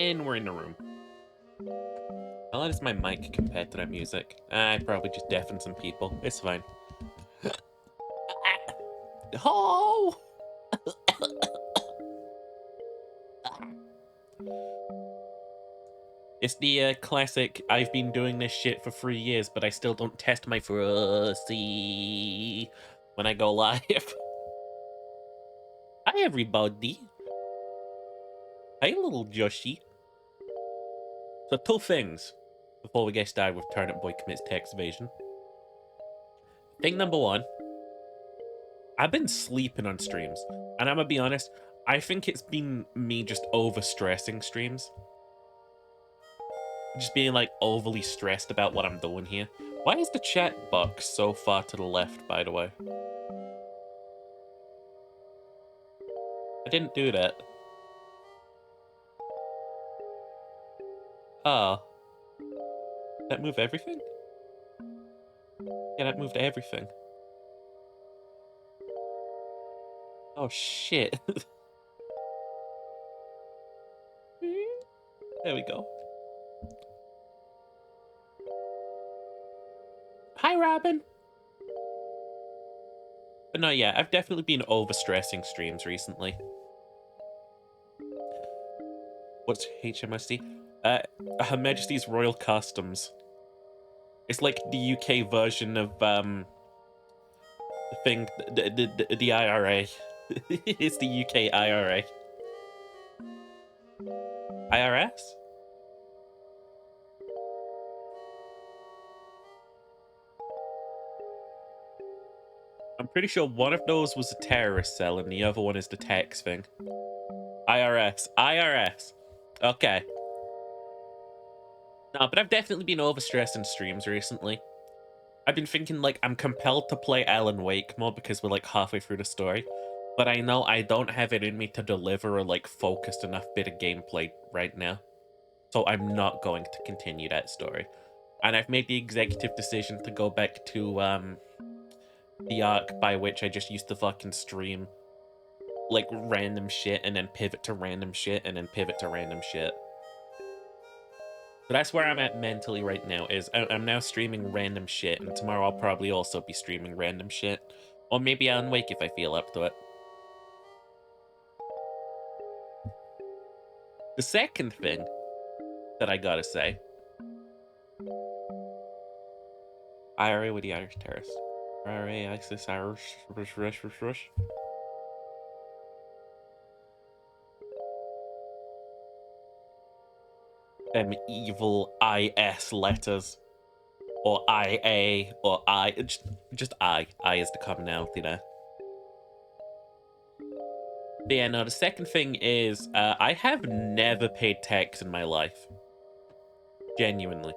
And we're in the room. How loud is my mic compared to that music? I probably just deafened some people. It's fine. Oh! It's the classic, I've been doing this shit for 3 years, but I still don't test my frosty when I go live. Hi, everybody. Hi, little Joshy. So, 2 things before we get started with Turnip Boy Commits Tax Evasion. Thing number 1, I've been sleeping on streams, and I'm gonna be honest, I think it's been me just over-stressing streams. Just being, like, overly stressed about what I'm doing here. Why is the chat box so far to the left, by the way? I didn't do that. Oh. That moved everything? Yeah, that moved everything. Oh, shit. There we go. Hi, Robin. But no, yeah, I've definitely been over-stressing streams recently. What's HMSD? Her Majesty's Royal Customs. It's like the UK version of, the thing, the IRA. It's the UK IRA. IRS? I'm pretty sure one of those was a terrorist cell and the other one is the tax thing. IRS. IRS. Okay. No, but I've definitely been overstressing streams recently. I've been thinking, like, I'm compelled to play Alan Wake more because we're, like, halfway through the story. But I know I don't have it in me to deliver a, like, focused enough bit of gameplay right now. So I'm not going to continue that story. And I've made the executive decision to go back to, the arc by which I just used to fucking stream, like, random shit and then pivot to random shit and then pivot to random shit. So that's where I'm at mentally right now, is I'm now streaming random shit, and tomorrow I'll probably also be streaming random shit. Or maybe Alan Wake if I feel up to it. The second thing that I gotta say, IRA with the Irish terrorists. IRA, ISIS, Irish, rush. Them evil IS letters. Or IA, or I, just I. I is the commonality there. But yeah, no, the second thing is, I have never paid tax in my life. Genuinely.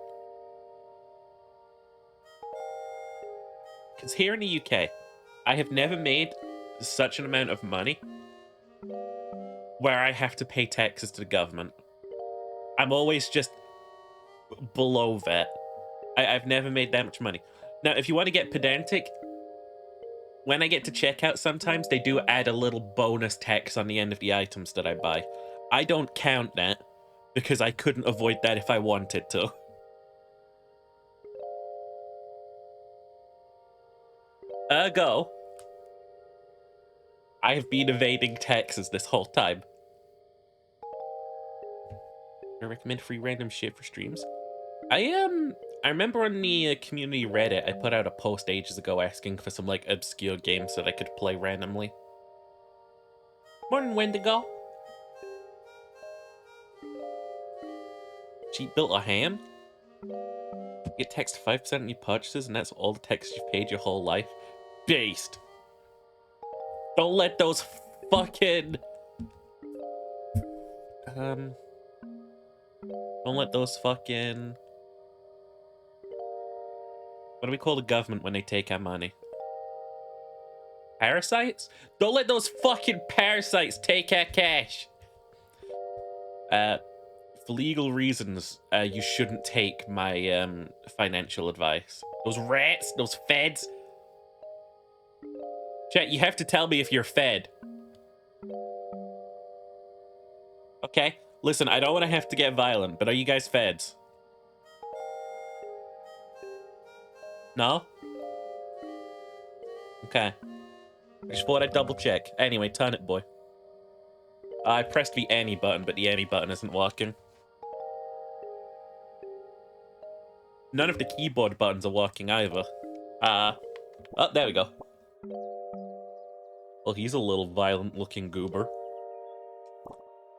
Because here in the UK, I have never made such an amount of money where I have to pay taxes to the government. I'm always just below that. I've never made that much money. Now, if you want to get pedantic, when I get to checkout sometimes, they do add a little bonus tax on the end of the items that I buy. I don't count that, because I couldn't avoid that if I wanted to. Ergo, I have been evading taxes this whole time. I recommend free random shit for streams. I remember on the community Reddit, I put out a post ages ago asking for some, like, obscure games that I could play randomly. Morning, Wendigo. She built a ham? You get taxed 5% on your purchases, and that's all the tax you've paid your whole life? Based. Don't let those fucking... Don't let those fucking... What do we call the government when they take our money? Parasites? Don't let those fucking parasites take our cash! For legal reasons, you shouldn't take my, financial advice. Those rats, those feds. Chat, you have to tell me if you're fed. Okay, Listen, I don't want to have to get violent, but are you guys feds? No? Okay. Just thought I'd double check. Anyway, turn it, boy. I pressed the any button, but the any button isn't working. None of the keyboard buttons are working either. Oh, there we go. Well, he's a little violent-looking goober.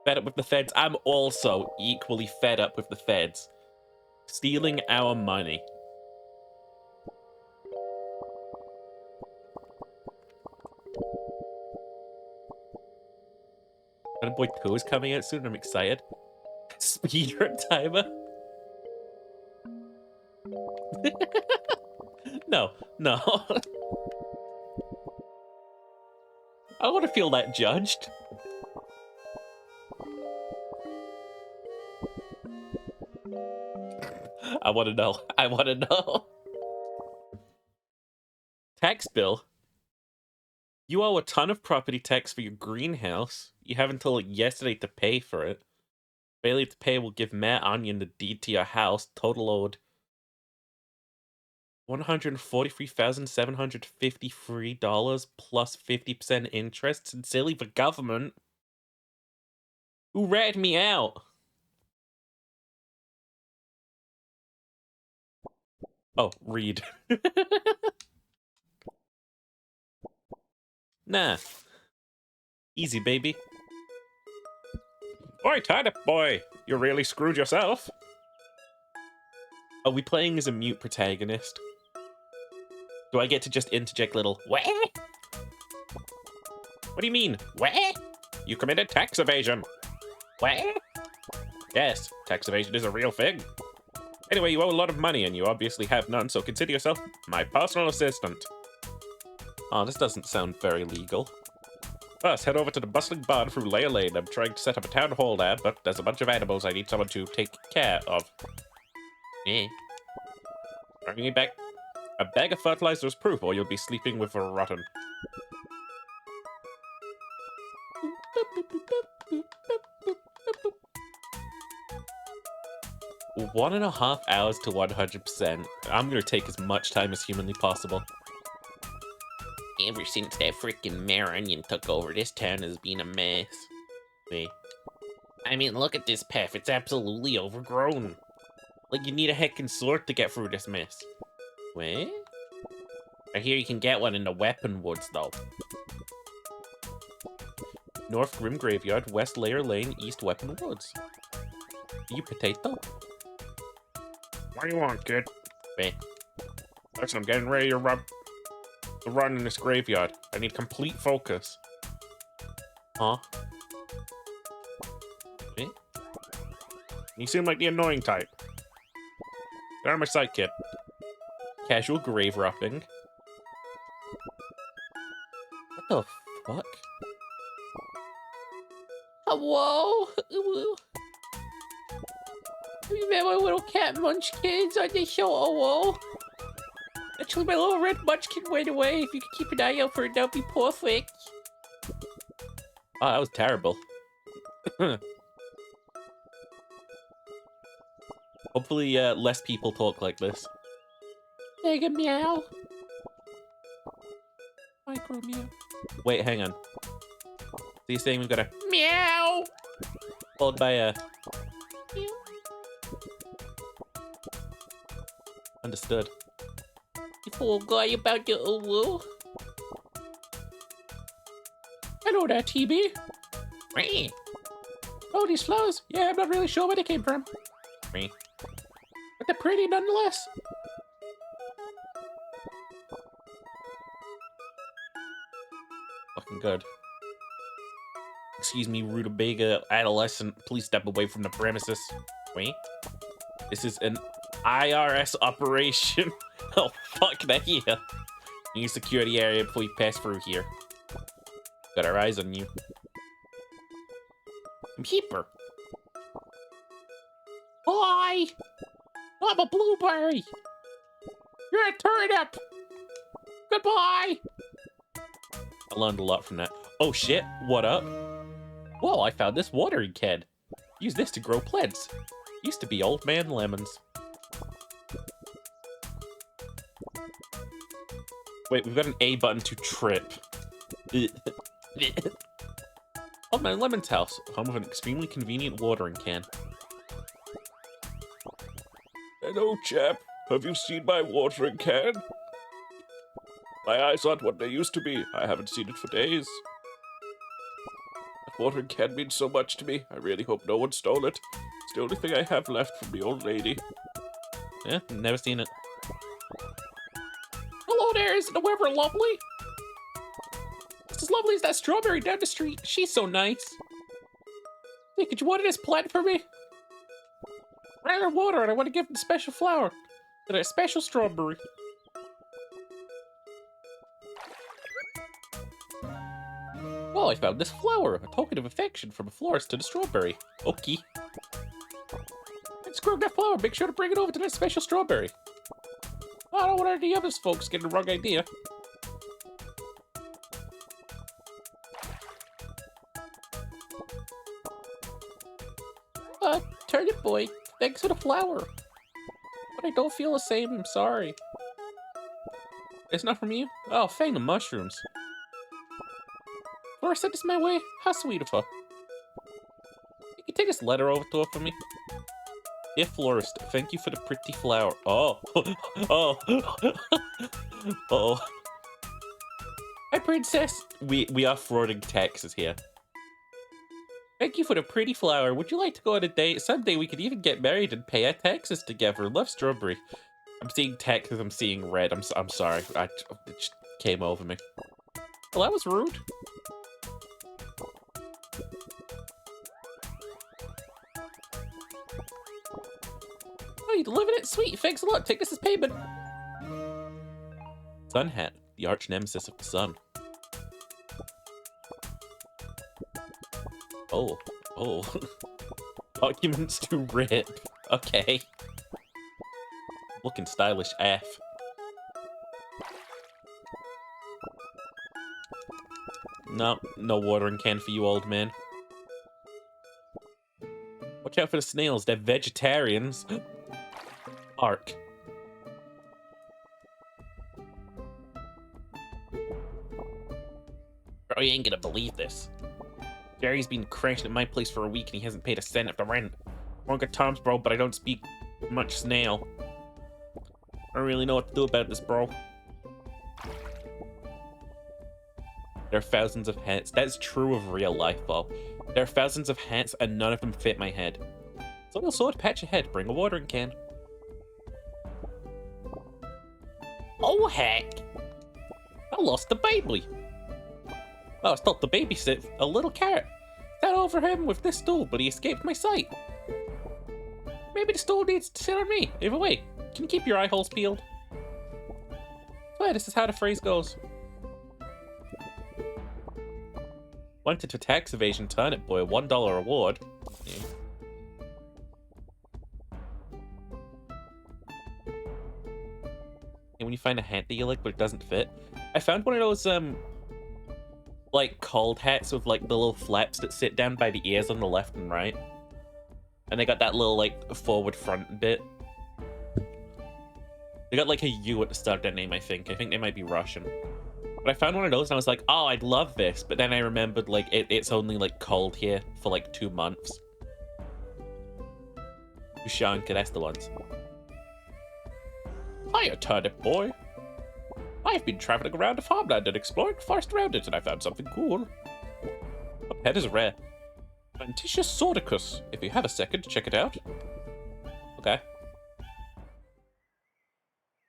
Fed up with the feds. I'm also equally fed up with the feds. Stealing our money. Red Boy 2 is coming out soon. I'm excited. Speedrun timer. No. I want to feel that judged. I want to know. Tax bill. You owe a ton of property tax for your greenhouse. You have until yesterday to pay for it. Failure to pay will give Matt Onion the deed to your house. Total owed $143,753 plus 50% interest. Sincerely, the government. Who ratted me out? Oh, read. Nah. Easy, baby. Boy, tied up, boy. You really screwed yourself. Are we playing as a mute protagonist? Do I get to just interject little, wah? What do you mean, wah? You committed tax evasion. Wah? Yes, tax evasion is a real thing. Anyway, you owe a lot of money and you obviously have none, so consider yourself my personal assistant. Oh, this doesn't sound very legal. First, head over to the bustling barn through Leia Lane. I'm trying to set up a town hall there, but there's a bunch of animals I need someone to take care of. Bring me back a bag of fertilizer is proof, or you'll be sleeping with a rotten. One and a half hours to 100%. I'm gonna take as much time as humanly possible. Ever since that freaking Mayor Onion took over, this town has been a mess. Wait. I mean, look at this path. It's absolutely overgrown. Like, you need a heckin' sword to get through this mess. Wait? I hear you can get one in the Weapon Woods, though. North Grim Graveyard, West Layer Lane, East Weapon Woods. You potato? What do you want, kid? Wait. Listen, I'm getting ready to run in this graveyard. I need complete focus. Huh? Eh? You seem like the annoying type. Get out of my sight, kid. Casual grave robbing. What the fuck? Hello? Have you met my little cat munchkins on the show? Hello? Actually, my little red munchkin went away. If you could keep an eye out for it, that would be perfect. Oh, that was terrible. Hopefully, less people talk like this. Mega meow. Micro meow. Wait, hang on. So you're saying we've got a meow followed by a meow. Understood. You forgot about the uwu. Hello there, TB. Oh, these flowers. Yeah, I'm not really sure where they came from. But they're pretty nonetheless. Fucking good. Excuse me, rutabaga adolescent. Please step away from the premises. Wait. This is an IRS operation. Oh, fuck that, yeah. You secure the area before you pass through here. Got our eyes on you. Peeper. Hi! I'm a blueberry! You're a turnip! Goodbye! I learned a lot from that. Oh shit, what up? Whoa, I found this watering can. Use this to grow plants. Used to be old man lemons. Wait, we've got an A button to trip. Old man Lemon's house, home of an extremely convenient watering can. Hello, chap. Have you seen my watering can? My eyes aren't what they used to be. I haven't seen it for days. That watering can means so much to me. I really hope no one stole it. It's the only thing I have left from the old lady. Yeah, never seen it. Hello there, isn't the weather lovely? It's as lovely as that strawberry down the street. She's so nice. Hey, could you water this plant for me? I ran out of water and I want to give it a special flower. And a special strawberry. Well, I found this flower, a token of affection from a florist to the strawberry. Okay. Let's grow that flower. Make sure to bring it over to that special strawberry. I don't want any other folks getting the wrong idea. Turnip boy, thanks for the flower. But I don't feel the same, I'm sorry. It's not from you? Oh, fang the mushrooms. Flora sent this my way? How sweet of her. You can take this letter over to her for me. Dear florist, thank you for the pretty flower. Oh. Oh. Oh. Hi, princess. We are frauding taxes here. Thank you for the pretty flower. Would you like to go on a date? Someday we could even get married and pay our taxes together. Love, strawberry. I'm seeing taxes. I'm seeing red. I'm sorry. It just came over me. Well, that was rude. Oh, you delivered it? Sweet. Thanks a lot. Take this as payment. Sun hat, the arch nemesis of the sun. Oh. Oh. Documents to rip. Okay. Looking stylish AF. No, no watering can for you, old man. Watch out for the snails, they're vegetarians. Ark. Bro, you ain't gonna believe this. Jerry's been crashing at my place for a week and he hasn't paid a cent of the rent. I want good terms, bro, but I don't speak much snail. I don't really know what to do about this, bro. There are thousands of hats. That's true of real life, though. There are thousands of hats and none of them fit my head. So sword, patch ahead, bring a watering can. Oh, heck! I lost the baby! I was told to babysit a little cat. Sat over him with this stool, but he escaped my sight. Maybe the stool needs to sit on me. Either way, can you keep your eye holes peeled? So yeah, this is how the phrase goes. Wanted for tax evasion, turnip boy, $1 reward. Yeah. And when you find a hat that you like but it doesn't fit, I found one of those like cold hats with like the little flaps that sit down by the ears on the left and right, and they got that little like forward front bit. They got like a U at the start of their name. I think they might be Russian. But I found one of those and I was like, oh, I'd love this. But then I remembered like it's only like cold here for like 2 months. Ushanka, that's the ones. Hiya, turnip boy. I've been traveling around the farmland and exploring the forest around it, and I found something cool. A pet is rare. Anticius sordicus. If you have a second, check it out. Okay. I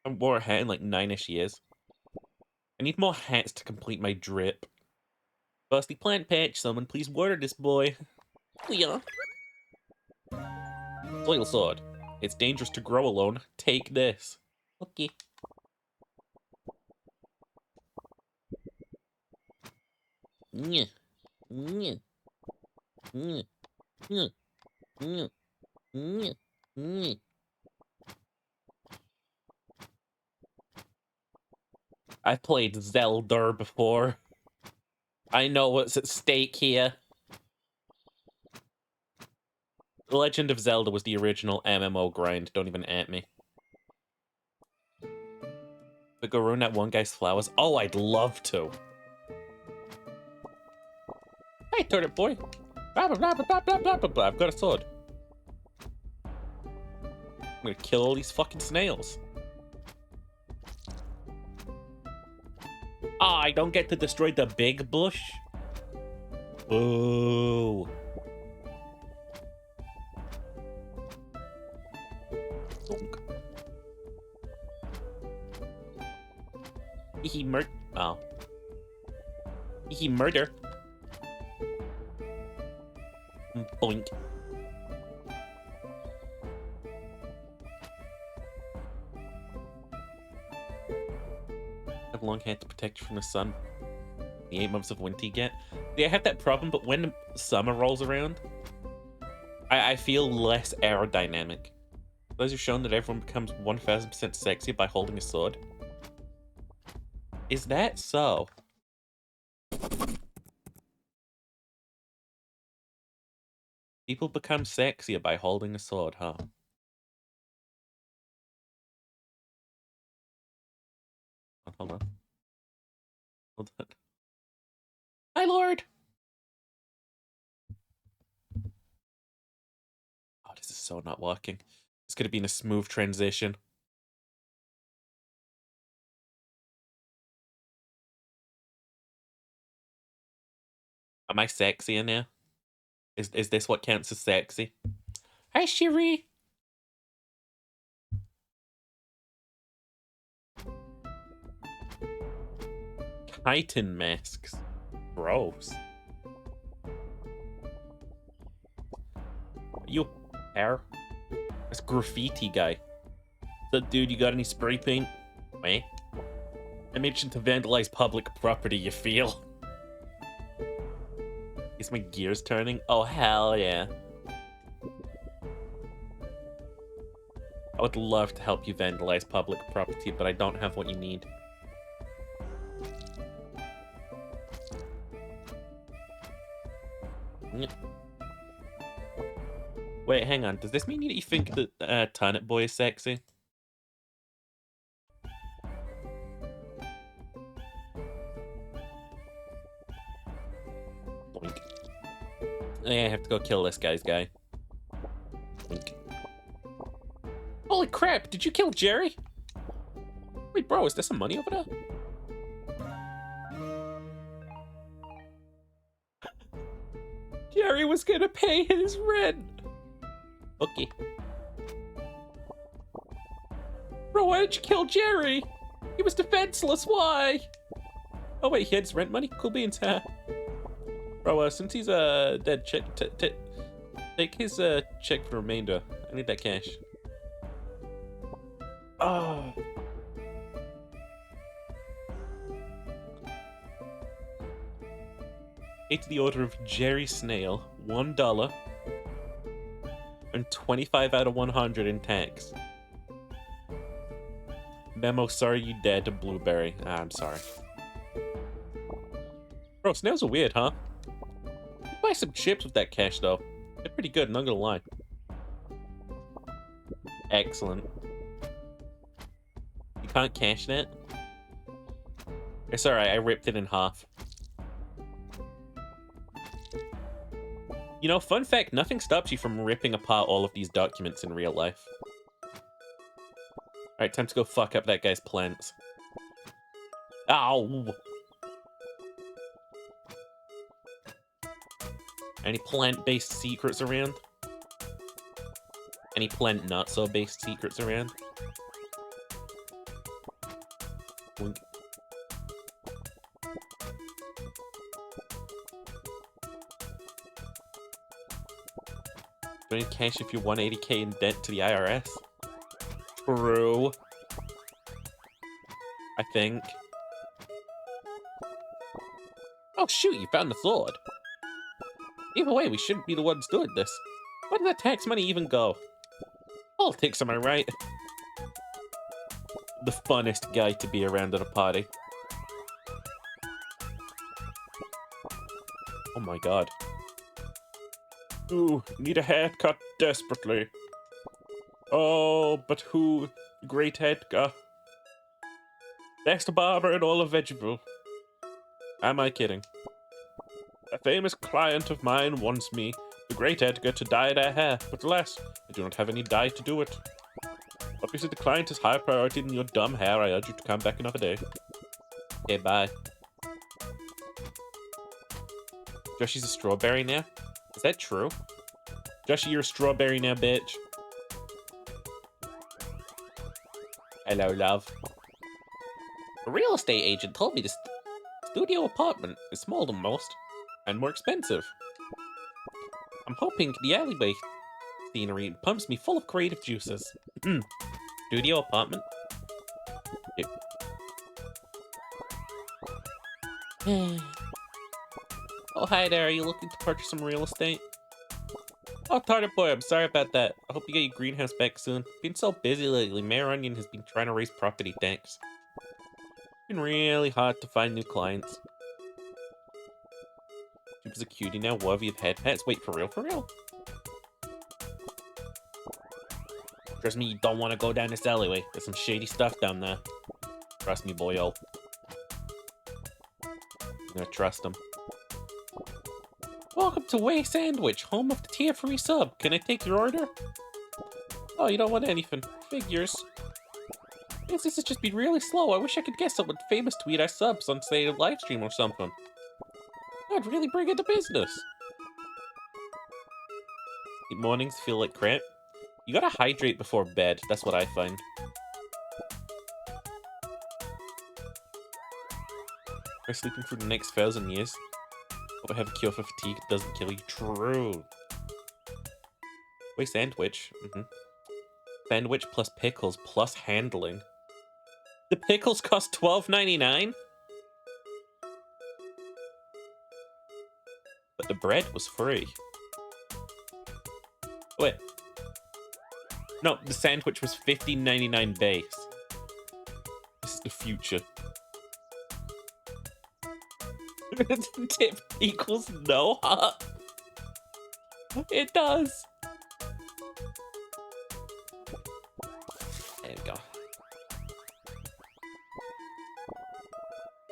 haven't worn a hat in like 9-ish years. I need more hats to complete my drip. Firstly, plant patch. Someone please water this boy. Yeah. Soil sword. It's dangerous to grow alone. Take this. Okay. Yeah. Yeah. Yeah. Yeah. Yeah. Yeah. Yeah. I've played Zelda before. I know what's at stake here. The Legend of Zelda was the original MMO grind. Don't even at me. But go ruin that one guy's flowers? Oh, I'd love to. Hey, turnip boy. Blah, blah, blah, blah, blah, blah, blah, blah. I've got a sword. I'm gonna kill all these fucking snails. Ah, I don't get to destroy the big bush? Ooh. He oh. He murder. Boink. Have long hair to protect you from the sun. The 8 months of winter you get. Yeah, I have that problem, but when summer rolls around, I feel less aerodynamic. Those have shown that everyone becomes 1000% sexy by holding a sword. Is that so? People become sexier by holding a sword, huh? Hold on. Hold on. Hi, Lord! Oh, this is so not working. It's gonna be in a smooth transition. Am I sexy in there? Is this what counts as sexy? Hi, Shiri! Titan masks. Gross. You hair? This graffiti guy. So, dude, you got any spray paint? Wait. I'm itching to vandalize public property, you feel? Is my gears turning? Oh, hell yeah. I would love to help you vandalize public property, but I don't have what you need. Wait, hang on. Does this mean that you think that Turnip Boy is sexy? Boink. Yeah, I have to go kill this guy's guy. Boink. Holy crap, did you kill Jerry? Wait, bro, is there some money over there? Jerry was gonna pay his rent. Okay. Bro, why did you kill Jerry? He was defenseless, why? Oh wait, he had his rent money? Cool beans, huh? Bro, since he's dead, take his check for the remainder. I need that cash. Oh. It's the order of Jerry Snail, $1, and 25 out of 100 in tax. Memo, sorry you dead to Blueberry. Ah, I'm sorry. Bro, snails are weird, huh? You buy some chips with that cash, though. They're pretty good, not gonna lie. Excellent. You can't cash that? It's alright, I ripped it in half. You know, fun fact, nothing stops you from ripping apart all of these documents in real life. Alright, time to go fuck up that guy's plants. Ow! Any plant-based secrets around? Any plant not-so-based secrets around? Wink. Do you need cash if you're 180k in debt to the IRS? True. I think. Oh shoot, you found the sword. Either way, we shouldn't be the ones doing this. Where did that tax money even go? Politics, am I right? The funnest guy to be around at a party. Oh my god. Ooh, need a haircut desperately. Oh, but who? Great Edgar. Best barber in all of Veggieville. Am I kidding? A famous client of mine wants me, the Great Edgar, to dye their hair, but alas, I do not have any dye to do it. Obviously, the client is higher priority than your dumb hair. I urge you to come back another day. Okay, bye. Joshy's a strawberry now? Is that true? Joshy, you're a strawberry now, bitch. Hello, love. A real estate agent told me this studio apartment is smaller than most and more expensive. I'm hoping the alleyway scenery pumps me full of creative juices. Studio apartment? Yep. Oh, hi there. Are you looking to purchase some real estate? Oh, Tartar Boy, I'm sorry about that. I hope you get your greenhouse back soon. Been so busy lately. Mayor Onion has been trying to raise property tax. Been really hard to find new clients. She's a cutie now, worthy of head pets. Wait, for real? For real? Trust me, you don't want to go down this alleyway. There's some shady stuff down there. Trust me, boyo. I'm gonna trust him. Welcome to Way Sandwich, home of the tier free sub. Can I take your order? Oh, you don't want anything. Figures. This has just been really slow. I wish I could guess someone famous tweet our subs on, say, a live stream or something. I'd really bring it to business. Mornings feel like crap. You gotta hydrate before bed. That's what I find. Try sleeping for the next 1,000 years. Hope I have a cure for fatigue. It doesn't kill you. True. Wait, sandwich. Sandwich plus pickles plus handling. The pickles cost $12.99? But the bread was free. Wait. No, the sandwich was $15.99 base. This is the future. Tip equals no, huh? It does. There we go.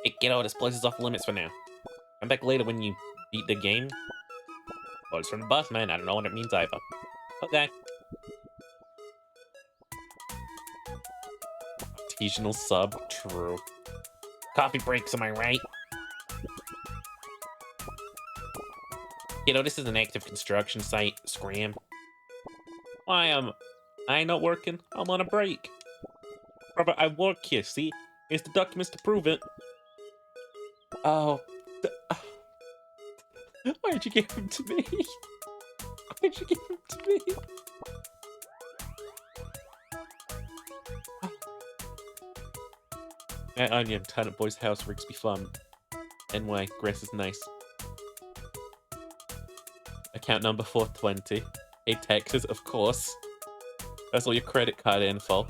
Hey, kiddo, this place is off limits for now. Come back later when you beat the game. Well, it's from the bus, man. I don't know what it means either. Okay. Occasional sub. True. Coffee breaks, am I right? You know, this is an active construction site. Scram. Why am I not working? I'm on a break. Brother, I work here, see? Here's the documents to prove it. Oh. Why'd you give him to me? Why'd you give him to me? At Onion, Tenant Boy's house, Rigsby fun. NY, grass is nice. Account number 420. Hey, Texas, of course. That's all your credit card info.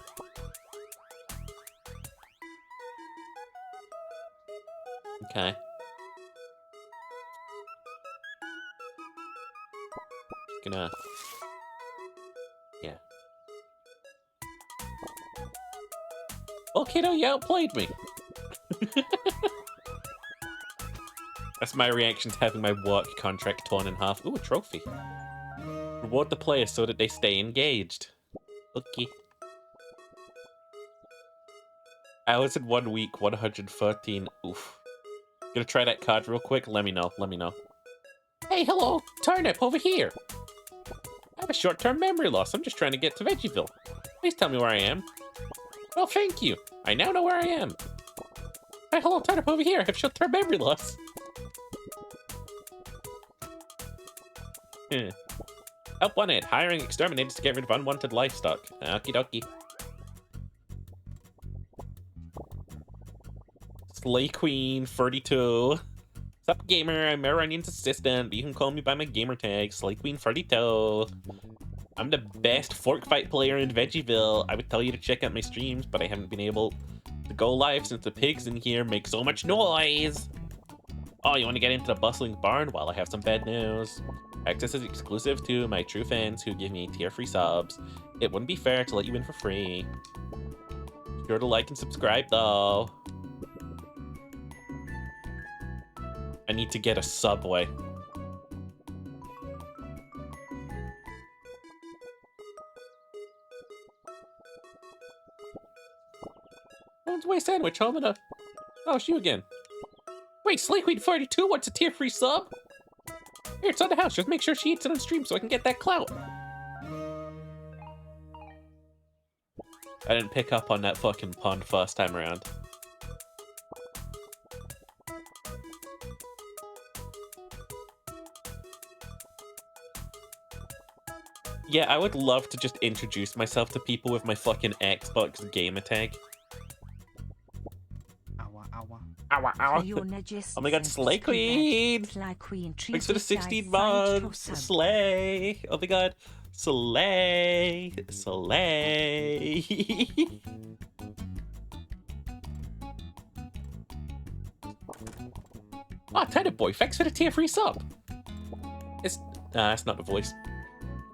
Okay. Just gonna... Yeah. Well, kiddo, you outplayed me. That's my reaction to having my work contract torn in half. Ooh, a trophy. Reward the players so that they stay engaged. Okay. Hours in 1 week, 113. Oof. Gonna try that card real quick? Let me know, let me know. Hey, hello! Turnip, over here! I have a short-term memory loss. I'm just trying to get to Veggieville. Please tell me where I am. Well, thank you. I now know where I am. Hi, hello, Turnip, over here. I have short-term memory loss. Help wanted. Hiring exterminators to get rid of unwanted livestock. Okie dokie. Slay Queen 32. Sup gamer, I'm Maronion's assistant, but you can call me by my gamer tag, Slay Queen 32. I'm the best fork fight player in Veggieville. I would tell you to check out my streams, but I haven't been able to go live since the pigs in here make so much noise. Oh, you want to get into the bustling barn? Well, I have some bad news. Access is exclusive to my true fans who give me tier-free subs. It wouldn't be fair to let you in for free. Be sure to like and subscribe, though. I need to get a Subway. Subway sandwich, homina. Oh, it's you again. Wait, Slay Queen 42 wants a tier-free sub? Here, it's on the house. Just make sure she eats it on stream so I can get that clout. I didn't pick up on that fucking pun first time around. Yeah, I would love to just introduce myself to people with my fucking Xbox gamer tag. Ow, ow. Oh my god, Slay Queen! Thanks for the 16 months! Slay! Oh my god. Slay! Slay! Ah, Tenant Boy, thanks for the tier-free sub! That's not the voice.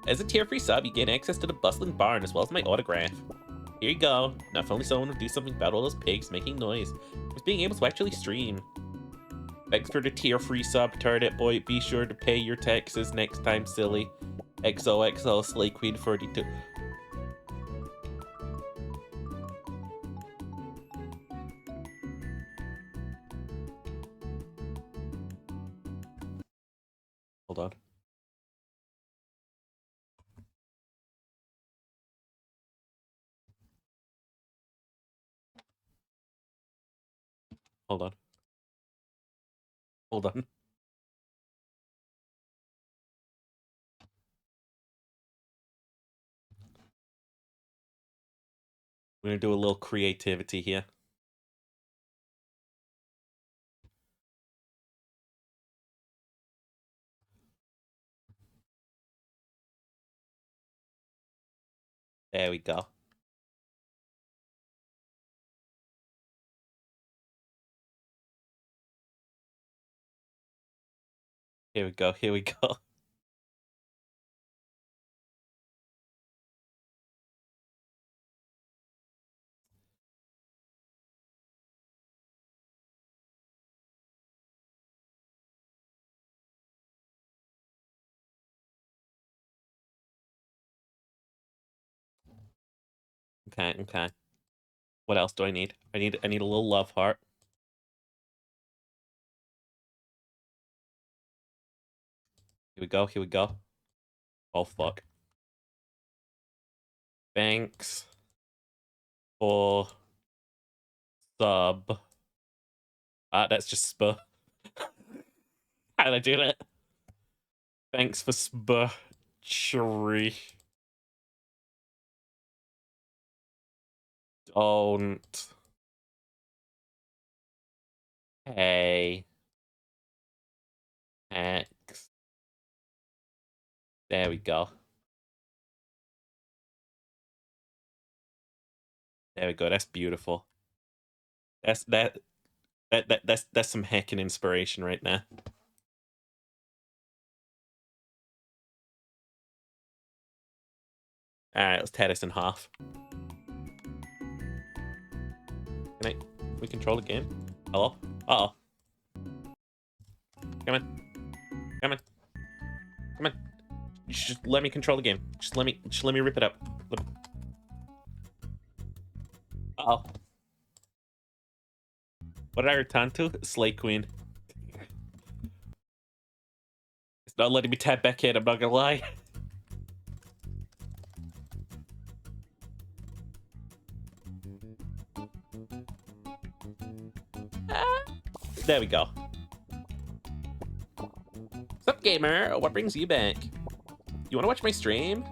As a tier-free sub, you gain access to the bustling barn as well as my autograph. Here you go. Now if only someone would do something about all those pigs making noise. It's being able to actually stream. Thanks for the tier-free sub, Turnip Boy. Be sure to pay your taxes next time, silly. XOXO Slay Queen 42. Hold on. Hold on. Hold on. We're gonna do a little creativity here. There we go. Here we go, here we go. Okay, okay. What else do I need? I need a little love heart. Here we go, here we go. Oh fuck. Thanks for sub. That's just sp. How did I do that? Thanks for sp-chery. Don't. Hey. X. There we go. There we go. That's beautiful. That's some heckin' inspiration right now. Alright, let's tear this in half. Can we control the game? Hello? Uh-oh. Come on. Come on. Come on. Just let me control the game. Just let me rip it up. Uh-oh. What did I return to? Slay Queen. It's not letting me tap back in, I'm not gonna lie. There we go. What's up, gamer? What brings you back? You wanna watch my stream?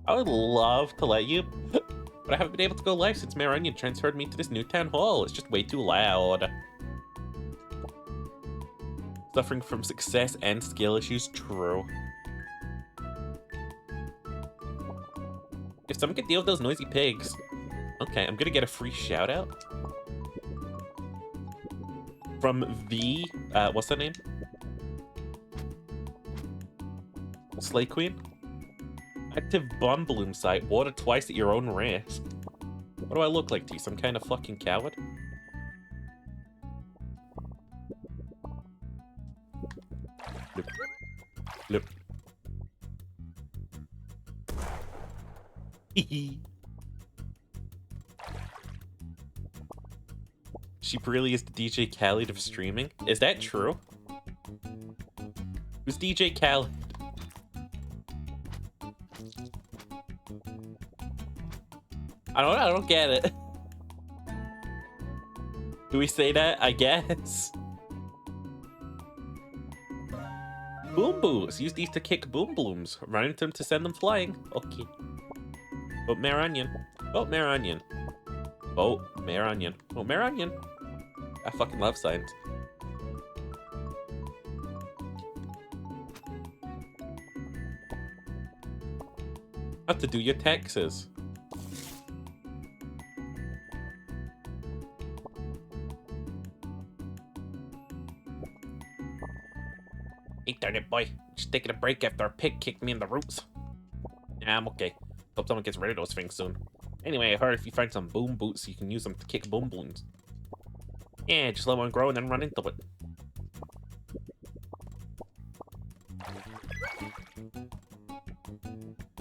I would love to let you, but I haven't been able to go live since Mayor Onion transferred me to this new town hall. It's just way too loud. Suffering from success and skill issues, true. If someone could deal with those noisy pigs. Okay, I'm gonna get a free shout out. From the, what's that name? Slay Queen? Active bomb bloom site. Water twice at your own risk. What do I look like to you? Some kind of fucking coward? Look. Look. She really is the DJ Khaled of streaming? Is that true? Who's DJ Khaled? I don't get it. Do we say that? I guess. Boom boots. Use these to kick boom blooms. Run into them to send them flying. Okay. Vote Mayor Onion. Vote Mayor Onion. Vote Mayor Onion. Vote Mayor Onion. I fucking love signs. Have to do your taxes. Hey, darn it, boy. Just taking a break after our pig kicked me in the roots. Nah, I'm okay. Hope someone gets rid of those things soon. Anyway, I heard if you find some boom boots, you can use them to kick boom balloons. Yeah, just let one grow and then run into it.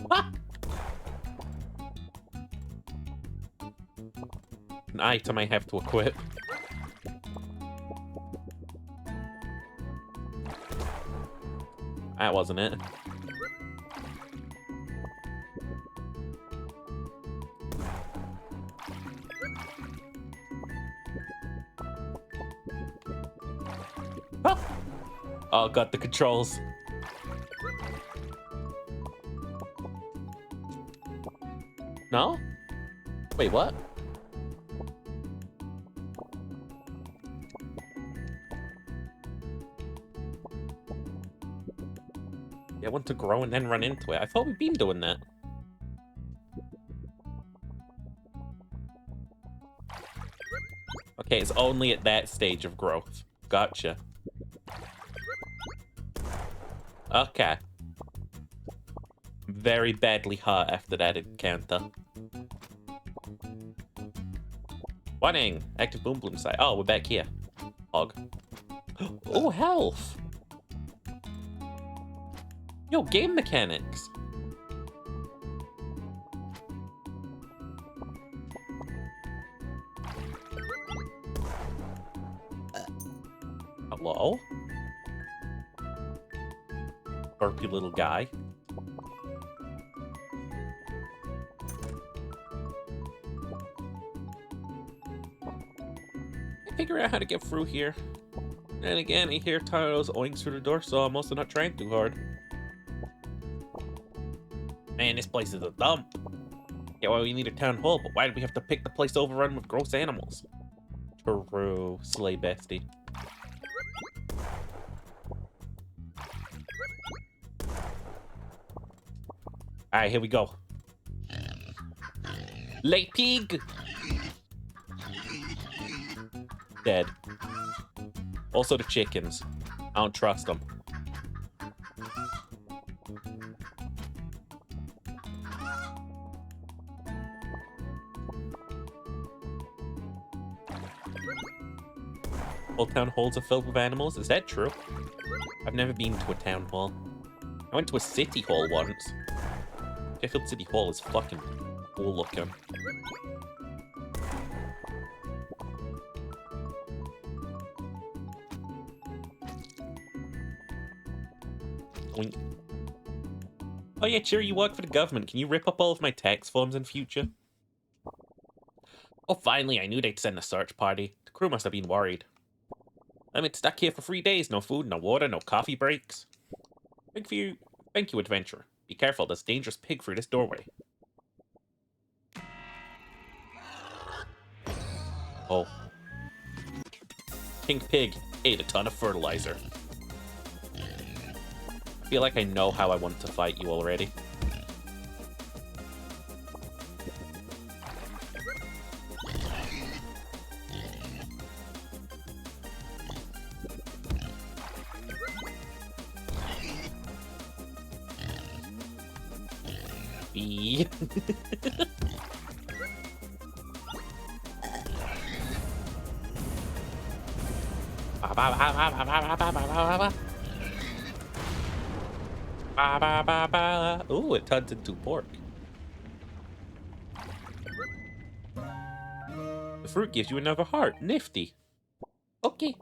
What? An item I have to equip. That wasn't it. Ah! Oh god, the controls. No? Wait, what? I want to grow and then run into it. I thought we'd been doing that. Okay, it's only at that stage of growth. Gotcha. Okay. Very badly hurt after that encounter. Warning! Active boom bloom site. Oh, we're back here. Hog. Oh, health! Yo, game mechanics. Hello? Burpy little guy. Figure out how to get through here. And again, I hear Taro's oinks through the door, so I'm also not trying too hard. Man, this place is a dump. Yeah, well, we need a town hall, but why do we have to pick the place overrun with gross animals? True, slay bestie. Alright, here we go. Late pig! Dead. Also the chickens. I don't trust them. All town halls are filled with animals? Is that true? I've never been to a town hall. I went to a city hall once. Sheffield City Hall is fucking cool looking. Oink. Oh yeah, Cheer, you work for the government. Can you rip up all of my tax forms in future? Oh, finally, I knew they'd send a search party. The crew must have been worried. I've been stuck here for 3 days. No food, no water, no coffee breaks. Thank you, adventurer. Be careful, there's a dangerous pig through this doorway. Oh. King Pig ate a ton of fertilizer. I feel like I know how I want to fight you already. Nifty. Ooh, it turns into pork. The fruit gives you another heart. Nifty. Okay.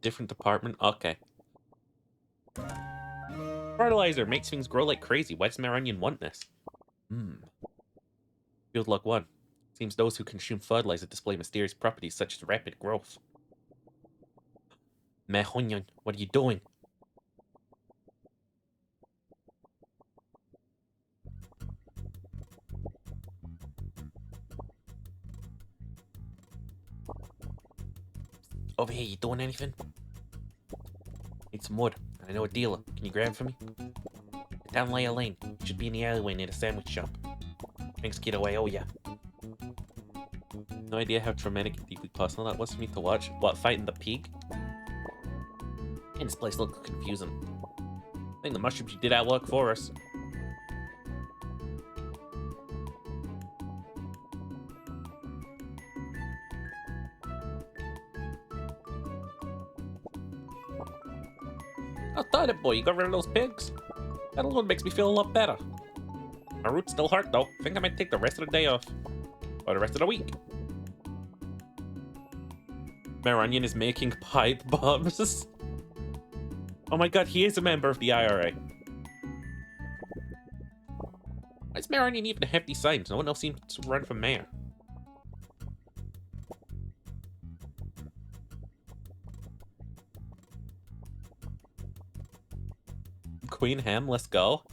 Different department. Okay. Fertilizer makes things grow like crazy. Why does Maronian want this? Field log 1. Seems those who consume fertilizer display mysterious properties such as rapid growth. Maronian, what are you doing? Over here, you doing anything? Need some wood. I know a dealer. Can you grab it for me? Down Layer Lane. You should be in the alleyway near the sandwich shop. Thanks, kid away. Oh, yeah. No idea how traumatic and deeply personal that was for me to watch. What, fighting the pig? And this place looked confusing. I think the mushrooms you did our work for us. Oh, toilet boy, you got rid of those pigs? That alone makes me feel a lot better. My roots still hurt though. I think I might take the rest of the day off. Or the rest of the week. Maronian is making pipe bombs. Oh my god, he is a member of the IRA. Why is Maronian even a hefty sign? No one else seems to run for mayor. Queen Ham, let's go.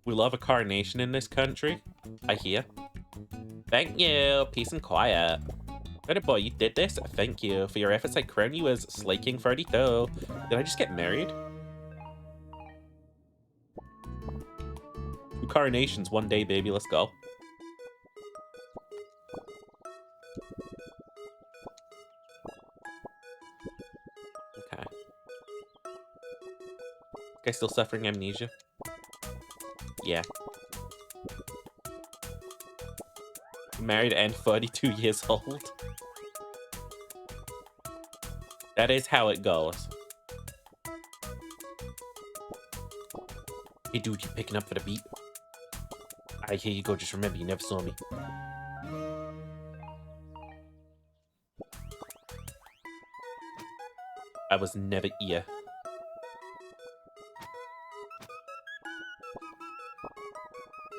We love a carnation in this country. I hear. Thank you. Peace and quiet. Good boy, you did this? Thank you. For your efforts, I crown you as Slay King 32. Did I just get married? 2 carnations, 1 day, baby. Let's go. Okay. Guy still suffering amnesia? Yeah. Married and 32 years old. That is how it goes. Hey dude, you picking up for the beat? Alright, here you go. Just remember, you never saw me. I was never here.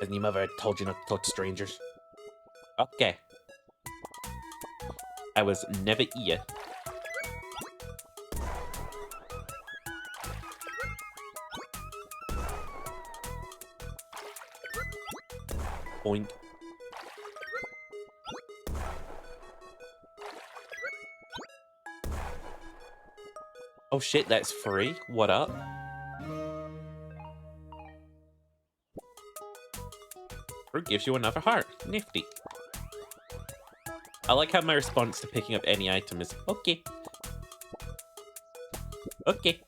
Hasn't your mother told you not to talk to strangers? Okay. I was never here. Point. Oh shit, that's free? What up? Fruit gives you another heart. Nifty. I like how my response to picking up any item is, okay. Okay.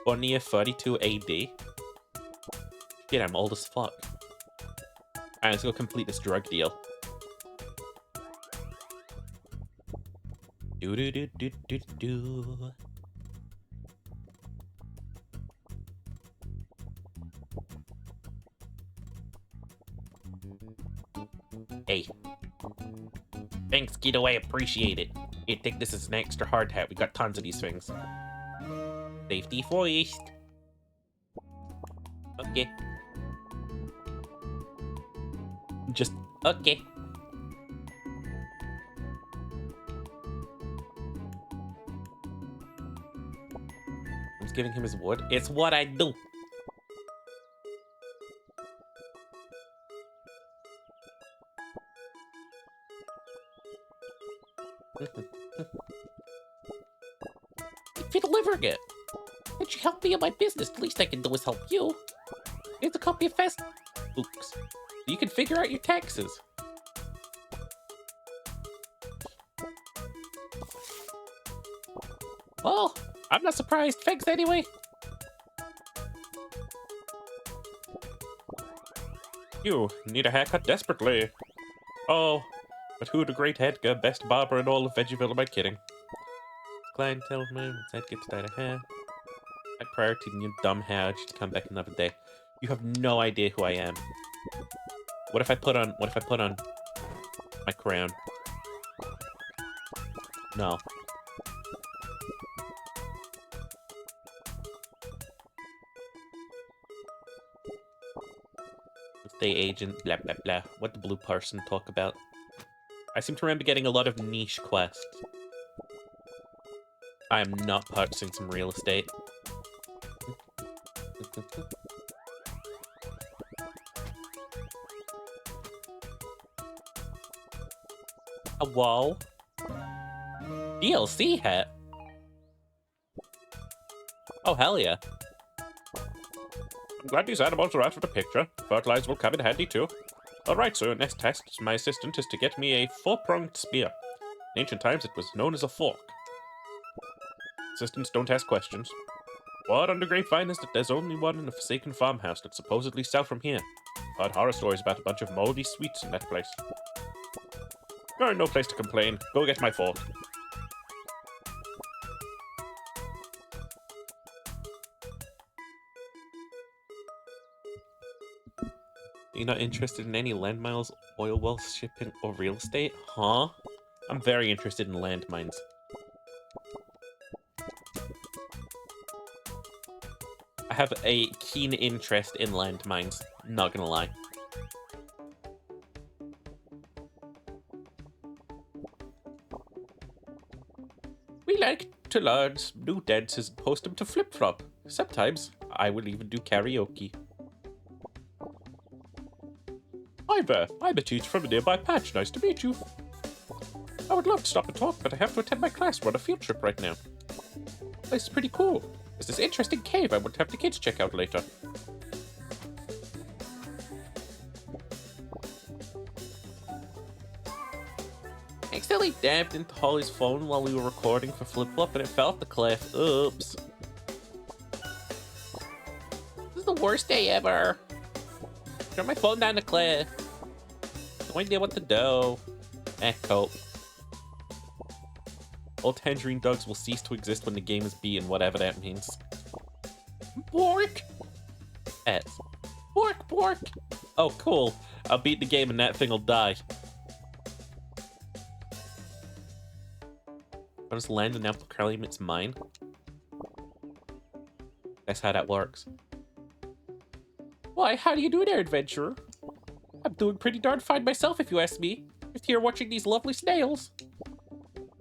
Bonnia 32 AD. Shit, I'm old as fuck. Alright, let's go complete this drug deal. Do do do do do do. Hey. Thanks, Getaway, appreciate it. Here, take this as an extra hard hat. We got tons of these things. Safety first. Okay. Just, okay. I'm just giving him his wood. It's what I do. If you're delivering it, can't you help me in my business? The least I can do is help you. Here's a copy of Fast Books. You can figure out your taxes. Well, I'm not surprised. Thanks anyway. You need a haircut desperately. Oh, but who the great Edgar, best barber in all of Veggieville, am I kidding? Klein tells me that gets dyed of hair. My priority in your dumb hair, just come back another day. You have no idea who I am. What if I put on my crown? No. Stay agent, blah blah blah. What the blue person talk about? I seem to remember getting a lot of niche quests. I am not purchasing some real estate. A wall. DLC hat. Oh, hell yeah. I'm glad these animals are out of the picture. Fertilizer will come in handy too. Alright, so next task to my assistant is to get me a four-pronged spear. In ancient times, it was known as a fork. Assistants don't ask questions. Word on the grapevine is that there's only one in a forsaken farmhouse that's supposedly south from here. Heard horror stories about a bunch of moldy sweets in that place. No place to complain. Go get my fork. You're not interested in any landmines, oil wells, shipping, or real estate? Huh? I'm very interested in landmines. I have a keen interest in landmines, not gonna lie. We like to learn new dances and post them to Flip-Flop. Sometimes, I will even do karaoke. Hi there, I'm a teacher from a nearby patch. Nice to meet you. I would love to stop and talk, but I have to attend my class. We're on a field trip right now. This place is pretty cool. There's this interesting cave I want to have the kids check out later. I accidentally dabbed into Holly's phone while we were recording for Flip-Flop and it fell off the cliff. Oops. This is the worst day ever. Throw my phone down the cliff. No idea what to do. Cope. All tangerine dogs will cease to exist when the game is beaten, whatever that means. Bork! S. Bork, bork! Oh, cool. I'll beat the game and that thing will die. How does land an apple claim it's mine? That's how that works. Why, how do you do there, adventurer? I'm doing pretty darn fine myself, if you ask me. Just here watching these lovely snails.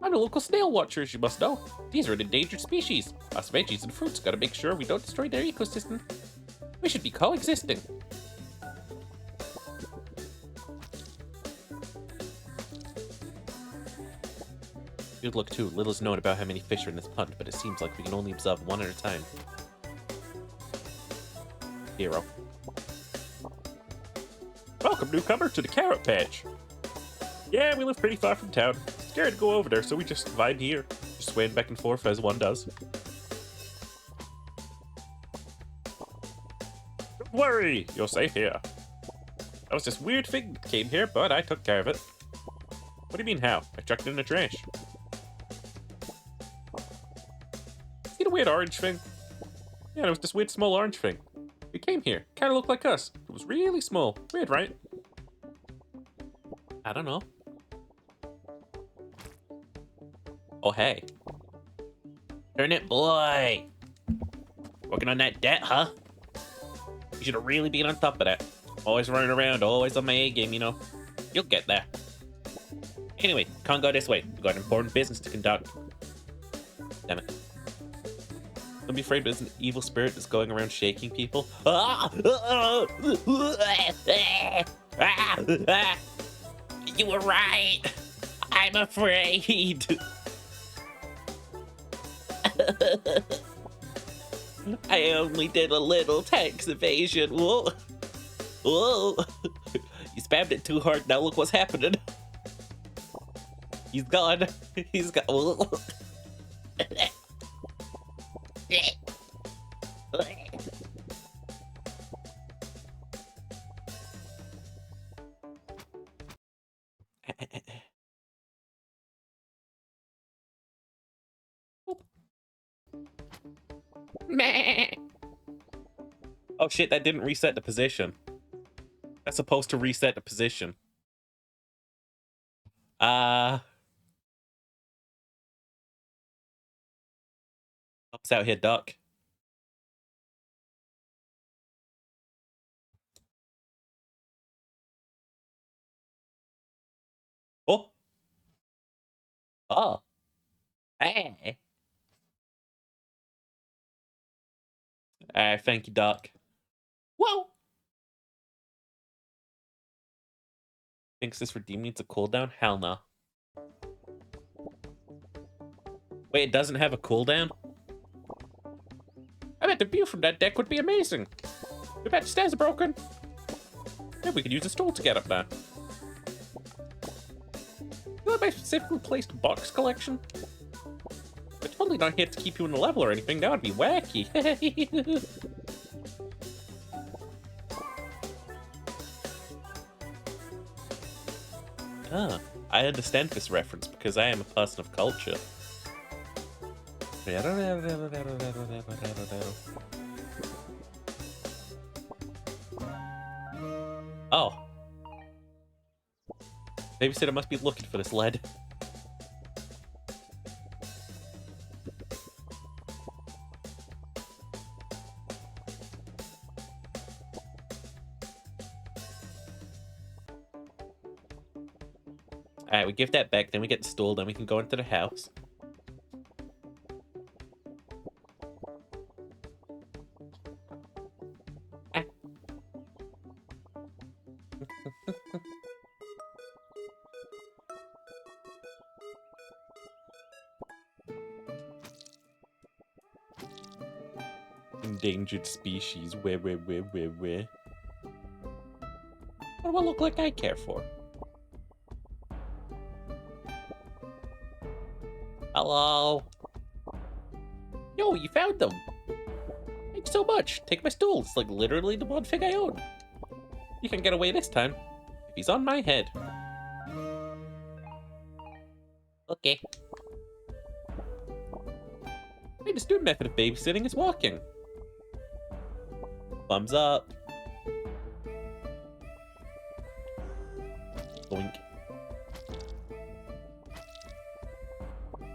I'm a local snail watcher, as you must know. These are an endangered species. Us veggies and fruits gotta make sure we don't destroy their ecosystem. We should be coexisting. Good luck too. Little is known about how many fish are in this pond, but it seems like we can only observe one at a time. 0. Welcome, newcomer, to the Carrot Patch. Yeah, we live pretty far from town. Scared to go over there, so we just vibe here. Just swaying back and forth as one does. Don't worry, you're safe here. That was this weird thing that came here, but I took care of it. What do you mean how? I chucked it in the trash. See the weird orange thing? Yeah, there was this weird small orange thing. It came here. Kind of looked like us. It was really small. Weird, right? I don't know. Oh, hey. Turnip boy! Working on that debt, huh? You should have really been on top of that. Always running around, always on my A game, you know. You'll get there. Anyway, can't go this way. We've got important business to conduct. Damn it. Don't be afraid there's an evil spirit that's going around shaking people. You were right. I'm afraid. I only did a little tax evasion. Whoa. Whoa. You spammed it too hard. Now look what's happening. He's gone. He's gone. Oh shit, that didn't reset the position. That's supposed to reset the position. Ups out here, duck. Oh. Oh. Hey. Thank you, duck. Whoa. Thinks this redeem needs a cooldown? Hell no. Wait, it doesn't have a cooldown? I bet the view from that deck would be amazing. We bet the stairs are broken. Maybe we could use a stool to get up there. You have my specifically placed box collection? We're totally not here to keep you in the level or anything. That would be wacky. Ah, I understand this reference because I am a person of culture. Oh. Babysitter must be looking for this lead. Alright, we give that back, then we get the stool, then we can go into the house. Endangered species, where? What do I look like I care for? Hello? Yo, you found them! Thanks so much! Take my stool, it's like literally the one thing I own. You can get away this time, if he's on my head. Okay. Hey, the student method of babysitting is walking. Thumbs up. Boink.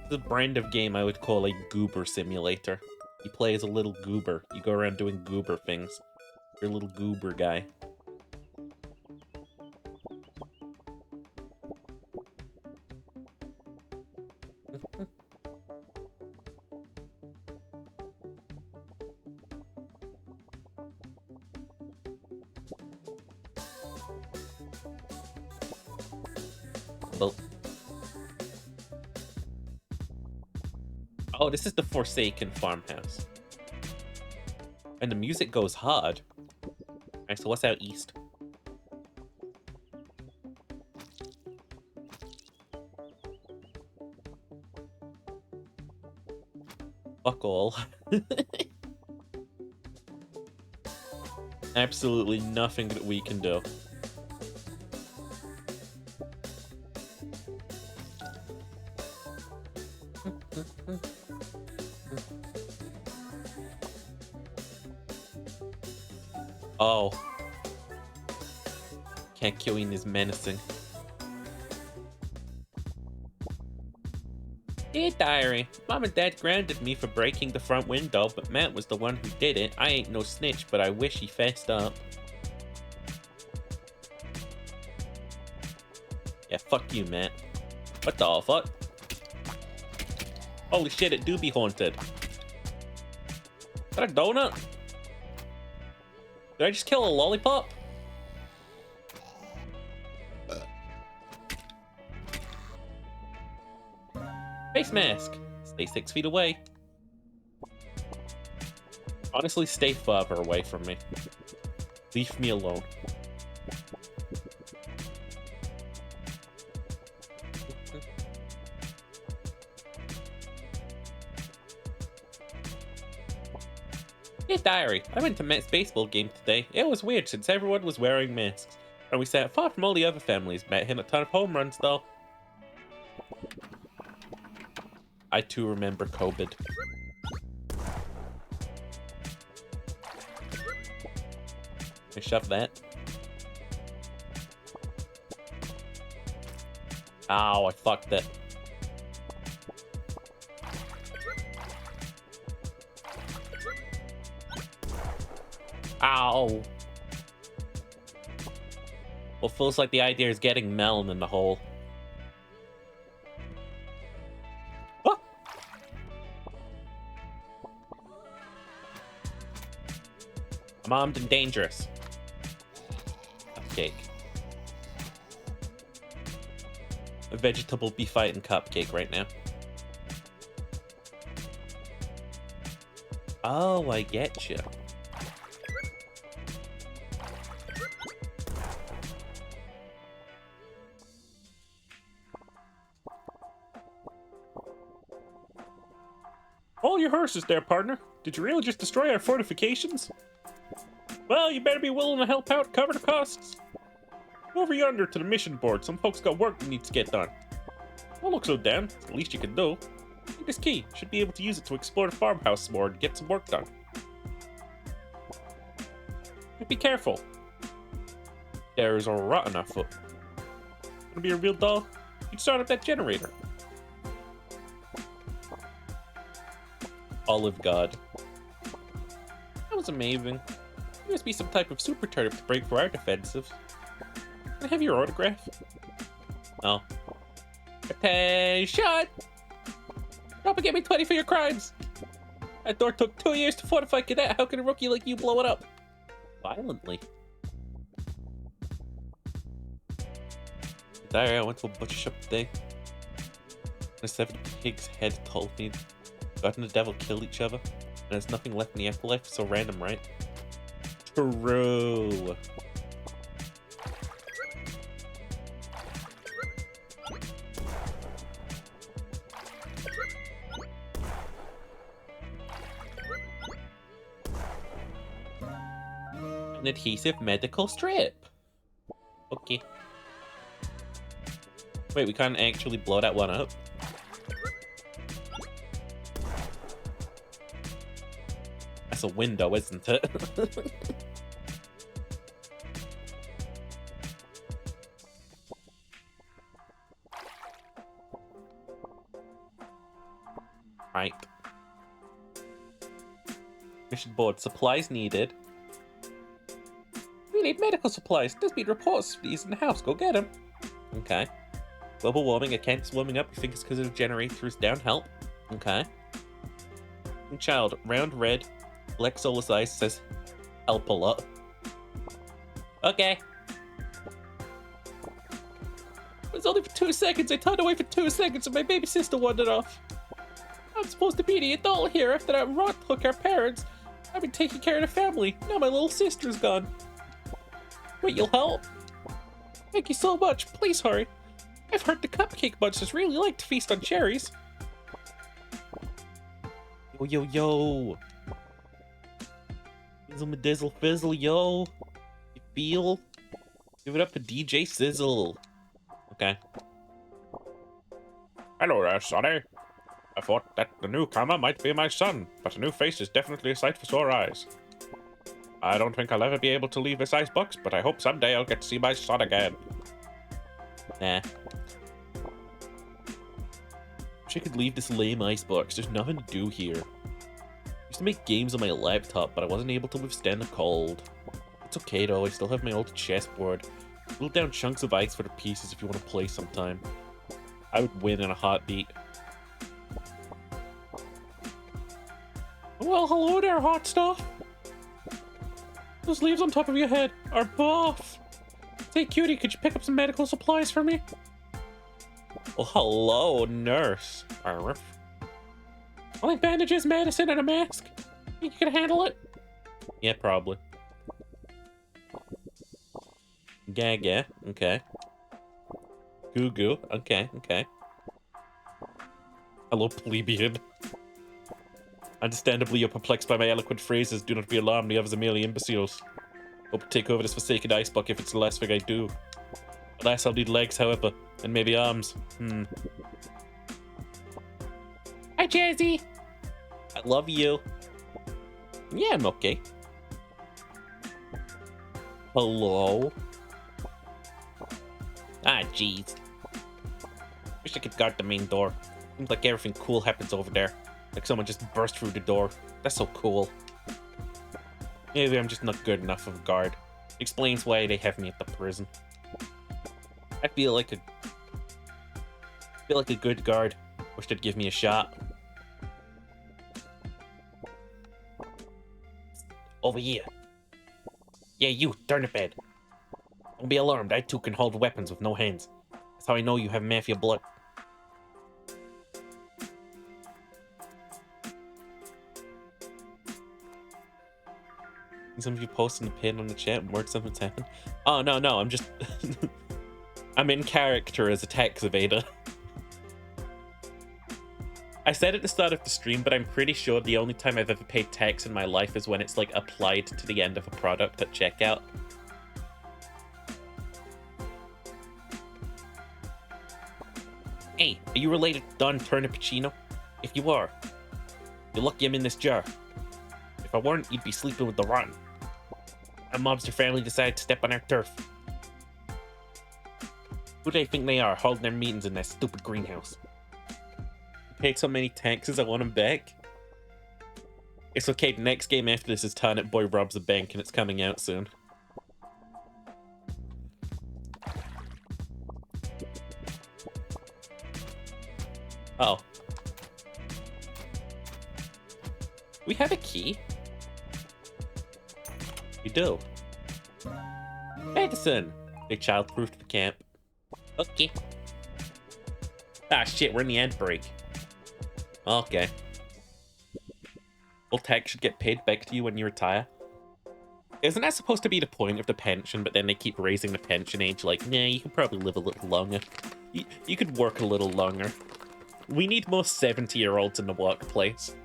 The brand of game I would call a goober simulator. You play as a little goober. You go around doing goober things. You're a little goober guy. Oh, this is the Forsaken farmhouse. And the music goes hard. Alright, so what's out east? Fuck all. Absolutely nothing that we can do. Oh. Cat killing is menacing. Dear Diary, Mom and Dad grounded me for breaking the front window, but Matt was the one who did it. I ain't no snitch, but I wish he fessed up. Yeah, fuck you, Matt. What the fuck? Holy shit, it do be haunted. Is that a donut? Did I just kill a lollipop? Face mask. Stay 6 feet away. Honestly, stay further away from me. Leave me alone. Hey, diary. I went to Mets baseball game today. It was weird since everyone was wearing masks. And we sat far from all the other families. Met hit a ton of home runs, though. I, too, remember COVID. I shove that. Ow, I fucked it. Ow. Well, feels like the idea is getting Melon in the hole. Oh! I'm armed and dangerous. Cupcake. A vegetable be fighting Cupcake right now. Oh, I get you. All your horses there, partner. Did you really just destroy our fortifications? Well, you better be willing to help out, cover the costs. Go over yonder to the mission board. Some folks got work that needs to get done. Don't look so down. It's the least you can do. Take this key. Should be able to use it to explore the farmhouse more and get some work done. But be careful. There's a rotten afoot. Wanna be a real doll? You'd start up that generator. Olive God. That was amazing. You must be some type of super turnip to break for our defensive. Can I have your autograph? Oh. Attention! Drop and get me 20 for your crimes! That door took 2 years to fortify, cadet. How can a rookie like you blow it up? Violently. Diary, I went to a butcher shop today. The 7 pig's head told me God and the devil killed each other, and there's nothing left in the afterlife. So random, right? True. An adhesive medical strip. Okay. Wait, we can't actually blow that one up. That's a window, isn't it? Right. Mission board. Supplies needed. We need medical supplies. There's been reports of these in the house. Go get them. Okay. Global warming. Account's warming up. You think it's because of the generators down? Help. Okay. Child. Round red. Black solar size says help a lot. Okay. It was only for 2 seconds. I turned away for 2 seconds and my baby sister wandered off. I'm supposed to be the adult here after that rot took our parents. I've been taking care of the family. Now my little sister's gone. Wait, you'll help? Thank you so much. Please hurry. I've heard the Cupcake Monsters really like to feast on cherries. Yo, yo, yo. Sizzle madizzle fizzle, yo. You feel? Give it up to DJ Sizzle. Okay. Hello there, Sonny. I thought that the newcomer might be my son, but a new face is definitely a sight for sore eyes. I don't think I'll ever be able to leave this icebox, but I hope someday I'll get to see my son again. Nah. Wish I could leave this lame icebox. There's nothing to do here. I used to make games on my laptop, but I wasn't able to withstand the cold. It's okay though, I still have my old chessboard. Whittle down chunks of ice for the pieces if you want to play sometime. I would win in a heartbeat. Well, hello there, hot stuff. Those leaves on top of your head are buff. Say, cutie, could you pick up some medical supplies for me? Well, hello, nurse. Arf. Only bandages, medicine, and a mask. Think you can handle it? Yeah, probably. Gaga, okay. Goo goo, okay, okay. Hello, plebeian. Understandably, you're perplexed by my eloquent phrases. Do not be alarmed, the others are merely imbeciles. Hope to take over this forsaken ice bucket if it's the last thing I do. Alas, I'll need legs, however, and maybe arms. Hi, Jazzy! I love you. Yeah, I'm okay. Hello? Ah, jeez. Wish I could guard the main door. Seems like everything cool happens over there. Like someone just burst through the door. That's so cool. Maybe I'm just not good enough of a guard. Explains why they have me at the prison. I feel like a good guard. Wish they'd give me a shot. Over here. Yeah, you, turn to bed. Don't be alarmed, I too can hold weapons with no hands. That's how I know you have mafia blood. Some of you posting the pin on the chat and word something's happened. Oh, no, I'm just... I'm in character as a tax evader. I said at the start of the stream, but I'm pretty sure the only time I've ever paid tax in my life is when it's, like, applied to the end of a product at checkout. Hey, are you related to Don Turnipicino? If you are, you're lucky I'm in this jar. If I weren't, you'd be sleeping with the rotten. A mobster family decided to step on our turf. Who do they think they are, holding their meetings in that stupid greenhouse? Paid so many taxes, I want him back. It's okay, the next game after this is Turnip Boy Robs a Bank, and it's coming out soon. Oh. We have a key? We do. Edison! They child-proofed the camp. Okay. Ah, shit, we're in the end break. Okay. Well, tax should get paid back to you when you retire. Isn't that supposed to be the point of the pension, but then they keep raising the pension age like, nah, you could probably live a little longer. You could work a little longer. We need more 70-year-olds in the workplace.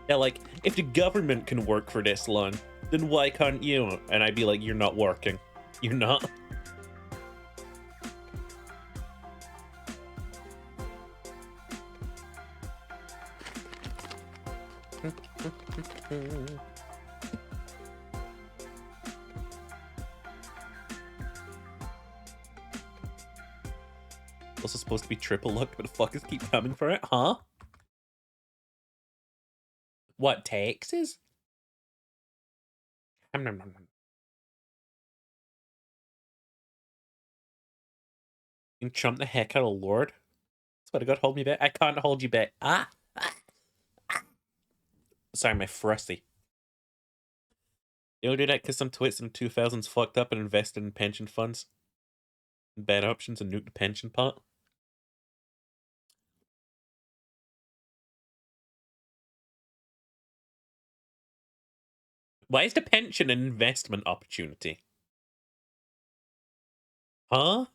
Yeah, like, if the government can work for this long, then why can't you? And I'd be like, you're not working. You're not. Also supposed to be triple luck, but the fuckers keep coming for it, huh? What, taxes? You can chump the heck out of Lord. Swear to God, hold me back. I can't hold you back. Sorry, my frosty. You don't do that because some twits in the 2000s fucked up and invested in pension funds. Bad options and nuked the pension pot. Why is the pension an investment opportunity? Huh?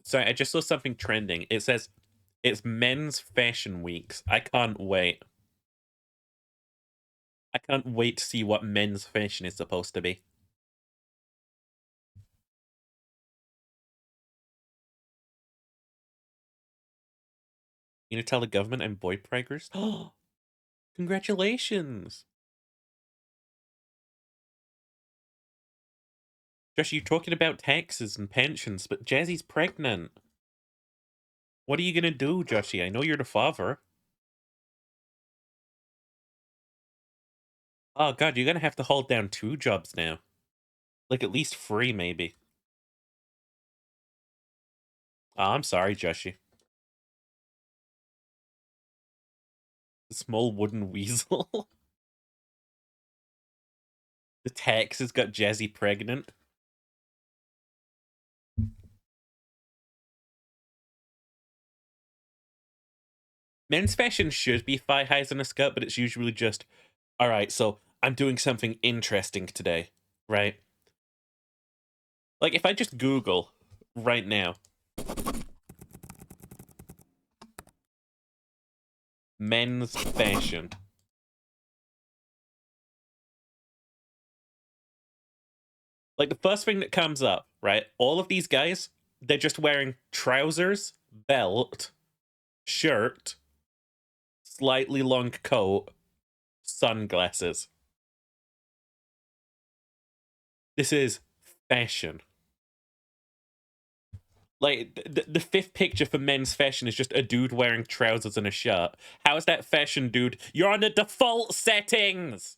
Sorry, I just saw something trending. It says, it's men's fashion weeks. I can't wait. I can't wait to see what men's fashion is supposed to be. You gonna tell the government I'm boy preggers? Oh, congratulations! Josh, you're talking about taxes and pensions, but Jazzy's pregnant. What are you gonna do, Joshy? I know you're the father. Oh god, you're gonna have to hold down 2 jobs now. Like, at least 3, maybe. Oh, I'm sorry, Joshy. The small wooden weasel. The taxes got Jazzy pregnant. Men's fashion should be thigh highs and a skirt, but it's usually just, alright, so I'm doing something interesting today. right? Like, if I just Google right now, men's fashion. Like, the first thing that comes up, right? All of these guys, they're just wearing trousers, belt, shirt, slightly long coat, sunglasses. This is fashion. Like, the fifth picture for men's fashion is just a dude wearing trousers and a shirt. How is that fashion, dude? You're on the default settings!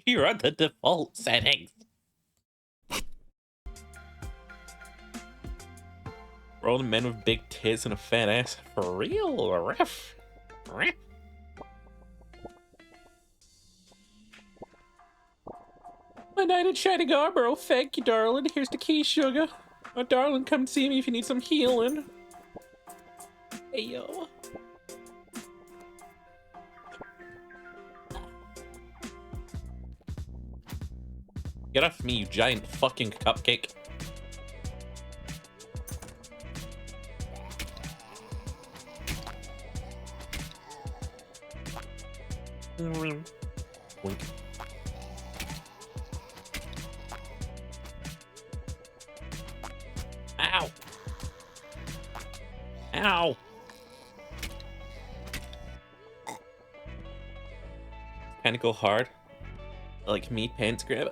You're on the default settings. For all the men with big tits and a fat ass. For real? Ref? Ref? My knight in shining armor. Oh, thank you, darling. Here's the key, sugar. Oh, darling, come see me if you need some healing. Hey, yo. Get off me, you giant fucking cupcake. Wink. Ow. Ow. Kinda go hard. Like me, pants grab.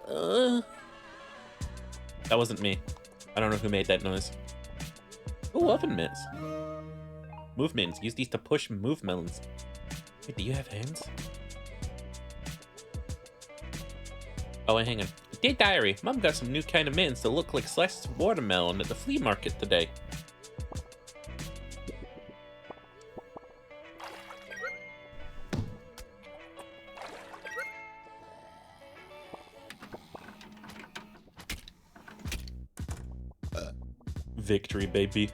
That wasn't me. I don't know who made that noise. Ooh, oven mitts. Move mittens. Use these to push move melons. Wait, do you have hands? Oh, wait, hang on. Dear Diary, Mom got some new kind of mittens that look like slices of watermelon at the flea market today. Victory, baby.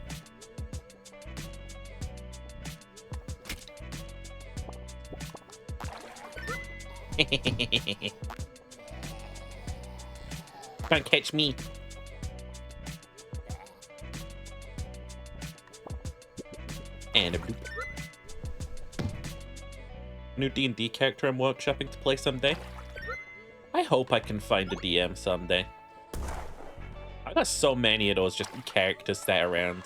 Can't catch me. And a bloop. New D&D character I'm workshopping to play someday. I hope I can find a DM someday. I got so many of those just characters sat around.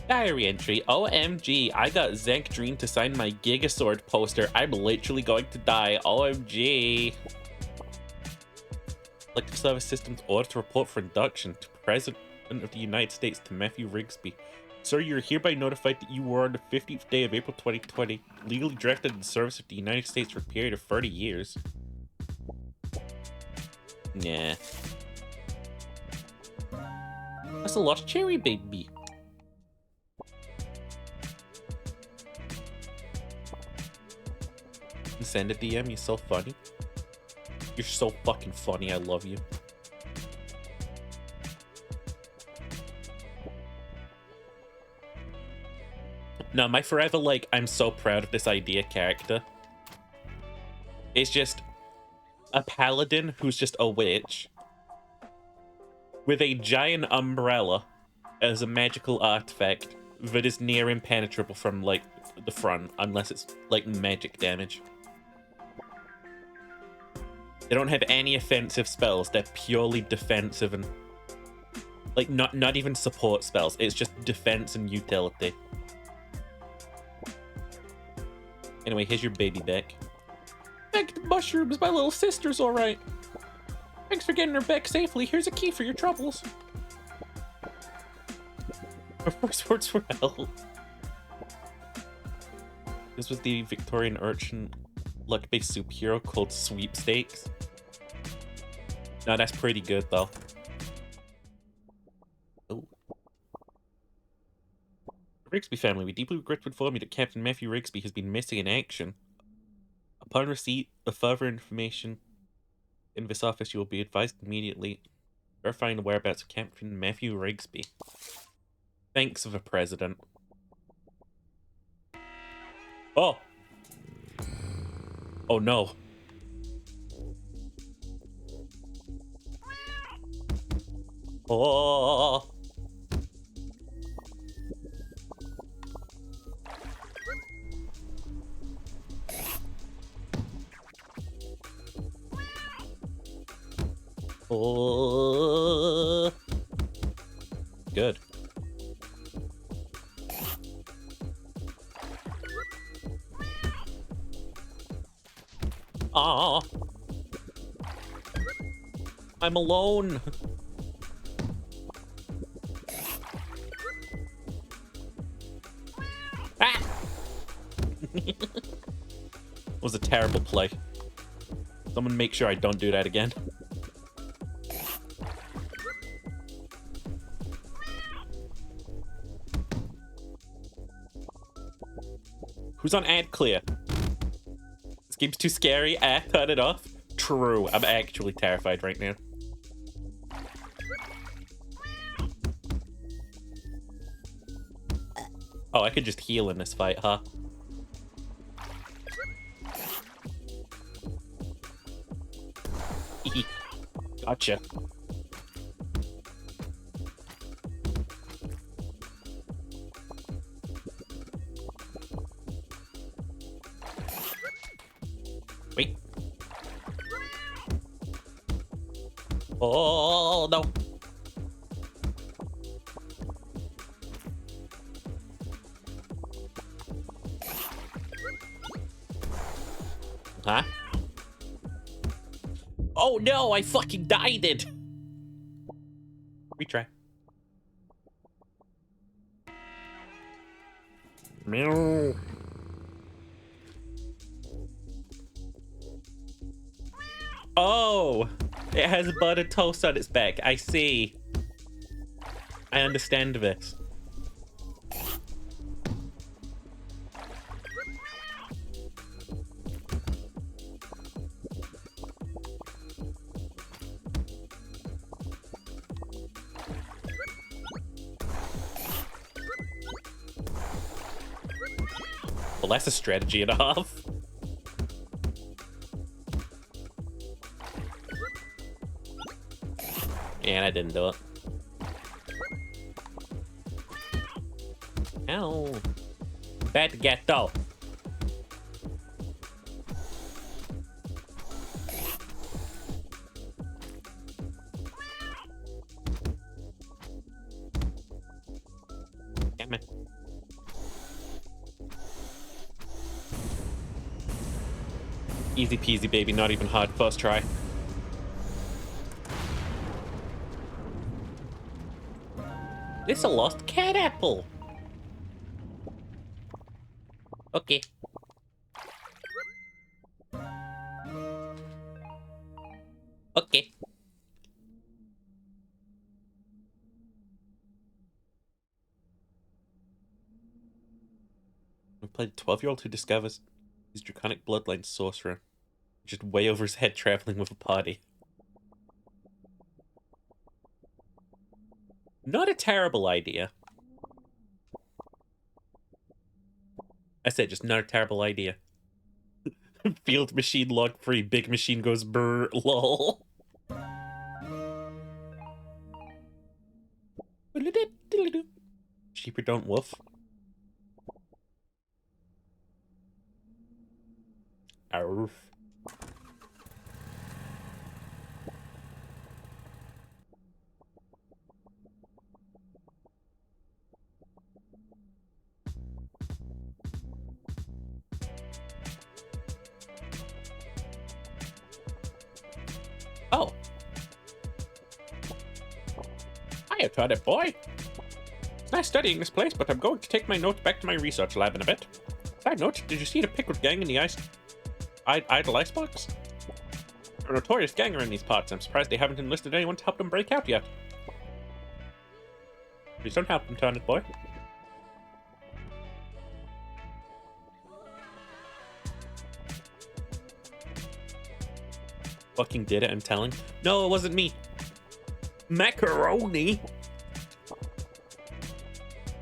Diary entry. OMG, I got Zank Dream to sign my Gigasword poster. I'm literally going to die. OMG. Electric Service Systems order to report for induction to President of the United States, to Matthew Rigsby. Sir, you are hereby notified that you were on the 15th day of April 2020, legally drafted in the service of the United States for a period of 30 years. Nah. That's a lost cherry, baby. Send a DM, you're so funny. You're so fucking funny, I love you. No, my forever, like, I'm so proud of this idea character. It's just a paladin who's just a witch with a giant umbrella as a magical artifact that is near impenetrable from, like, the front, unless it's, like, magic damage. They don't have any offensive spells. They're purely defensive and, like, not even support spells. It's just defense and utility. Anyway, here's your baby back. Thank the mushrooms, my little sister's alright. Thanks for getting her back safely. Here's a key for your troubles. Our first words for help. This was the Victorian urchin luck-based superhero called Sweepstakes. No, that's pretty good, though. Oh. Rigsby family, we deeply regret to inform you that Captain Matthew Rigsby has been missing in action. Upon receipt of further information in this office, you will be advised immediately. Verifying the whereabouts of Captain Matthew Rigsby. Thanks, the President. Oh! Oh no. Oh! Oh! Good. Ah! I'm alone. Ah! Was a terrible play. Someone make sure I don't do that again. Who's on ad clear? This game's too scary. Turn it off. True. I'm actually terrified right now. Oh, I could just heal in this fight, huh? Gotcha. Wait. Oh, no. Huh? Oh no, I fucking died it. Retry. Meow. Oh, it has buttered toast on its back. I see. I understand this. Well, that's a strategy and a half. And I didn't do it. Ow. Bad ghetto. Damn it. Easy peasy, baby. Not even hard. First try. This is a lost cat apple. Okay. Okay. We played a 12-year-old who discovers his draconic bloodline sorcerer. Just way over his head traveling with a party. Not a terrible idea. I said just not a terrible idea. Field machine log free. Big machine goes brr. Lol. Sheeper don't woof. Arf. Oh. Hiya, Toadette boy. It's nice studying this place, but I'm going to take my notes back to my research lab in a bit. Side note, did you see the Pickard gang in the idle icebox? They're a notorious gang around these parts. I'm surprised they haven't enlisted anyone to help them break out yet. Please don't help them, Toadette boy. Fucking did it, I'm telling. No, it wasn't me. Macaroni?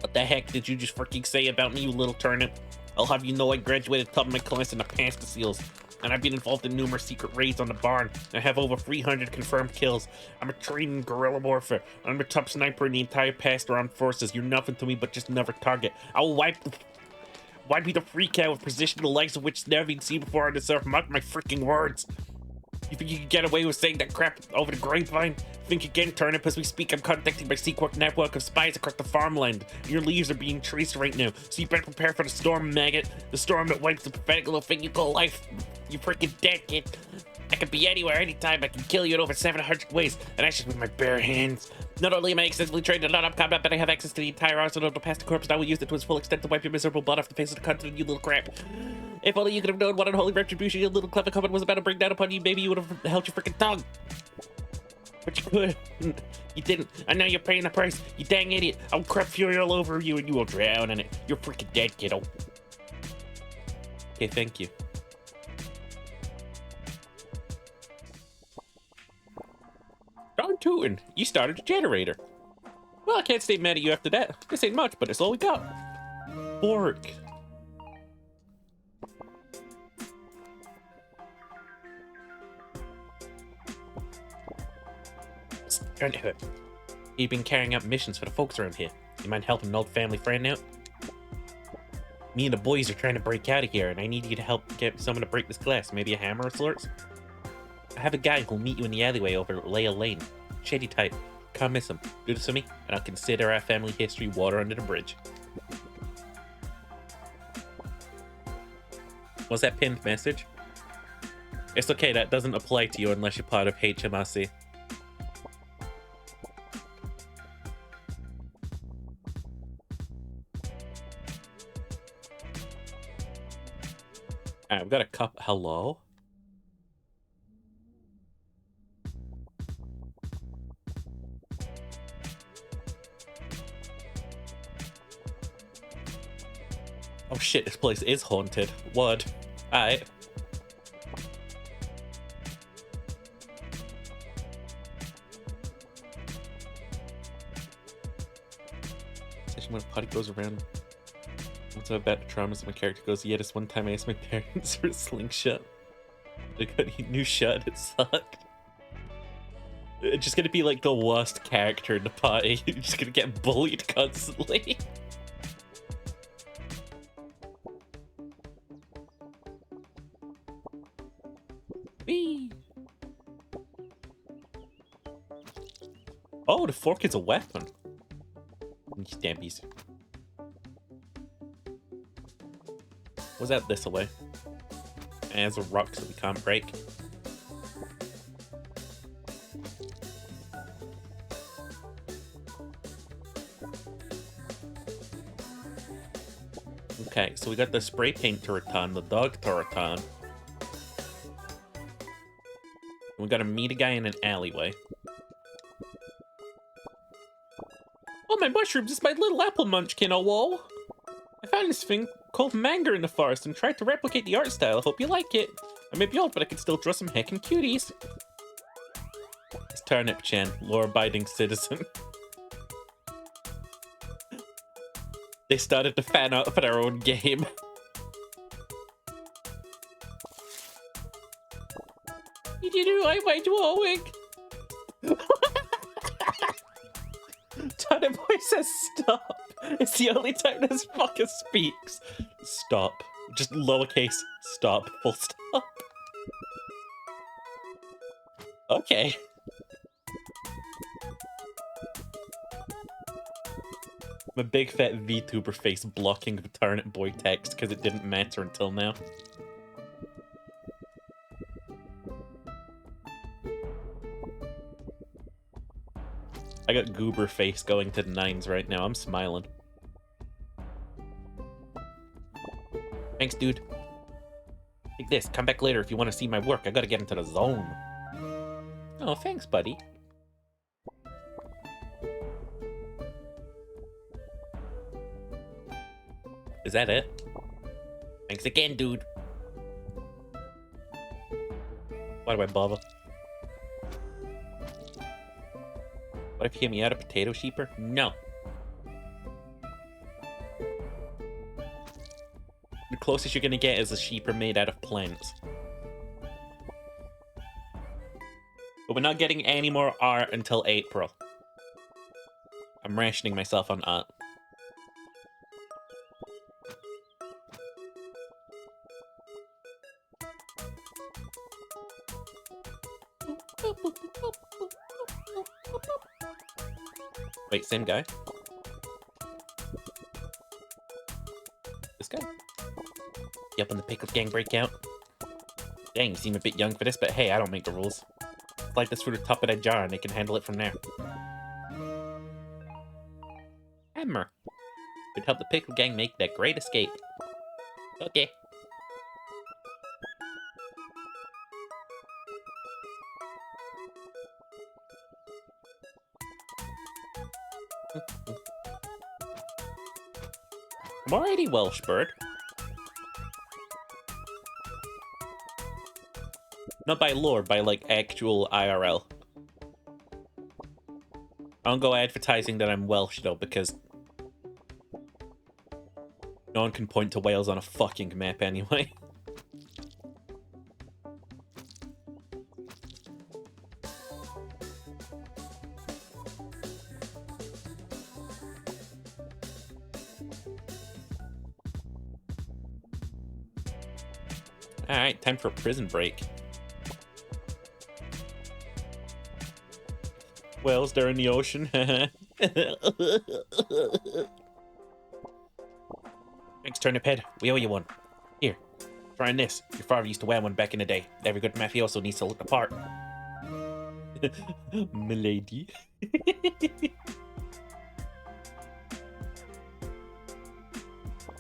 What the heck did you just freaking say about me, you little turnip? I'll have you know I graduated top of my class in the pasta seals, and I've been involved in numerous secret raids on the barn. I have over 300 confirmed kills. I'm a trained in guerrilla warfare. I'm a top sniper in the entire past armed forces. You're nothing to me but just another target. I'll wipe you the freak out with precision the likes of which never been seen before on this earth. Mark my freaking words. You think you can get away with saying that crap over the grapevine? Think again, turnip. As we speak, I'm contacting my secret network of spies across the farmland. Your leaves are being traced right now, so you better prepare for the storm, maggot. The storm that wipes the pathetic little thing you call life. You freaking dead, kid. I could be anywhere, anytime. I can kill you in over 700 ways, and that's just with my bare hands. Not only am I extensively trained in non-op combat, but I have access to the entire arsenal of the past corpse, and I will use it to its full extent to wipe your miserable blood off the face of the continent, you little crap. If only you could have known what unholy retribution your little clever comment was about to bring down upon you, maybe you would have held your freaking tongue. But you could. You didn't. And now you're paying the price. You dang idiot. I'll crap fury all over you, and you will drown in it. You're freaking dead, kiddo. Okay, thank you. Darn tootin', you started a generator. Well, I can't stay mad at you after that. This ain't much, but it's all we got. Fork. You've been carrying out missions for the folks around here. You mind helping an old family friend out? Me and the boys are trying to break out of here, and I need you to help get someone to break this glass. Maybe a hammer of sorts? I have a guy who'll meet you in the alleyway over at Leia Lane. Shady type. Can't miss him. Do this for me, and I'll consider our family history water under the bridge. Was that pinned message? It's okay, that doesn't apply to you unless you're part of HMRC. Alright, we've got a cup. Hello? Oh shit, this place is haunted. What? Alright. Especially when a potty goes around. Once I'm about the traumas, my character goes, yeah, this one time I asked my parents for a slingshot. They got a new shot, it sucked. It's just gonna be like the worst character in the party. You're just gonna get bullied constantly. Whee! Oh, the fork is a weapon. Stampies. Was that this away? And it's a rock so we can't break. Okay, so we got the spray paint to return, the dog to return. We gotta meet a guy in an alleyway. Oh, my mushrooms! It's my little apple munchkin, oh whoa! I found this thing called manga in the forest and tried to replicate the art style. I hope you like it. I may be old, but I can still draw some heckin' cuties. It's Turnip Chan, law-abiding citizen. They started to fan out for their own game. Did you like my drawing? Turnip Boy says stop. It's the only time this fucker speaks. Stop. Just lowercase stop. Full stop. Okay. My big fat VTuber face blocking the Turnip Boy text because it didn't matter until now. I got goober face going to the nines right now. I'm smiling. Thanks, dude. Take this. Come back later if you want to see my work. I gotta get into the zone. Oh, thanks, buddy. Is that it? Thanks again, dude. Why do I bother? What if you get me out a potato sheeper? No. The closest you're gonna get is a sheeper made out of plants. But we're not getting any more art until April. I'm rationing myself on art. Wait, same guy? This guy? Yep, when the Pickled Gang break out. Dang, you seem a bit young for this, but hey, I don't make the rules. Slide this through the top of that jar and they can handle it from there. Hammer. Could help the Pickled Gang make that great escape. Okay. I'm already Welsh bird. Not by lore, by like actual IRL. I don't go advertising that I'm Welsh though, because no one can point to Wales on a fucking map anyway. Alright, time for a prison break. Whales, they're in the ocean. Thanks, Turnip Head. We owe you one. Here, try this. Your father used to wear one back in the day. Every good mafioso needs to look the part. Milady.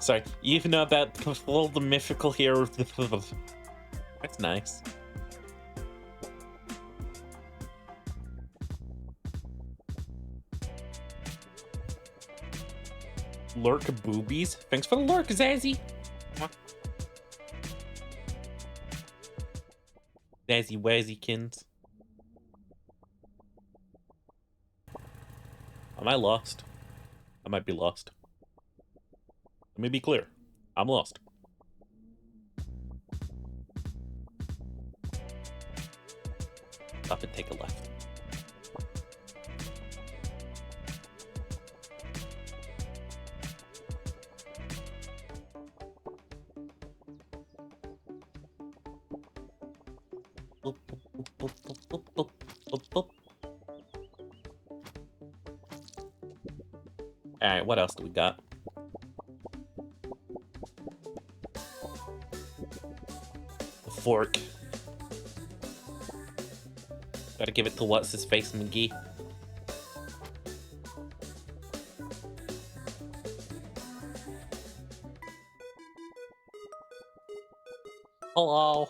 Sorry, you even know about all the mythical heroes. That's nice. Lurk boobies? Thanks for the lurk, Zazzy. Zazzy Wazzykins. Am I lost? I might be lost. Let me be clear. I'm lost. Stop and take a left. Alright, what else do we got? The fork. Gotta give it to what's his face, McGee. Hello.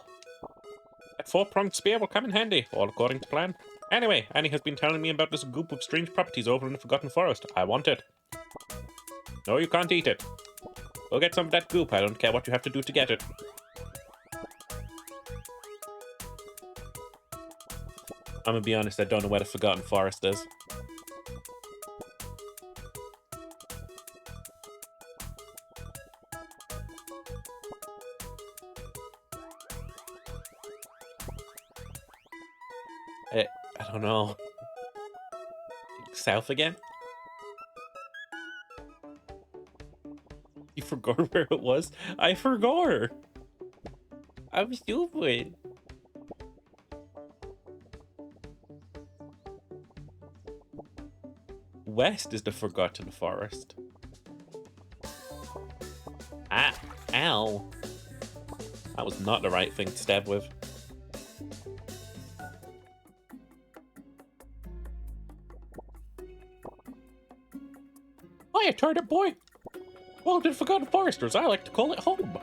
That four-pronged spear will come in handy, all according to plan. Anyway, Annie has been telling me about this goop of strange properties over in the Forgotten Forest. I want it. No, you can't eat it. Go get some of that goop. I don't care what you have to do to get it. I'm gonna be honest, I don't know where the Forgotten Forest is. I don't know. South again? You forgot where it was? I forgot! I'm stupid. West is the Forgotten Forest. Ah, ow. That was not the right thing to stab with. Hiya, Turnip Boy! Welcome to the Forgotten Forest, or as I like to call it, home.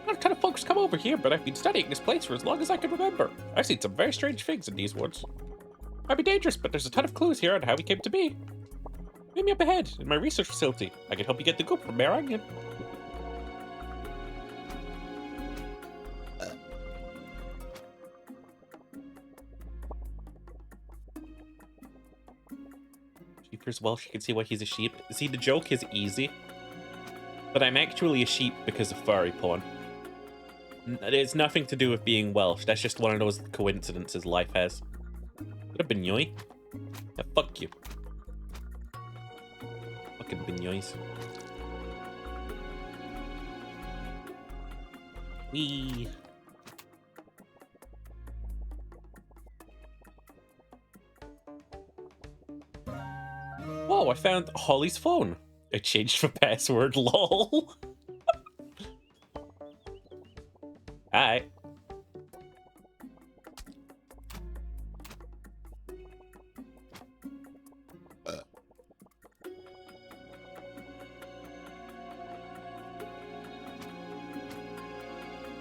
Not a ton of folks come over here, but I've been studying this place for as long as I can remember. I've seen some very strange things in these woods. Might be dangerous, but there's a ton of clues here on how we came to be. Meet me up ahead, in my research facility. I can help you get the goop from Mayor Onion. as well. She can see why he's a sheep. See, the joke is easy. But I'm actually a sheep because of furry porn. It's nothing to do with being Welsh. That's just one of those coincidences life has. What a Benoy. Yeah, fuck you. Fucking Benoys. Wee. Whoa, I found Holly's phone. I changed the password, lol. Alright.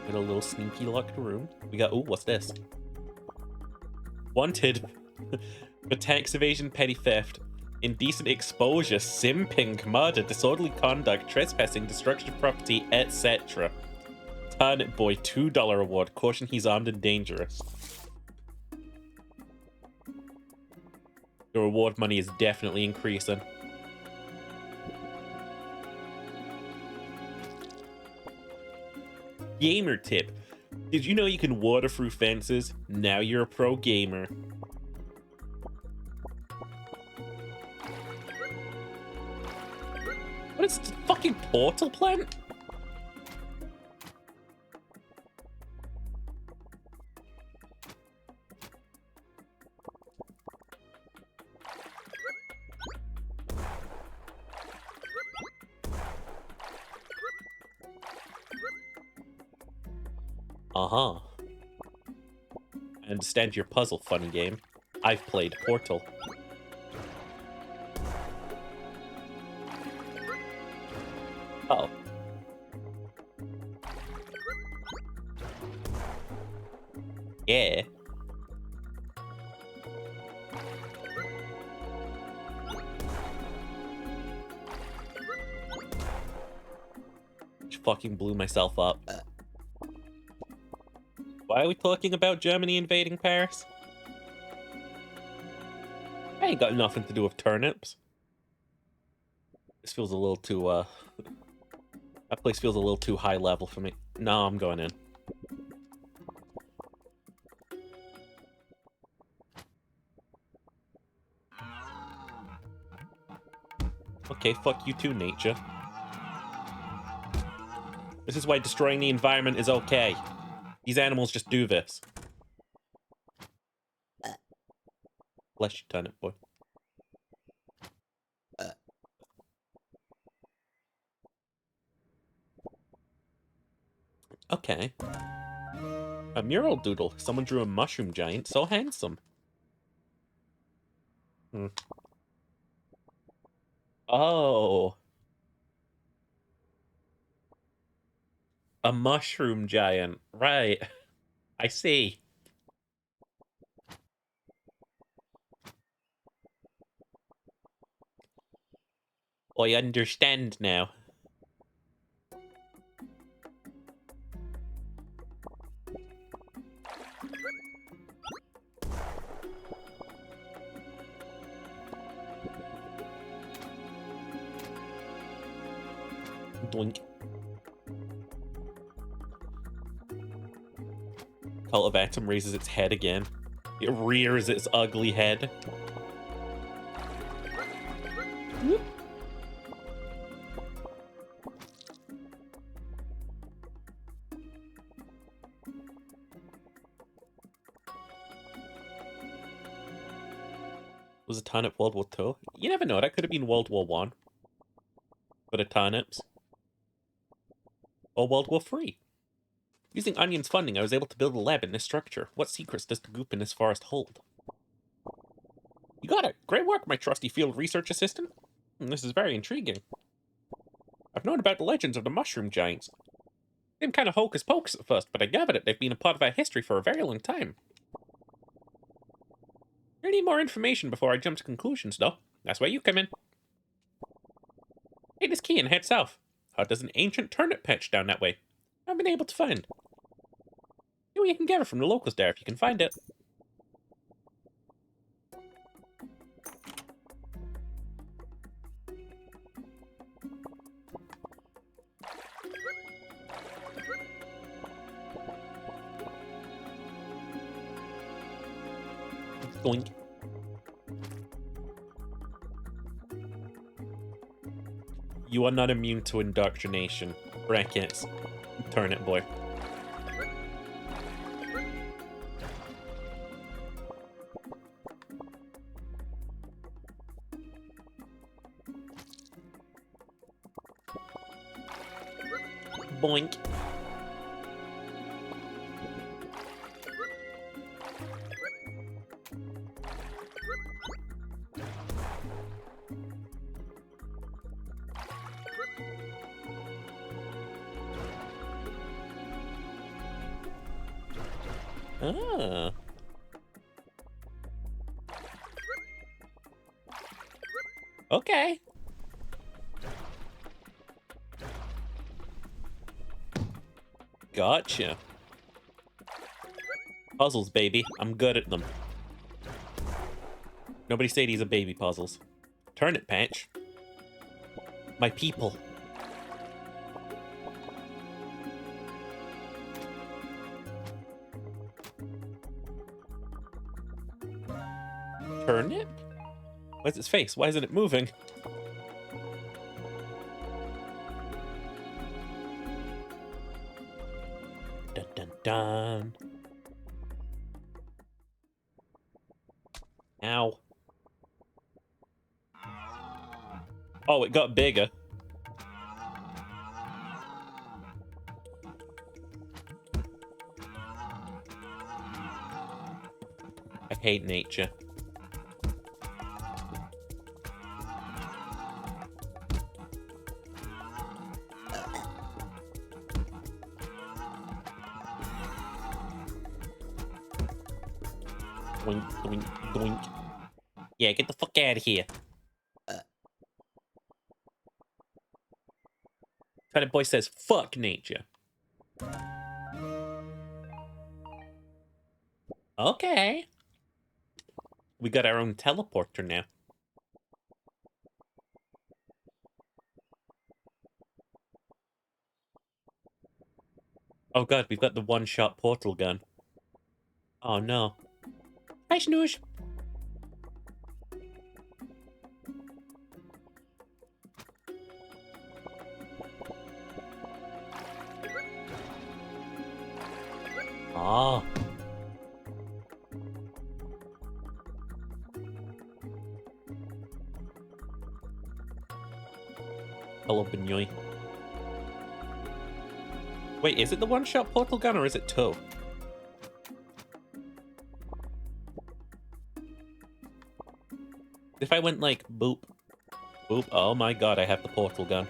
In a little sneaky locked room. We got, ooh, what's this? Wanted for tax evasion, petty theft, indecent exposure, simping, murder, disorderly conduct, trespassing, destruction of property, etc. Turnip Boy, $2 reward. Caution, he's armed and dangerous. The reward money is definitely increasing. Gamer tip. Did you know you can water through fences? Now you're a pro gamer. What is this fucking portal plant? Uh-huh. I understand your puzzle, funny game. I've played Portal. Oh. Yeah. Just fucking blew myself up. Why are we talking about Germany invading Paris? I ain't got nothing to do with turnips. This feels a little too, that place feels a little too high level for me. No, I'm going in. Okay, fuck you too, nature. This is why destroying the environment is okay. These animals just do this. Bless you, Turnip Boy. Okay. A mural doodle. Someone drew a mushroom giant. So handsome. Hmm. Oh. A mushroom giant. Right. I see. I understand now. Doink. Cult of Atom raises its head again. It rears its ugly head. Whoop. Was a turnip World War II? You never know, that could have been World War I. For the turnips. Or World War III. Using Onion's funding, I was able to build a lab in this structure. What secrets does the goop in this forest hold? You got it! Great work, my trusty field research assistant. This is very intriguing. I've known about the legends of the mushroom giants. Seemed kind of hocus pocus at first, but I gather that they've been a part of our history for a very long time. I need more information before I jump to conclusions, though. That's where you come in. Take this key and head south. There's an ancient turnip patch down that way. I've been able to find. See what you can gather from the locals there if you can find it. Doink. You are not immune to indoctrination. Brackets. Turnip boy. Boink. Ah. Okay. Gotcha. Puzzles, baby. I'm good at them. Nobody said he's a baby puzzles. Turnip patch. My people. Turnip? Where's its face? Why isn't it moving? Dun dun dun. Ow. Oh, it got bigger. I hate nature. Doink, doink, doink. Yeah, get the fuck out of here. Turnip boy says, fuck nature. Okay. We got our own teleporter now. Oh god, we've got the one-shot portal gun. Oh no. Hi, Snooze. Ah. Hello, Benoy. Wait, is it the one-shot portal gun or is it two? If I went like boop, boop, oh my god, I have the portal gun.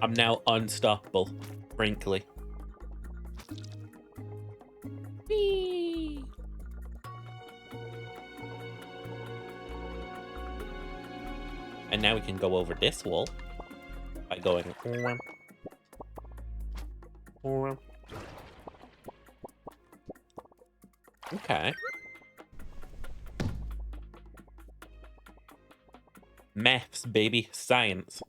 I'm now unstoppable, frankly. Whee! And now we can go over this wall by going. Okay. Maths, baby. Science.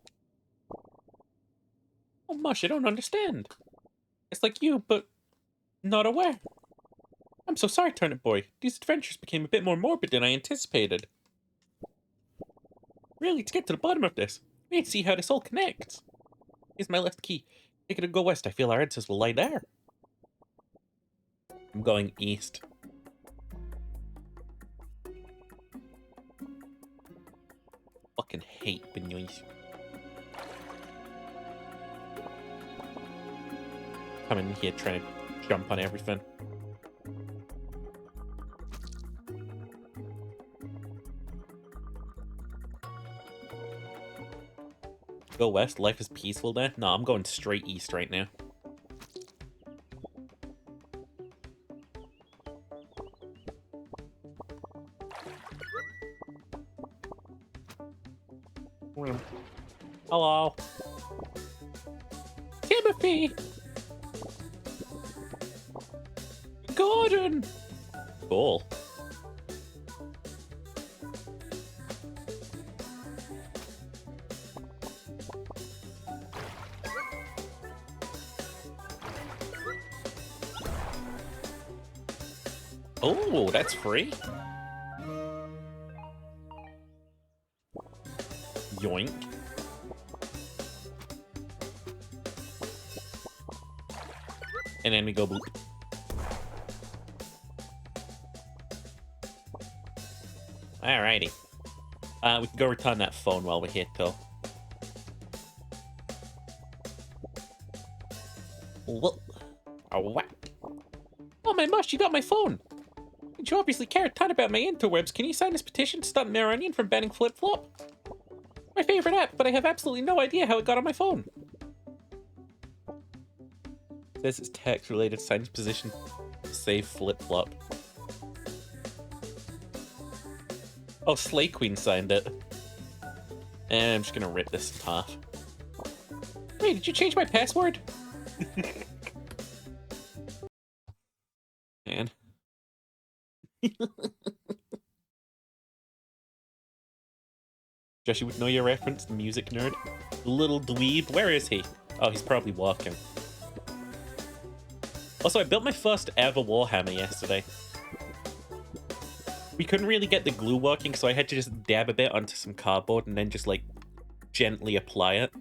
Oh, Mush, I don't understand. It's like you, but not aware. I'm so sorry, Turnip Boy. These adventures became a bit more morbid than I anticipated. Really, to get to the bottom of this, we need to see how this all connects. Here's my left key. Take it and go west. I feel our answers will lie there. I'm going east. Fucking hate Benoist. Coming in here trying to jump on everything. Go west, life is peaceful there? No, I'm going straight east right now. Hello. Timothy! Gordon! Cool. Oh, that's free. Yoink. And then we go boop. Alrighty. We can go return that phone while we're here, though. Well, oh, what? Oh my mush, you got my phone! You obviously care a ton about my interwebs. Can you sign this petition to stop Maronian from banning Flip Flop? My favorite app, but I have absolutely no idea how it got on my phone. It says it's text-related. Sign this petition to save Flip Flop. Oh, Slay Queen signed it. And I'm just gonna rip this in half. Wait, did you change my password? Man. Josh, you would know your reference, the music nerd. Little dweeb. Where is he? Oh, he's probably walking. Also, I built my first ever Warhammer yesterday. We couldn't really get the glue working, so I had to just dab a bit onto some cardboard and then just, like, gently apply it.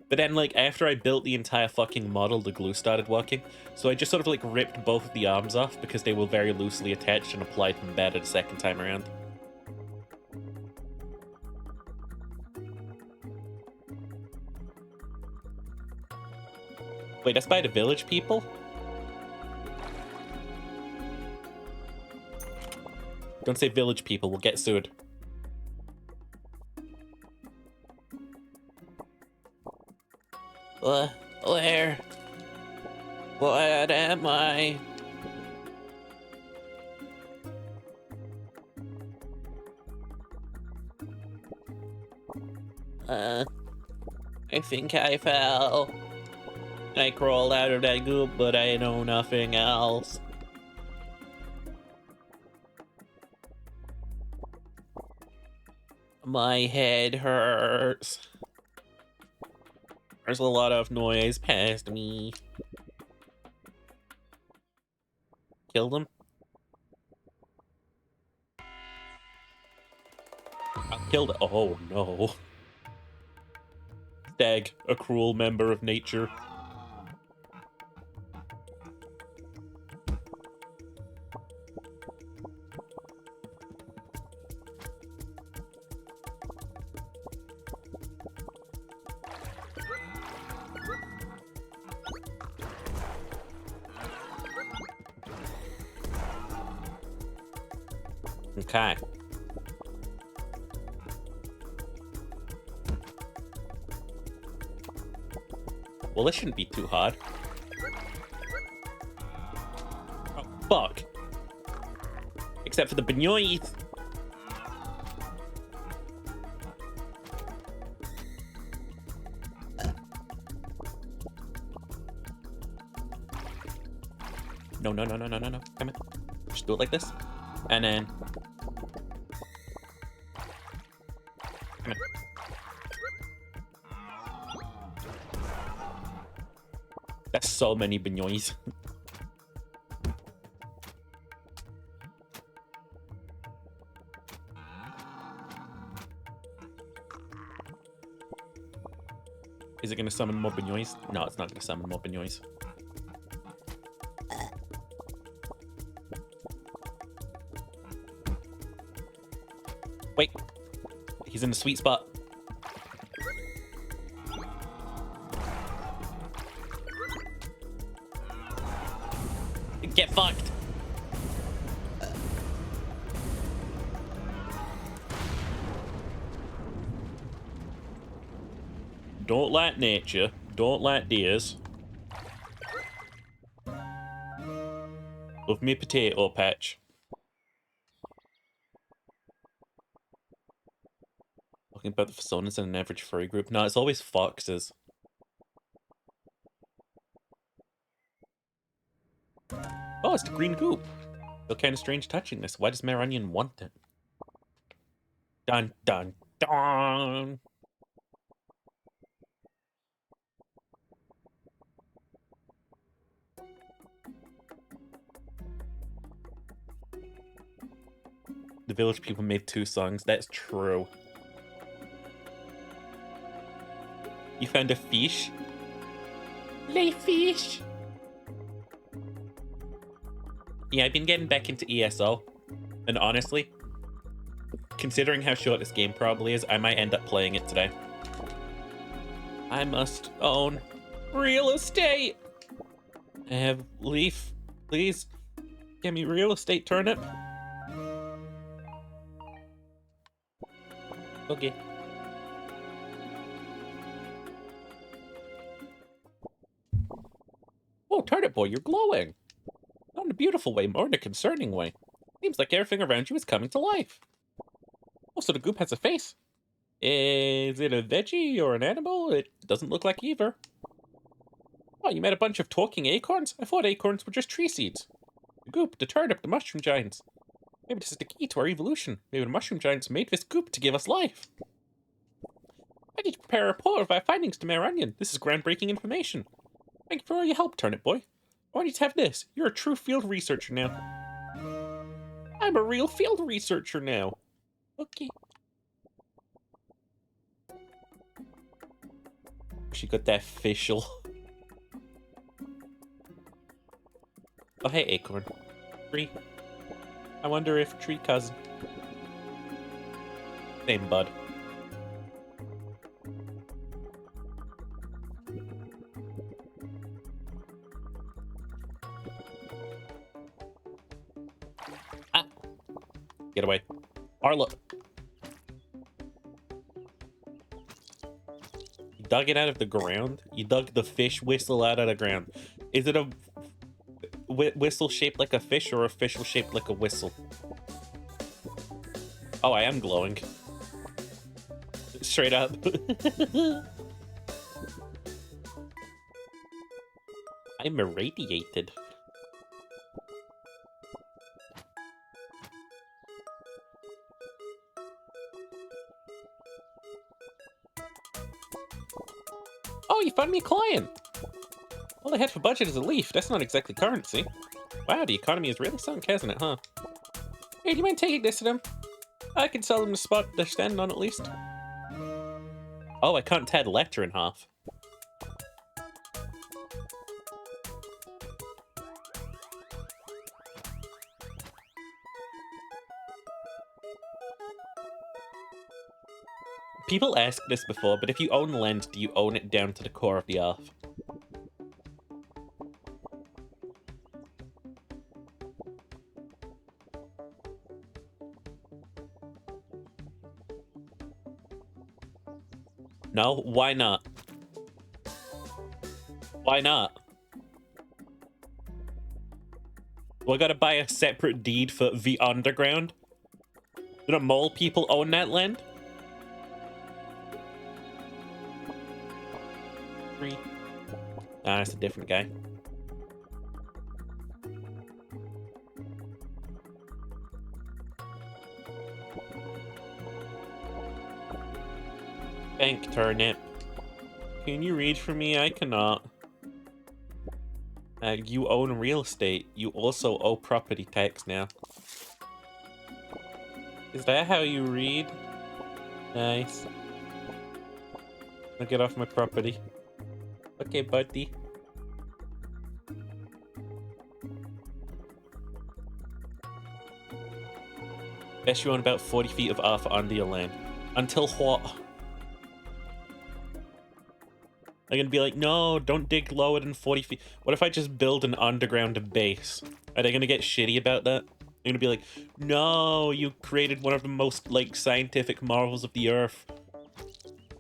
But then, like, after I built the entire fucking model, the glue started working. So I just sort of, like, ripped both of the arms off because they were very loosely attached and applied them better the second time around. Wait, that's by the village people? Don't say village people, we'll get sued. Where? What am I? I think I fell. I crawled out of that goop, but I know nothing else. My head hurts. There's a lot of noise past me. Killed him? I killed it. Oh no. Stag, a cruel member of nature. Okay. Well, this shouldn't be too hard. Oh, fuck. Except for the benoit. No, no, no, no, no, no, no. Come on. Just do it like this. And then... Come on. That's so many benoits. Is it going to summon more benoits? No, it's not going to summon more benoits. Wait. He's in the sweet spot. Get fucked. Don't like nature. Don't like deers. Love me potato patch. Talking about the personas in an average furry group. No, it's always foxes. Oh, it's the green goop. Feel kind of strange touching this. Why does Maronian want it? Dun dun dun. The village people made 2 songs. That's true. You found a fish? Lay fish. Yeah, I've been getting back into ESO. And honestly, considering how short this game probably is, I might end up playing it today. I must own real estate. I have Leaf. Please, give me real estate, Turnip. Okay. Oh, Turnip Boy, you're glowing. Not in a beautiful way, more in a concerning way. Seems like everything around you is coming to life. Oh, so the goop has a face. Is it a veggie or an animal? It doesn't look like either. Oh, you met a bunch of talking acorns? I thought acorns were just tree seeds. The goop, the turnip, the mushroom giants. Maybe this is the key to our evolution. Maybe the mushroom giants made this goop to give us life. I need to prepare a report of our findings to Mayor Onion. This is groundbreaking information. Thank you for all your help, Turnip Boy. I want you to have this. You're a true field researcher now. I'm a real field researcher now. Okay. She got that facial. Oh, hey, Acorn. Tree. I wonder if Tree Cousin. Same bud. Ah! Get away. Arlo. You dug it out of the ground? You dug the fish whistle out of the ground. Is it a whistle shaped like a fish or a fish shaped like a whistle? Oh, I am glowing. Straight up. I'm irradiated. Oh, you found me a client! All I had for budget is a leaf. That's not exactly currency. Wow, the economy is really sunk, hasn't it, huh? Hey, do you mind taking this to them? I can sell them the spot they're standing on at least. Oh, I can't tear the letter in half. People asked this before, but if you own land, do you own it down to the core of the earth? No? Why not? Why not? Do I gotta buy a separate deed for the underground? Do the mole people own that land? Ah, that's a different guy. Bank Turnip. Can you read for me? I cannot. You own real estate. You also owe property tax now. Is that how you read? Nice. I'll get off my property. Okay, buddy. Best you own about 40 feet of earth under your land. Until what? They're gonna be like, no, don't dig lower than 40 feet. What if I just build an underground base? Are they gonna get shitty about that? They're gonna be like, no, you created one of the most, like, scientific marvels of the earth.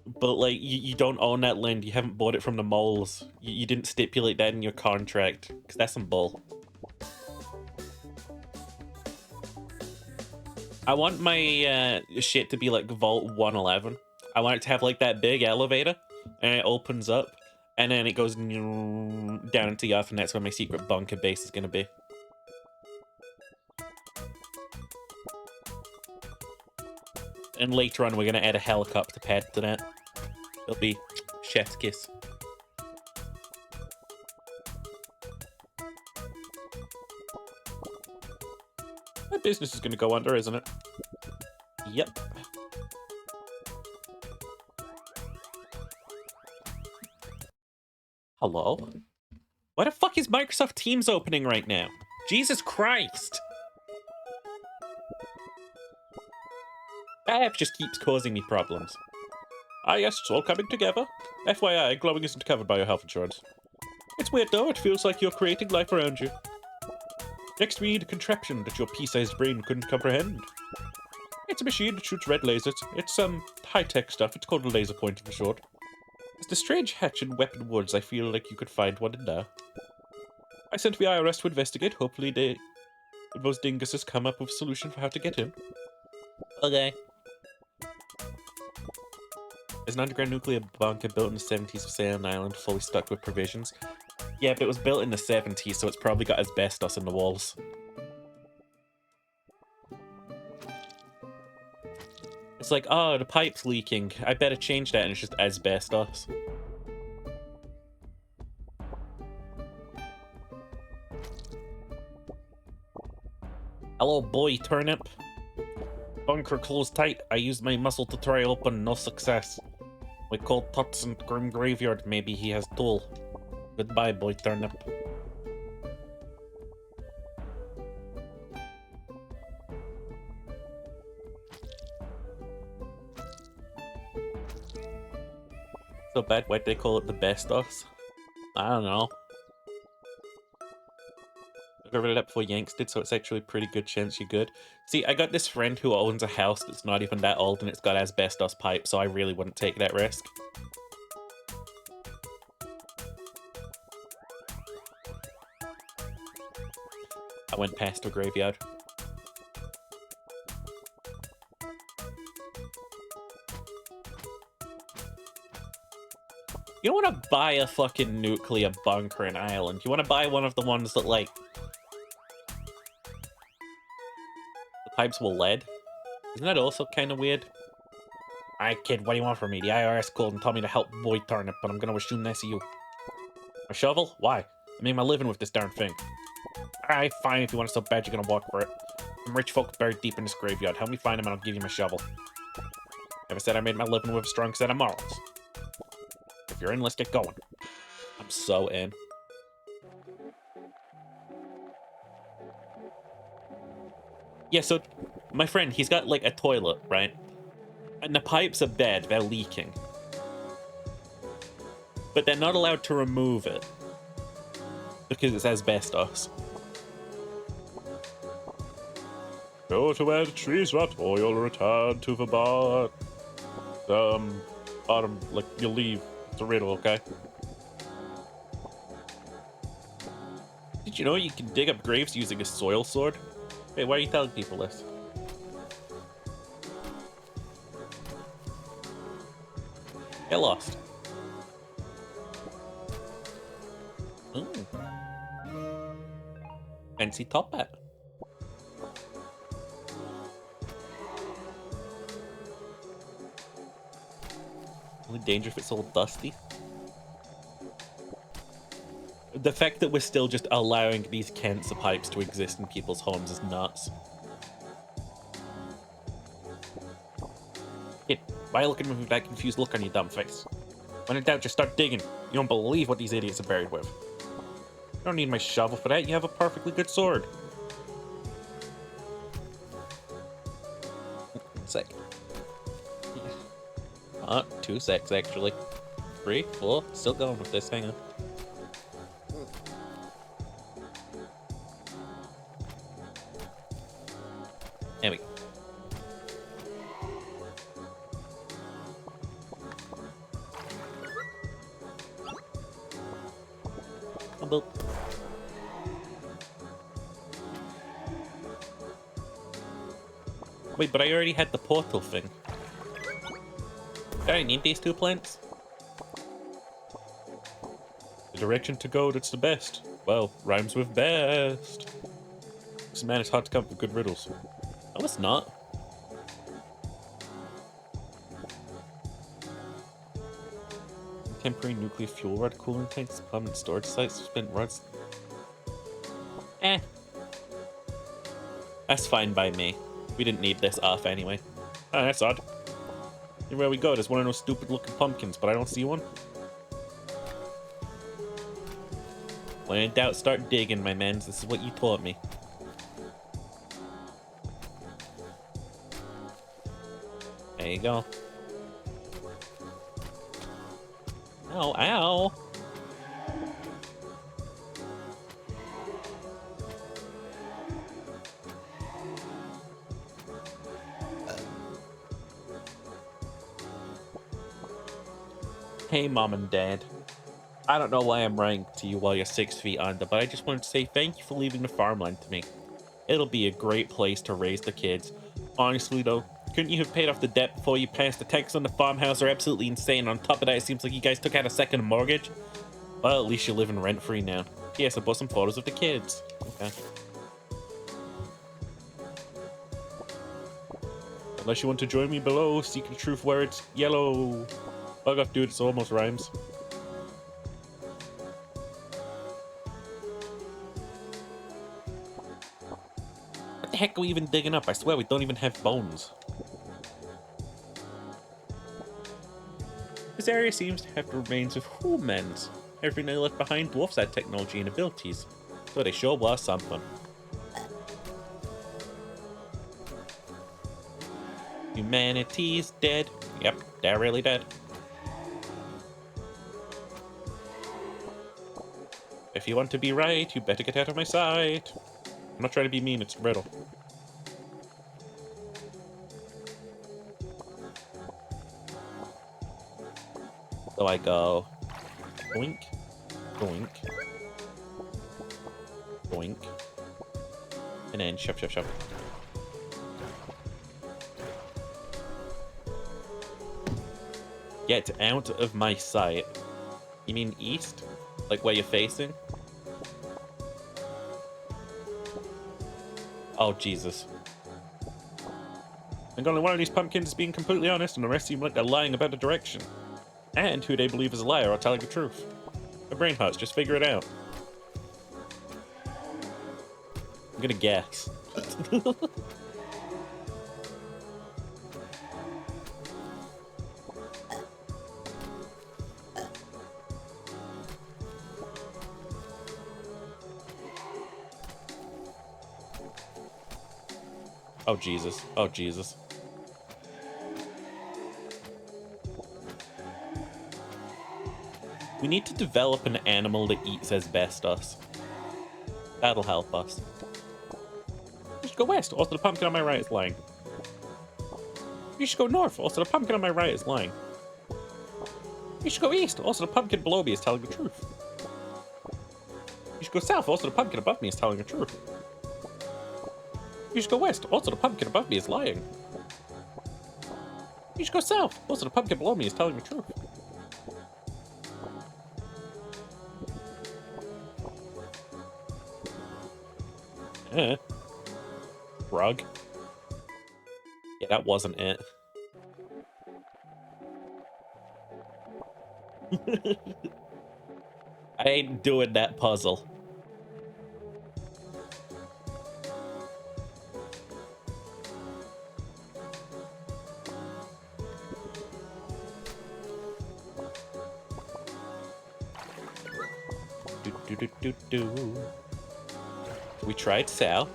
But, like, you don't own that land. You haven't bought it from the moles. You didn't stipulate that in your contract. Because that's some bull. I want my shit to be, like, Vault 111. I want it to have, like, that big elevator. And it opens up. And then it goes down into the earth. And that's where my secret bunker base is going to be. And later on, we're going to add a helicopter pad to that. It'll be chef's kiss. That business is going to go under, isn't it? Yep. Hello? Why the fuck is Microsoft Teams opening right now? Jesus Christ! That app just keeps causing me problems. Ah yes, it's all coming together. FYI, glowing isn't covered by your health insurance. It's weird though, it feels like you're creating life around you. Next we need a contraption that your pea-sized brain couldn't comprehend. It's a machine that shoots red lasers. It's high-tech stuff, it's called a laser pointer for short. As the strange hatch in Weapon Woods, I feel like you could find one in there. I sent the IRS to investigate, hopefully those dinguses come up with a solution for how to get him. Okay. There's an underground nuclear bunker built in the 70s for sale on Island, fully stocked with provisions. Yeah, but it was built in the 70s, so it's probably got asbestos in the walls. It's like, oh, the pipe's leaking. I better change that, and it's just asbestos. Hello, boy turnip. Bunker closed tight. I used my muscle to try open, no success. We called Tuts and Grim Graveyard. Maybe he has tool. Goodbye, boy turnip. So bad, why'd they call it the bestos? I don't know. I got rid of that before Yanks did, so it's actually a pretty good chance you're good. See, I got this friend who owns a house that's not even that old and it's got asbestos pipe, so I really wouldn't take that risk. I went past a graveyard. You don't want to buy a fucking nuclear bunker in Ireland. You want to buy one of the ones that, like, the pipes were lead. Isn't that also kind of weird? Alright, kid, what do you want from me? The IRS called and told me to help Boy Turnip, but I'm gonna assume that's you. A shovel? Why? I made my living with this darn thing. Alright, fine, if you want it so bad you're gonna walk for it. Some rich folk buried deep in this graveyard. Help me find him and I'll give you my shovel. Never said I made my living with a strong set of morals. If you're in, let's get going. I'm so in. Yeah, so my friend, he's got like a toilet, right? And the pipes are dead, they're leaking. But they're not allowed to remove it. Because it's asbestos. Go to where the trees rot, or you'll return to the bottom, like, you'll leave. It's a riddle, okay? Did you know you can dig up graves using a soil sword? Wait, why are you telling people this? Get lost. Ooh. Fancy top hat. Only danger if it's all dusty. The fact that we're still just allowing these cancer pipes to exist in people's homes is nuts. Kid, why are you looking with that confused look on your dumb face? When in doubt, just start digging. You don't believe what these idiots are buried with. You don't need my shovel for that. You have a perfectly good sword. 1 sec. 2 secs, actually. 3, 4. Still going with this. Hang on. There we go. Wait, but I already had the portal thing. Do I need these 2 plants? The direction to go that's the best. Well, rhymes with best. This man, it's hard to come up with good riddles. No, it's not. Temporary nuclear fuel rod cooling tanks, permanent storage sites, spent rods. That's fine by me. We didn't need this off anyway. Ah, that's odd. Everywhere we go, there's one of those stupid looking pumpkins, but I don't see one. When in doubt, start digging, my mans. This is what you taught me. There you go. Ow, ow. Hey, Mom and Dad. I don't know why I'm writing to you while you're 6 feet under, but I just wanted to say thank you for leaving the farmland to me. It'll be a great place to raise the kids. Honestly, though, couldn't you have paid off the debt before you passed? The taxes on the farmhouse are absolutely insane. On top of that, it seems like you guys took out a second mortgage. Well, at least you're living rent-free now. P.S. I bought some photos of the kids. Okay. Unless you want to join me below, seek the truth where it's yellow. Bug off, dude, it almost rhymes. What the heck are we even digging up? I swear we don't even have bones. This area seems to have the remains of humans. Everything they left behind dwarfs had technology and abilities, so they sure was something. Humanity's dead. Yep, they're really dead. If you want to be right, you better get out of my sight. I'm not trying to be mean, it's riddle. So I go boink, boink, boink, and then shove, shove, shove. Get out of my sight. You mean east? Like where you're facing? Oh, Jesus. And only one of these pumpkins is being completely honest, and the rest seem like they're lying about the direction. And who they believe is a liar or telling the truth. My brain hurts, just figure it out. I'm gonna guess. Oh, Jesus. Oh, Jesus. We need to develop an animal that eats asbestos. That'll help us. You should go west, also the pumpkin on my right is lying. You should go north, also the pumpkin on my right is lying. You should go east, also the pumpkin below me is telling the truth. You should go south, also the pumpkin above me is telling the truth. You should go west, also the pumpkin above me is lying. You should go south, also the pumpkin below me is telling the truth. Rug. Yeah, that wasn't it. I ain't doing that puzzle. We tried south.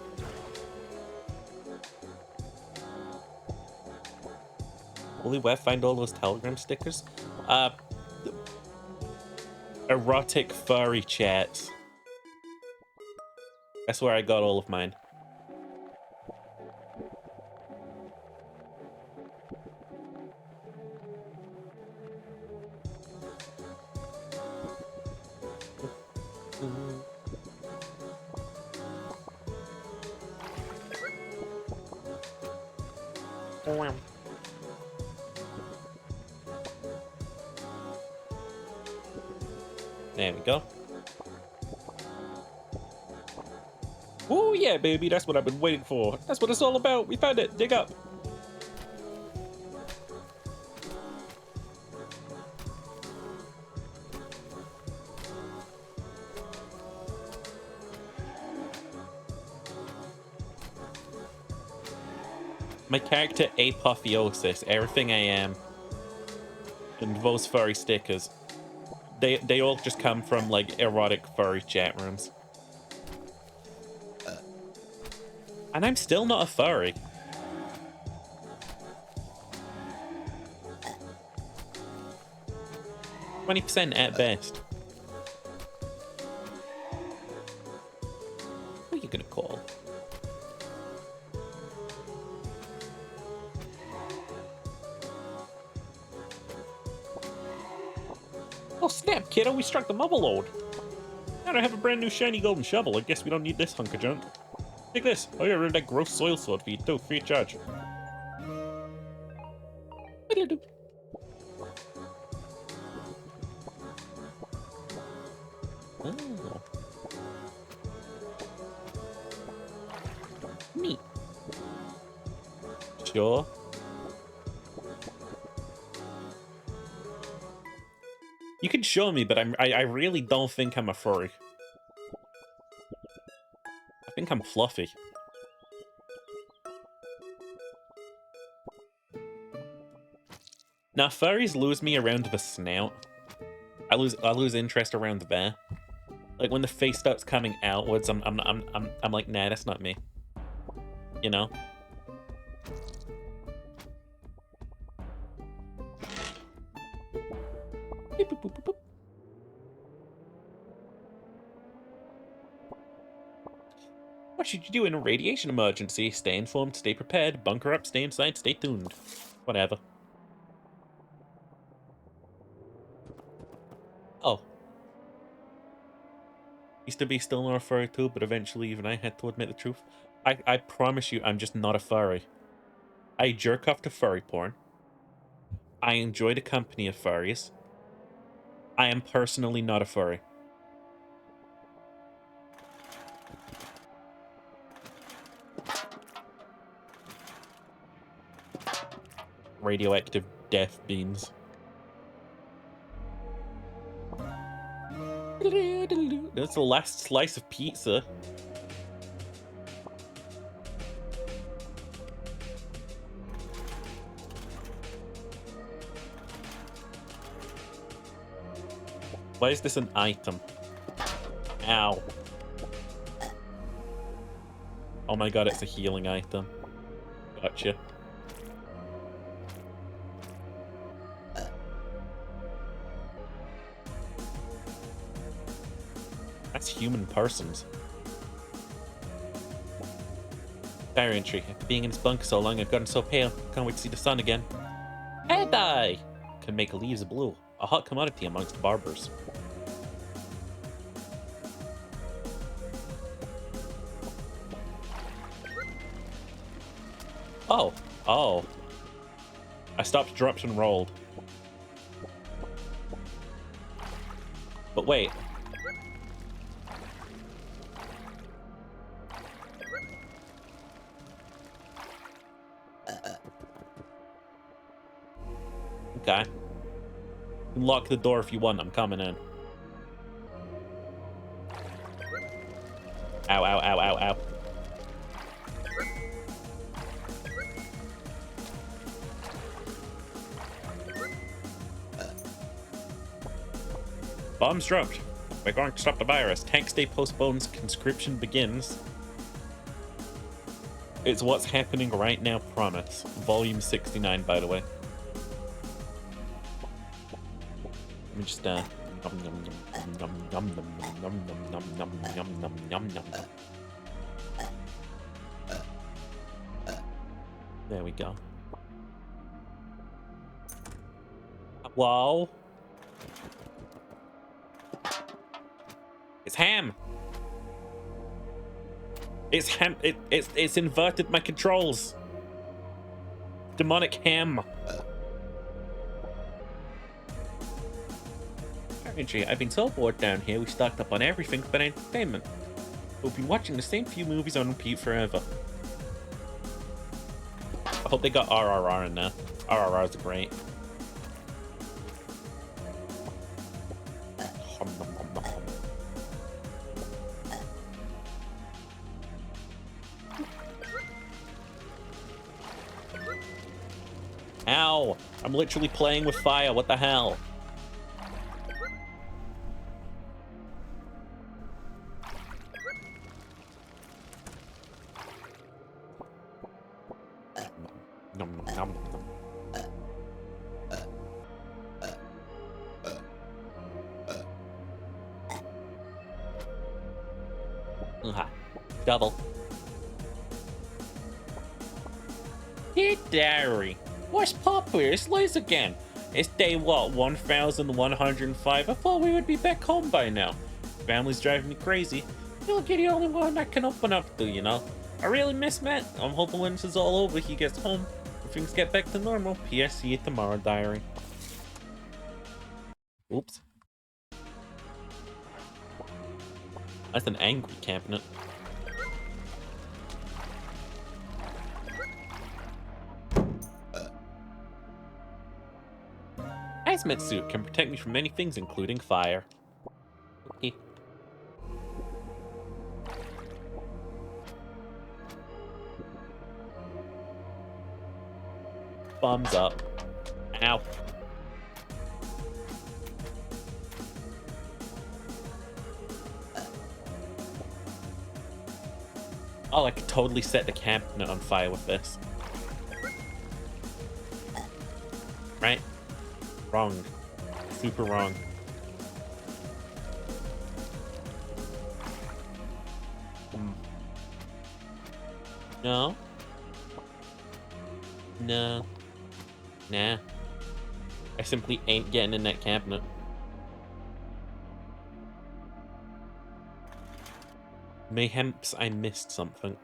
Holy, where find all those Telegram stickers? Erotic furry chats. That's where I got all of mine. There we go. Oh yeah, baby, that's what I've been waiting for. That's what it's all about. We found it. Dig up. My character Apotheosis, everything I am, and those furry stickers, they all just come from like erotic furry chat rooms. And I'm still not a furry. %, at best. Who are you gonna call? Oh snap, kiddo, we struck the mobile load. Now I have a brand new shiny golden shovel. I guess we don't need this hunk of junk. Take this. Oh, you're rid of that gross soil sword for you too, free of charge. Oh. Neat. Sure. You can show me, but I really don't think I'm a furry. I think I'm fluffy. Now furries lose me around the snout. I lose interest around there. Like when the face starts coming outwards, I'm like, nah, that's not me. You know? Beep, boop, boop, boop, boop. What should you do in a radiation emergency? Stay informed, stay prepared, bunker up, stay inside, stay tuned. Whatever. Oh. Used to be still not a furry too, but eventually even I had to admit the truth. I promise you, I'm just not a furry. I jerk off to furry porn. I enjoy the company of furries. I am personally not a furry. Radioactive death beans. That's the last slice of pizza. Why is this an item? Ow. Oh my god, it's a healing item. Gotcha. That's human persons. Diary entry. After being in this bunk so long, I've gotten so pale. Can't wait to see the sun again. Dye can make leaves blue. A hot commodity amongst barbers. Oh. Oh. I stopped, dropped, and rolled. But wait. Okay. You can lock the door if you want. I'm coming in. Ow, ow, ow, ow, ow. Bombs dropped. We're going to stop the virus. Tank stay postpones. Conscription begins. It's what's happening right now, promise. Volume 69, by the way. Let me just, there we go. Whoa. It's ham. It's ham. It's inverted my controls. Demonic ham. I've been so bored down here, we stocked up on everything but entertainment. We've been watching the same few movies on repeat forever. I hope they got RRR in there. RRR's great. I'm literally playing with fire. What the hell? Nom, nom, nom, nom. Double. Hey, Diary. What's Pop? It's Liz again. It's day what, 1105? I thought we would be back home by now. Family's driving me crazy. You're the only one I can open up to, you know. I really miss Matt. I'm hoping when this is all over, he gets home and things get back to normal. P.S. See you tomorrow, Diary. Oops. That's an angry cabinet. Hazmat suit can protect me from many things, including fire. Okay. Thumbs up. Ow. Oh, I could totally set the cabinet on fire with this. Right? Wrong. Super wrong. No. No. Nah. I simply ain't getting in that cabinet. Mayhaps I missed something.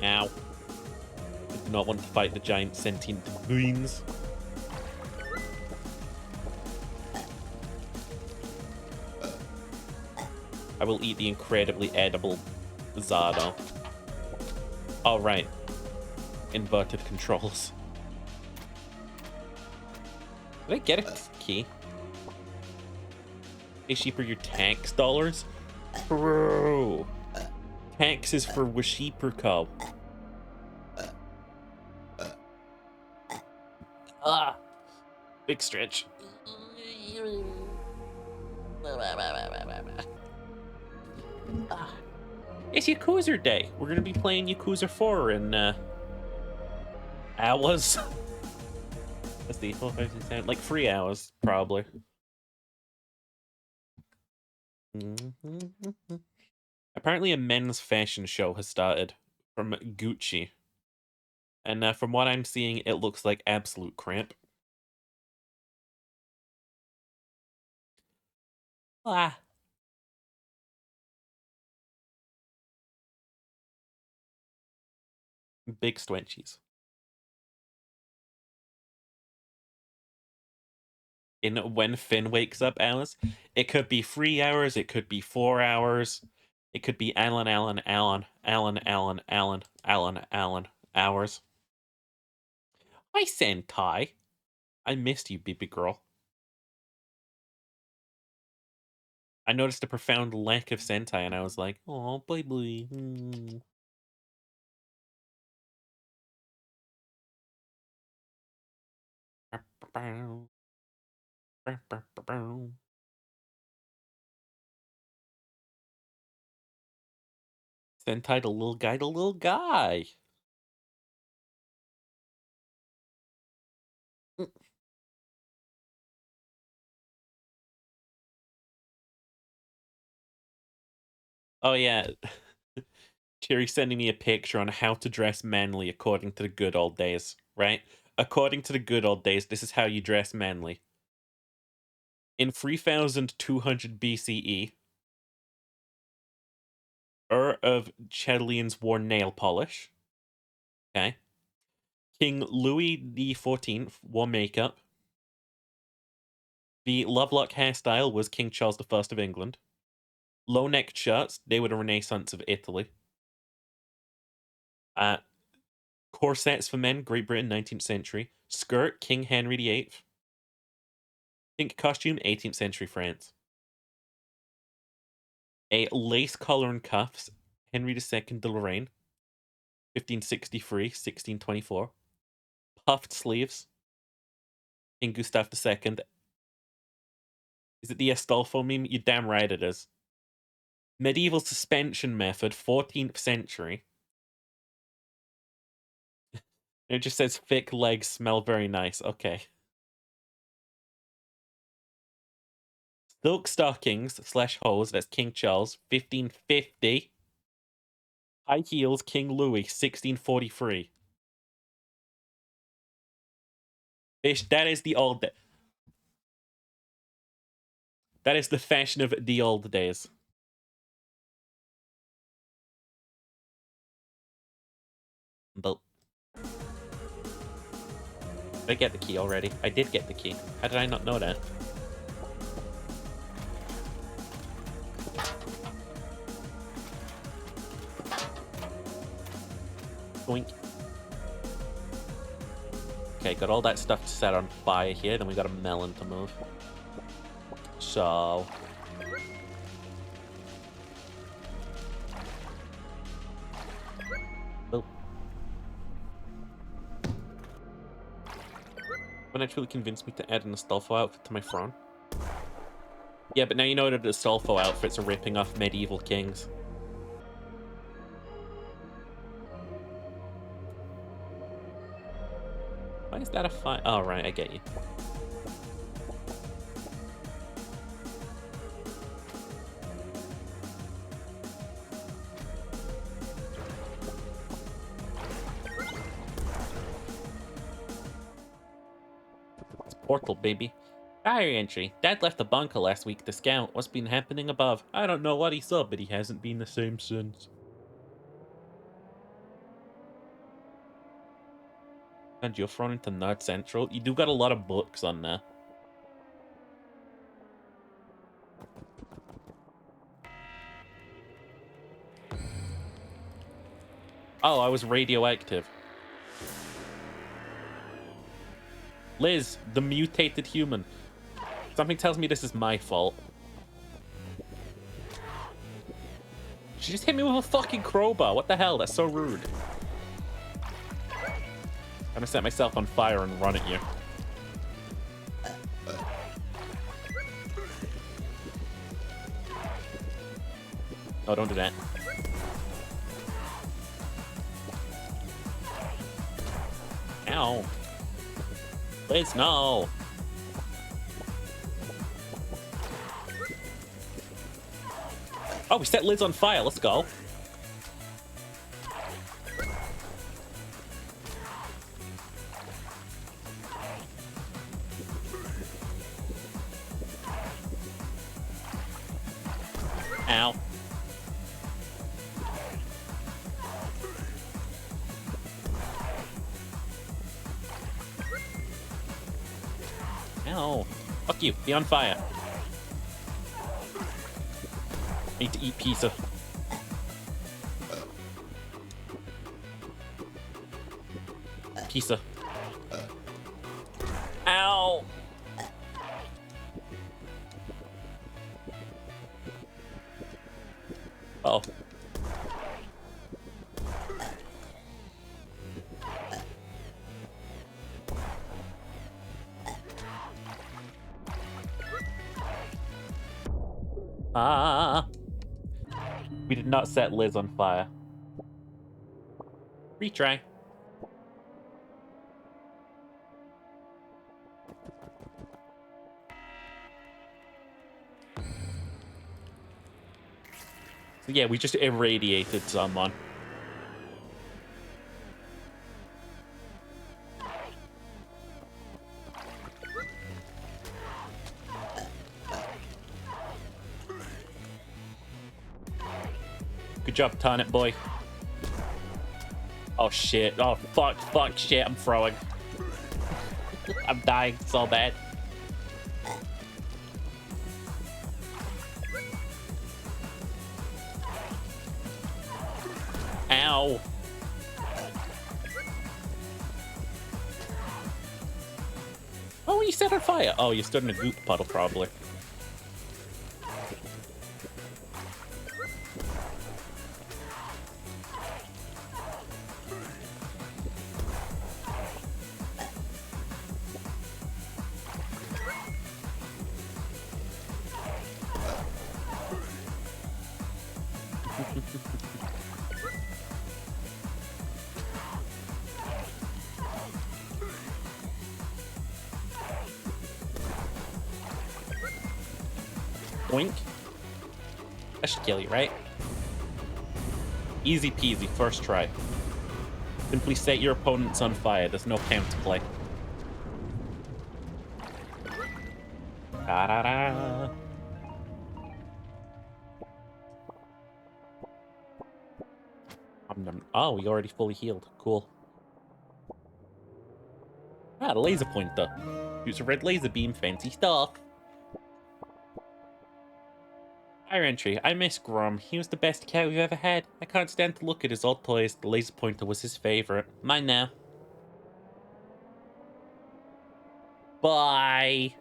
Ow. I do not want to fight the giant sentient beings. I will eat the incredibly edible Zardo. Oh, right. Inverted controls. Did I get a key? Hey, sheep, are your tax dollars? Bro. Taxes for Washeeper Cub. Ah. Big stretch. It's Yakuza Day. We're gonna be playing Yakuza 4 in hours. That's the 4, 5, 6, 7, like 3 hours, probably. Apparently a men's fashion show has started from Gucci. And from what I'm seeing, it looks like absolute crap. Ah. Big stwenchies. In when Finn wakes up, Alice, it could be 3 hours, it could be 4 hours, it could be Alan hours. Hi, Sentai. I missed you, baby girl. I noticed a profound lack of Sentai, and I was like, oh, bye bye. Sentai, the little guy, the little guy. Oh, yeah. Cherry sending me a picture on how to dress manly according to the good old days, right? According to the good old days, this is how you dress manly. In 3200 BCE, Ur of Chellians wore nail polish. Okay. King Louis XIV wore makeup. The Lovelock hairstyle was King Charles I of England. Low-necked shirts, they were the Renaissance of Italy. Corsets for men, Great Britain, 19th century. Skirt, King Henry VIII. Pink costume, 18th century France. A lace collar and cuffs, Henry II de Lorraine, 1563, 1624. Puffed sleeves, King Gustav II. Is it the Astolfo meme? You're damn right it is. Medieval suspension method, 14th century. It just says thick legs smell very nice. Okay. Silk stockings / hose, that's King Charles, 1550. High heels, King Louis, 1643. Fish, that is the old... That is the fashion of the old days. But... Did I get the key already? I did get the key. How did I not know that? Boink. Okay, got all that stuff to set on fire here, then we got a melon to move. So... Oh. When actually convinced me to add an Astolfo outfit to my throne. Yeah, but now you know that the Astolfo outfits are ripping off medieval kings. Why is that a fire? Oh, right, I get you. It's Portal, baby. Diary entry. Dad left the bunker last week to scout what's been happening above. I don't know what he saw, but he hasn't been the same since. And you're thrown into Nerd Central. You do got a lot of books on there. Oh, I was radioactive. Liz, the mutated human. Something tells me this is my fault. She just hit me with a fucking crowbar. What the hell? That's so rude. I'm gonna set myself on fire and run at you. Oh, don't do that. Ow. Liz, no. Oh, we set Liz on fire. Let's go. Ow. Ow. Fuck you. Be on fire. Need to eat pizza. Pizza. Ow. Oh. Ah. We did not set Liz on fire. Retry. So yeah, we just irradiated someone. Good job, Tarnet boy. Oh shit. Oh fuck, shit, I'm throwing. I'm dying so bad. Ow. set on fire? Oh, you stood in a goop puddle, probably. Boink. That should kill you, right? Easy peasy, first try. Simply set your opponents on fire. There's no counterplay. Ta-da-da. Oh, we already fully healed. Cool. Ah, the laser pointer. Use a red laser beam, fancy stuff. Fire entry. I miss Grom. He was the best cat we've ever had. I can't stand to look at his old toys. The laser pointer was his favorite. Mine now. Bye.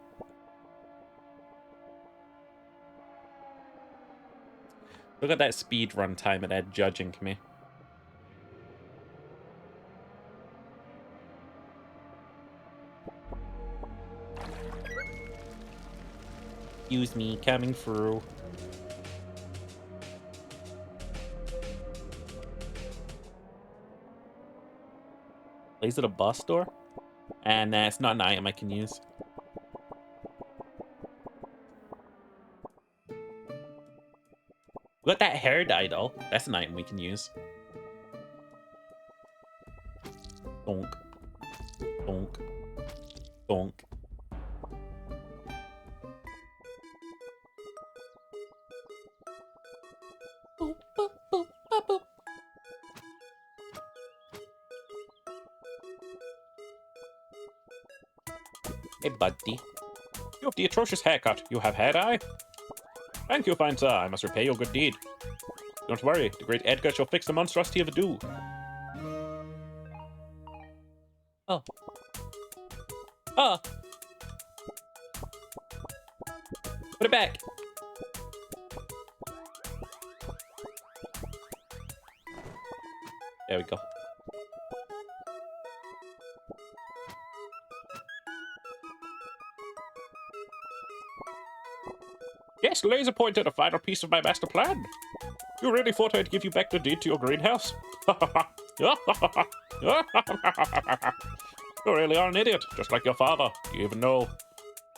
Look at that speed run time at Ed judging me. Excuse me, coming through. Is it a bus door? And it's not an item I can use. Look at that hair dye, though. That's an item we can use. Donk. Donk. Donk. Boop, boop, boop, boop, boop. Hey, buddy. You have the atrocious haircut. You have hair dye? Thank you, fine sir. I must repay your good deed. Don't worry, the great Edgar shall fix the monstrosity of ado. Oh. Oh. Put it back. There we go. Yes, laser pointer, the final piece of my master plan. You really thought I'd give you back the deed to your greenhouse? You really are an idiot, just like your father. Do you even know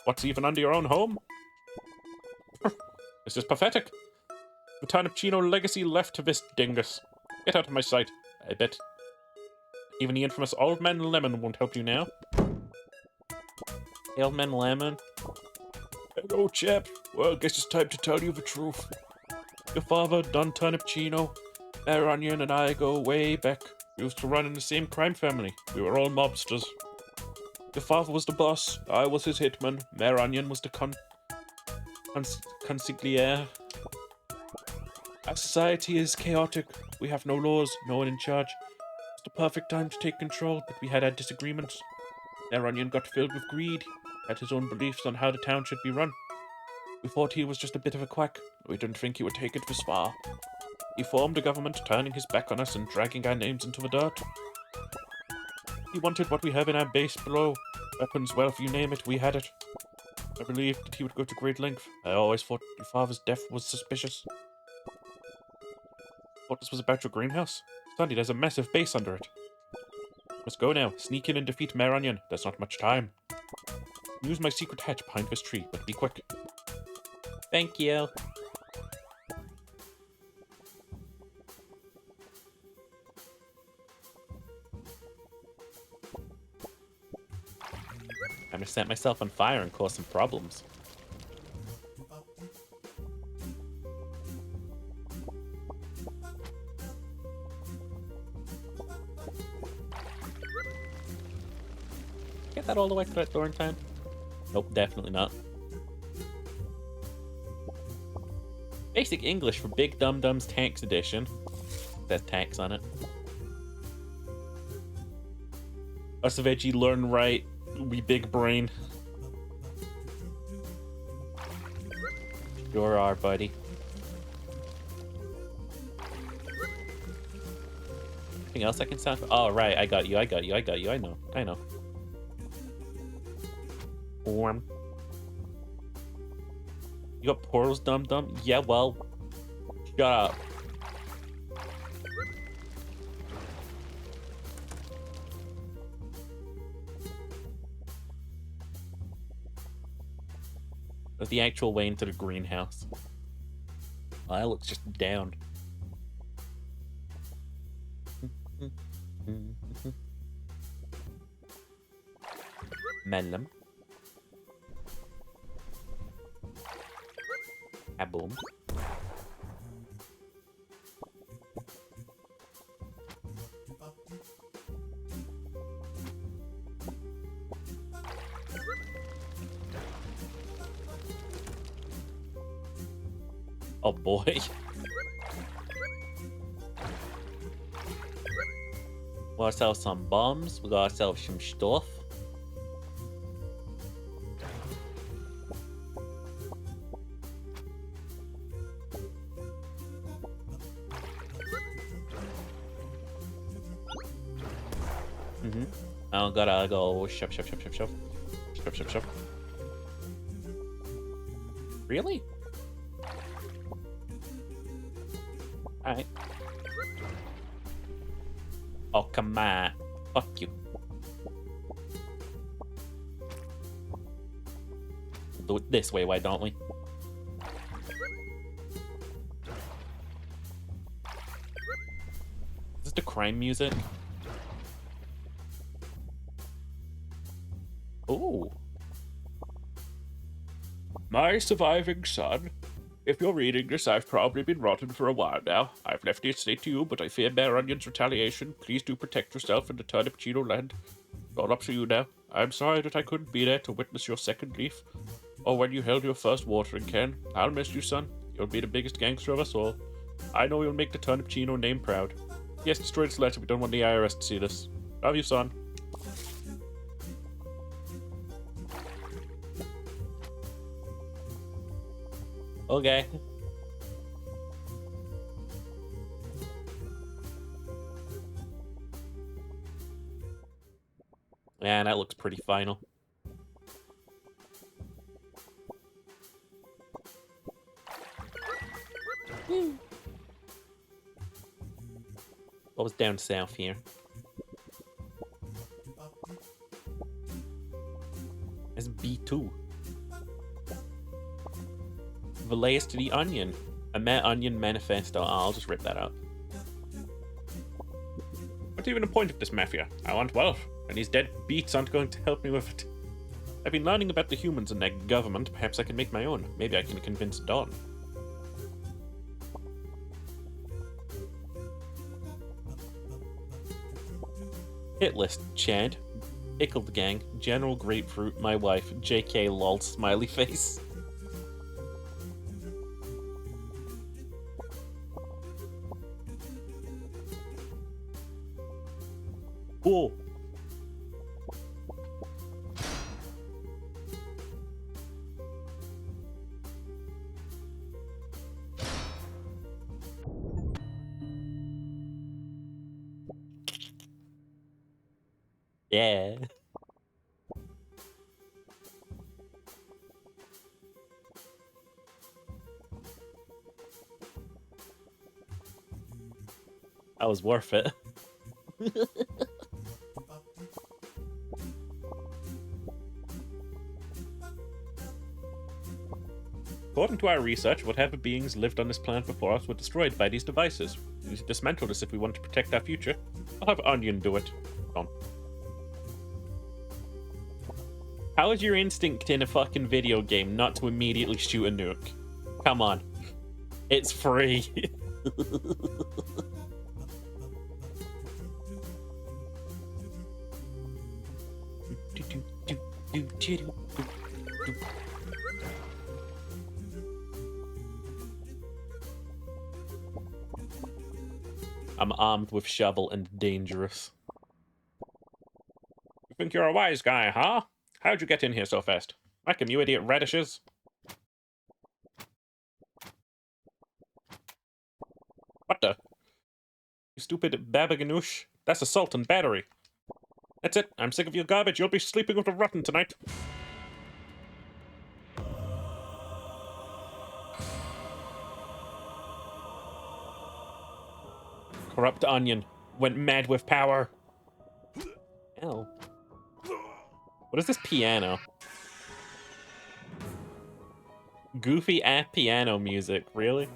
what's even under your own home? This is pathetic. The Turnipchino legacy left to this dingus. Get out of my sight. I bet even the infamous Old Man Lemon won't help you now. Old Man Lemon? Hello, chap. Well, I guess it's time to tell you the truth. Your father, Don Turnipchino, Mayor Onion, and I go way back. We used to run in the same crime family. We were all mobsters. Your father was the boss. I was his hitman. Mayor Onion was the consigliere. Our society is chaotic. We have no laws, no one in charge. It's the perfect time to take control, but we had our disagreements. Mayor Onion got filled with greed, had his own beliefs on how the town should be run. We thought he was just a bit of a quack. We didn't think he would take it this far. He formed a government, turning his back on us and dragging our names into the dirt. He wanted what we have in our base below. Weapons, wealth, you name it, we had it. I believed that he would go to great length. I always thought your father's death was suspicious. Thought this was about your greenhouse? Sandy, there's a massive base under it. Let's go now. Sneak in and defeat Mayor Onion. There's not much time. Use my secret hatch behind this tree, but be quick. Thank you. I'm gonna set myself on fire and cause some problems. Get that all the way to that door in time? Nope, definitely not. Basic English for Big Dum Dum's Tanks Edition. Says tanks on it. Us veggie learn right. We big brain. Sure are, buddy. Anything else I can sound? Oh, right. I got you. I got you. I got you. I know. I know. Warm. You got portals, dum dum? Yeah, well, shut up. That's the actual way into the greenhouse. Oh, that looks just down. Melon. Kaboom. Oh boy. We got ourselves some bombs. We got ourselves some stuff. I gotta go shove. Shove. Really? Alright. Oh, come on. Fuck you. Do it this way, why don't we? Is this the crime music? Ooh. My surviving son. If you're reading this, I've probably been rotten for a while now. I've left the estate to you, but I fear Mayor Onion's retaliation. Please do protect yourself in the Turnipchino land. It's all up to you now. I'm sorry that I couldn't be there to witness your second leaf, or when you held your first watering can. I'll miss you, son. You'll be the biggest gangster of us all. I know you'll make the Turnipchino name proud. Yes, destroy this letter. We don't want the IRS to see this. Love you, son. Okay. Yeah, that looks pretty final. What was down south here? It's B2. Relays to the Onion. A Mayor Onion manifesto. Oh, I'll just rip that up. What's even the point of this mafia? I want wealth, and these dead beats aren't going to help me with it. I've been learning about the humans and their government. Perhaps I can make my own. Maybe I can convince Don. Hit list, Chad. Pickled Gang, General Grapefruit, my wife, JK lol, smiley face. Cool. Yeah. That was worth it. According to our research, whatever beings lived on this planet before us were destroyed by these devices. We need to dismantle this if we want to protect our future. I'll have Onion do it. Come on. How is your instinct in a fucking video game not to immediately shoot a nuke? Come on. It's free. I'm armed with shovel and dangerous. You think you're a wise guy, huh? How'd you get in here so fast? Welcome, you idiot radishes. What the? You stupid Baba Ganoush. That's assault and battery. That's it. I'm sick of your garbage. You'll be sleeping with a rotten tonight. Corrupt onion. Went mad with power. Ow. What is this piano? Goofy at piano music, really?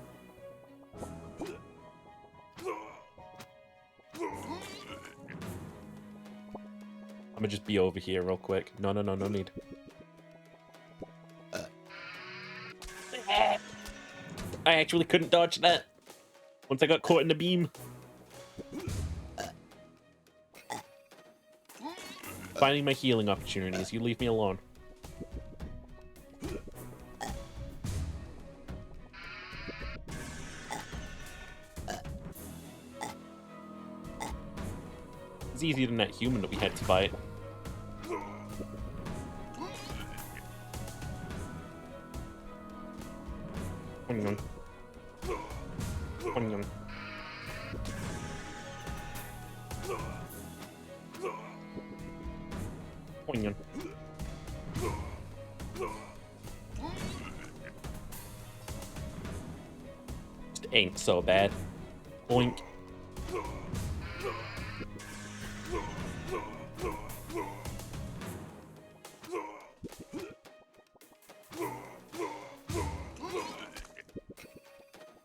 I'm gonna just be over here real quick. No need. I actually couldn't dodge that once I got caught in the beam. Finding my healing opportunities. You leave me alone. It's easier than that human that we had to fight. Onion. Onion. Onion. Just ain't so bad. Oink.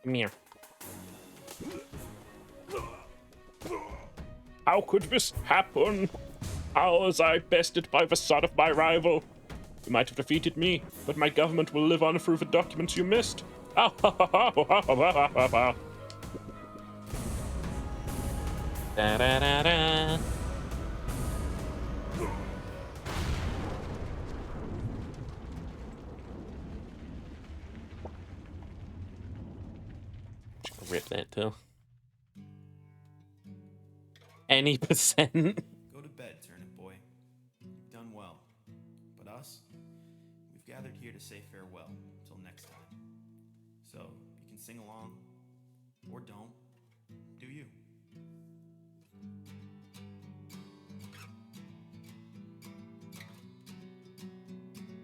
Come here. How could this happen? How was I bested by the son of my rival? You might have defeated me, but my government will live on through the documents you missed. Da da da da. Rip that too. Any percent. Go to bed, turnip boy. You've done well. But us, we've gathered here to say farewell till next time. So you can sing along, or don't. Do you?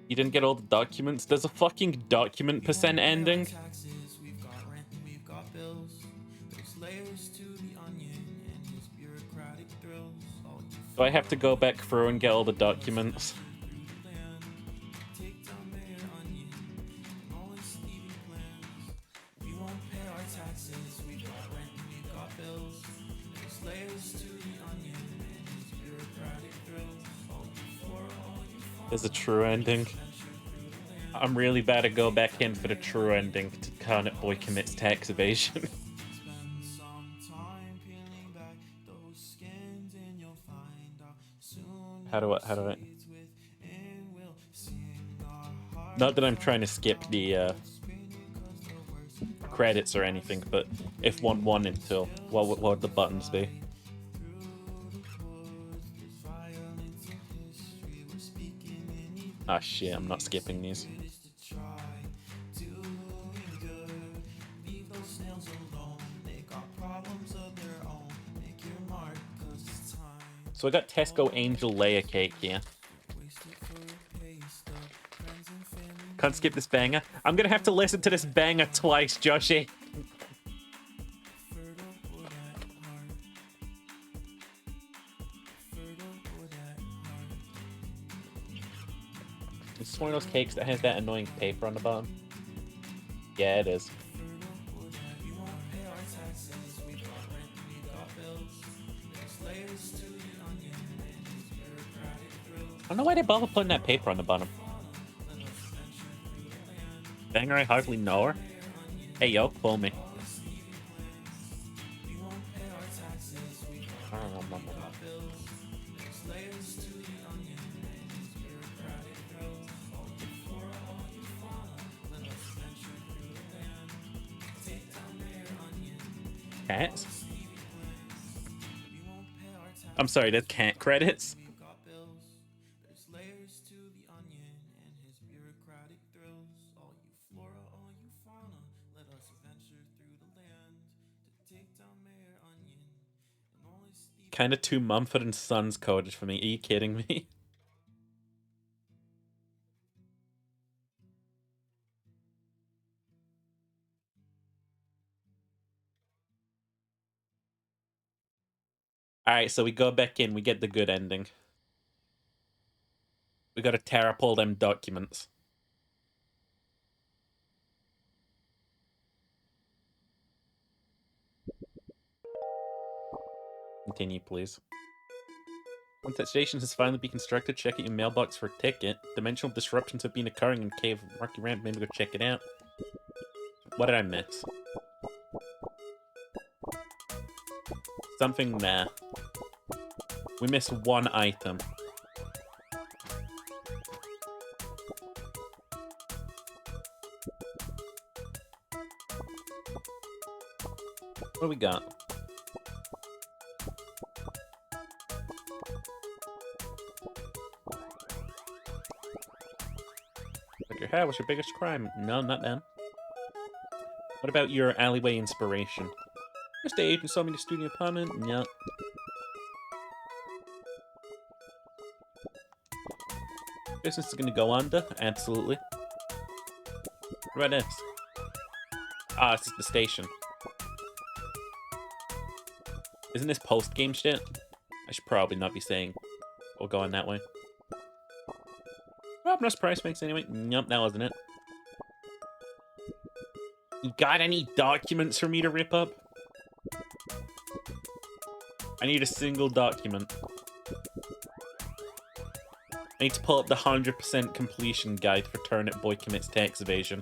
You didn't get all the documents? There's a fucking document percent ending. Taxes, we've got rent and we've got bills. There's layers to the onion and his bureaucratic thrills. Do I have to go back through and get all the documents? Take down Mayor Onion and all his thieving plans. We won't pay our taxes, we've got rent and we've got bills. There's layers to the onion and his bureaucratic thrills. There's a true ending. I'm really bad to go back in for the true ending to Carnot Boy commits tax evasion. How do I? Not that I'm trying to skip the credits or anything, but if one wanted to, what would the buttons be? Ah shit, I'm not skipping these. So I got Tesco Angel Layer Cake here. Can't skip this banger. I'm gonna have to listen to this banger twice, Joshy. Is this one of those cakes that has that annoying paper on the bottom? Yeah, it is. I don't know why they bother putting that paper on the bottom. Banger, I hardly know her. Hey, yo, pull me. Cats? I'm sorry, that's cat credits? kind of too Mumford & Sons coded for me. Are you kidding me? Alright, so we go back in. We get the good ending. We gotta tear up all them documents. Continue, please. Once that station has finally been constructed, check out your mailbox for a ticket. Dimensional disruptions have been occurring in Cave Rocky Ramp. Maybe go check it out. What did I miss? Something there. We missed one item. What do we got? Like your hair was your biggest crime. No, not them. What about your alleyway inspiration? Your estate agent saw me in the studio apartment? No. Business is gonna go under? Absolutely. What about this? Ah, this is the station. Isn't this post-game shit? I should probably not be saying or going that way. Optimus Price makes anyway. Nope, that wasn't it. You got any documents for me to rip up? I need a single document. I need to pull up the 100% completion guide for Turnip Boy Commits Tax Evasion.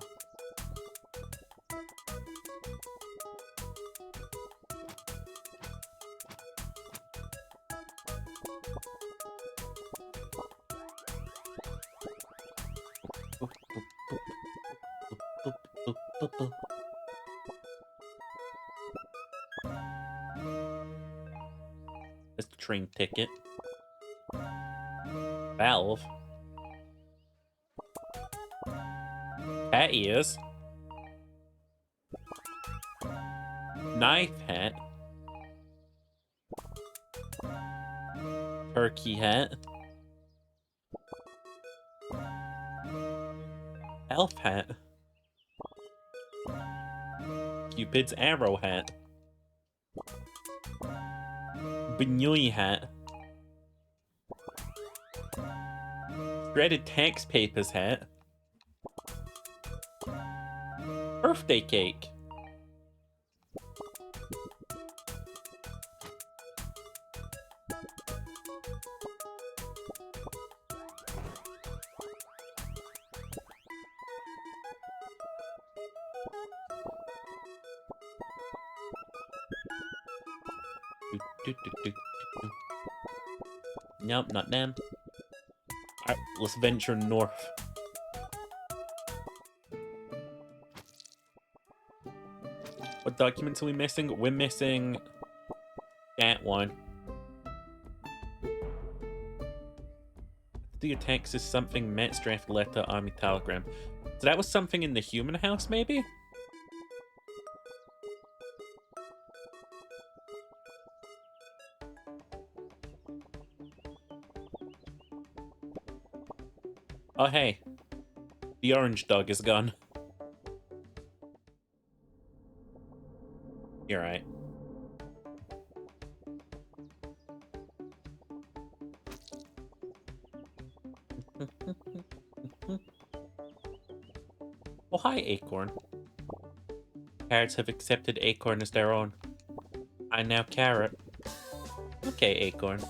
That's the train ticket. Valve. Cat ears. Knife hat. Turkey hat. Elf hat. Cupid's arrow hat. Benoy hat. Shredded tax papers hat. Birthday cake. Nope, not them. Alright, let's venture north. What documents are we missing? We're missing that one. The attacks is something Matt's draft letter army telegram. So that was something in the human house, maybe? Oh, hey. The orange dog is gone. You're right. Oh, hi, Acorn. Carrots have accepted Acorn as their own. I now Carrot. Okay, Acorn.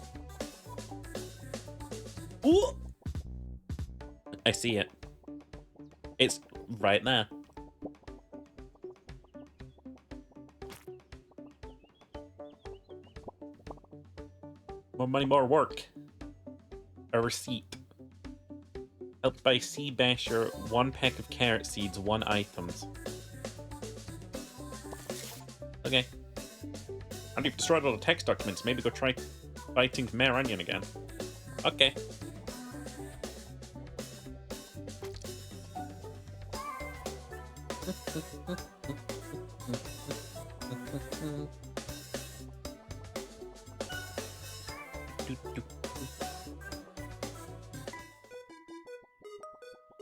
Ooh! I see it. It's right there. More money, more work. A receipt. Help buy Sea Basher 1 pack of carrot seeds, 1 items. Okay. And you've destroyed all the text documents. Maybe go try fighting Mayor Onion again. Okay.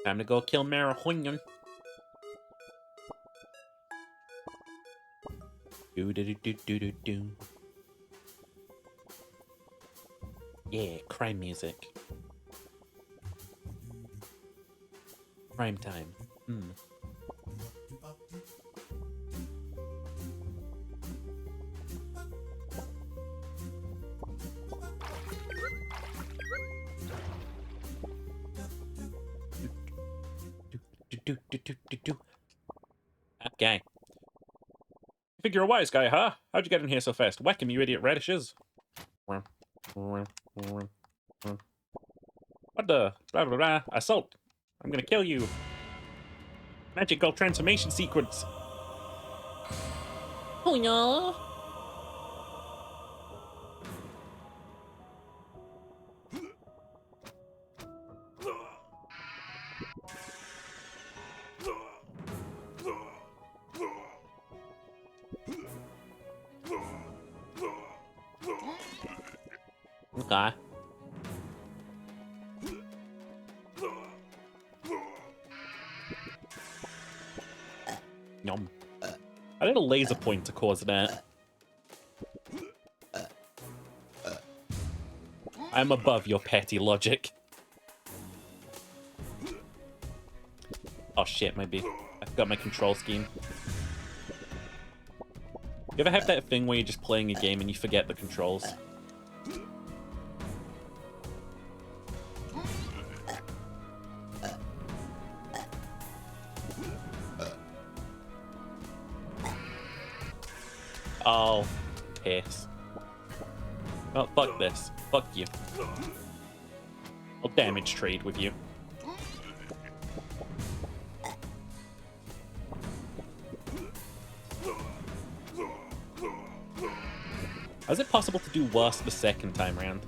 Time to go kill Marijuana. Do do do do do do do. Yeah, crime music. Crime time. Okay. You think you're a wise guy, huh? How'd you get in here so fast? Whack him, you idiot radishes. What the? Blah, blah, blah. Assault. I'm gonna kill you. Magical transformation sequence. Oh, yeah. Okay. Yum. I need a laser pointer cause that. I'm above your petty logic. Oh shit, maybe. I forgot my control scheme. You ever have that thing where you're just playing a game and you forget the controls? Oh, piss. Oh, fuck this. Fuck you. I'll damage trade with you. How is it possible to do worse the second time round?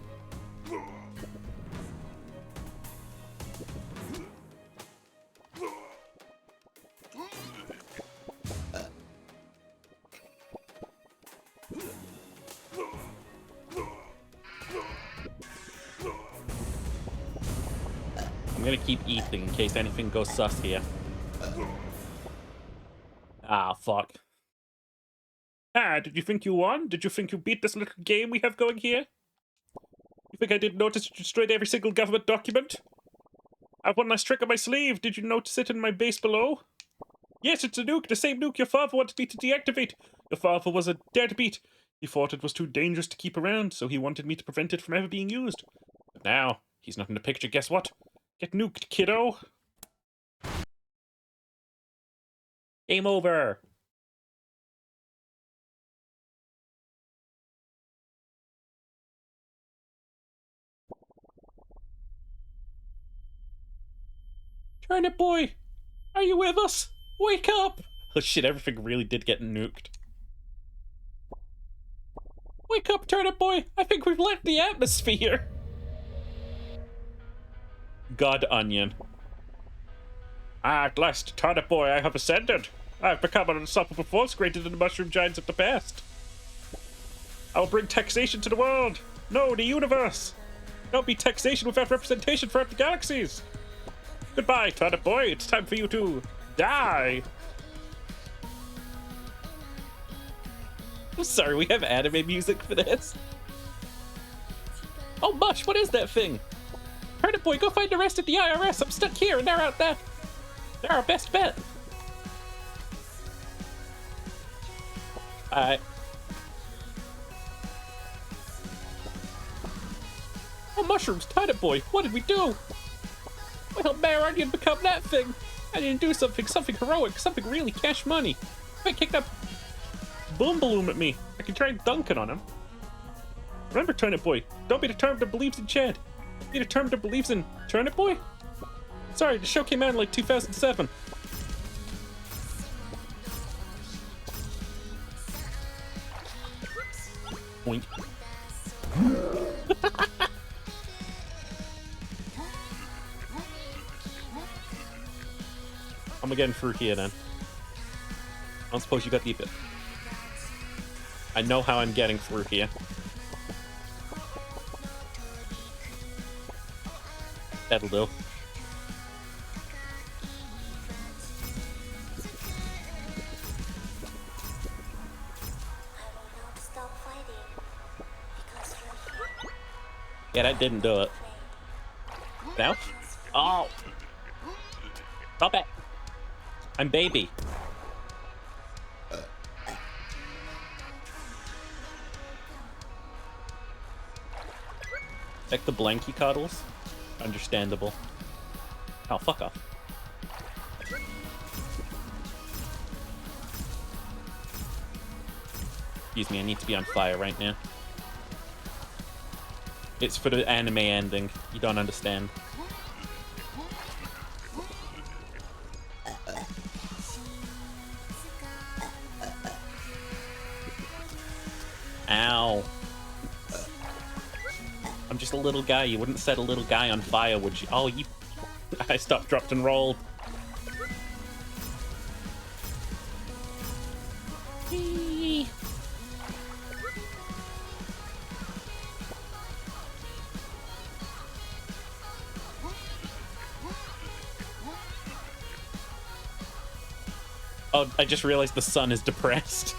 I'm gonna keep eating in case anything goes sus here. Ah, fuck. Ah, did you think you won? Did you think you beat this little game we have going here? You think I didn't notice you destroyed every single government document? I have one nice trick on my sleeve. Did you notice it in my base below? Yes, it's a nuke, the same nuke your father wanted me to deactivate. Your father was a deadbeat. He thought it was too dangerous to keep around, so he wanted me to prevent it from ever being used. But now, he's not in the picture, guess what? Get nuked, kiddo. Game over. Turnip boy, are you with us? Wake up! Oh shit, everything really did get nuked. Wake up, turnip boy! I think we've left the atmosphere! God onion. Ah, at last, turnip boy, I have ascended. I have become an unstoppable force greater than the mushroom giants of the past. I will bring taxation to the world. No, the universe. There'll be taxation without representation throughout the galaxies. Goodbye, turnip boy. It's time for you to die. I'm sorry, we have anime music for this. Oh, Mush, what is that thing? Turnip boy, go find the rest of the IRS. I'm stuck here and they're out there. They're our best bet. Alright. Oh, mushrooms, turnip boy, what did we do? Why helped Mayor Onion become that thing? I didn't do something heroic, something really cash money. If I kicked that boom balloon at me, I could try dunking on him. Remember, turnip boy, don't be determined that believes in Chad. Be determined that believes in turnip boy? Sorry, the show came out in like 2007. Boink. I'm getting through here then. I don't suppose you got the bit. I know how I'm getting through here. That'll do. Yeah, that didn't do it. Now? Oh! Stop it! I'm baby. Like the blankie cuddles? Understandable. Oh, fuck off. Excuse me, I need to be on fire right now. It's for the anime ending. You don't understand. Ow. I'm just a little guy. You wouldn't set a little guy on fire, would you? Oh, you... I stopped, dropped, and rolled. Eee. Oh, I just realized the sun is depressed.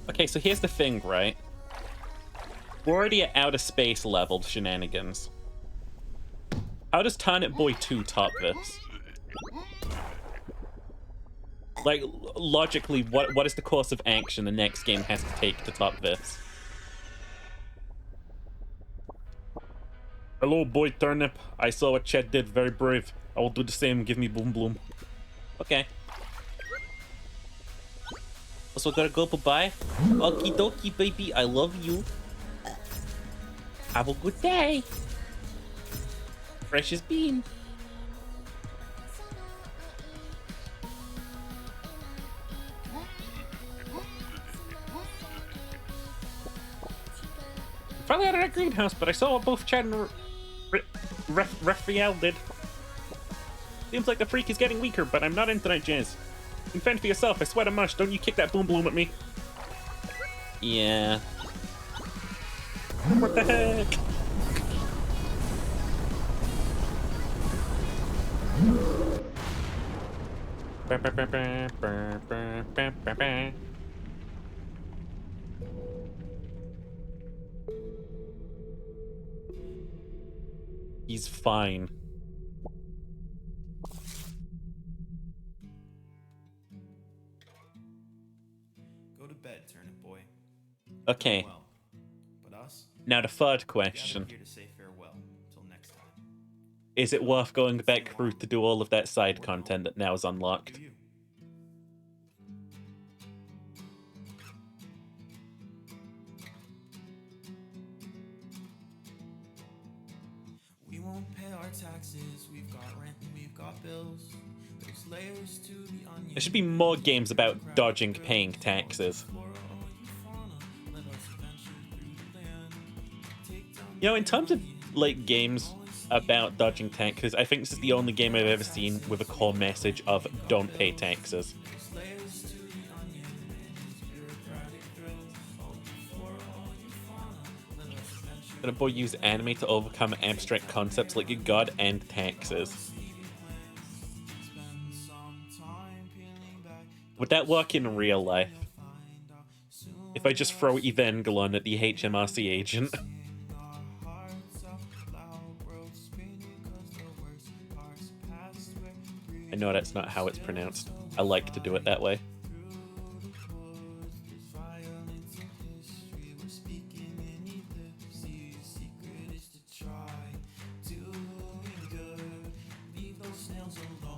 Okay, so here's the thing, right? We're already at outer space leveled shenanigans. How does Turnip Boy 2 top this? Like, logically, what is the course of action the next game has to take to top this? Hello, Boy Turnip. I saw what Chet did. Very brave. I will do the same. Give me Boom Bloom. Okay. Also gotta go, bye-bye. Okie dokie, baby. I love you. Have a good day. Fresh as bean. Finally out of that greenhouse, but I saw what both Chad and Raphael did. Seems like the freak is getting weaker, but I'm not in tonight, Jazz. You can fend for yourself, I sweat a mush. Don't you kick that Boom Bloom at me. Yeah. What the heck? He's fine. Go to bed, Turnip Boy. Okay. Well, but us, Now the third gathered question. here to say farewell till next time. Is it worth going back through to do all of that side content that now is unlocked? Do you? We won't pay our taxes. We've got rent and we've got bills. There's layers to the onion. There should be more games about dodging paying taxes. You know, in terms of, like, games about dodging taxes, I think this is the only game I've ever seen with a core message of don't pay taxes. That a boy use anime to overcome abstract concepts like God and taxes. Would that work in real life? If I just throw Evangelion at the HMRC agent? I know that's not how it's pronounced. I like to do it that way.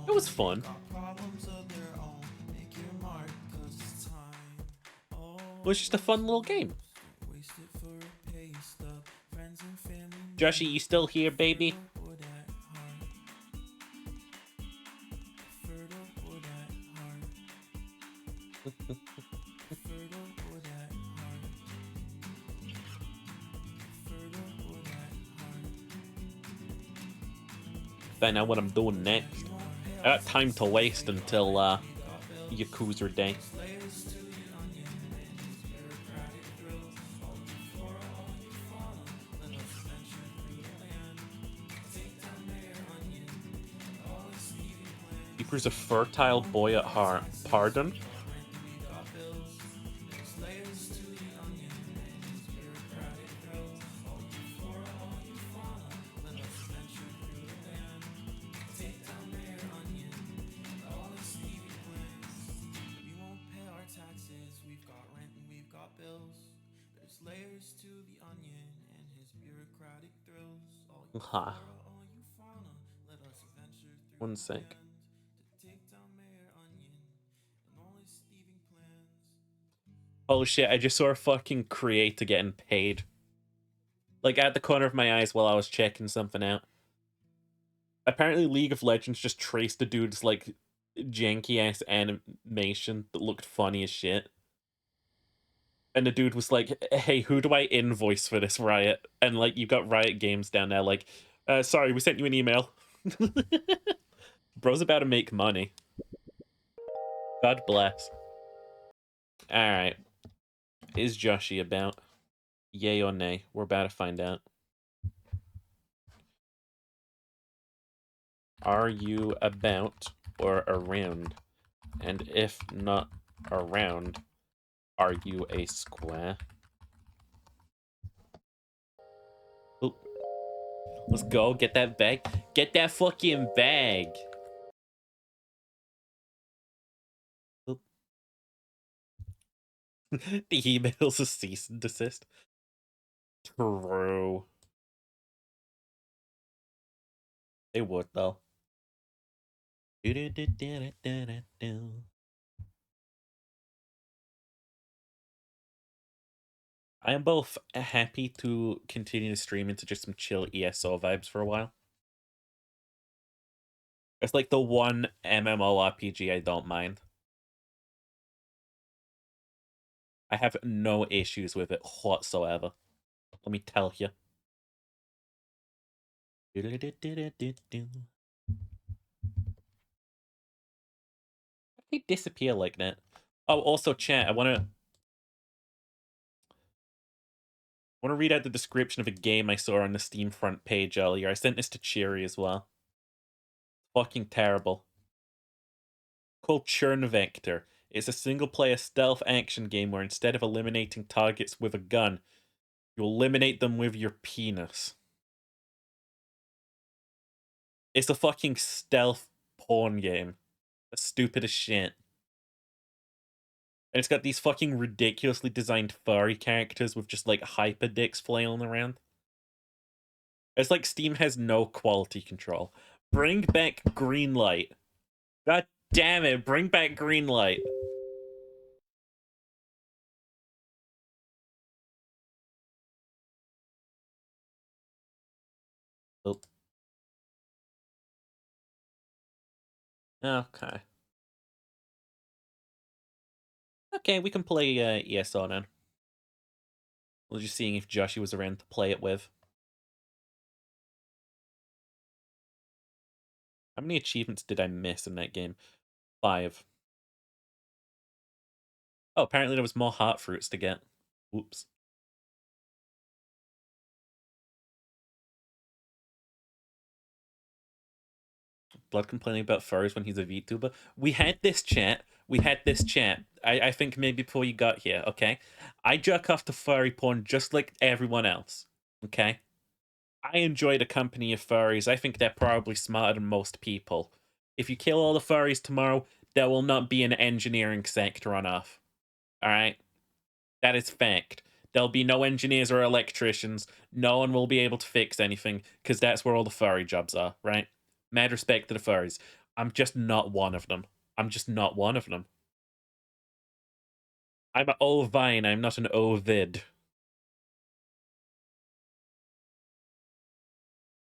It was fun. It was just a fun little game. Joshy, you still here, baby? find out what I'm doing next. I got time to waste until Yakuza Day. Keeper's a fertile boy at heart. Pardon? Huh. One sec. Oh shit, I just saw a fucking creator getting paid. Like at the corner of my eyes while I was checking something out. Apparently League of Legends just traced the dude's like janky ass animation that looked funny as shit. And the dude was like, hey, who do I invoice for this, Riot? And like you got Riot Games down there like, sorry, we sent you an email. Bro's about to make money. God bless. Alright. Is Joshi about? Yay or nay? We're about to find out. Are you about or around? And if not around, are you a square? Oop. Let's go. Get that bag. Get that fucking bag. Oop. The email's a cease and desist. True. They would, though. I am both happy to continue to stream into just some chill ESO vibes for a while. It's like the one MMORPG I don't mind. I have no issues with it whatsoever. Let me tell you. They disappear like that. Oh, also, chat. I want to read out the description of a game I saw on the Steam front page earlier. I sent this to Cheery as well. Fucking terrible. Called Churn Vector. It's a single-player stealth action game where instead of eliminating targets with a gun, you eliminate them with your penis. It's a fucking stealth porn game. That's stupid as shit. And it's got these fucking ridiculously designed furry characters with just like hyper dicks flailing around. It's like Steam has no quality control. Bring back Greenlight. God damn it, bring back Greenlight. Oh. Okay. Okay, we can play ESO then. We're just seeing if Joshi was around to play it with. How many achievements did I miss in that game? 5. Oh, apparently there was more heart fruits to get. Oops. Blood complaining about furries when he's a VTuber. We had this chat. I think maybe before you got here, okay? I jerk off to furry porn just like everyone else, okay? I enjoy the company of furries. I think they're probably smarter than most people. If you kill all the furries tomorrow, there will not be an engineering sector on Earth. Alright? That is fact. There'll be no engineers or electricians. No one will be able to fix anything, because that's where all the furry jobs are, right? Mad respect to the furries. I'm just not one of them. I'm just not one of them. I'm an ovine, I'm not an ovid.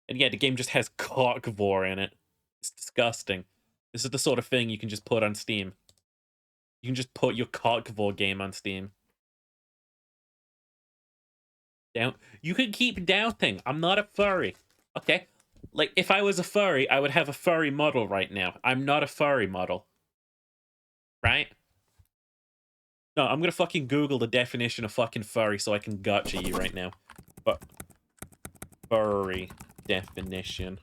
And yeah, the game just has cockvore in it. It's disgusting. This is the sort of thing you can just put on Steam. You can just put your cockvore game on Steam. You can keep doubting. I'm not a furry. Okay? Like, if I was a furry, I would have a furry model right now. I'm not a furry model. Right? No, I'm gonna fucking Google the definition of fucking furry so I can gotcha you right now. But furry definition.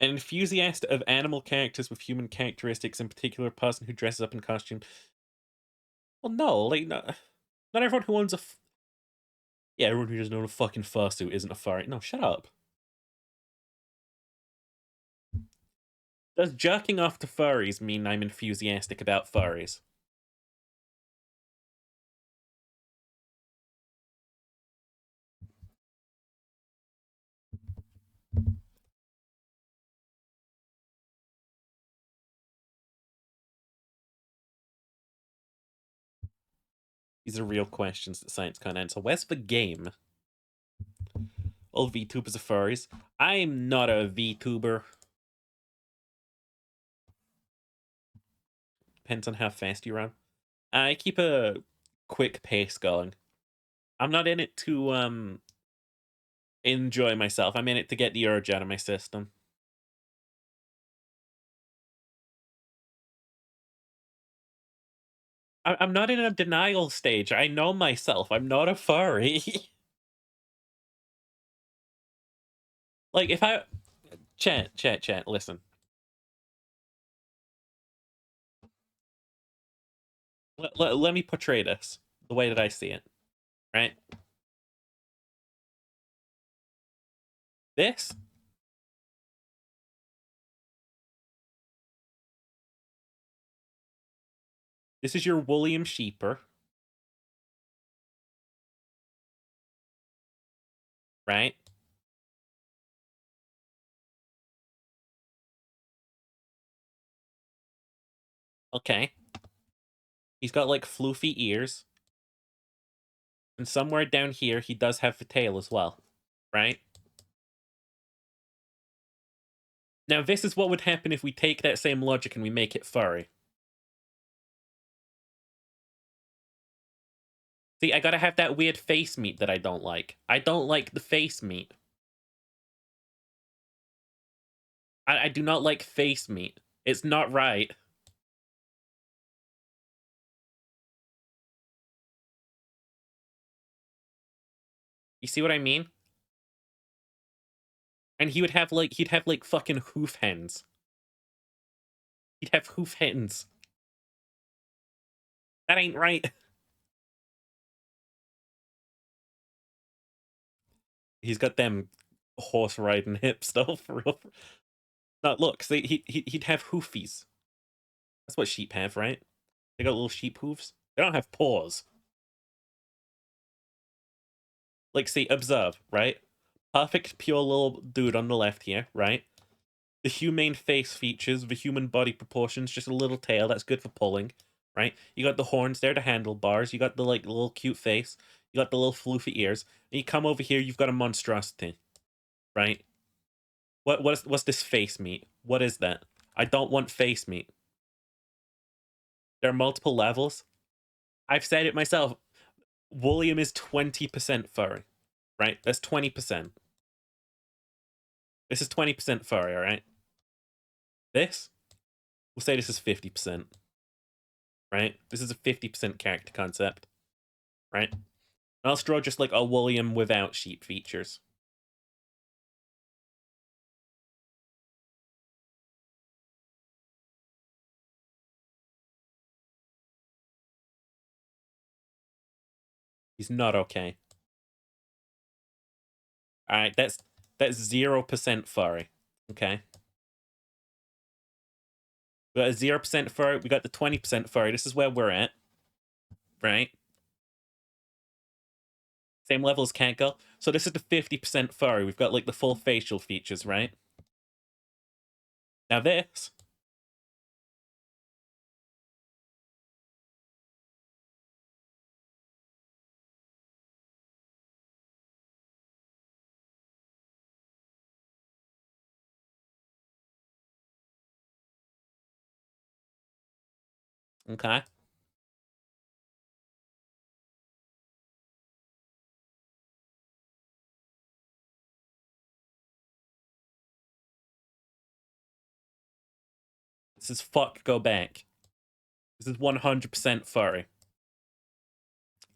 An enthusiast of animal characters with human characteristics, in particular, a person who dresses up in costume. Well, no, like, not everyone who owns a. Yeah, everyone who doesn't own a fucking fursuit isn't a furry. No, shut up. Does jerking off to furries mean I'm enthusiastic about furries? These are real questions that science can't answer. Where's the game? All VTubers are furries. I'm not a VTuber. Depends on how fast you run. I keep a quick pace going. I'm not in it to enjoy myself. I'm in it to get the urge out of my system. I'm not in a denial stage. I know myself. I'm not a furry. Like, if I... Chat, listen. Let me portray this the way that I see it, right? This is your William Sheeper, right? Okay. He's got, like, floofy ears. And somewhere down here, he does have a tail as well, right? Now, this is what would happen if we take that same logic and we make it furry. See, I gotta have that weird face meat that I don't like. I don't like the face meat. I do not like face meat. It's not right. You see what I mean? And he'd have like fucking hoof hens. He'd have hoof hens. That ain't right. He's got them horse riding hips though, for real. No, look, see, he'd have hoofies. That's what sheep have, right? They got little sheep hooves. They don't have paws. Like, see, observe, right? Perfect, pure little dude on the left here, right? The humane face features, the human body proportions, just a little tail that's good for pulling, right? You got the horns there, the handlebars. You got the, like, little cute face. You got the little floofy ears. And you come over here, you've got a monstrosity, right? What's this face meat? What is that? I don't want face meat. There are multiple levels. I've said it myself. William is 20% furry, right? That's 20%. This is 20% furry, all right? This, we'll say this is 50%, right? This is a 50% character concept, right? And I'll draw just like a William without sheep features. He's not okay. All right, that's 0% furry, okay? We got a 0% furry, we got the 20% furry. This is where we're at, right? Same level as Can't Go. So this is the 50% furry. We've got like the full facial features, right? Now this. Okay. This is fuck go back. This is 100% furry.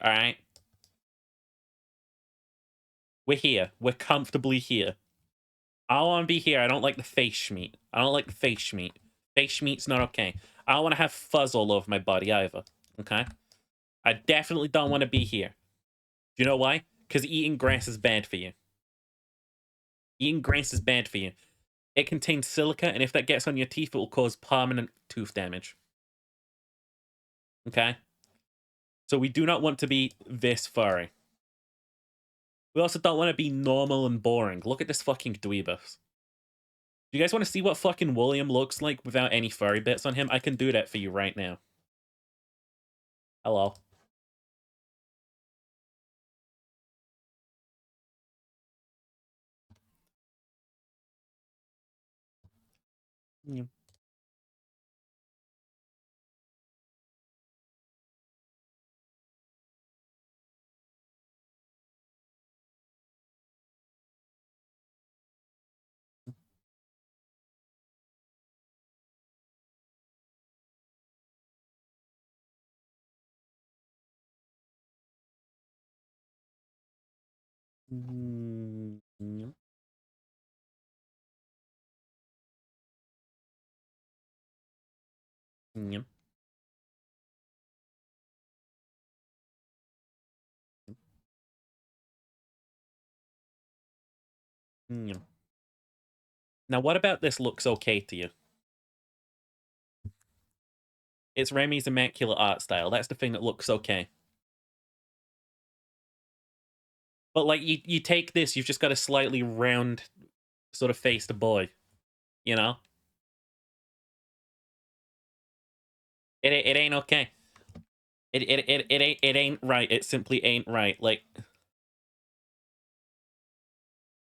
Alright? We're here. We're comfortably here. I want to be here. I don't like the face schmeat. I don't like the face schmeat. Face schmeat's not okay. I don't want to have fuzz all over my body either. Okay? I definitely don't want to be here. Do you know why? Because eating grass is bad for you. Eating grass is bad for you. It contains silica, and if that gets on your teeth, it will cause permanent tooth damage. Okay? So we do not want to be this furry. We also don't want to be normal and boring. Look at this fucking dweebus. Do you guys want to see what fucking William looks like without any furry bits on him? I can do that for you right now. Hello. Yeah. Yeah. Yeah. Yeah. Now, what about this looks okay to you? It's Remy's immaculate art style. That's the thing that looks okay. But, like, you take this, you've just got a slightly round sort of faced boy. You know? It ain't okay. It ain't right. It simply ain't right. Like,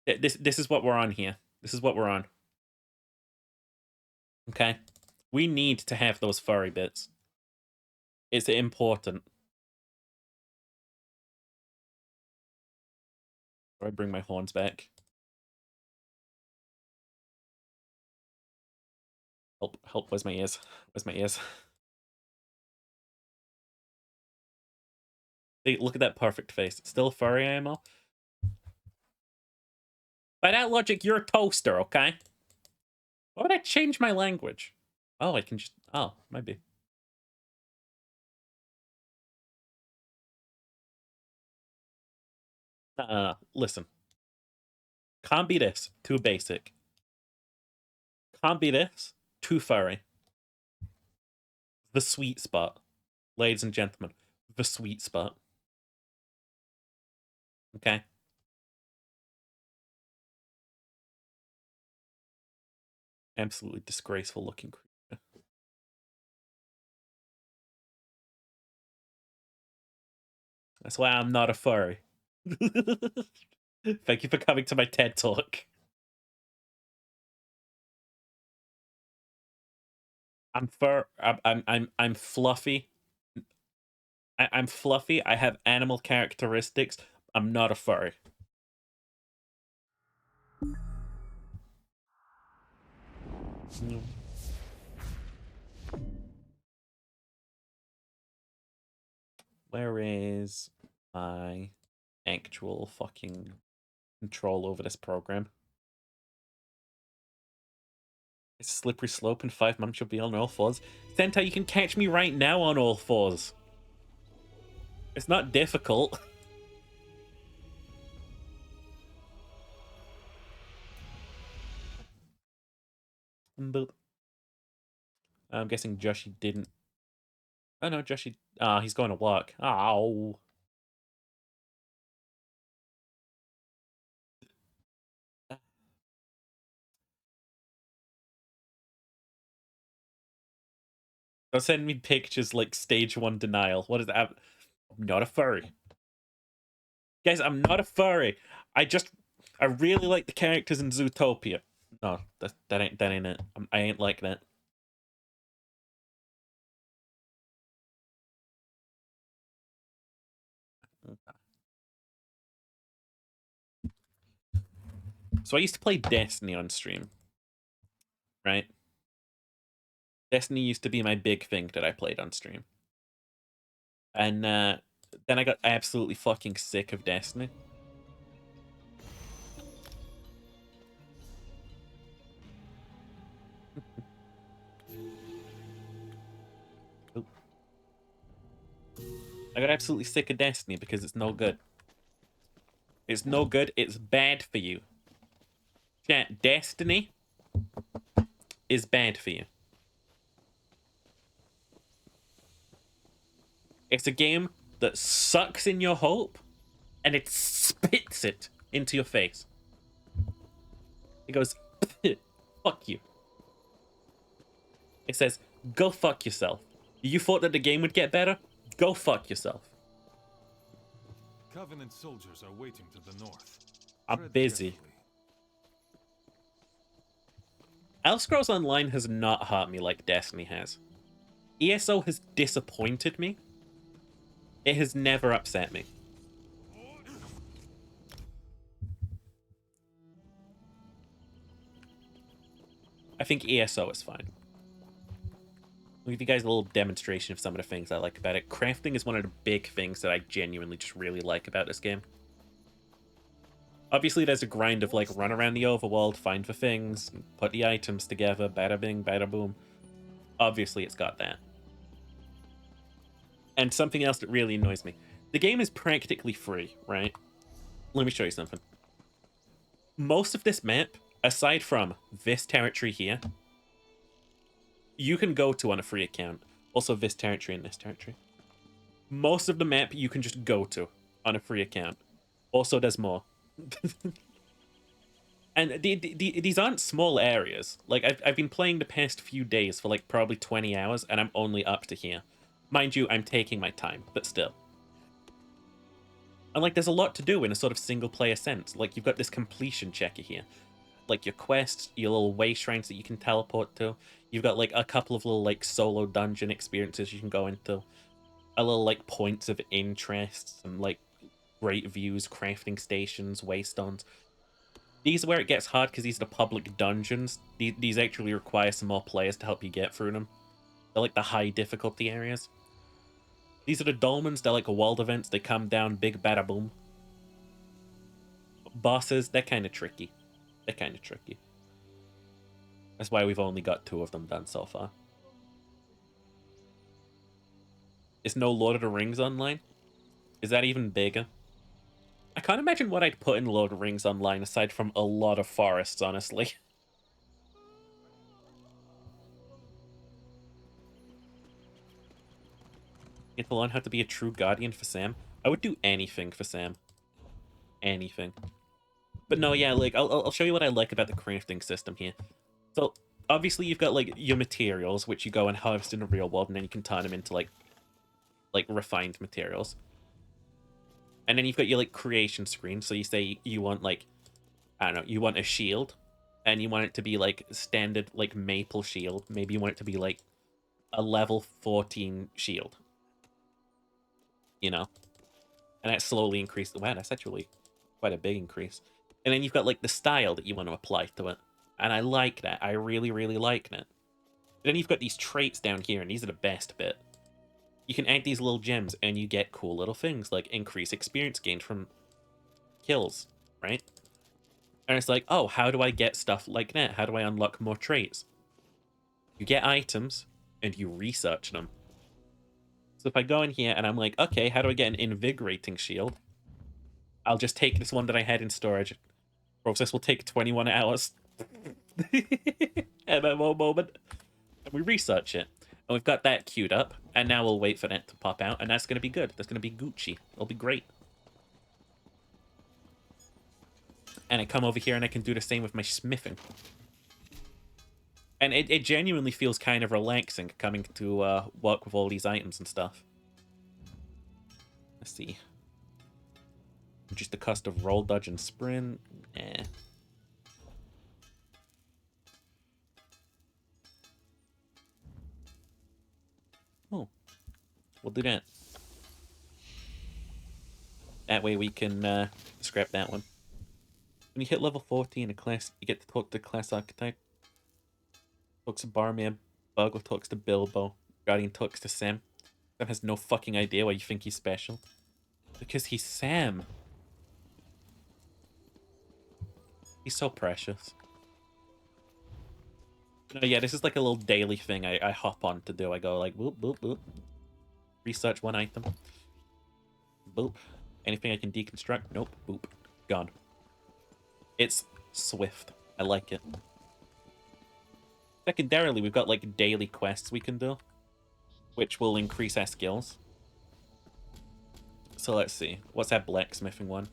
this is what we're on here. This is what we're on. Okay? We need to have those furry bits. It's important. Do I bring my horns back? Help, help, where's my ears? Where's my ears? Hey, look at that perfect face. Still furry ammo? By that logic, you're a toaster, okay? Why would I change my language? Oh, I can just... Oh, maybe. Listen. Can't be this. Too basic. Can't be this. Too furry. The sweet spot. Ladies and gentlemen. The sweet spot. Okay? Absolutely disgraceful looking creature. That's why I'm not a furry. Thank you for coming to my TED Talk. I'm fluffy. I'm fluffy. I have animal characteristics. I'm not a furry. Where is my actual fucking control over this program? It's a slippery slope. In 5 months you'll be on all fours. Sentai, you can catch me right now on all fours. It's not difficult. But I'm guessing Joshi didn't. Oh no, Joshi. Ah, he's going to work. Ow. Don't send me pictures like stage 1 denial. What is that? I'm not a furry. Guys, I'm not a furry. I really like the characters in Zootopia. No, that ain't it. I ain't like that. So I used to play Destiny on stream, right? Destiny used to be my big thing that I played on stream. And then I got absolutely fucking sick of Destiny. Oop. I got absolutely sick of Destiny because it's no good. It's no good, it's bad for you. Chat, Destiny is bad for you. It's a game that sucks in your hope and it spits it into your face. It goes, fuck you. It says, go fuck yourself. You thought that the game would get better? Go fuck yourself. Covenant soldiers are waiting to the north. I'm Tread busy. carefully. Elder Scrolls Online has not hurt me like Destiny has. ESO has disappointed me. It has never upset me. I think ESO is fine. I'll give you guys a little demonstration of some of the things I like about it. Crafting is one of the big things that I genuinely just really like about this game. Obviously, there's a grind of, like, run around the overworld, find the things, put the items together, bada bing, bada boom. Obviously, it's got that. And something else that really annoys me. The game is practically free, right? Let me show you something. Most of this map, aside from this territory here, you can go to on a free account. Also this territory and this territory. Most of the map you can just go to on a free account. Also, there's more. And these aren't small areas. Like, I've been playing the past few days for, like, probably 20 hours, and I'm only up to here. Mind you, I'm taking my time, but still. And, like, there's a lot to do in a sort of single-player sense. Like, you've got this completion checker here. Like, your quests, your little way shrines that you can teleport to. You've got, like, a couple of little, like, solo dungeon experiences you can go into. A little, like, points of interest and, like, great views, crafting stations, waystones. These are where it gets hard because these are the public dungeons. These actually require some more players to help you get through them. They're like the high difficulty areas. These are the dolmens. They're like world events. They come down, big bada boom. Bosses, they're kind of tricky. They're kind of tricky. That's why we've only got 2 of them done so far. Is no Lord of the Rings Online? Is that even bigger? I can't imagine what I'd put in Lord of the Rings Online aside from a lot of forests, honestly. Get to learn how to be a true guardian for Sam. I would do anything for Sam. Anything. But no, yeah, like, I'll show you what I like about the crafting system here. So, obviously you've got, like, your materials, which you go and harvest in the real world, and then you can turn them into, like refined materials. And then you've got your, like, creation screen. So you say you want, like, I don't know, you want a shield, and you want it to be, like, standard, like, maple shield. Maybe you want it to be, like, a level 14 shield. You know? And that slowly increased. Wow, that's actually quite a big increase. And then you've got, like, the style that you want to apply to it. And I like that. I really, really like that. Then you've got these traits down here, and these are the best bit. You can add these little gems, and you get cool little things, like increase experience gained from kills, right? And it's like, oh, how do I get stuff like that? How do I unlock more traits? You get items, and you research them. So if I go in here, and I'm like, okay, how do I get an invigorating shield? I'll just take this one that I had in storage. Process will take 21 hours. MMO moment. And we research it. And we've got that queued up. And now we'll wait for that to pop out. And that's going to be good. That's going to be Gucci. It'll be great. And I come over here and I can do the same with my smithing. And it genuinely feels kind of relaxing coming to work with all these items and stuff. Let's see. Just the cost of roll, dodge, and sprint. Eh. Oh. We'll do that. That way we can scrap that one. When you hit level 40 in a class, you get to talk to class archetype. Talks to Barmaid Bargo talks to Bilbo. Guardian talks to Sam. Sam has no fucking idea why you think he's special. Because he's Sam. He's so precious. No, yeah, this is like a little daily thing I hop on to do. I go like, boop, boop, boop. Research one item. Boop. Anything I can deconstruct? Nope. Boop. Gone. It's swift. I like it. Secondarily, we've got like daily quests we can do, which will increase our skills. So let's see. What's that blacksmithing one?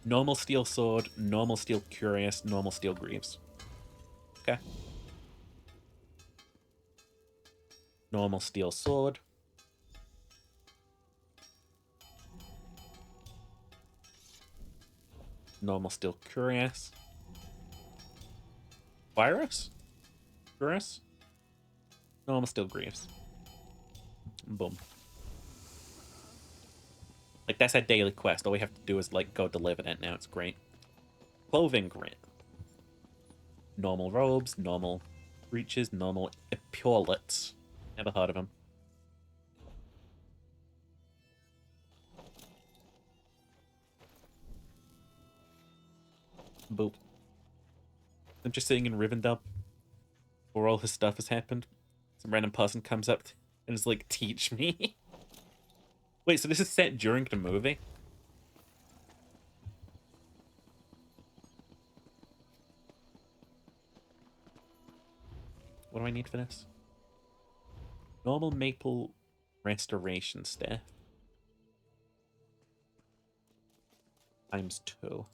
Normal steel sword, normal steel curious, normal steel greaves. Okay. Normal steel sword. Normal steel curious. Virus? Curious? Normal steel greaves. Boom. Like, that's a daily quest. All we have to do is, like, go deliver that now. It's great. Clothing grit. Normal robes, normal breeches, normal epaulets. Never heard of them. Boop. I'm just sitting in Rivendell where all his stuff has happened. Some random person comes up and is like, teach me. Wait, so this is set during the movie? What do I need for this? Normal maple restoration staff. ×2.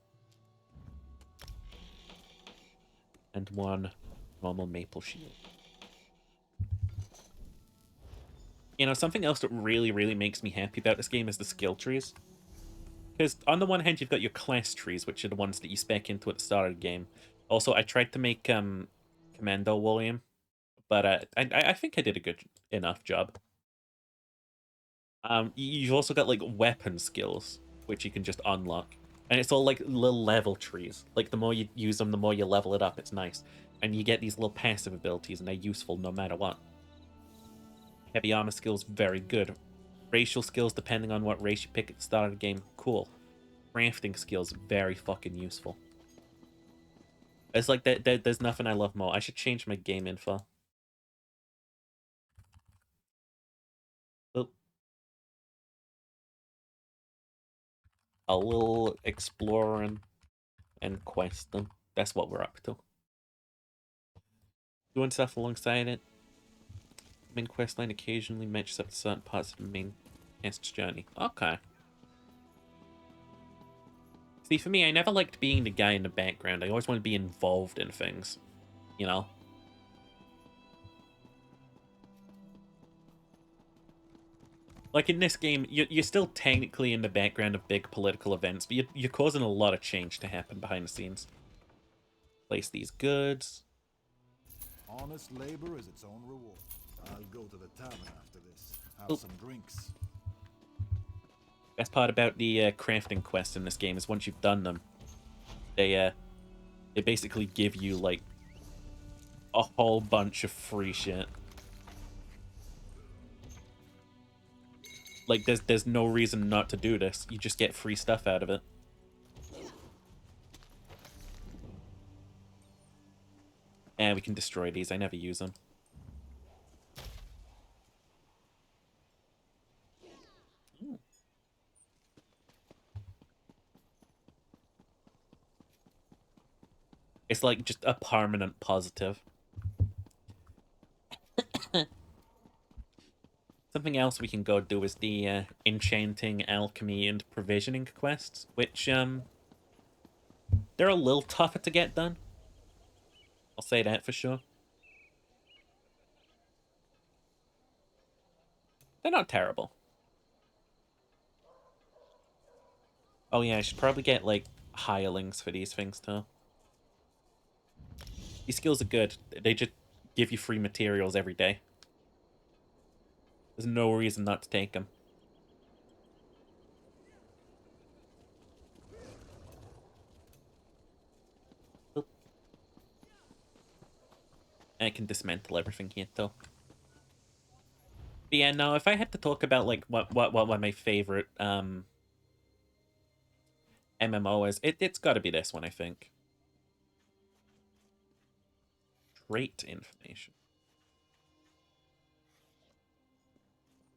And 1 normal maple shield. You know, something else that really, really makes me happy about this game is the skill trees. Because on the one hand, you've got your class trees, which are the ones that you spec into at the start of the game. Also, I tried to make Commando William, but I think I did a good enough job. You've also got like weapon skills, which you can just unlock. And it's all like little level trees. Like the more you use them, the more you level it up. It's nice. And you get these little passive abilities, and they're useful no matter what. Heavy armor skills, very good. Racial skills, depending on what race you pick at the start of the game, cool. Crafting skills, very fucking useful. It's like, there's nothing I love more. I should change my game info. Oh. A little exploring and questing. That's what we're up to. Doing stuff alongside it. Main questline occasionally matches up to certain parts of the main quest's journey. Okay. See, for me, I never liked being the guy in the background. I always wanted to be involved in things. You know? Like in this game, you're still technically in the background of big political events, but you're causing a lot of change to happen behind the scenes. Place these goods. Honest labor is its own reward. I'll go to the tavern after this. Have some drinks. Best part about the crafting quests in this game is once you've done them, they basically give you like a whole bunch of free shit. Like there's no reason not to do this. You just get free stuff out of it. And we can destroy these. I never use them. It's like just a permanent positive. Something else we can go do is the enchanting, alchemy, and provisioning quests, which they're a little tougher to get done. I'll say that for sure. They're not terrible. Oh yeah, I should probably get like hirelings for these things too. These skills are good. They just give you free materials every day. There's no reason not to take them. I can dismantle everything here too. But yeah, no, if I had to talk about like what my favorite MMO is, it's got to be this one, I think. Trait information.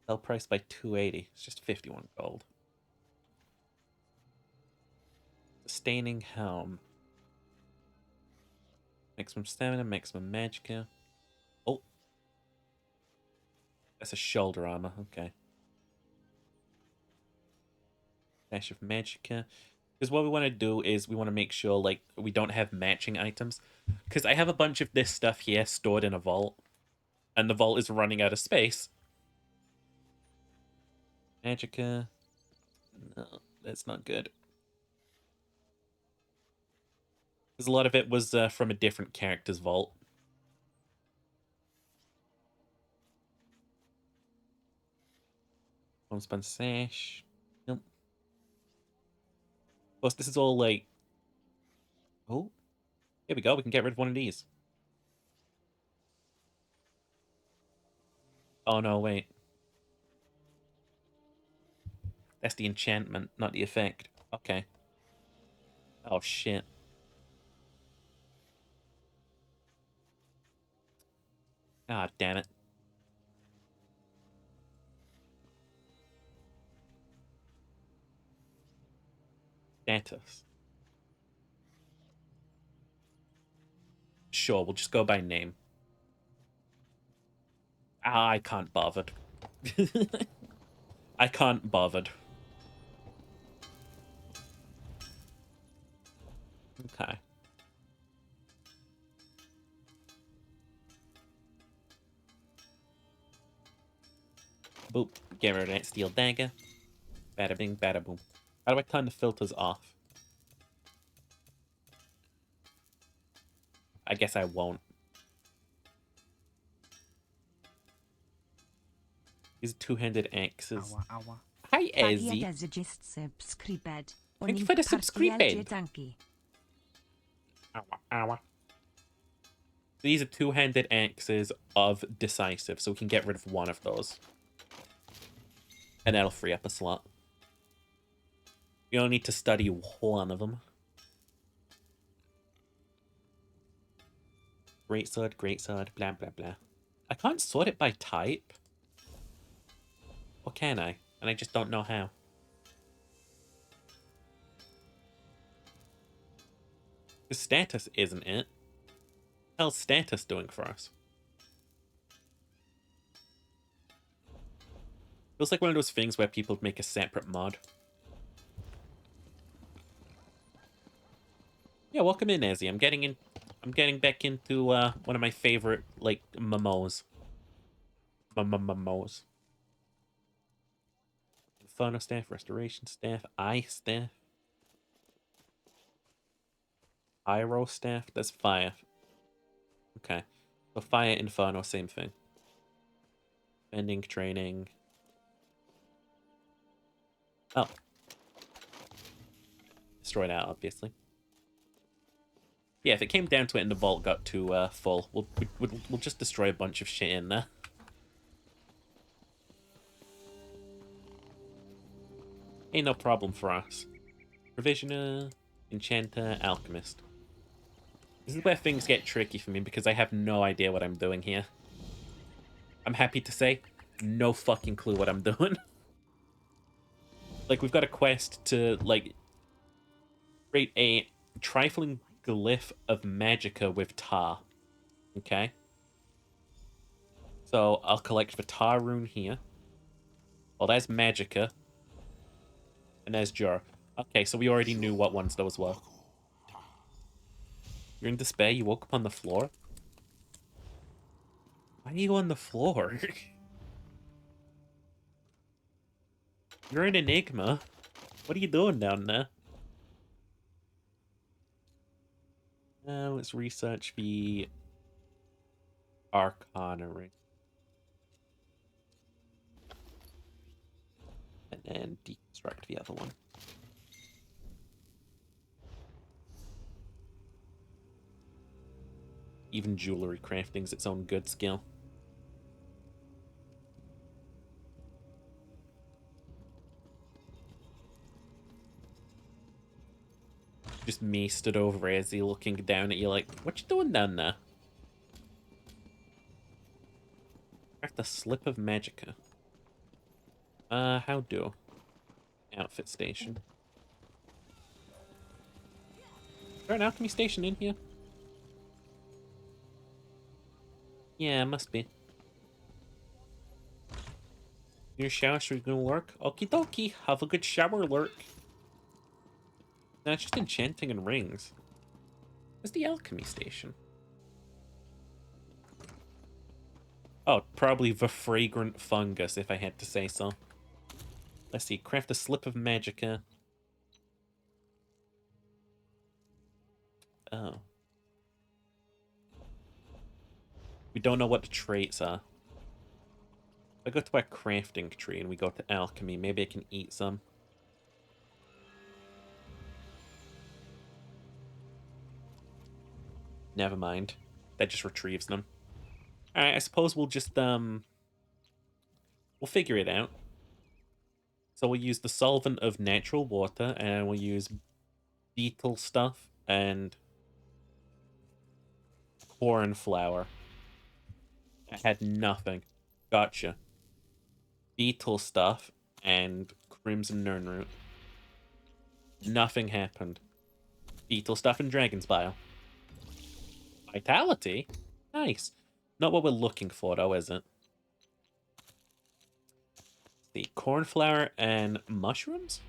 Sell price by 280. It's just 51 gold. Sustaining helm. Maximum stamina, maximum magicka. Oh. That's a shoulder armor, okay. Dash of magicka. Because what we want to do is we want to make sure like we don't have matching items. Because I have a bunch of this stuff here stored in a vault. And the vault is running out of space. Magicka. No, that's not good. Because a lot of it was from a different character's vault. Homespun sash. Nope. Plus, this is all like... Oh. Here we go. We can get rid of one of these. Oh, no, wait. That's the enchantment, not the effect. Okay. Oh, shit. Ah, damn it. Status. Sure, we'll just go by name. Ah, I can't bothered. I can't bothered. Okay. Boop. Get rid of that steel dagger. Bada bing, bada boom. How do I turn the filters off? I guess I won't. These two-handed axes. Ała, ała. Hi, Ezzy. Thank you for the subscribed. Ow. These are two-handed axes of decisive, so we can get rid of one of those. And that'll free up a slot. You don't need to study one of them. Greatsword, blah, blah, blah. I can't sort it by type. Or can I? And I just don't know how. The status isn't it. How's status doing for us? Feels like one of those things where people make a separate mod. Yeah, welcome in, Ezzy. I'm getting back into one of my favorite like MMOs. MMOs. Inferno staff, restoration staff, ice staff. Pyro staff, that's fire. Okay. So fire, inferno, same thing. Bending, training. Oh. Destroy that, obviously. Yeah, if it came down to it and the vault got too full, we'll just destroy a bunch of shit in there. Ain't no problem for us. Provisioner, Enchanter, Alchemist. This is where things get tricky for me because I have no idea what I'm doing here. I'm happy to say, no fucking clue what I'm doing. Like, we've got a quest to, like, create a trifling glyph of magicka with tar. Okay? So, I'll collect the tar rune here. Well, there's magicka. And there's Jur. Okay, so we already knew what ones those were. You're in despair? You woke up on the floor? Why are you on the floor? You're an enigma. What are you doing down there? Let's research the Arcana ring. And then deconstruct the other one. Even jewelry crafting's its own good skill. Just me stood over Ezzy looking down at you like, what you doing down there? Craft the Slip of Magicka. How do? Outfit station. Is there an alchemy station in here? Yeah, must be. Your shower streak gonna work? Okie dokie, have a good shower, lurk. No, it's just enchanting and rings. Where's the alchemy station? Oh, probably the fragrant fungus, if I had to say so. Let's see, craft a slip of magicka. Oh. We don't know what the traits are. If I go to our crafting tree and we go to alchemy, maybe I can eat some. Never mind. That just retrieves them. Alright, I suppose we'll just, we'll figure it out. So we'll use the solvent of natural water, and we'll use beetle stuff and corn flour. I had nothing. Gotcha. Beetle stuff and crimson nirnroot. Nothing happened. Beetle stuff and dragon's bile. Vitality? Nice. Not what we're looking for, though, is it? The cornflower and mushrooms?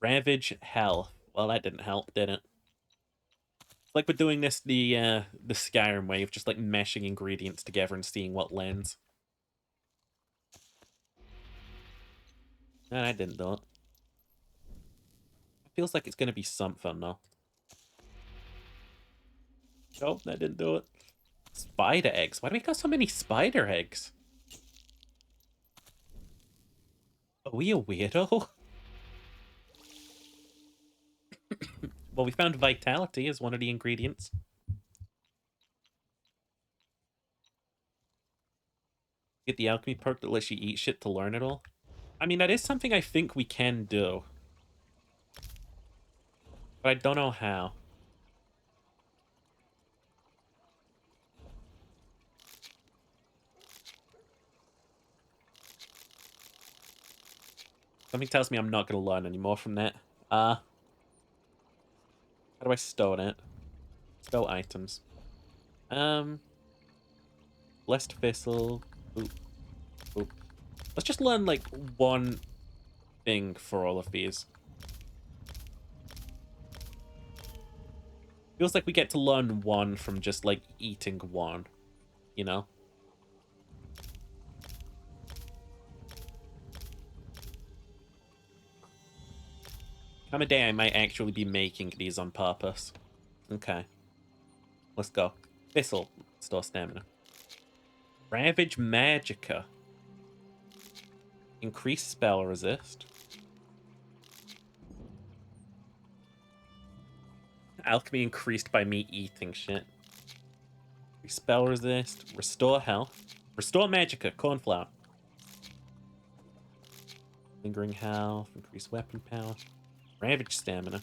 Ravage health. Well, that didn't help, did it? It's like we're doing this the Skyrim way of just like mashing ingredients together and seeing what lands. No, that didn't do it. It feels like it's gonna be something though. Nope, that didn't do it. Spider eggs. Why do we got so many spider eggs? Are we a weirdo? Well, we found vitality as one of the ingredients. Get the alchemy perk that lets you eat shit to learn it all. I mean, that is something I think we can do. But I don't know how. Something tells me I'm not going to learn any more from that. How do I store it? Spell items. Blessed Thistle. Oop. Oop. Let's just learn, like, one thing for all of these. Feels like we get to learn one from just, like, eating one. You know? Come a day I might actually be making these on purpose. Okay. Let's go. This'll store stamina. Ravage Magicka. Increase spell resist. Alchemy increased by me eating shit. Increase spell resist. Restore health. Restore Magicka. Cornflower. Lingering health. Increase weapon power. Ravage stamina.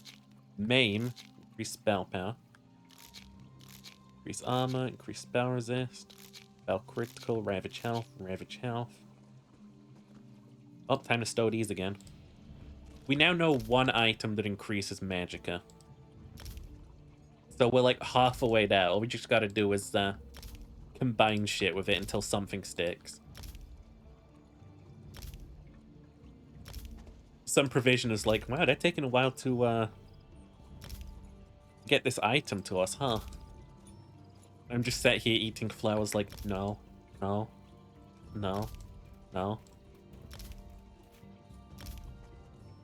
Maim. Increase spell power. Increase armor. Increase spell resist. Spell critical. Ravage health. Ravage health. Oh, time to stow these again. We now know one item that increases Magicka. So we're like half a way there. All we just gotta do is combine shit with it until something sticks. Some provision is like, wow, they're taking a while to get this item to us, huh? I'm just sat here eating flowers like, no, no, no, no.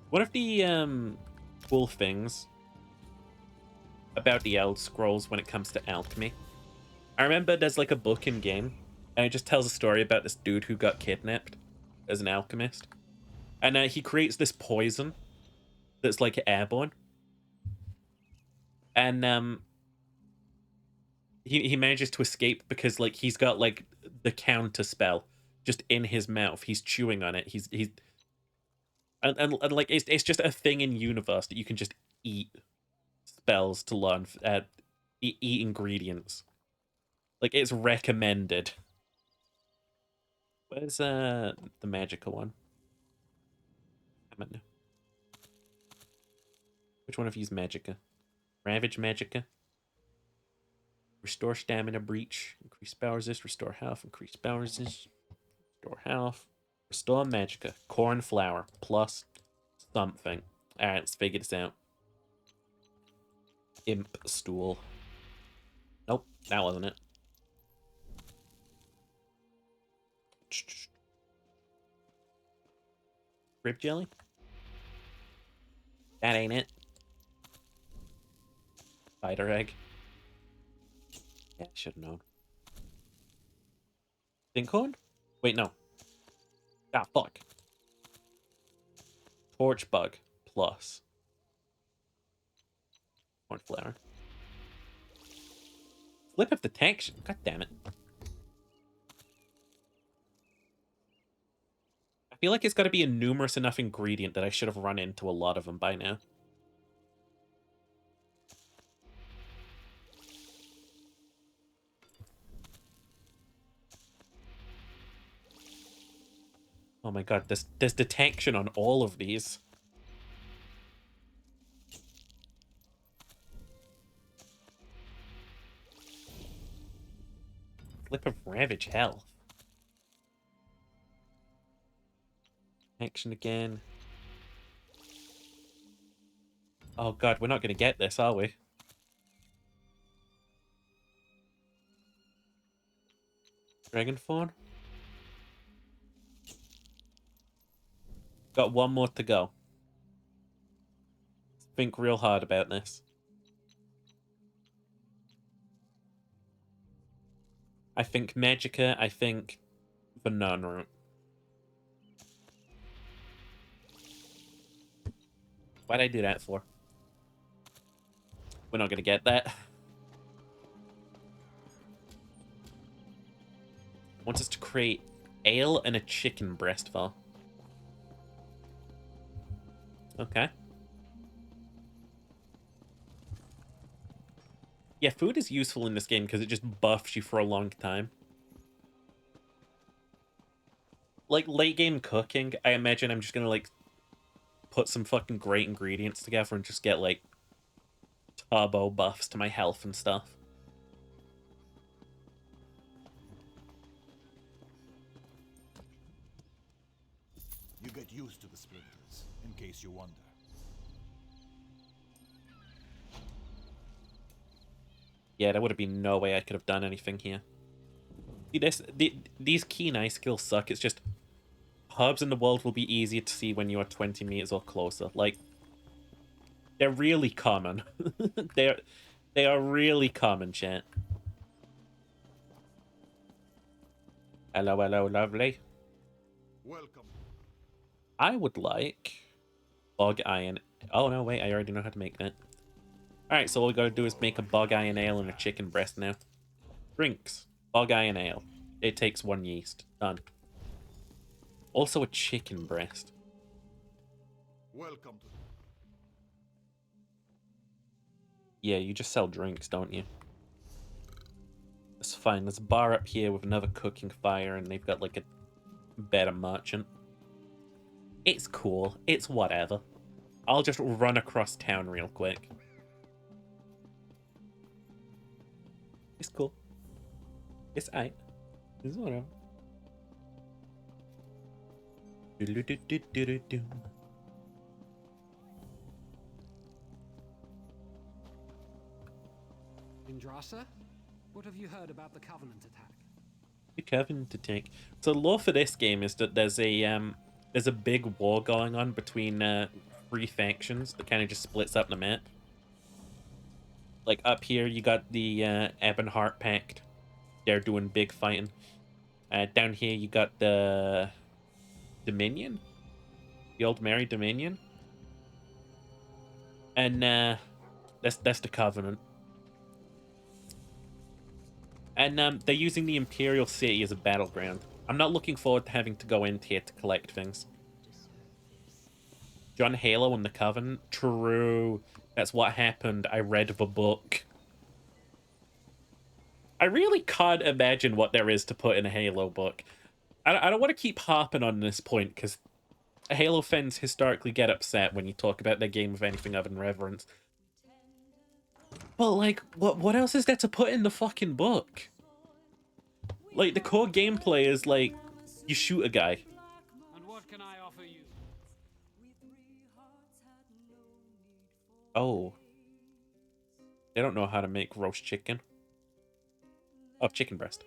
One of the cool things about the Elder Scrolls when it comes to alchemy, I remember there's like a book in game, and it just tells a story about this dude who got kidnapped as an alchemist. And he creates this poison that's like airborne. and he manages to escape because like he's got like the counter spell just in his mouth. He's chewing on it. He's and like it's just a thing in universe that you can just eat spells to learn eat ingredients. Like it's recommended. Where's the Magicka one? Which one of you's Magicka? Ravage Magicka. Restore stamina breach. Increase spell resist. Restore health. Increase spell resist. Restore health. Restore Magicka. Cornflower. Plus something. Alright, let's figure this out. Imp stool. Nope, that wasn't it. Grape jelly? That ain't it. Spider egg. Yeah, I should have known. Stinkhorn? Wait, no. Ah, fuck. Torch bug plus cornflower. Flip of detection. God damn it. I feel like it's got to be a numerous enough ingredient that I should have run into a lot of them by now. Oh my god, there's detection on all of these. Flip of Ravage Health. Action again. Oh god, we're not going to get this, are we? Dragon Fawn? Got one more to go. Think real hard about this. I think Magicka, I think Banana Root. Why'd I do that for? We're not gonna get that. Wants us to create ale and a chicken breast for. Okay. Yeah, food is useful in this game because it just buffs you for a long time. Like, late game cooking, I imagine I'm just gonna, like, put some fucking great ingredients together and just get, like, turbo buffs to my health and stuff. You get used to the splinters, in case you wonder. Yeah, there would have been no way I could have done anything here. See, these Kenai skills suck. It's just herbs in the world will be easier to see when you are 20 meters or closer. Like, they're really common. They are really common, chat. Hello, hello, lovely. Welcome. I would like bog iron. Oh no, wait, I already know how to make that. Alright, so all we gotta do is make a bog iron ale and a chicken breast now. Drinks. Bog iron ale. It takes 1 yeast. Done. Also a chicken breast. Welcome to. Yeah, you just sell drinks, don't you? That's fine. There's a bar up here with another cooking fire, and they've got like a better merchant. It's cool. It's whatever. I'll just run across town real quick. It's cool. It's aight. It's whatever. Do-do-do-do-do-do. Indrasa, what have you heard about the Covenant attack? The Covenant attack. So the law for this game is that there's a big war going on between three factions that kind of just splits up the map. Like up here, you got the Ebonheart Pact. They're doing big fighting. Down here, you got the Dominion, the Old Merry Dominion, and That's the Covenant. And they're using the Imperial City as a battleground. I'm not looking forward to having to go in here to collect things. John Halo and the Covenant? True. That's what happened. I read the book. I really can't imagine what there is to put in a Halo book. I don't want to keep harping on this point, because Halo fans historically get upset when you talk about their game with anything other than reverence. But, like, what else is there to put in the fucking book? Like, the core gameplay is, like, you shoot a guy. And what can I offer you? Oh. They don't know how to make roast chicken. Oh, chicken breast.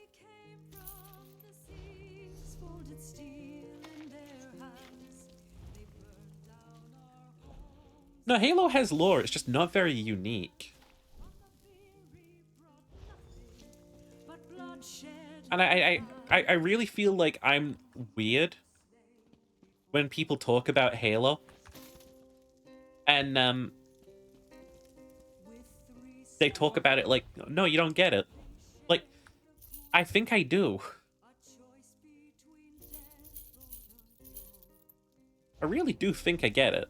No, Halo has lore. It's just not very unique. And I really feel like I'm weird when people talk about Halo. And they talk about it like, no, you don't get it. Like, I think I do. I really do think I get it.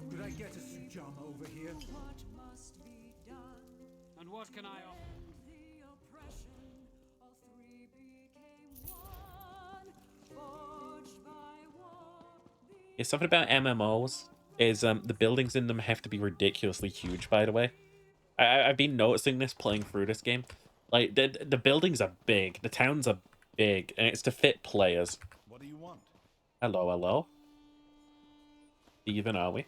Could I get us some John over here? And what can I offer? Yeah, something about MMOs is the buildings in them have to be ridiculously huge, by the way. I've been noticing this playing through this game. Like, the buildings are big, the towns are big, and it's to fit players. What do you want? Hello, hello. Even are we?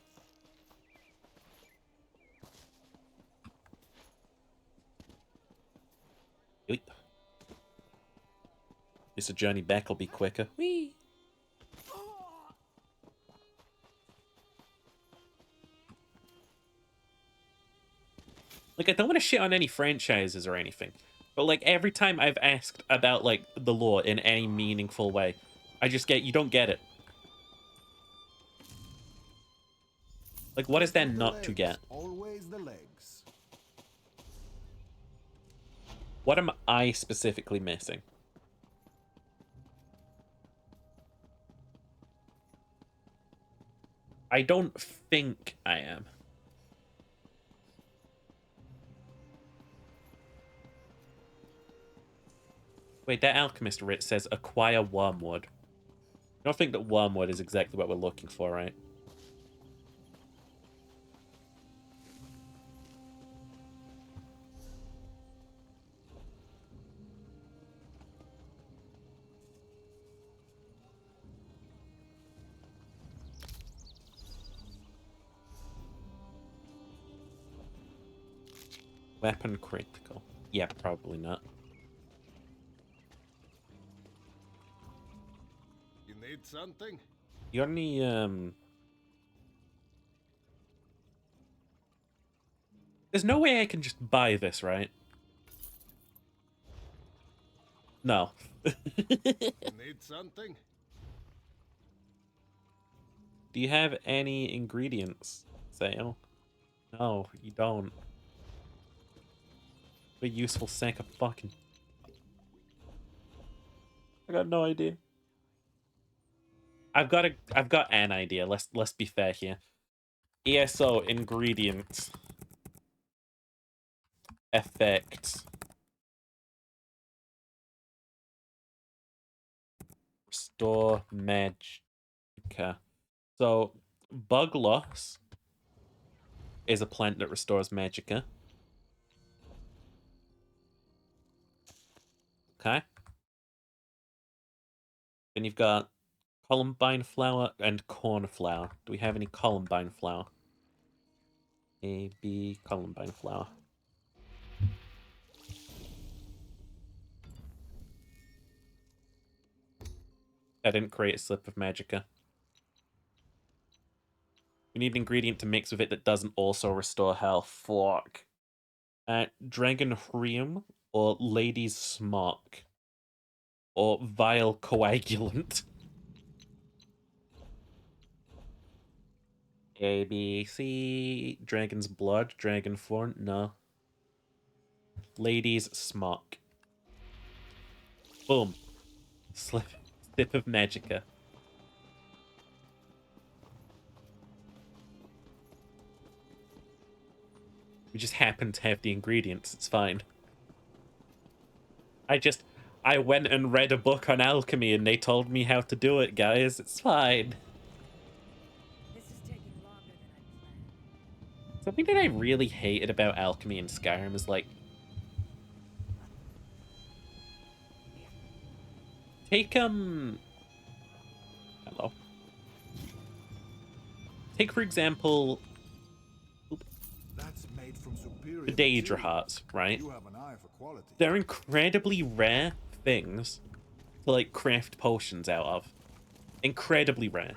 At least the journey back will be quicker. Whee! Like, I don't want to shit on any franchises or anything, but, like, every time I've asked about, like, the lore in any meaningful way, I just get, you don't get it. Like, what is there not to get? Always the legs. What am I specifically missing? I don't think I am. Wait, that alchemist writ says acquire wormwood. I don't think that wormwood is exactly what we're looking for, right? Weapon critical. Yeah, probably not. You need something? You got any, There's no way I can just buy this, right? No. You need something? Do you have any ingredients, Sale? No, you don't. A useful sack of fucking... I got no idea. I've got an idea. Let's be fair here. ESO ingredients. Effects. Restore magicka. So, bug loss is a plant that restores magicka. Okay. Then you've got columbine flower and cornflower. Do we have any columbine flower? A, B, columbine flower. I didn't create a slip of magicka. We need an ingredient to mix with it that doesn't also restore health. Fuck. Dragon Hreum or Lady's Smock. Or Vile Coagulant. A, B, C. Dragon's blood. Dragon form. No. Lady's smock. Boom. Sip of Magica. We just happen to have the ingredients. It's fine. I went and read a book on alchemy and they told me how to do it, guys. It's fine. This is taking longer than I planned. Something that I really hated about alchemy in Skyrim is like, take hello. Take for example That's made from superior the Daedra material. hearts, right? You have an eye for quality. They're incredibly rare things to like craft potions out of. Incredibly rare.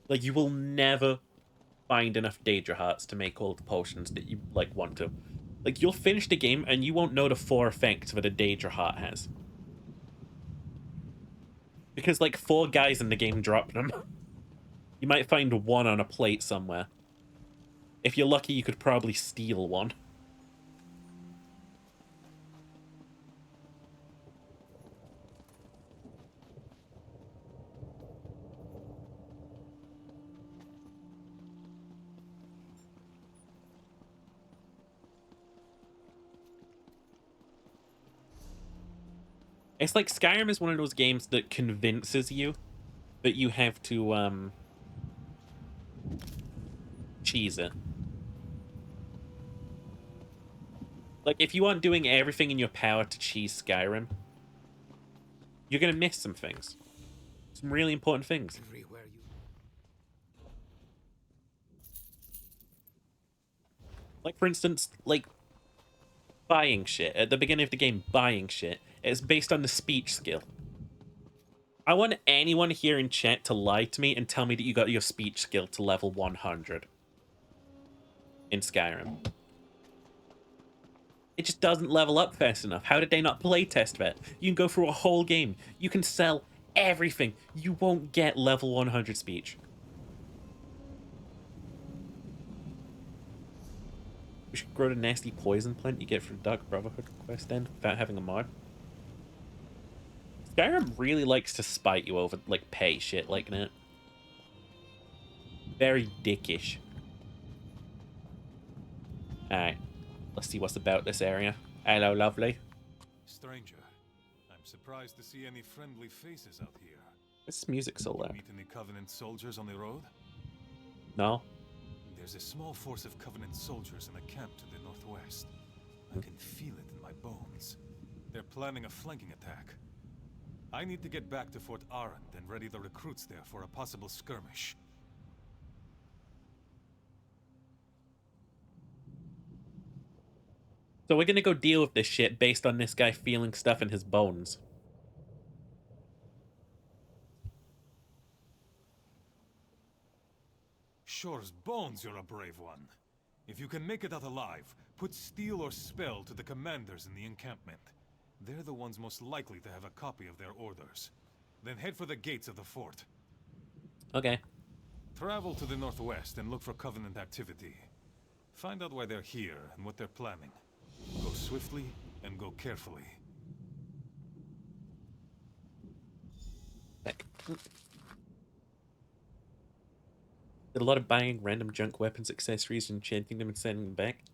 Like you will never find enough Daedra hearts to make all the potions that you like want to. Like you'll finish the game and you won't know the 4 effects that a Daedra heart has. Because like 4 guys in the game drop them. You might find one on a plate somewhere. If you're lucky, you could probably steal one. It's like Skyrim is one of those games that convinces you that you have to cheese it. Like if you aren't doing everything in your power to cheese Skyrim, you're gonna miss some things. Some really important things. Everywhere you Like for instance, like buying shit. At the beginning of the game, buying shit. It's based on the speech skill. I want anyone here in chat to lie to me and tell me that you got your speech skill to level 100 in Skyrim. It just doesn't level up fast enough. How did they not play test that? You can go through a whole game. You can sell everything. You won't get level 100 speech. We should grow the nasty poison plant you get from Dark Brotherhood quest then without having a mod. Skyrim really likes to spite you over, like, pay shit like that. Very dickish. Alright. Let's see what's about this area. Hello, lovely. Stranger, I'm surprised to see any friendly faces out here. This music so loud. Meet any Covenant soldiers on the road? No? There's a small force of Covenant soldiers in a camp to the northwest. I can feel it in my bones. They're planning a flanking attack. I need to get back to Fort Arend and ready the recruits there for a possible skirmish. So we're gonna go deal with this shit based on this guy feeling stuff in his bones. Shore's bones, you're a brave one. If you can make it out alive, put steel or spell to the commanders in the encampment. They're the ones most likely to have a copy of their orders. Then head for the gates of the fort. Okay. Travel to the northwest and look for Covenant activity. Find out why they're here and what they're planning. Go swiftly and go carefully. Back. Did a lot of buying random junk weapons, accessories, and enchanting them and sending them back.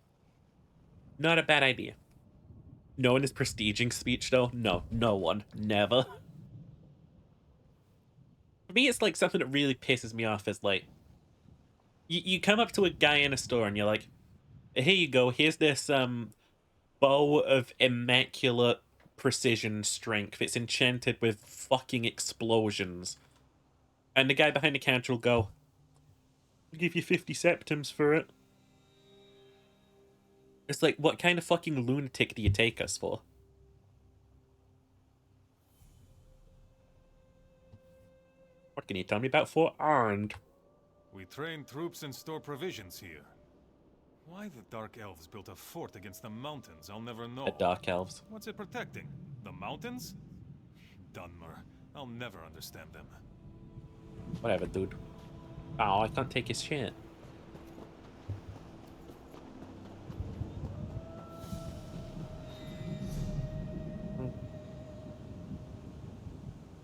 Not a bad idea. No one is prestiging speech though. No, no one. Never. For me, it's like something that really pisses me off is like, you come up to a guy in a store and you're like, here you go, here's this bow of immaculate precision strength. It's enchanted with fucking explosions. And the guy behind the counter will go, I'll give you 50 septims for it. It's like, what kind of fucking lunatic do you take us for? What can you tell me about Fort Arnd? We train troops and store provisions here. Why the Dark Elves built a fort against the mountains, I'll never know. The Dark Elves. What's it protecting? The mountains? Dunmer. I'll never understand them. Whatever, dude. Oh, I can't take his shit.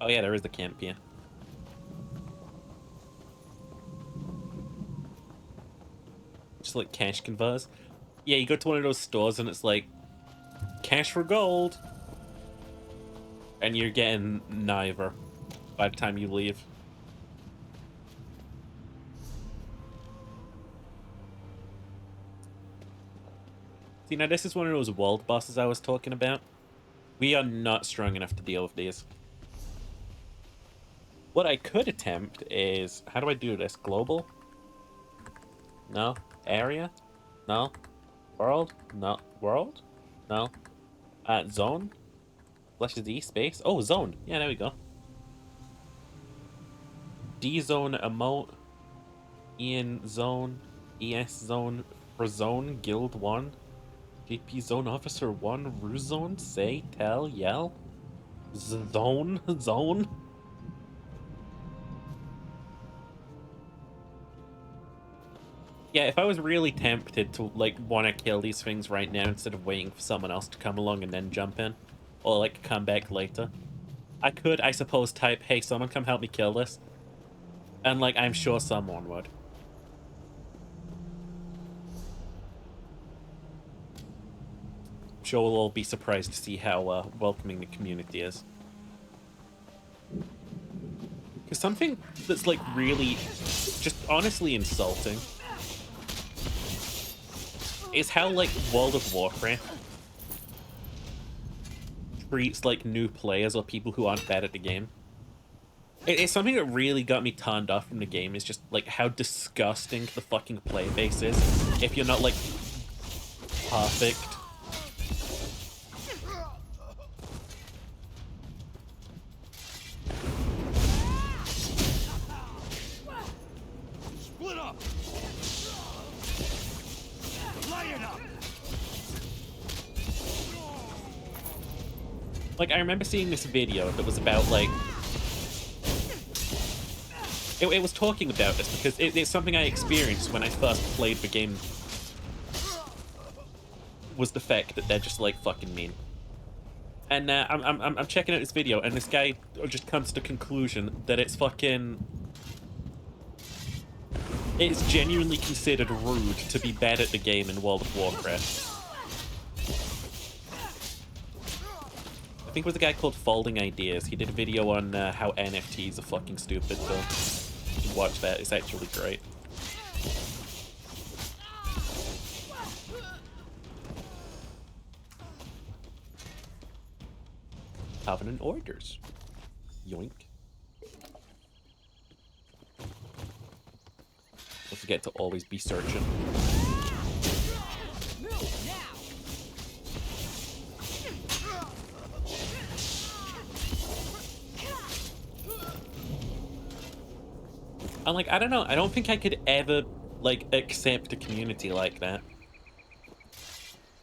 Oh yeah, there is the camp here. Just like cash converters. Yeah, you go to one of those stores and it's like cash for gold. And you're getting neither by the time you leave. See, now this is one of those world bosses I was talking about. We are not strong enough to deal with these. What I could attempt is... How do I do this? Global? No. Area? No. World? No. World? No. Zone? Flash is D, space. Oh, zone. Yeah, there we go. D zone, emote. Ian zone. ES zone. For zone. Guild 1. JP zone officer 1. Rue zone. Say, tell, yell. Zone. Zone. Yeah, if I was really tempted to, like, want to kill these things right now instead of waiting for someone else to come along and then jump in, or, like, come back later, I could, I suppose, type, hey, someone come help me kill this. And, like, I'm sure someone would. I'm sure we'll all be surprised to see how welcoming the community is. Because something that's, like, really, just honestly insulting is how, like, World of Warcraft treats, like, new players or people who aren't bad at the game. It's something that really got me turned off from the game, is just, like, how disgusting the fucking player base is if you're not, like, perfect. Split up! Light it up! Like, I remember seeing this video that was about, like... It was talking about this because it's something I experienced when I first played the game. Was the fact that they're just, like, fucking mean. And I'm checking out this video, and this guy just comes to the conclusion that it's fucking... It's genuinely considered rude to be bad at the game in World of Warcraft. I think it was a guy called Folding Ideas. He did a video on how NFTs are fucking stupid, so you should watch that. It's actually great. Covenant orders. Yoink. Don't forget to always be searching. I'm like, I don't know. I don't think I could ever, like, accept a community like that.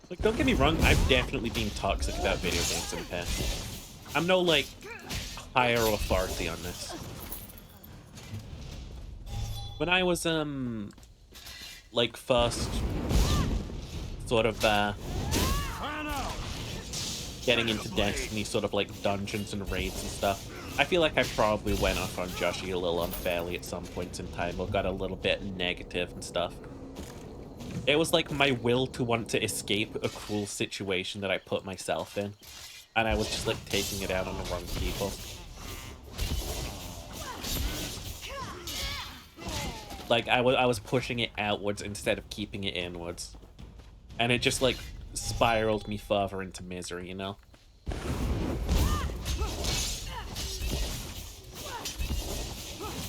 Like, don't get me wrong. I've definitely been toxic about video games in the past. I'm no, like, higher authority on this. When I was, like, first sort of, getting into Destiny, sort of, like, dungeons and raids and stuff, I feel like I probably went off on Joshy a little unfairly at some points in time, or got a little bit negative and stuff. It was like my will to want to escape a cruel situation that I put myself in. And I was just like taking it out on the wrong people. Like I was pushing it outwards instead of keeping it inwards. And it just like spiraled me further into misery, you know?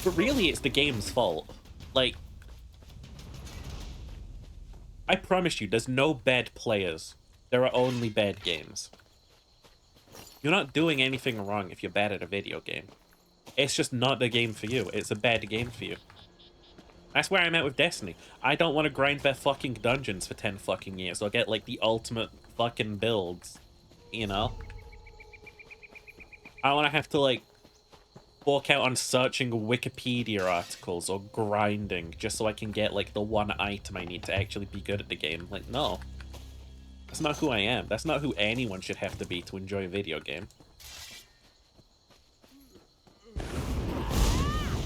But really, it's the game's fault. Like, I promise you, there's no bad players. There are only bad games. You're not doing anything wrong if you're bad at a video game. It's just not the game for you. It's a bad game for you. That's where I'm at with Destiny. I don't want to grind their fucking dungeons for 10 fucking years. I'll get, like, the ultimate fucking builds. You know? I want to have to, like, fork out on searching Wikipedia articles or grinding just so I can get like the one item I need to actually be good at the game. Like, no. That's not who I am. That's not who anyone should have to be to enjoy a video game.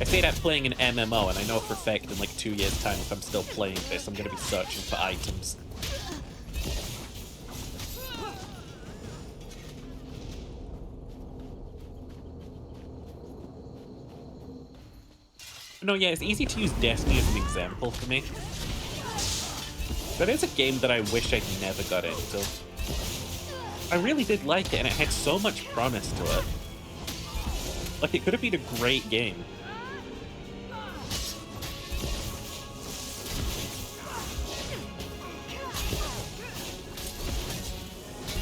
I say that playing an MMO, and I know for a fact in like 2 years' time, if I'm still playing this, I'm gonna be searching for items. No, yeah, it's easy to use Destiny as an example for me. But it's a game that I wish I'd never got into. I really did like it, and it had so much promise to it. Like, it could have been a great game.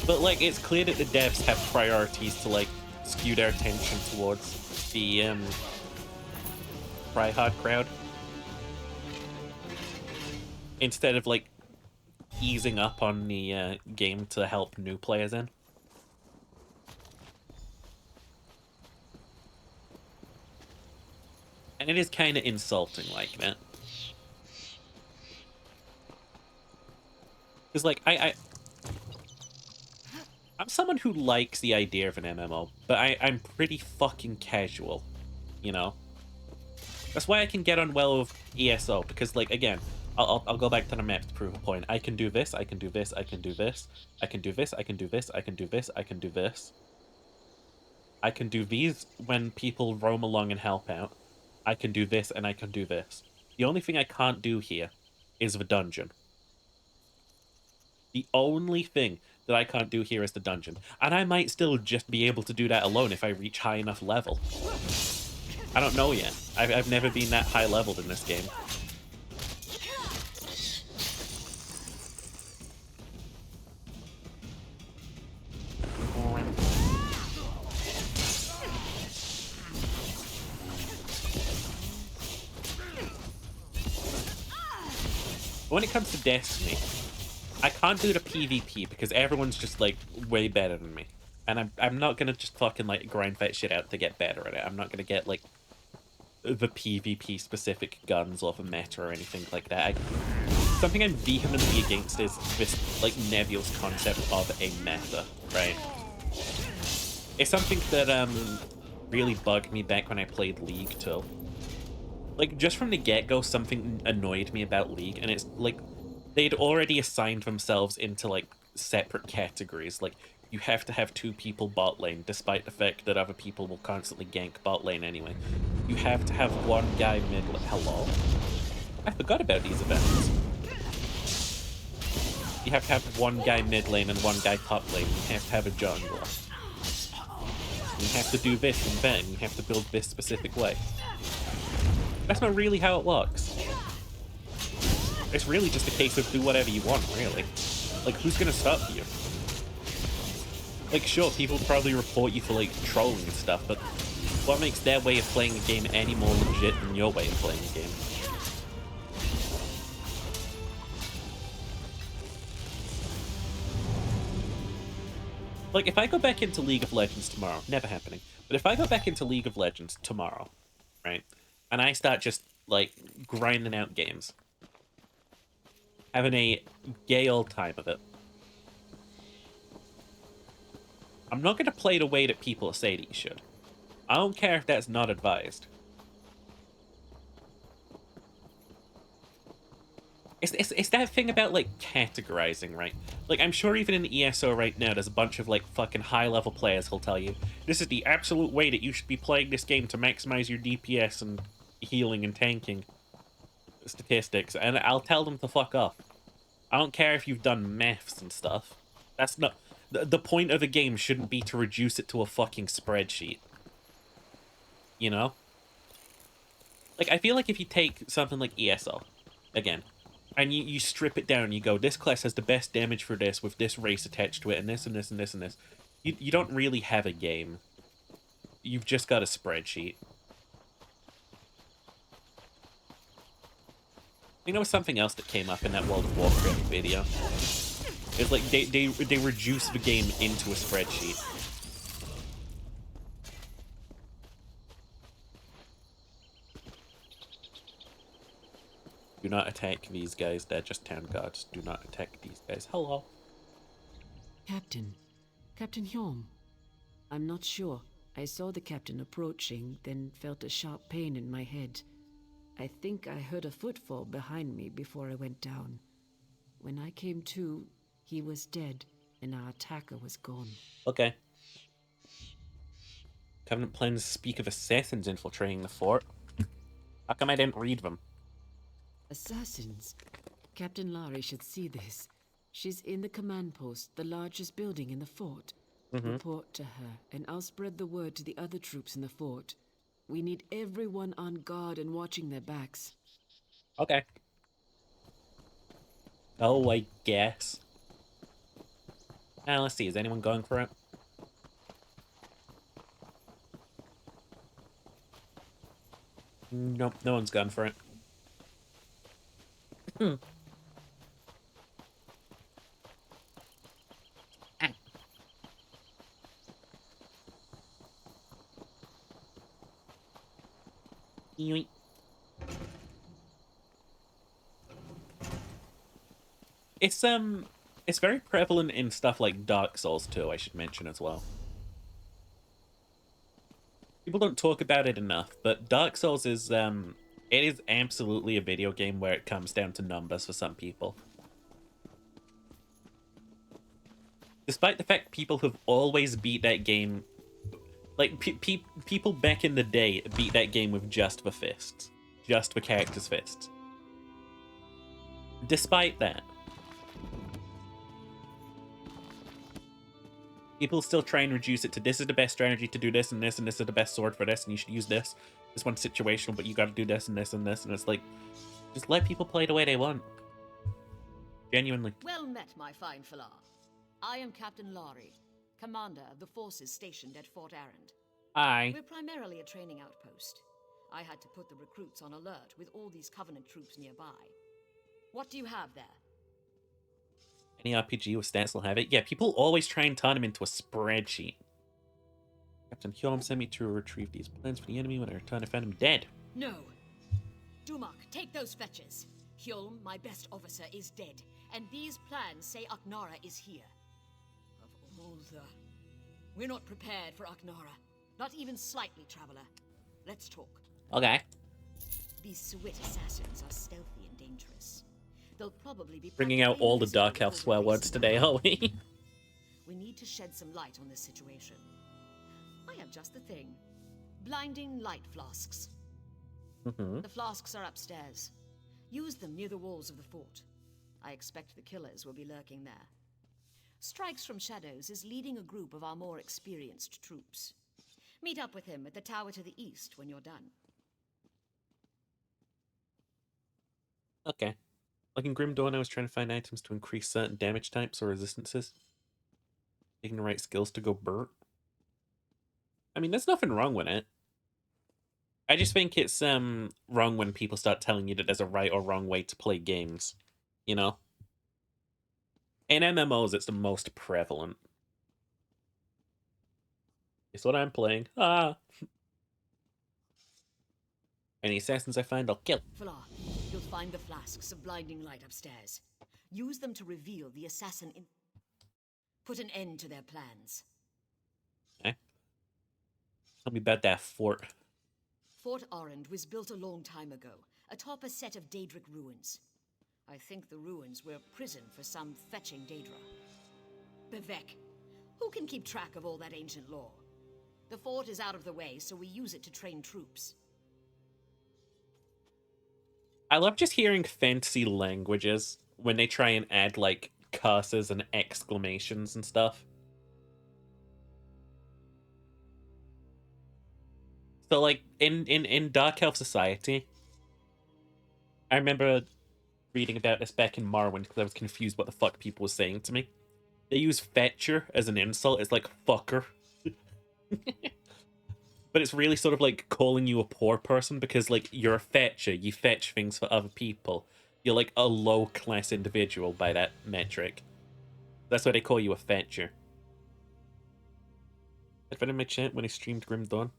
But, like, it's clear that the devs have priorities to, like, skew their attention towards the, try-hard crowd. Instead of, like, easing up on the game to help new players in. And it is kind of insulting like that. Because, like, I'm someone who likes the idea of an MMO, but I'm pretty fucking casual, you know? That's why I can get on well with ESO, because, like, again, I'll go back to the map to prove a point. I can do this, I can do this, I can do this, I can do this, I can do this, I can do this, I can do this. I can do these when people roam along and help out. I can do this, and I can do this. The only thing I can't do here is the dungeon. The only thing that I can't do here is the dungeon. And I might still just be able to do that alone if I reach high enough level. I don't know yet. I've never been that high leveled in this game. When it comes to Destiny, I can't do the PvP because everyone's just, like, way better than me. And I'm not gonna just fucking, like, grind that shit out to get better at it. I'm not gonna get, like, the PvP specific guns or the meta or anything like that. Something I'm vehemently against is this, like, nebulous concept of a meta, right? It's something that, really bugged me back when I played League too. Like, just from the get-go, something annoyed me about League, and it's, like, they'd already assigned themselves into, like, separate categories. Like, you have to have 2 people bot lane, despite the fact that other people will constantly gank bot lane anyway. You have to have 1 guy mid lane. Hello? I forgot about these events. You have to have 1 guy mid lane and 1 guy top lane. You have to have a jungler. You have to do this and that, and you have to build this specific way. That's not really how it works. It's really just a case of do whatever you want, really. Like, who's gonna stop you? Like, sure, people probably report you for, like, trolling and stuff, but what makes their way of playing a game any more legit than your way of playing a game? Like, if I go back into League of Legends tomorrow, never happening, but if I go back into League of Legends tomorrow, right, and I start just, like, grinding out games, having a gay old time of it, I'm not going to play the way that people say that you should. I don't care if that's not advised. It's that thing about, like, categorizing, right? Like, I'm sure even in ESO right now, there's a bunch of, like, fucking high-level players who'll tell you, this is the absolute way that you should be playing this game to maximize your DPS and healing and tanking statistics, and I'll tell them to fuck off. I don't care if you've done maths and stuff. That's not... The point of a game shouldn't be to reduce it to a fucking spreadsheet. You know? Like, I feel like if you take something like ESO, again, and you strip it down and you go, this class has the best damage for this with this race attached to it and this and this and this and this. You don't really have a game. You've just got a spreadsheet. You know, something else that came up in that World of Warcraft video? It's like they reduce the game into a spreadsheet. Do not attack these guys. They're just town guards. Do not attack these guys. Hello. Captain. Captain Hyom. I'm not sure. I saw the captain approaching, then felt a sharp pain in my head. I think I heard a footfall behind me before I went down. When I came to, he was dead, and our attacker was gone. Okay. Covenant plans speak of assassins infiltrating the fort. How come I didn't read them? Assassins? Captain Lari should see this. She's in the command post, the largest building in the fort. Report to her, and I'll spread the word to the other troops in the fort. We need everyone on guard and watching their backs. Okay. Oh, I guess. Now, let's see. Is anyone going for it? Nope, no one's gone for it. Yoink. It's very prevalent in stuff like Dark Souls 2, I should mention as well. People don't talk about it enough, but Dark Souls is it is absolutely a video game where it comes down to numbers for some people. Despite the fact people have always beat that game, like people back in the day beat that game with just the fists, just the character's fists. Despite that, people still try and reduce it to this is the best strategy to do this and this, and this is the best sword for this, and you should use this. This one's situational, but you gotta do this and this and this, and it's like, just let people play the way they want. Genuinely. Well met, my fine Falar. I am Captain Lari, commander of the forces stationed at Fort Arrand. Hi. We're primarily a training outpost. I had to put the recruits on alert with all these Covenant troops nearby. What do you have there? Any RPG with stats will have it. Yeah, people always try and turn them into a spreadsheet. Captain Hyom sent me to retrieve these plans for the enemy. When I return, I found him dead. No. Dumak, take those fetches. Hyolm, my best officer, is dead, and these plans say Aknara is here. Of all the... We're not prepared for Aknara. Not even slightly, Traveler. Let's talk. Okay. These Swit assassins are stealthy and dangerous. They'll probably be Bringing out all the Dark Elf swear words today, are we? We need to shed some light on this situation. I have just the thing. Blinding light flasks. The flasks are upstairs. Use them near the walls of the fort. I expect the killers will be lurking there. Strikes from Shadows is leading a group of our more experienced troops. Meet up with him at the tower to the east when you're done. Okay. Like in Grim Dawn, I was trying to find items to increase certain damage types or resistances. Taking the right skills to go burnt. I mean, there's nothing wrong with it. I just think it's wrong when people start telling you that there's a right or wrong way to play games. You know? In MMOs, it's the most prevalent. It's what I'm playing. Ah. Any assassins I find, I'll kill. Falar, you'll find the flasks of blinding light upstairs. Use them to reveal the assassin in... Put an end to their plans. Okay. Tell me about that fort. Fort Arrand was built a long time ago, atop a set of Daedric ruins. I think the ruins were a prison for some fetching Daedra. Bevek, who can keep track of all that ancient lore? The fort is out of the way, so we use it to train troops. I love just hearing fancy languages when they try and add, like, curses and exclamations and stuff. So, like, in Dark Elf Society, I remember reading about this back in Morrowind because I was confused what the fuck people were saying to me. They use fetcher as an insult. It's like, fucker. But it's really sort of like calling you a poor person because, like, you're a fetcher. You fetch things for other people. You're like a low-class individual by that metric. That's why they call you a fetcher. I found in my chat when I streamed Grim Dawn.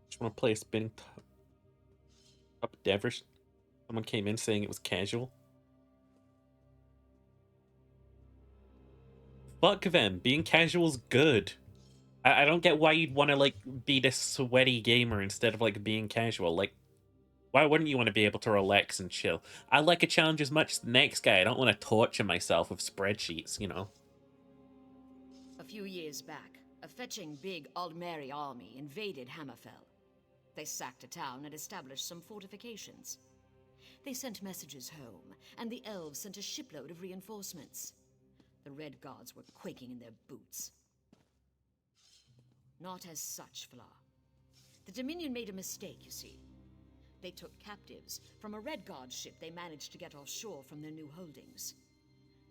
Just want to play a spinning top Devers. Someone came in saying it was casual. Fuck them. Being casual's good. I don't get why you'd want to, like, be this sweaty gamer instead of, like, being casual. Like, why wouldn't you want to be able to relax and chill? I like a challenge as much as the next guy. I don't want to torture myself with spreadsheets, you know? A few years back, a fetching big Aldmeri army invaded Hammerfell. They sacked a town and established some fortifications. They sent messages home, and the elves sent a shipload of reinforcements. The Red Guards were quaking in their boots. Not as such, Fla. The Dominion made a mistake, you see. They took captives from a Red Guard ship they managed to get offshore from their new holdings.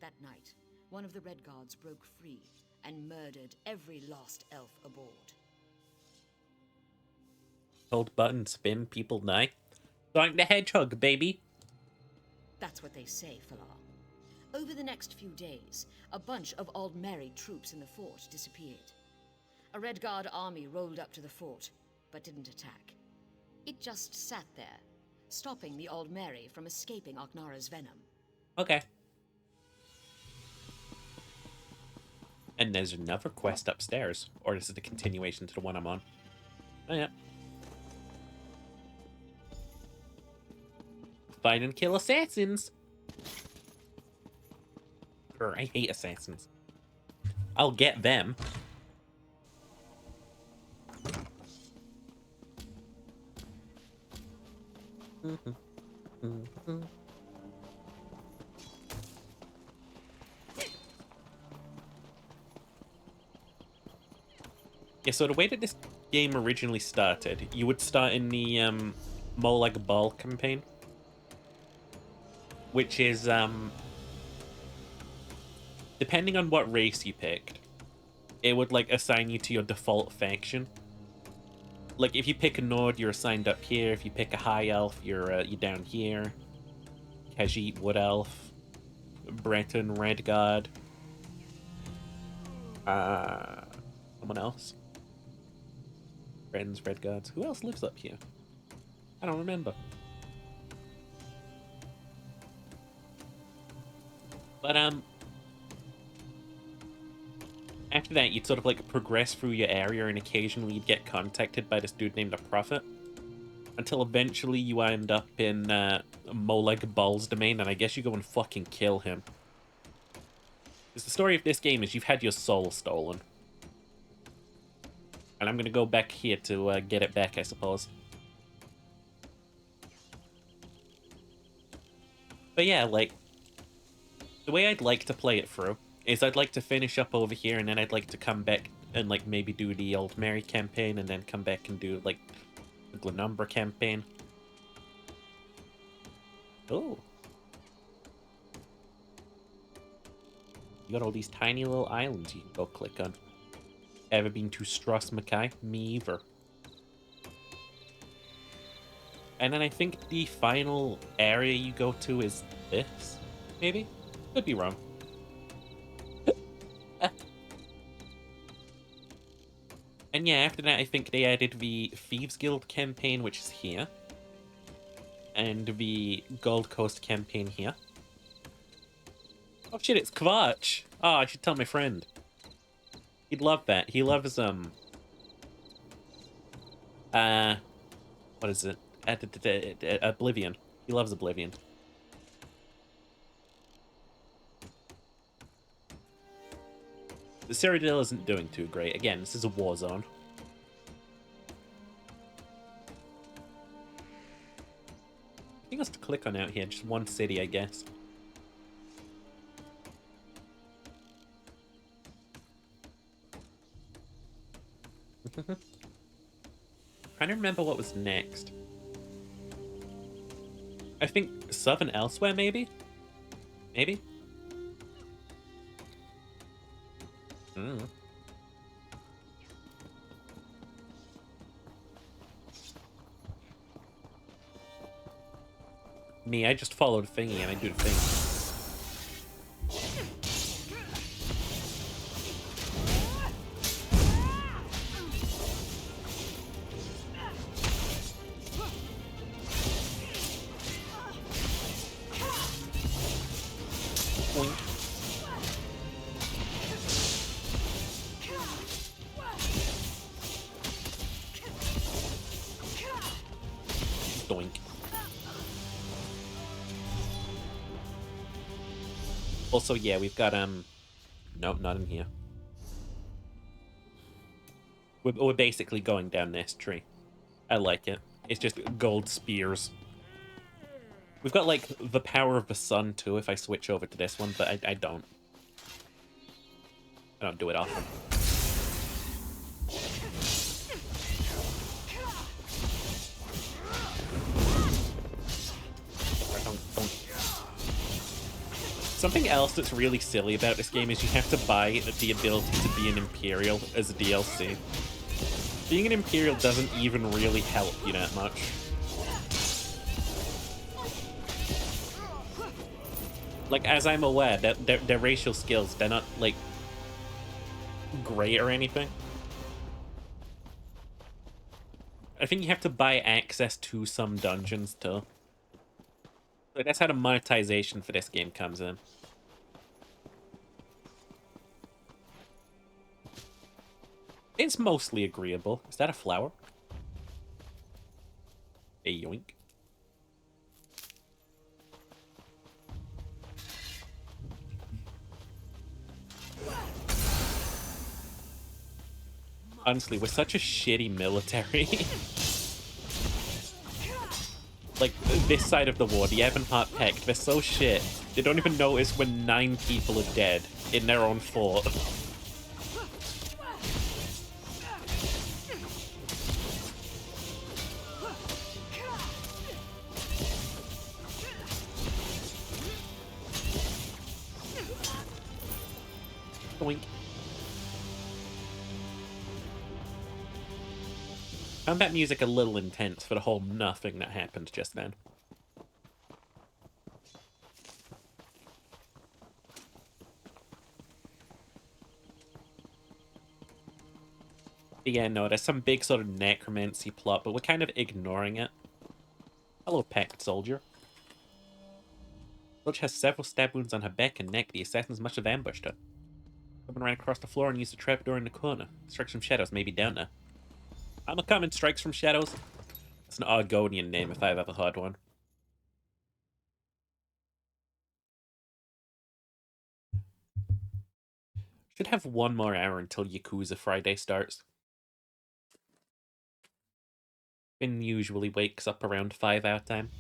That night, one of the Red Guards broke free and murdered every lost elf aboard. Hold button, spin, people die. Sonic the Hedgehog, baby. That's what they say, Falar. Over the next few days, a bunch of Aldmeri troops in the fort disappeared. A Red Guard army rolled up to the fort, but didn't attack. It just sat there, stopping the Aldmeri from escaping Oknara's venom. Okay. And there's another quest upstairs. Or is it a continuation to the one I'm on? Oh, yeah. Find and kill assassins. I hate assassins. I'll get them. Yeah, so the way that this game originally started, you would start in the Molag Bal campaign, which is depending on what race you picked, it would like assign you to your default faction. Like if you pick a Nord, you're assigned up here. If you pick a High Elf, you're down here. Khajiit Wood Elf, Breton Red Guard. Someone else. Friends Red Guards. Who else lives up here? I don't remember. But after that, you'd sort of like progress through your area, and occasionally you'd get contacted by this dude named the Prophet, until eventually you end up in Molag Bal's domain, and I guess you go and fucking kill him. Because the story of this game is you've had your soul stolen. And I'm gonna go back here to get it back, I suppose. But yeah, like, the way I'd like to play it through is I'd like to finish up over here, and then I'd like to come back and like maybe do the Aldmeri campaign, and then come back and do like the Glenumbra campaign. Oh. You got all these tiny little islands you can go click on. Ever been to Stras Mackay? Me either. And then I think the final area you go to is this, maybe? Could be wrong. And yeah, after that I think they added the Thieves Guild campaign, which is here. And the Gold Coast campaign here. Oh shit, it's Kvatch! Oh, I should tell my friend. He'd love that. He loves, what is it? Oblivion. He loves Oblivion. The Cyrodiil isn't doing too great. Again, this is a war zone. I think I have to click on out here. Just one city, I guess. Trying to remember what was next. I think Southern Elsewhere, maybe? Maybe? Me, I just followed Thingy and I do the thing. Doink. Also, yeah, we've got, nope, not in here. We're basically going down this tree. I like it. It's just gold spears. We've got, like, the power of the sun, too, if I switch over to this one, but I don't. I don't do it often. Something else that's really silly about this game is you have to buy the ability to be an Imperial as a DLC. Being an Imperial doesn't even really help you that much. Like, as I'm aware, that their racial skills, they're not, like, great or anything. I think you have to buy access to some dungeons, too. Like, that's how the monetization for this game comes in. It's mostly agreeable. Is that a flower? A yoink. Honestly, we're such a shitty military. Like, this side of the war, the Ebonheart Pact, they're so shit. They don't even notice when 9 people are dead in their own fort. Boink. Found that music a little intense for the whole nothing that happened just then. Yeah, no, there's some big sort of necromancy plot, but we're kind of ignoring it. Hello, Pact Soldier. Roach has several stab wounds on her back and neck. The assassins must have ambushed her. Someone ran across the floor and used a trapdoor in the corner. Strikes from Shadows may be down there. I'm a coming, Strikes from Shadows. That's an Argonian name if I've ever heard one. Should have one more hour until Yakuza Friday starts. Finn usually wakes up around 5 hour time.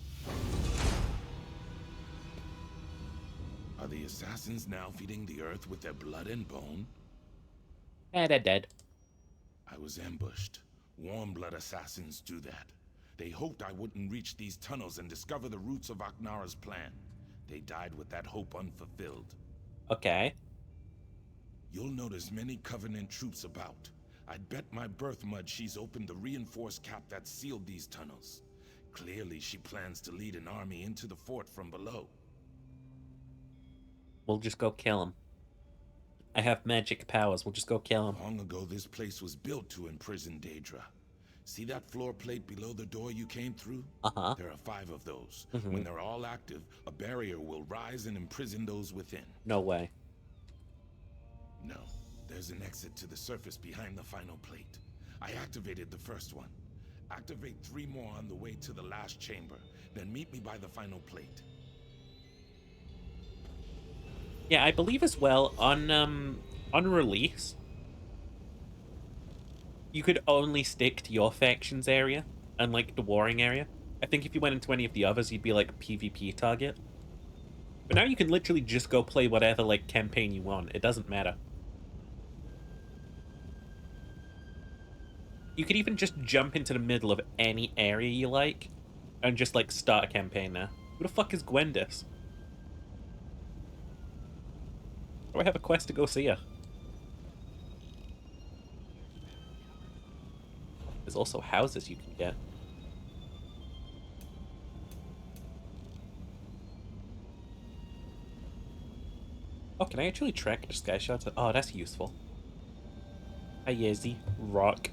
Are the assassins now feeding the earth with their blood and bone? They're dead. I was ambushed. Warm blood assassins do that. They hoped I wouldn't reach these tunnels and discover the roots of Aknara's plan. They died with that hope unfulfilled. Okay. You'll notice many Covenant troops about. I'd bet my birth mud she's opened the reinforced cap that sealed these tunnels. Clearly she plans to lead an army into the fort from below. We'll just go kill him. I have magic powers. We'll just go kill him. Long ago, this place was built to imprison Daedra. See that floor plate below the door you came through? Uh-huh. There are 5 of those. When they're all active, a barrier will rise and imprison those within. No way. No. There's an exit to the surface behind the final plate. I activated the first one. Activate 3 more on the way to the last chamber. Then meet me by the final plate. Yeah, I believe as well, on release, you could only stick to your faction's area, and, like, the warring area. I think if you went into any of the others, you'd be, like, PvP target. But now you can literally just go play whatever, like, campaign you want. It doesn't matter. You could even just jump into the middle of any area you like, and just, like, start a campaign there. Who the fuck is Gwendis? Do I have a quest to go see her? There's also houses you can get. Oh, can I actually track the sky shots? Oh, that's useful. Hi, Yezi. Rock.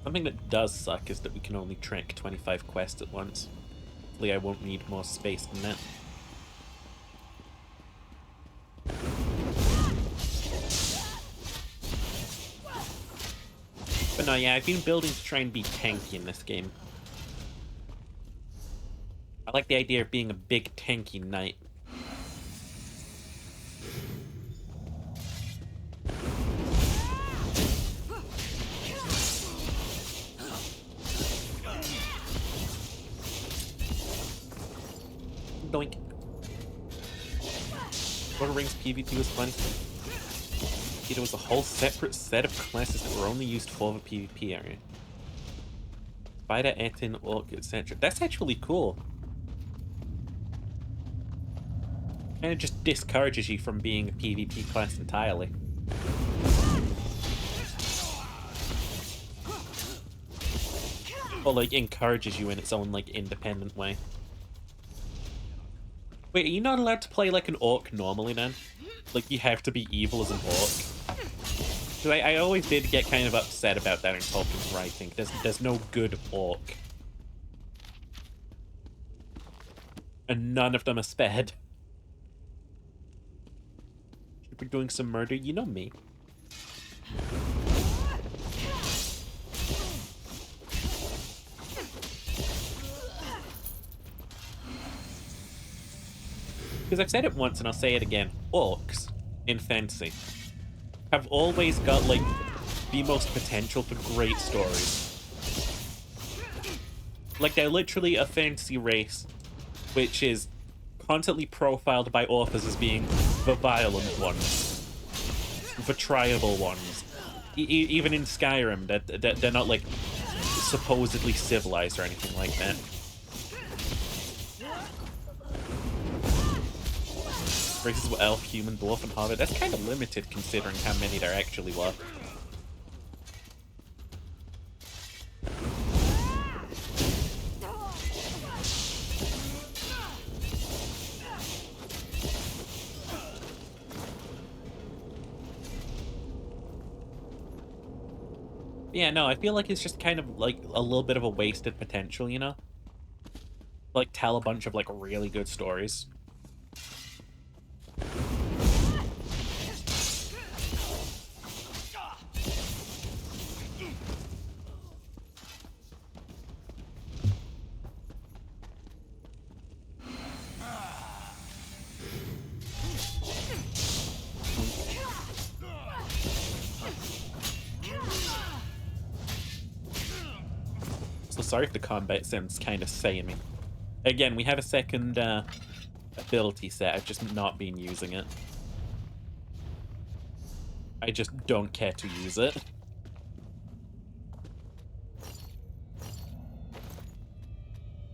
Something that does suck is that we can only track 25 quests at once. Hopefully I won't need more space than that. don't know, yeah, I've been building to try and be tanky in this game. I like the idea of being a big tanky knight. Doink. Lord of the Rings PvP was fun. It was a whole separate set of classes that were only used for the PvP area. Spider, Etin, Orc, etc. That's actually cool. And it just discourages you from being a PvP class entirely. Or like encourages you in its own like independent way. Wait, are you not allowed to play like an orc normally then? Like you have to be evil as an orc? So I always did get kind of upset about that in Tolkien's writing. There's no good orc. And none of them are spared. Should be doing some murder, you know me. Because I've said it once and I'll say it again. Orcs in fantasy have always got, like, the most potential for great stories. Like, they're literally a fantasy race which is constantly profiled by authors as being the violent ones, the tribal ones. Even in Skyrim, they're not, like, supposedly civilized or anything like that. Races were elf, human, dwarf, and hobbit. That's kind of limited considering how many there actually were. Yeah, no, I feel like it's just kind of like a little bit of a wasted potential, you know? Like tell a bunch of like really good stories. So sorry if the combat sounds kind of samey. Again, we have a second ability set. I've just not been using it. I just don't care to use it.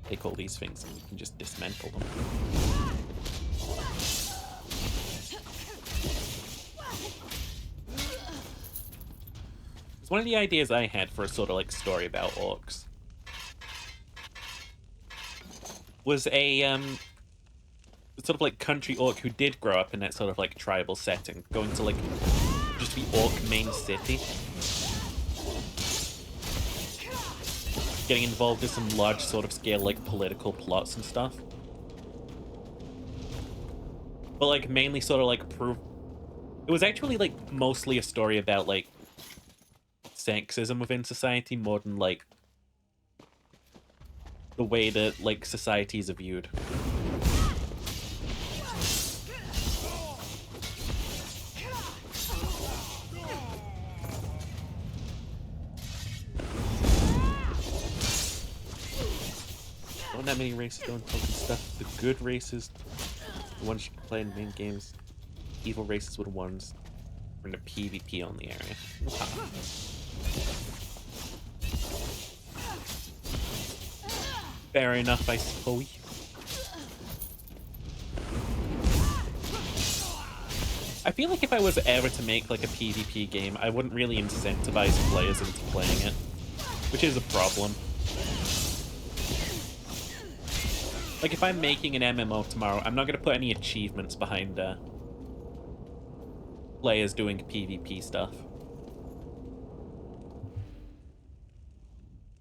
Take all these things and we can just dismantle them. It's one of the ideas I had for a sort of like story about orcs. Was a sort of like country orc who did grow up in that sort of like tribal setting, going to like just the orc main city, getting involved in some large sort of scale like political plots and stuff, but like mainly sort of like prove it was actually like mostly a story about like sexism within society more than like the way that like societies are viewed. Not that many races doing Tolkien stuff. The good races, the ones you can play in main games. Evil races were the ones in the PvP on the area. Fair enough, I suppose. I feel like if I was ever to make like a PvP game, I wouldn't really incentivize players into playing it, which is a problem. Like if I'm making an MMO tomorrow, I'm not going to put any achievements behind players doing PvP stuff.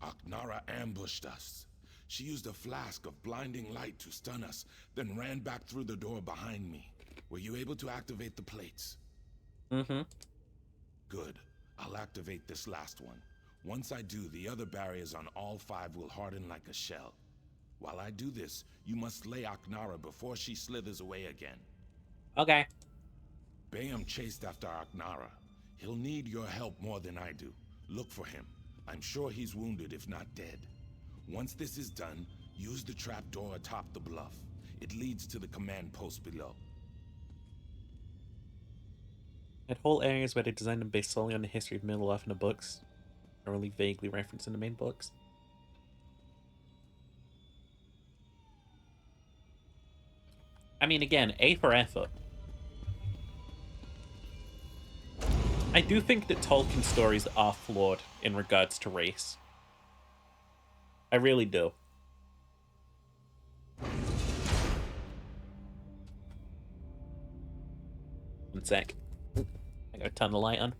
Aknara ambushed us. She used a flask of blinding light to stun us, then ran back through the door behind me. Were you able to activate the plates? Mm-hmm. Good. I'll activate this last one. Once I do, the other barriers on all 5 will harden like a shell. While I do this, you must slay Aknara before she slithers away again. Okay. Bayam chased after Aknara. He'll need your help more than I do. Look for him. I'm sure he's wounded, if not dead. Once this is done, use the trapdoor atop the bluff. It leads to the command post below. That whole areas where they designed them based solely on the history of Middle-earth in the books are only vaguely referenced in the main books. I mean, again, A for effort. I do think that Tolkien stories are flawed in regards to race. I really do. One sec. I gotta turn the light on.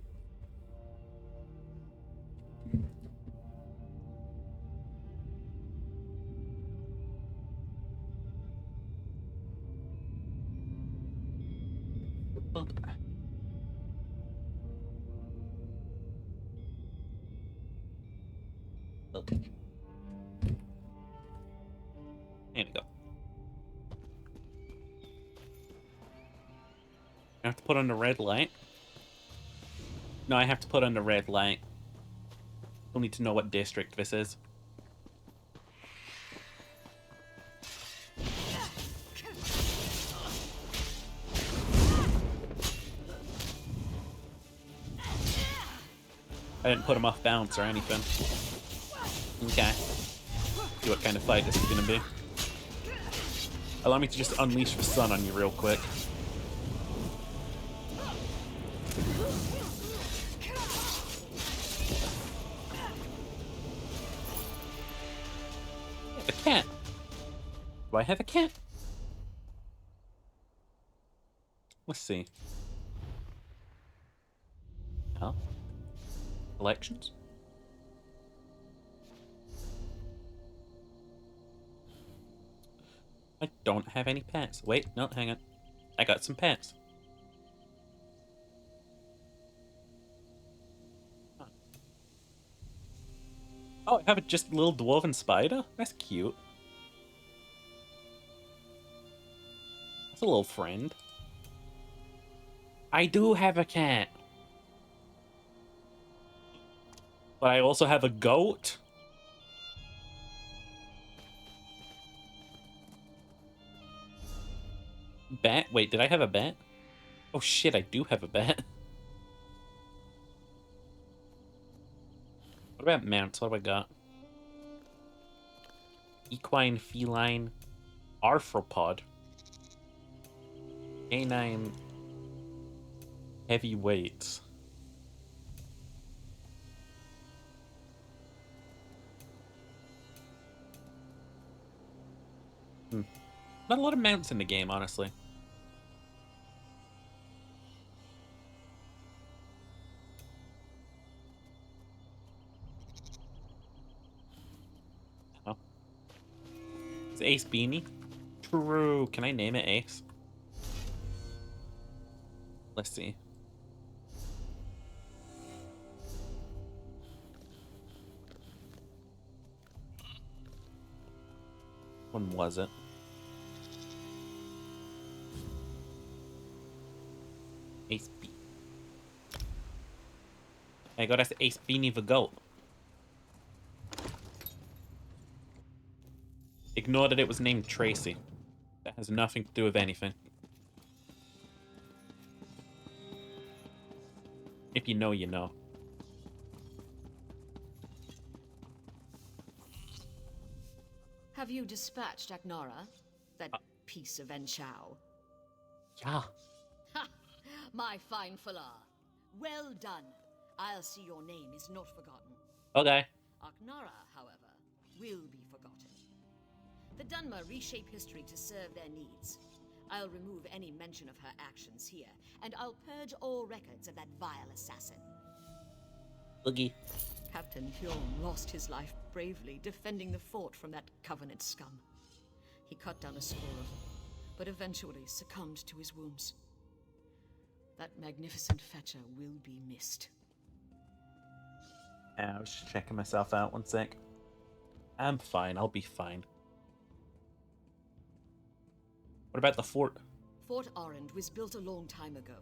There we go. I have to put on the red light. No, I have to put on the red light. We'll need to know what district this is. I didn't put him off bounce or anything. Okay. See what kind of fight this is gonna be. Allow me to just unleash the sun on you real quick. I have a cat. Do I have a cat? Let's see. Oh. Elections? I don't have any pets. Wait, no, hang on. I got some pets. Huh. Oh, I have a just little dwarven spider? That's cute. That's a little friend. I do have a cat. But I also have a goat. Bat? Wait, did I have a bat? Oh shit, I do have a bat. What about mounts? What have I got? Equine, feline, arthropod, canine, heavyweight. Not a lot of mounts in the game, honestly. Oh. Is Ace Beanie? True. Can I name it Ace? Let's see. When was it? Ace Beanie. I got us Ace Beanie the goat. Ignore that it was named Tracy. That has nothing to do with anything. If you know, you know. Have you dispatched Aknara? That piece of Enchao? Yeah. Ha! My fine Falar. Well done. I'll see your name is not forgotten. Okay. Aknara, however, will be forgotten. The Dunmer reshape history to serve their needs. I'll remove any mention of her actions here, and I'll purge all records of that vile assassin. Boogie. Captain Hjorm lost his life bravely defending the fort from that Covenant scum. He cut down a score of them, but eventually succumbed to his wounds. That magnificent fetcher will be missed. I was just checking myself out 1 sec. I'm fine. I'll be fine. What about the fort? Fort Arend was built a long time ago.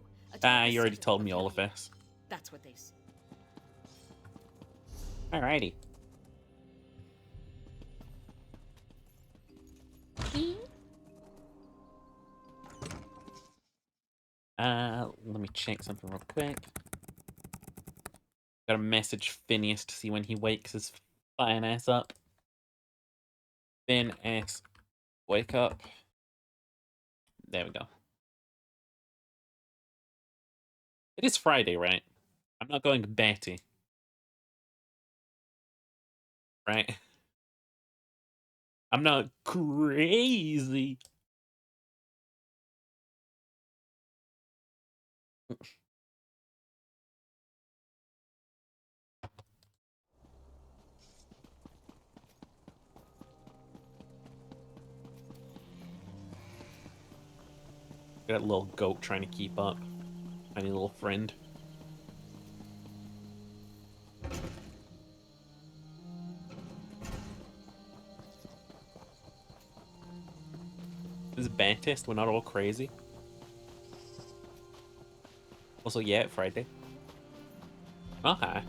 You already told me all of this. That's what they say. Alrighty. Let me check something real quick. Gotta message Phineas to see when he wakes his fine ass up. Phineas, wake up. There we go. It is Friday, right? I'm not going to Betty. Right? I'm not crazy. Got a little goat trying to keep up. Tiny little friend. This is a band test. We're not all crazy. Also, yeah, Friday. Okay.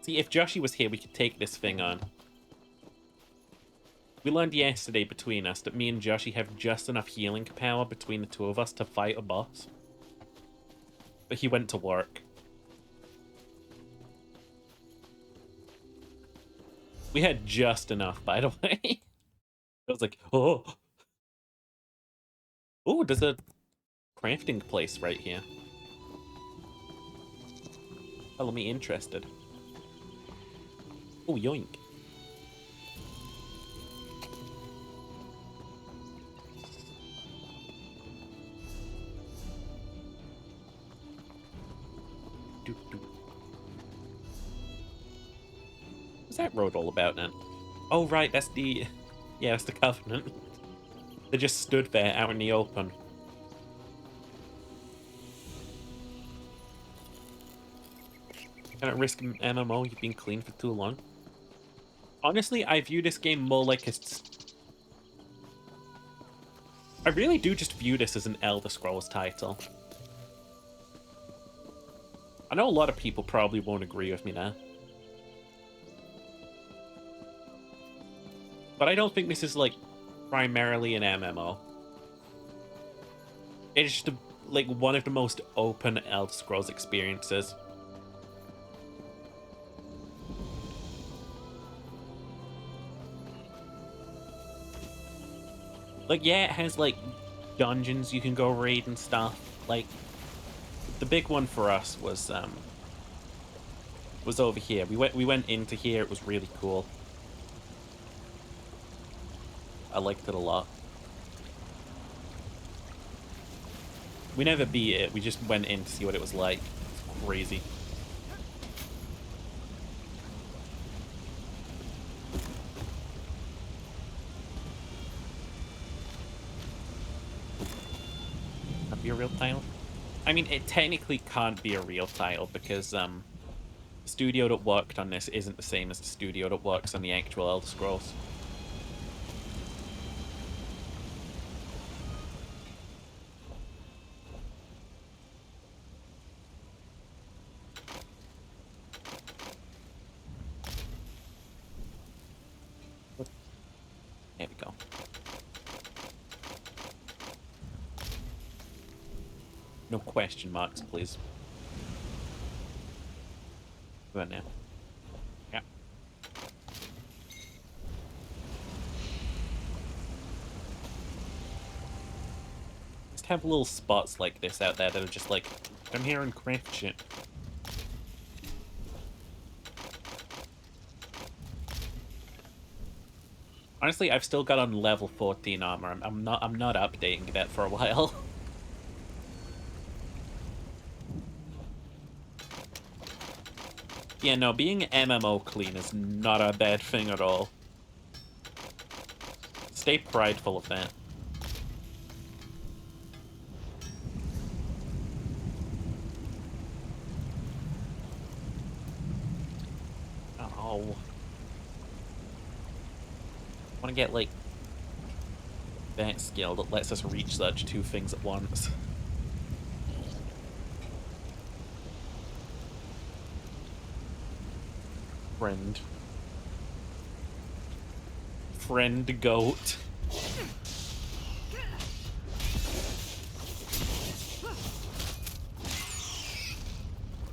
See, if Joshi was here, we could take this thing on. We learned yesterday between us that me and Joshi have just enough healing power between the two of us to fight a boss. But he went to work. We had just enough, by the way. I was like, oh. Oh, there's a crafting place right here. Follow me interested. Oh, yoink. What's that road all about then? Oh, right, that's the... Yeah, that's the Covenant. They just stood there out in the open. Cannot risk an MMO, you've been clean for too long. Honestly, I view this game more like it's... I really do just view this as an Elder Scrolls title. I know a lot of people probably won't agree with me now. But I don't think this is, like, primarily an MMO. It's just, like, one of the most open Elder Scrolls experiences. Like, yeah, it has, like, dungeons you can go raid and stuff. Like, the big one for us was over here. We went into here, it was really cool. I liked it a lot. We never beat it, we just went in to see what it was like. It's crazy. That'd be a real title? I mean, it technically can't be a real title because the studio that worked on this isn't the same as the studio that works on the actual Elder Scrolls. There we go. No question marks, please. Go on now. Yeah. Just have little spots like this out there that are just like, I'm here and craft shit. Honestly, I've still got on level 14 armor. I'm not updating that for a while. Yeah, no, being MMO clean is not a bad thing at all. Stay prideful of that. Oh. I want to get, like, that skill that lets us reach such two things at once. Friend goat.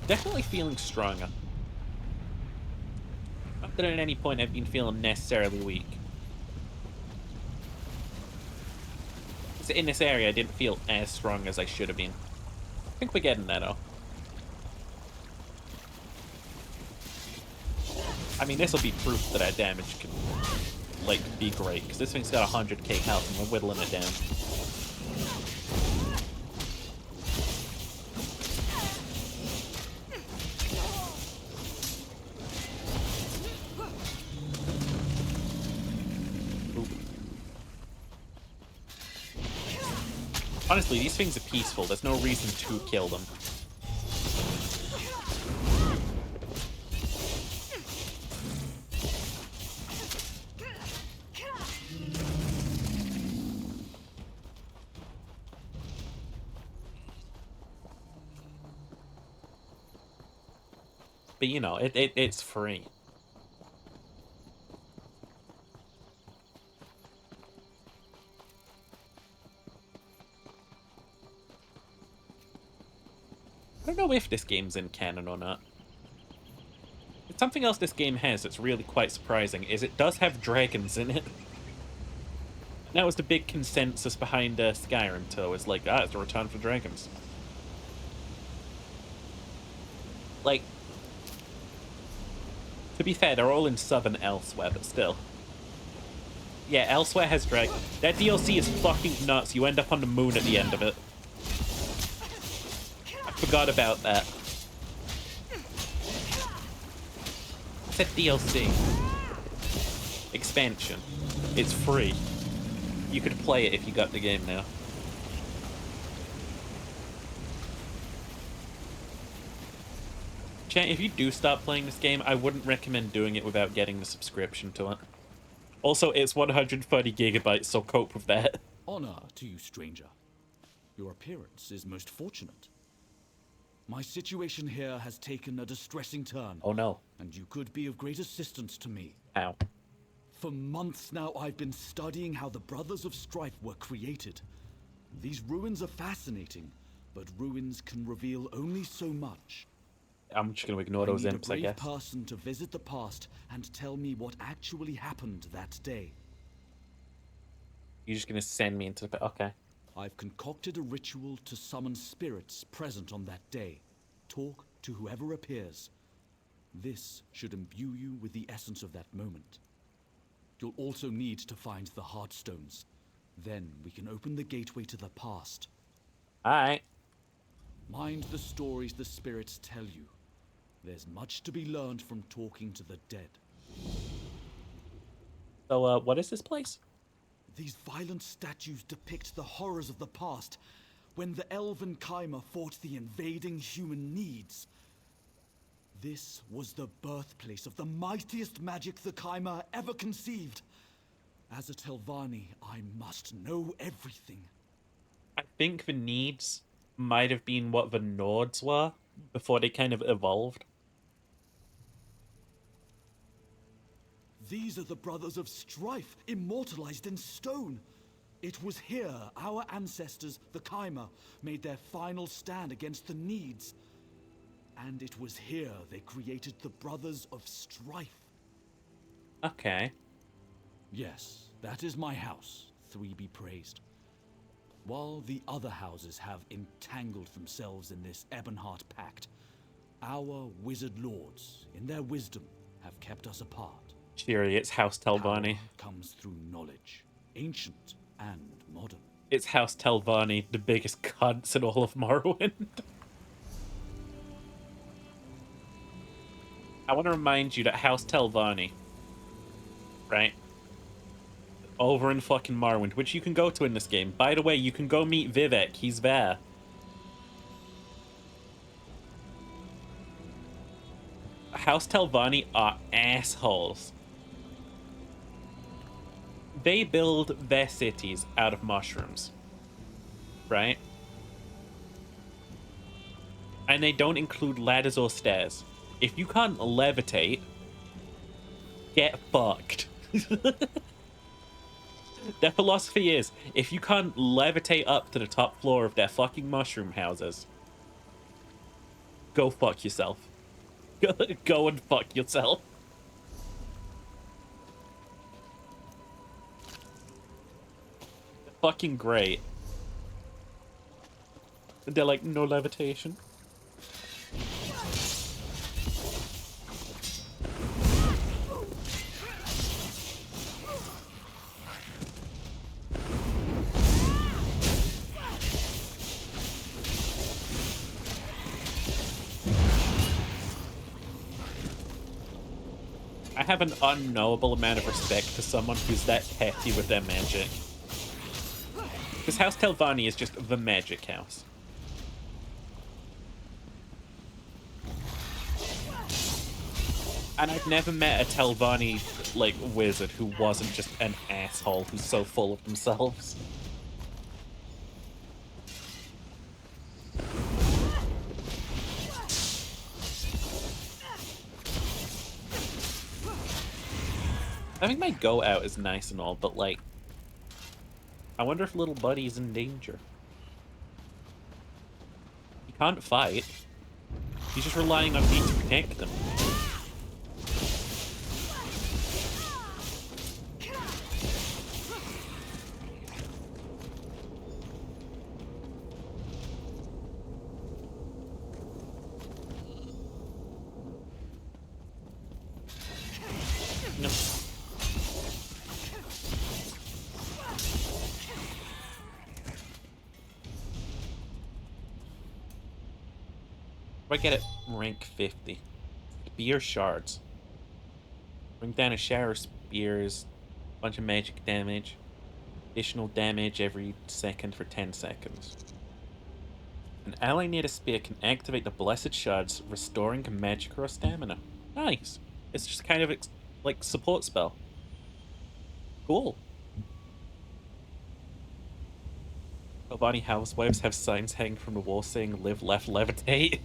Definitely feeling stronger. Not that at any point I've been feeling necessarily weak. So in this area I didn't feel as strong as I should have been. I think we're getting there though. I mean, this will be proof that our damage can, like, be great, because this thing's got 100k health and we're whittling it down. Oop. Honestly, these things are peaceful. There's no reason to kill them. But, you know, it's free. I don't know if this game's in canon or not. It's something else this game has that's really quite surprising, is it does have dragons in it. And that was the big consensus behind Skyrim too, is like, it's a return for dragons. Like, to be fair, they're all in Southern Elsewhere, but still. Yeah, Elsewhere has dragons. That DLC is fucking nuts. You end up on the moon at the end of it. I forgot about that. It's a DLC. Expansion. It's free. You could play it if you got the game now. Chat, if you do start playing this game, I wouldn't recommend doing it without getting the subscription to it. Also, it's 130 gigabytes, so cope with that. Honor to you, stranger. Your appearance is most fortunate. My situation here has taken a distressing turn. Oh no. And you could be of great assistance to me. Ow. For months now, I've been studying how the Brothers of Strife were created. These ruins are fascinating, but ruins can reveal only so much. I'm just going to ignore those imps, I guess. I need a brave person to visit the past and tell me what actually happened that day. You're just going to send me into the... Okay. I've concocted a ritual to summon spirits present on that day. Talk to whoever appears. This should imbue you with the essence of that moment. You'll also need to find the Heartstones. Then we can open the gateway to the past. Alright. Mind the stories the spirits tell you. There's much to be learned from talking to the dead. So, what is this place? These violent statues depict the horrors of the past, when the elven Kai'Ma fought the invading human needs. This was the birthplace of the mightiest magic the Kai'Ma ever conceived. As a Telvanni, I must know everything. I think the needs might have been what the Nords were before they kind of evolved. These are the Brothers of Strife, immortalized in stone. It was here our ancestors, the Kai'Ma, made their final stand against the Needs. And it was here they created the Brothers of Strife. Okay. Yes, that is my house, Three be praised. While the other houses have entangled themselves in this Ebonheart Pact, our wizard lords, in their wisdom, have kept us apart. Cheery, it's House Telvanni. Power comes through knowledge, ancient and modern. It's House Telvanni, the biggest cunts in all of Morrowind. I want to remind you that House Telvanni, right? Over in fucking Morrowind, which you can go to in this game. By the way, you can go meet Vivek. He's there. House Telvanni are assholes. They build their cities out of mushrooms, right? And they don't include ladders or stairs. If you can't levitate, get fucked. Their philosophy is, if you can't levitate up to the top floor of their fucking mushroom houses, go fuck yourself. Go and fuck yourself. They're fucking great. They're like, no levitation. I have an unknowable amount of respect for someone who's that petty with their magic. Because House Telvanni is just the magic house. And I've never met a Telvanni, like, wizard who wasn't just an asshole who's so full of themselves. I think my go out is nice and all, but like, I wonder if little buddy's in danger. He can't fight. He's just relying on me to protect them. No. I get it rank 50. Spear shards. Bring down a shower of spears, bunch of magic damage, additional damage every second for 10 seconds. An ally near the spear can activate the blessed shards, restoring magic or stamina. Nice. It's just kind of like support spell. Cool. Telvanni housewives have signs hanging from the wall saying "Live, left, levitate."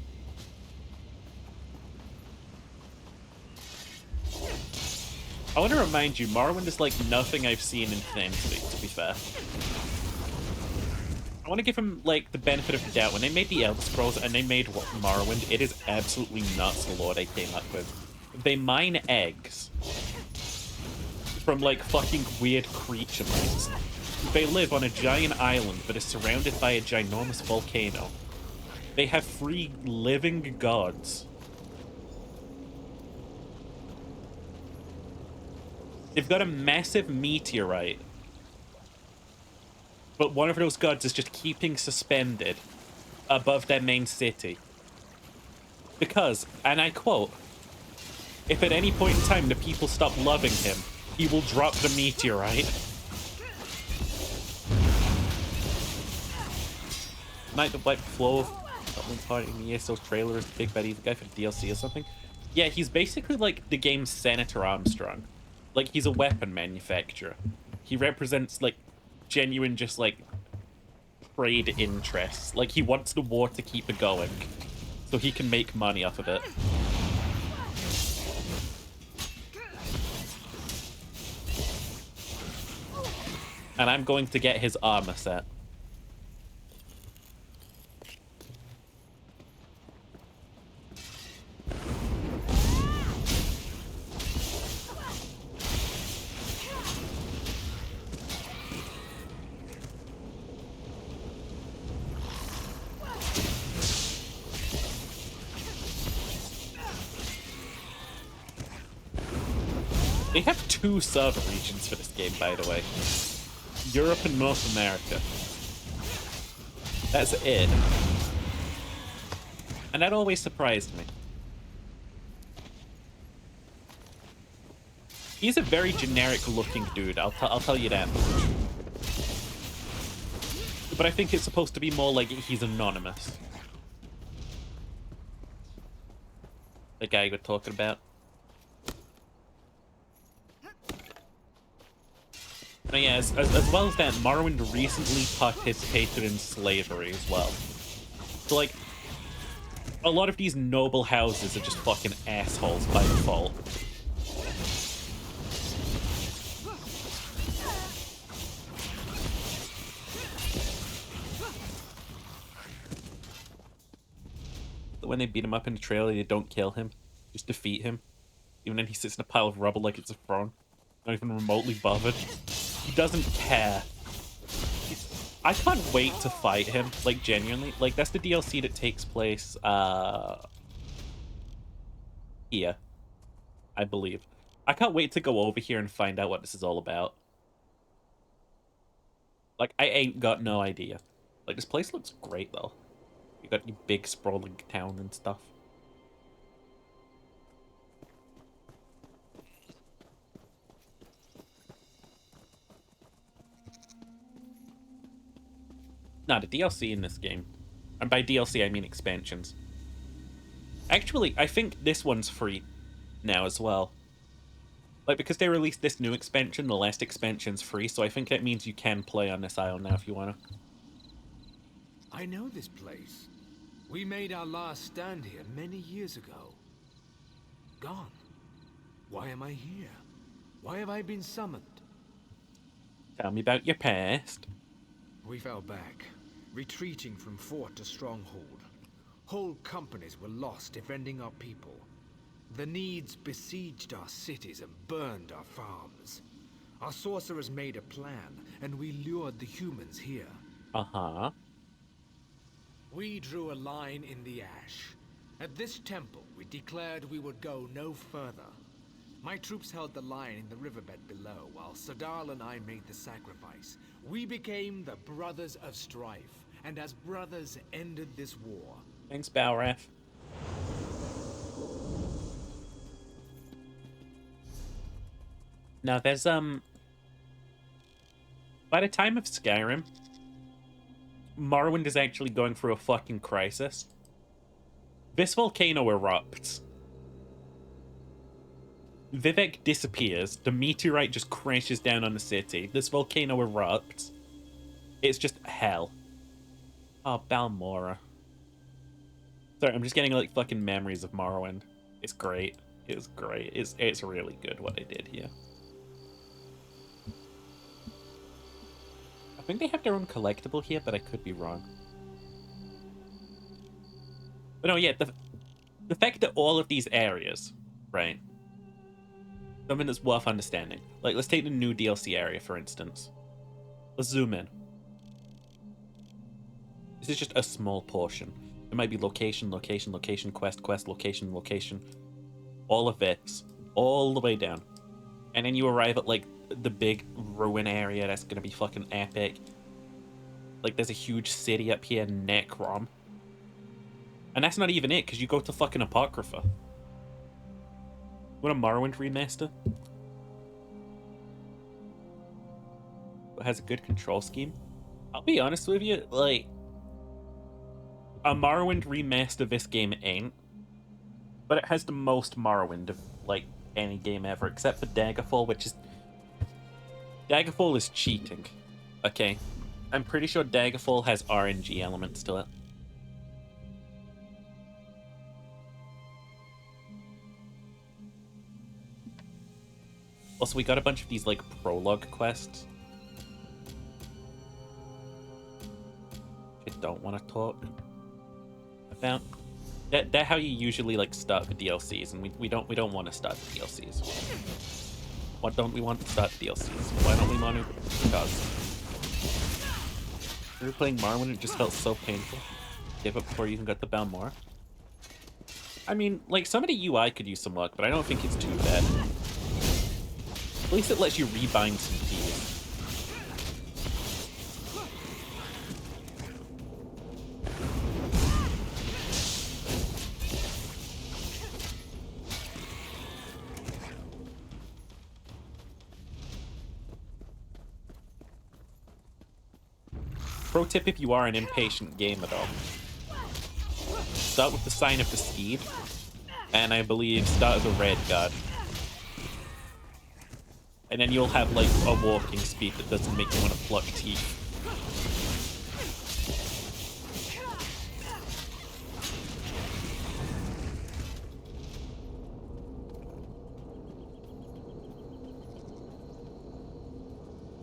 I want to remind you, Morrowind is like nothing I've seen in Fantasy, to be fair. I want to give him, like, the benefit of the doubt. When they made the Elder Scrolls and they made Morrowind, it is absolutely nuts the lore they came up with. They mine eggs from, like, fucking weird creature mines. They live on a giant island that is surrounded by a ginormous volcano. They have 3 living gods. They've got a massive meteorite, but one of those gods is just keeping suspended above their main city. Because, and I quote, if at any point in time the people stop loving him, he will drop the meteorite. Might the White Flow of Scotland's Heart in the ESO's trailer is the big bad evil guy for the DLC or something? Yeah, he's basically like the game's Senator Armstrong. Like, he's a weapon manufacturer. He represents, like, genuine, just, like, trade interests. Like, he wants the war to keep it going, so he can make money off of it. And I'm going to get his armor set. They have 2 sub-regions for this game, by the way. Europe and North America. That's it. And that always surprised me. He's a very generic-looking dude, I'll tell you that. But I think it's supposed to be more like he's anonymous. The guy we're talking about. Oh yeah, as well as that, Morrowind recently participated in slavery as well. So, like, a lot of these noble houses are just fucking assholes by default. But when they beat him up in the trailer, they don't kill him. Just defeat him. Even then he sits in a pile of rubble like it's a throne. Not even remotely bothered. He doesn't care. I can't wait to fight him, like, genuinely. Like, that's the DLC that takes place, here, I believe. I can't wait to go over here and find out what this is all about. Like, I ain't got no idea. Like, this place looks great, though. You got your big, sprawling town and stuff. Nah, the DLC in this game, and by DLC I mean expansions. Actually, I think this one's free now as well. Like, because they released this new expansion, the last expansion's free, so I think that means you can play on this isle now if you wanna. I know this place. We made our last stand here many years ago. Gone. Why am I here? Why have I been summoned? Tell me about your past. We fell back, retreating from fort to stronghold. Whole companies were lost defending our people. The Needs besieged our cities and burned our farms. Our sorcerers made a plan, and we lured the humans here. Uh-huh. We drew a line in the ash. At this temple, we declared we would go no further. My troops held the line in the riverbed below, while Sadal and I made the sacrifice. We became the Brothers of Strife, and as brothers ended this war. Thanks, Balrath. Now, there's, by the time of Skyrim, Morrowind is actually going through a fucking crisis. This volcano erupts. Vivec disappears. The meteorite just crashes down on the city. This volcano erupts. It's just hell. Oh, Balmora. Sorry, I'm just getting, like, fucking memories of Morrowind. It's great. It's great. It's really good what they did here. I think they have their own collectible here, but I could be wrong. But no, yeah, the fact that all of these areas, right, something that's worth understanding. Like, let's take the new DLC area, for instance. Let's zoom in. This is just a small portion. It might be location, location, location, quest, quest, location, location. All of it. All the way down. And then you arrive at, like, the big ruin area that's gonna be fucking epic. Like, there's a huge city up here, Necrom. And that's not even it, because you go to fucking Apocrypha. What a Morrowind remaster? It has a good control scheme. I'll be honest with you, like, a Morrowind remaster this game ain't. But it has the most Morrowind of, like, any game ever, except for Daggerfall, which is... Daggerfall is cheating, okay? I'm pretty sure Daggerfall has RNG elements to it. Also, we got a bunch of these, like, prologue quests. I don't want to talk about. They're how you usually, like, start the DLCs, and we don't want to start the DLCs. Why don't we want to start the DLCs? Why don't we want to? Because we were playing Morrowind, it just felt so painful. Give up before you even got the Balmora. I mean, like, some of the UI could use some luck, but I don't think it's too bad. At least it lets you rebind some keys. Pro tip if you are an impatient gamer though. Start with the Sign of the Steed, and I believe start as a red guard. And then you'll have like a walking speed that doesn't make you want to pluck teeth.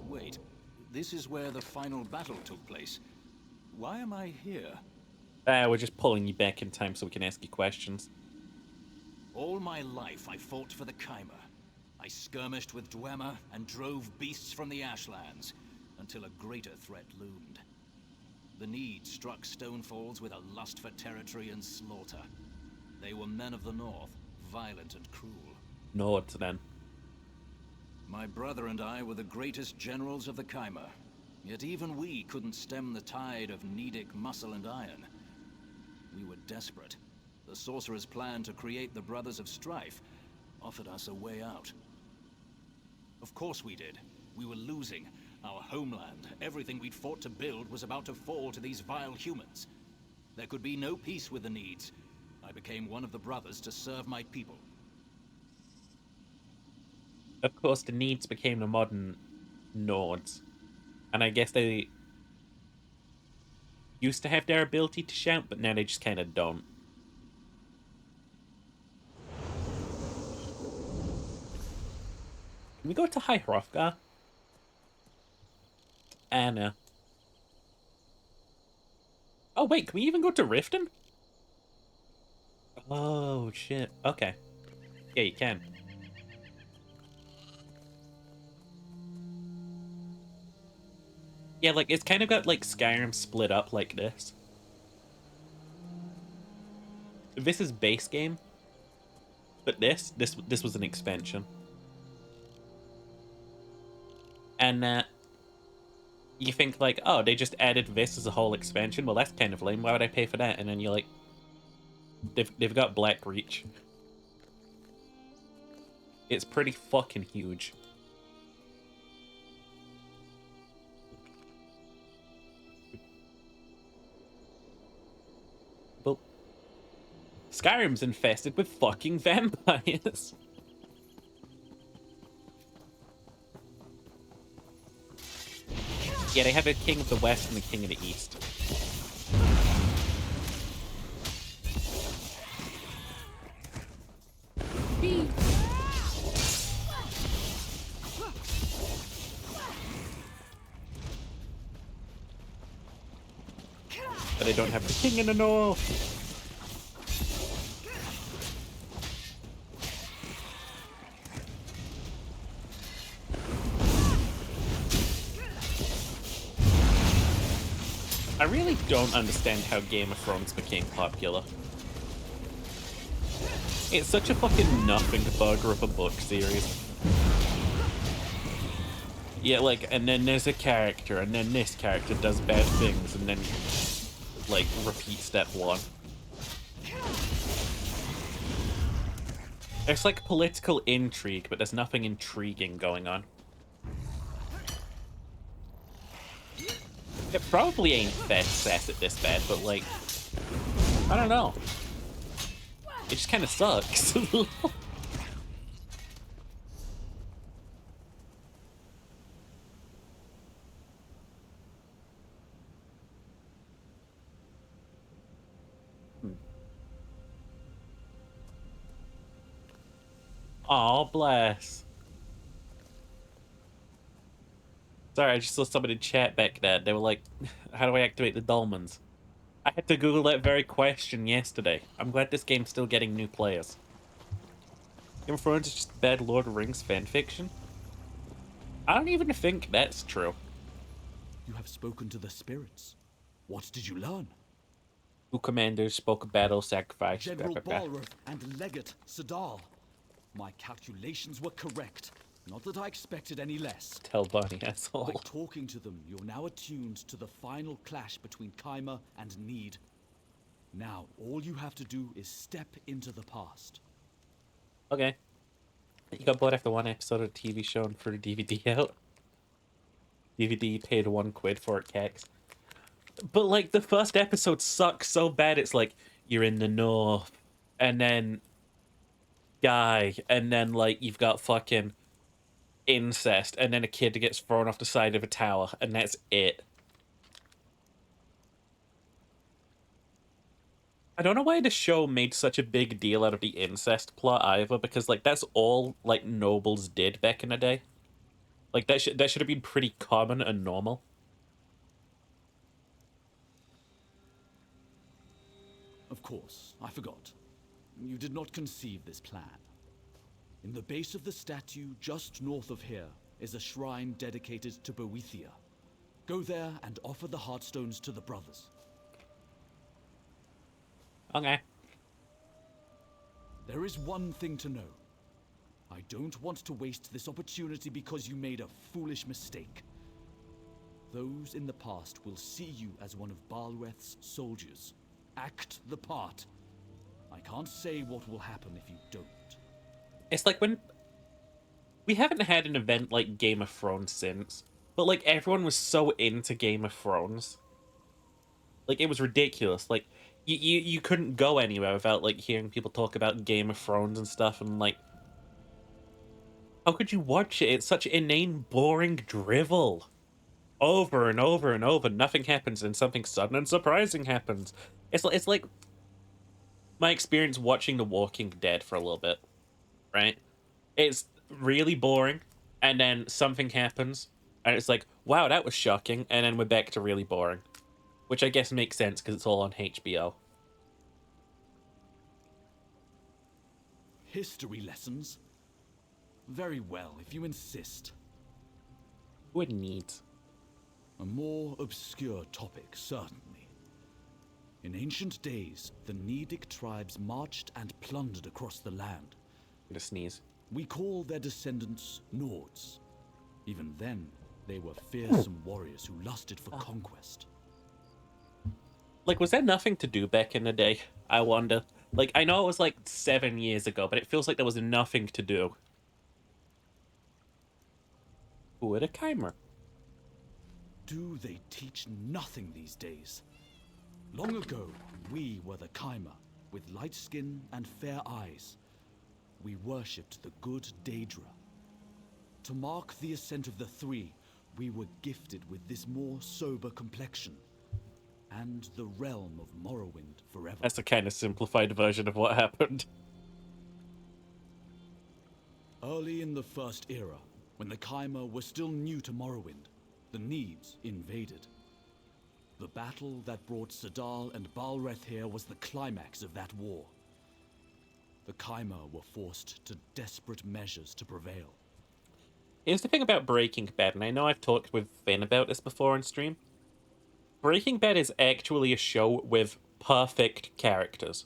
Wait, this is where the final battle took place. Why am I here? We're just pulling you back in time so we can ask you questions. All my life I fought for the Khyber. I skirmished with Dwemer and drove beasts from the Ashlands until a greater threat loomed. The Need struck Stonefalls with a lust for territory and slaughter. They were men of the North, violent and cruel. Nords, then. My brother and I were the greatest generals of the Khyber, yet even we couldn't stem the tide of Needic muscle and iron. We were desperate. The Sorcerer's plan to create the Brothers of Strife offered us a way out. Of course we did. We were losing. Our homeland, everything we'd fought to build, was about to fall to these vile humans. There could be no peace with the Needs. I became one of the brothers to serve my people. Of course, the Needs became the modern Nords. And I guess they used to have their ability to shout, but now they just kind of don't. Can we go to High Hrothgar? Anna. Oh wait, can we even go to Riften? Oh shit. Okay. Yeah, you can. Yeah, like it's kind of got like Skyrim split up like this. This is base game. But this was an expansion. And you think like, oh, they just added this as a whole expansion? Well, that's kind of lame. Why would I pay for that? And then you're like, they've got Blackreach. It's pretty fucking huge. But Skyrim's infested with fucking vampires. Yeah, they have a king of the west and a king of the east. But they don't have the king in the north. I really don't understand how Game of Thrones became popular. It's such a fucking nothing burger of a book series. Yeah, like, and then there's a character, and then this character does bad things, and then, like, repeat step one. There's, like, political intrigue, but there's nothing intriguing going on. It probably ain't best at this bad, but like, I don't know. It just kind of sucks. Aw, bless. Sorry, I just saw somebody chat back there. They were like, how do I activate the dolmens? I had to Google that very question yesterday. I'm glad this game's still getting new players. Game of Thrones is just bad Lord of the Rings fanfiction? I don't even think that's true. You have spoken to the spirits. What did you learn? Two commanders spoke of battle, sacrifice. General Balroth and Legate Sadal. My calculations were correct. Not that I expected any less. Tell Barney, asshole. By talking to them, you're now attuned to the final clash between Khyber and Need. Now, all you have to do is step into the past. Okay. You got bored after one episode of the TV show and for the DVD out? DVD paid £1 for it, Cax. But like the first episode sucks so bad. It's like you're in the north, and then guy, and then like you've got fucking incest, and then a kid gets thrown off the side of a tower, and that's it. I don't know why the show made such a big deal out of the incest plot either, because like that's all like nobles did back in the day. Like that should have been pretty common and normal. Of course, I forgot. You did not conceive this plan. In the base of the statue just north of here is a shrine dedicated to Boethia. Go there and offer the Heartstones to the brothers. Okay. There is one thing to know. I don't want to waste this opportunity because you made a foolish mistake. Those in the past will see you as one of Balreth's soldiers. Act the part. I can't say what will happen if you don't. It's like when we haven't had an event like Game of Thrones since, but like everyone was so into Game of Thrones. Like it was ridiculous. Like you couldn't go anywhere without like hearing people talk about Game of Thrones and stuff, and like how could you watch it? It's such inane, boring drivel. Over and over and over, nothing happens, and something sudden and surprising happens. It's like my experience watching The Walking Dead for a little bit, right? It's really boring, and then something happens, and it's like, wow, that was shocking, and then we're back to really boring. Which I guess makes sense because it's all on HBO. History lessons? Very well, if you insist. Would need. A more obscure topic, certainly. In ancient days, the Nedic tribes marched and plundered across the land. To sneeze. We call their descendants Nords. Even then, they were fearsome warriors who lusted for conquest. Like, was there nothing to do back in the day? I wonder. Like, I know it was like 7 years ago, but it feels like there was nothing to do. Who are the Chimer? Do they teach nothing these days? Long ago, we were the Chimer, with light skin and fair eyes. We worshipped the good Daedra. To mark the ascent of the Three, we were gifted with this more sober complexion. And the realm of Morrowind forever. That's a kind of simplified version of what happened. Early in the First Era, when the Chimer were still new to Morrowind, the Needs invaded. The battle that brought Sadal and Balreth here was the climax of that war. The Chimer were forced to desperate measures to prevail. Here's the thing about Breaking Bad, and I know I've talked with Finn about this before on stream. Breaking Bad is actually a show with perfect characters.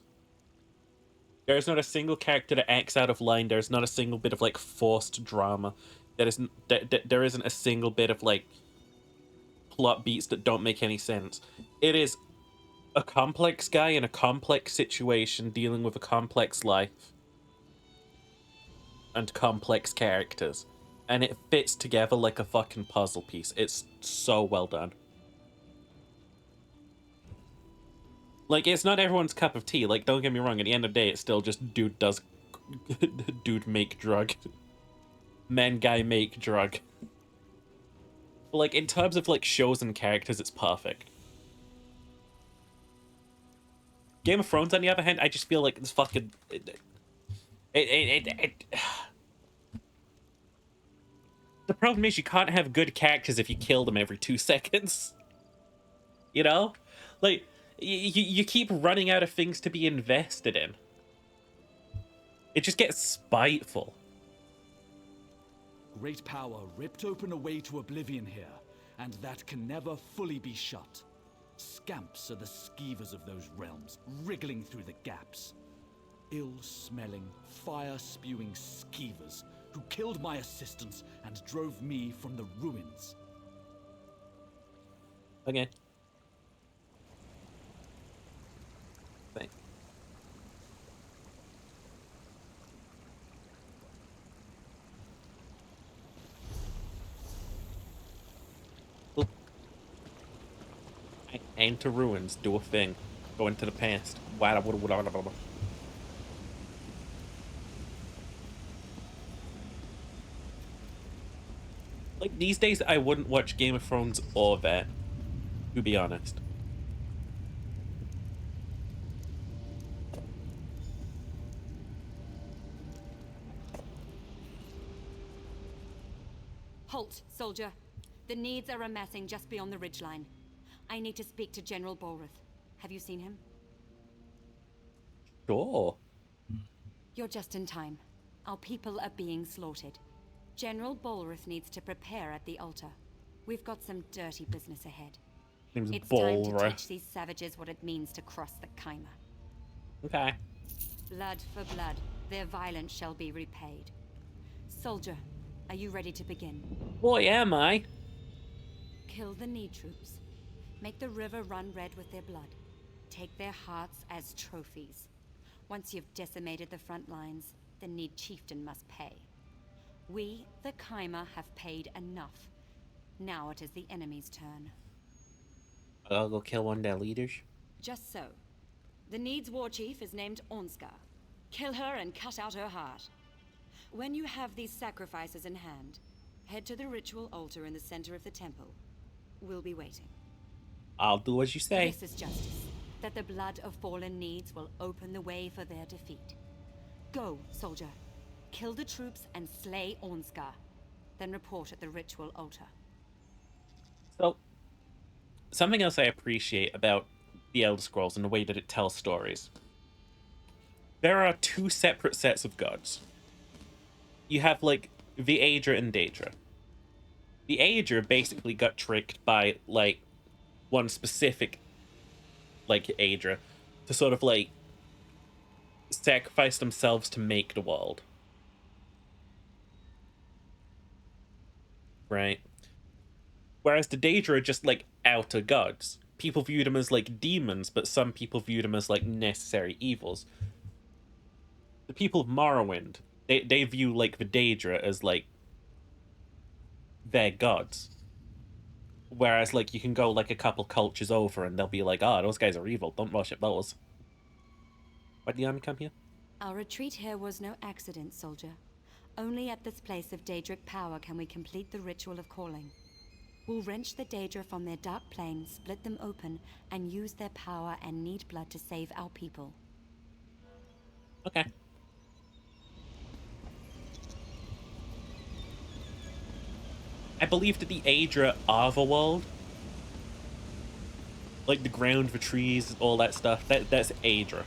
There is not a single character that acts out of line. There's not a single bit of like forced drama. There isn't a single bit of like plot beats that don't make any sense. It is a complex guy in a complex situation dealing with a complex life and complex characters, and it fits together like a fucking puzzle piece. It's so well done. Like, it's not everyone's cup of tea. Like, don't get me wrong, at the end of the day, it's still just dude does dude make drug. Man guy make drug. But, like, in terms of, like, shows and characters, it's perfect. Game of Thrones, on the other hand, I just feel like it's fucking... The problem is you can't have good characters if you kill them every 2 seconds. You know? Like, you keep running out of things to be invested in. It just gets spiteful. Great power ripped open a way to oblivion here, and that can never fully be shut. Scamps are the skeevers of those realms, wriggling through the gaps. Ill-smelling, fire-spewing skeevers who killed my assistants and drove me from the ruins. Okay. Thanks. enter ruins, do a thing, go into the past. Like, these days, I wouldn't watch Game of Thrones or that, to be honest. Halt, soldier. The Needs are amassing just beyond the ridgeline. I need to speak to General Bolrath. Have you seen him? Sure. You're just in time. Our people are being slaughtered. General Bolrath needs to prepare at the altar. We've got some dirty business ahead. Name's It's time to Bolrath. teach these savages what it means to cross the Khyma. Okay. Blood for blood, their violence shall be repaid. Soldier, are you ready to begin? Boy, am I. Kill the Need troops. Make the river run red with their blood. Take their hearts as trophies. Once you've decimated the front lines, the Need chieftain must pay. We, the Khyma, have paid enough. Now it is the enemy's turn. I'll go kill one of their leaders. Just so. The Need's war chief is named Onska. Kill her and cut out her heart. When you have these sacrifices in hand, head to the ritual altar in the center of the temple. We'll be waiting. I'll do as you say. This is justice. That the blood of fallen Needs will open the way for their defeat. Go, soldier. Kill the troops and slay Onska. Then report at the ritual altar. So, something else I appreciate about the Elder Scrolls and the way that it tells stories. There are two separate sets of gods. You have, like, the Aedra and Daedra. The Aedra basically got tricked by, like, one specific, like, Aedra to sort of, like, sacrifice themselves to make the world. Right? Whereas the Daedra are just, like, outer gods. People view them as, like, demons, but some people view them as, like, necessary evils. The people of Morrowind, they view, like, the Daedra as, like, their gods. Whereas, like, you can go, like, a couple cultures over and they'll be like, oh, those guys are evil, don't worship those. Why did the army come here? Our retreat here was no accident, soldier. Only at this place of Daedric power can we complete the ritual of calling. We'll wrench the Daedra from their dark plane, split them open, and use their power and Need blood to save our people. Okay. I believe that the Aedra are the world. Like the ground, the trees, all that stuff. That's Aedra.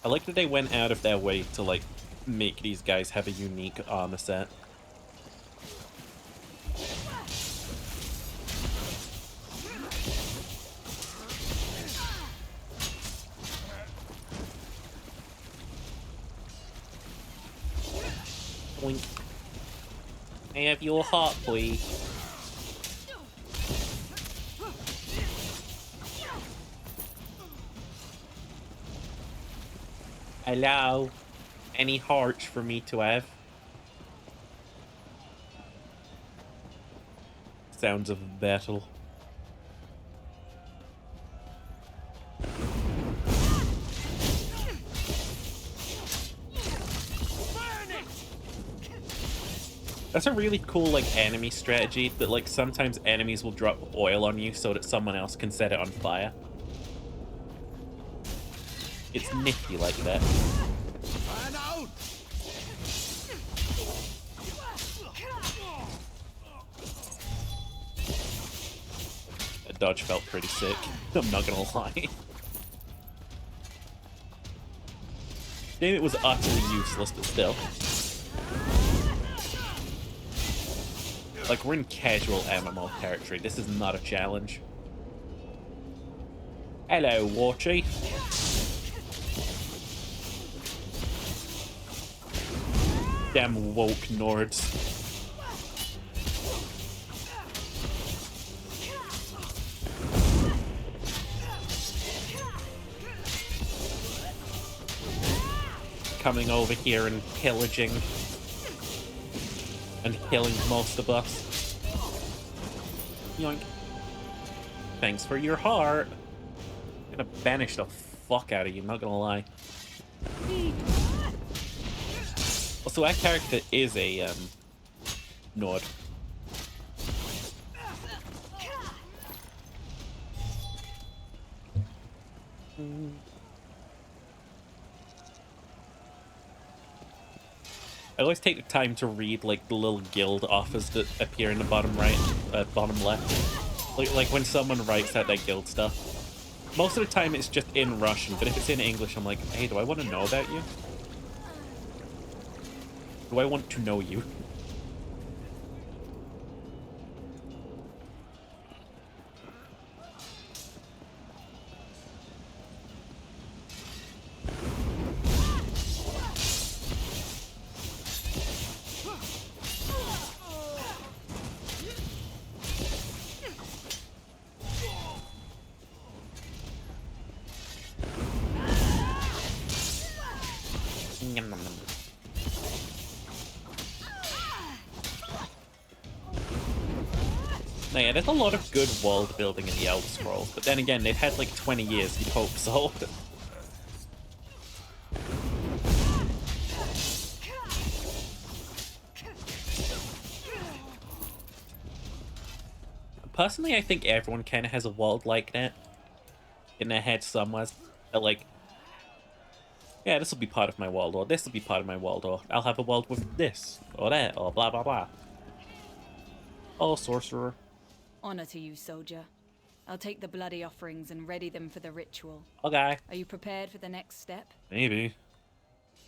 I like that they went out of their way to, like, make these guys have a unique armor set. Boink. I have your heart, boy. Hello? Any hearts for me to have? Sounds of battle. That's a really cool, like, enemy strategy, that, like, sometimes enemies will drop oil on you so that someone else can set it on fire. It's nifty like that. That dodge felt pretty sick. I'm not gonna lie. Damn, it was utterly useless, but still. Like, we're in casual MMO territory. This is not a challenge. Hello, War Chief. Damn woke Nords. coming over here and pillaging and killing most of us. Yoink. Thanks for your heart. I'm gonna banish the fuck out of you, not gonna lie. Also, that character is a Nord. I always take the time to read like the little guild offers that appear in the bottom right, bottom left. Like when someone writes out their guild stuff. Most of the time it's just in Russian, but if it's in English, I'm like, hey, do I want to know about you? Do I want to know you? Now, yeah, there's a lot of good world building in the Elder Scrolls, but then again, they've had like 20 years, you'd hope so. Personally, I think everyone kind of has a world like that in their head somewhere. That like, yeah, this will be part of my world, or this will be part of my world, or I'll have a world with this, or that, or blah blah blah. Oh, sorcerer. Honor to you, soldier. I'll take the bloody offerings and ready them for the ritual. Okay. Are you prepared for the next step? Maybe.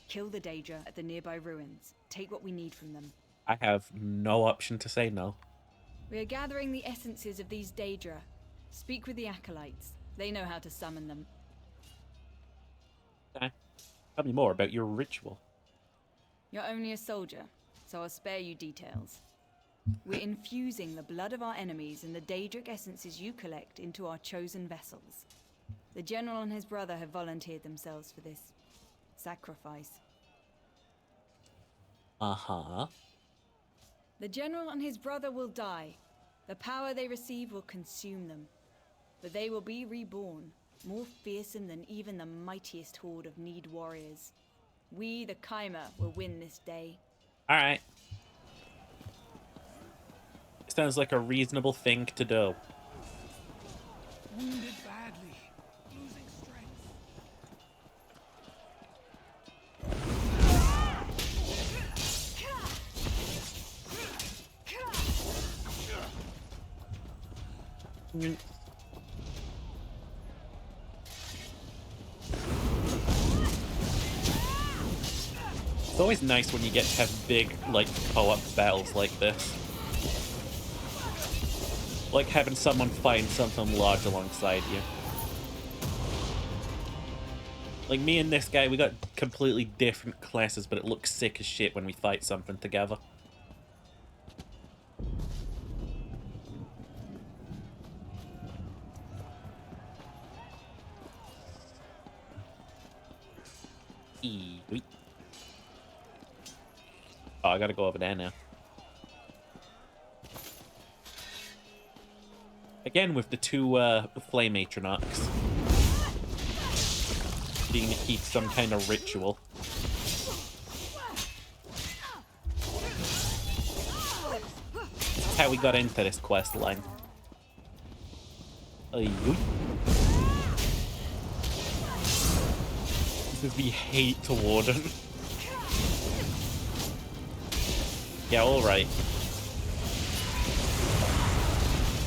Kill the Daedra at the nearby ruins. Take what we need from them. I have no option to say no. We are gathering the essences of these Daedra. Speak with the acolytes. They know how to summon them. Okay. Tell me more about your ritual. You're only a soldier, so I'll spare you details. We're infusing the blood of our enemies and the Daedric essences you collect into our chosen vessels. The general and his brother have volunteered themselves for this sacrifice. Uh-huh. The general and his brother will die. The power they receive will consume them. But they will be reborn, more fearsome than even the mightiest horde of Need warriors. We, the Chimera, will win this day. Alright. Sounds like a reasonable thing to do. Wounded badly, losing strength. It's always nice when you get to have big, like, co-op battles like this. Like having someone find something large alongside you. Like me and this guy, we got completely different classes, but it looks sick as shit when we fight something together. Oh, I gotta go over there now. Again with the two flame atronachs. Being to keep some kind of ritual. That's how we got into this quest line. This is the hate warden. Yeah, alright.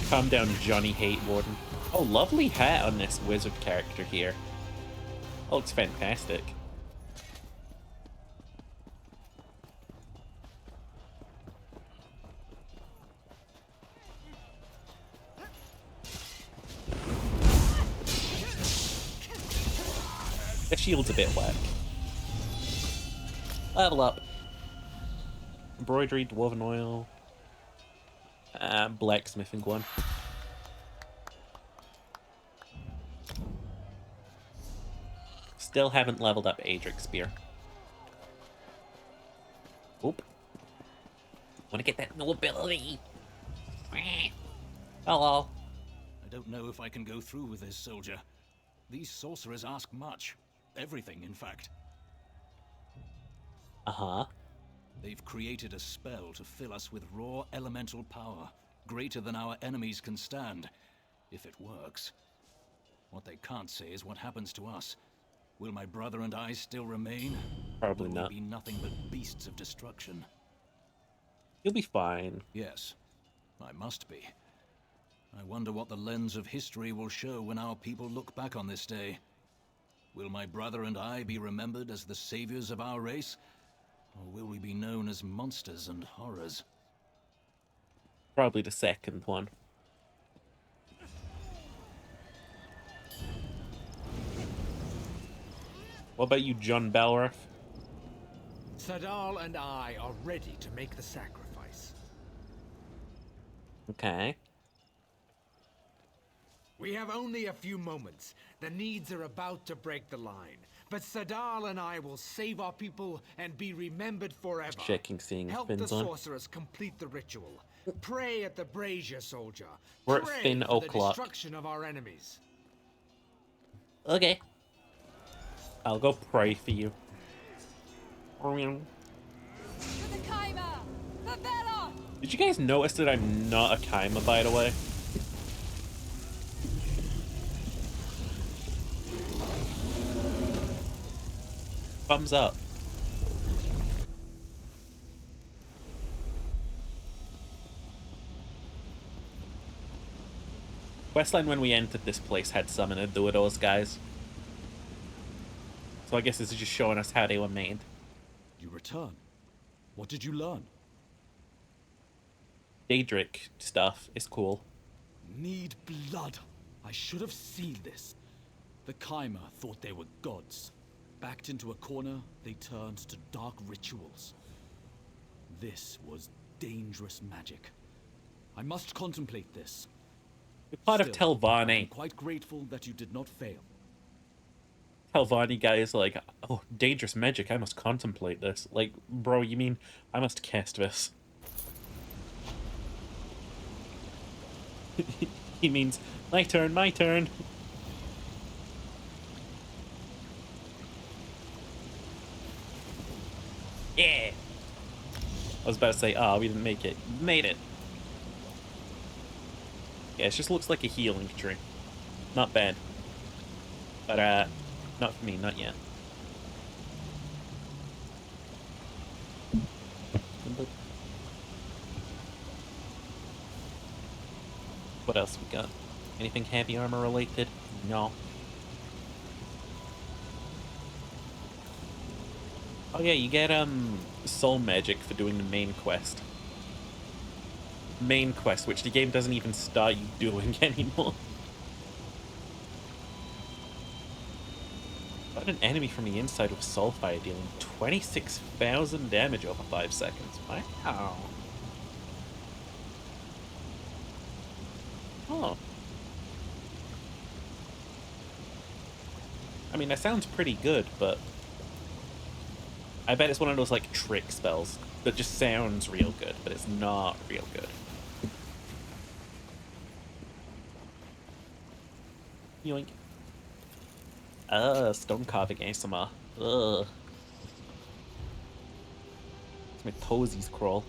Calm down, Johnny Hate Warden. Oh, lovely hat on this wizard character here. Oh, it's fantastic. The shield's a bit whack. Level up. Embroidery, dwarven oil. Blacksmithing one. Still haven't leveled up Adric's Spear. Oop. Want to get that nobility. Hello. I don't know if I can go through with this, soldier. These sorcerers ask much. Everything, in fact. Uh-huh. They've created a spell to fill us with raw elemental power, greater than our enemies can stand, if it works. What they can't say is what happens to us. Will my brother and I still remain? Probably Or will not. we be nothing but beasts of destruction? You'll be fine. Yes, I must be. I wonder what the lens of history will show when our people look back on this day. Will my brother and I be remembered as the saviors of our race? Or will we be known as monsters and horrors? Probably the second one. What about you, John Balrath? Sadal and I are ready to make the sacrifice. Okay. We have only a few moments. The Needs are about to break the line. But Sadal and I will save our people and be remembered forever. Just checking, seeing Help the Finn's on. sorcerers complete the ritual. Pray at the brazier, soldier. We're at Pray Finn for the o'clock. destruction of our enemies. Okay. I'll go pray for you. Did you guys notice that I'm not a Kaima, by the way? Thumbs up. Questline when we entered this place had something to do with those guys. So I guess this is just showing us how they were made. You return. What did you learn? Daedric stuff is cool. Need blood. I should have seen this. The Kaima thought they were gods. Backed into a corner, they turned to dark rituals. This was dangerous magic. I must contemplate this. You're part of Still, Telvanni. I'm quite grateful that you did not fail. Telvanni guy is like, oh, dangerous magic, I must contemplate this. Like, bro, you mean I must cast this? He means, my turn, my turn. Yeah! I was about to say, oh, we didn't make it. Made it! Yeah, it just looks like a healing tree. Not bad. But, not for me, not yet. What else we got? Anything heavy armor related? No. Oh yeah, you get soul magic for doing the main quest. Main quest, which the game doesn't even start you doing anymore. Got an enemy from the inside with Soulfire dealing 26,000 damage over 5 seconds. Wow. Oh. I mean, that sounds pretty good, but I bet it's one of those, like, trick spells that just sounds real good, but it's not real good. Yoink. Stone carving ASMR. Ugh. My toesies crawl.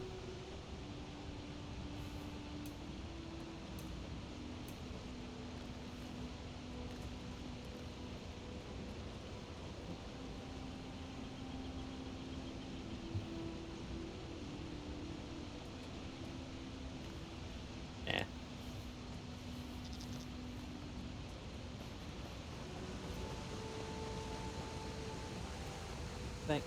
Yeah. Thank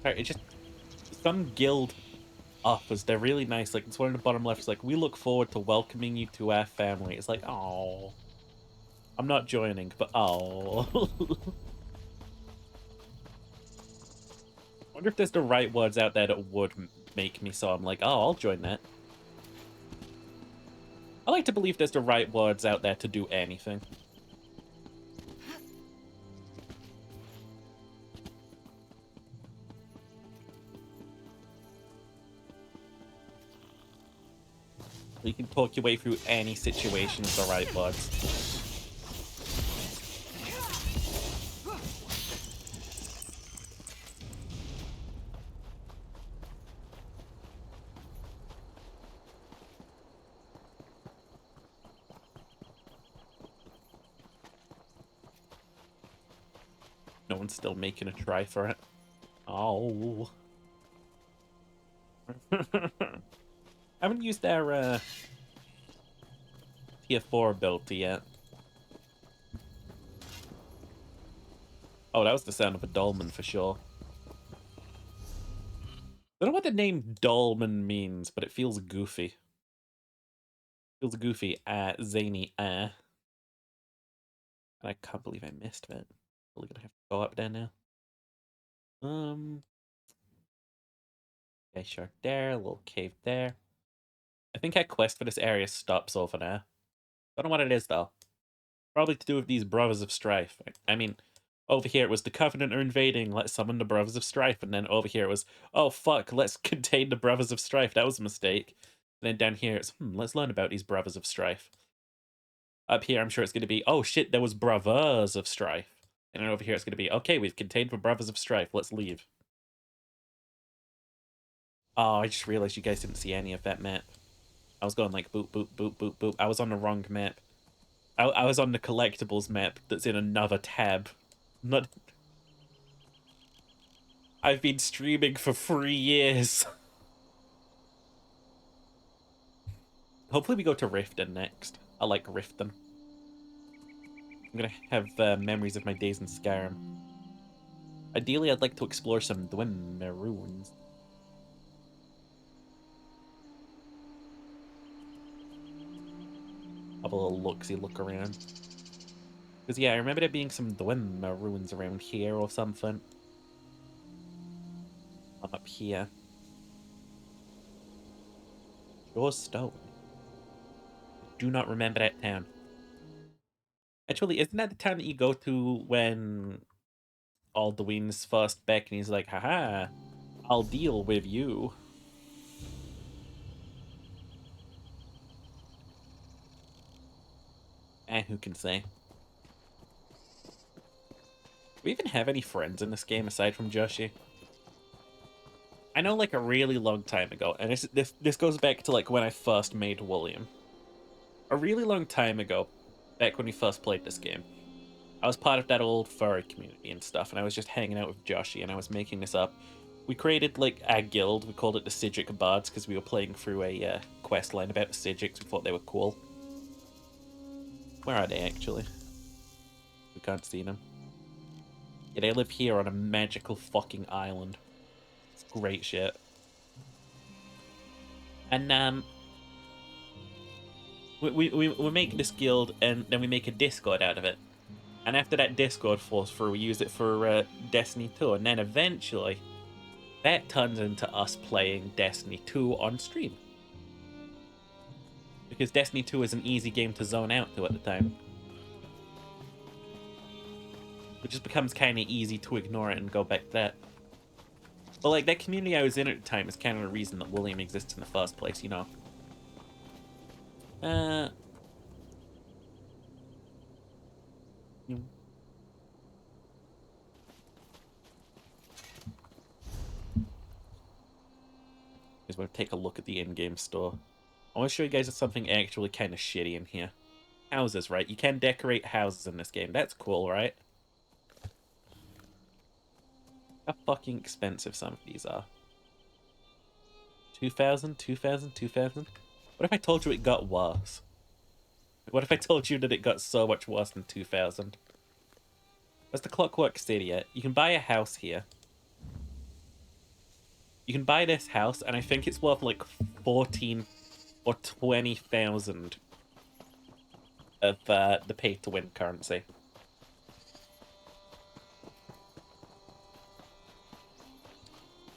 Alright, it just some guild offers, they're really nice. Like this one in the bottom left is like, we look forward to welcoming you to our family. It's like, oh, I'm not joining, but oh. Wonder if there's the right words out there that would make me so I'm like, oh, I'll join that. I like to believe there's the right words out there to do anything. You can talk your way through any situations, alright, buds. No one's still making a try for it. Oh. I haven't used their tier 4 ability yet. Oh, that was the sound of a dolmen for sure. I don't know what the name Dolmen means, but it feels goofy. Feels goofy, zany, And I can't believe I missed that. Probably gonna have to go up there now. Okay, sure. There, a little cave there. I think our quest for this area stops over there. Don't know what it is though. Probably to do with these Brothers of Strife. I mean, over here it was the Covenant are invading, let's summon the Brothers of Strife. And then over here it was, oh fuck, let's contain the Brothers of Strife. That was a mistake. And then down here it's, let's learn about these Brothers of Strife. Up here I'm sure it's going to be, oh shit, there was Brothers of Strife. And then over here it's going to be, okay, we've contained the Brothers of Strife, let's leave. Oh, I just realized you guys didn't see any of that map. I was going like boop, boop, boop, boop, boop. I was on the wrong map. I was on the collectibles map that's in another tab. Not. I've been streaming for 3 years. Hopefully we go to Riften next. I like Riften. I'm gonna have memories of my days in Skyrim. Ideally, I'd like to explore some Dwemer ruins. Have a little look around. Because, yeah, I remember there being some Dwemer ruins around here or something. I'm up here. Shore Stone. Do not remember that town. Actually, isn't that the town that you go to when Alduin's first back and he's like, haha, I'll deal with you. Who can say? Do we even have any friends in this game aside from Joshi? I know like a really long time ago, and this goes back to like when I first made William. A really long time ago, back when we first played this game, I was part of that old furry community and stuff, and I was just hanging out with Joshi, and I was making this up. We created like a guild, we called it the Psijic Bards, because we were playing through a quest line about the Psijics, we thought they were cool. Where are they, actually? We can't see them. Yeah, they live here on a magical fucking island. It's great shit. And, we make this guild, and then we make a Discord out of it. And after that Discord falls through, we use it for Destiny 2. And then eventually, that turns into us playing Destiny 2 on stream. Because Destiny 2 is an easy game to zone out to at the time. It just becomes kind of easy to ignore it and go back to that. But like, that community I was in at the time is kind of the reason that William exists in the first place, you know? Is we'll take a look at the in-game store. I want to show you guys something actually kind of shitty in here. Houses, right? You can decorate houses in this game. That's cool, right? How fucking expensive some of these are. 2,000, 2,000, 2,000? What if I told you it got worse? What if I told you that it got so much worse than 2,000? That's the Clockwork City. You can buy a house here. You can buy this house, and I think it's worth like 14 or 20,000 of the pay-to-win currency.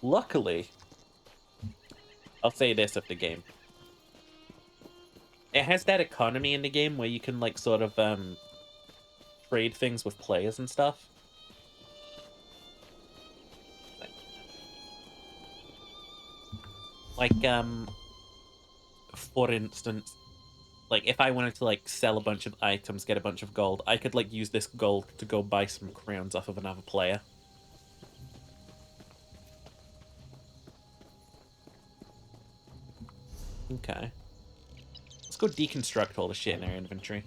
Luckily, I'll say this of the game. It has that economy in the game where you can like sort of trade things with players and stuff. Like for instance, like if I wanted to like sell a bunch of items, get a bunch of gold, I could like use this gold to go buy some crowns off of another player. Okay. Let's go deconstruct all the shit in our inventory.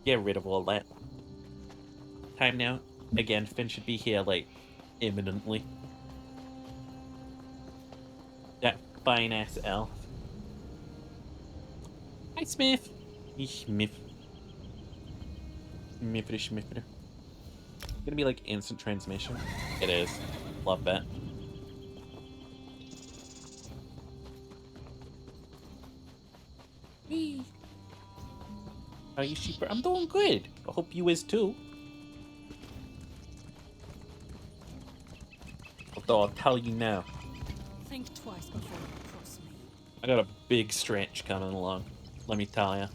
Get rid of all that. Time now. Again, Finn should be here, like, imminently. That fine-ass elf. Hi, Smith. Smith. Smithity Smithity. Gonna be, like, instant transmission. It is. Love that. Whee! How are you, sheeper? I'm doing good. I hope you is too. Although I'll tell you now. Think twice before you cross me. I got a big stretch coming along. Let me tell ya.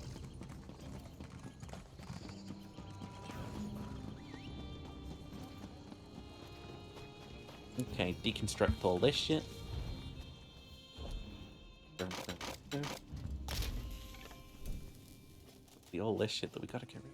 Okay, deconstruct all this shit. All this shit that we gotta get rid of.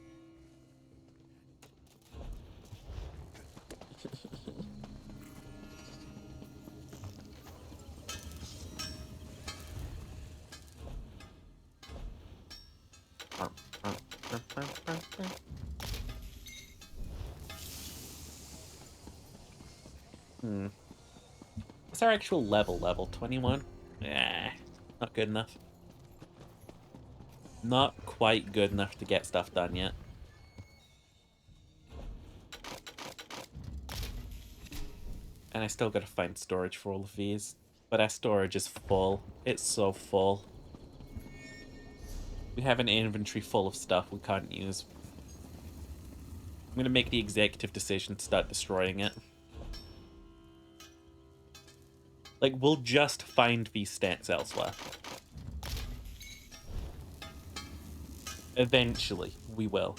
What's our actual level? 21? Not good enough. Not quite good enough to get stuff done yet. And I still gotta find storage for all of these. But our storage is full. It's so full. We have an inventory full of stuff we can't use. I'm gonna make the executive decision to start destroying it. Like, we'll just find these stats elsewhere. Eventually, we will.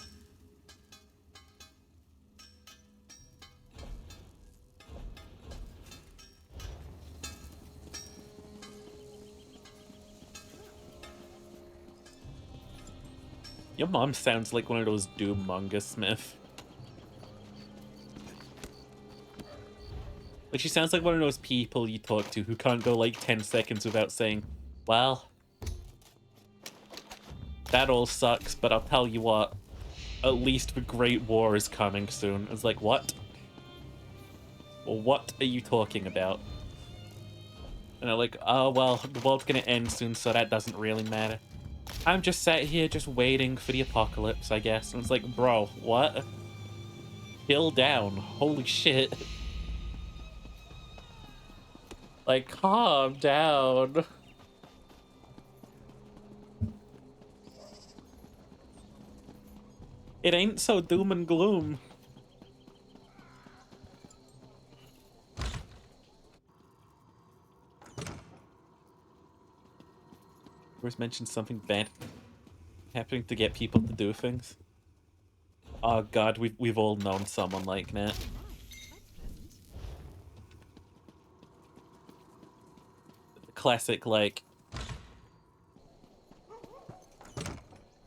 Your mom sounds like one of those Doom manga, Smith. Like, she sounds like one of those people you talk to who can't go like 10 seconds without saying, well, that all sucks, but I'll tell you what, at least the Great War is coming soon. It's like, what? Well, what are you talking about? And they're like, oh, well, the world's gonna end soon, so that doesn't really matter. I'm just sat here just waiting for the apocalypse, I guess. And it's like, bro, what? Chill down. Holy shit. Like, calm down. It ain't so doom and gloom. Where's mentioned something bad happening to get people to do things. Oh god, we've all known someone like that. Classic, like,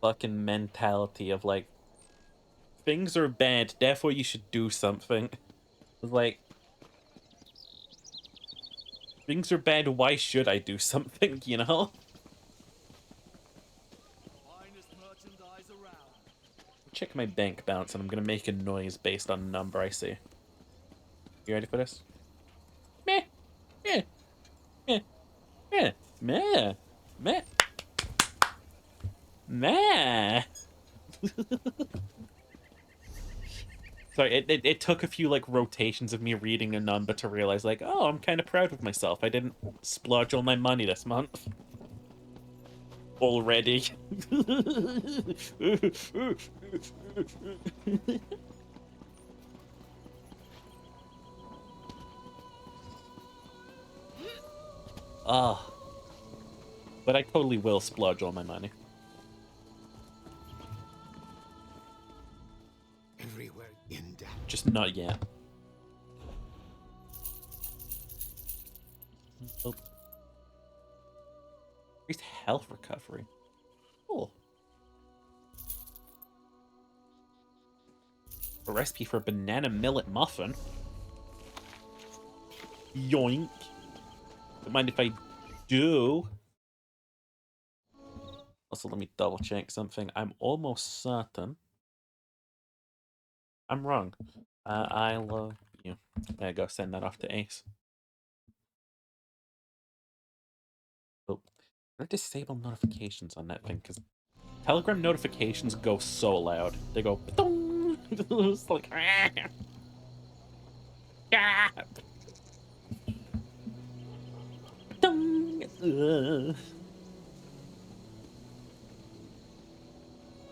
fucking mentality of like, things are bad, therefore you should do something. Like, things are bad, why should I do something, you know? Check my bank balance and I'm gonna make a noise based on the number I see. You ready for this? Meh. Meh. Meh. Meh. Meh. Meh. Meh. Sorry, it took a few like rotations of me reading a number to realize like, oh, I'm kind of proud of myself. I didn't splurge all my money this month. Already. Ah. But I totally will splurge all my money. Everywhere in that. Just not yet. health recovery. Cool. A recipe for a banana millet muffin. Yoink. Don't mind if I do. Also, let me double check something. I'm almost certain. I'm wrong. I love you. There you go. Send that off to Ace. Oh, I'm gonna disable notifications on that thing because Telegram notifications go so loud. They go. It's like.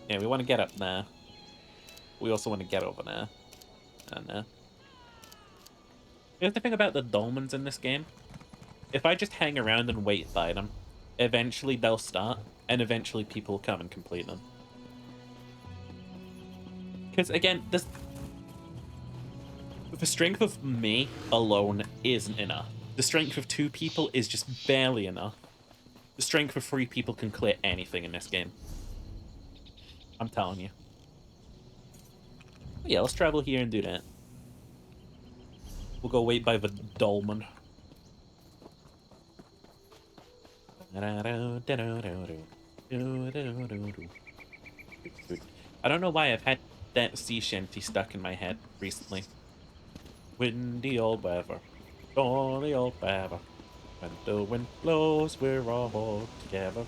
Yeah, we want to get up there. We also want to get over there. And there. Here's the thing about the dolmens in this game. If I just hang around and wait by them, eventually they'll start, and eventually people will come and complete them. Because, again, the strength of me alone isn't enough. The strength of 2 people is just barely enough. The strength of 3 people can clear anything in this game. I'm telling you. But yeah, let's travel here and do that. We'll go wait by the dolmen. I don't know why I've had that sea shanty stuck in my head recently. Windy old weather, stormy old weather. When the wind blows, we're all together.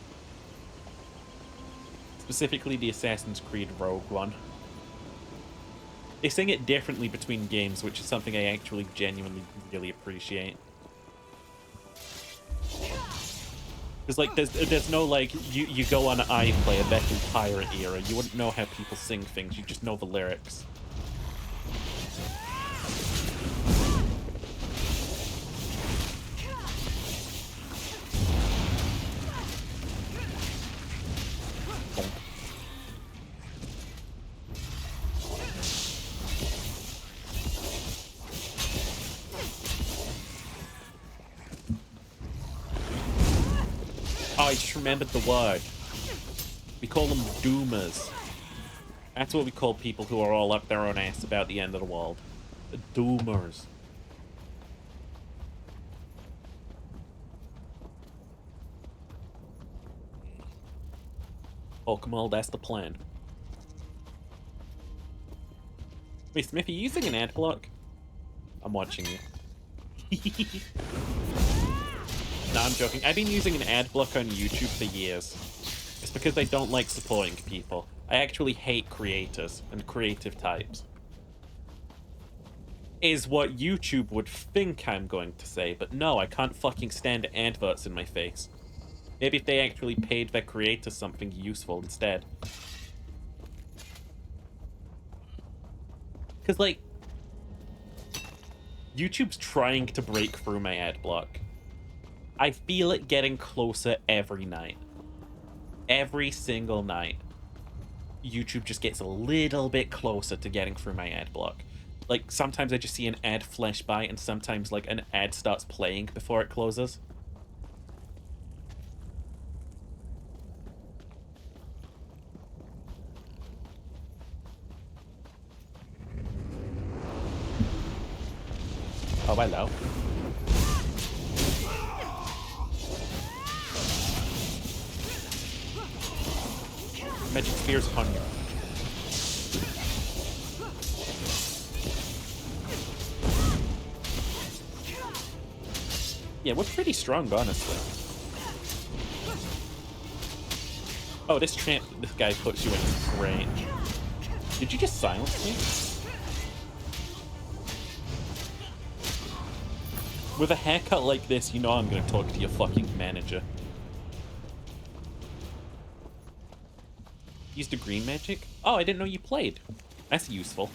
Specifically the Assassin's Creed Rogue one. They sing it differently between games, which is something I actually genuinely really appreciate. Because, like, there's no, like, you go on iPlayer back in Pirate era, you wouldn't know how people sing things, you just know the lyrics. Oh, I just remembered the word. We call them doomers. That's what we call people who are all up their own ass about the end of the world. The doomers. Oh, Kamal, that's the plan. Wait, Smith, are you using an ad block? I'm watching you. No, I'm joking. I've been using an ad block on YouTube for years. It's because I don't like supporting people. I actually hate creators and creative types. Is what YouTube would think I'm going to say, but no, I can't fucking stand adverts in my face. Maybe if they actually paid their creators something useful instead. Because, like, YouTube's trying to break through my ad block. I feel it getting closer every night. Every single night. YouTube just gets a little bit closer to getting through my ad block. Like, sometimes I just see an ad flash by, and sometimes, like, an ad starts playing before it closes. Oh, hello. Magic Spear's on you. Yeah, we're pretty strong, honestly. Oh, this guy puts you in range. Did you just silence me? With a haircut like this, you know I'm gonna talk to your fucking manager. Used a green magic? Oh, I didn't know you played. That's useful.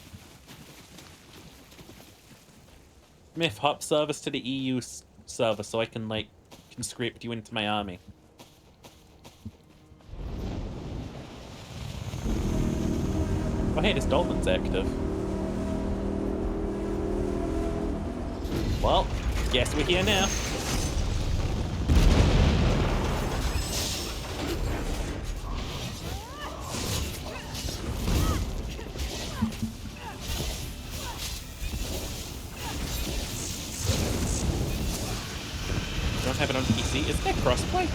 Smith, hop service to the EU server so I can, like, conscript you into my army. Oh, hey, this dolphin's active. Well, guess we're here now. don't have it on PC. Is that crossplay?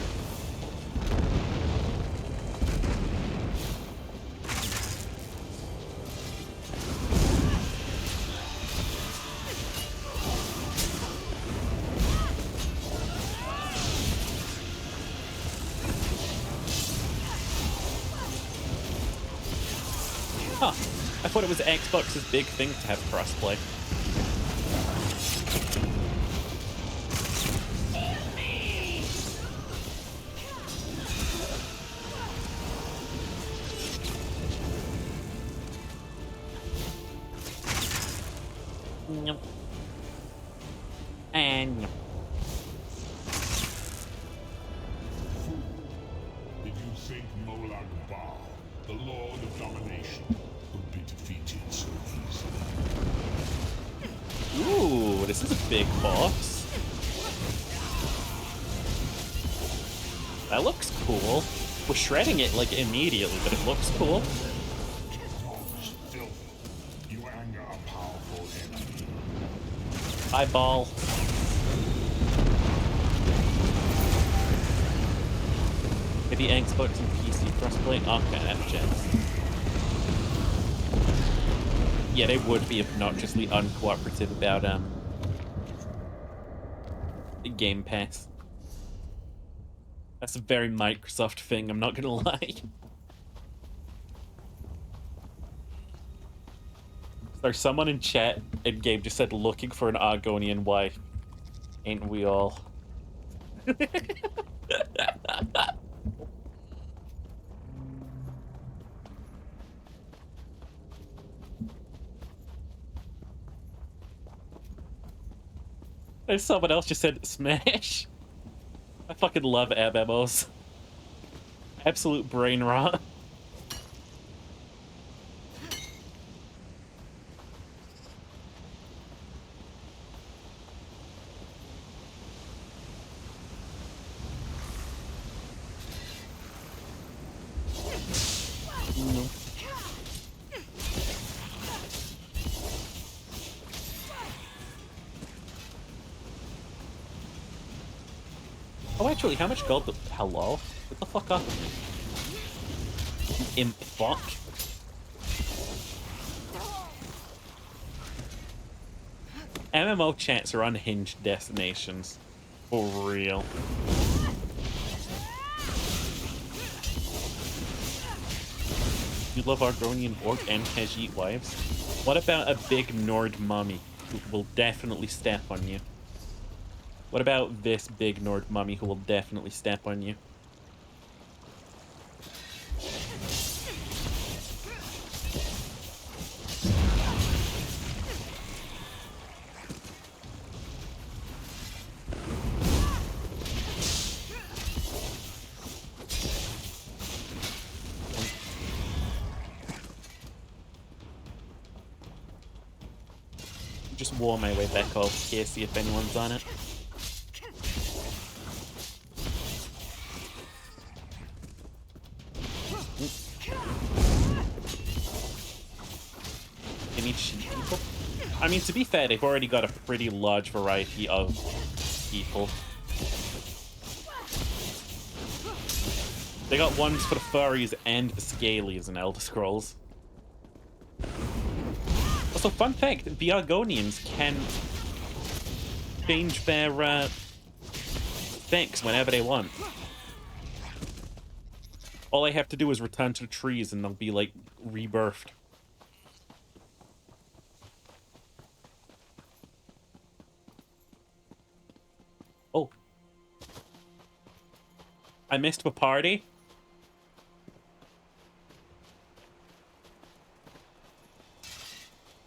Huh. I thought it was Xbox's big thing to have crossplay. Nope. And nope. Did you think Molag Bal, the Lord of Domination, would be defeated so easily? Ooh, this is a big boss. That looks cool. We're shredding it like immediately, but it looks cool. You anger a powerful enemy. Eyeball. Maybe Xbox and PC crossplay. Okay, that's chance. Yeah, they would be obnoxiously uncooperative about Game Pass. That's a very Microsoft thing, I'm not gonna lie. There's someone in chat in game just said looking for an Argonian wife. Ain't we all? There's someone else just said Smash. I fucking love MMOs. Absolute brain rot. Oh, actually, how much gold? Hello? What the fuck up? Imp fuck. MMO chats are unhinged destinations. For real. You love Argonian orc and Khajiit wives? What about a big Nord mummy who will definitely step on you? What about this big Nord mummy who will definitely step on you? Just wore my way back over here, see if anyone's on it. People? I mean, to be fair, they've already got a pretty large variety of people. They got ones for the furries and the scalies in Elder Scrolls. Also, fun fact, the Argonians can change their sex whenever they want. All I have to do is return to the trees and they'll be, like, rebirthed. Oh. I missed the party.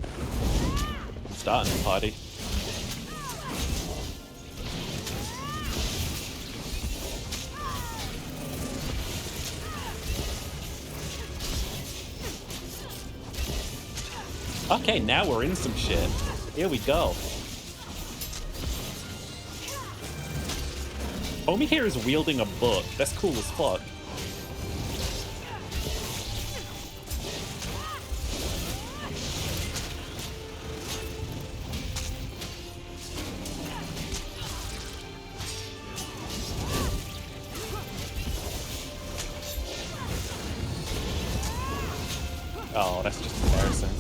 I'm starting the party. Okay, now we're in some shit. Here we go. Homie here is wielding a book. That's cool as fuck. Oh, that's just embarrassing.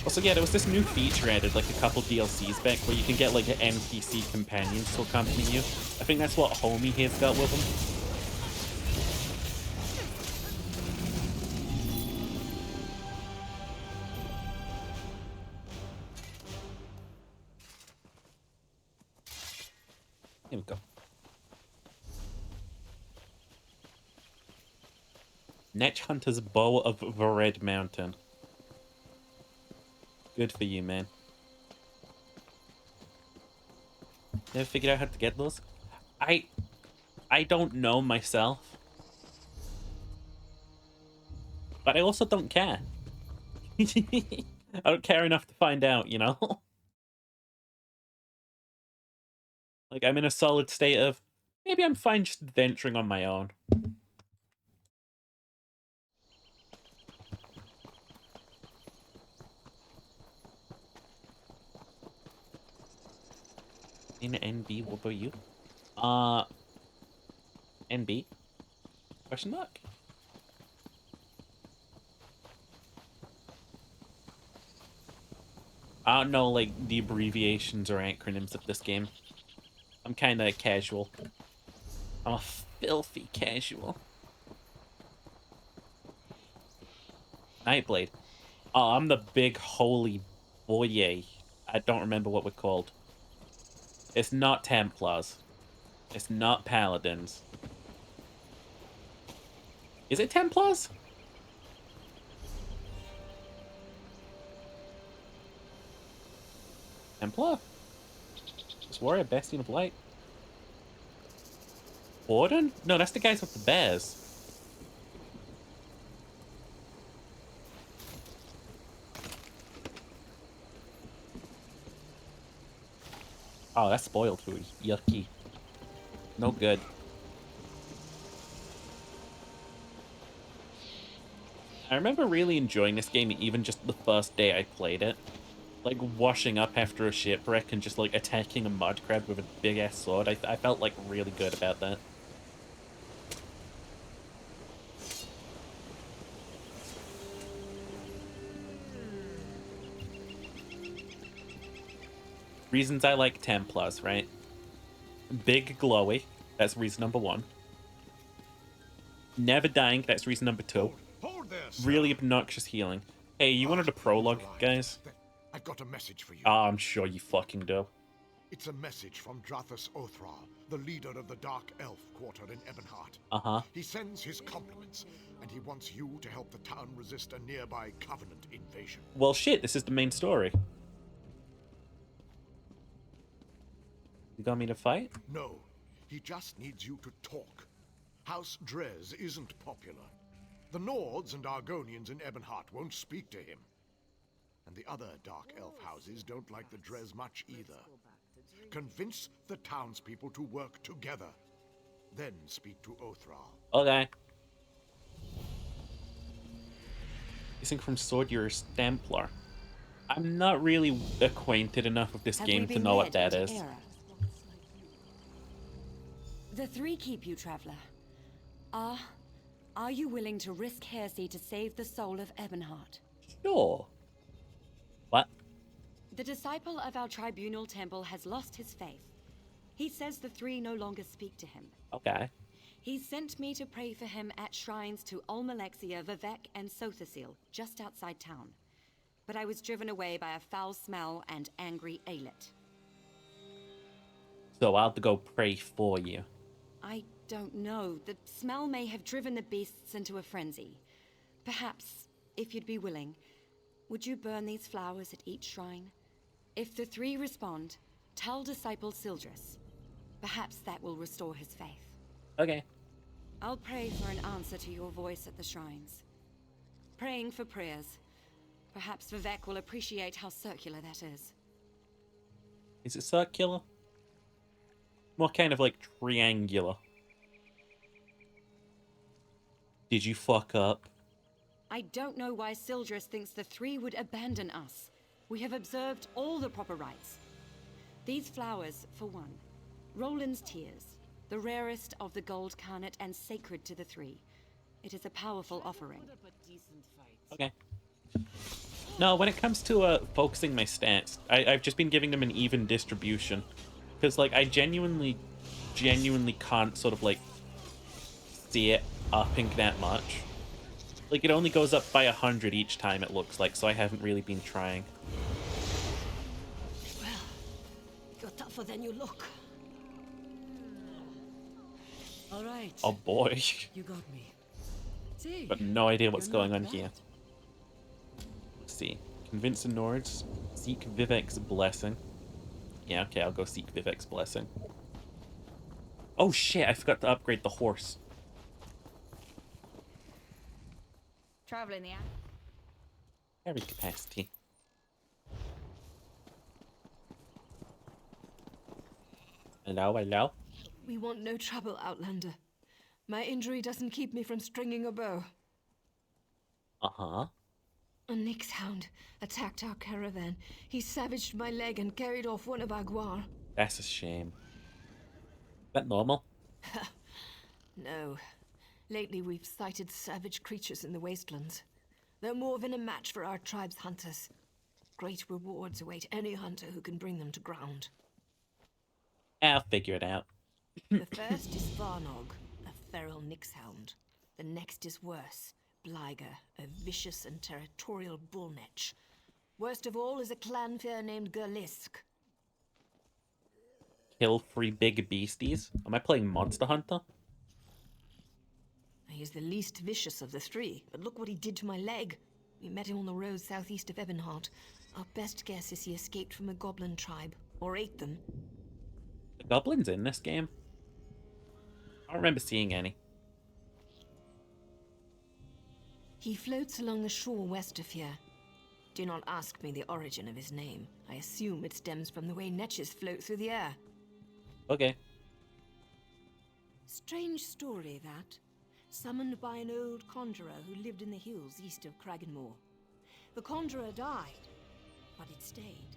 Also, yeah, there was this new feature added like a couple DLCs back where you can get like an NPC companions to accompany you. I think that's what Homie here's got with him. Here we go. Netch Hunter's Bow of the Red Mountain. Good for you, man. Never figured out how to get those? I don't know myself. But I also don't care. I don't care enough to find out, you know? Like, I'm in a solid state of, maybe I'm fine just venturing on my own. In NB, what about you? NB? Question mark? I don't know, like, the abbreviations or acronyms of this game. I'm kind of casual. I'm a filthy casual. Nightblade. Oh, I'm the big holy boy. I don't remember what we're called. It's not Templars. It's not Paladins. Is it Templars? Templar? Just Warrior, Bastion of Light. Warden? No, that's the guys with the bears. Oh, that's spoiled food. Yucky. No good. I remember really enjoying this game even just the first day I played it. Like, washing up after a shipwreck and just, like, attacking a mud crab with a big-ass sword. I felt, like, really good about that. Reasons I like Templars, right? Big glowy. That's reason number 1. Never dying. That's reason number 2. Hold there, Really obnoxious healing. Hey, you wanted a prologue, guys? I've got a message for you. I'm sure you fucking do. It's a message from Drathus Othral, the leader of the Dark Elf quarter in Ebonheart. Uh-huh. He sends his compliments, and he wants you to help the town resist a nearby Covenant invasion. Well, shit, this is the main story. You got me to fight? No, he just needs you to talk. House Drez isn't popular. The Nords and Argonians in Ebonheart won't speak to him. And the other Dark Elf houses don't like the Drez much either. Convince the townspeople to work together. Then speak to Othral. Okay. Missing from Sword, you're a Templar. I'm not really acquainted enough with this game to know what that is. The 3 keep you, traveler. Are you willing to risk heresy to save the soul of Ebonheart? Sure. What? The disciple of our tribunal temple has lost his faith. He says the 3 no longer speak to him. Okay. He sent me to pray for him at shrines to Olmalexia, Vivec, and Sothasil, just outside town. But I was driven away by a foul smell and angry Aelith. So I'll have to go pray for you. I don't know. The smell may have driven the beasts into a frenzy. Perhaps, if you'd be willing, would you burn these flowers at each shrine? If the 3 respond, tell Disciple Sildris. Perhaps that will restore his faith. Okay. I'll pray for an answer to your voice at the shrines. Praying for prayers. Perhaps Vivec will appreciate how circular that is. Is it circular? More kind of like triangular. Did you fuck up? I don't know why Sildris thinks the 3 would abandon us. We have observed all the proper rites. These flowers, for one. Roland's tears. the rarest of the gold carnet and sacred to the three. It is a powerful offering. Okay. No, when it comes to focusing my stats, I've just been giving them an even distribution. Because, like, I genuinely can't sort of, like, see it upping that much. Like, it only goes up by 100 each time, it looks like, so I haven't really been trying. Well, you're tougher than you look. All right. Oh boy. You got me. See, Got no idea what's you're going not on bad. here. Let's see. Convince the Nords. Seek Vivek's blessing. Yeah, okay, I'll go seek Vivek's blessing. Oh shit, I forgot to upgrade the horse. Traveling the Carry capacity. Hello, hello. We want no trouble, Outlander. My injury doesn't keep me from stringing a bow. Uh-huh. A Nyx hound attacked our caravan. He savaged my leg and carried off one of our guar. That's a shame. Is that normal? No. Lately we've sighted savage creatures in the wastelands. They're more than a match for our tribe's hunters. Great rewards await any hunter who can bring them to ground. I'll figure it out. The first is Varnog, a feral Nyx hound. The next is worse, Blyger, a vicious and territorial bullnetch. Worst of all is a clanfear named Gerlisk. Kill 3 big beasties? Am I playing Monster Hunter? He's the least vicious of the three, but look what he did to my leg. We met him on the road southeast of Ebonheart. Our best guess is he escaped from a goblin tribe, or ate them. The goblins in this game? I don't remember seeing any. He floats along the shore west of here. Do not ask me the origin of his name. I assume it stems from the way netches float through the air. Okay. Strange story, that. Summoned by an old conjurer who lived in the hills east of Kraganmore. The conjurer died, but it stayed.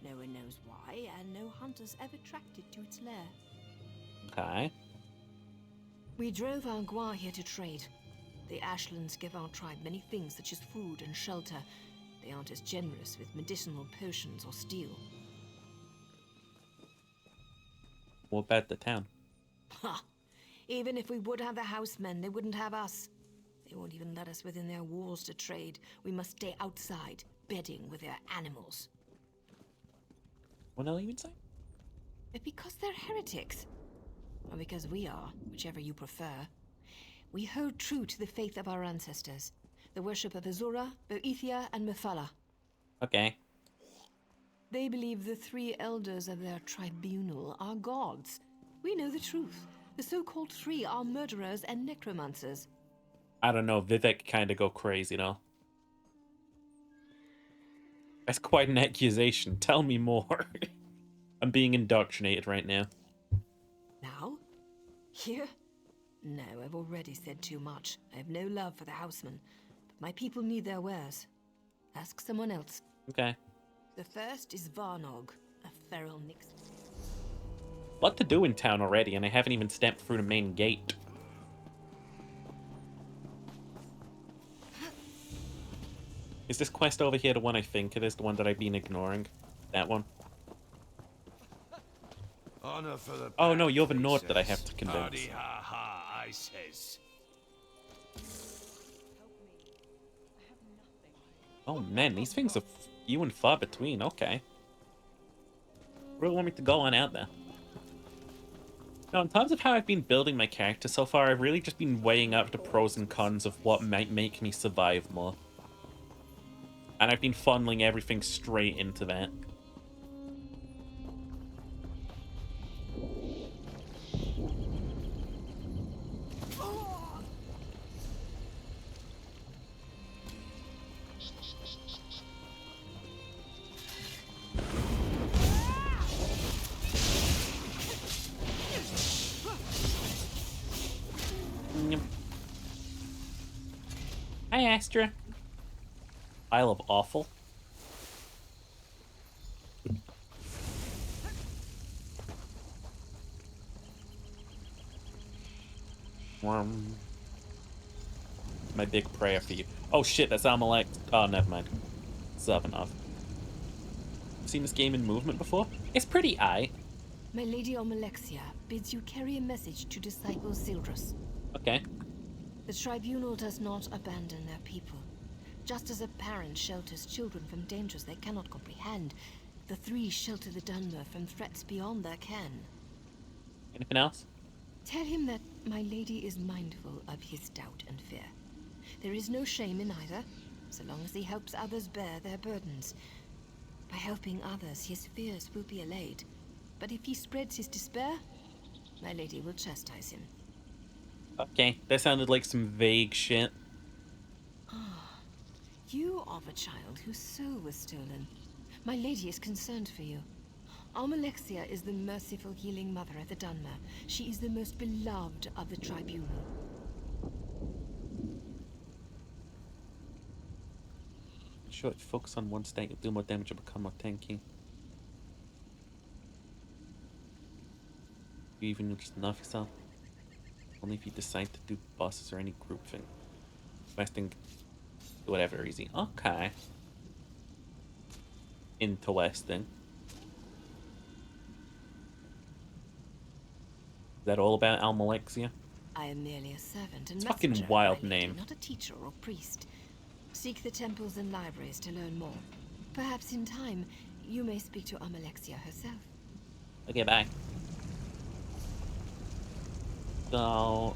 No one knows why, and no hunters ever tracked it to its lair. Okay. We drove our guar here to trade. The Ashlands give our tribe many things such as food and shelter. They aren't as generous with medicinal potions or steel. What about the town? Ha! Even if we would have the housemen, they wouldn't have us. They won't even let us within their walls to trade. We must stay outside, bedding with their animals. What else you would say? But because they're heretics. Or because we are, whichever you prefer. We hold true to the faith of our ancestors. The worship of Azura, Boethia, and Mephala. Okay. They believe the 3 elders of their tribunal are gods. We know the truth. The so-called 3 are murderers and necromancers. I don't know, Vivek kind of go crazy, though. That's quite an accusation. Tell me more. I'm being indoctrinated right now. Now? Here? No, I've already said too much. I have no love for the housemen. But my people need their wares. Ask someone else. Okay. The first is Varnog, a feral Nyx. Lot to do in town already, and I haven't even stepped through the main gate. Is this quest over here the one I think it is? The one that I've been ignoring? That one? Honor for the Oh no, you're the pack, Nord that I have says. to convince. Hardy ha ha, I says. Oh man, these things are few and far between. Okay. Really want me to go on out there. Now, in terms of how I've been building my character so far, I've really just been weighing up the pros and cons of what might make me survive more. And I've been funneling everything straight into that. Hi, Astra. Isle of Awful. My big prayer for you. Oh shit, that's Amalek. Oh, never mind. Zavanov. Seen this game in movement before? It's pretty aight. My Lady Almalexia bids you carry a message to Disciple Sildrus. Okay. The Tribunal does not abandon their people. Just as a parent shelters children from dangers they cannot comprehend, the three shelter the Dunmer from threats beyond their ken. Anything else? Tell him that my lady is mindful of his doubt and fear. There is no shame in either, so long as he helps others bear their burdens. By helping others, his fears will be allayed. But if he spreads his despair, my lady will chastise him. Okay, that sounded like some vague shit. You are the child whose soul was stolen. My lady is concerned for you. Almalexia is the merciful healing mother of the Dunmer. She is the most beloved of the Tribunal. Sure, if you focus on one stat, you'll do more damage and become more tanky. You even just nerf yourself. Only if you decide to do bosses or any group thing. Questing, whatever, easy. Okay. Interesting. Is that all about Almalexia? I am merely a servant and It's a fucking messenger, wild my lady, name. not a teacher or priest. Seek the temples and libraries to learn more. Perhaps in time, you may speak to Almalexia herself. Okay, bye. So...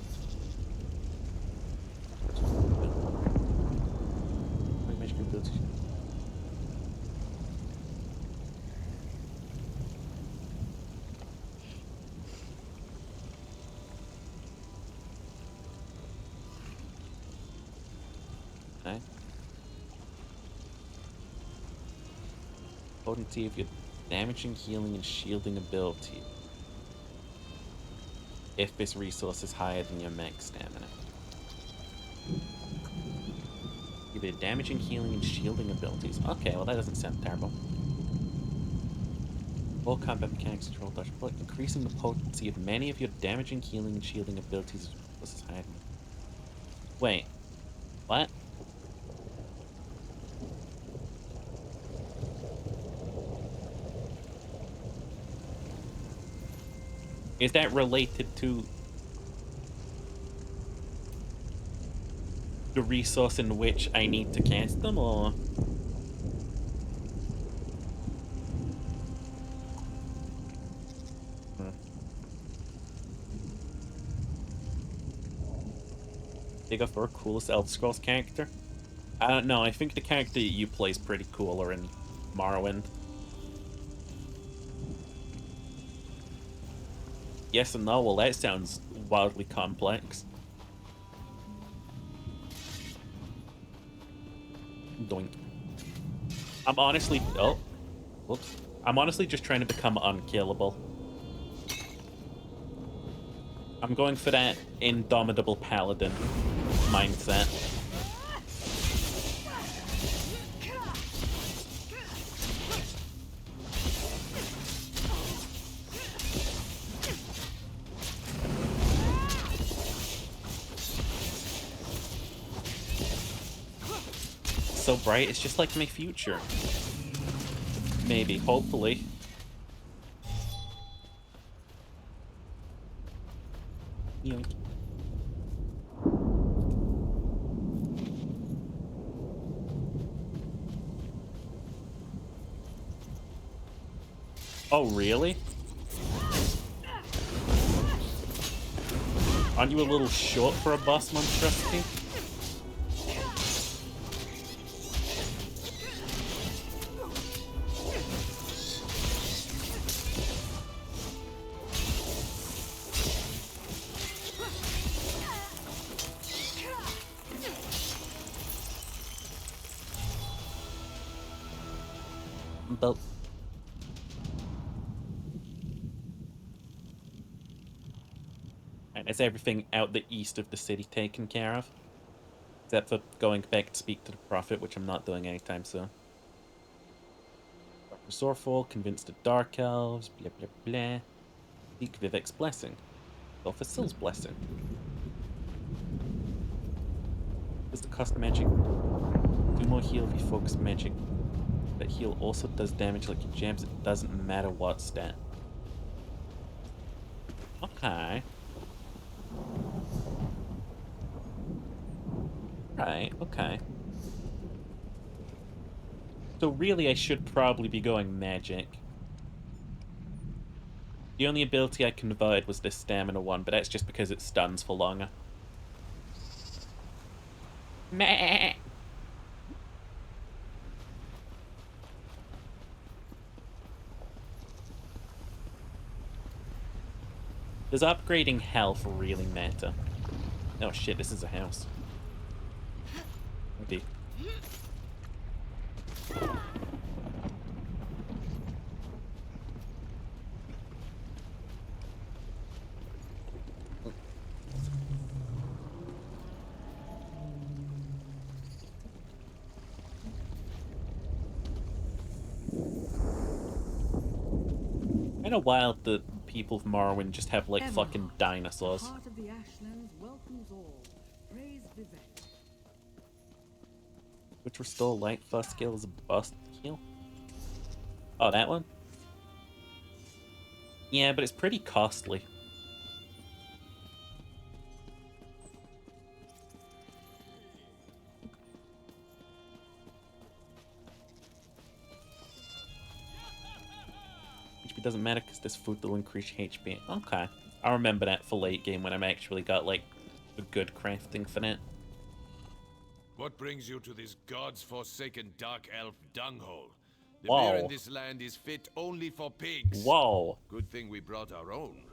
Okay. Potency of your damaging, healing, and shielding ability. If this resource is higher than your max stamina. Either damaging, healing, and shielding abilities. Okay, well that doesn't sound terrible. All combat mechanics control dodge bullet, increasing the potency of many of your damaging, healing, and shielding abilities is higher than... Wait. What? Is that related to the resource in which I need to cast them, or? They go for a coolest Elder Scrolls character? I don't know, I think the character you play is pretty cooler in Morrowind. Yes and no, well that sounds wildly complex. Doink. I'm honestly... Oh. Whoops. I'm honestly just trying to become unkillable. I'm going for that indomitable paladin mindset. So bright, it's just like my future. Maybe, hopefully. Yoink. Oh, really? Aren't you a little short for a boss monstrosity? But and is everything out the east of the city taken care of? Except for going back to speak to the Prophet, which I'm not doing anytime soon. Dr. Zorful, convince the Dark Elves, blah blah blah. Seek Vivek's blessing. Go for Syl's blessing. Does the cost magic do more heal if you focus magic? That heal also does damage like your jams. It doesn't matter what stat. Okay. Right, okay. So really I should probably be going magic. The only ability I converted was this stamina one, but that's just because it stuns for longer. Meh. Does upgrading health really matter? Oh shit, this is a house. Indeed. Kinda wild that people of Morrowind just have like fucking dinosaurs. Heart of the Ashlands welcomes all. Praise Vivek. Which restore light first skill is a bust heal. Oh, that one? Yeah, but it's pretty costly. HP doesn't matter because this food will increase HP. Okay. I remember that for late game when I've actually got like a good crafting for that. What brings you to this god's forsaken dark elf dunghole? The Whoa. beer in this land is fit only for pigs. Whoa. Good thing we brought our own.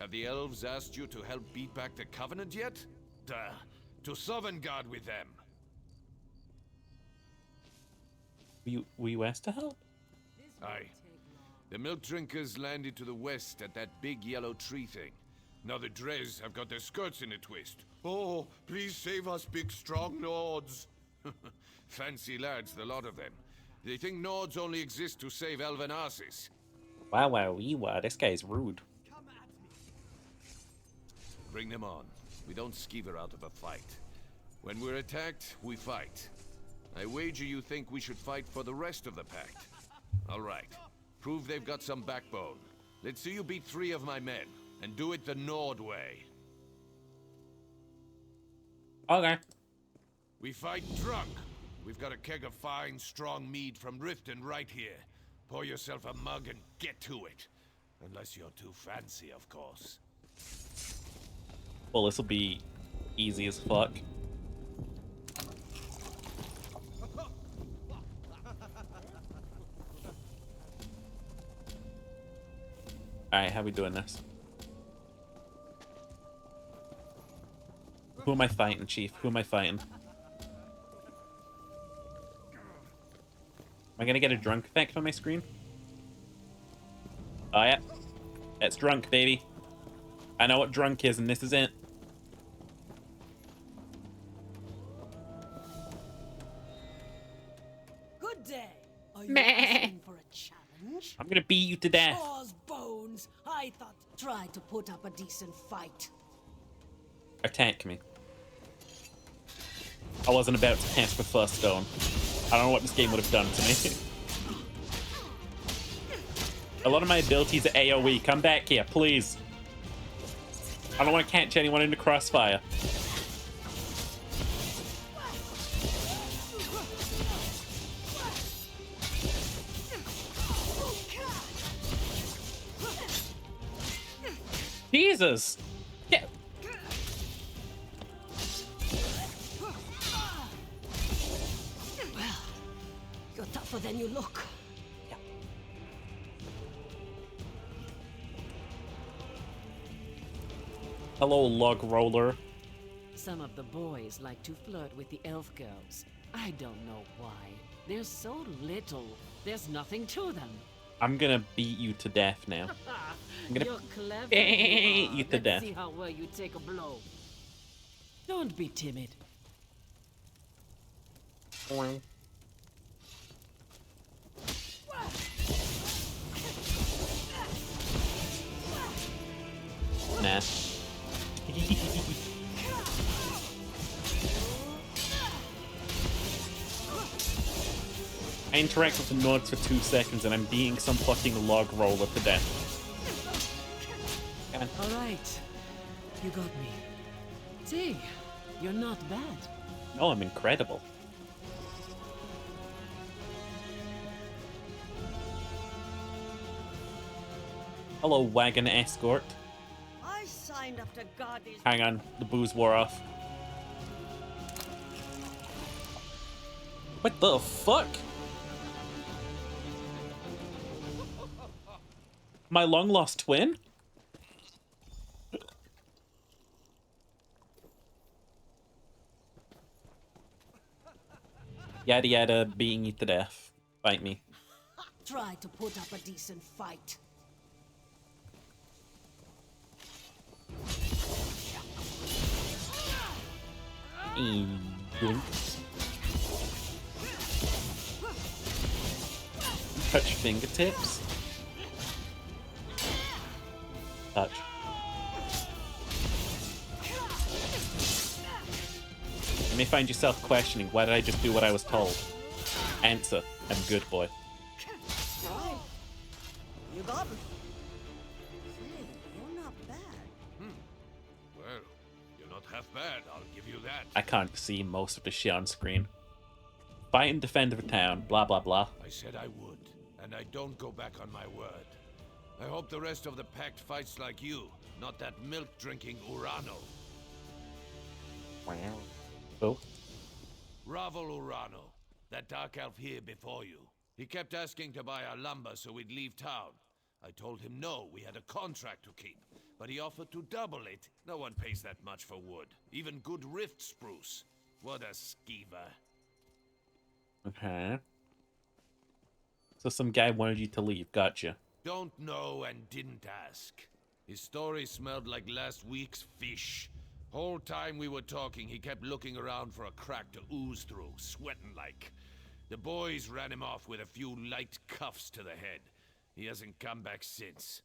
Have the elves asked you to help beat back the Covenant yet? Duh. To Sovngarde with them. Were you asked to help? Aye. The milk drinkers landed to the west at that big yellow tree thing. Now the Dres have got their skirts in a twist. Oh, please save us, big strong Nords. Fancy lads, the lot of them. They think Nords only exist to save elven asses. Wow, wow, this guy's rude. Bring them on. We don't skeever out of a fight. When we're attacked, we fight. I wager you think we should fight for the rest of the pact. All right. Prove they've got some backbone. Let's see you beat 3 of my men, and do it the Nord way. Okay. We fight drunk. We've got a keg of fine, strong mead from Riften right here. Pour yourself a mug and get to it. Unless you're too fancy, of course. Well, this will be easy as fuck. Alright, how we doing this? Who am I fighting, Chief? Who am I fighting? Am I gonna get a drunk effect on my screen? Oh yeah. It's drunk, baby. I know what drunk is, and this is it. Good day. Are you Meh. asking for a challenge? I'm gonna beat you to death. Paws, bones. I thought try to put up a decent fight. Attack me. I wasn't about to cast the first stone. I don't know what this game would have done to me. A lot of my abilities are AoE. Come back here, please. I don't want to catch anyone in the crossfire. Jesus! Yeah. Well, you're tougher than you look. Hello, log roller. Some of the boys like to flirt with the elf girls. I don't know why. They're so little. There's nothing to them. I'm gonna beat you to death now. I'm gonna You're clever. beat you to Let's death. see how well you take a blow. Don't be timid. Nah. I interact with the Nords for 2 seconds and I'm being some fucking log roller to death. All right, you got me. See, you're not bad. No, I'm incredible. Hello, wagon escort. I signed up to guard these. Hang on, the booze wore off. What the fuck? My long lost twin? Yada yada, beating you to death. Bite me. Try to put up a decent fight. Blink. Touch fingertips. Touch. You may find yourself questioning, why did I just do what I was told? Answer, I'm good, boy. Right. You got me. Hey, you're not bad. Well, you're not half bad, I'll give you that. I can't see most of the shit on screen. Fight and defend the town, blah blah blah. I said I would, and I don't go back on my word. I hope the rest of the pact fights like you, not that milk-drinking Urano. Wow. Oh. Ravel Urano, that dark elf here before you. He kept asking to buy our lumber so we'd leave town. I told him no, we had a contract to keep, but he offered to double it. No one pays that much for wood, even good rift spruce. What a skeever. Okay. So some guy wanted you to leave, gotcha. Don't know and didn't ask. His story smelled like last week's fish. Whole time we were talking, he kept looking around for a crack to ooze through, sweating like. The boys ran him off with a few light cuffs to the head. He hasn't come back since.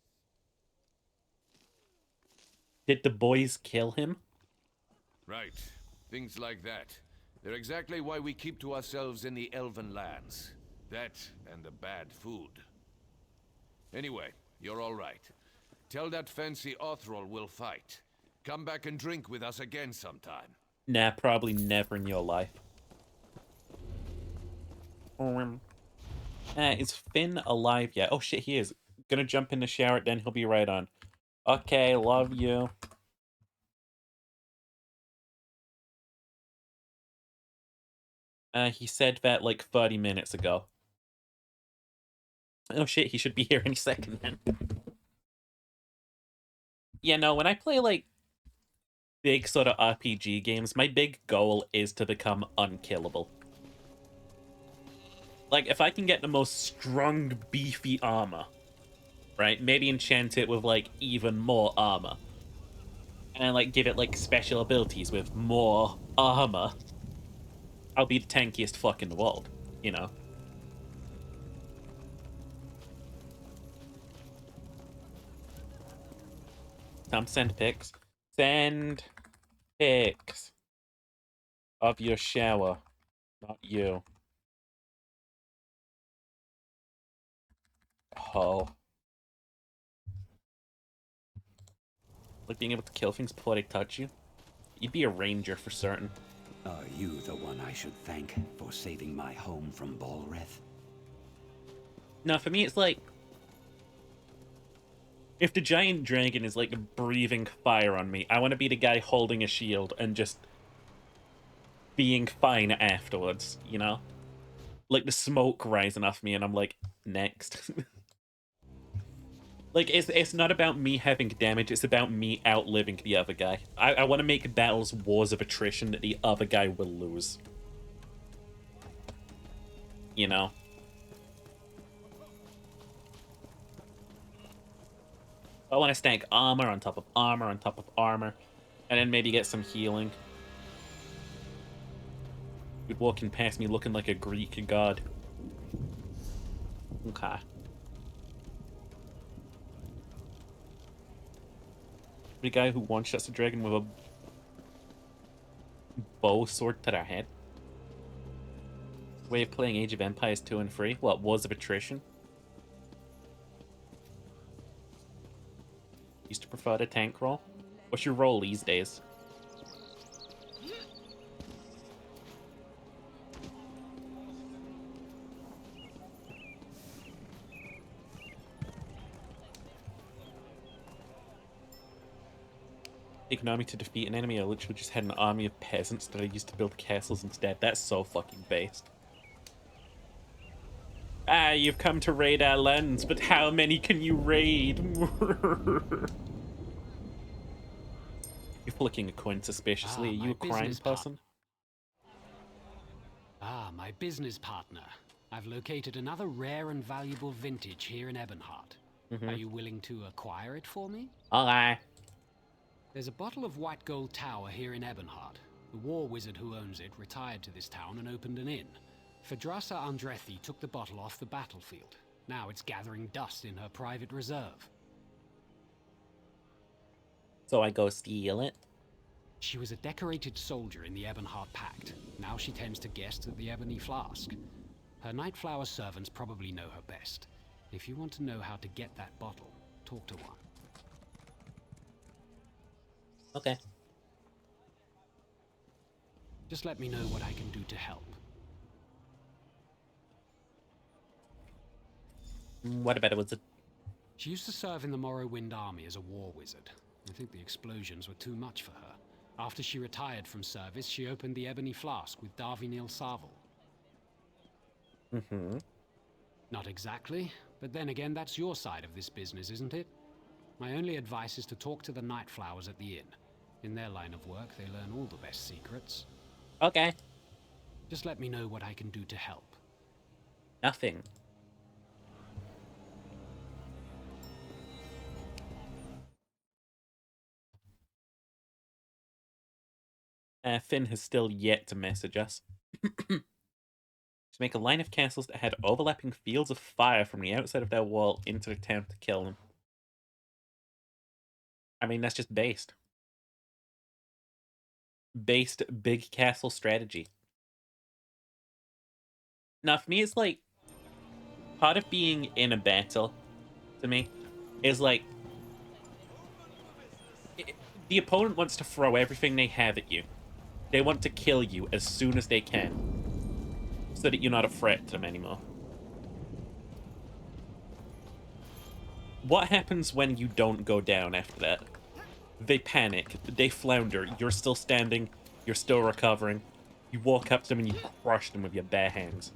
Did the boys kill him? Right. Things like that. They're exactly why we keep to ourselves in the Elven lands. That and the bad food. Anyway, you're all right. Tell that fancy Othrol we'll fight. Come back and drink with us again sometime. Nah, probably never in your life. Is Finn alive yet? Oh shit, he is. Gonna jump in the shower, then he'll be right on. Okay, love you. He said that like 30 minutes ago. Oh shit, he should be here any second then. Yeah, no, when I play like big sort of RPG games, my big goal is to become unkillable. Like, if I can get the most strong, beefy armor, right? Maybe enchant it with, like, even more armor. And then, like, give it, like, special abilities with more armor. I'll be the tankiest fuck in the world, you know? Tom, send pics. Send pics of your shower. Not you. Oh. Like being able to kill things before they touch you? You'd be a ranger for certain. Are you the one I should thank for saving my home from Balreth? No, for me it's like... if the giant dragon is like breathing fire on me, I want to be the guy holding a shield and just being fine afterwards, you know? Like the smoke rising off me and I'm like, next. Like, it's not about me having damage, it's about me outliving the other guy. I want to make battles wars of attrition that the other guy will lose. You know? I want to stack armor on top of armor on top of armor, and then maybe get some healing. You'd walking past me looking like a Greek god. Okay. The guy who one-shots a dragon with a bow sword to their head. Way of playing Age of Empires 2 and 3? What, Wars of Attrition? Used to prefer the tank roll? What's your role these days? Take an army to defeat an enemy. I literally just had an army of peasants that I used to build castles instead. That's so fucking based. Ah, you've come to raid our lands, but how many can you raid? You're flicking a coin suspiciously. Are you a crime person? My business partner. I've located another rare and valuable vintage here in Ebonheart. Are you willing to acquire it for me? Okay. There's a bottle of white gold tower here in Ebonheart. The war wizard who owns it retired to this town and opened an inn. Phadrasa Andrethi took the bottle off the battlefield. Now it's gathering dust in her private reserve. So I go steal it? She was a decorated soldier in the Ebonheart Pact. Now she tends to guest at the Ebony Flask. Her Nightflower servants probably know her best. If you want to know how to get that bottle, talk to one. Okay. Just let me know what I can do to help. What about it? Was it? She used to serve in the Morrowind army as a war wizard. I think the explosions were too much for her. After she retired from service, she opened the Ebony Flask with Darvinil Sarvel. Not exactly, but then again, that's your side of this business, isn't it? My only advice is to talk to the Nightflowers at the inn. In their line of work, they learn all the best secrets. Okay. Just let me know what I can do to help. Nothing. Finn has still yet to message us. To make a line of castles that had overlapping fields of fire from the outside of their wall into the town to kill them. I mean, that's just based. Based big castle strategy. Now, for me, it's like, part of being in a battle, to me, is like, the opponent wants to throw everything they have at you. They want to kill you as soon as they can, so that you're not a threat to them anymore. What happens when you don't go down after that? They panic, they flounder, you're still standing, you're still recovering. You walk up to them and you crush them with your bare hands.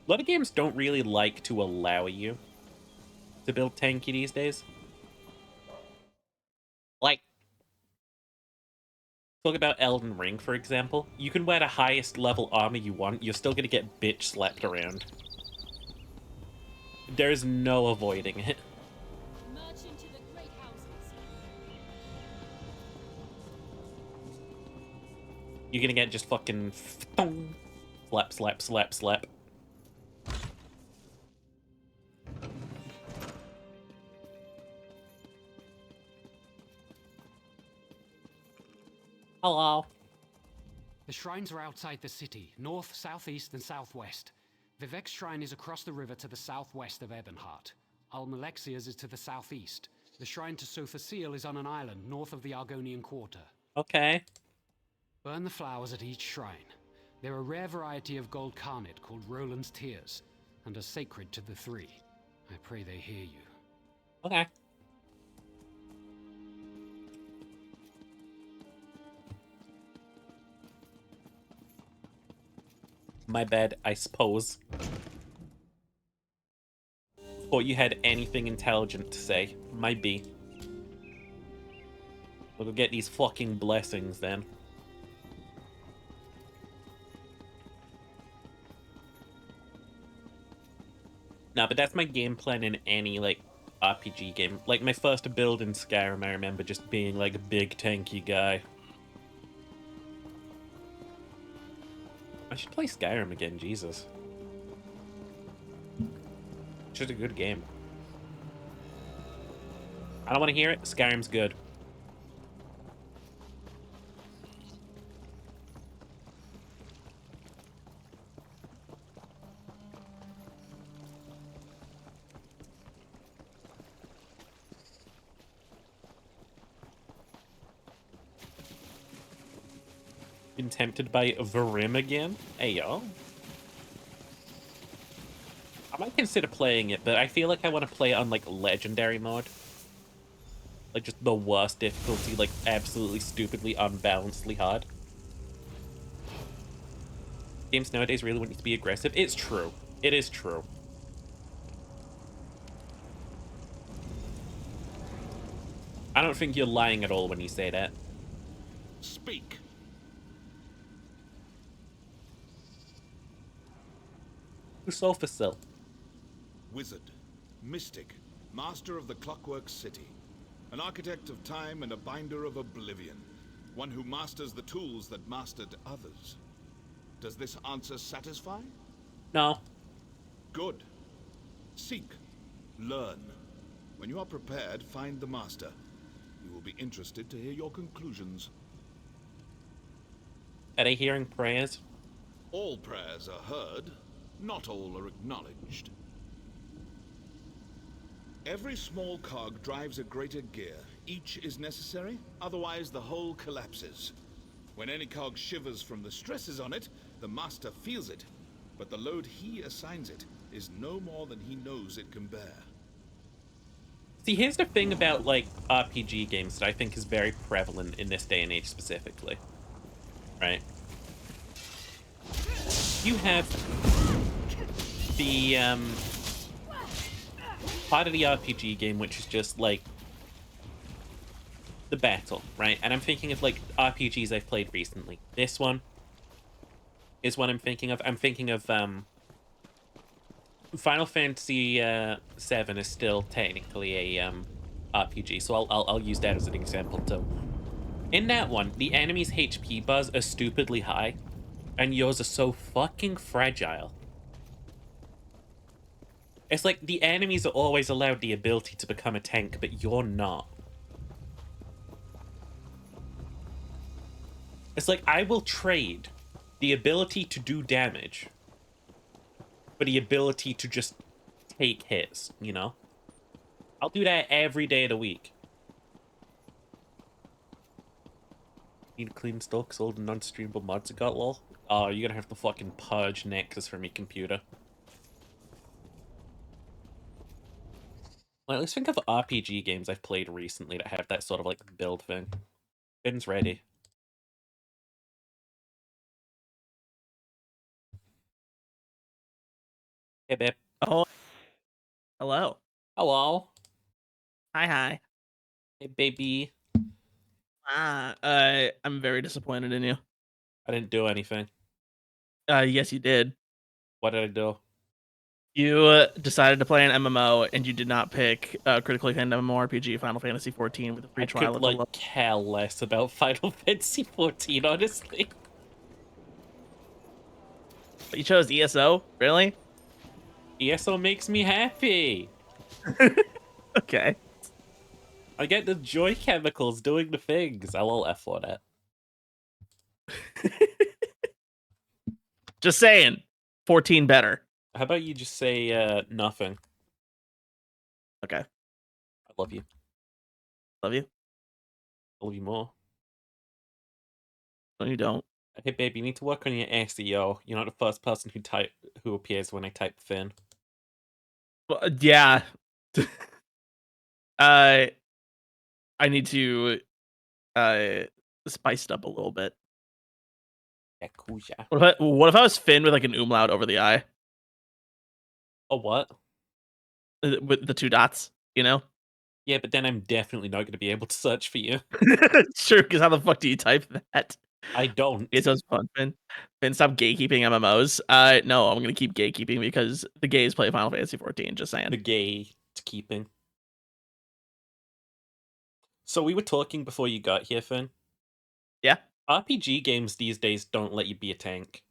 A lot of games don't really like to allow you to build tanky these days. Like, talk about Elden Ring, for example. You can wear the highest level armor you want, you're still gonna get bitch slapped around. There's no avoiding it. You're gonna get just fucking slap, slap, slap, slap. Hello. The shrines are outside the city, north, southeast, and southwest. Vivek's shrine is across the river to the southwest of Ebonheart. Almalexia's is to the southeast. The shrine to Sothasil is on an island north of the Argonian Quarter. Okay. Burn the flowers at each shrine. They're a rare variety of gold carnet called Roland's Tears, and are sacred to the three. I pray they hear you. Okay. My bad, I suppose. Thought you had anything intelligent to say. Might be. We'll go get these fucking blessings then. No, but that's my game plan in any, like, RPG game. Like, my first build in Skyrim, I remember just being, like, a big tanky guy. I should play Skyrim again, Jesus. It's just a good game. I don't want to hear it. Skyrim's good. Been tempted by Varim again? Hey, yo. I might consider playing it, but I feel like I want to play it on, like, Legendary mode. Like, just the worst difficulty, like, absolutely stupidly unbalancedly hard. Games nowadays really want you to be aggressive. It's true. It is true. I don't think you're lying at all when you say that. Speak. Usulfasil. Wizard, mystic, master of the Clockwork City, an architect of time and a binder of oblivion, one who masters the tools that mastered others. Does this answer satisfy? No. Good. Seek. Learn. When you are prepared, find the master. We will be interested to hear your conclusions. Are they hearing prayers? All prayers are heard, not all are acknowledged. Every small cog drives a greater gear. Each is necessary, otherwise the whole collapses. When any cog shivers from the stresses on it, the master feels it, but the load he assigns it is no more than he knows it can bear. See, here's the thing about, like, RPG games that I think is very prevalent in this day and age specifically. Right? You have the, part of the RPG game which is just, like, the battle, right? And I'm thinking of, like, RPGs I've played recently. This one is what I'm thinking of. I'm thinking of, Final Fantasy VII is still technically a RPG, so I'll use that as an example too. In that one, the enemy's HP bars are stupidly high, and yours are so fucking fragile. It's like the enemies are always allowed the ability to become a tank, but you're not. It's like I will trade the ability to do damage for the ability to just take hits, you know? I'll do that every day of the week. Need to clean stuff because all the non-streamable mods I got, lol. Oh, you're gonna have to fucking purge Nexus from your computer. Like, let's think of RPG games I've played recently that have that sort of, like, build thing. Finn's ready. Hey, babe. Oh. Hello. Hello. Hi. Hey, baby. I'm very disappointed in you. I didn't do anything. Yes, you did. What did I do? You decided to play an MMO, and you did not pick critically acclaimed MMORPG Final Fantasy XIV with a free trial. I could, like, care less about Final Fantasy XIV, honestly. But you chose ESO? Really? ESO makes me happy. Okay. I get the joy chemicals doing the things. I'll F for that. Just saying. 14 better. How about you just say nothing? Okay. I love you. Love you? I love you more. No, you don't. Hey, babe, you need to work on your SEO. You're not the first person who appears when I type Finn. Well, yeah. I need to spice it up a little bit. Yeah, cool, yeah. What if I was Finn with like an umlaut over the I? A what? With the 2 dots, you know? Yeah, but then I'm definitely not going to be able to search for you. Sure, because how the fuck do you type that? I don't. It sounds fun, Finn. Finn, stop gatekeeping MMOs. No, I'm gonna keep gatekeeping because the gays play Final Fantasy 14. Just saying. The gay keeping. So we were talking before you got here, Finn. Yeah. RPG games these days don't let you be a tank.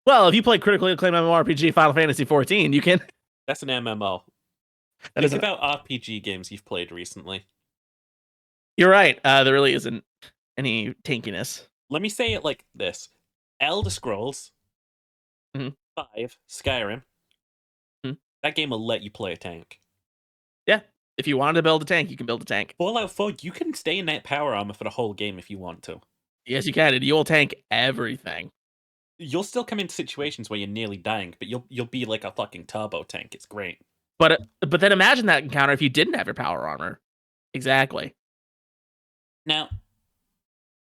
Well, if you play critically acclaimed MMORPG Final Fantasy 14, you can. That's an MMO. That Think about RPG games you've played recently. You're right. There really isn't any tankiness. Let me say it like this. Elder Scrolls 5, Skyrim. That game will let you play a tank. Yeah. If you wanted to build a tank, you can build a tank. Fallout 4, you can stay in that power armor for the whole game if you want to. Yes, you can, and you will tank everything. You'll still come into situations where you're nearly dying, but you'll be like a fucking turbo tank. It's great. But then imagine that encounter if you didn't have your power armor. Exactly. Now,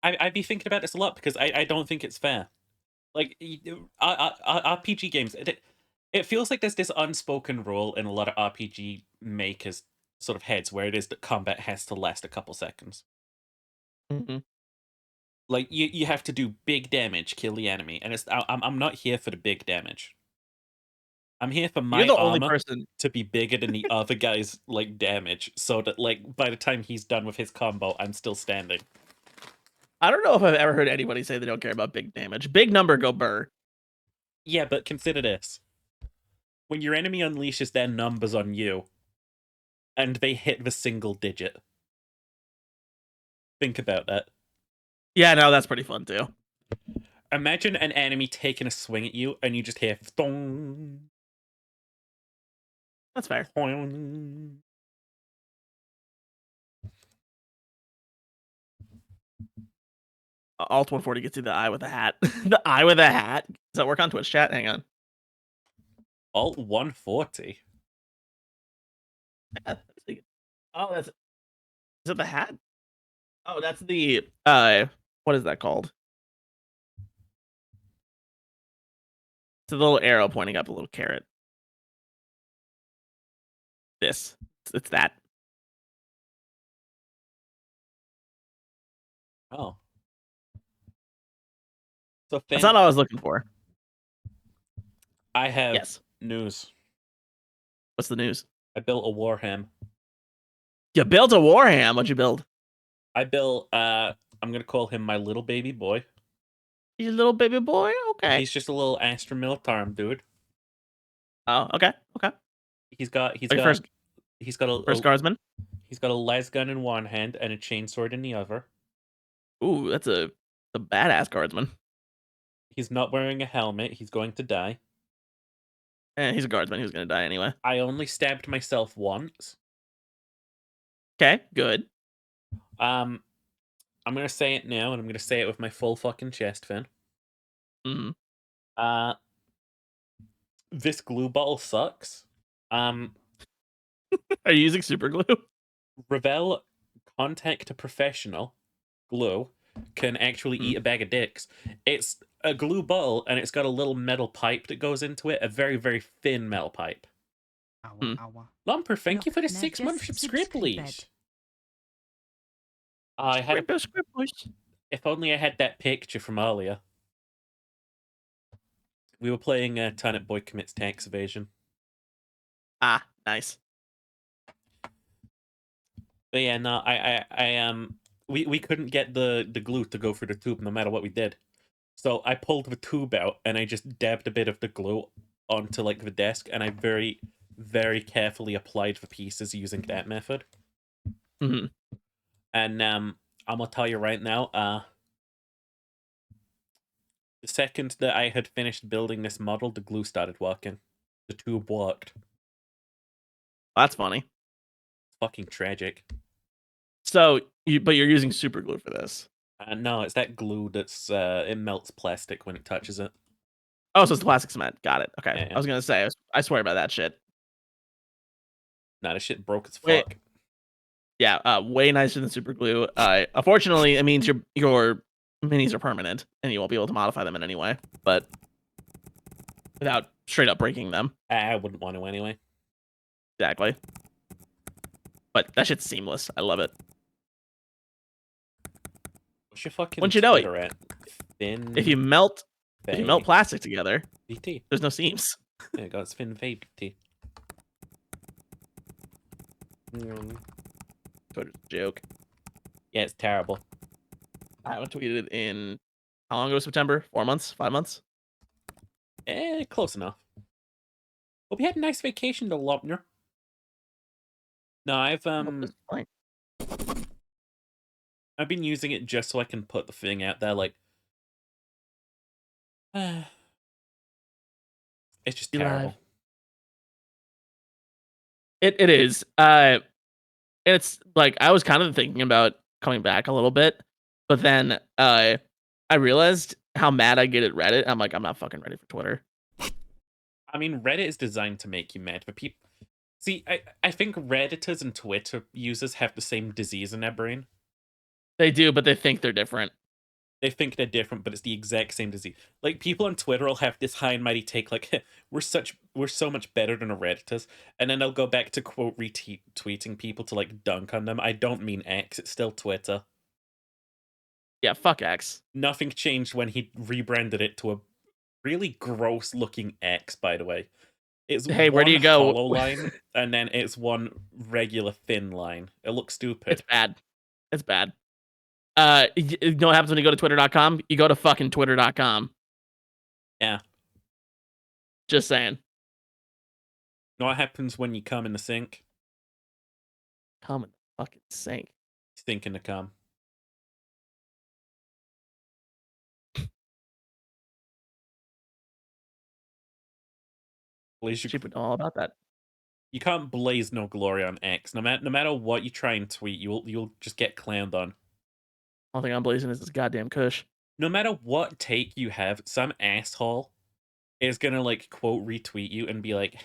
I'd be thinking about this a lot because I don't think it's fair. Like, RPG games, it feels like there's this unspoken rule in a lot of RPG makers' sort of heads where it is that combat has to last a couple seconds. Mm-hmm. Like, you have to do big damage, kill the enemy, and I'm not here for the big damage. I'm here for my You're the only armor person to be bigger than the other guy's like damage, so that like by the time he's done with his combo, I'm still standing. I don't know if I've ever heard anybody say they don't care about big damage. Big number, go burr. Yeah, but consider this. When your enemy unleashes their numbers on you, and they hit the single digit. Think about that. Yeah, no, that's pretty fun too. Imagine an enemy taking a swing at you, and you just hear thong. That's fair. Alt 140 gets you the eye with a hat. The eye with a hat. Does that work on Twitch chat? Hang on. Alt 140. Oh, that's. Is it the hat? Oh, that's the what is that called? It's a little arrow pointing up, a little carrot. This. It's that. Oh. So Finn, That's not all I was looking for. I have Yes. news. What's the news? I built a Warham. You built a Warham. What'd you build? I built I'm gonna call him my little baby boy. He's a little baby boy? Okay. He's just a little Astra Militarum dude. Oh, okay. Okay. He's got Like first guardsman? He's got a las gun in one hand and a chainsword in the other. Ooh, that's a badass guardsman. He's not wearing a helmet. He's going to die. He's a guardsman. He was gonna die anyway. I only stabbed myself once. Okay, good. I'm gonna say it now, and I'm gonna say it with my full fucking chest, Finn. Mm-hmm. This glue bottle sucks. Are you using super glue? Revell Contact to Professional glue can actually eat a bag of dicks. It's a glue bottle, and it's got a little metal pipe that goes into it, a very, very thin metal pipe. Lumper, thank you for the 6-month subscribe, please. I had If only I had that picture from earlier. We were playing Turnip Boy Commits Tax Evasion. Ah, nice. But yeah, no, we couldn't get the glue to go through the tube no matter what we did. So I pulled the tube out and I just dabbed a bit of the glue onto like the desk, and I very, very carefully applied the pieces using that method. Mm-hmm. And I'm gonna tell you right now, the second that I had finished building this model, the glue started working. The tube worked. That's funny. Fucking tragic. So, but you're using super glue for this. No, it's that glue that's it melts plastic when it touches it. Oh, so it's the plastic cement. Got it. Okay. Yeah. I was gonna say, I swear about that shit. Nah, this shit broke as fuck. Wait. Yeah, way nicer than super glue. Unfortunately, it means your minis are permanent, and you won't be able to modify them in any way. But without straight up breaking them. I wouldn't want to anyway. Exactly. But that shit's seamless. I love it. What's your fucking Once you know it, Twitter at? Finn if you melt Faye. plastic together, BT. there's no seams. There you go. It's Finn Faye BT. Twitter's a joke. Yeah, it's terrible. I haven't tweeted in how long ago? September? 4 months? 5 months? Close enough. Hope you had a nice vacation, though, Lopner. No, I've been using it just so I can put the thing out there, like it's just terrible. It is. It's like I was kind of thinking about coming back a little bit, but then I realized how mad I get at Reddit. I'm like, I'm not fucking ready for Twitter. I mean, Reddit is designed to make you mad, but people see. I think Redditors and Twitter users have the same disease in their brain. They do, but they think they're different. They think they're different, but it's the exact same disease. Like people on Twitter will have this high and mighty take, like we're so much better than the Redditors, and then they'll go back to quote retweeting people to like dunk on them. I don't mean X; it's still Twitter. Yeah, fuck X. Nothing changed when he rebranded it to a really gross looking X. By the way, it's hey, where do you go? Hollow line, and then it's one regular thin line. It looks stupid. It's bad. It's bad. You know what happens when you go to twitter.com? You go to fucking twitter.com. Yeah. Just saying. You know what happens when you come in the sink? Come in the fucking sink. Stinking to come. Blaze you would know all about that. You can't blaze no glory on X. No matter what you try and tweet, you'll just get clowned on. All thing I'm blazing is this goddamn Kush. No matter what take you have, some asshole is gonna like quote retweet you and be like,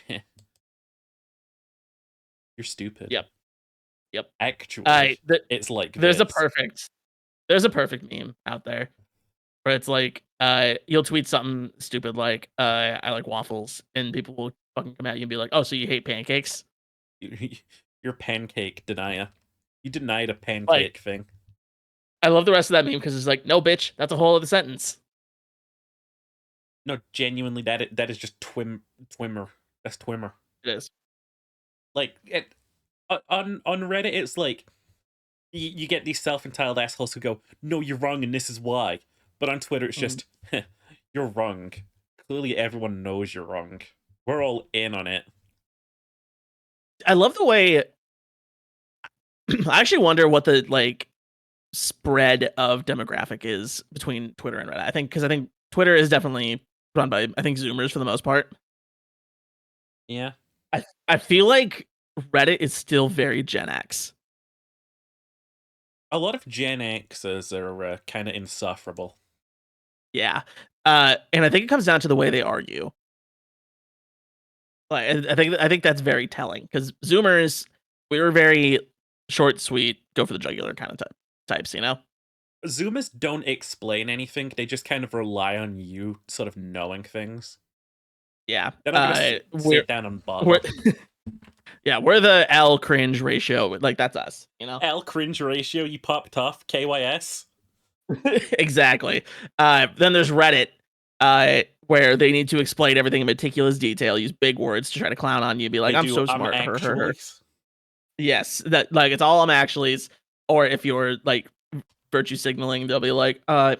"You're stupid." Yep. Actually, it's like there's a perfect meme out there where it's like you'll tweet something stupid like I like waffles, and people will fucking come at you and be like, "Oh, so you hate pancakes?" You're pancake denier. You denied a pancake thing. I love the rest of that meme because it's like, no, bitch, that's a whole other sentence. No, genuinely, that is just twimmer. That's twimmer. It is. Like on Reddit, it's like you get these self-entitled assholes who go, "No, you're wrong, and this is why." But on Twitter, it's just, "You're wrong." Clearly, everyone knows you're wrong. We're all in on it. I love the way. I actually wonder what the like spread of demographic is between Twitter and Reddit. I think Twitter is definitely run by Zoomers for the most part. Yeah. I feel like Reddit is still very Gen X. A lot of Gen Xers are kind of insufferable. Yeah. And I think it comes down to the way they argue. Like I think that's very telling because Zoomers, we were very short, sweet, go for the jugular kind of types, you know? Zoomers don't explain anything. They just kind of rely on you sort of knowing things. Yeah. They're not gonna sit down and bother. Yeah, we're the L cringe ratio. Like, that's us, you know? L cringe ratio, you popped off, KYS. Exactly. Then there's Reddit, where they need to explain everything in meticulous detail, use big words to try to clown on you, be like, I'm so smart. Yes, that like it's all actuallys. Or if you're like virtue signaling, they'll be like, I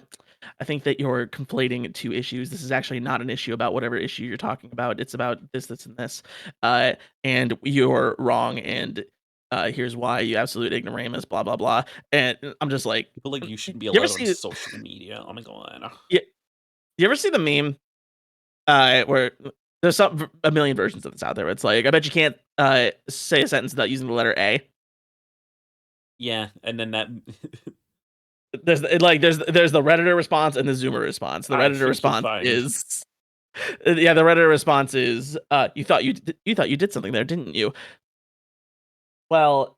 think that you're conflating two issues. This is actually not an issue about whatever issue you're talking about. It's about this, and this. And you're wrong. And here's why, you absolute ignoramus, blah, blah, blah. And I'm just like, people like you shouldn't be allowed on social media. Oh my god. Yeah. You ever see the meme where there's a million versions of this out there? It's like, I bet you can't say a sentence without using the letter A. Yeah, and then that there's the Redditor response and the Zoomer response. The Redditor response is the Redditor response is you thought you did something there, didn't you? Well,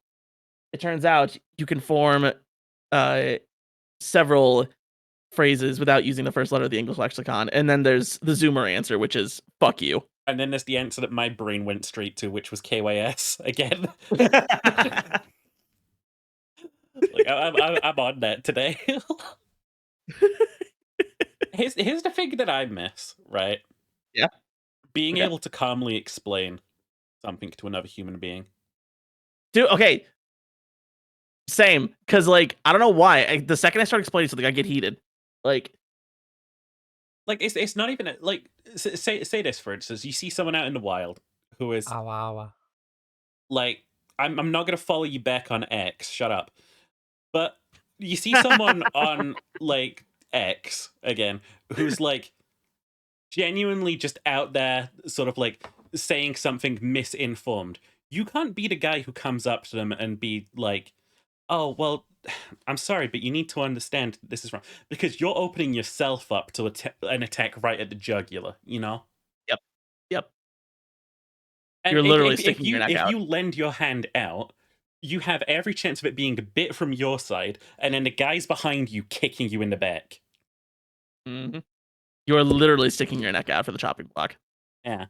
it turns out you can form several phrases without using the first letter of the English lexicon. And then there's the Zoomer answer, which is fuck you. And then there's the answer that my brain went straight to, which was KYS again. Like, I'm on that today. Here's the thing that I miss, right? Yeah. Being able to calmly explain something to another human being. Dude, okay. Same. Because, like, I don't know why. The second I start explaining something, I get heated. Like it's not even like say this for instance. You see someone out in the wild who is like, I'm not gonna follow you back on X. Shut up. But you see someone on like X again who's like genuinely just out there, sort of like saying something misinformed. You can't be the guy who comes up to them and be like, oh, well, I'm sorry, but you need to understand this is wrong. Because you're opening yourself up to an attack right at the jugular, you know? Yep. Yep. And You're literally sticking your neck if out. you lend your hand out, you have every chance of it being bit from your side, and then the guys behind you kicking you in the back. Mm-hmm. You're literally sticking your neck out for the chopping block. Yeah.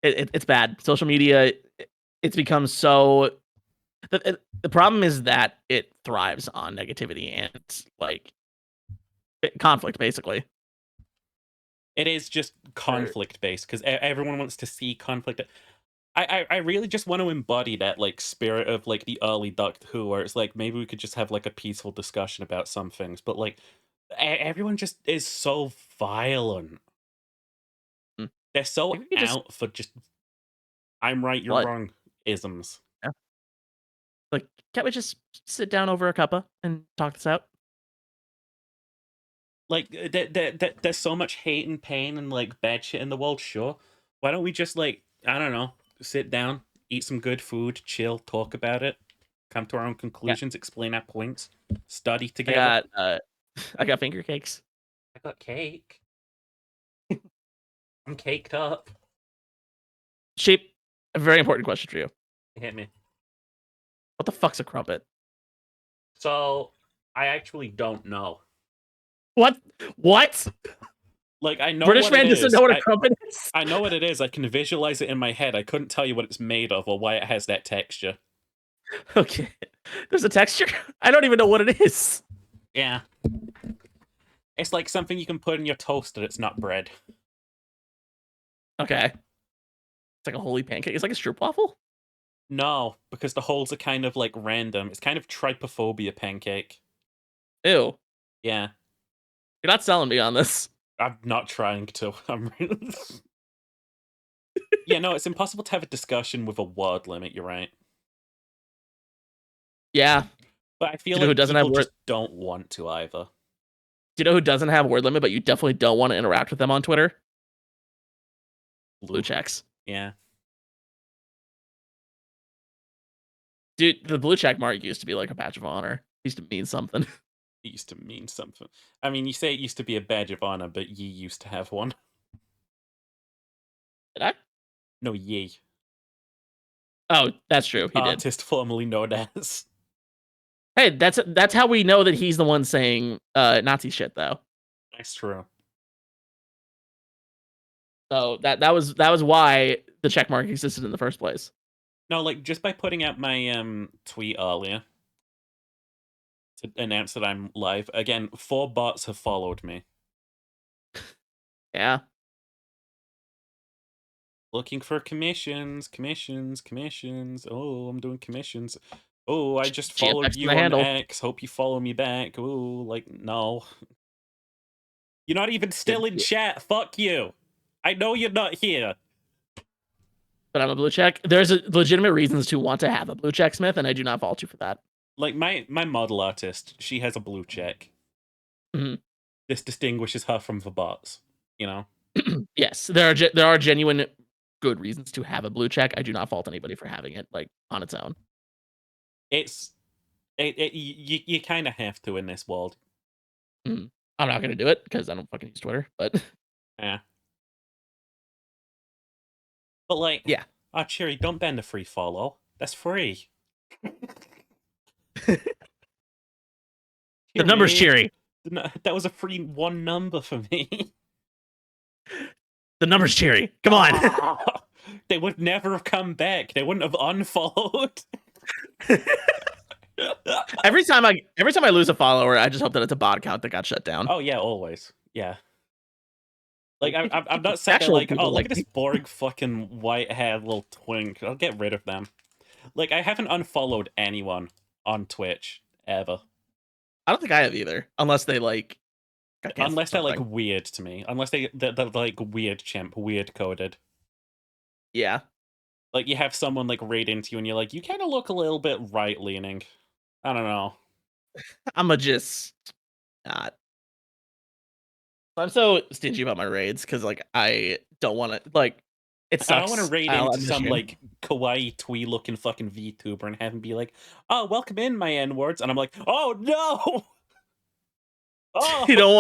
It's bad. Social media, it's become so. The problem is that it thrives on negativity and like conflict, basically. It is just conflict based because everyone wants to see conflict. I really just want to embody that like spirit of like the early Doctor Who, where it's like maybe we could just have like a peaceful discussion about some things, but like everyone just is so violent. They're so out for just I'm right, you're wrong isms. Yeah. Like, can't we just sit down over a cuppa and talk this out? Like, there's so much hate and pain and like bad shit in the world. Sure, why don't we just like I don't know, sit down, eat some good food, chill, talk about it, come to our own conclusions, explain our points, study together. I got finger cakes. I got cake. I'm caked up. Sheep, a very important question for you. Hit me. What the fuck's a crumpet? So, I actually don't know. What? What? Like, I know British what man it doesn't is. know what a crumpet is? I know what it is. I can visualize it in my head. I couldn't tell you what it's made of or why it has that texture. Okay. There's a texture? I don't even know what it is. Yeah. It's like something you can put in your toaster. It's not bread. Okay. It's like a holy pancake. It's like a stroopwafel? No, because the holes are kind of like random. It's kind of trypophobia pancake. Ew. Yeah. You're not selling me on this. I'm not trying to. I'm really... Yeah, no, it's impossible to have a discussion with a word limit. You're right. Yeah. But I feel like who doesn't people just don't want to either. Do you know who doesn't have word limit, but you definitely don't want to interact with them on Twitter? Blue checks. Yeah. Dude, the blue check mark used to be like a badge of honor. It used to mean something. It used to mean something. I mean, you say it used to be a badge of honor, but ye used to have one. Did I? No, ye. Oh, that's true. He did. Artist formerly known as. Hey, that's how we know that he's the one saying Nazi shit, though. That's true. So that was why the check mark existed in the first place. No, like just by putting out my tweet earlier to announce that I'm live again, 4 bots have followed me. Yeah. Looking for commissions. Oh, I'm doing commissions. Oh, I just followed you on X. Hope you follow me back. Oh, like, no. You're not even still in chat. Fuck you. I know you're not here. But I'm a blue check. There's legitimate reasons to want to have a blue check, Smith, and I do not fault you for that. Like, my model artist, she has a blue check. Mm-hmm. This distinguishes her from the bots, you know? Yes, there are genuine good reasons to have a blue check. I do not fault anybody for having it, like, on its own. You kind of have to in this world. I'm not going to do it because I don't fucking use Twitter, but... Yeah. But, like... Yeah. Oh, Cherry, don't ban the free follow. That's free. The number's Cherry. That was a free 1 number for me. The number's Cherry. Come on. They would never have come back. They wouldn't have unfollowed. Every time I lose a follower, I just hope that it's a bot account that got shut down. Oh yeah, always. Yeah. Like I'm not saying like, oh, look at this boring fucking white-haired little twink. I'll get rid of them. Like, I haven't unfollowed anyone on Twitch ever. I don't think I have either, unless they like. Unless they're like weird to me. Unless they're like weird chimp, weird coded. Yeah. Like you have someone like raid into you and you're like, you kind of look a little bit right leaning. I don't know. I'ma just not. I'm so stingy about my raids because like I don't want to like. It I don't sucks. want to raid I'll into admit some you. like kawaii twee looking fucking VTuber and have him be like, "Oh, welcome in, my N words," and I'm like, "Oh no!" Oh, You don't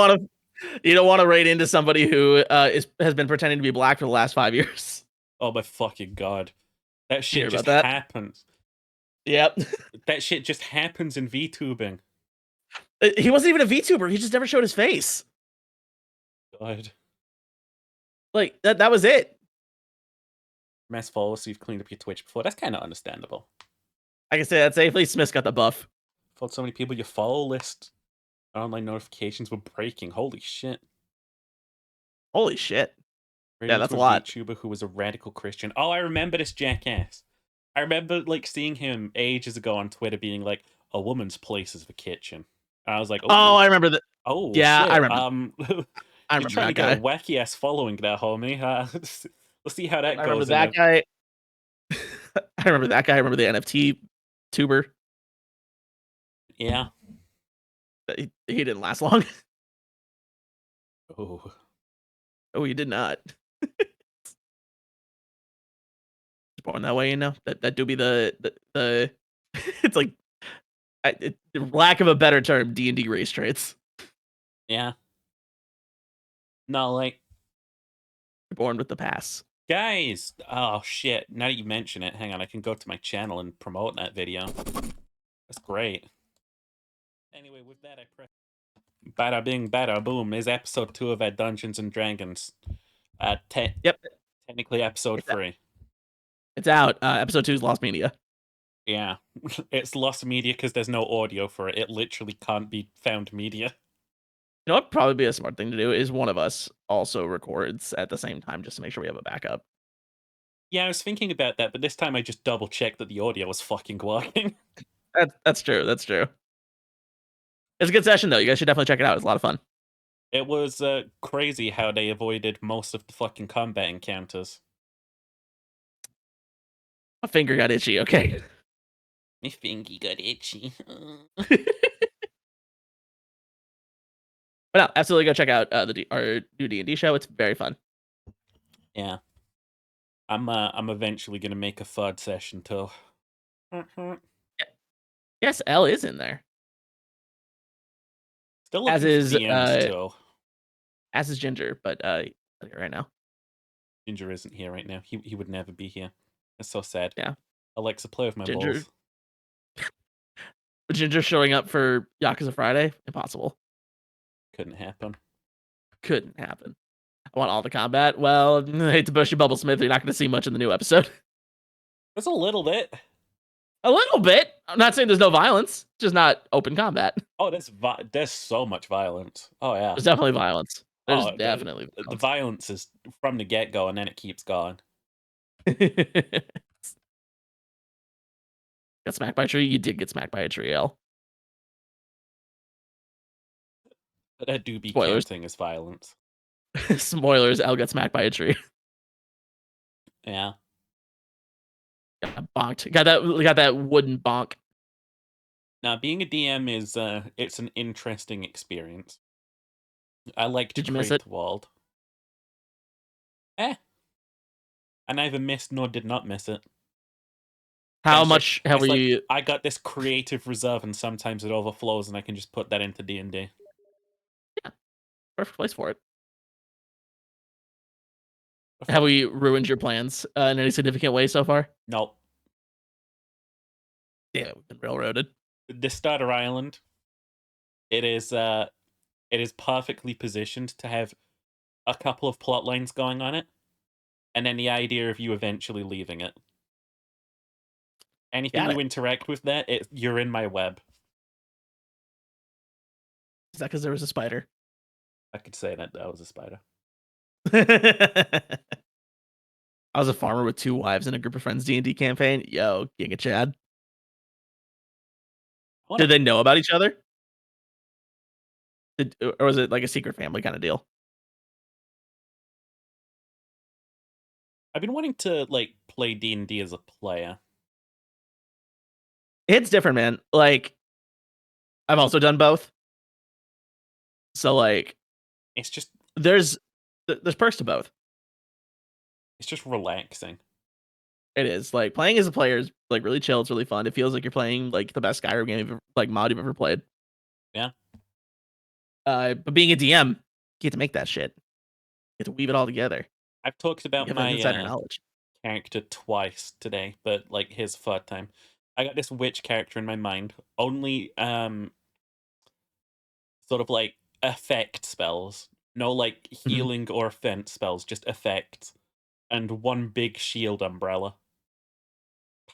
want to raid into somebody who has been pretending to be black for the last 5 years. oh my fucking god, that Hear shit just about that? happens. Yep. That shit just happens in VTubing. He wasn't even a VTuber. He just never showed his face. God, Like that was it. mass followers, so you've cleaned up your Twitch before. That's kind of understandable. I can say that safely. Smith's got the buff. Thought so many people your follow list, online notifications were breaking. Holy shit! Holy shit. Raiding that's into a lot. VTuber who was a radical Christian. Oh, I remember this jackass. I remember like seeing him ages ago on Twitter being like, "A woman's place is the kitchen." And I was like, Oh, I remember that. oh, Yeah, shit. I remember. I You're remember trying that to get guy. a wacky ass following there, homie. We'll see how that I goes. remember that guy. I remember that guy. I remember the NFT tuber. Yeah. He didn't last long. Oh. Oh, he did not. Born that way, you know. That do be the it's like lack of a better term, D&D race traits. Yeah. No, like born with the pass. guys. Oh shit! Now that you mention it, hang on. I can go to my channel and promote that video. That's great. Anyway, with that, I press. Bada bing, bada boom. Is episode 2 of our Dungeons and Dragons. Yep. Technically, episode 3. It's out. Episode 2 is Lost Media. Yeah, it's lost media because there's no audio for it. It literally can't be found media. You know what? Probably be a smart thing to do is one of us also records at the same time just to make sure we have a backup. Yeah, I was thinking about that, but this time I just double checked that the audio was fucking working. That's true. That's true. It's a good session though. You guys should definitely check it out. It's a lot of fun. It was crazy how they avoided most of the fucking combat encounters. My finger got itchy. Okay. My finger got itchy. But no, absolutely go check out our new D&D show. It's very fun. Yeah. I'm eventually gonna make a third session too. Yes, L is in there. Still As looking is for DMs too. as is Ginger, but right now. Ginger isn't here right now. He would never be here. It's so sad. Yeah. Alexa, play with my Ginger. balls. Ginger showing up for Yakuza Friday? Impossible. Couldn't happen. Couldn't happen. I want all the combat. Well, I hate to burst your bubble, Smith. You're not going to see much in the new episode. There's a little bit. A little bit. I'm not saying there's no violence, just not open combat. Oh, there's so much violence. Oh yeah. There's definitely violence. There's Oh, definitely the violence is from the get go, and then it keeps going. Got smacked by a tree? You did get smacked by a tree, L. But that do be Spoilers. counting as violence. Spoilers, L got smacked by a tree. Yeah. Got bonked. Got that wooden bonk. Now, being a DM is it's an interesting experience. I like to Did you miss create it? the world. I neither missed nor did not miss it. How It's much just- have it's like, we... I got this creative reserve, and sometimes it overflows, and I can just put that into D&D. Perfect place for it. Have we ruined your plans in any significant way so far? Nope. Yeah, we've been railroaded. The Starter Island, it is perfectly positioned to have a couple of plot lines going on it, and then the idea of you eventually leaving it. Anything Got you it. interact with that, you're in my web. Is that because there was a spider? I could say that was a spider. I was a farmer with 2 wives and a group of friends D&D campaign. Yo, Giga Chad. Did they know about each other? Or was it like a secret family kind of deal? I've been wanting to like play D&D as a player. It's different, man. Like, I've also done both. So like, It's just there's perks to both. It's just relaxing. It is like playing as a player is like really chill. It's really fun. It feels like you're playing like the best Skyrim game, like mod you've ever played. Yeah. But being a DM, you get to make that shit. You get to weave it all together. I've talked about You have that insider my knowledge. character twice today, but like here's the third time. I got this witch character in my mind. Only sort of like effect spells. No like healing or offense spells, just effects. And one big shield umbrella.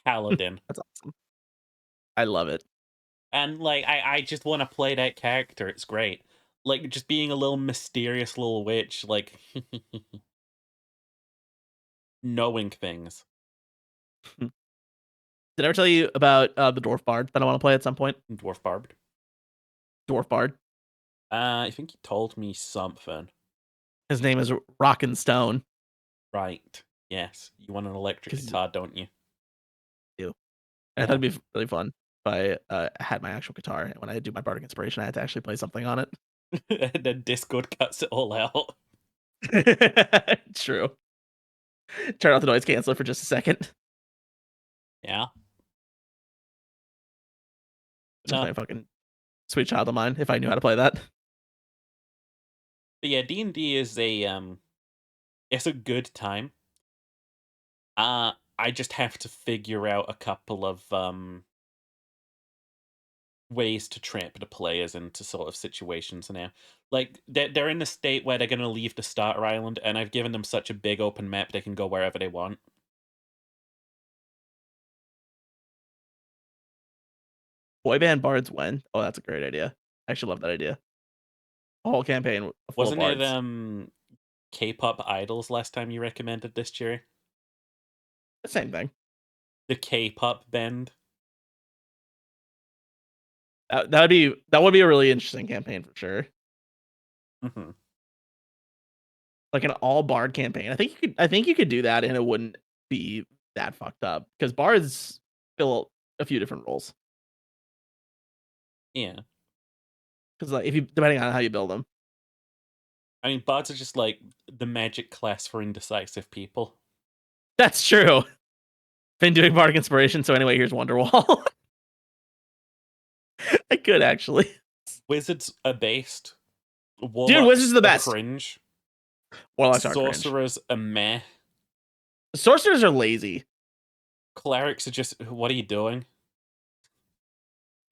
Paladin. That's awesome. I love it. And like I just want to play that character. It's great. Like just being a little mysterious little witch, like knowing things. Did I ever tell you about the Dwarf Bard that I want to play at some point? Dwarf Bard? Dwarf Bard. I think you told me something. His name is Rockin' Stone. Right. Yes. You want an electric guitar, don't you? I do. I thought it'd be really fun if I had my actual guitar. And when I do my Bardic Inspiration, I had to actually play something on it. And then Discord cuts it all out. True. Turn off the noise canceller for just a second. Yeah. Just my fucking sweet child of mine, if I knew how to play that. But yeah, D&D is it's a good time. I just have to figure out a couple of ways to trap the players into sort of situations now. Like they're in the state where they're gonna leave the starter island, and I've given them such a big open map they can go wherever they want. Boy band bards when? Oh, that's a great idea. I actually love that idea. A whole campaign full Wasn't of bards. it K-pop idols last time you recommended this, Jerry? The same thing. The K-pop band. That would be a really interesting campaign for sure. Mm-hmm. Like an all bard campaign. I think you could do that and it wouldn't be that fucked up because bards fill a few different roles. Yeah. Because like depending on how you build them. I mean, bards are just like the magic class for indecisive people. That's true. Been doing Bardic Inspiration, so anyway, here's Wonderwall. I could actually. Wizards are based. Dude, wizards are the best. Cringe. Warlocks are cringe. Sorcerers are meh. Sorcerers are lazy. Clerics are just, what are you doing?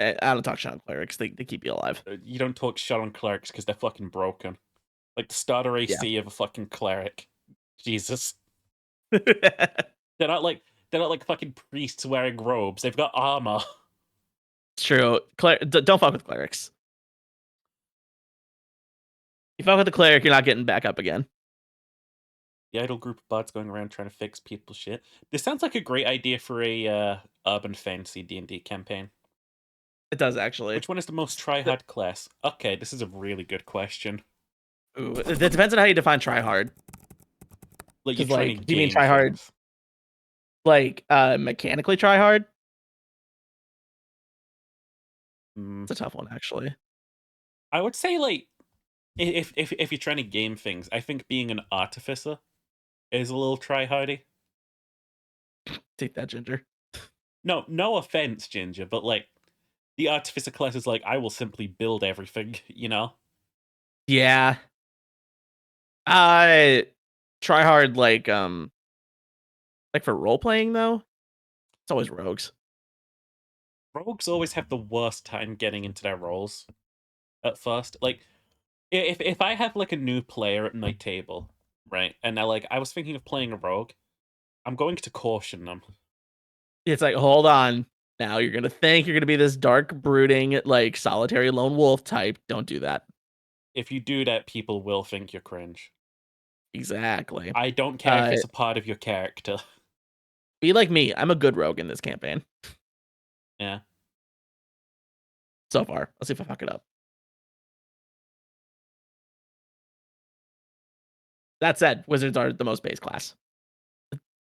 I don't talk shit on clerics. They keep you alive. You don't talk shit on clerics because they're fucking broken. Like the starter AC of a fucking cleric. Jesus. They're not like fucking priests wearing robes. They've got armor. It's true. Don't fuck with clerics. You fuck with the cleric, you're not getting back up again. The idle group of bots going around trying to fix people's shit. This sounds like a great idea for a urban fantasy D&D campaign. It does actually. Which one is the most try-hard class? Okay, this is a really good question. Ooh, it depends on how you define try-hard. Like, you're like, do you mean try-hard? Like, mechanically try-hard? It's a tough one, actually. I would say, like, if you're trying to game things, I think being an artificer is a little try-hardy. Take that, Ginger. No offense, Ginger, but, like, the artificer class is like, I will simply build everything, you know? Yeah. Try hard like for role playing though. It's always rogues. Rogues always have the worst time getting into their roles at first. Like if I have like a new player at my table, right? And they're like, I was thinking of playing a rogue, I'm going to caution them. It's like, hold on. Now you're gonna think you're gonna be this dark, brooding, like solitary lone wolf type. Don't do that. If you do that, people will think you're cringe. Exactly. I don't care if it's a part of your character. Be like me. I'm a good rogue in this campaign. Yeah. So far. Let's see if I fuck it up. That said, wizards are the most base class.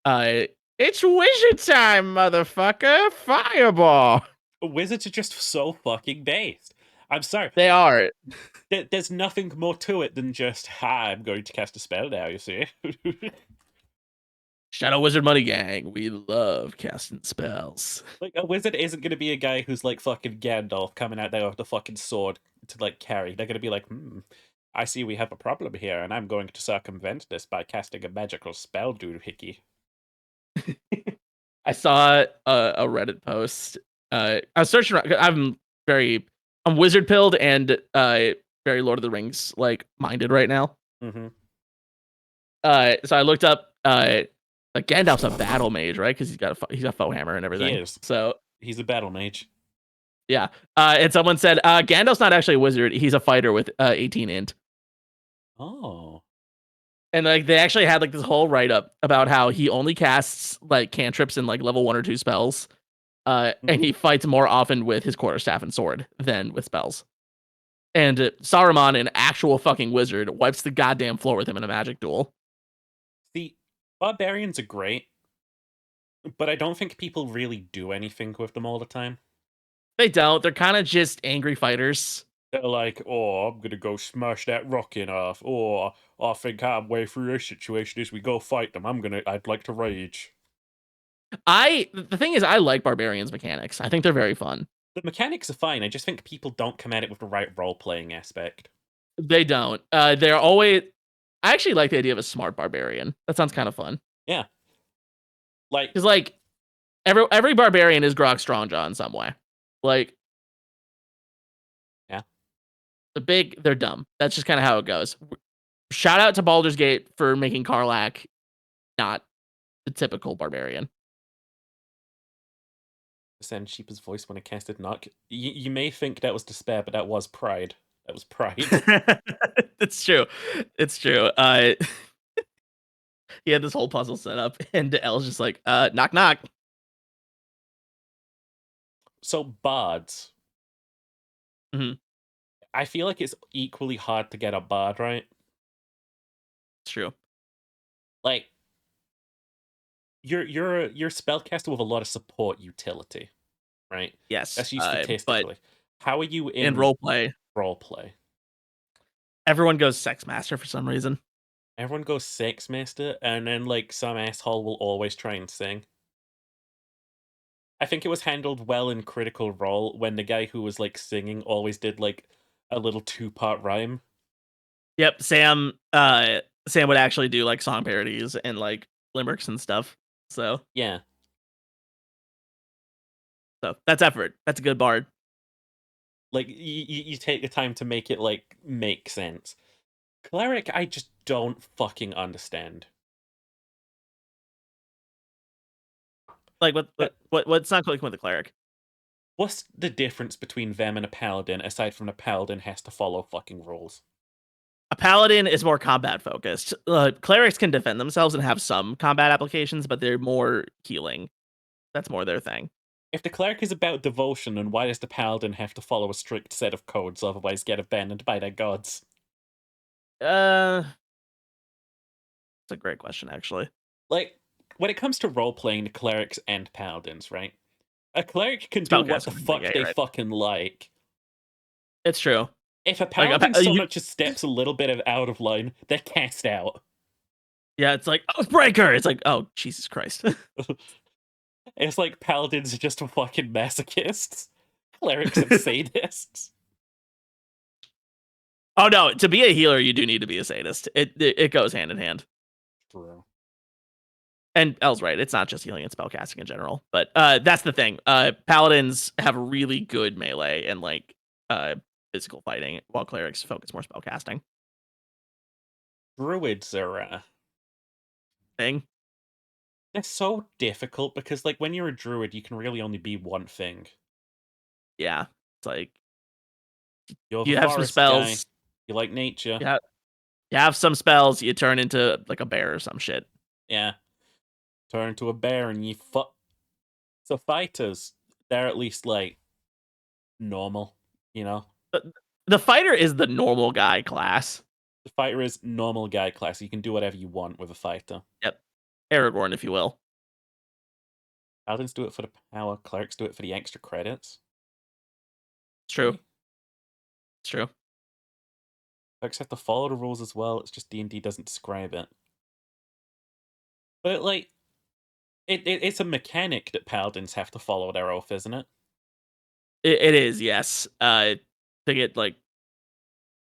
It's wizard time, motherfucker! Fireball! Wizards are just so fucking based. I'm sorry. They are. There's nothing more to it than just, I'm going to cast a spell now, you see. Shadow Wizard Money Gang. We love casting spells. Like, a wizard isn't going to be a guy who's like fucking Gandalf coming out there with a fucking sword to like carry. They're going to be like, I see we have a problem here, and I'm going to circumvent this by casting a magical spell, doohickey. I saw a Reddit post. I was searching around. I'm wizard pilled and very Lord of the Rings like minded right now. Mm-hmm. So I looked up. Like Gandalf's a battle mage, right? Because he's got foe hammer and everything. He is. So he's a battle mage. Yeah. And someone said Gandalf's not actually a wizard. He's a fighter with 18 int. Oh. And like they actually had like this whole write up about how he only casts like cantrips and like level 1 or 2 spells. And he fights more often with his quarterstaff and sword than with spells. And Saruman, an actual fucking wizard, wipes the goddamn floor with him in a magic duel. See, barbarians are great, but I don't think people really do anything with them all the time. They don't. They're kind of just angry fighters. They're like, oh, I'm gonna go smash that rock in half. Or I think our way through this situation is we go fight them. I'd like to rage. The thing is, I like barbarians mechanics. I think they're very fun. The mechanics are fine. I just think people don't come at it with the right role-playing aspect. They don't. They're always... I actually like the idea of a smart barbarian. That sounds kind of fun. Yeah. Like... Because, like, every barbarian is Grog Strongjaw in some way. Like... Yeah. They're dumb. That's just kind of how it goes. Shout out to Baldur's Gate for making Karlach not the typical barbarian. Send Sheepa's voice when I casted Knock. You may think that was despair, but that was pride. That was pride. It's true. It's true. He had this whole puzzle set up, and Elle's just like, knock, knock. So, bards. Mm-hmm. I feel like it's equally hard to get a bard right. It's true. Like, you're a spellcaster with a lot of support utility, right? Yes. That's used statistically. But how are you in roleplay? Roleplay. Everyone goes sex master for some reason. Everyone goes sex master, and then like some asshole will always try and sing. I think it was handled well in Critical Role when the guy who was like singing always did like a little 2-part rhyme. Yep, Sam would actually do like song parodies and like limericks and stuff. So yeah. So that's effort. That's a good bard. Like you take the time to make it like make sense. Cleric, I just don't fucking understand. Like what's not clicking with the cleric? What's the difference between them and a paladin aside from a paladin has to follow fucking rules? A paladin is more combat focused. Clerics can defend themselves and have some combat applications, but they're more healing. That's more their thing. If the cleric is about devotion, then why does the paladin have to follow a strict set of codes, otherwise get abandoned by their gods? That's a great question, actually. Like, when it comes to role-playing the clerics and paladins, right? A cleric can do what the fuck they fucking like. It's true. If a paladin so much as steps a little bit out of line, they're cast out. Yeah, it's like, Oathbreaker! It's like, oh, Jesus Christ. It's like paladins are just fucking masochists. Clerics and sadists. Oh no, to be a healer, you do need to be a sadist. It goes hand in hand. True. And Elle's right, it's not just healing, it's spellcasting in general. But that's the thing. Paladins have really good melee and like physical fighting, while clerics focus more spellcasting. Druids are a thing. They're so difficult because like when you're a druid, you can really only be one thing. Yeah. It's like you have some spells. Guy. You like nature. Yeah. You have some spells, you turn into like a bear or some shit. Yeah. Turn into a bear and you fuck. So fighters, they're at least like normal, you know? The fighter is the normal guy class. The fighter is normal guy class. You can do whatever you want with a fighter. Yep. Aragorn, if you will. Paladins do it for the power. Clerics do it for the extra credits. It's true. It's true. Clerics have to follow the rules as well. It's just D&D doesn't describe it. But like, It's a mechanic that paladins have to follow their oath, isn't it? It is, yes. To get like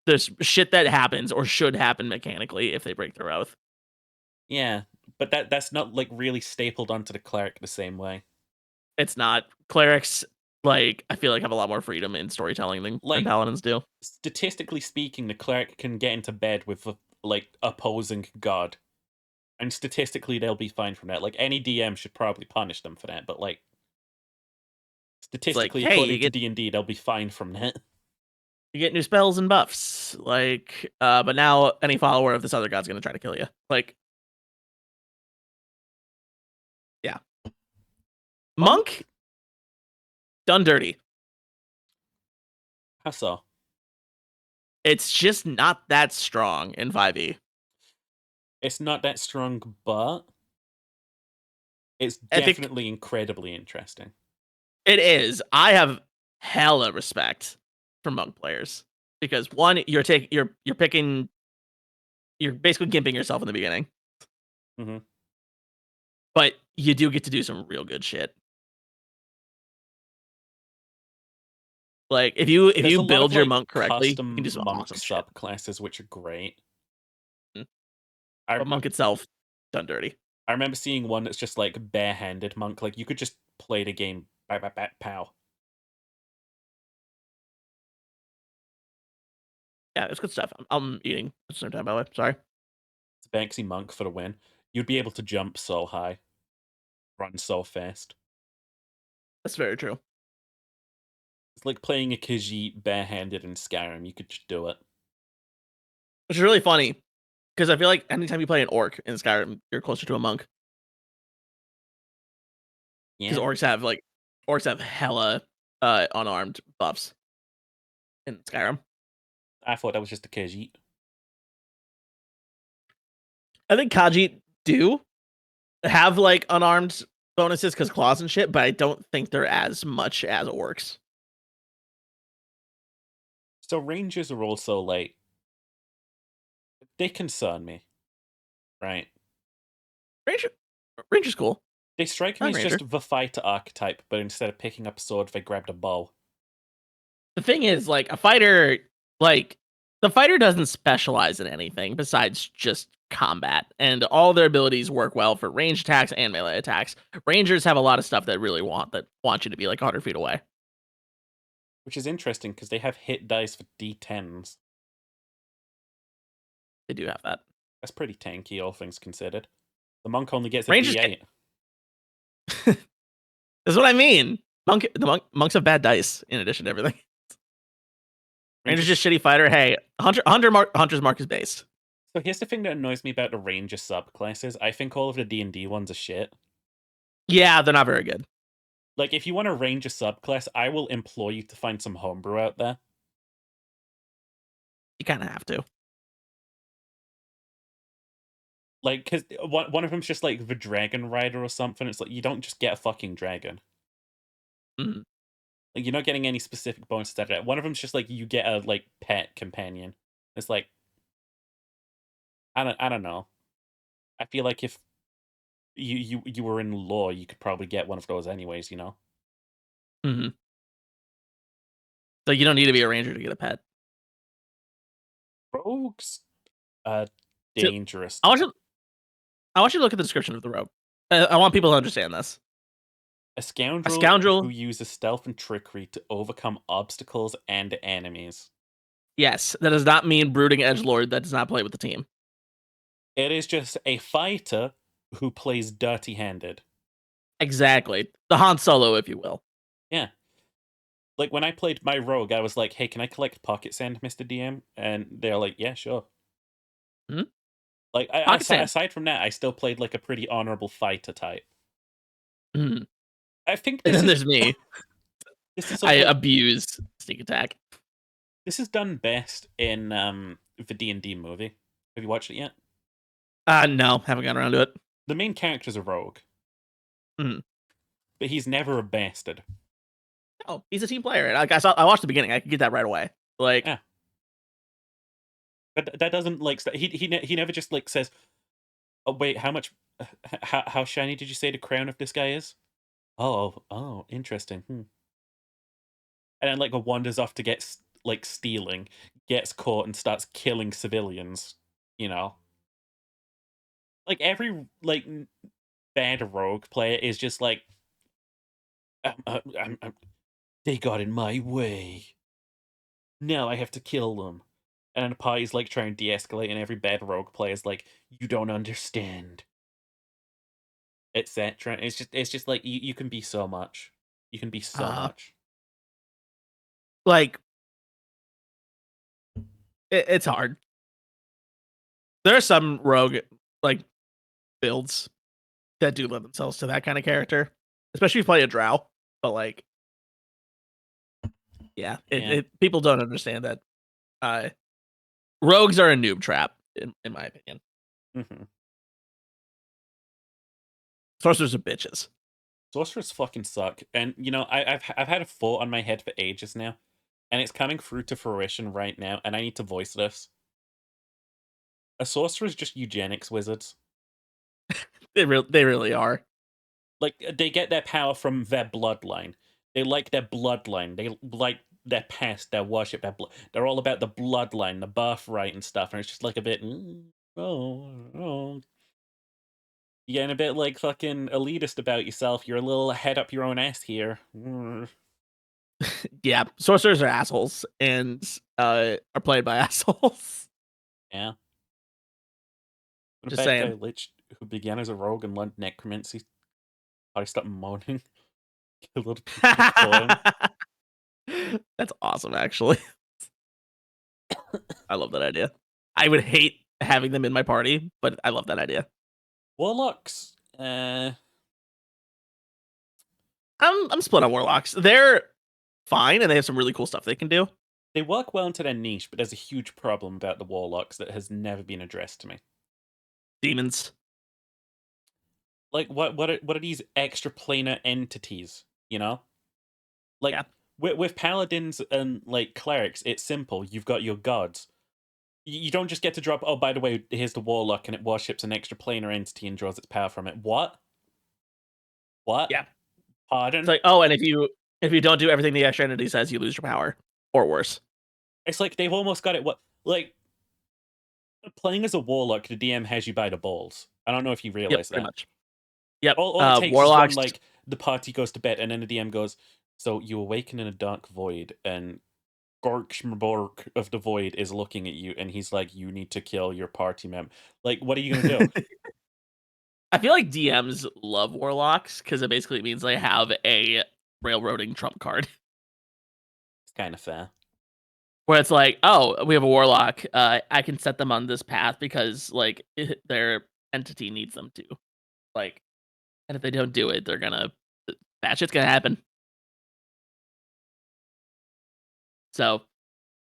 there's shit that happens or should happen mechanically if they break their oath. Yeah, but that's not like really stapled onto the cleric the same way. It's not. Clerics, like, I feel like have a lot more freedom in storytelling than Like, paladins do. Statistically speaking, the cleric can get into bed with like opposing god, and statistically they'll be fine from that. Like any DM should probably punish them for that, but like statistically, hey, according you to get- D&D, they'll be fine from that. You get new spells and buffs, like, but now any follower of this other god's gonna try to kill you. Like, yeah, monk done dirty. How so? It's just not that strong in 5e. It's not that strong, but it's I think- definitely incredibly interesting. It is. I have hella respect for monk players because one, you're basically gimping yourself in the beginning, Mhm. but you do get to do some real good shit. Like if you There's a lot build of, your like, monk correctly, you custom can do some monk awesome shit. subclasses, which are great. But monk itself done dirty. I remember seeing one that's just like barehanded monk. Like you could just play the game, pow. Yeah, it's good stuff. I'm eating at the same time, by the way. Sorry. It's Banksy monk for the win. You'd be able to jump so high, run so fast. That's very true. It's like playing a Khajiit barehanded in Skyrim. You could just do it. Which is really funny because I feel like anytime you play an orc in Skyrim, you're closer to a monk. Yeah. Because orcs have hella unarmed buffs in Skyrim. I thought that was just a Khajiit. I think Khajiit do have like unarmed bonuses because claws and shit, but I don't think they're as much as orcs. So rangers are also like they concern me, right? Ranger's cool. They strike me I'm as ranger. just the fighter archetype, but instead of picking up a sword, they grabbed a bow. The thing is, like, a fighter, like, the fighter doesn't specialize in anything besides just combat, and all their abilities work well for range attacks and melee attacks. Rangers have a lot of stuff that really want you to be like 100 feet away. Which is interesting because they have hit dice for D10s. They do have that. That's pretty tanky, all things considered. The monk only gets a Rangers D8. That's what I mean. Monks have bad dice in addition to everything. Ranger's just shitty fighter. Hey, Hunter's mark is based. So here's the thing that annoys me about the ranger subclasses. I think all of the D&D ones are shit. Yeah, they're not very good. Like, if you want a ranger subclass, I will implore you to find some homebrew out there. You kind of have to. Like, because one of them's just like the Dragon Rider or something. It's like, you don't just get a fucking dragon. Mhm. Like, you're not getting any specific bonuses out of that. One of them's just like, you get a, like, pet companion. It's like, I don't know. I feel like if you were in lore, you could probably get one of those anyways, you know? Mm-hmm. So you don't need to be a ranger to get a pet. Rogues, dangerous. I want you to look at the description of the rogue. I want people to understand this. A scoundrel, scoundrel- who uses stealth and trickery to overcome obstacles and enemies. Yes, that does not mean brooding edgelord that does not play with the team. It is just a fighter who plays dirty-handed. Exactly. The Han Solo, if you will. Yeah. Like, when I played my rogue, I was like, hey, can I collect pocket sand, Mr. DM? And they're like, yeah, sure. Hmm? Like, Pocket sand. aside from that, I still played, like, a pretty honorable fighter type. Mhm. I think And this then is, there's me. this is I like, abuse sneak attack. this is done best in the D&D movie. Have you watched it yet? No, haven't gotten around to it. The main character's a rogue. Mhm. But he's never a bastard. Oh, he's a team player. Like I watched the beginning. I could get that right away. Like, Yeah. But that doesn't, like, he never just, like, says, Oh wait, how much? How shiny did you say the crown of this guy is? Oh, interesting. And then like wanders off to get like stealing, gets caught and starts killing civilians. You know, like every like bad rogue player is just like, they got in my way. Now I have to kill them. And the party's like trying to de-escalate, and every bad rogue player is like, you don't understand, etc. It's just like you can be so much. You can be so much. Like, it's hard. There are some rogue like builds that do lend themselves to that kind of character, especially if you play a drow. But like, yeah, people don't understand that. Rogues are a noob trap, in my opinion. Sorcerers are bitches. Sorcerers fucking suck, and you know I've had a thought on my head for ages now, and it's coming through to fruition right now, and I need to voice this. A sorcerer is just eugenics wizards. They really are. Like they get their power from their bloodline. They like their bloodline. They like their past, their worship, they're all about the bloodline, the birthright and stuff. And it's just like a bit, oh. You're getting a bit like fucking elitist about yourself. You're a little head up your own ass here. Yeah, sorcerers are assholes and are played by assholes. Yeah. Just saying. Guy Lich, who began as a rogue and learned necromancy, I stopped moaning. Killed That's awesome, actually. I love that idea. I would hate having them in my party, but I love that idea. Warlocks. I'm split on warlocks. They're fine, and they have some really cool stuff they can do. They work well into their niche, but there's a huge problem about the warlocks that has never been addressed to me. Demons. Like what are these extra planar entities? You know, like with paladins and like clerics, it's simple. You've got your gods. You don't just get to drop. Oh, by the way, here's the warlock, and it worships an extra planar entity and draws its power from it. What? Yeah. Pardon? It's like, oh, and if you don't do everything the extra entity says, you lose your power, or worse. It's like they've almost got it. Like playing as a warlock, the DM has you by the balls. I don't know if you realize that. Pretty much. Yep. All it takes warlocks... is when, like, the party goes to bed, and then the DM goes, so you awaken in a dark void, and Gorkshmbork of the Void is looking at you, and he's like, you need to kill your party member. Like, what are you going to do? I feel like DMs love warlocks, because it basically means they have a railroading trump card. It's kind of fair. Where it's like, oh, we have a warlock. I can set them on this path because, like, their entity needs them to. Like, and if they don't do it, they're gonna... That shit's gonna happen. So,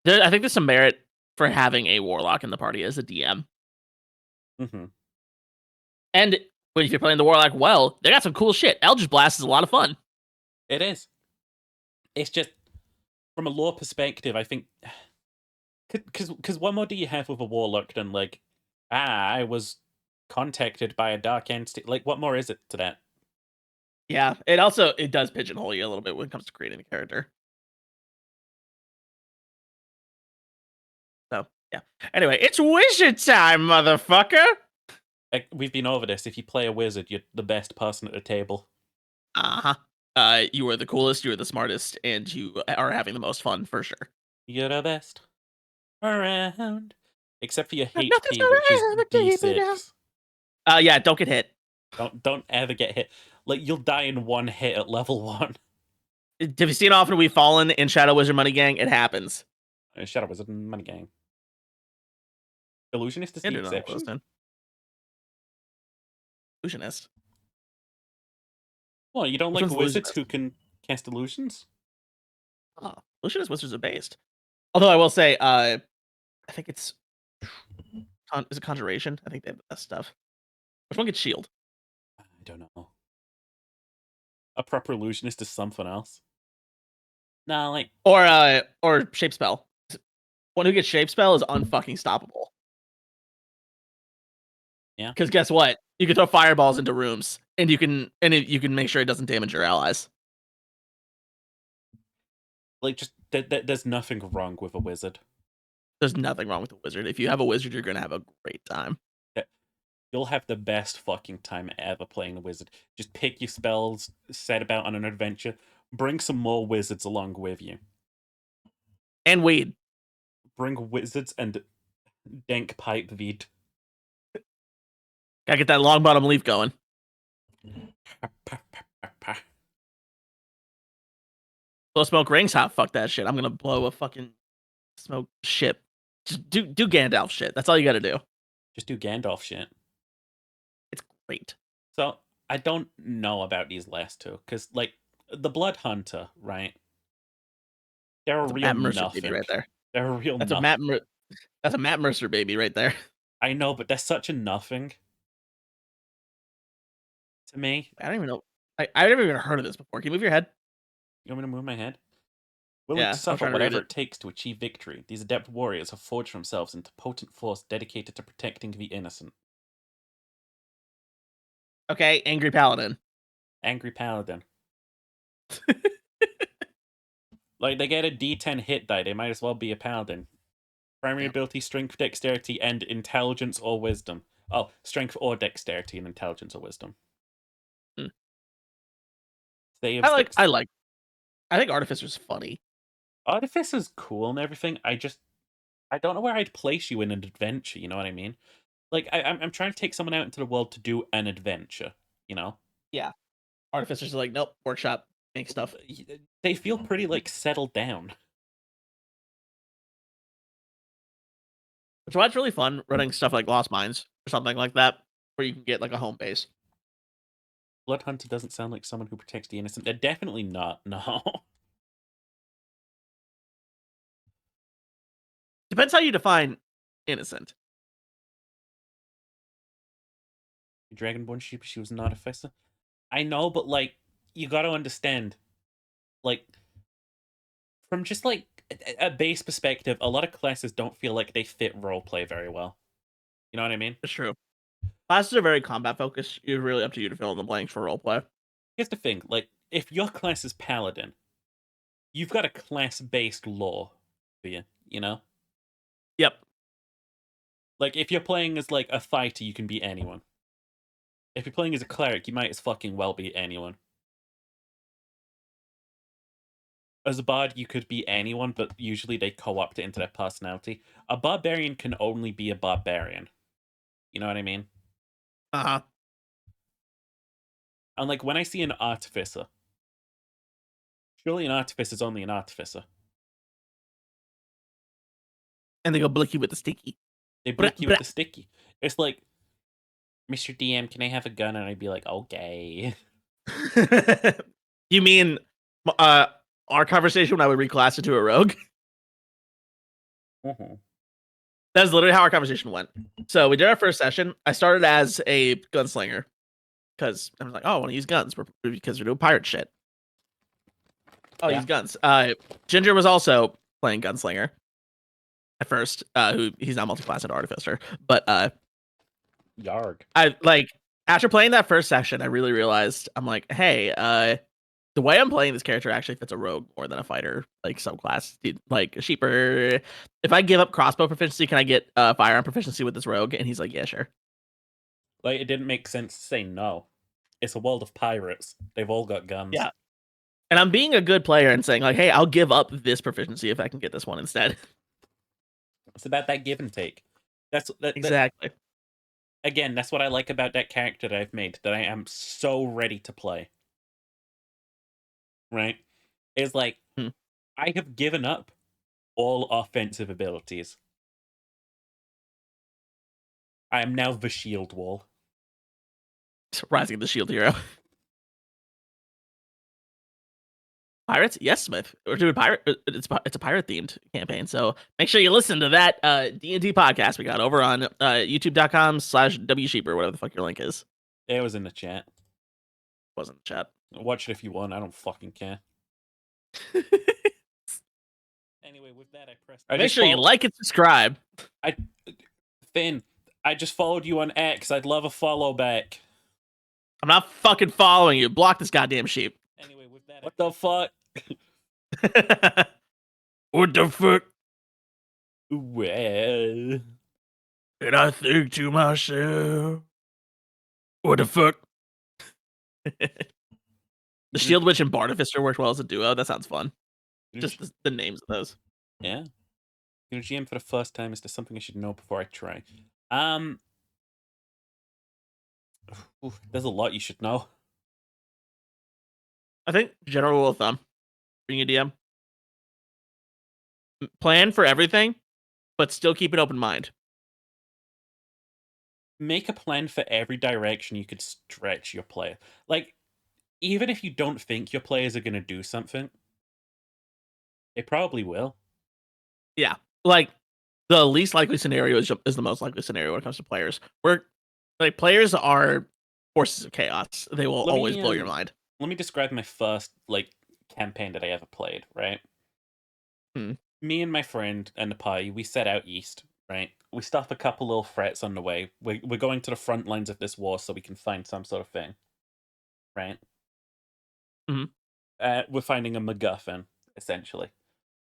I think there's some merit for having a warlock in the party as a DM. And if you're playing the warlock well, they got some cool shit. Eldritch Blast is a lot of fun. It is. It's just, from a lore perspective, I think... Because what more do you have with a warlock than, like, I was contacted by a dark entity? Like, what more is it to that? Yeah, it does pigeonhole you a little bit when it comes to creating a character. So, yeah. Anyway, it's wizard time, motherfucker! We've been over this. If you play a wizard, you're the best person at the table. You are the coolest, you are the smartest, and you are having the most fun, for sure. You're the best around. Except for your HP, which is D6. Yeah, don't get hit. Don't ever get hit. Like, you'll die in one hit at level 1. Have you seen Often We've Fallen in Shadow Wizard Money Gang? It happens. Shadow Wizard Money Gang. Illusionist is the exception. Illusionist. Well, you don't like wizards who can cast illusions? Oh, Illusionist wizards are based. Although I will say, I think it's... Is it Conjuration? I think they have the best stuff. Which one gets shield? I don't know. A proper illusionist is something else. Nah, like... Or Shape Spell. One who gets Shape Spell is unfucking stoppable. Yeah. Because guess what? You can throw fireballs into rooms, and you can make sure it doesn't damage your allies. Like, just there's nothing wrong with a wizard. There's nothing wrong with a wizard. If you have a wizard, you're gonna have a great time. You'll have the best fucking time ever playing a wizard. Just pick your spells, set about on an adventure, bring some more wizards along with you. And weed. Bring wizards and dank pipe weed. Gotta get that long bottom leaf going. Blow smoke rings hot. Fuck that shit. I'm gonna blow a fucking smoke ship. Just do Gandalf shit. That's all you gotta do. Just do Gandalf shit. It's great. So I don't know about these last two, because like the Blood Hunter, right? They're a real Matt Mercer nothing. baby right there. They're a real That's nothing. That's a Matt Mercer baby right there. I know, but they're such a nothing to me. I don't even know. I've never even heard of this before. Can you move your head? You want me to move my head? Willing Yeah, to I'm suffer trying to read whatever it. it takes to achieve victory, these adept warriors have forged themselves into potent force dedicated to protecting the innocent. Okay, angry paladin. Angry paladin. Like, they get a D10 hit die, they might as well be a paladin. Primary ability, strength, dexterity, and intelligence or wisdom. Oh, strength or dexterity and intelligence or wisdom. Hmm. Saves I think Artificer's funny. Artificer's cool and everything. I don't know where I'd place you in an adventure. You know what I mean? Like, I'm trying to take someone out into the world to do an adventure. You know? Yeah. Artificers are like, nope, workshop, make stuff. They feel pretty like settled down. Which is why it's really fun running stuff like Lost Mines or something like that, where you can get like a home base. Blood Hunter doesn't sound like someone who protects the innocent. They're definitely not. No. Depends how you define innocent. Dragonborn sheep, she was an artificer. I know, but like, you got to understand, like, from just like a base perspective, a lot of classes don't feel like they fit roleplay very well. You know what I mean? It's true. Classes are very combat focused. It's really up to you to fill in the blanks for roleplay. Here's the thing: like, if your class is paladin, you've got a class-based lore for you. You know? Yep. Like, if you're playing as like a fighter, you can be anyone. If you're playing as a cleric, you might as fucking well be anyone. As a bard, you could be anyone, but usually they co-opt it into their personality. A barbarian can only be a barbarian. You know what I mean? Uh-huh. And like, when I see an artificer, surely an artificer is only an artificer. And they go blick you with the sticky. They blick you with the sticky. It's like, Mr. DM, can I have a gun? And I'd be like, okay. You mean our conversation when I would reclass it to a rogue? Mm-hmm. That's literally how our conversation went. So we did our first session. I started as a gunslinger because I was like, "Oh, I want to use guns because we're doing pirate shit." Oh, Yeah. use guns. Ginger was also playing gunslinger at first. He's not multi-class at artificer, but Yarg. I like after playing that first session, I really realized I'm like, hey, the way I'm playing this character actually fits a rogue more than a fighter, like subclass. Dude, like a sheeper. If I give up crossbow proficiency, can I get firearm proficiency with this rogue? And he's like, yeah, sure. Like, it didn't make sense to say no. It's a world of pirates. They've all got guns. Yeah. And I'm being a good player and saying like, hey, I'll give up this proficiency if I can get this one instead. It's about that give and take. Exactly. Again, that's what I like about that character that I've made, that I am so ready to play. Right? Is like, I have given up all offensive abilities. I am now the shield wall. Rising the Shield Hero. Pirates? Yes, Smith. We're doing pirate. It's a pirate themed campaign, so make sure you listen to that D&D podcast we got over on youtube.com/wsheeper, whatever the fuck your link is. It was in the chat. Wasn't the chat. Watch it if you want. I don't fucking care. Anyway, with that, I pressed. Make sure you like and subscribe. Finn, I just followed you on X. I'd love a follow back. I'm not fucking following you. Block this goddamn sheep. Anyway, with that, what the fuck? What the fuck? Well, And I think to myself, what the fuck? The Shield Witch and Bartificer worked well as a duo. That sounds fun. Just the names of those. Yeah. Gonna GM for the first time. Is there something I should know before I try? There's a lot you should know. I think general rule of thumb, being a DM, plan for everything, but still keep an open mind. Make a plan for every direction you could stretch your player. Like, even if you don't think your players are gonna do something, they probably will. Yeah, like the least likely scenario is the most likely scenario when it comes to players. Where like players are forces of chaos. They will always blow your mind. Let me describe my first like campaign that I ever played, right? Me and my friend and the party, we set out east, right? We stop a couple little threats on the way. We're going to the front lines of this war so we can find some sort of thing, right? We're finding a MacGuffin, essentially.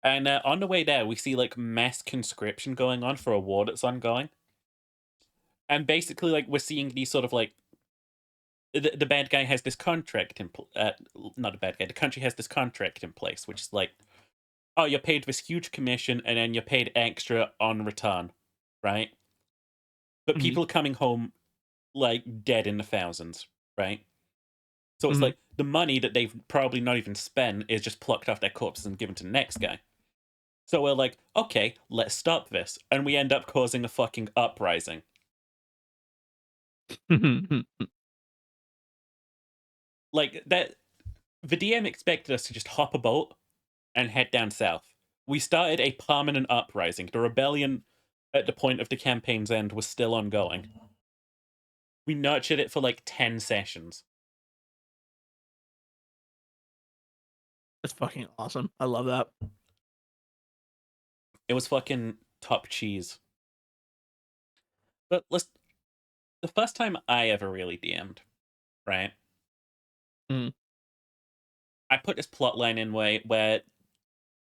And on the way there, we see like mass conscription going on for a war that's ongoing. And basically, like, we're seeing these sort of like the bad guy has this contract in not the bad guy. The country has this contract in place, which is like, oh, you're paid this huge commission, and then you're paid extra on return, right? But people are coming home like dead in the thousands, right? So it's like the money that they've probably not even spent is just plucked off their corpses and given to the next guy. So we're like, okay, let's stop this, and we end up causing a fucking uprising. Like that, the DM expected us to just hop a boat and head down south. We started a permanent uprising. The rebellion at the point of the campaign's end was still ongoing. We nurtured it for like 10 sessions. That's fucking awesome. I love that. It was fucking top cheese. But the first time I ever really DM'd, right? I put this plotline in where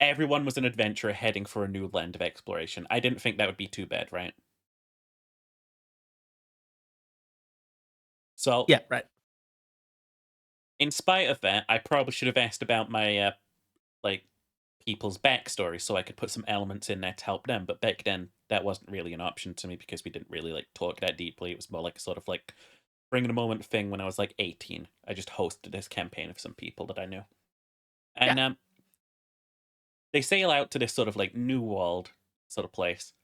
everyone was an adventurer heading for a new land of exploration. I didn't think that would be too bad, right? So yeah, right. In spite of that, I probably should have asked about my like people's backstory so I could put some elements in there to help them. But back then, that wasn't really an option to me because we didn't really like talk that deeply. It was more like a sort of like bring in a moment thing when I was like 18. I just hosted this campaign of some people that I knew. And they sail out to this sort of like New World sort of place.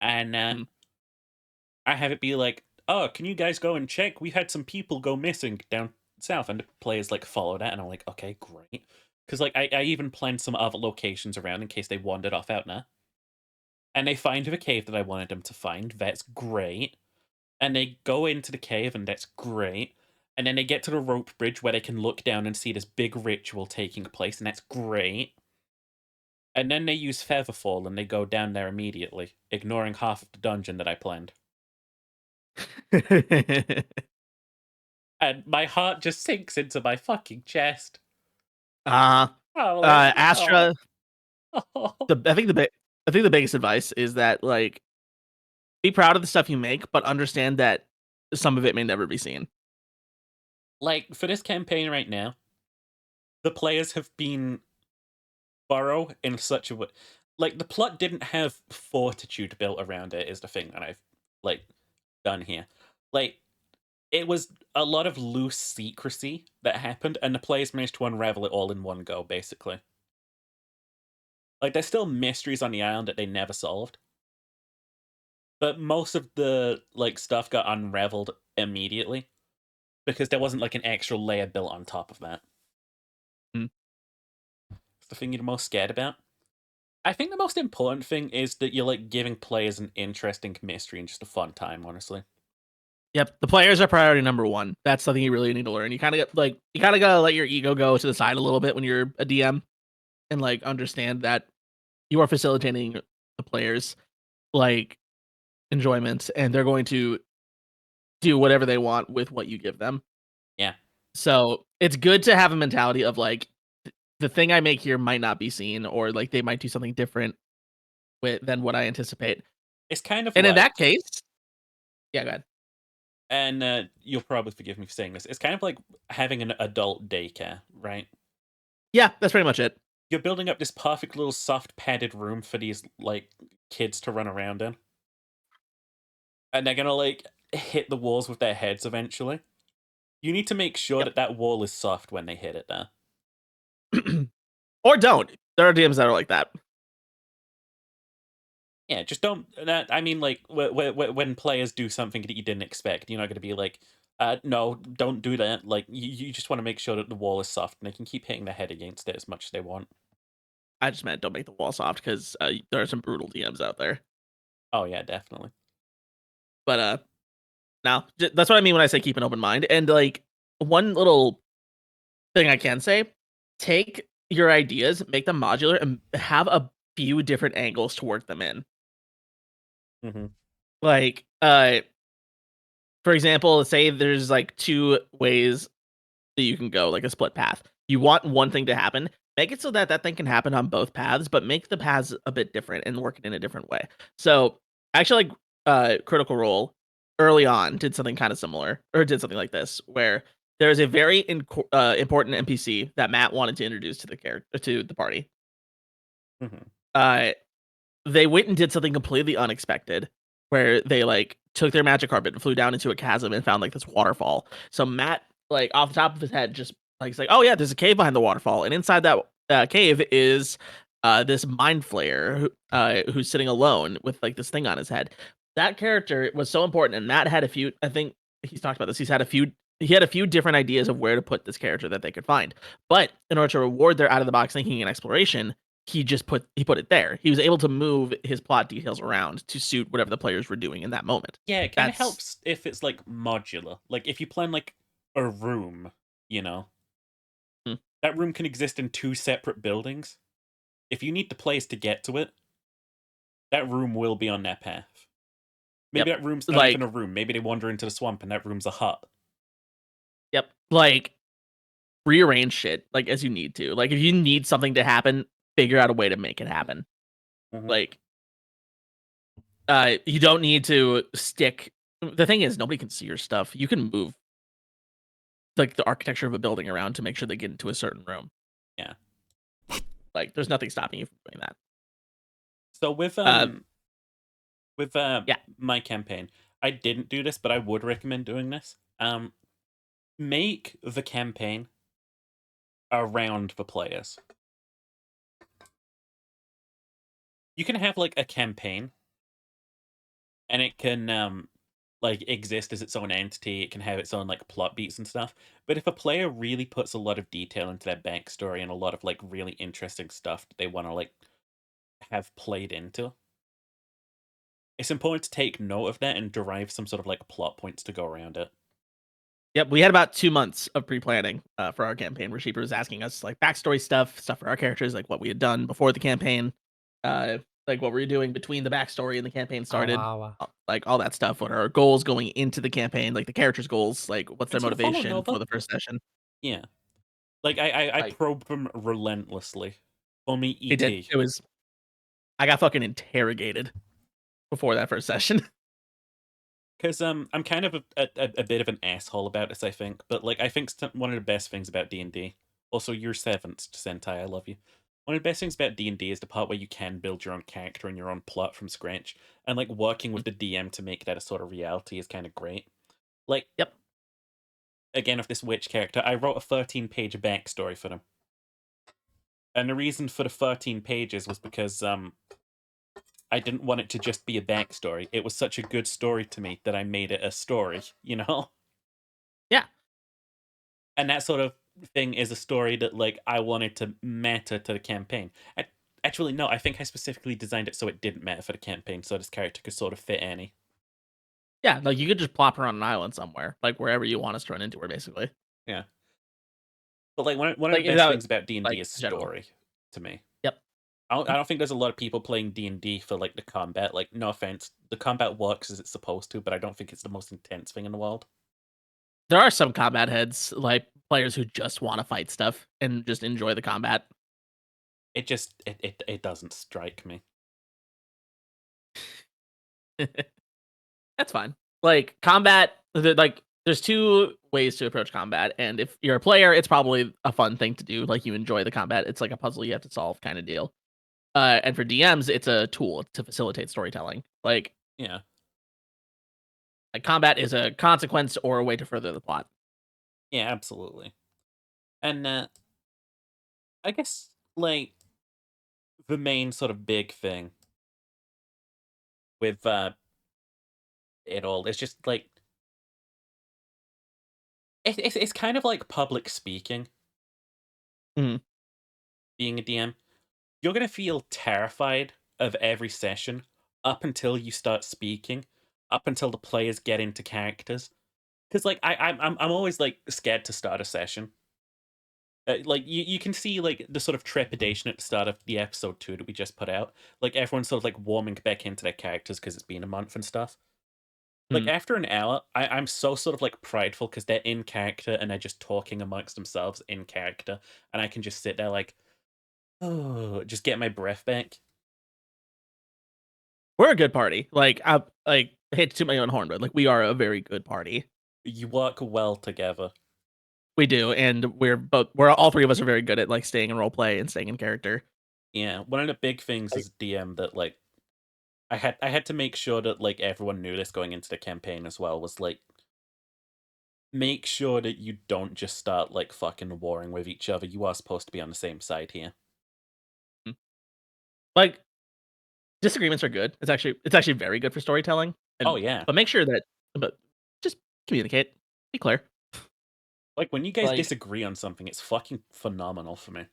And I have it be like, oh, can you guys go and check? We had some people go missing down south. And the players like follow that. And I'm like, okay, great. Because like I even planned some other locations around in case they wandered off out there. And they find the cave that I wanted them to find. That's great. And they go into the cave, and that's great. And then they get to the rope bridge where they can look down and see this big ritual taking place, and that's great. And then they use Featherfall, and they go down there immediately, ignoring half of the dungeon that I planned. And my heart just sinks into my fucking chest. Astra. I think the biggest advice is that like be proud of the stuff you make, but understand that some of it may never be seen. Like for this campaign right now, the players have been thorough in such a way. Like the plot didn't have fortitude built around it. Is the thing that I've like done here. Like it was a lot of loose secrecy that happened, and the players managed to unravel it all in one go, basically. Like, there's still mysteries on the island that they never solved. But most of the, like, stuff got unraveled immediately. Because there wasn't, like, an extra layer built on top of that. It's the thing you're most scared about. I think the most important thing is that you're, like, giving players an interesting mystery and just a fun time, honestly. Yep, the players are priority number one. That's something you really need to learn. You kind of gotta let your ego go to the side a little bit when you're a DM, and like understand that you are facilitating the players. Like enjoyment, and they're going to do whatever they want with what you give them. Yeah. So it's good to have a mentality of like the thing I make here might not be seen, or like they might do something different than what I anticipate. It's kind of And like, in that case, yeah, go ahead. And you'll probably forgive me for saying this. It's kind of like having an adult daycare, right? Yeah, that's pretty much it. You're building up this perfect little soft padded room for these like kids to run around in. And they're gonna like hit the walls with their heads eventually. You need to make sure that that wall is soft when they hit it there. Or don't. There are DMs that are like that. Yeah, just don't. I mean, like when players do something that you didn't expect, you're not going to be like, "No, don't do that." Like you just want to make sure that the wall is soft and they can keep hitting their head against it as much as they want. I just meant don't make the wall soft because there are some brutal DMs out there. Oh yeah, definitely. But now that's what I mean when I say keep an open mind. And like one little thing I can say, take your ideas, make them modular, and have a few different angles to work them in. Mm-hmm. Like, for example, say there's like 2 ways that you can go, like a split path. You want one thing to happen, make it so that that thing can happen on both paths, but make the paths a bit different and work it in a different way. So, actually, like, Critical Role early on did something kind of similar, or did something like this, where there's a very important NPC that Matt wanted to introduce to the party. Mm-hmm. They went and did something completely unexpected, where they like took their magic carpet and flew down into a chasm and found like this waterfall. So Matt, like off the top of his head, just like he's like, "Oh yeah, there's a cave behind the waterfall, and inside that cave is this mind flayer who's sitting alone with like this thing on his head." That character was so important, and Matt had a few. I think he's talked about this. He had a few different ideas of where to put this character that they could find. But in order to reward their out of the box thinking and exploration, he put it there. He was able to move his plot details around to suit whatever the players were doing in that moment. Yeah, it kind of helps if it's like modular. Like if you plan like a room, that room can exist in 2 separate buildings. If you need the players to get to it, that room will be on their path. Maybe that room's not even a room. Maybe they wander into the swamp and that room's a hut. Yep. Like rearrange shit like as you need to. Like if you need something to happen, figure out a way to make it happen. Mm-hmm. Like you don't need to stick. The thing is, nobody can see your stuff. You can move like the architecture of a building around to make sure they get into a certain room. Yeah. Like there's nothing stopping you from doing that. So with my campaign, I didn't do this, but I would recommend doing this. Make the campaign around the players. You can have like a campaign, and it can like exist as its own entity. It can have its own like plot beats and stuff. But if a player really puts a lot of detail into their backstory and a lot of like really interesting stuff that they want to like have played into, it's important to take note of that and derive some sort of like plot points to go around it. Yep, we had about 2 months of pre-planning for our campaign where Sheeper was asking us like backstory stuff for our characters, like what we had done before the campaign, like what we were doing between the backstory and the campaign started, like all that stuff. What are our goals going into the campaign, like the characters' goals, like what's their motivation for the first session. Yeah, like I probed them relentlessly. Only ET. It did. It was. I got fucking interrogated before that first session. Because I'm kind of a bit of an asshole about this, I think. But like, I think one of the best things about D&D, also your 7th Sentai, I love you. One of the best things about D&D is the part where you can build your own character and your own plot from scratch, and like working with the DM to make that a sort of reality is kind of great. Like, yep. Again, with this witch character, I wrote a 13-page backstory for them, and the reason for the 13 pages was because I didn't want it to just be a backstory. It was such a good story to me that I made it a story, Yeah. And that sort of thing is a story that, like, I wanted to matter to the campaign. Actually, no, I think I specifically designed it so it didn't matter for the campaign, so this character could sort of fit Annie. Yeah, like, you could just plop her on an island somewhere, like, wherever you want us to run into her, basically. Yeah. But, like, one of the best things about D&D is story, to me. Yep. I don't think there's a lot of people playing D&D for like the combat. Like, no offense, the combat works as it's supposed to, but I don't think it's the most intense thing in the world. There are some combat heads, like players who just want to fight stuff and just enjoy the combat. It doesn't strike me. That's fine. Like combat, like there's two ways to approach combat, and if you're a player, it's probably a fun thing to do. Like you enjoy the combat. It's like a puzzle you have to solve kind of deal. And for DMs, it's a tool to facilitate storytelling. Like Yeah. combat is a consequence or a way to further the plot. Yeah, absolutely. And I guess like the main sort of big thing with it all is just like it's kind of like public speaking. Mhm. Being a DM, you're gonna feel terrified of every session up until you start speaking, up until the players get into characters. Because like I'm always like scared to start a session. Like you can see like the sort of trepidation at the start of the episode 2 that we just put out. Like everyone's sort of like warming back into their characters because it's been a month and stuff. Like after an hour, I'm so sort of like prideful because they're in character and they're just talking amongst themselves in character, and I can just sit there like, oh, just get my breath back. We're a good party. Like I hate to toot my own horn, but like we are a very good party. You work well together. We do, and we're all three of us are very good at like staying in role play and staying in character. Yeah, one of the big things as DM that like I had to make sure that like everyone knew this going into the campaign as well was like make sure that you don't just start like fucking warring with each other. You are supposed to be on the same side here. Like disagreements are good. It's actually very good for storytelling. Oh, yeah. But make sure that just communicate. Be clear. Like when you guys Like- disagree on something, it's fucking phenomenal for me.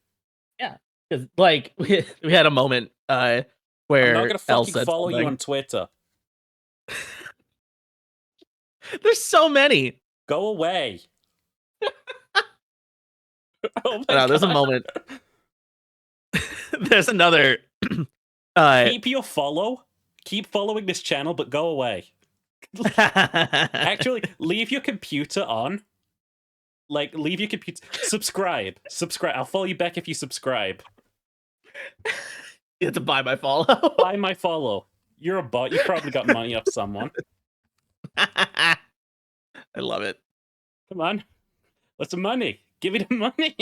Yeah. Because like we had a moment where I'm not gonna Elle fucking said follow you something. on Twitter. There's so many. Go away. Oh my No, there's a God. moment. There's another Keep your follow. Keep following this channel, but go away. Actually, leave your computer on. Like, leave your computer. Subscribe. Subscribe. I'll follow you back if you subscribe. You have to buy my follow. Buy my follow. You're a bot. You probably got money off someone. I love it. Come on. What's the money? Give me the money.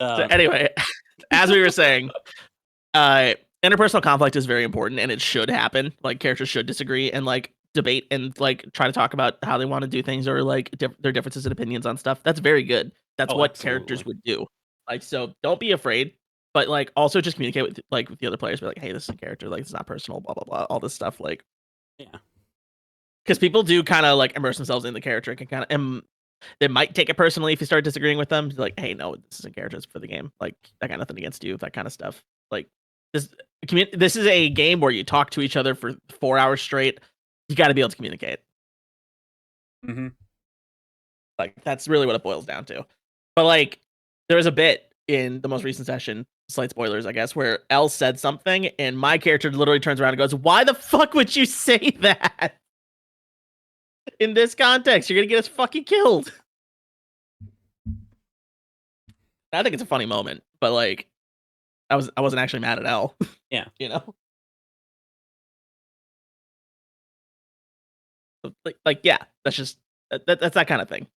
So anyway, as we were saying, interpersonal conflict is very important and it should happen. Like characters should disagree and like debate and like try to talk about how they want to do things or like their differences and opinions on stuff. That's very good. That's Oh, what characters would do. Like so don't be afraid, but like also just communicate with the other players, be like, hey, this is a character, like it's not personal, blah blah blah, all this stuff. Like yeah. Because people do kind of like immerse themselves in the character and can kind of they might take it personally if you start disagreeing with them. Like, hey, no, this isn't characters for the game. Like, I got nothing against you, that kind of stuff. Like, this is a game where you talk to each other for 4 hours straight. You got to be able to communicate. Mm-hmm. Like, that's really what it boils down to. But like, there was a bit in the most recent session, slight spoilers, I guess, where Elle said something, and my character literally turns around and goes, "Why the fuck would you say that?" In this context, you're gonna get us fucking killed. I think it's a funny moment, but like, I wasn't actually mad at Elle. Yeah, you know. Like yeah, that's just that's that kind of thing.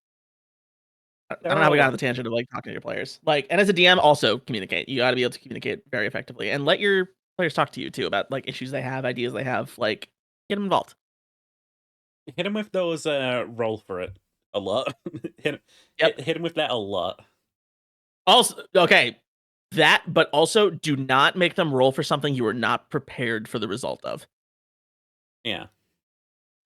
I don't know how we got on the tangent of like talking to your players. Like, and as a DM, also communicate. You got to be able to communicate very effectively, and let your players talk to you too about like issues they have, ideas they have. Like, get them involved. Hit him with those roll for it a lot. hit him with that a lot. Also, okay, that, but also do not make them roll for something you are not prepared for the result of. Yeah,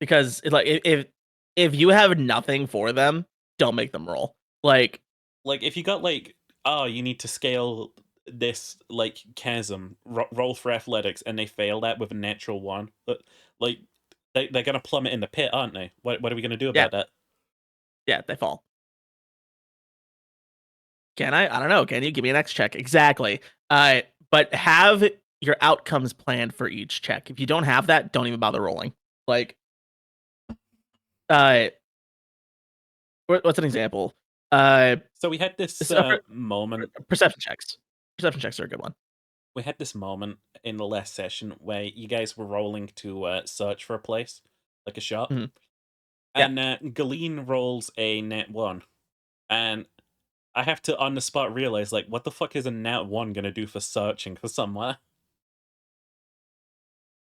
because like if you have nothing for them, don't make them roll. Like if you got like, oh, you need to scale this like chasm, roll for athletics, and they fail that with a natural 1, but like. They're gonna plummet in the pit, aren't they? What are we gonna do about that? Yeah, they fall. Can I? I don't know. Can you give me an X check? Exactly. But have your outcomes planned for each check. If you don't have that, don't even bother rolling. Like, uh, what's an example? So we had this moment. Perception checks. Perception checks are a good one. We had this moment in the last session where you guys were rolling to search for a place, like a shop. Mhm. And Galeen rolls a nat 1. And I have to, on the spot, realize, like, what the fuck is a nat 1 gonna do for searching for somewhere?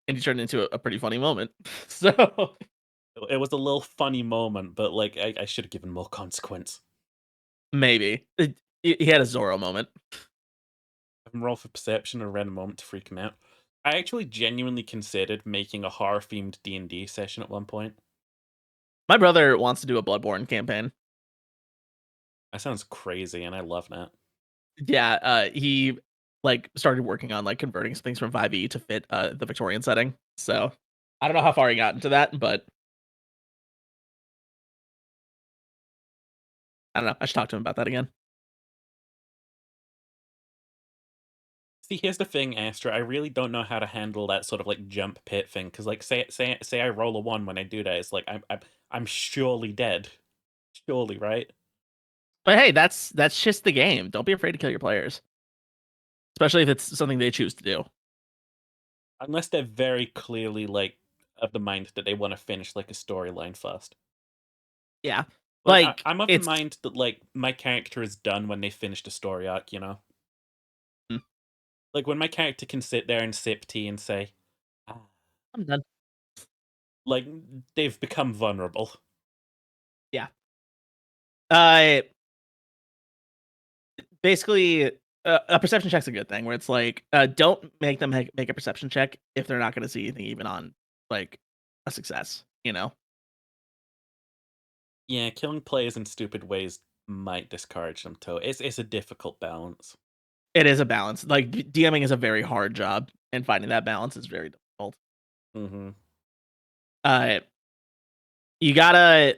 And you turned into a pretty funny moment. So It was a little funny moment, but, like, I should have given more consequence. maybe. He had a Zorro moment. Roll for perception, a random moment to freak him out. I actually genuinely considered making a horror-themed D&D session at one point. My brother wants to do a Bloodborne campaign. That sounds crazy, and I love that. Yeah, he like started working on like converting some things from 5e to fit the Victorian setting. So I don't know how far he got into that, but I don't know. I should talk to him about that again. See, here's the thing, Astra. I really don't know how to handle that sort of like jump pit thing. Because like, say I roll a 1 when I do that, it's like I'm surely dead. Surely, right? But hey, that's just the game. Don't be afraid to kill your players, especially if it's something they choose to do. Unless they're very clearly like of the mind that they want to finish like a storyline first. Yeah, like I'm of the mind that like my character is done when they finish the story arc. You know. Like when my character can sit there and sip tea and say, I'm done. Like they've become vulnerable. Yeah. Basically, a perception check's a good thing. Where it's like, don't make them make a perception check if they're not going to see anything even on like a success. You know. Yeah, killing players in stupid ways might discourage them too. It's a difficult balance. It is a balance. Like DMing is a very hard job, and finding that balance is very difficult. Mm-hmm. You gotta.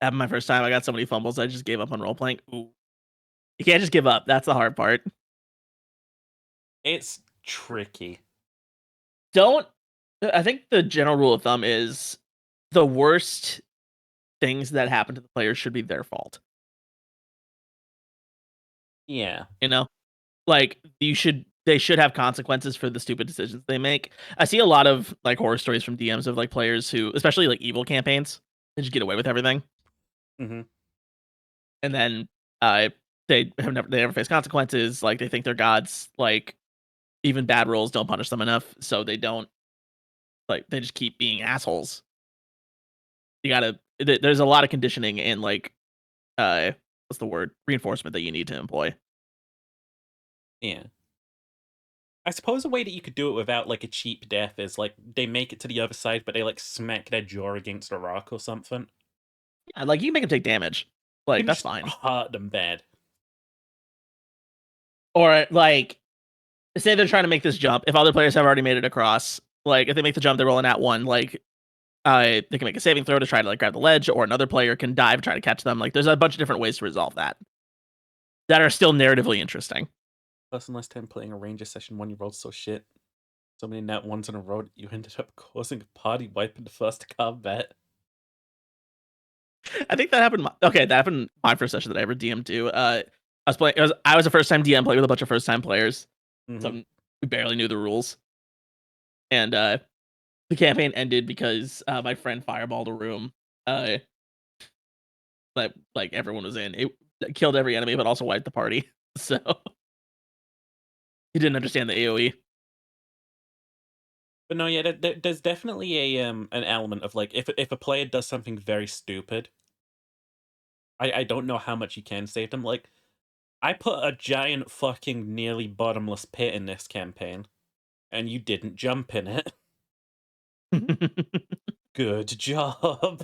Having my first time, I got so many fumbles. I just gave up on role playing. Ooh. You can't just give up. That's the hard part. It's tricky. I think the general rule of thumb is the worst things that happen to the players should be their fault. Yeah. You know? Like they should have consequences for the stupid decisions they make. I see a lot of like horror stories from DMs of like players who, especially like evil campaigns, they just get away with everything. Mm-hmm. And then they never face consequences. Like they think they're gods. Like even bad rolls don't punish them enough, so they don't. Like they just keep being assholes. You gotta. There's a lot of conditioning and like, what's the word? Reinforcement that you need to employ. Yeah. I suppose a way that you could do it without like a cheap death is like they make it to the other side, but they like smack their jaw against a rock or something. Yeah, like you can make them take damage. Like that's fine. Hurt them bad. Or like, say they're trying to make this jump. If other players have already made it across, like if they make the jump, they're rolling at 1. Like, they can make a saving throw to try to like grab the ledge, or another player can dive, try to catch them. Like, there's a bunch of different ways to resolve that are still narratively interesting. Person last time playing a ranger session, one you rolled so shit. So many nat 1s in a row that you ended up causing a party wipe in the first combat. I think that happened. That happened my first session that I ever DM'd to. I was a first time DM play with a bunch of first time players. Mm-hmm. So we barely knew the rules. And the campaign ended because my friend fireballed a room that like everyone was in. It killed every enemy, but also wiped the party. So he didn't understand the AoE. But no, yeah, there's definitely a an element of like if a player does something very stupid, I don't know how much you can save them. Like, I put a giant fucking nearly bottomless pit in this campaign, and you didn't jump in it. Good job.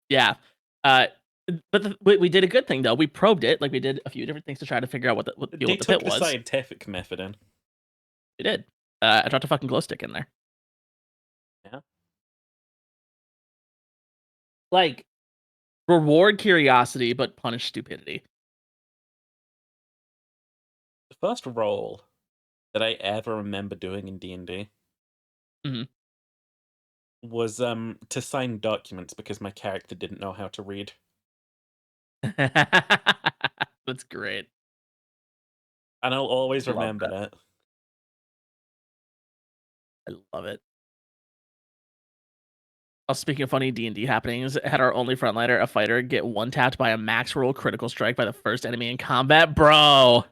Yeah. But we did a good thing though. We probed it. Like we did a few different things to try to figure out what the They pit took the was. scientific method in. We did. I dropped a fucking glow stick in there. Yeah. Like, Reward curiosity, but punish stupidity. The first role that I ever remember doing in D&D Mhm. was to sign documents because my character didn't know how to read. That's great. And I'll always Love remember that. that. I love it. Speaking of funny D&D happenings, had our only frontliner, a fighter, get one tapped by a max roll critical strike by the first enemy in combat. Bro,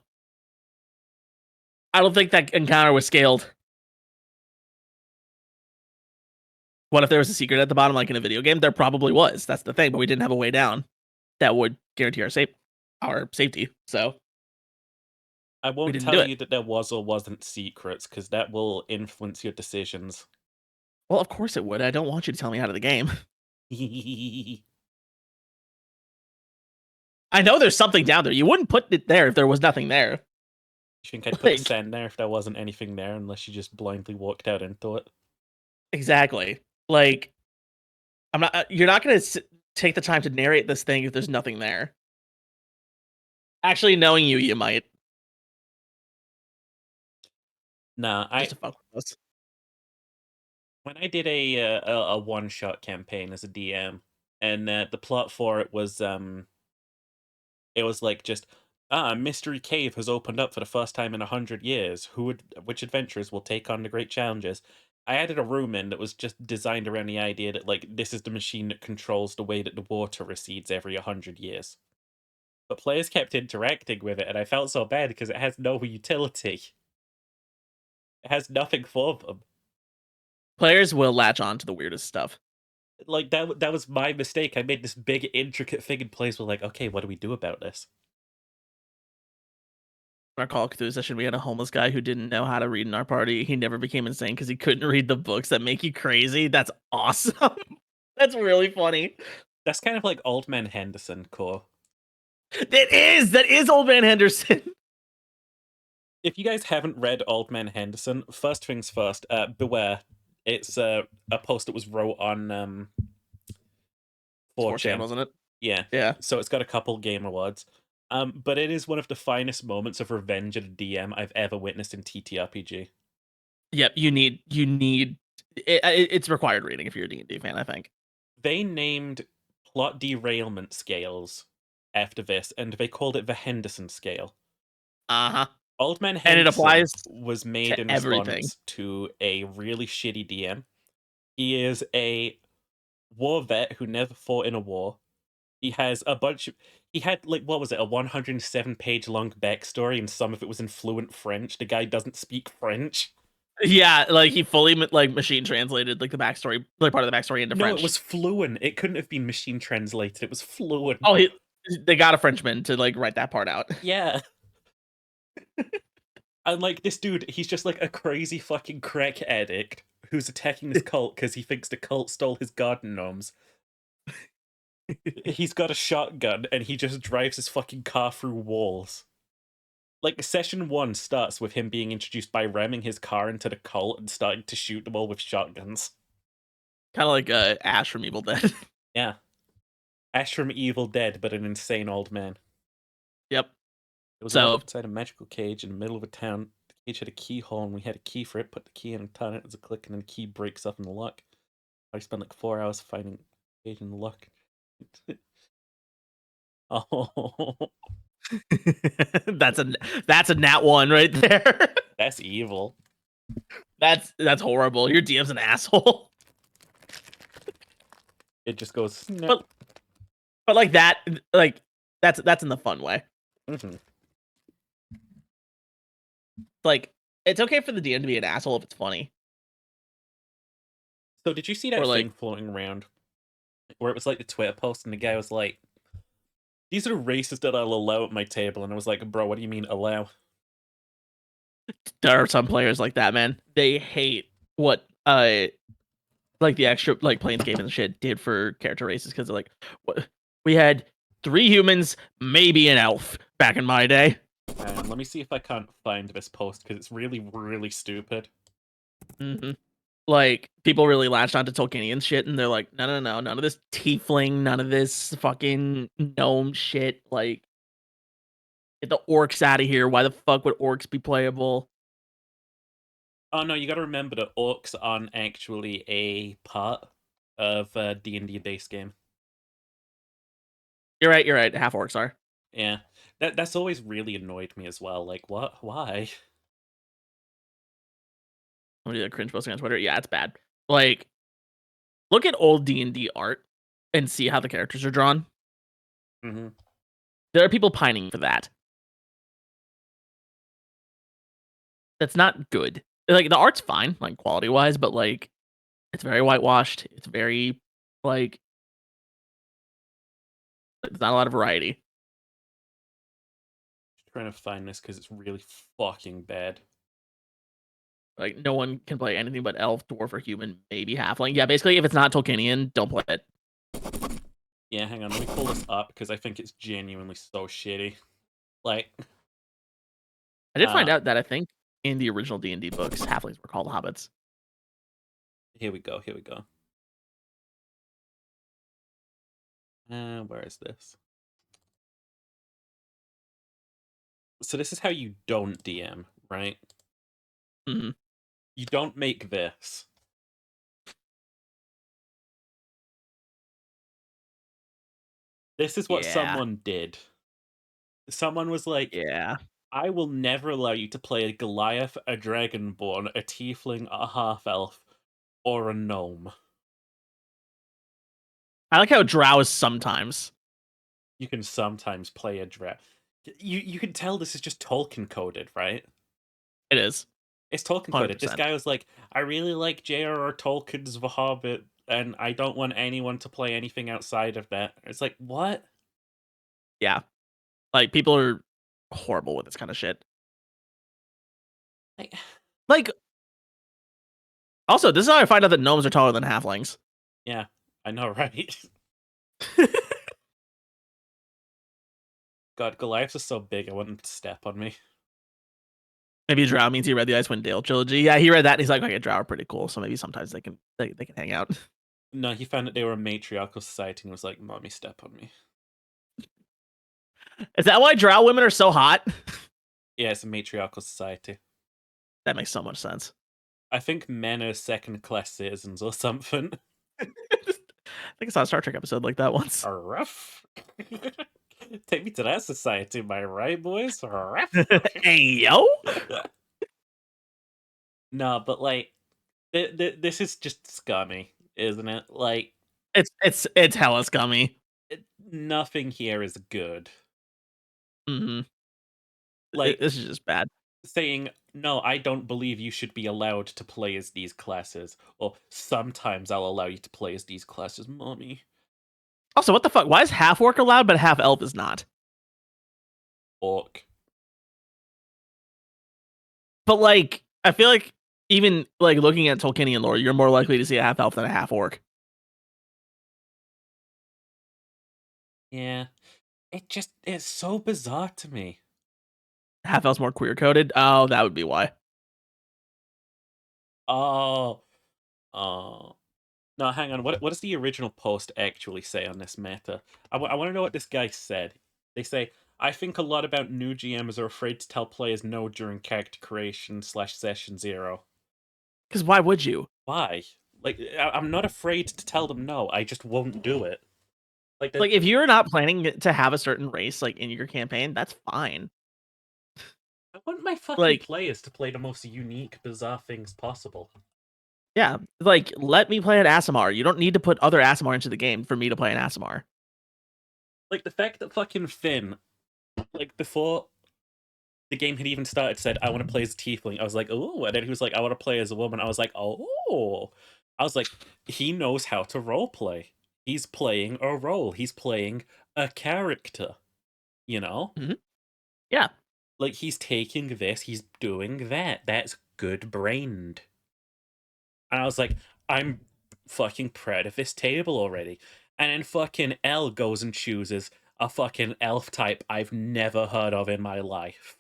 I don't think that encounter was scaled. What if there was a secret at the bottom, like in a video game? There probably was. That's the thing, but we didn't have a way down that would guarantee our safety. So I won't didn't do tell it. you that there was or wasn't secrets because that will influence your decisions. Well, of course it would. I don't want you to tell me out of the game. I know there's something down there. You wouldn't put it there if there was nothing there. You think I'd put a send there if there wasn't anything there unless you just blindly walked out into it? Exactly. Like, I'm not. You're not gonna take the time to narrate this thing if there's nothing there. Actually, knowing you, you might. Nah, Just to fuck with us. when I did a one shot campaign as a DM, and the plot for it was like just a mystery cave has opened up for the first time in 100 years. Which adventurers will take on the great challenges? I added a room in that was just designed around the idea that like this is the machine that controls the way that the water recedes every 100 years. But players kept interacting with it, and I felt so bad because it has no utility. It has nothing for them. Players will latch on to the weirdest stuff. Like that was my mistake. I made this big intricate thing in place. We're like, okay, what do we do about this? In our Call of Cthulhu session, we had a homeless guy who didn't know how to read in our party. He never became insane because he couldn't read the books that make you crazy. That's awesome. That's really funny. That's kind of like Old Man Henderson core. That is Old Man Henderson. If you guys haven't read Old Man Henderson, first things first, beware. It's a post that was wrote on 4chan, wasn't it? Yeah. Yeah. So it's got a couple game awards. But it is one of the finest moments of revenge at a DM I've ever witnessed in TTRPG. Yep, you need it's required reading if you're a D&D fan, I think. They named plot derailment scales after this, and they called it the Henderson scale. Uh-huh. Old Man And it Henderson applies was made to in everything. response to a really shitty DM. He is a war vet who never fought in a war. He has he had like, what was it, a 107-page long backstory, and some of it was in fluent French. The guy doesn't speak French. Yeah, like he fully like machine translated like the backstory, like part of the backstory into French. No, it was fluent. It couldn't have been machine translated. It was fluent. Oh, they got a Frenchman to like write that part out. Yeah. And like this dude, he's just like a crazy fucking crack addict who's attacking this cult because he thinks the cult stole his garden gnomes. He's got a shotgun and he just drives his fucking car through walls. Like, session 1 starts with him being introduced by ramming his car into the cult and starting to shoot them all with shotguns. Kind of like Ash from Evil Dead. Yeah. Ash from Evil Dead, but an insane old man. Yep. It was So- inside a magical cage in the middle of a town. The cage had a keyhole and we had a key for it. Put the key in and turn it as a click, and then the key breaks up in the lock. I spent like 4 hours finding the cage in the lock. Oh. that's a nat one right there. That's evil. That's horrible. Your DM's an asshole. It just goes. But like that, like that's in the fun way. Mm-hmm. Like, it's okay for the DM to be an asshole if it's funny. So did you see that Or, like- thing floating around where it was like the Twitter post and the guy was like, "These are the races that I'll allow at my table," and I was like, "Bro, what do you mean allow?" There are some players like that, man. They hate what like the extra like Planescape and shit did for character races because they're like, what? We had 3 humans, maybe an elf back in my day. Let me see if I can't find this post because it's really, really stupid. Mm-hmm. like people really latched onto Tolkienian shit, and they're like, no, none of this tiefling, none of this fucking gnome shit. Like, get the orcs out of here. Why the fuck would orcs be playable? Oh no, you got to remember that orcs aren't actually a part of D&D base game. You're right. Half orcs are. Yeah, that's always really annoyed me as well. Like, what? Why? Let me do the cringe posting on Twitter. Yeah, it's bad. Like, look at old D&D art and see how the characters are drawn. Mm-hmm. There are people pining for that. That's not good. Like, the art's fine, like quality wise, but like, it's very whitewashed. It's very like, there's not a lot of variety. Trying to find this because it's really fucking bad. Like, no one can play anything but elf, dwarf, or human, maybe halfling. Yeah, basically, if it's not Tolkienian, don't play it. Yeah, hang on, let me pull this up because I think it's genuinely so shitty. Like, I did find out that I think in the original D&D books, halflings were called hobbits. Here we go. Where is this? So this is how you don't DM, right? Mm-hmm. You don't make this. This is what someone did. Someone was like, yeah, I will never allow you to play a Goliath, a Dragonborn, a Tiefling, a Half-Elf, or a Gnome. I like how drow is sometimes. You can sometimes play a drow. You can tell this is just Tolkien coded, right? It is. It's Tolkien coded. 100%. This guy was like, I really like J.R.R. Tolkien's The Hobbit, and I don't want anyone to play anything outside of that. It's like, what? Yeah. Like, people are horrible with this kind of shit. Like, also, this is how I find out that gnomes are taller than halflings. Yeah, I know, right? God, Goliaths are so big, I want him to step on me. Maybe drow means he read the Icewind Dale trilogy. Yeah, he read that, and he's like, okay, drow are pretty cool, so maybe sometimes they can hang out. No, he found that they were a matriarchal society and was like, mommy, step on me. Is that why drow women are so hot? Yeah, it's a matriarchal society. That makes so much sense. I think men are second-class citizens or something. I think I saw a Star Trek episode like that once. Rough. Take me to that society, am I right, boys? Rough. Hey, yo! No, but like, this is just scummy, isn't it? Like, it's hella scummy. Nothing here is good. Mm-hmm. Like, this is just bad. Saying, no, I don't believe you should be allowed to play as these classes, or sometimes I'll allow you to play as these classes, mommy. Also, what the fuck? Why is half orc allowed, but half elf is not? Orc. But like, I feel like even like looking at Tolkienian lore, you're more likely to see a half elf than a half orc. Yeah. It's so bizarre to me. Half elf's more queer coded. Oh, that would be why. Oh. No, hang on. What does the original post actually say on this meta? I want to know what this guy said. They say, I think a lot about new GMs are afraid to tell players no during character creation / session 0. Because why would you? Why? Like, I'm not afraid to tell them no. I just won't do it. Like if you're not planning to have a certain race like in your campaign, that's fine. I want my fucking players to play the most unique, bizarre things possible. Yeah, like, let me play an Aasimar. You don't need to put other Aasimar into the game for me to play an Aasimar. Like, the fact that fucking Finn, like, before the game had even started, said, I want to play as a tiefling. I was like, oh, and then he was like, I want to play as a woman. I was like, oh. I was like, he knows how to roleplay. He's playing a role. He's playing a character. You know? Mm-hmm. Yeah. Like, he's taking this, he's doing that. That's good-brained. And I was like, I'm fucking proud of this table already. And then fucking Elle goes and chooses a fucking elf type I've never heard of in my life.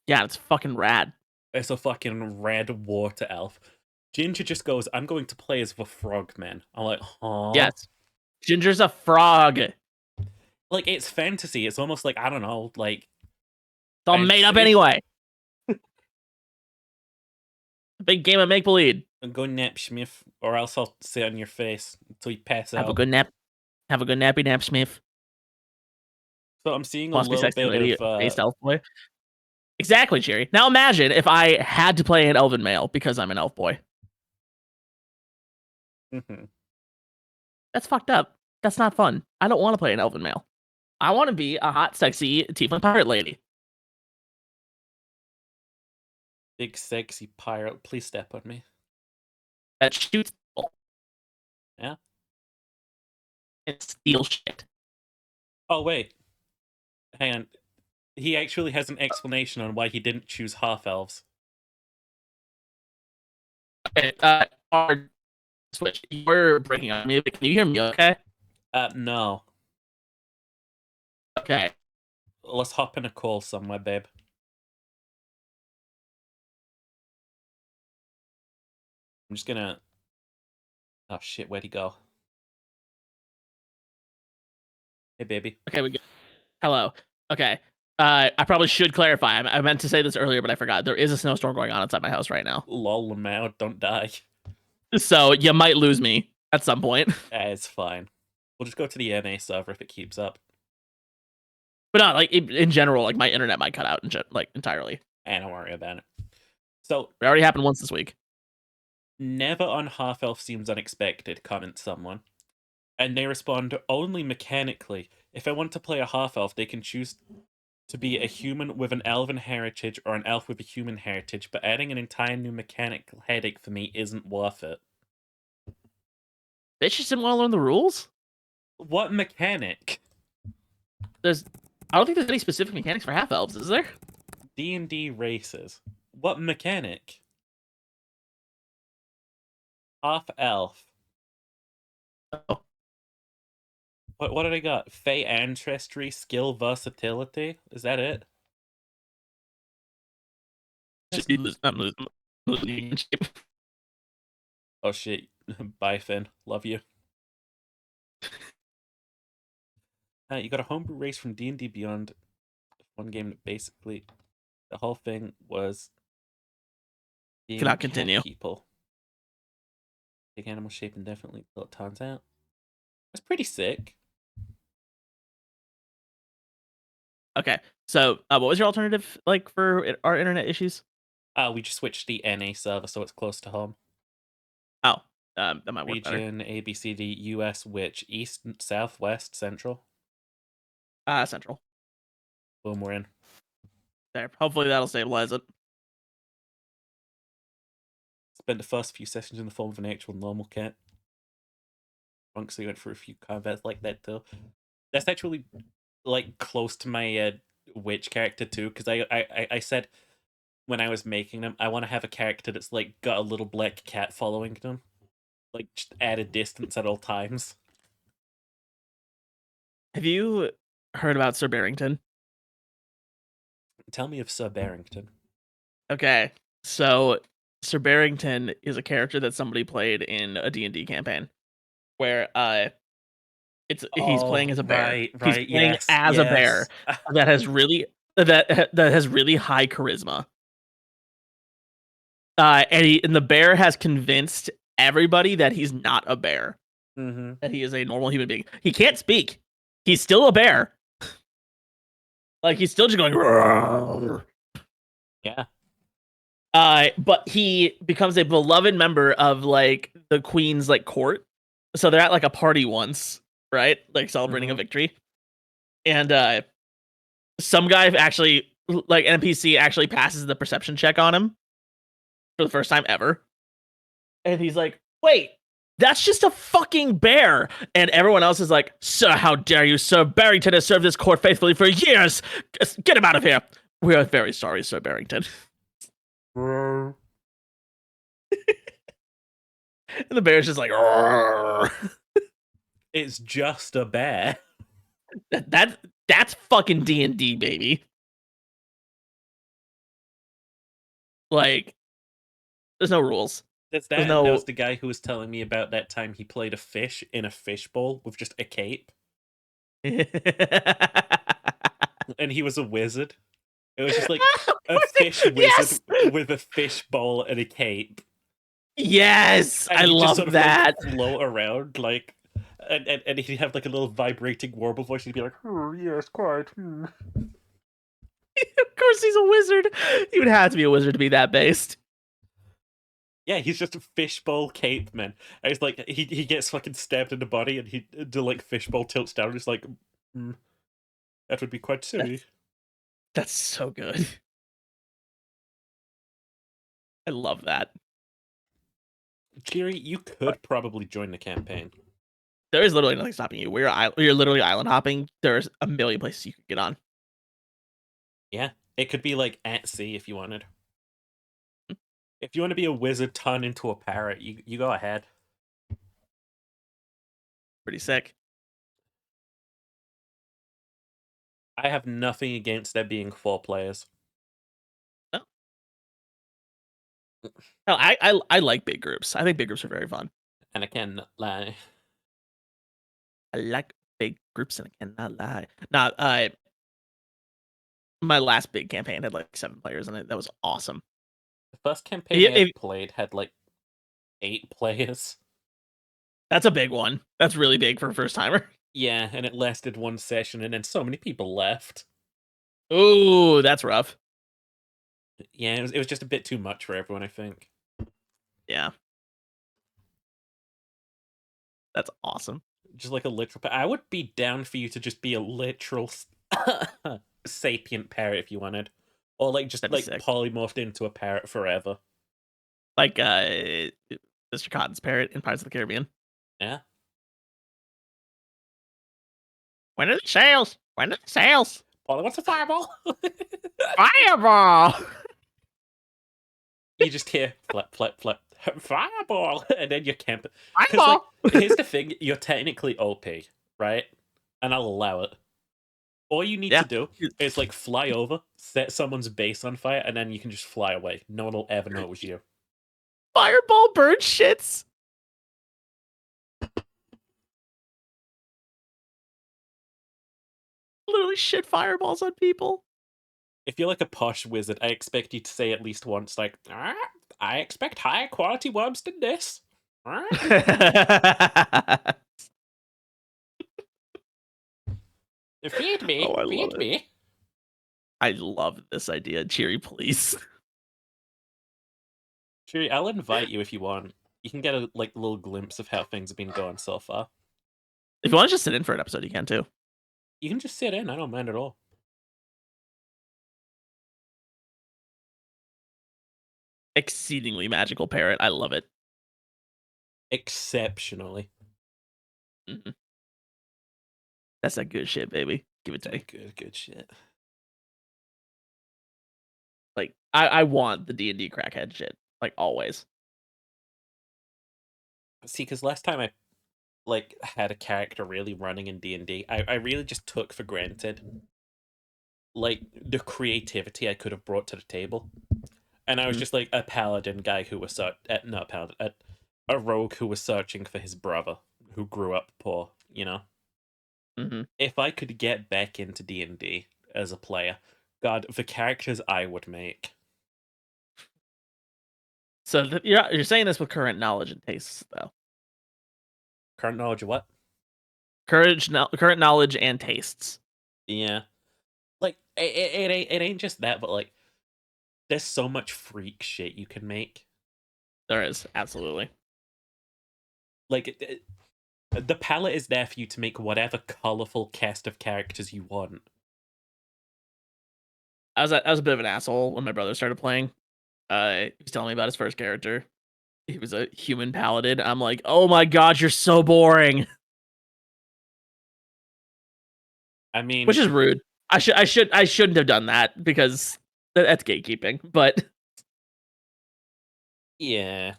Yeah, it's fucking rad. It's a fucking red water elf. Ginger just goes, I'm going to play as the frogman. I'm like, huh? Yes. Ginger's a frog. Like, it's fantasy. It's almost like, I don't know, like... It's all made up anyway. Big game of make-believe. Go nap, Smith, or else I'll sit on your face until you pass out. Have a good nap. Have a good nappy nap, Smith. So I'm seeing a Must be little sexy bit lady of... based elf boy. Exactly, Jerry. Now imagine if I had to play an elven male because I'm an elf boy. That's fucked up. That's not fun. I don't want to play an elven male. I want to be a hot, sexy tiefling pirate lady. Big, sexy pirate. Please step on me. That shoots people. Yeah? And steal shit. Oh, wait. Hang on. He actually has an explanation on why he didn't choose half-elves. Okay, Switch, you're breaking on me. Can you hear me okay? No. Okay. Let's hop in a call somewhere, babe. I'm just gonna... Oh, shit, where'd he go? Hey, baby. Okay, we go. Hello. Okay. I probably should clarify. I meant to say this earlier, but I forgot. There is a snowstorm going on outside my house right now. Lol, Lamau, don't die. So you might lose me at some point. It's fine. We'll just go to the NA server if it keeps up. But not like in general, like my internet might cut out like entirely. Don't worry about it. So it already happened once this week. Never on half-elf seems unexpected, comments someone. And they respond, only mechanically. If I want to play a half-elf, they can choose to be a human with an elven heritage or an elf with a human heritage, but adding an entire new mechanic headache for me isn't worth it. They just didn't want to learn the rules? What mechanic? I don't think there's any specific mechanics for half-elves, is there? D&D races. What mechanic? Half-elf. Oh. What did I got? Fey ancestry, skill, versatility? Is that it? I'm losing shape. Oh shit. Bye, Finn. Love you. You got a homebrew race from D&D Beyond. One game that basically... The whole thing was... Cannot continue. People. Big animal shape indefinitely until it turns out. That's pretty sick. Okay, so what was your alternative like for our internet issues? We just switched the NA server so it's close to home. Oh, that might work better. Region, A, B, C, D, US, which? East, South, West, Central? Central. Boom, we're in. There. Hopefully that'll stabilize it. Spent the first few sessions in the form of an actual normal cat. Drunk, so we went through a few combats like that too. That's actually like close to my witch character too, because I said when I was making them, I want to have a character that's like got a little black cat following them, like just at a distance at all times. Have you heard about Sir Barrington? Tell me of Sir Barrington. Okay, so Sir Barrington is a character that somebody played in a D&D campaign, where he's playing as a bear. Right, he's playing as a bear that has really high charisma. And the bear has convinced everybody that he's not a bear. Mm-hmm. That he is a normal human being. He can't speak. He's still a bear. Like he's still just going. Roar. Yeah. But he becomes a beloved member of like the queen's like court. So they're at like a party once, right? Like celebrating a victory. And some guy actually, like NPC actually passes the perception check on him for the first time ever. And he's like, wait, that's just a fucking bear. And everyone else is like, sir, how dare you, Sir Barrington has served this court faithfully for years. Get him out of here. We are very sorry, Sir Barrington. And the bear's just like, it's just a bear. That's fucking D&D, baby. Like, there's no rules. There's that, and there was the guy who was telling me about that time he played a fish in a fishbowl with just a cape. And he was a wizard. It was just like a fish wizard with a fishbowl and a cape. Yes, And I he'd just love sort of, that. like, float around, like, and he'd have like a little vibrating warble voice. He'd be like, "Oh yes, quite." Of course, he's a wizard. He would have to be a wizard to be that based. Yeah, he's just a fishbowl cape man. And it's like he gets fucking stabbed in the body, and the like fishbowl tilts down. And he's like, that would be quite silly. That's so good. I love that. Kiri, you could probably join the campaign. There is literally nothing stopping you. You're literally island hopping. There's a million places you could get on. Yeah, it could be like at sea if you wanted. If you want to be a wizard turn into a parrot, you go ahead. Pretty sick. I have nothing against there being 4 players. No. No, I like big groups. I think big groups are very fun. And I cannot lie. I like big groups and I cannot lie. Nah, my last big campaign had like 7 players in it. That was awesome. The first campaign I played had like 8 players. That's a big one. That's really big for a first timer. Yeah, and it lasted 1 session, and then so many people left. Ooh, that's rough. Yeah, it was just a bit too much for everyone, I think. Yeah. That's awesome. Just like a literal I would be down for you to just be a literal sapient parrot if you wanted. Or like just like polymorphed into a parrot forever. Like Mr. Cotton's parrot in Pirates of the Caribbean. Yeah. When are the sales? When are the sales? Polly, what's a fireball? Fireball! You just hear flip, flip, flip, fireball, and then you're camping. Fireball! Like, here's the thing, you're technically OP, right? And I'll allow it. All you need to do is like fly over, set someone's base on fire, and then you can just fly away. No one will ever know it was you. Fireball bird shits! Literally shit fireballs on people. If you're like a posh wizard, I expect you to say at least once, like, I expect higher quality worms than this. Feed me, feed me. I love this idea. Cheery, please. Cheery, I'll invite you if you want. You can get a like little glimpse of how things have been going so far. If you want to just sit in for an episode, you can too. You can just sit in. I don't mind at all. Exceedingly magical parrot. I love it. Exceptionally. Mm-hmm. That's that good shit, baby. Give it to me. Good shit. Like, I want the D&D crackhead shit. Like, always. See, because last time I like had a character really running in D&D, I really just took for granted like the creativity I could have brought to the table. And I was just like a paladin guy who was not paladin, a rogue who was searching for his brother who grew up poor, you know? Mm-hmm. If I could get back into D&D as a player, God, the characters I would make. So you're saying this with current knowledge and tastes, though. Current knowledge of what? Current knowledge and tastes. Yeah. Like, it ain't just that, but like, there's so much freak shit you can make. There is, absolutely. Like, the palette is there for you to make whatever colorful cast of characters you want. I was a bit of an asshole when my brother started playing. He was telling me about his first character. He was a human paladin. I'm like, oh my god, you're so boring. I mean, which is rude. I shouldn't have done that because that's gatekeeping. But yeah,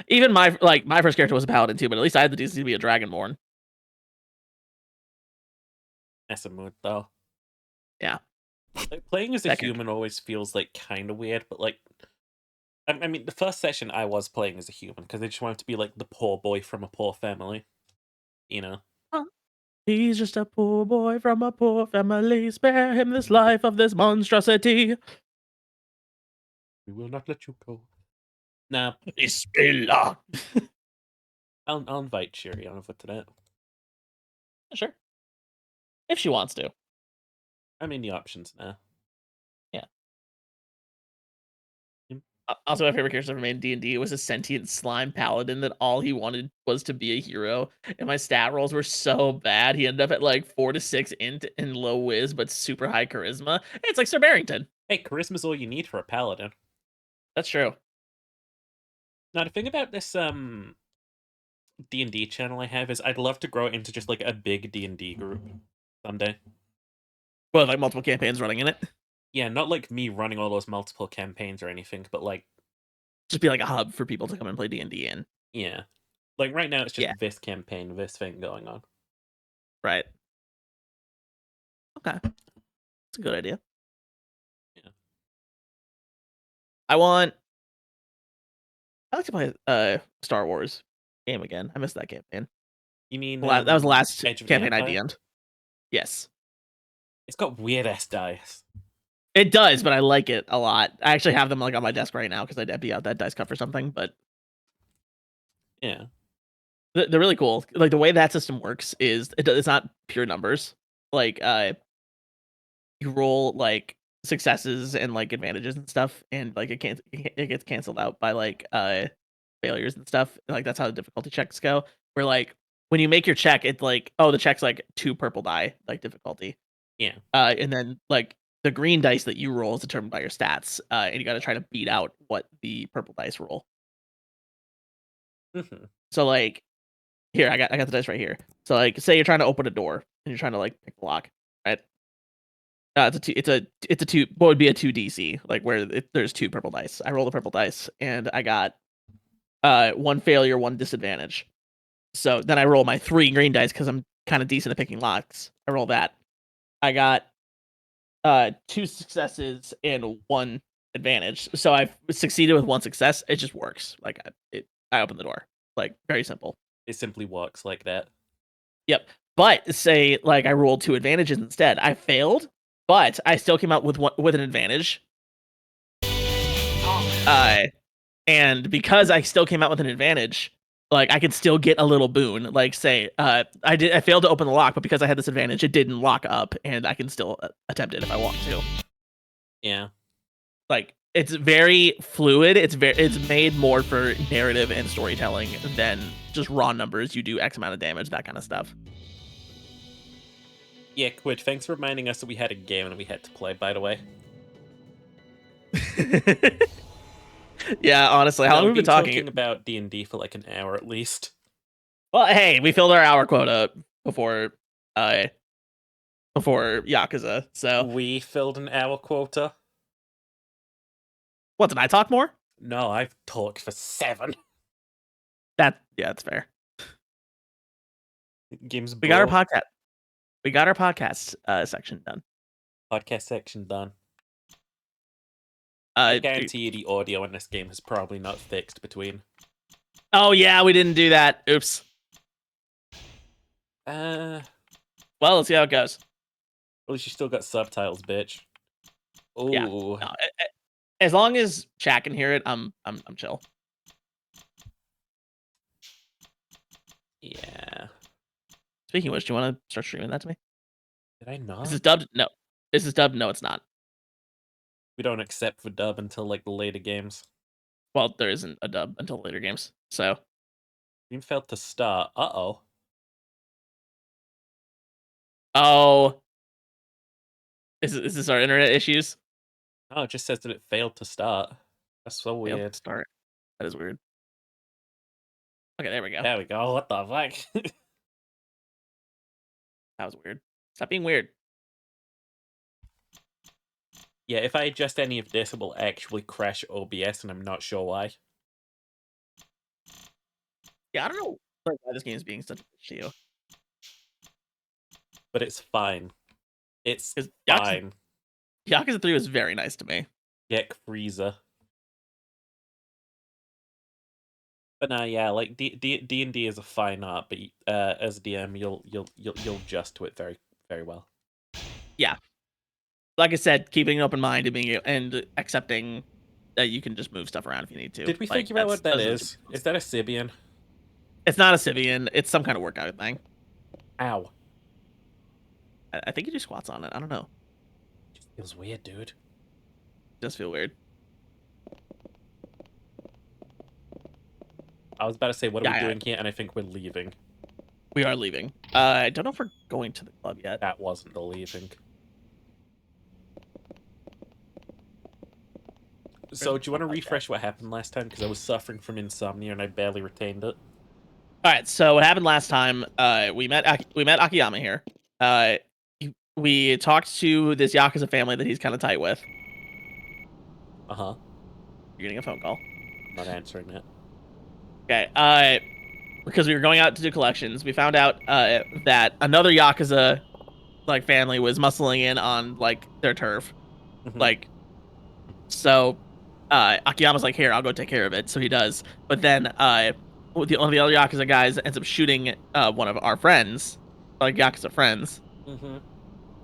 even my first character was a paladin too. But at least I had the decency to be a dragonborn. That's a mood though. Yeah. Like, playing as a human always feels like kind of weird, but like I mean, the first session I was playing as a human because I just wanted to be like the poor boy from a poor family, you know. He's just a poor boy from a poor family. Spare him this life of this monstrosity. We will not let you go. Nah, Bismillah. I'll invite Shiri over to that. Sure. If she wants to. I mean, the options now. Yeah. Also, my favorite character ever made in D&D was a sentient slime paladin that all he wanted was to be a hero. And my stat rolls were so bad. He ended up at like 4 to 6 int and low whiz, but super high charisma. It's like Sir Barrington. Hey, charisma's all you need for a paladin. That's true. Now, the thing about this D&D channel I have is I'd love to grow it into just like a big D&D group someday. Well, like multiple campaigns running in it? Yeah, not like me running all those multiple campaigns or anything, but like just be like a hub for people to come and play D&D in. Yeah. Like right now it's just this campaign, this thing going on. Right. Okay. That's a good idea. Yeah. I'd like to play Star Wars game again. I missed that campaign. You mean that was the last Edge of campaign I Empire? DM'd. Yes. It's got weird ass dice. It does, but I like it a lot. I actually have them like on my desk right now because I empty out that dice cup for something, but yeah. They're really cool. Like the way that system works is it's not pure numbers. Like you roll like successes and like advantages and stuff, and like it gets canceled out by like failures and stuff. And, like that's how the difficulty checks go. Where like when you make your check, it's like, oh, the check's like 2 purple die like difficulty. Yeah. And then like the green dice that you roll is determined by your stats, and you got to try to beat out what the purple dice roll. Mm-hmm. So like, here I got the dice right here. So like, say you're trying to open a door and you're trying to like pick the lock, right? It's a 2. What would be a 2 DC? Like where there's 2 purple dice. I roll the purple dice and I got 1 failure, 1 disadvantage. So then I roll my 3 green dice because I'm kind of decent at picking locks. I roll that. I got 2 successes and 1 advantage. So I've succeeded with 1 success. It just works. Like I open the door. Like very simple. It simply works like that. Yep. But say like I rolled 2 advantages instead. I failed, but I still came out with an advantage. And because I still came out with an advantage, like I could still get a little boon. Like say I failed to open the lock, but because I had this advantage, it didn't lock up, and I can still attempt it if I want to. Yeah. Like it's very fluid. It's made more for narrative and storytelling than just raw numbers. You do X amount of damage, that kind of stuff. Yeah, Quid, thanks for reminding us that we had a game and we had to play, by the way. Yeah, honestly, how long have we been talking about D&D for like an hour at least? Well, hey, we filled our hour quota before Yakuza, so we filled an hour quota. What, did I talk more? No, I've talked for 7. That's fair. Games. We got our podcast. We got our podcast section done. Podcast section done. I guarantee you the audio in this game is probably not fixed between. Oh yeah, we didn't do that. Oops. Well, let's see how it goes. At least you still got subtitles, bitch. Oh. Yeah. No, as long as chat can hear it, I'm chill. Yeah. Speaking of which, do you want to start streaming that to me? Did I not? This is dubbed? No. This is dubbed? No, it's not. We don't accept for dub until like the later games. Well, there isn't a dub until later games, so. You failed to start. Uh-oh. Oh. Is this our internet issues? Oh, it just says that it failed to start. That's so weird. Failed to start. That is weird. Okay, there we go. There we go. What the fuck? That was weird. Stop being weird. Yeah, if I adjust any of this, it will actually crash OBS, and I'm not sure why. Yeah, I don't know why this game is being such a bitch to you. But it's fine. It's fine. Yakuza 3 was very nice to me. Get Frieza. But no, yeah, like D&D is a fine art, but as a DM, you'll adjust to it very very well. Yeah. Like I said, keeping an open mind and accepting that you can just move stuff around if you need to. Did we Like, figure out what that those are the is? Is that a Sibian? It's not a Sibian. It's some kind of workout thing. Ow. I think you do squats on it. I don't know. Just feels weird, dude. It does feel weird. I was about to say, what are we Yeah. doing here? And I think we're leaving. We are leaving. I don't know if we're going to the club yet. That wasn't the leaving. So, do you want to refresh what happened last time? Because I was suffering from insomnia and I barely retained it. All right. So what happened last time? We met Akiyama here. We talked to this Yakuza family that he's kind of tight with. Uh-huh. You're getting a phone call. I'm not answering it. Okay. Because we were going out to do collections, we found out that another Yakuza like family was muscling in on like their turf. Mhm. Like, so Akiyama's like, here, I'll go take care of it. So he does. But then one of the other Yakuza guys ends up shooting one of our friends, like Yakuza friends, Mm-hmm.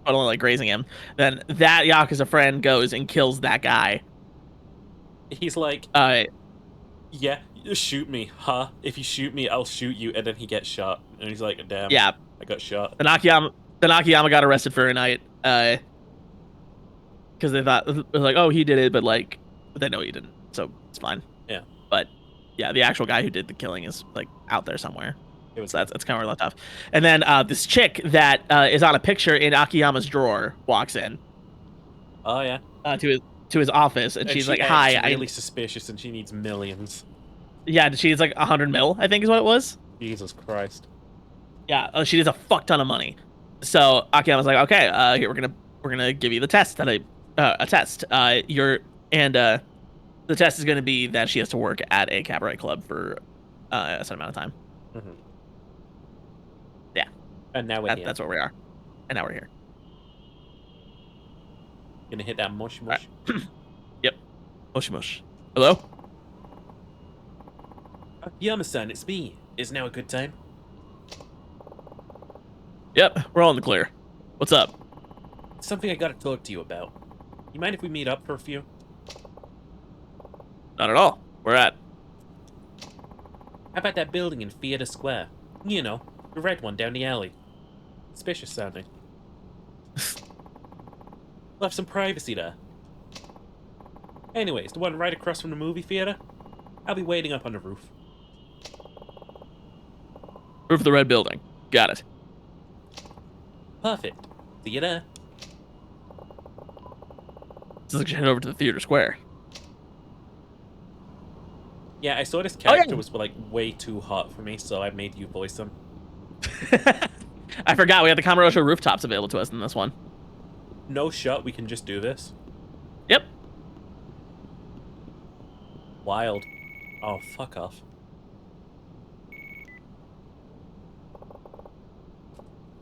but only like grazing him. Then that Yakuza friend goes and kills that guy. He's like, yeah, shoot me, huh? If you shoot me, I'll shoot you. And then he gets shot. And he's like, damn, Yeah. I got shot. Then Akiyama got arrested for a night. Because they thought, it was like, oh, he did it, but they know he didn't. So it's fine. Yeah. But yeah, the actual guy who did the killing is like out there somewhere. It was So that's kind of where we left off. And then this chick that is on a picture in Akiyama's drawer walks in Oh, yeah. to his office, and she's she like, acts "Hi, really suspicious and she needs millions. yeah." She needs like 100 mil, I think is what it was. Jesus Christ. Yeah, she needs a fuck ton of money. So Akiyama's like, "Okay, here we're gonna give you the test that a test. The test is gonna be that she has to work at a cabaret club for a certain amount of time." Mm-hmm. Yeah. And now we're here. That's where we are. And now we're here. Gonna hit that mush mush. Yep. Mush mush. Hello? Yama-san, it's me. Is now a good time? Yep, we're all in the clear. What's up? Something I gotta talk to you about. You mind if we meet up for a few? Not at all. Where at? How about that building in Theater Square? You know, the red one down the alley. Suspicious sounding. We'll have some privacy there. Anyways, the one right across from the movie theater? I'll be waiting up on the roof. Roof of the red building. Got it. Perfect. See you there. So let's head over to the theater square. Yeah, I saw this Oh, yeah. character was like way too hot for me, so I made you voice him. I forgot we have the Kamurocho rooftops available to us in this one. No shot, we can just do this. Yep. Wild. Oh, fuck off.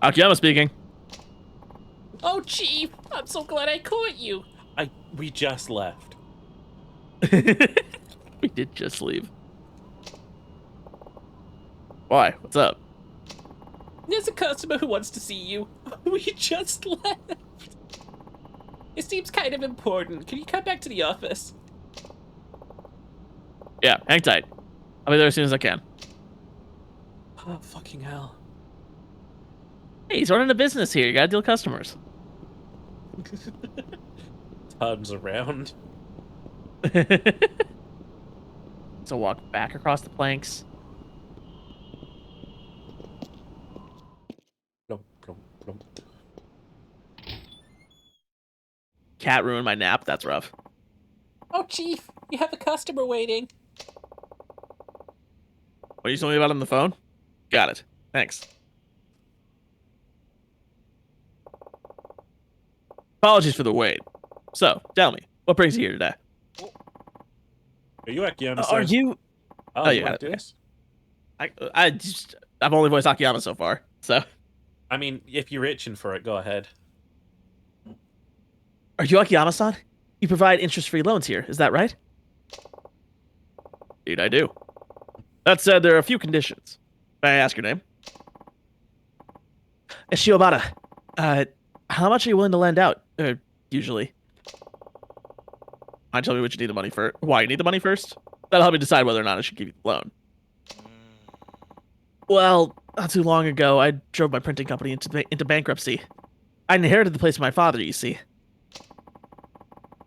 Akiyama speaking. Oh, Chief! I'm so glad I caught you! We just left. We did just leave. Why? What's up? There's a customer who wants to see you. We just left. It seems kind of important. Can you come back to the office? Yeah, hang tight. I'll be there as soon as I can. Oh, fucking hell. Hey, he's running a business here. You gotta deal with customers. Tons around. So walk back across the planks. Plump, plump, plump. Cat ruined my nap. That's rough. Oh, Chief, you have a customer waiting. What are you telling me about on the phone? Got it. Thanks. Apologies for the wait. So, tell me, what brings you here today? Are you Akiyama? Are you? Oh, you you got want it. to do this? I've only voiced Akiyama so far, so. I mean, if you're itching for it, go ahead. Are you Akiyama-san? You provide interest-free loans here, is that right? Indeed, I do. That said, there are a few conditions. May I ask your name? Shiobata. How much are you willing to lend out, usually? Mind telling me what you need the money for? Why you need the money first? That'll help me decide whether or not I should give you the loan. Well, not too long ago, I drove my printing company into bankruptcy. I inherited the place from my father, you see.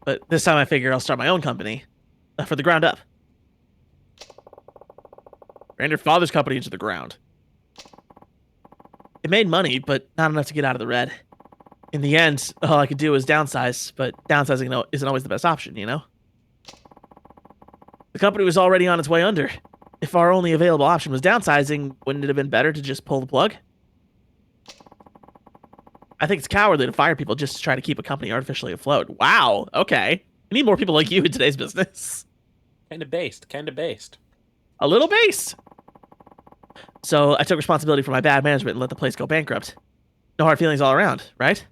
But this time I figure I'll start my own company. For the ground up. Ran your father's company into the ground. It made money, but not enough to get out of the red. In the end, all I could do was downsize, but downsizing isn't always the best option, you know? The company was already on its way under. If our only available option was downsizing, wouldn't it have been better to just pull the plug? I think it's cowardly to fire people just to try to keep a company artificially afloat. Wow, okay. We need more people like you in today's business. Kind of based, kind of based. A little based. So I took responsibility for my bad management and let the place go bankrupt. No hard feelings all around, right?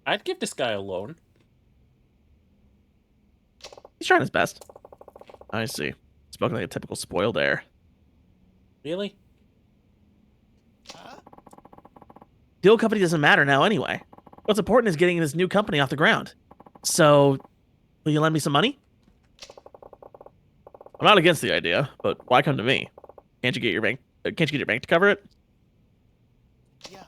I'd give this guy a loan. He's trying his best. I see. Spoken like a typical spoiled heir. Really? The old company doesn't matter now anyway. What's important is getting this new company off the ground. So, will you lend me some money? I'm not against the idea, but why come to me? Can't you get your bank to cover it? Yeah.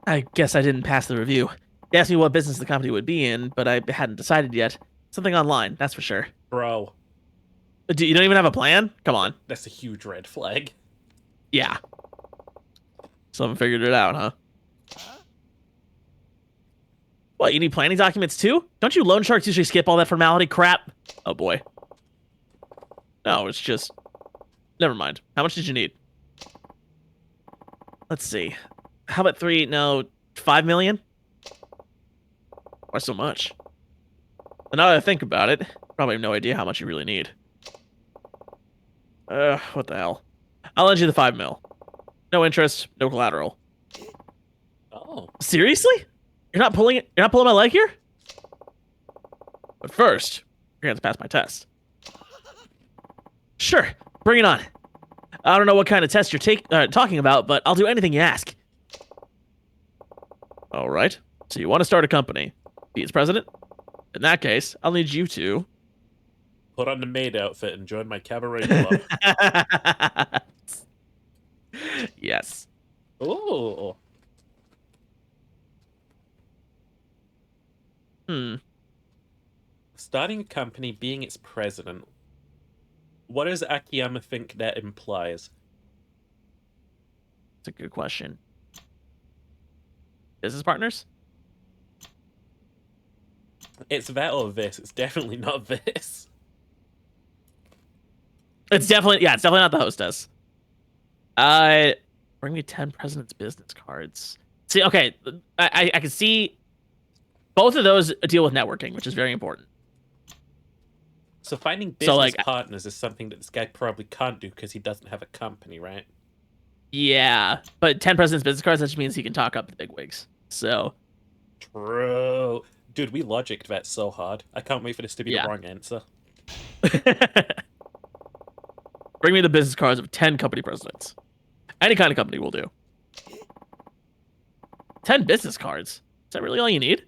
I guess I didn't pass the review. They asked me what business the company would be in, but I hadn't decided yet. Something online, that's for sure. Bro. You don't even have a plan? Come on. That's a huge red flag. Yeah. Someone figured it out, huh? What, you need planning documents too? Don't you loan sharks usually skip all that formality crap? Oh boy. No, it's just... Never mind. How much did you need? Let's see. How about 5 million? Why so much? And now that I think about it, probably have no idea how much you really need. What the hell? I'll lend you the 5 mil. No interest, no collateral. Oh. Seriously? You're not pulling my leg here? But first, you're gonna have to pass my test. Sure, bring it on. I don't know what kind of test you're talking about, but I'll do anything you ask. All right. So you want to start a company, be its president? In that case, I'll need you to put on the maid outfit and join my cabaret club. Yes. Ooh. Starting a company, being its president. What does Akiyama think that implies? That's a good question. Business partners? It's that or this. It's definitely not this. It's definitely not the hostess. Bring me 10 president's business cards. See, okay, I can see both of those deal with networking, which is very important. So finding business partners is something that this guy probably can't do because he doesn't have a company, right? Yeah, but 10 president's business cards, that just means he can talk up the bigwigs. So. True. Dude, we logicked that so hard. I can't wait for this to be the wrong answer. Bring me the business cards of 10 company presidents. Any kind of company will do. 10 business cards? Is that really all you need?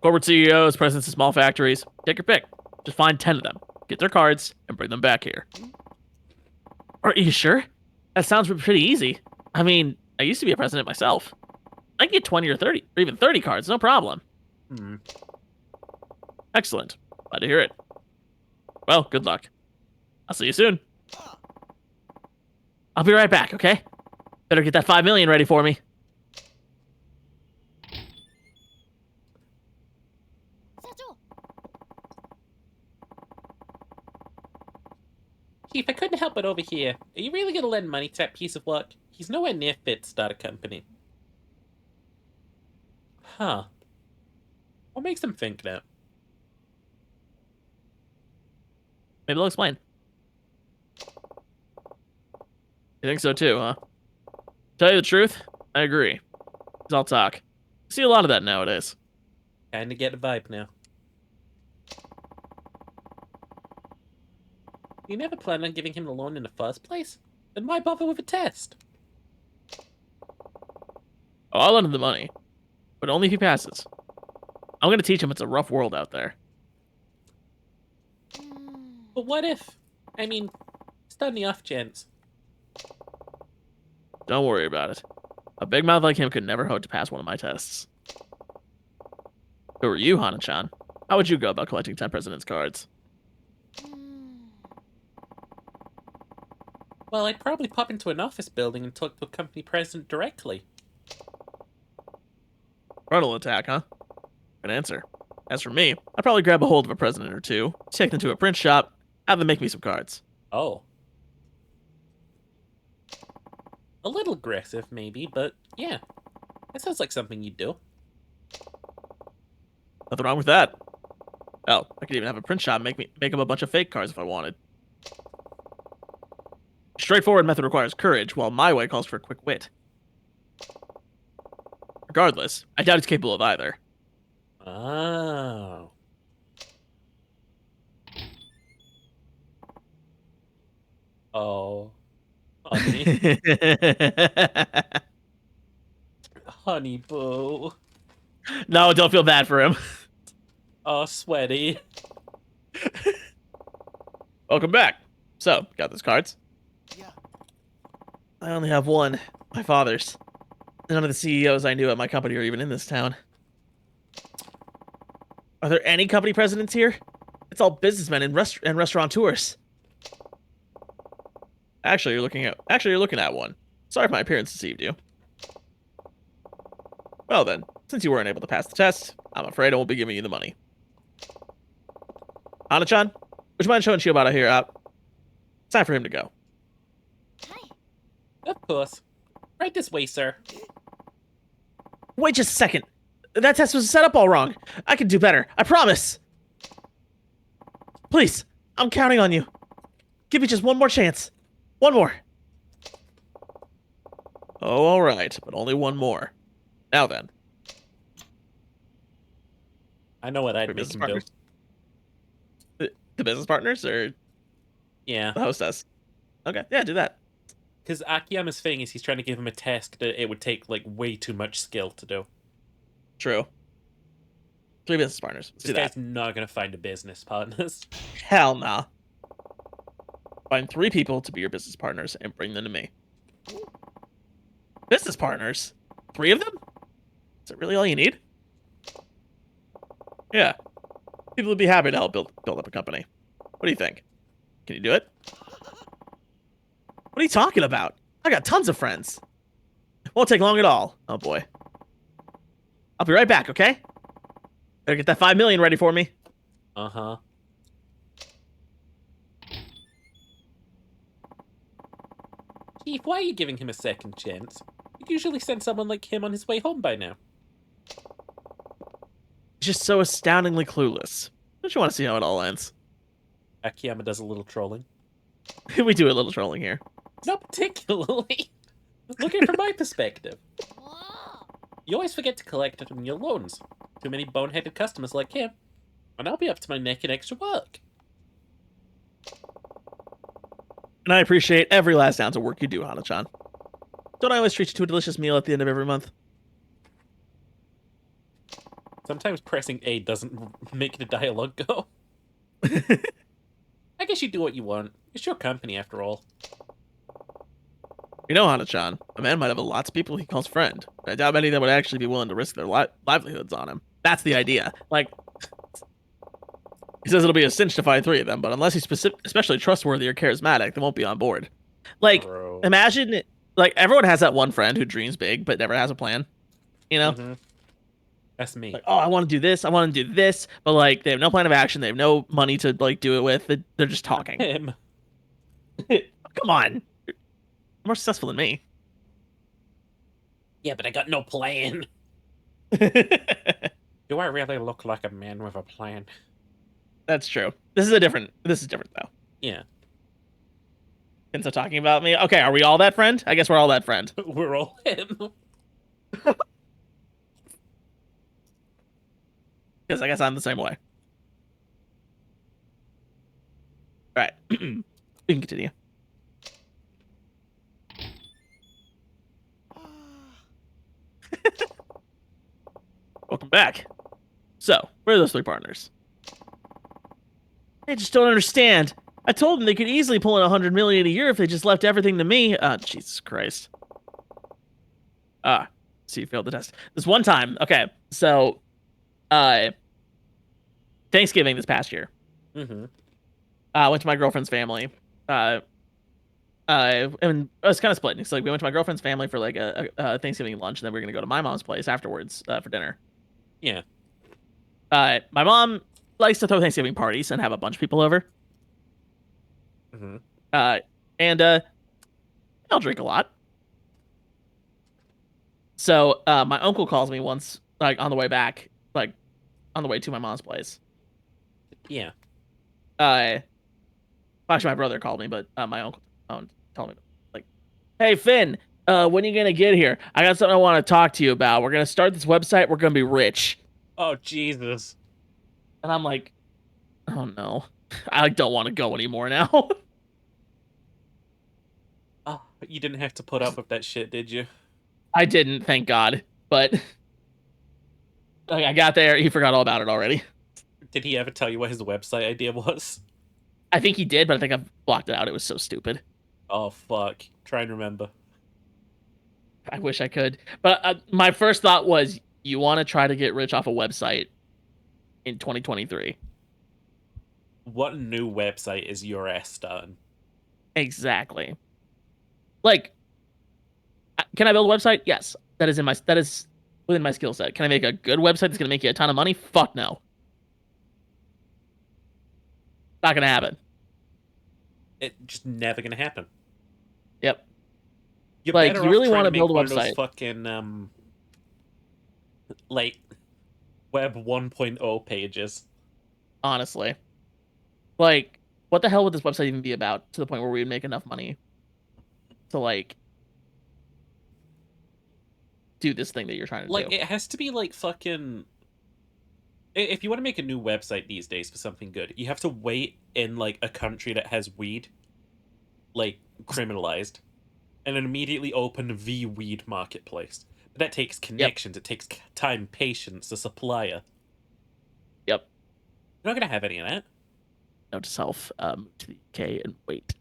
Corporate CEOs, presidents of small factories. Take your pick. Just find 10 of them. Get their cards and bring them back here. Are you sure? That sounds pretty easy. I mean, I used to be a president myself. I can get 20 or 30, or even 30 cards, no problem. Excellent. Glad to hear it. Well, good luck. I'll see you soon. I'll be right back, okay? Better get that 5 million ready for me. Chief, I couldn't help but overhear. Are you really going to lend money to that piece of work? He's nowhere near fit to start a company. Huh. What makes him think that? Maybe they'll explain. You think so too, huh? Tell you the truth, I agree. I'll talk. See a lot of that nowadays. Kinda get the vibe now. You never planned on giving him the loan in the first place? Then why bother with a test? Oh, I'll lend him the money, but only if he passes. I'm gonna teach him it's a rough world out there. But what if? I mean, just on the off chance. Don't worry about it. A big mouth like him could never hope to pass one of my tests. Who are you, Hana-chan? How would you go about collecting 10 President's cards? Well, I'd probably pop into an office building and talk to a company president directly. Frontal attack, huh? Good answer. As for me, I'd probably grab a hold of a president or two, take them to a print shop, have them make me some cards. Oh. A little aggressive, maybe, but yeah. That sounds like something you'd do. Nothing wrong with that. Oh, I could even have a print shop make up a bunch of fake cards if I wanted. Straightforward method requires courage, while my way calls for quick wit. Regardless, I doubt he's capable of either. Oh. Oh. Honey. Honey boo. No, don't feel bad for him. Oh, sweaty. Welcome back. So, got those cards? Yeah. I only have one. My father's. None of the CEOs I knew at my company are even in this town. Are there any company presidents here? It's all businessmen and restaurateurs. Actually, you're looking at one. Sorry if my appearance deceived you. Well then, since you weren't able to pass the test, I'm afraid I won't be giving you the money. Hana-chan, would you mind showing Shiobata here out? It's time for him to go. Of course. Right this way, sir. Wait just a second. That test was set up all wrong. I can do better. I promise. Please, I'm counting on you. Give me just one more chance. One more. Oh, all right, but only one more. Now then. I know what I'd make him do. The business partners, or yeah, the hostess? Okay, yeah, do that. Because Akiyama's thing is he's trying to give him a task that it would take like way too much skill to do. True. 3 business partners. Let's This do that. guy's not gonna find a business partners. Hell nah. Find 3 people to be your business partners and bring them to me. Business partners? 3 of them? Is it really all you need? Yeah. People would be happy to help build up a company. What do you think? Can you do it? What are you talking about? I got tons of friends. It won't take long at all. Oh boy. I'll be right back, okay? Better get that 5 million ready for me. Uh-huh. Keith, why are you giving him a second chance? You'd usually send someone like him on his way home by now. Just so astoundingly clueless. Don't you want to see how it all ends? Akiyama does a little trolling. We do a little trolling here. Not particularly. Looking from my perspective. You always forget to collect on your loans. Too many boneheaded customers like him. And I'll be up to my neck in extra work. And I appreciate every last ounce of work you do, Hana-chan. Don't I always treat you to a delicious meal at the end of every month? Sometimes pressing A doesn't make the dialogue go. I guess you do what you want. It's your company, after all. You know, Hana-chan, a man might have lots of people he calls friend, but I doubt many of them would actually be willing to risk their livelihoods on him. That's the idea. Like, he says it'll be a cinch to find 3 of them, but unless he's especially trustworthy or charismatic, they won't be on board. Like, imagine, like, everyone has that one friend who dreams big, but never has a plan. You know? Mm-hmm. That's me. Like, oh, I want to do this, I want to do this, but, like, they have no plan of action, they have no money to, like, do it with, they're just talking. Him. Come on. You're more successful than me. Yeah, but I got no plan. Do I really look like a man with a plan? That's true. This is different though. Yeah. And so talking about me. Okay, are we all that friend? I guess we're all that friend. We're all him. Because I guess I'm the same way. Right. We can continue. Welcome back. So, where are those three partners? I just don't understand. I told them they could easily pull in 100 million a year if they just left everything to me. Jesus Christ. So you failed the test. This one time, okay, so, Thanksgiving this past year. Mm-hmm. I went to my girlfriend's family. And it was kind of split. So, like, we went to my girlfriend's family for, like, a Thanksgiving lunch, and then we were going to go to my mom's place afterwards for dinner. Yeah. My mom likes to throw Thanksgiving parties and have a bunch of people over. Mm-hmm. And I'll drink a lot. So my uncle calls me once, like on the way back, like on the way to my mom's place. Yeah. Actually, my brother called me, but my uncle told me, like, "Hey Finn, when are you gonna get here? I got something I want to talk to you about. We're gonna start this website. We're gonna be rich." Oh Jesus. And I'm like, "Oh no, I don't want to go anymore now." Oh, you didn't have to put up with that shit, did you? I didn't, thank God. But like, I got there, he forgot all about it already. Did he ever tell you what his website idea was? I think he did, but I think I've blocked it out. It was so stupid. Oh fuck. Try and remember. I wish I could. But my first thought was, you want to try to get rich off a website in 2023. What new website is your ass starting? Exactly. Like, can I build a website? Yes. That is within my skill set. Can I make a good website that's going to make you a ton of money? Fuck no. Not going to happen. It's just never gonna happen. Yep. You're like, better you off really trying want to build a make one of website. those fucking like Web 1.0 pages. Honestly. Like, what the hell would this website even be about to the point where we would make enough money to, like, do this thing that you're trying to Like, do? it has to be like fucking... If you want to make a new website these days for something good, you have to wait in, like, a country that has weed, like, criminalized, and then immediately open the weed marketplace. But that takes connections, it takes time, patience, a supplier. Yep. You're not gonna have any of that. Note to self, to the UK and wait.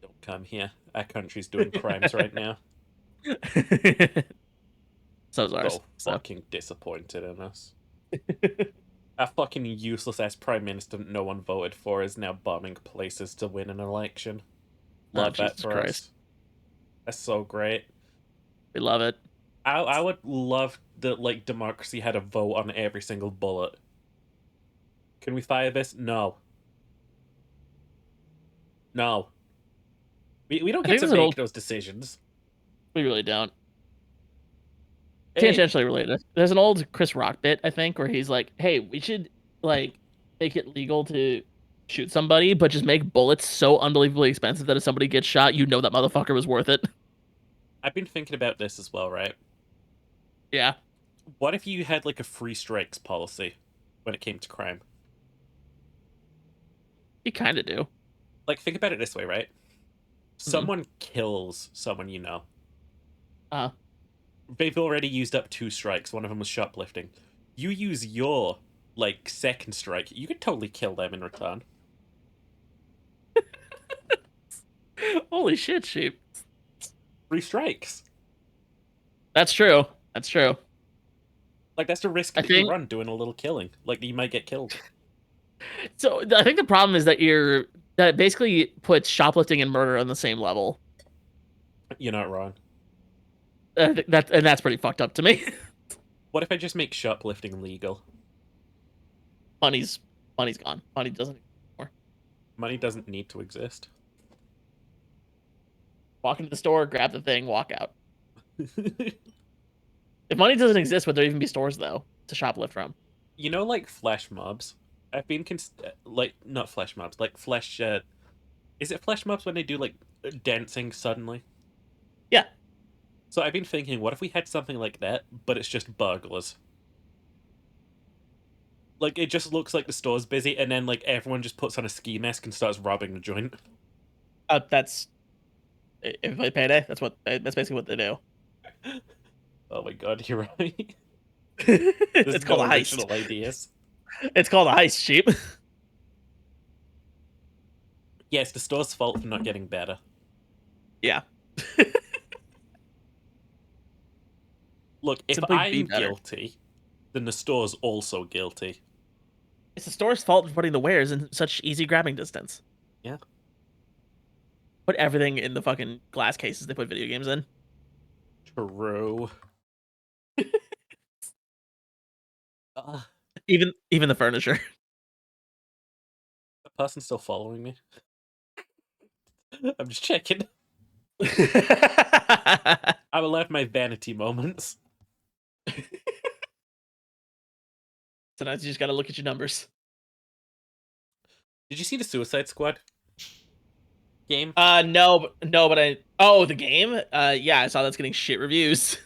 Don't come here. Our country's doing crimes right now. So's ours. So fucking disappointed in us. Our fucking useless ass prime minister that no one voted for is now bombing places to win an election. Love that Jesus for Christ. us. That's so great. We love it. I would love that, like, democracy had a vote on every single bullet. Can we fire this? No. No. We don't I get think to there's an make old- those decisions. We really don't. Hey. Tangentially related. There's an old Chris Rock bit, I think, where he's like, "Hey, we should, like, make it legal to shoot somebody, but just make bullets so unbelievably expensive that if somebody gets shot, you know that motherfucker was worth it." I've been thinking about this as well, right? Yeah. What if you had, like, a free strikes policy when it came to crime? You kind of do. Like, think about it this way, right? Someone kills someone you know. They've already used up 2 strikes. One of them was shoplifting. You use your, like, second strike. You could totally kill them in return. Holy shit, sheep. 3 strikes. That's true. That's true. Like, that's the risk that you run doing a little killing. Like, you might get killed. So I think the problem is that that basically puts shoplifting and murder on the same level. You're not wrong. That's pretty fucked up to me. What if I just make shoplifting legal? Money's gone. Money doesn't anymore. Money doesn't need to exist. Walk into the store, grab the thing, walk out. If money doesn't exist, would there even be stores though to shoplift from? You know, like, flash mobs? I've been like, not flash mobs, like flash is it flash mobs when they do, like, dancing suddenly? Yeah. So I've been thinking, what if we had something like that, but it's just burglars? Like, it just looks like the store's busy, and then, like, everyone just puts on a ski mask and starts robbing the joint. That's if you play Payday. That's basically what they do. Oh my god, you're right. It's called a heist. Original ideas. It's called a heist, sheep. Yeah, it's the store's fault for not getting better. Yeah. Look, if Simply be I'm better. guilty, then the store's also guilty. It's the store's fault for putting the wares in such easy grabbing distance. Yeah. Put everything in the fucking glass cases they put video games in. True. Even the furniture. The person's still following me. I'm just checking. I'm allowed my vanity moments. Sometimes you just gotta look at your numbers. Did you see the Suicide Squad game? No, but the game? Yeah, I saw that's getting shit reviews.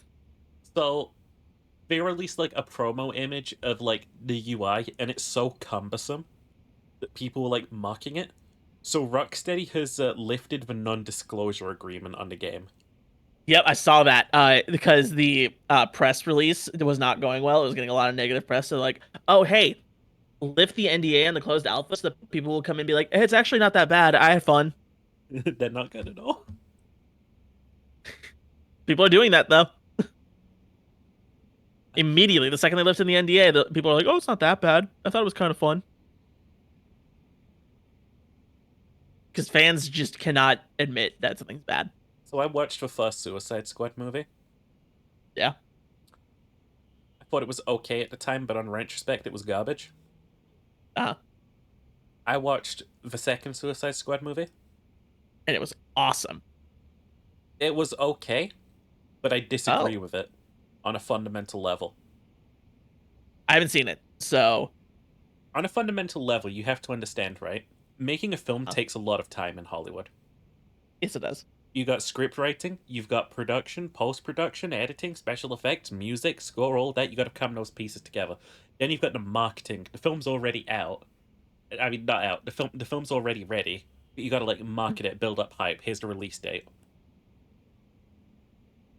So, they released, like, a promo image of, like, the UI, and it's so cumbersome that people were, like, mocking it. So, Rocksteady has lifted the non-disclosure agreement on the game. Yep, I saw that. Because the press release was not going well. It was getting a lot of negative press. So, like, oh, hey, lift the NDA on the closed alpha so that people will come and be like, hey, it's actually not that bad. I had fun. They're not good at all. People are doing that, though. Immediately, the second they lifted the NDA, the people are like, oh, it's not that bad. I thought it was kind of fun. Because fans just cannot admit that something's bad. So I watched the first Suicide Squad movie. Yeah. I thought it was okay at the time, but on retrospect, it was garbage. Uh-huh. I watched the second Suicide Squad movie. And it was awesome. It was okay, but I disagree with it on a fundamental level. I haven't seen it, so... On a fundamental level, you have to understand, right? Making a film takes a lot of time in Hollywood. Yes, it does. You got script writing, you've got production, post-production, editing, special effects, music, score, all that. You got to come those pieces together. Then you've got the marketing. The film's already out. I mean, not out. The film's already ready. But you got to like market it, build up hype. Here's the release date.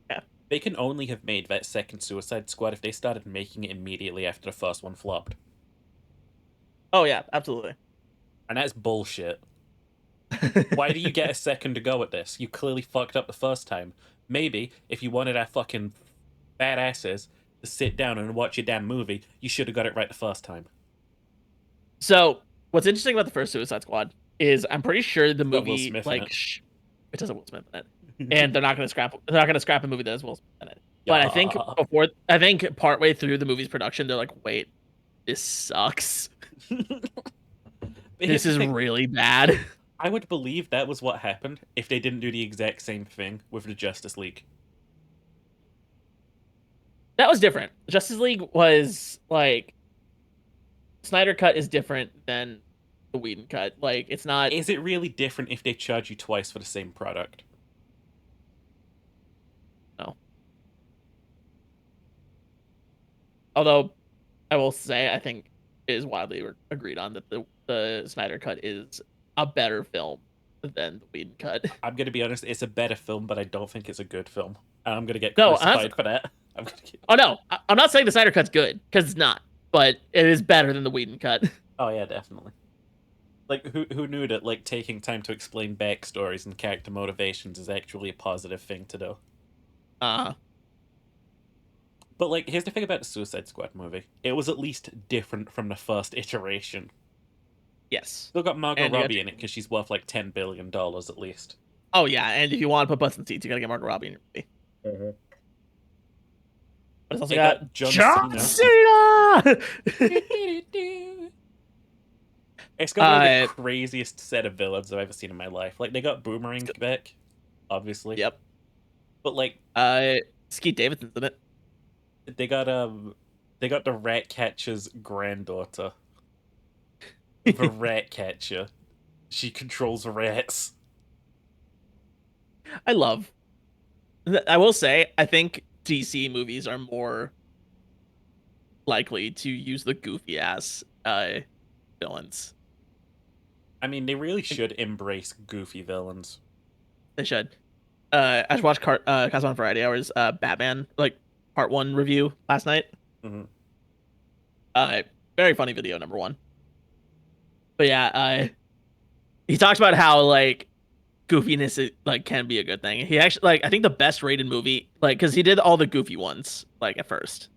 Yeah. They can only have made that second Suicide Squad if they started making it immediately after the first one flopped. Oh yeah, absolutely. And that's bullshit. Why do you get a second to go at this? You clearly fucked up the first time. Maybe, if you wanted our fucking badasses to sit down and watch your damn movie, you should have got it right the first time. So, what's interesting about the first Suicide Squad is I'm pretty sure the Will movie, Smith in like, it. it doesn't Will Smith in it. And they're not going to scrap a movie that has Will Smith in it. But I think partway through the movie's production, they're like, wait, this sucks. This is really bad. I would believe that was what happened if they didn't do the exact same thing with the Justice League. That was different. Justice League was like Snyder Cut is different than the Whedon Cut. Like it's not. Is it really different if they charge you twice for the same product? No. Although, I will say I think it is widely agreed on that the Snyder Cut is a better film than the Whedon Cut. I'm gonna be honest, it's a better film, but I don't think it's a good film. And I'm gonna get No, crucified for that. Oh no, I'm not saying the Snyder Cut's good because it's not, but it is better than the Whedon Cut. Oh yeah, definitely. Like who knew that like taking time to explain backstories and character motivations is actually a positive thing to do. But like, here's the thing about the Suicide Squad movie: it was at least different from the first iteration. Yes. Still got Margot And Robbie in it because she's worth like $10 billion at least. Oh yeah, and if you want to put butts in seats, you gotta get Margot Robbie in your movie. Mm-hmm. But it's also They got John Cena. It's got like, the craziest set of villains I've ever seen in my life. Like they got Boomerang back, obviously. Yep. But like, Skeet Davidson's in it. They got the Ratcatcher's granddaughter. The Ratcatcher. She controls rats. I will say, I think DC movies are more likely to use the goofy ass villains. I mean, they really should embrace goofy villains. They should. I just watched Cosmo Variety Hours Batman like part 1 review last night. Mm-hmm. Very funny video, number 1. But yeah, he talks about how like goofiness like can be a good thing. He actually like I think the best rated movie like because he did all the goofy ones like at first.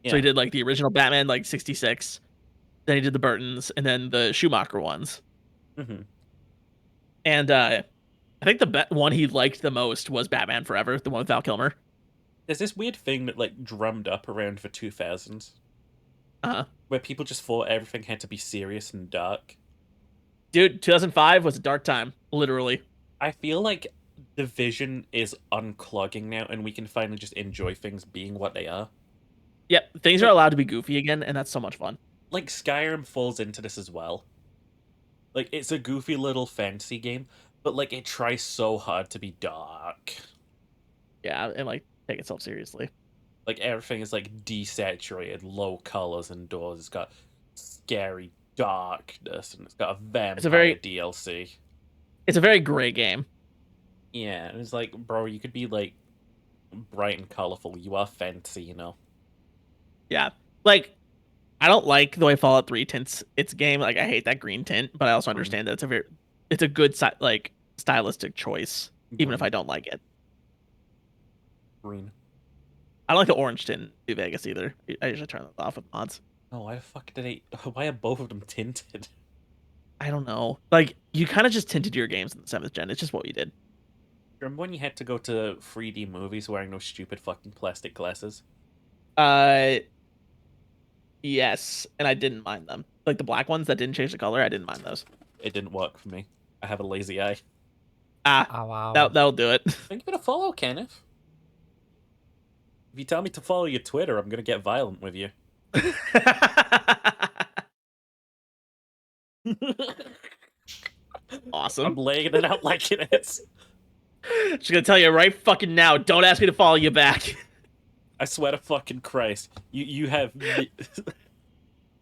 Yeah. So he did like the original Batman like 66, then he did the Burtons and then the Schumacher ones. Mm-hmm. And I think the one he liked the most was Batman Forever, the one with Val Kilmer. There's this weird thing that like drummed up around the 2000s. Where people just thought everything had to be serious and dark. Dude, 2005 was a dark time, literally. I feel like the vision is unclogging now, and we can finally just enjoy things being what they are. Yep, things are allowed to be goofy again, and that's so much fun. Like, Skyrim falls into this as well. Like, it's a goofy little fantasy game, but, like, it tries so hard to be dark. Yeah, and, like, take itself seriously. Like, everything is, like, desaturated, low colors indoors. It's got scary darkness, and it's got a vampire DLC. It's a very gray game. Yeah, and it's like, bro, you could be, like, bright and colorful. You are fancy, you know? Yeah. Like, I don't like the way Fallout 3 tints its game. Like, I hate that green tint, but I also understand that it's a good, like, stylistic choice, even if I don't like it. Green. I don't like the orange tint in New Vegas either. I usually turn that off with mods. Oh, why the fuck did why are both of them tinted? I don't know. Like, you kind of just tinted your games in the 7th gen. It's just what you did. Remember when you had to go to 3D movies wearing those stupid fucking plastic glasses? Yes, and I didn't mind them. Like, the black ones that didn't change the color, I didn't mind those. It didn't work for me. I have a lazy eye. Oh, wow. That'll do it. Thank you for the follow, Kenneth. If you tell me to follow your Twitter, I'm gonna get violent with you. Awesome. I'm laying it out like it is. She's gonna tell you right fucking now, don't ask me to follow you back. I swear to fucking Christ. You have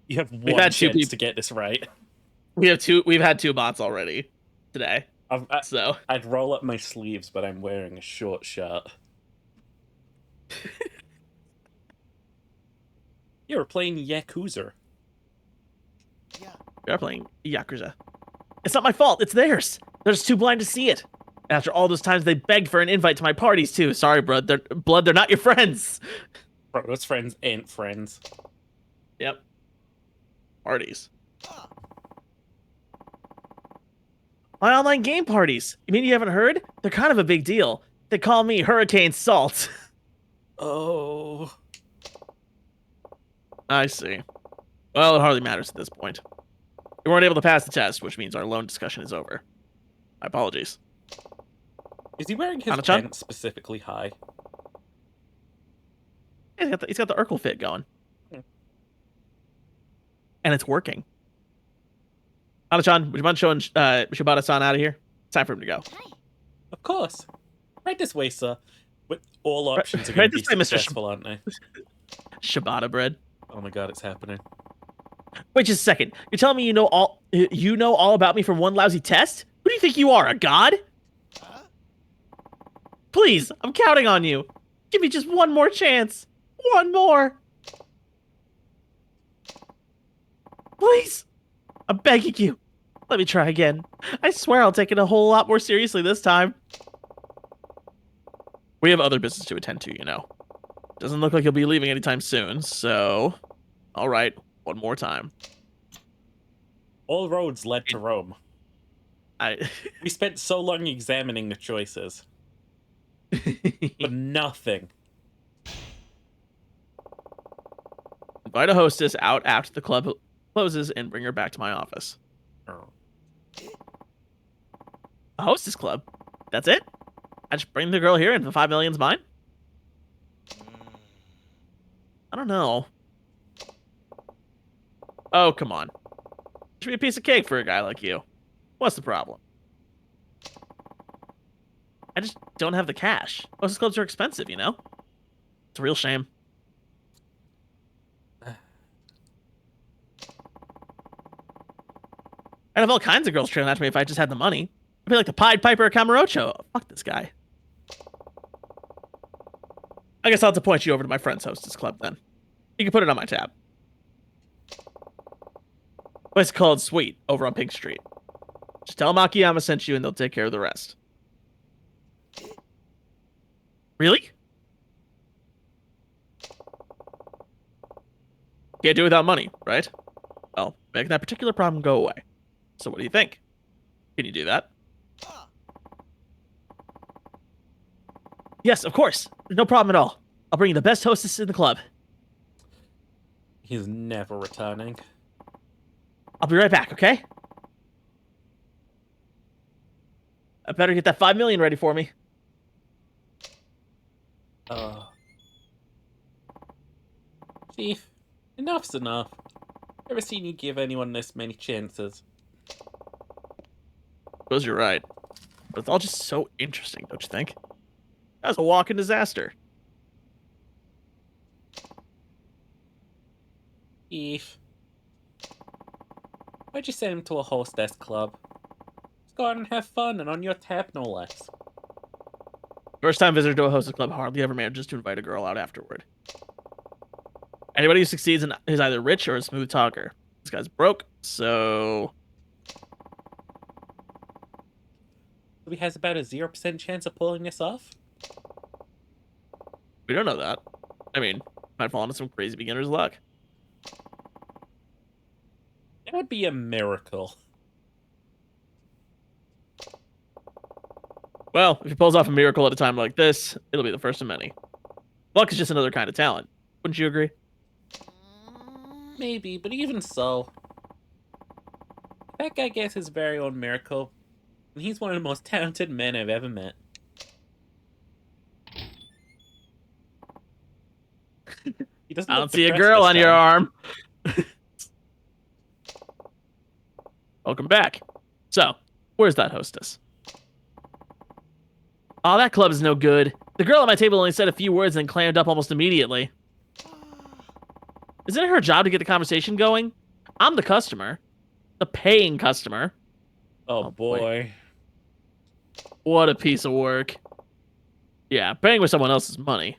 you have We've one had two chance to get this right. We've had 2 bots already today. So I'd roll up my sleeves, but I'm wearing a short shirt. You're playing Yakuza. We are playing Yakuza. It's not my fault, it's theirs. They're just too blind to see it. After all those times they begged for an invite to my parties too. Sorry, bro. They're not your friends. Bro, those friends ain't friends. Yep. Parties. My online game parties. You mean you haven't heard? They're kind of a big deal. They call me Hurricane Salt. Oh. I see. Well, it hardly matters at this point. We weren't able to pass the test, which means our loan discussion is over. My apologies. Is he wearing his Hana-chan? pants specifically high? Yeah, he's got the Urkel fit going. And it's working. Hana-chan, would you mind showing Shibata-san out of here? It's time for him to go. Of course. Right this way, sir. With all options are right going to be this way, Mr. successful, aren't they? Shibata bread. Oh my god, it's happening. Wait just a second. You're telling me you know all about me from one lousy test? Who do you think you are, a god? Please, I'm counting on you. Give me just one more chance. One more. Please. I'm begging you. Let me try again. I swear I'll take it a whole lot more seriously this time. We have other business to attend to, you know. Doesn't look like you'll be leaving anytime soon, so... Alright, one more time. All roads led to Rome. We spent so long examining the choices. But nothing. Invite a hostess out after the club closes and bring her back to my office. Oh. A hostess club? That's it? I just bring the girl here and the 5 million's mine? I don't know. Oh, come on. Should be a piece of cake for a guy like you. What's the problem? I just don't have the cash. Hostess clubs are expensive, you know? It's a real shame. I'd have all kinds of girls trailing after me if I just had the money. I'd be like the Pied Piper of Kamurocho. Fuck this guy. I guess I'll have to point you over to my friend's hostess club then. You can put it on my tab. Place called Sweet over on Pink Street. Just tell them Akiyama sent you and they'll take care of the rest. Really? Can't do it without money, right? Well, make that particular problem go away. So what do you think? Can you do that? Yes, of course. No problem at all. I'll bring you the best hostess in the club. He's never returning. I'll be right back, okay? I better get that 5 million ready for me. Chief, enough's enough. Never seen you give anyone this many chances. Suppose you're right. But it's all just so interesting, don't you think? That was a walking disaster. Eve. Why'd you send him to a hostess club? Just go out and have fun, and on your tab, no less. First time visitor to a hostess club hardly ever manages to invite a girl out afterward. Anybody who succeeds is either rich or a smooth talker. This guy's broke, so... He has about a 0% chance of pulling this off? We don't know that. I mean, might fall into some crazy beginner's luck. It would be a miracle. Well, if he pulls off a miracle at a time like this, it'll be the first of many. Luck is just another kind of talent. Wouldn't you agree? Maybe, but even so. That guy gets his very own miracle, and he's one of the most talented men I've ever met. He doesn't I look don't see a depressed girl this on your time. arm. Welcome back. So, where's that hostess? Oh, that club is no good. The girl at my table only said a few words and clammed up almost immediately. Isn't it her job to get the conversation going? I'm the customer. The paying customer. Oh boy. What a piece of work. Yeah, paying with someone else's money.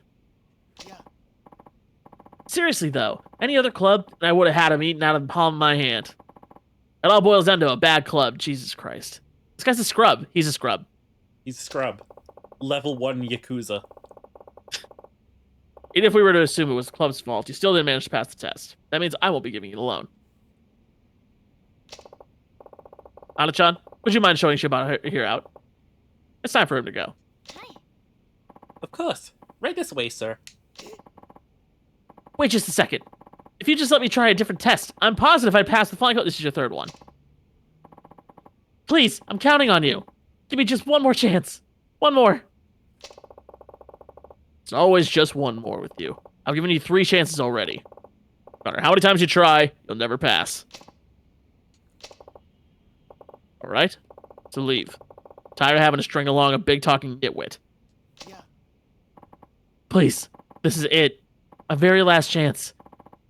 Seriously, though, any other club, I would have had him eaten out of the palm of my hand. It all boils down to a bad club. Jesus Christ. This guy's a scrub. He's a scrub. He's a scrub. Level 1 Yakuza. Even if we were to assume it was the club's fault, you still didn't manage to pass the test. That means I won't be giving you the loan. Ana-chan, would you mind showing Shibata here out? It's time for him to go. Of course. Right this way, sir. Wait just a second. If you just let me try a different test, I'm positive I'd pass the flying coat. This is your third one. Please, I'm counting on you. Give me just one more chance. One more. It's always just one more with you. I've given you 3 chances already. No matter how many times you try, you'll never pass. Alright? So leave. Tired of having to string along a big talking nitwit. Please, this is it. A very last chance.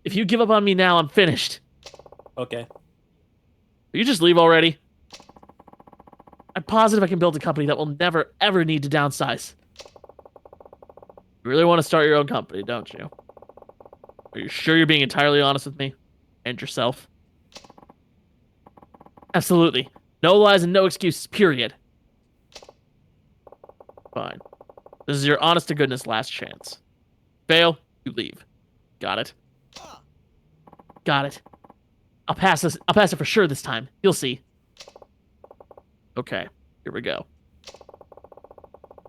If you give up on me now, I'm finished. Okay. Will you just leave already? I'm positive I can build a company that will never, ever need to downsize. You really want to start your own company, don't you? Are you sure you're being entirely honest with me? And yourself? Absolutely. No lies and no excuses, period. Fine. This is your honest-to-goodness last chance. Fail, you leave. Got it? Got it. I'll pass this. I'll pass it for sure this time. You'll see. Okay, here we go.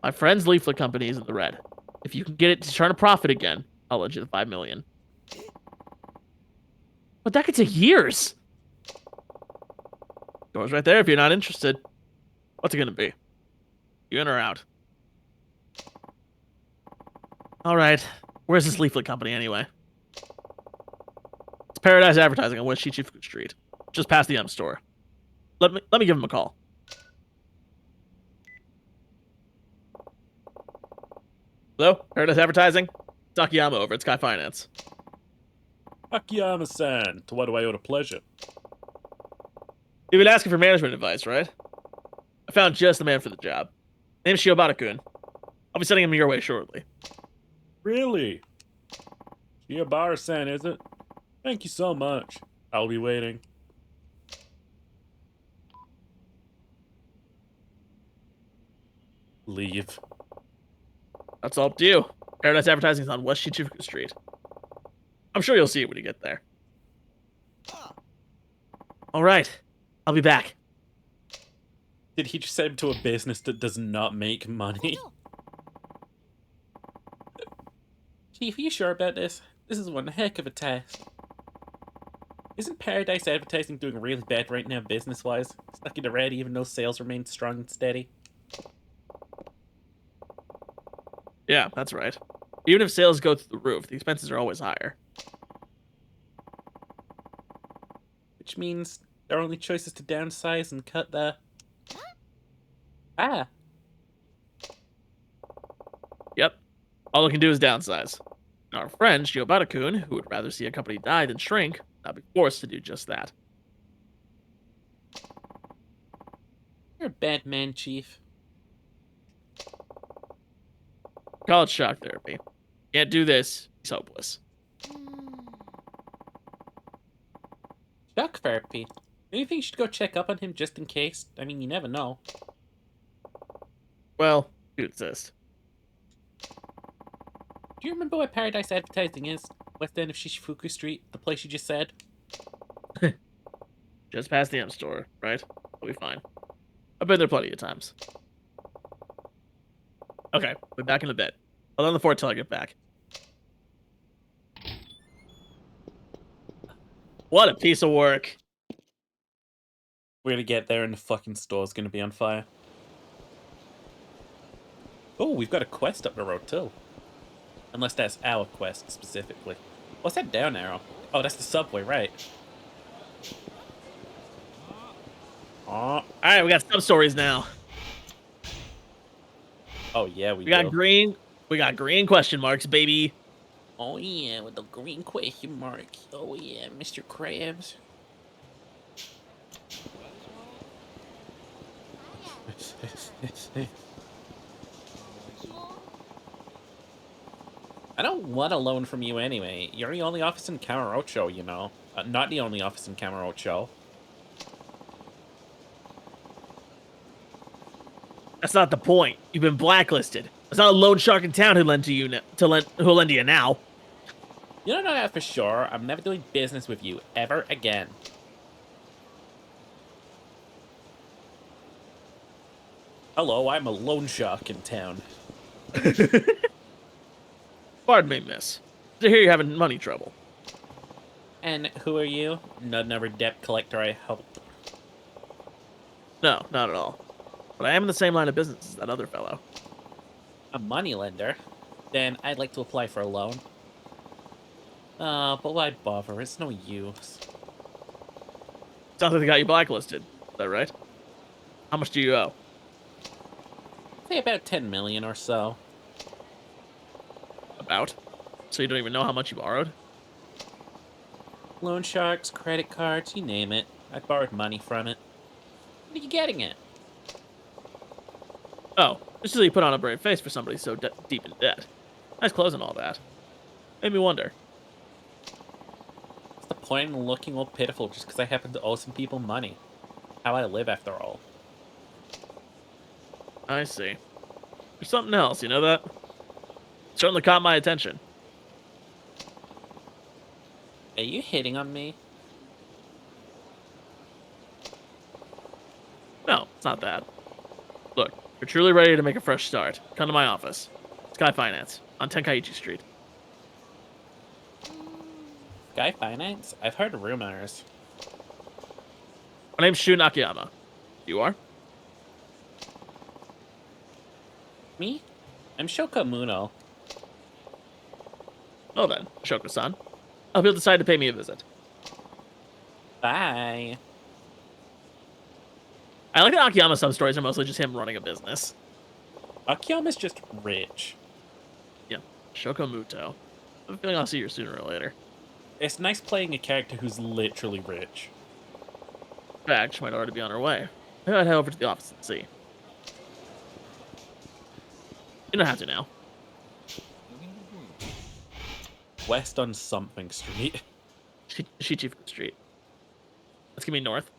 My friend's leaflet company is in the red. If you can get it to turn a profit again, I'll lend you the 5 million. But that could take years. Door's right there if you're not interested. What's it gonna be? You in or out? All right. Where's this leaflet company anyway? It's Paradise Advertising on West Shichifuku Street, just past the M store. Let me give him a call. Hello, Paradise Advertising. It's Akiyama over at Sky Finance. Akiyama-san, to what do I owe the pleasure? You've been asking for management advice, right? I found just the man for the job. Name's Shiobata-kun. I'll be sending him your way shortly. Really? Shiobara-san, is it? Thank you so much. I'll be waiting. Leave. That's all up to you. Paradise Advertising is on West Shichifuku Street. I'm sure you'll see it when you get there. All right. I'll be back. Did he just send him to a business that does not make money? Chief, are you sure about this? This is one heck of a test. Isn't Paradise Advertising doing really bad right now business-wise? Stuck in the red even though sales remain strong and steady? Yeah, that's right. Even if sales go through the roof, the expenses are always higher. Which means their only choice is to downsize and cut the... Ah. Yep. All we can do is downsize. Our friend, Shiobata-kun, who would rather see a company die than shrink, not be forced to do just that. You're a bad man, Chief. Call it shock therapy. Can't do this. He's hopeless. Shock therapy? Do you think you should go check up on him just in case? I mean, you never know. Well, you exist. Do you remember where Paradise Advertising is? West end of Shichifuku Street, the place you just said? Just past the M store, right? We'll be fine. I've been there plenty of times. Okay, we're back in a bit. I'll on the fort till I get back. What a piece of work. We're gonna get there and the fucking store's gonna be on fire. Oh, we've got a quest up the road too. Unless that's our quest specifically. What's that down arrow? Oh, that's the subway, right? All right, we got sub-stories now. Oh yeah, we got do. green. We got green question marks, baby. Oh yeah, with the green question mark. Oh yeah, Mr. Krabs. I don't want a loan from you anyway. You're the only office in Kamurocho, you know. Not the only office in Kamurocho. That's not the point. You've been blacklisted. It's not a loan shark in town who'll lend to you who'll lend to you now. You don't know that for sure. I'm never doing business with you ever again. Hello, I'm a loan shark in town. Pardon me, miss. I hear you're having money trouble. And who are you? Not another debt collector, I hope. No, not at all. But I am in the same line of business as that other fellow. A moneylender? Then I'd like to apply for a loan. But why bother? It's no use. Sounds like they got you blacklisted. Is that right? How much do you owe? Say about 10 million or so. About? So you don't even know how much you borrowed? Loan sharks, credit cards, you name it. I borrowed money from it. What are you getting at? Oh, this is how you put on a brave face for somebody so deep in debt. Nice clothes and all that. Made me wonder. What's the point in looking all pitiful just because I happen to owe some people money? How I live, after all. I see. There's something else, you know that? Certainly caught my attention. Are you hitting on me? No, it's not that. Look, if you're truly ready to make a fresh start, come to my office. Sky Finance, on Tenkaichi Street. Sky Finance? I've heard rumors. My name's Shun Akiyama. You are? Me? I'm Shoko Muno. Well then, Shoko-san. I hope you'll decide to pay me a visit. Bye. I like that Akiyama sub-stories are mostly just him running a business. Akiyama's just rich. Yeah, Shoko Muto. I have a feeling I'll see you sooner or later. It's nice playing a character who's literally rich. fact, she might already be on her way. Maybe I'd head over to the office and see. You don't have to now. West on something street. Shichifuku Street. Let's give me north.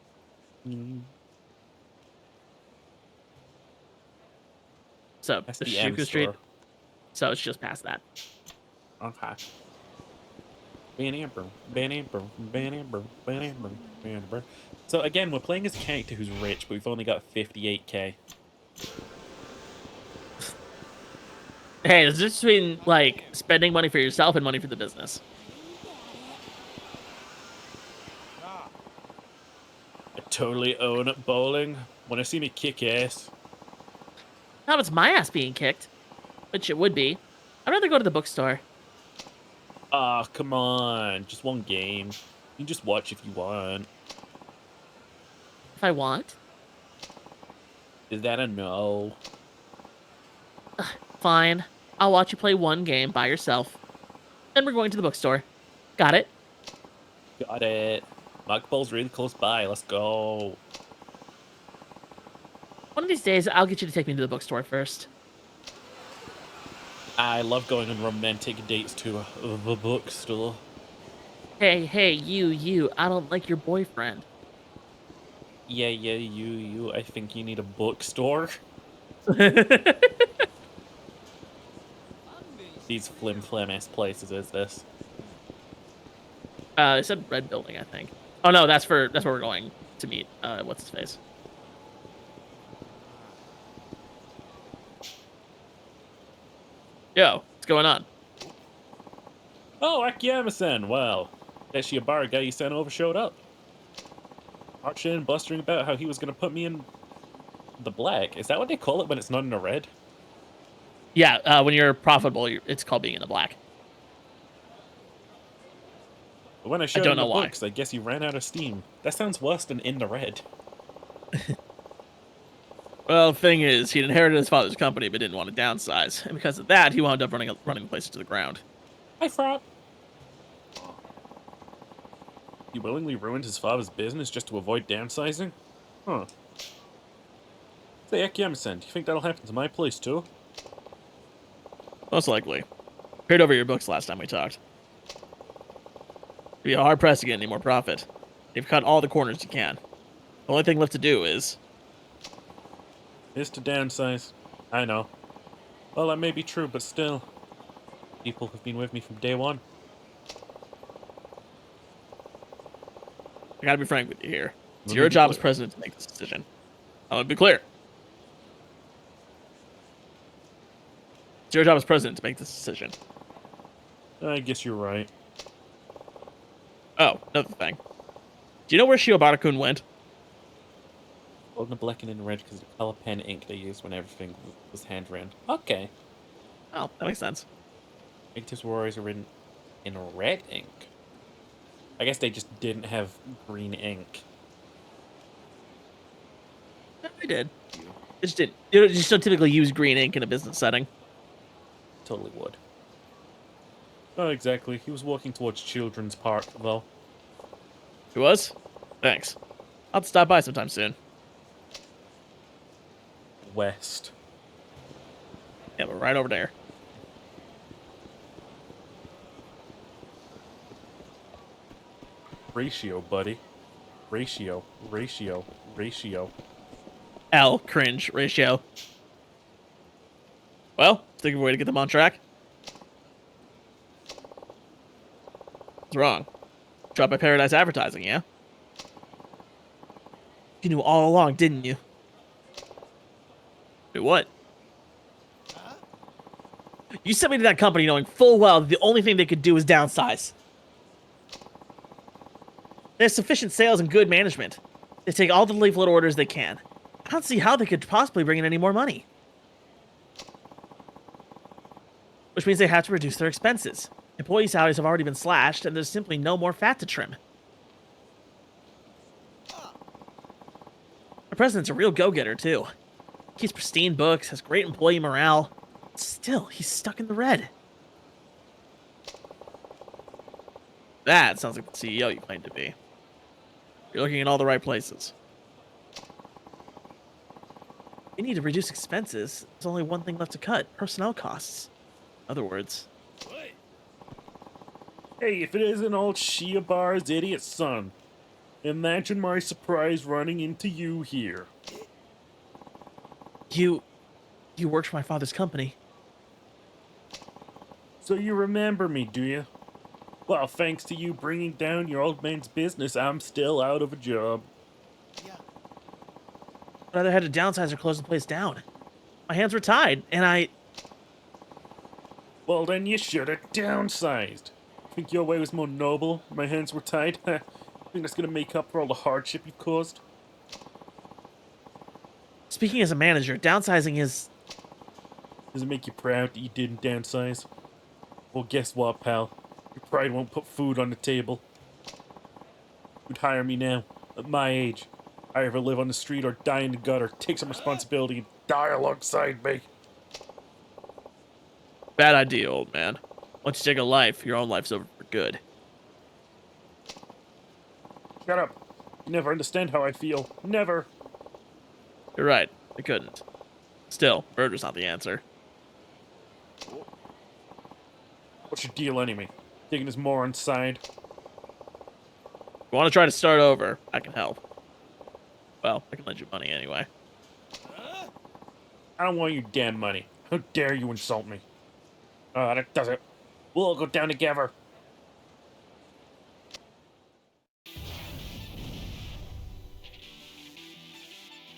So, That's the the M Shichifuku Street. store. So it's just past that. Okay. So again, we're playing as a character who's rich, but we've only got 58k. Hey, there's just between, like, spending money for yourself and money for the business. I totally own it, bowling. Wanna see me kick ass? Now it's my ass being kicked, which it would be. I'd rather go to the bookstore. Ah, come on. Just one game. You can just watch if you want. If I want. Is that a no? Fine. I'll watch you play one game by yourself. Then we're going to the bookstore. Got it? Got it. Mug Bowl's really close by. Let's go. One of these days, I'll get you to take me to the bookstore first. I love going on romantic dates to the bookstore. Hey, you. I don't like your boyfriend. Yeah, you. I think you need a bookstore. These flim-flam-ass places is this? It said red building, I think. Oh no, that's where we're going to meet. What's his face? Yo, what's going on? Oh, Akiyama-san, well, that Shiobara guy you sent over showed up. Marching and blustering about how he was going to put me in the black. Is that what they call it when it's not in the red? Yeah, when you're profitable, it's called being in the black. But when I showed don't him the know why. books, I guess he ran out of steam. That sounds worse than in the red. Well, the thing is, he'd inherited his father's company but didn't want to downsize, and because of that, he wound up running the place to the ground. Hi, Frog. He willingly ruined his father's business just to avoid downsizing? Huh. Say, Akiyama-san, do you think that'll happen to my place too? Most likely. Heard over your books last time we talked. It'd be hard pressed to get any more profit. You've cut all the corners you can. The only thing left to do is to downsize. I know. Well, that may be true, but still. People have been with me from day one. I gotta be frank with you here. It's your job as president to make this decision. I want to be clear. It's your job as president to make this decision. I guess you're right. Oh, another thing. Do you know where Shiobara-kun went? Gold and black and in red because of the color pen ink they used when everything was hand-ran. Okay. Oh, that makes sense. Inktips Warriors are written in red ink. I guess they just didn't have green ink. No, they did. They just didn't. You just don't typically use green ink in a business setting. Totally would. Oh, exactly. He was walking towards Children's Park, though. He was? Thanks. I'll have to stop by sometime soon. West. Yeah, we're right over there. Ratio, buddy. Ratio. L, cringe, ratio. Well, think of a way to get them on track. What's wrong? Dropped by Paradise Advertising, yeah? You knew all along, didn't you? Do what? You sent me to that company knowing full well that the only thing they could do is downsize. They have sufficient sales and good management. They take all the leaflet orders they can. I don't see how they could possibly bring in any more money. Which means they have to reduce their expenses. Employee salaries have already been slashed, and there's simply no more fat to trim. The president's a real go-getter, too. Keeps pristine books, has great employee morale. Still, he's stuck in the red. That sounds like the CEO you claim to be. You're looking in all the right places. We need to reduce expenses. There's only one thing left to cut. Personnel costs. In other words. Hey, if it isn't old Shiabar's idiot son, imagine my surprise running into you here. You worked for my father's company. So you remember me, do you? Well, thanks to you bringing down your old man's business, I'm still out of a job. But I either had to downsize or close the place down. My hands were tied, and I... Well, then you should have downsized. Think your way was more noble? My hands were tied? Think that's gonna make up for all the hardship you caused? Speaking as a manager, downsizing is... Does it make you proud that you didn't downsize? Well, guess what, pal? Your pride won't put food on the table. You'd hire me now, at my age. I either live on the street or die in the gutter. Take some responsibility and die alongside me. Bad idea, old man. Once you take a life, your own life's over for good. Shut up. You never understand how I feel. Never. You're right. I couldn't. Still, murder's not the answer. What's your deal anyway? Taking this moron's side? If you want to try to start over, I can help. Well, I can lend you money anyway. I don't want your damn money. How dare you insult me? That does it. We'll all go down together.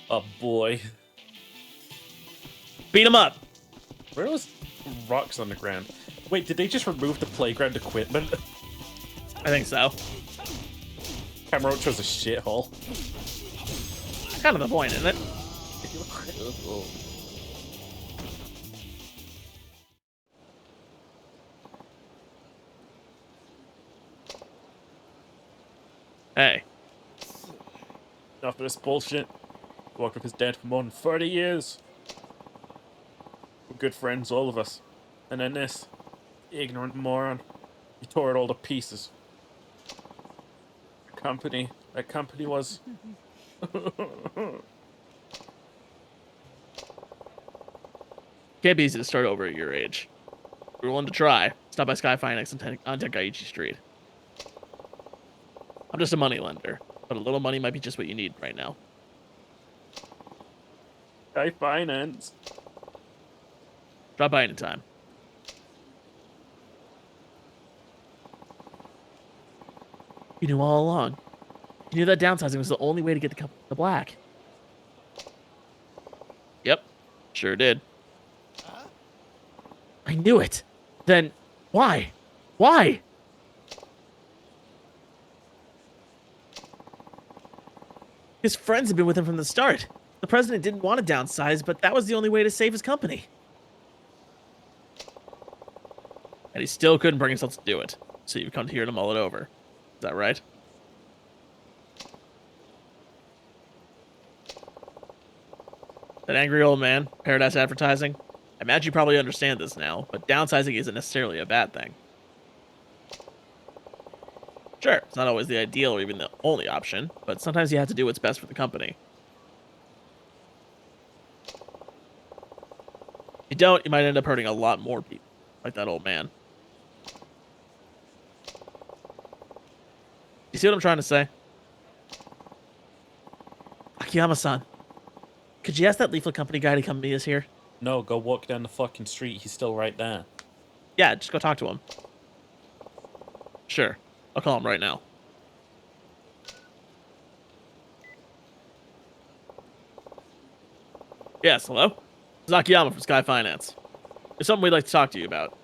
Oh boy. Beat him up! Where was rocks on the ground? Wait, did they just remove the playground equipment? I think so. Kamurocho was a shithole. Kind of the point, isn't it? Hey. Enough of this bullshit. Walked with his dad for more than 30 years. We're good friends, all of us. And then this ignorant moron. He tore it all to pieces. That company was... Can't be easy to start over at your age. We're willing to try. Stop by Sky Finance on Tenkaichi Street. I'm just a money lender, but a little money might be just what you need right now. Sky Finance. Drop by anytime. You knew all along. You knew that downsizing was the only way to get the company to black. Yep, sure did. I knew it. Then why? Why? His friends had been with him from the start. The president didn't want to downsize, but that was the only way to save his company. And he still couldn't bring himself to do it. So you've come here to mull it over. Is that right? That angry old man, Paradise Advertising. I imagine you probably understand this now, but downsizing isn't necessarily a bad thing. Sure, it's not always the ideal or even the only option, but sometimes you have to do what's best for the company. If you don't, you might end up hurting a lot more people, like that old man. You see what I'm trying to say? Akiyama-san, could you ask that leaflet company guy to come meet us here? No, go walk down the fucking street. He's still right there. Yeah, just go talk to him. Sure. I'll call him right now. Yes, hello? This is Akiyama from Sky Finance. There's something we'd like to talk to you about.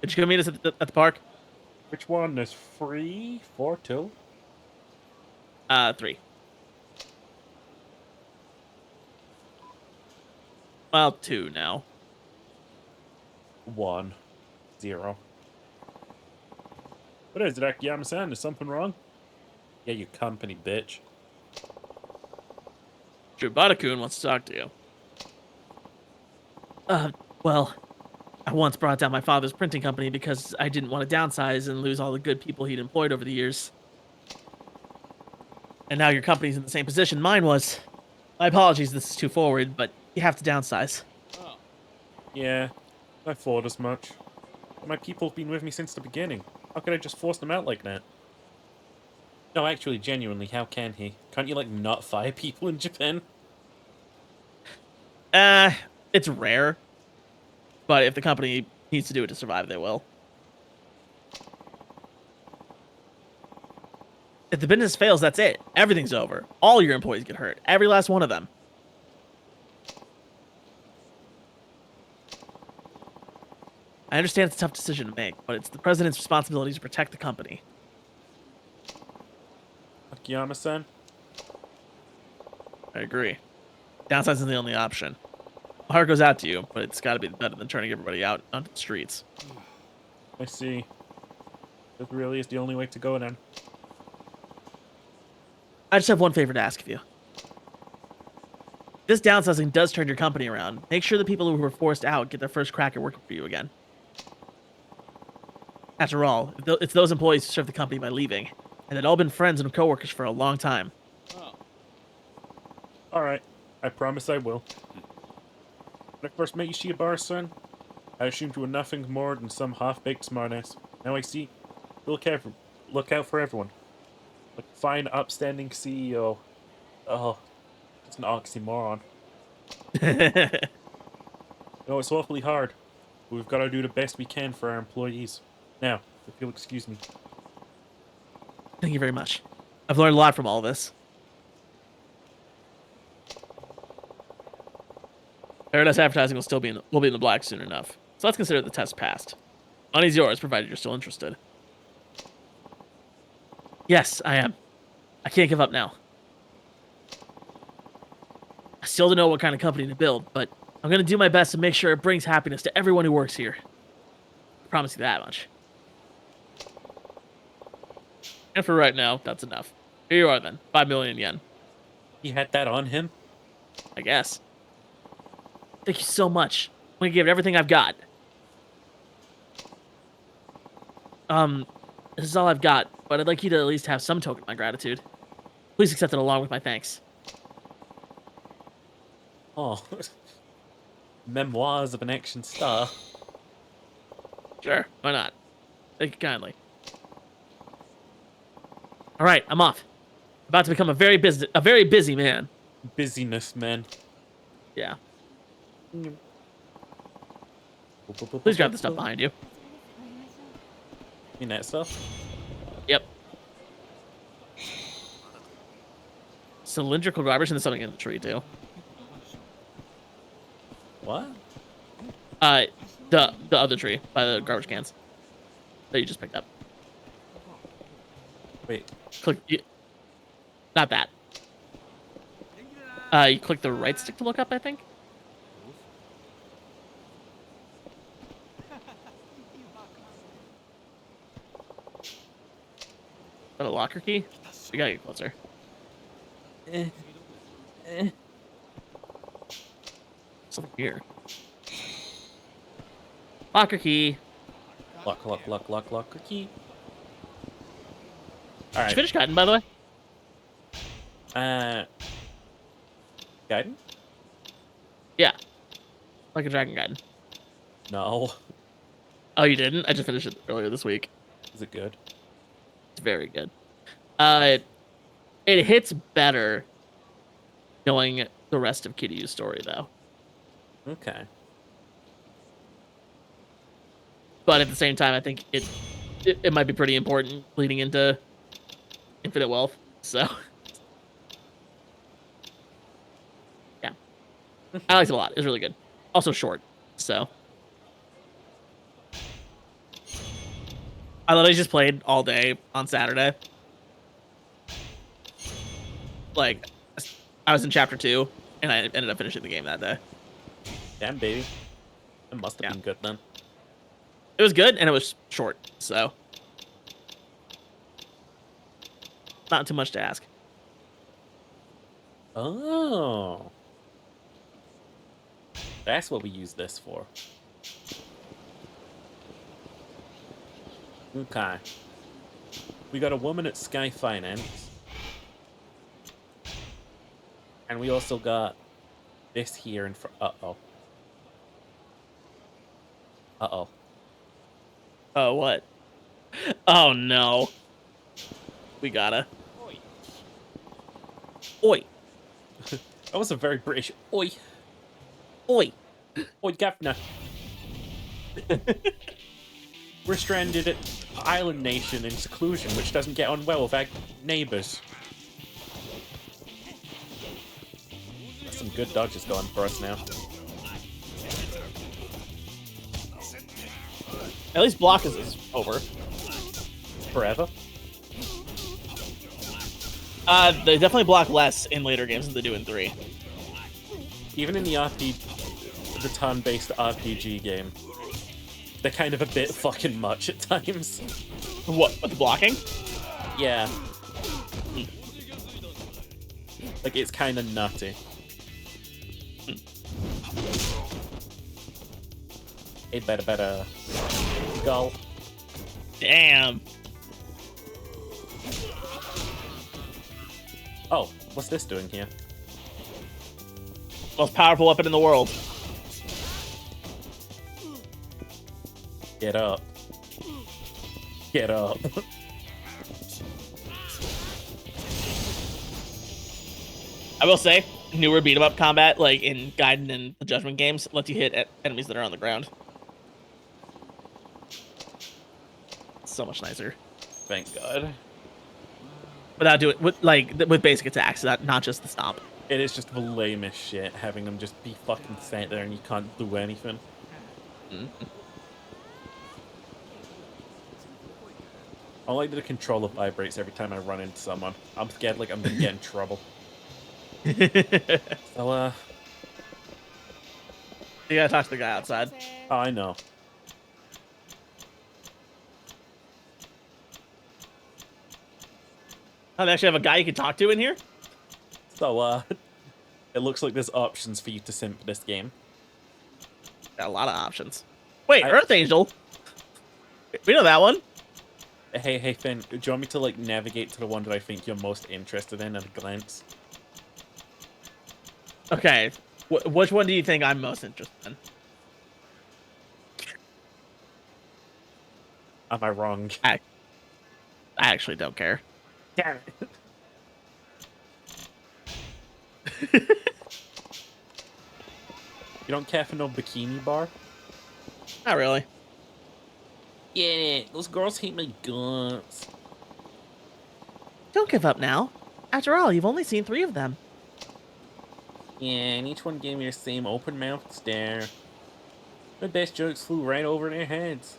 Could you come meet us at the park? Which one? There's 3, 4, 2? 3. Well, 2 now. 1, 0. What is it, Akiyama-san? Is something wrong? Yeah, you company bitch. Shibata-kun wants to talk to you. Well, I once brought down my father's printing company because I didn't want to downsize and lose all the good people he'd employed over the years. and now your company's in the same position mine was. My apologies, this is too forward, but you have to downsize. Yeah, I thought as much. My people have been with me since the beginning. How could I just force them out like that? No, actually, genuinely, how can he? Can't you, like, not fire people in Japan? It's rare. But if the company needs to do it to survive, they will. If the business fails, that's it. Everything's over. All your employees get hurt. Every last one of them. I understand it's a tough decision to make, but it's the president's responsibility to protect the company. Akiyama-san? I agree. Downsizing is the only option. My heart goes out to you, but it's got to be better than turning everybody out onto the streets. I see. That really is the only way to go then. I just have one favor to ask of you. This downsizing does turn your company around. Make sure the people who were forced out get their first crack at working for you again. After all, it's those employees who served the company by leaving, and they'd all been friends and co-workers for a long time. Alright, I promise I will. When I first met you, Shiobara-san, I assumed you were nothing more than some half-baked smartass. Now I see. Look out for everyone. Like a fine, upstanding CEO. Oh, it's an oxymoron. No, it's awfully hard, but we've got to do the best we can for our employees. Now, if you'll excuse me. Thank you very much. I've learned a lot from all this. Paradise Advertising will be in the black soon enough, so let's consider the test passed. Money's yours, provided you're still interested. Yes, I am. I can't give up now. I still don't know what kind of company to build, but I'm going to do my best to make sure it brings happiness to everyone who works here. I promise you that much. And for right now, that's enough. Here you are then, 5 million yen. He had that on him? I guess. Thank you so much. I'm going to give it everything I've got. This is all I've got, but I'd like you to at least have some token of my gratitude. Please accept it along with my thanks. Oh. Memoirs of an action star. Sure, why not? Thank you kindly. All right, I'm off. About to become a very busy man. Busyness, man. Yeah. Please grab the stuff behind you. You mean that stuff? Yep. Cylindrical garbage and there's something in the tree too. What? The other tree by the garbage cans that you just picked up. Wait. Click. Not that. You click the right stick to look up, I think. Is that a locker key? We gotta get closer. Something here. Locker key. Locker key. Did you finish Gaiden, by the way? Gaiden? Yeah. Like a Dragon Gaiden. No. Oh, you didn't? I just finished it earlier this week. Is it good? It's very good. It hits better knowing the rest of Kiryu's story, though. Okay. But at the same time, I think it might be pretty important leading into Infinite Wealth. So, yeah. I liked it a lot. It was really good. Also short, so. I literally just played all day on Saturday. Like, I was in chapter 2, and I ended up finishing the game that day. Damn, baby. It must have been good then. It was good, and it was short, so. Not too much to ask. Oh. That's what we use this for. Okay. We got a woman at Sky Finance. And we also got this here in front. Uh-oh. Uh-oh. Oh, what? Oh, no. We gotta. Oi. That was a very British. Oi. Oi. Oi, governor. We're stranded at Island Nation in seclusion, which doesn't get on well with our neighbors. That's some good dodges going for us now. At least block is over. Forever? They definitely block less in later games than they do in 3. Even in the the turn-based RPG game, they're kind of a bit fucking much at times. What, with the blocking? Yeah. Like, it's kind of nutty. Hey, better. Gull. Damn. Oh, what's this doing here? Most powerful weapon in the world. Get up. Get up. I will say, newer beat 'em up combat, like in Gaiden and the Judgment games, lets you hit at enemies that are on the ground. So much nicer. Thank God. Without doing with basic attacks, not just the stomp. It is just the lamest shit having them just be fucking sat there and you can't do anything. I like that the controller vibrates every time I run into someone. I'm scared like I'm gonna get in trouble. So, you gotta talk to the guy outside. Oh, I know. Oh, they actually have a guy you can talk to in here? So, it looks like there's options for you to simp this game. Got a lot of options. Wait, Earth Angel? We know that one. Hey, Finn, do you want me to, like, navigate to the one that I think you're most interested in at a glance? Okay. Which one do you think I'm most interested in? Am I wrong? I actually don't care. Damn it. You don't care for no bikini bar? Not really. Yeah, those girls hate my guts. Don't give up now. After all, you've only seen 3 of them. Yeah, and each one gave me the same open-mouthed stare. The best jokes flew right over their heads.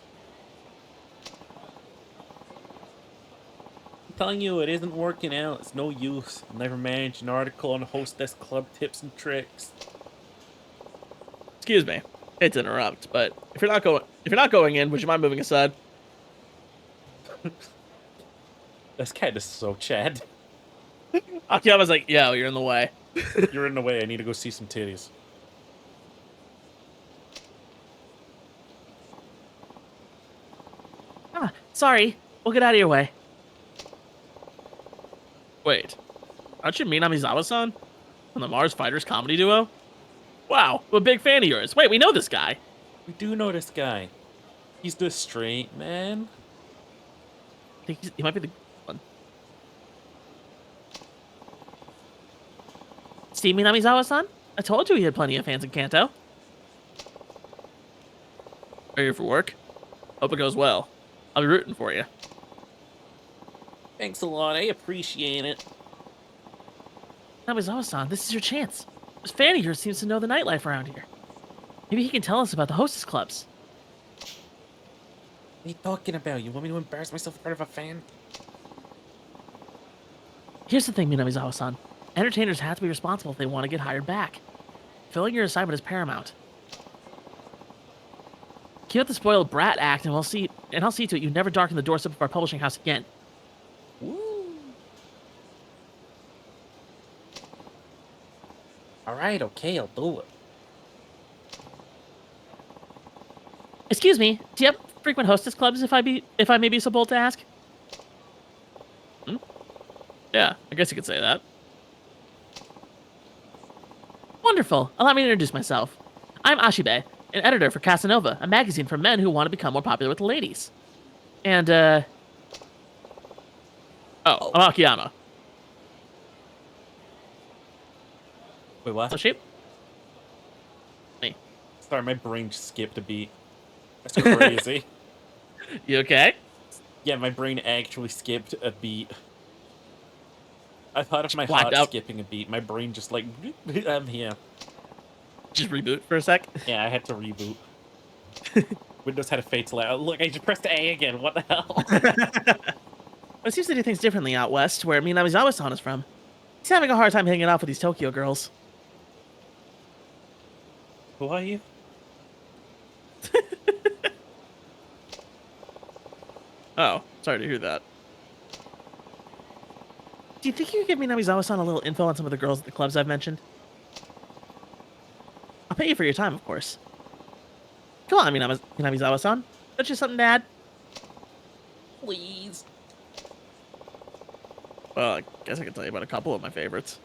I'm telling you, it isn't working out. It's no use. I'll never manage an article on Hostess Club tips and tricks. Excuse me. Hate to interrupt, but if you're not going in, would you mind moving aside? This cat is so Chad. Akiyama's like, yo, you're in the way. You're in the way. I need to go see some titties. Sorry. We'll get out of your way. Wait. Aren't you Minamizawa-san? From the Mars Fighters comedy duo? Wow, I'm a big fan of yours. Wait, we know this guy. We do know this guy. He's the straight man. I think he might be the one. Steve Minamizawa-san? I told you he had plenty of fans in Kanto. Are you here for work? Hope it goes well. I'll be rooting for you. Thanks a lot. I appreciate it. Minamizawa-san, this is your chance. This fan of yours seems to know the nightlife around here. Maybe he can tell us about the hostess clubs. What are you talking about? You want me to embarrass myself in front of a fan? Here's the thing, Minamizawa-san. Entertainers have to be responsible if they want to get hired back. Filling your assignment is paramount. Keep up the spoiled brat act, and I'll see to it you never darken the doorstep of our publishing house again. Woo. Alright, okay, I'll do it. Excuse me, do you have frequent hostess clubs, if I may be so bold to ask? Yeah, I guess you could say that. Wonderful. Allow me to introduce myself. I'm Ashibe, an editor for Casanova, a magazine for men who want to become more popular with the ladies. And, I'm Akiyama. Wait, what? So shape? Me. Sorry, my brain just skipped a beat. That's crazy. You okay? Yeah, my brain actually skipped a beat. I thought of my Blacked heart out. skipping a beat. My brain just like, I'm here. Just reboot for a sec? Yeah, I had to reboot. Windows had a fatal error. Look, I just pressed A again. What the hell? It seems to do things differently out west, where Minamizawa-san is from. He's having a hard time hanging out with these Tokyo girls. Who are you? Oh, sorry to hear that. Do you think you could give Minamizawa-san a little info on some of the girls at the clubs I've mentioned? I'll pay you for your time, of course. Come on, Minamizawa-san. Don't you have something to add? Please. Well, I guess I can tell you about a couple of my favorites.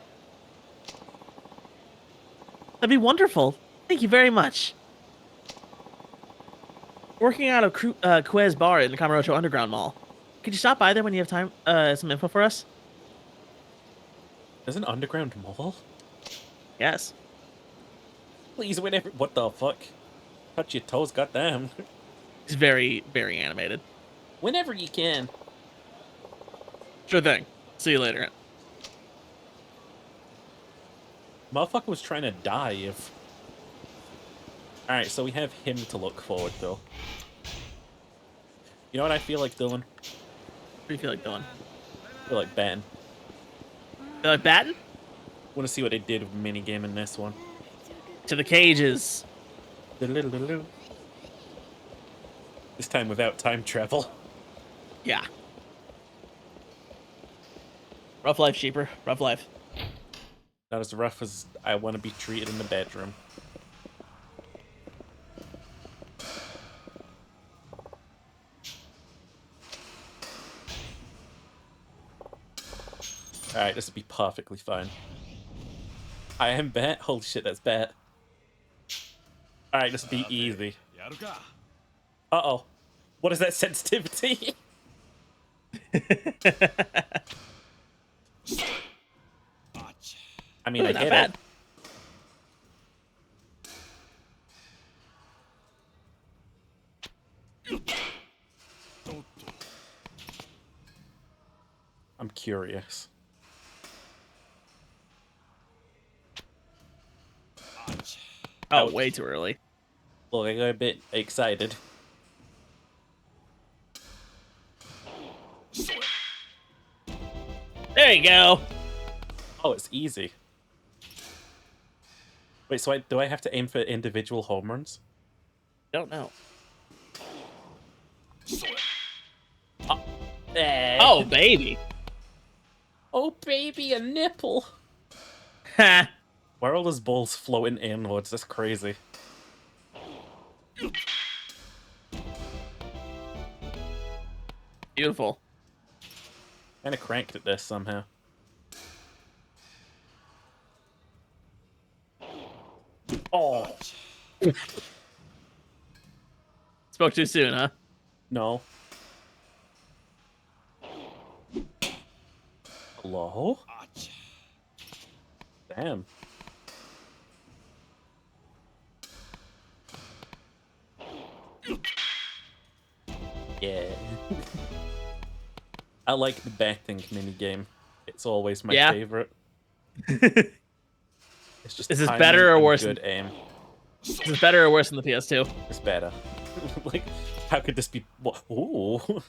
That'd be wonderful. Thank you very much. Working out of Quez Bar in the Kamurocho Underground Mall. Could you stop by there when you have time? Some info for us? There's an underground mall? Yes. Please, whenever. What the fuck? Touch your toes, goddamn. It's very, very animated. Whenever you can. Sure thing. See you later. Motherfucker was trying to die if... Alright, so we have him to look forward to. You know what I feel like doing? What do you feel like doing? I feel like batting. Feel like batting? Want to see what they did with the minigame in this one. To the cages. This time without time travel. Yeah. Rough life, Sheeper. Rough life. Not as rough as I want to be treated in the bedroom. Alright, this will be perfectly fine. I am bat. Holy shit, that's bat. Alright, this will be easy. Uh-oh. What is that sensitivity? I mean, I not get bad. it. I'm curious. Oh, way too early. Look, I got a bit excited. There you go. Oh, it's easy. Wait, so do I have to aim for individual home runs? Don't know. Oh, baby. Oh, baby, a nipple. Ha. Why are all those balls floating inwards? That's crazy. Beautiful. Kinda cranked at this somehow. Oh. Spoke too soon, huh? No. Hello? Damn. Yeah. I like the batting minigame. It's always my Yeah. favorite. It's just Is this timing better or and worse? Good aim. Is this better or worse than the PS2? It's better. Like, how could this be? What? Ooh.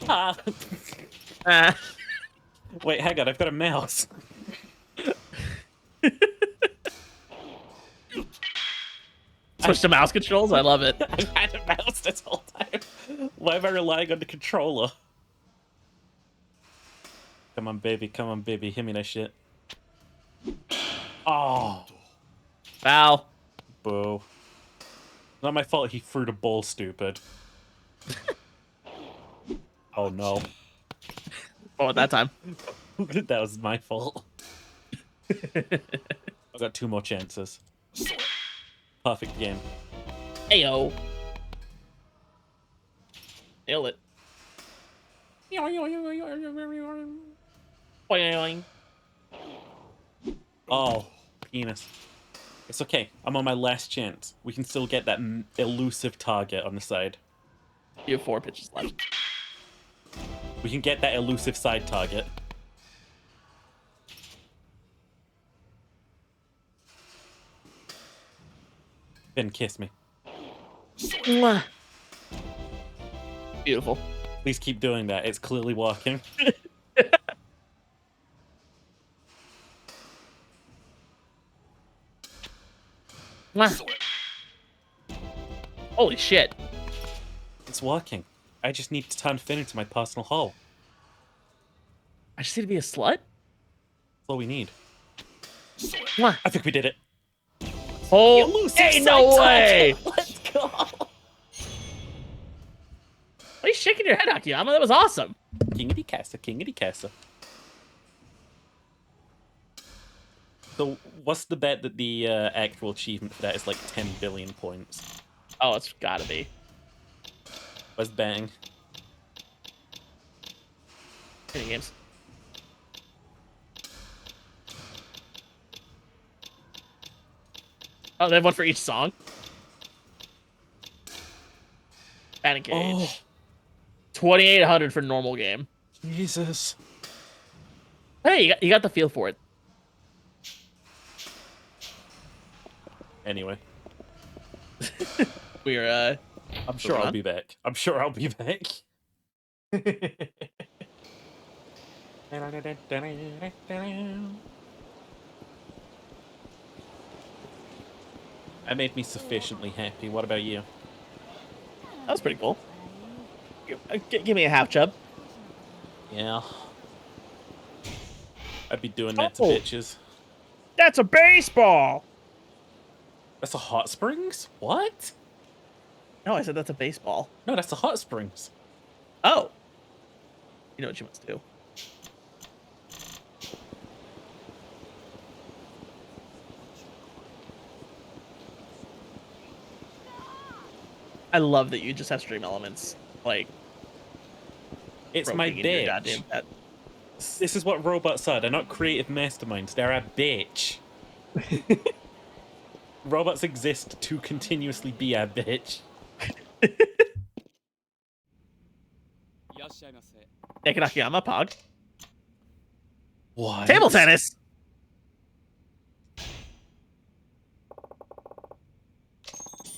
Ah. Ah. Wait, hang on. I've got a mouse. Switch to mouse controls? I love it. I've had a mouse this whole time. Why am I relying on the controller? Come on, baby. Come on, baby. Hit me that shit. Oh. Foul. Boo. Not my fault he threw the ball stupid. Oh no. Oh, at that time. That was my fault. I got 2 more chances. Perfect game. Ayo. Nail it. Oh, penis. It's okay. I'm on my last chance. We can still get that elusive target on the side. You have 4 pitches left. We can get that elusive side target. Then kiss me. Mwah. Beautiful. Please keep doing that. It's clearly working. Mwah. Holy shit. It's working. I just need to turn Finn into my personal hoe. I just need to be a slut? That's all we need. Mwah. I think we did it. Oh, hey, no way! Let's go! Why are you shaking your head, Akiyama? That was awesome. Kingity Casa, Kingity Casa. So, what's the bet that the actual achievement for that is like 10 billion points? Oh, it's gotta be. Where's Bang? Mini games. Oh, they have one for each song? Panic Cage. Oh. 2,800 for normal game. Jesus. Hey, you got the feel for it. Anyway. We're, I'm sure I'll be back. I'm sure I'll be back. That made me sufficiently happy. What about you? That was pretty cool. Give me a half chub. Yeah. I'd be doing that to bitches. That's a baseball! That's a hot springs? What? No, I said that's a baseball. No, that's a hot springs. Oh. You know what you must do. I love that you just have stream elements. Like, it's my bitch. Goddamn pet. This is what robots are. They're not creative masterminds. They're a bitch. Robots exist to continuously be a bitch. Naked Akiyama, Pog. What? Table tennis!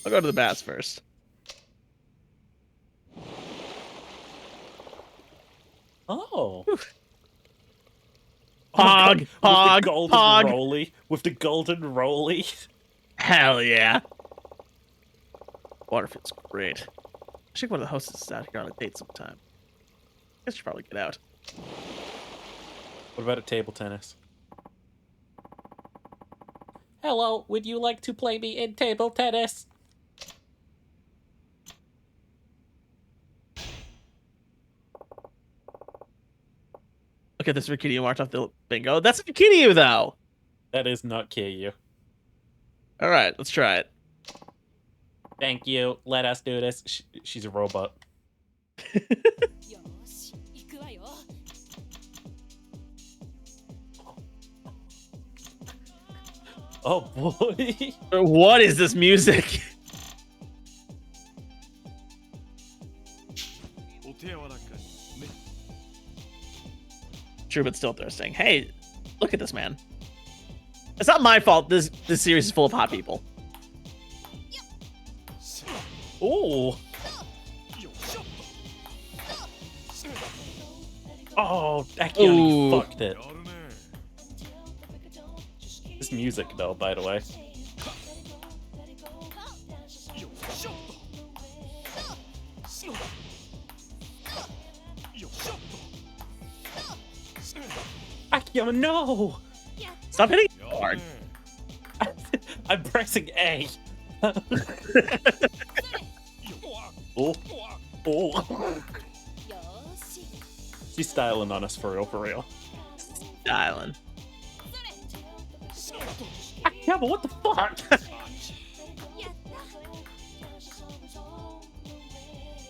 I'll go to the bats first. Oh. Pog, Pog, with the golden Pog. rolly. With the golden rolly. Hell yeah. Water feels great. I think one of the hosts is out here on a date sometime. I should probably get out. What about a table tennis? Hello, would you like to play me in table tennis? Look at this Rikidyu marked off the bingo. That's Rikidyu, though! That is not KU. Alright, let's try it. Thank you. Let us do this. She's a robot. Oh boy. What is this music? True, but still thirsting. Hey, look at this man. It's not my fault this series is full of hot people. Oh. Oh, Akione fucked it. This music, though, by the way. Akione, no! Stop hitting hard. I'm pressing A. Oh. Oh. She's styling on us for real, for real. Styling. Yeah, but what the fuck?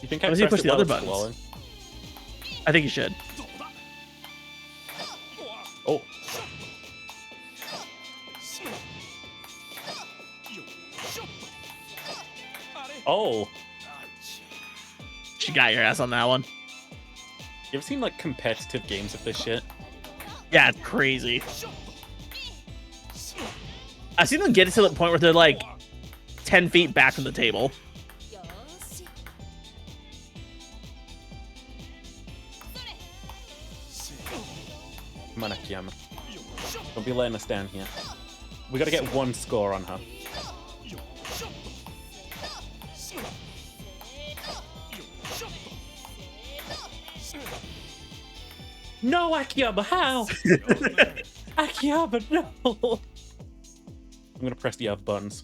You think Why I does he pressed push it the while other it's buttons? glowing? I think you should. Oh. Oh. She got your ass on that one. You ever seen like competitive games of this shit? Yeah, it's crazy. I've seen them get to the point where they're like 10 feet back from the table. Come on, Akiyama. Don't be letting us down here. We gotta get one score on her. No, Akiyama, how? Akiyama, no! I'm gonna press the up buttons.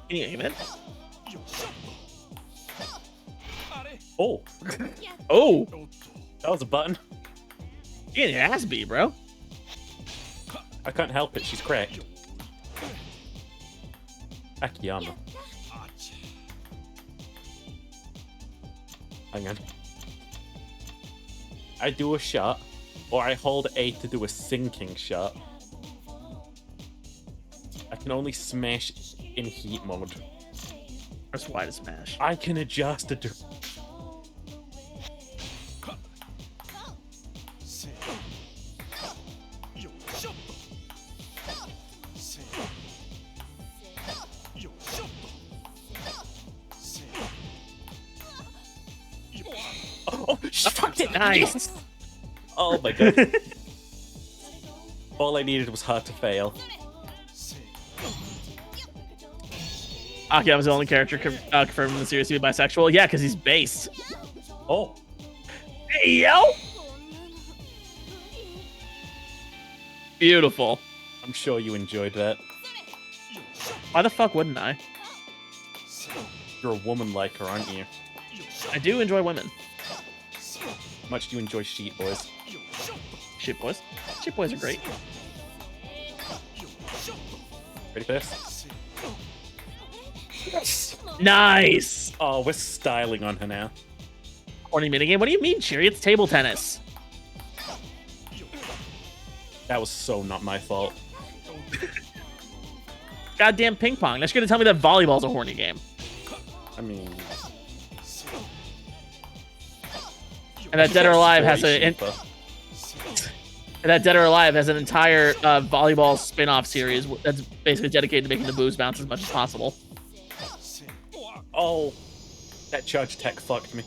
Can you aim it? Oh. Oh. That was a button. You getting your ass beat, bro. I can't help it, she's cracked. Akiyama. Hang on. I do a shot, or I hold A to do a sinking shot. I can only smash in heat mode. Press Y to smash. I can adjust it. Oh, she fucked it! Nice. Oh my god. All I needed was her to fail. Akiyama's the only character confirmed in the series to be bisexual. Yeah, because he's based. Oh. Hey, yo! Beautiful. I'm sure you enjoyed that. Why the fuck wouldn't I? You're a woman like her, aren't you? I do enjoy women. How much do you enjoy sheet boys? Shit boys. Shit boys are great. Ready for this? Nice! Oh, we're styling on her now. Horny minigame? What do you mean, Cheery? It's table tennis. That was so not my fault. Goddamn ping pong. That's gonna tell me that volleyball's a horny game. I mean... And that Dead or Alive has and that Dead or Alive has an entire volleyball spin-off series that's basically dedicated to making the boobs bounce as much as possible. Oh, that charge tech fucked me.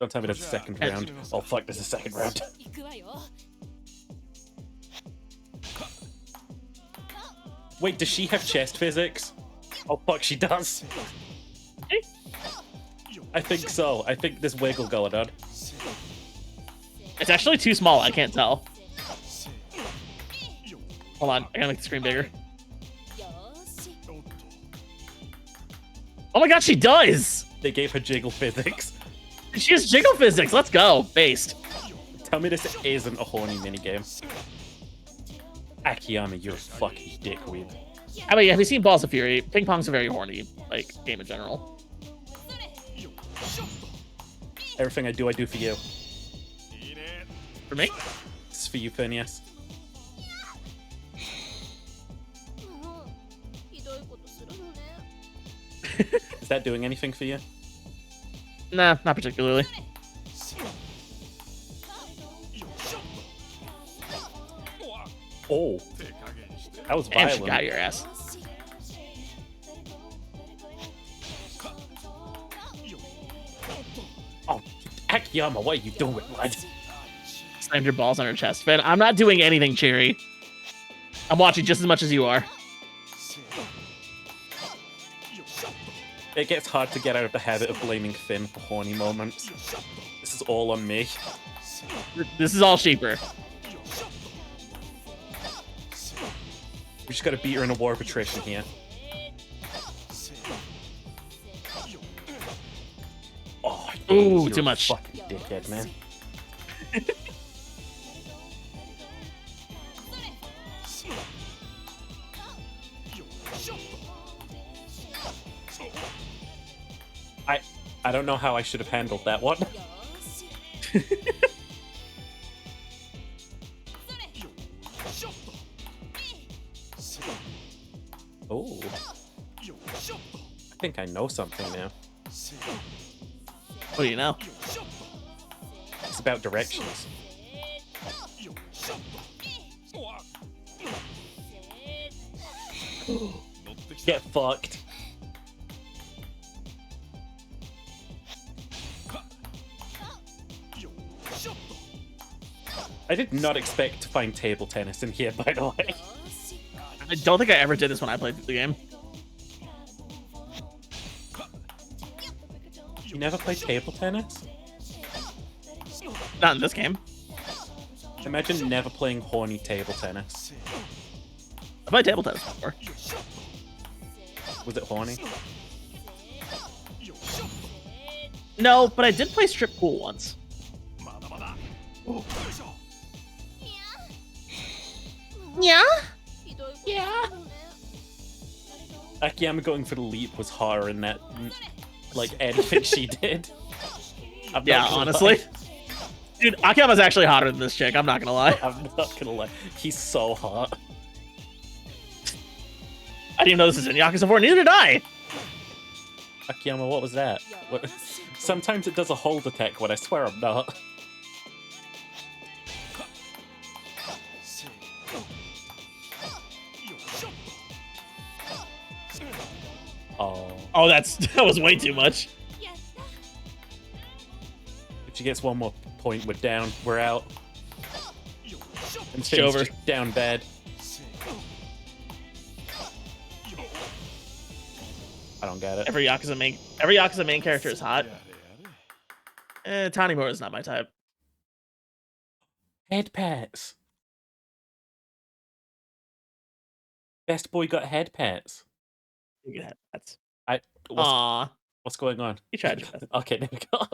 Don't tell me that's the second round. Oh fuck, this is the second round. Wait, does she have chest physics? Oh fuck, she does. I think so. I think there's wiggle going on. It's actually too small. I can't tell. Hold on. I gotta make the screen bigger. Oh my god, she does! They gave her jiggle physics. She has jiggle physics. Let's go. Based. Tell me this isn't a horny minigame. Akiyama, you're a fucking dickweed. How about you? Have you seen Balls of Fury? Ping pong's a very horny, like, game in general. Everything I do for you. For me? It's for you, Phineas. Is that doing anything for you? Nah, not particularly. Oh, that was Damn, violent. she got your ass. Oh, Akiyama, what are you doing, lad? Slammed your balls on her chest. Man, I'm not doing anything, Cherry. I'm watching just as much as you are. It gets hard to get out of the habit of blaming Finn for horny moments. This is all on me. This is all Sheeper. We just gotta beat her in a war of attrition here. Ooh, You're too a much. Fucking dickhead, man. I don't know how I should have handled that one. Oh. I think I know something now. What do you know? It's about directions. Get fucked. I did not expect to find table tennis in here, by the way. I don't think I ever did this when I played the game. You never played table tennis? Not in this game. Imagine never playing horny table tennis. I played table tennis before. Was it horny? No, but I did play strip pool once. Yeah? Yeah. Akiyama going for the leap was horror in that, like, anything she did. I'm Yeah, not gonna honestly. lie. Dude, Akiyama's actually hotter than this chick, I'm not gonna lie. I'm not gonna lie. He's so hot. I didn't even know this is in Yakuza 4, neither did I! Akiyama, what was that? What? Sometimes it does a hold attack, but I swear I'm not. Oh. Oh, that was way too much. If she gets one more point, we're down. We're out. And It's Finn's over. just down bad. I don't get it. Every Yakuza main character is hot. Tanimura is not my type. Head pets. Best boy got head pets. You get that. What's going on? You tried your best. Okay, there we go.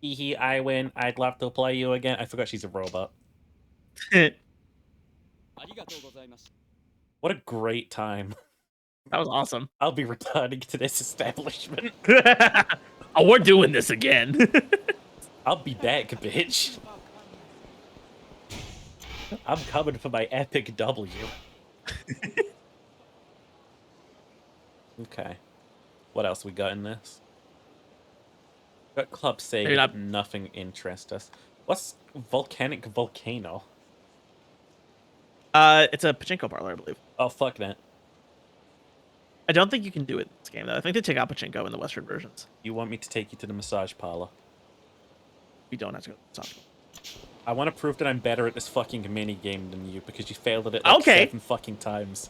Hee I win. I'd love to play you again. I forgot she's a robot. What a great time. That was awesome. I'll be returning to this establishment. Oh, we're doing this again. I'll be back, bitch. I'm coming for my epic W. Okay. What else we got in this? Got Club Sega, Maybe not- but nothing interests us. What's Volcanic Volcano? It's a pachinko parlor, I believe. Oh, fuck that. I don't think you can do it in this game, though. I think they take out pachinko in the Western versions. You want me to take you to the massage parlor? We don't have to go to the massage parlor. I want to prove that I'm better at this fucking mini game than you because you failed at it like Okay. 7 fucking times.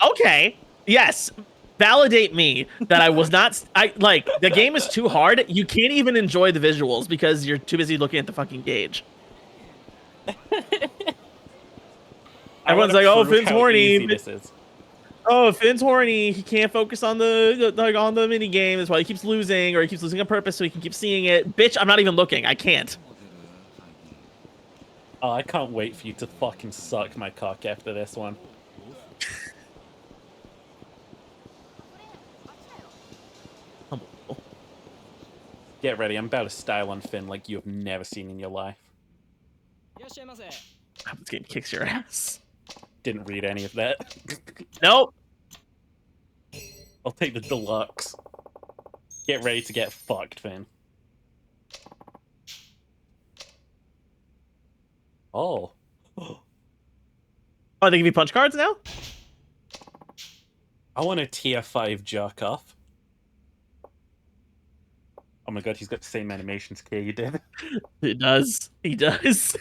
Okay. Yes. Validate me that I was not. The game is too hard. You can't even enjoy the visuals because you're too busy looking at the fucking gauge. Everyone's like, "Oh, Finn's horny." This is. Oh, Finn's horny. He can't focus on the mini game. That's why he keeps losing, or he keeps losing on purpose so he can keep seeing it. Bitch, I'm not even looking. I can't. Oh, I can't wait for you to fucking suck my cock after this one. Get ready, I'm about to style on Finn like you have never seen in your life. This game kicks your ass. Didn't read any of that. Nope. I'll take the deluxe. Get ready to get fucked, Finn. Oh. Oh, they give you punch cards now? I want a tier 5 jerk off. Oh my god, he's got the same animations Kay did. He does. He does. It's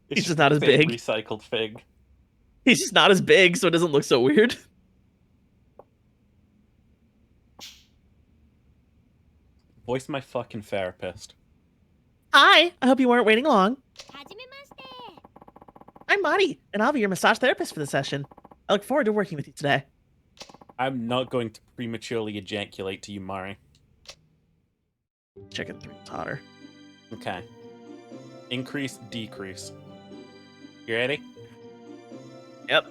He's just not as the same big. Recycled fig. He's just not as big, so it doesn't look so weird. Voice my fucking therapist. Hi, I hope you weren't waiting long. I'm Mari, and I'll be your massage therapist for the session. I look forward to working with you today. I'm not going to prematurely ejaculate to you, Mari. Chicken 3 is hotter. Okay. Increase, decrease. You ready? Yep.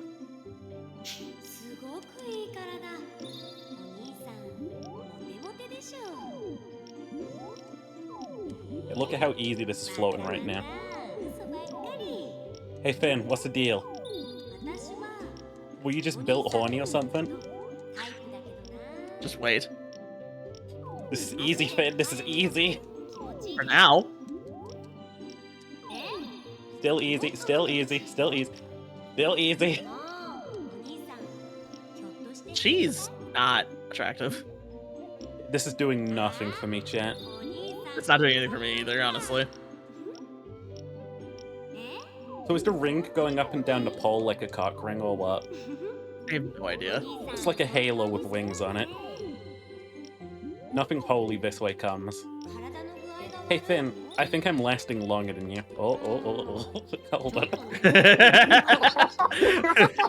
すごくいい体。お兄さん、モテモテでしょ。 Look at how easy this is floating right now. 嘘ばっかり。 Hey Finn, what's the deal? 私は Were you just built horny or something? タイプだけどな。 Just wait. This is easy, Finn. This is easy. For now. Still easy. Still easy. Still easy. Still easy. She's not attractive. This is doing nothing for me, chat. It's not doing anything for me either, honestly. So is the ring going up and down the pole like a cock ring or what? I have no idea. It's like a halo with wings on it. Nothing holy this way comes. Hey Finn, I think I'm lasting longer than you. Oh. Hold on.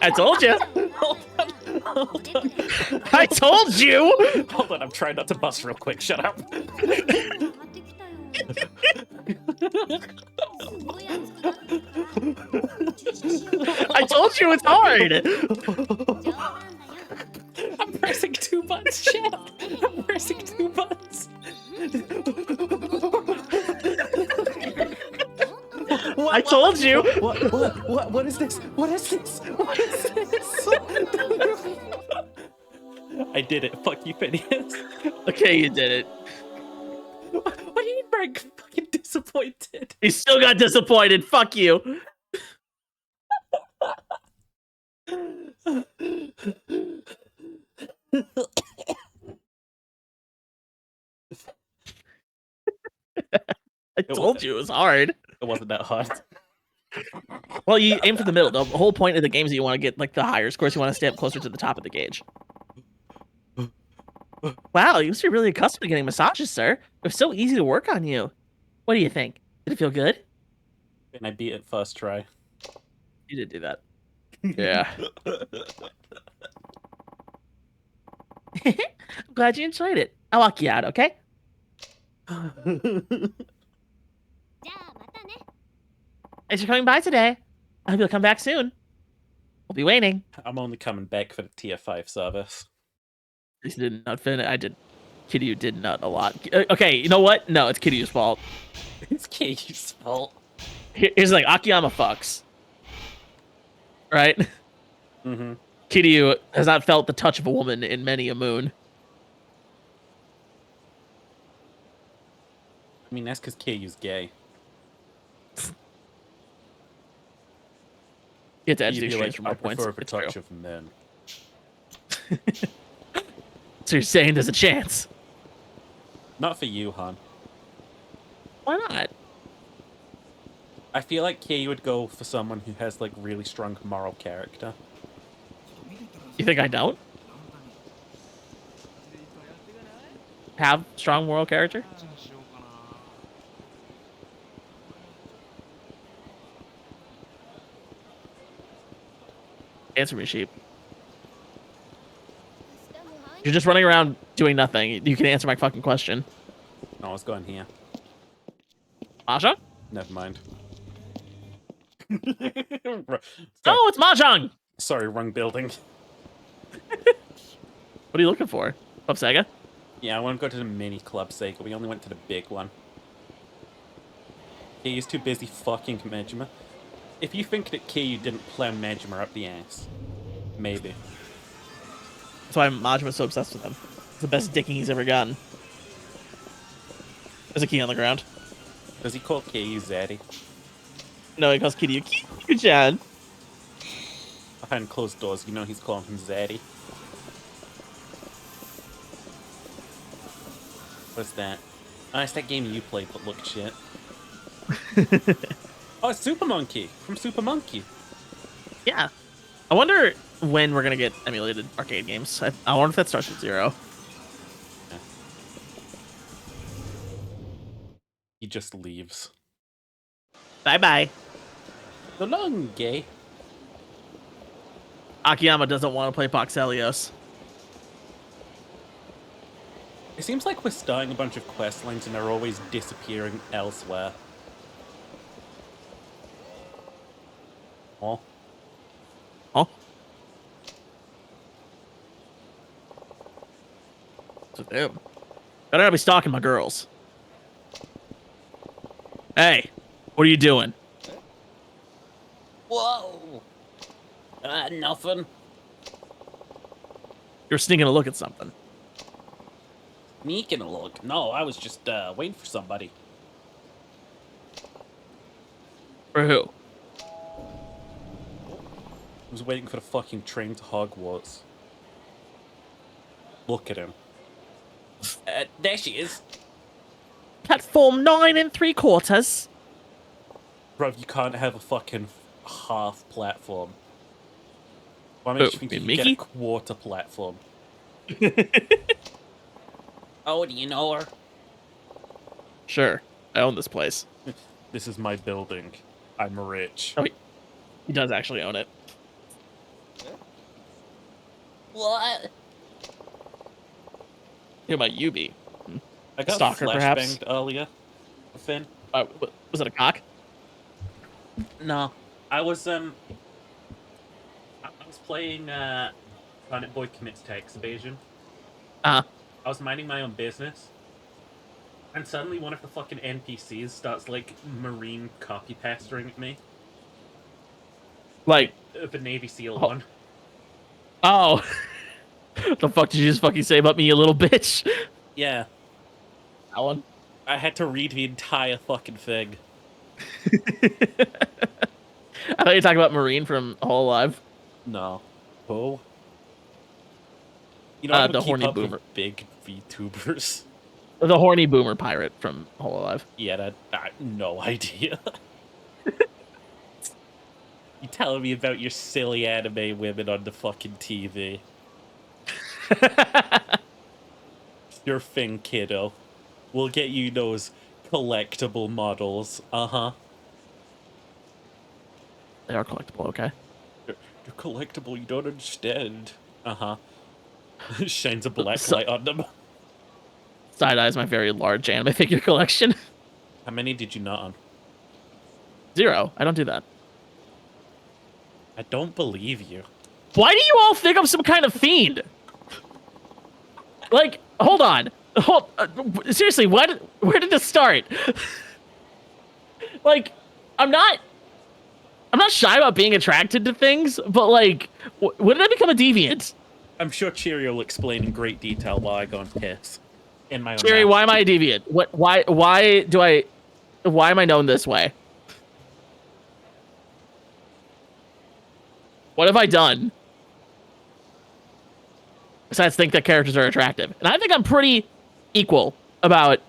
I told you. Hold on. I told you. Hold on, I'm trying not to bust real quick. Shut up. I told you it's hard. I'm pressing 2 buttons, chat. I'm pressing 2 buttons. I told you. What is this? What is this? What is this? I did it. Fuck you, Phineas. Okay, you did it. What do you mean, Greg? Fucking disappointed. You still got disappointed. Fuck you. I told you it was hard. It wasn't that hard. Well, you aim for the middle. The whole point of the game is you want to get like the higher scores. You want to stay up closer to the top of the gauge. Wow, you must be really accustomed to getting massages, sir. It was so easy to work on you. What do you think? Did it feel good? And I beat it first try. You did do that. Yeah. I'm glad you enjoyed it. I'll walk you out, okay? Thanks for coming by today. I hope you'll come back soon. We'll be waiting. I'm only coming back for the tier 5 service. You did not finish. I did. Kiryu did nut a lot. Okay, you know what? No, it's Kiryu's fault. It's Kiryu's fault. Here's the thing. Akiyama fucks. Right? Mm-hmm. Kiryu has not felt the touch of a woman in many a moon. I mean, that's because Kiryu's gay. You have to add You'd two be strings like, for more I points. prefer the It's touch true. of men. So you're saying there's a chance? Not for you, Han. Why not? I feel like Kiryu would go for someone who has like really strong moral character. You think I don't? Have strong moral character? Answer me, sheep. You're just running around doing nothing. You can answer my fucking question. No, I was going here. Mahjong? Never mind. Oh, it's Mahjong! Sorry, wrong building. What are you looking for? Club Sega? Yeah, I want to go to the mini Club Sega. We only went to the big one. Kiryu's too busy fucking Majima. If you think that Kiryu didn't plow Majima up the ass, maybe. That's why Majima's so obsessed with him. It's the best dicking he's ever gotten. There's a key on the ground. Does he call Kiryu Zaddy? No, he calls Kiryu Kiryu-chan. Behind closed doors, you know he's calling him Zaddy. What's that? Oh, it's that game you played that looked shit. Oh, it's Super Monkey from Super Monkey. Yeah. I wonder when we're gonna get emulated arcade games. I wonder if that starts at 0. Yeah. He just leaves. Bye-bye. So long, gay. Akiyama doesn't want to play Poxelios. It seems like we're starting a bunch of quest lines and they're always disappearing elsewhere. Oh. Oh. So them. I gotta be stalking my girls. Hey, what are you doing? Whoa! Nothing. You're sneaking a look at something. Sneaking a look? No, I was just waiting for somebody. For who? I was waiting for the fucking train to Hogwarts. Look at him. There she is. Platform 9 3/4. Bro, you can't have a fucking half platform. Why makes you think you can get a quarter platform? Oh, do you know her? Sure. I own this place. This is my building. I'm rich. Oh, he does actually own it. What? Who might you be? I got Stalker, perhaps? flashbanged earlier. Finn. Was it a cock? No. I was playing Planet Boy Commits Tax Evasion. Uh-huh. I was minding my own business. And suddenly one of the fucking NPCs starts like marine copy pastering at me. Like The Navy SEAL one. Oh. The fuck did you just fucking say about me, you little bitch? Yeah. That one? I had to read the entire fucking thing. I thought you were talking about Marine from Whole Alive. No. Who? You know, I don't the keep horny up with boomer. big VTubers. The horny boomer pirate from Whole Alive. Yeah, that no idea. You telling me about your silly anime women on the fucking TV? Your thing, kiddo. We'll get you those collectible models. Uh-huh. They are collectible, okay? They're collectible, you don't understand. Uh-huh. Shines a black light on them. Side-Eye is my very large anime figure collection. How many did you not on? 0. I don't do that. I don't believe you. Why do you all think I'm some kind of fiend? Like, hold on. Seriously, where did this start? Like, I'm not shy about being attracted to things, but like, when did I become a deviant? I'm sure Cheerio will explain in great detail why I go on piss. In my own Jerry, mouth. why am I a deviant? Why am I known this way? What have I done? Besides think that characters are attractive. And I think I'm pretty equal about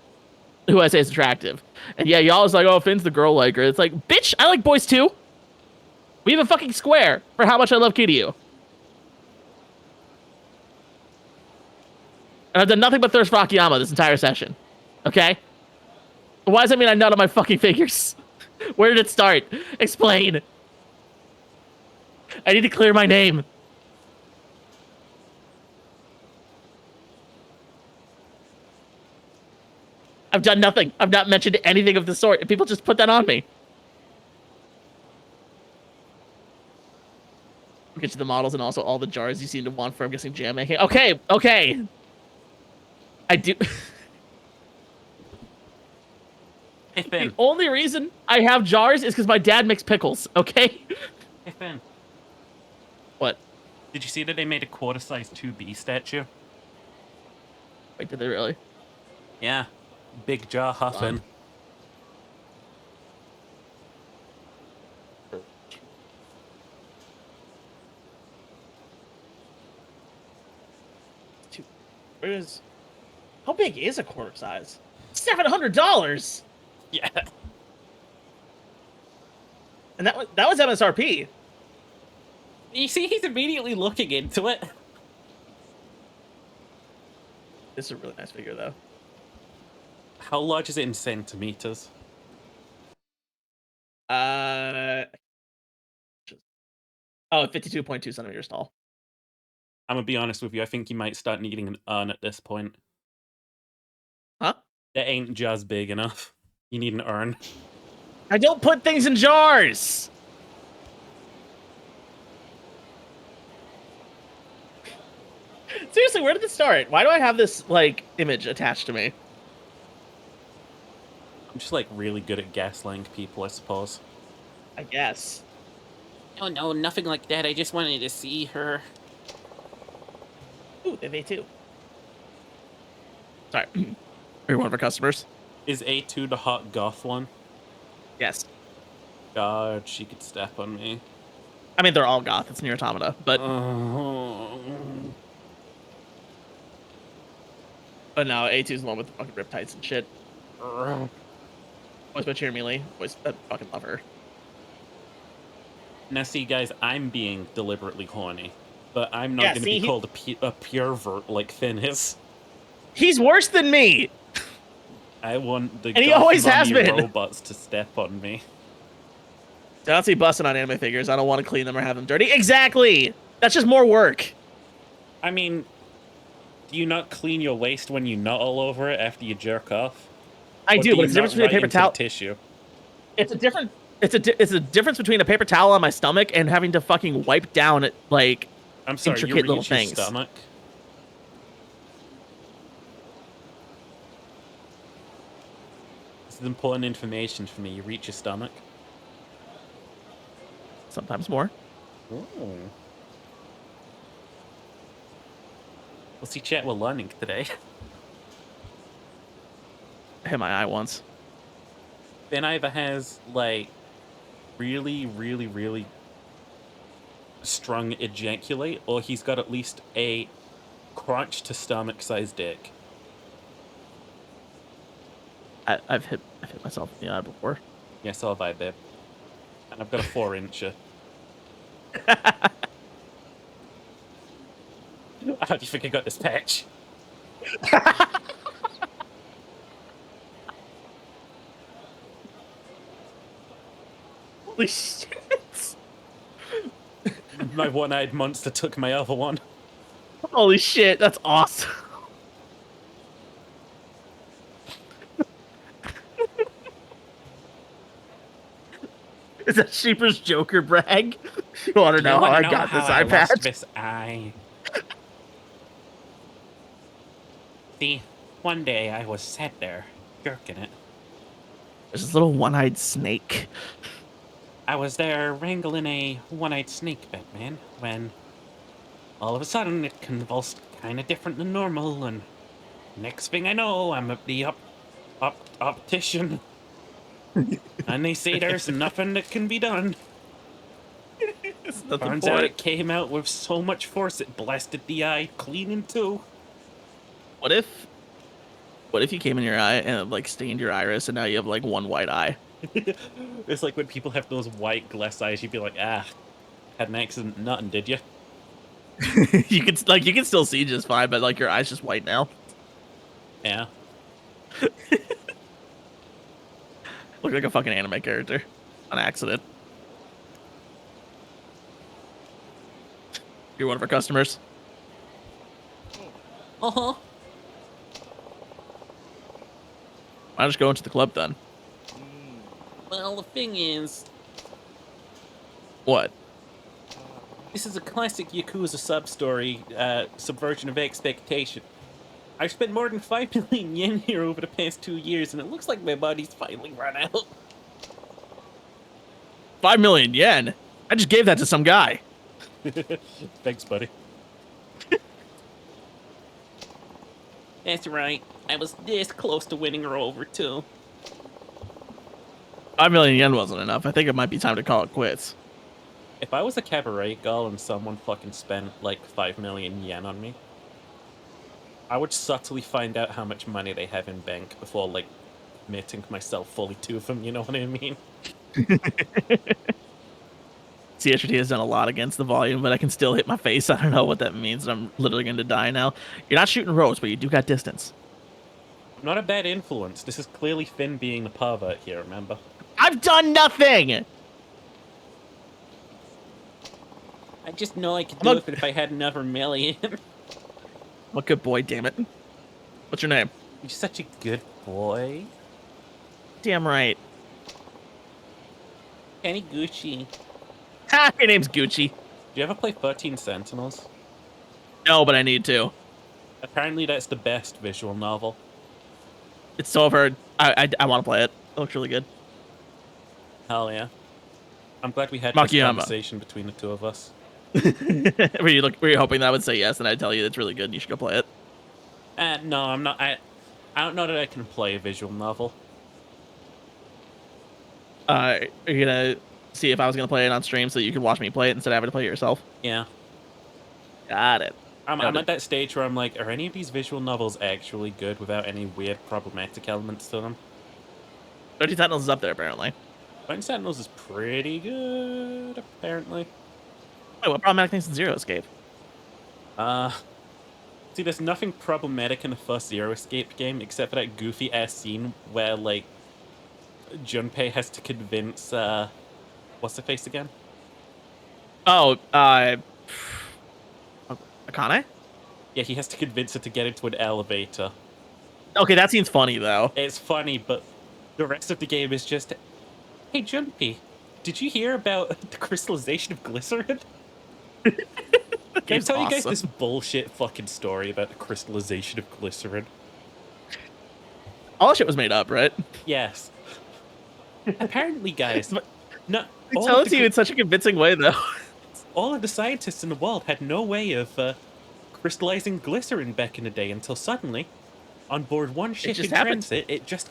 who I say is attractive. And yeah, y'all is like, oh, Finn's the girl liker. It's like, bitch, I like boys too. We even fucking square for how much I love Kiryu. And I've done nothing but thirst for Akiyama this entire session. Okay? Why does that mean I nut on my fucking figures? Where did it start? Explain. I need to clear my name. I've done nothing. I've not mentioned anything of the sort, and people just put that on me. I'll get you the models and also all the jars you seem to want for, I'm guessing, jam making. Okay, okay. I do. Hey, Finn. The only reason I have jars is because my dad makes pickles, okay? Hey, Finn. What? Did you see that they made a quarter-sized 2B statue? Wait, did they really? Yeah. Big jaw huffing. Where is... How big is a quarter size? $700! Yeah. And that was MSRP. You see, he's immediately looking into it. This is a really nice figure, though. How large is it in centimeters? Oh, 52.2 centimeters tall. I'm gonna be honest with you. I think you might start needing an urn at this point. That ain't just big enough. You need an urn. I don't put things in jars. Seriously, where did this start? Why do I have this like image attached to me? I'm just like really good at gaslighting people, I suppose. I guess. Oh no, nothing like that. I just wanted to see her. Ooh, they too. Sorry. Are you one of our customers? Is A2 the hot goth one? Yes. God, she could step on me. I mean, they're all goth. It's Nier Automata, but but no, A2's the one with the fucking riptides and shit. Always by Cheer Mealy. Always fucking love her. Now, see, guys, I'm being deliberately horny, but I'm not Yeah, going to see, be called a pervert like Finn is. He's worse than me. I want the And he always has goth been. robots to step on me. Don't see busting on anime figures. I don't want to clean them or have them dirty. Exactly. That's just more work. I mean, do you not clean your waist when you nut all over it after you jerk off? I Or do, you but it's the nut difference between a right paper into the towel. tissue. It's a different. It's a difference between a paper towel on my stomach and having to fucking wipe down like I'm sorry, you intricate little reach your things. stomach. This is important information for me. You reach your stomach. Sometimes more. Ooh. Well, see, chat, we're learning today. I hit my eye once. Ben either has, like, really, really, really strong ejaculate, or he's got at least a crotch to stomach sized dick. I've hit myself in the eye before. Yeah, so have I, babe. And I've got a 4-incher. How do you think I got this patch? Holy shit. My one-eyed monster took my other one. Holy shit, that's awesome. Is that Sheeper's Joker brag? You want to know how I got this eye patch? This eye. See, one day I was sat there, jerking it. There's this little one-eyed snake. I was there wrangling a one-eyed snake, Batman, when all of a sudden it convulsed kind of different than normal, and next thing I know, I'm at the optician. And they say there's nothing that can be done. Turns out it came out with so much force it blasted the eye clean in two. What if you came in your eye and it, like, stained your iris and now you have like one white eye? It's like when people have those white glass eyes, you'd be like, ah, had an accident nutting, did you? you can still see just fine, but like your eye's just white now. Yeah. Look like a fucking anime character on accident. You're one of our customers. Uh-huh. Why not just go into the club then? Well, the thing is, What? This is a classic Yakuza sub-story, subversion of expectation. I've spent more than 5 million yen here over the past 2 years, and it looks like my body's finally run out. 5 million yen? I just gave that to some guy. Thanks, buddy. that's right. I was this close to winning her over, too. 5 million yen wasn't enough. I think it might be time to call it quits. If I was a cabaret girl and someone fucking spent, like, 5 million yen on me, I would subtly find out how much money they have in bank before, like, committing myself fully to them, you know what I mean? CHRT has done a lot against the volume, but I can still hit my face. I don't know what that means. I'm literally going to die now. You're not shooting rows, but you do got distance. I'm not a bad influence. This is clearly Finn being the pervert here, remember? I've done nothing! I just know I could do it if I had another million. I'm a good boy, damn it. What's your name? You're such a good boy. Damn right. Kenny Gucci. Ha! Your name's Gucci. Do you ever play 13 Sentinels? No, but I need to. Apparently, that's the best visual novel. It's so heard. I want to play it. It looks really good. Hell yeah. I'm glad we had this Makiyama. conversation between the two of us. Were you hoping that I would say yes, and I'd tell you it's really good and you should go play it? No, I'm not. I don't know that I can play a visual novel. Are you gonna see if I was gonna play it on stream so you can watch me play it instead of having to play it yourself? Yeah. Got it. I'm at that stage where I'm like, are any of these visual novels actually good without any weird problematic elements to them? 13 Sentinels is up there, apparently. 13 Sentinels is pretty good, apparently. Wait, what problematic things in Zero Escape? See, there's nothing problematic in the first Zero Escape game except for that goofy-ass scene where, like, Junpei has to convince, what's her face again? Oh, Akane? Yeah, he has to convince her to get into an elevator. Okay, that seems funny, though. It's funny, but the rest of the game is just, hey, Junpei, did you hear about the crystallization of glycerin? Can I tell you guys this bullshit fucking story about the crystallization of glycerin? All that shit was made up, right? Yes. Apparently, guys, no. It tells you in such a convincing way, though. All of the scientists in the world had no way of crystallizing glycerin back in the day until suddenly, on board one ship in transit, it just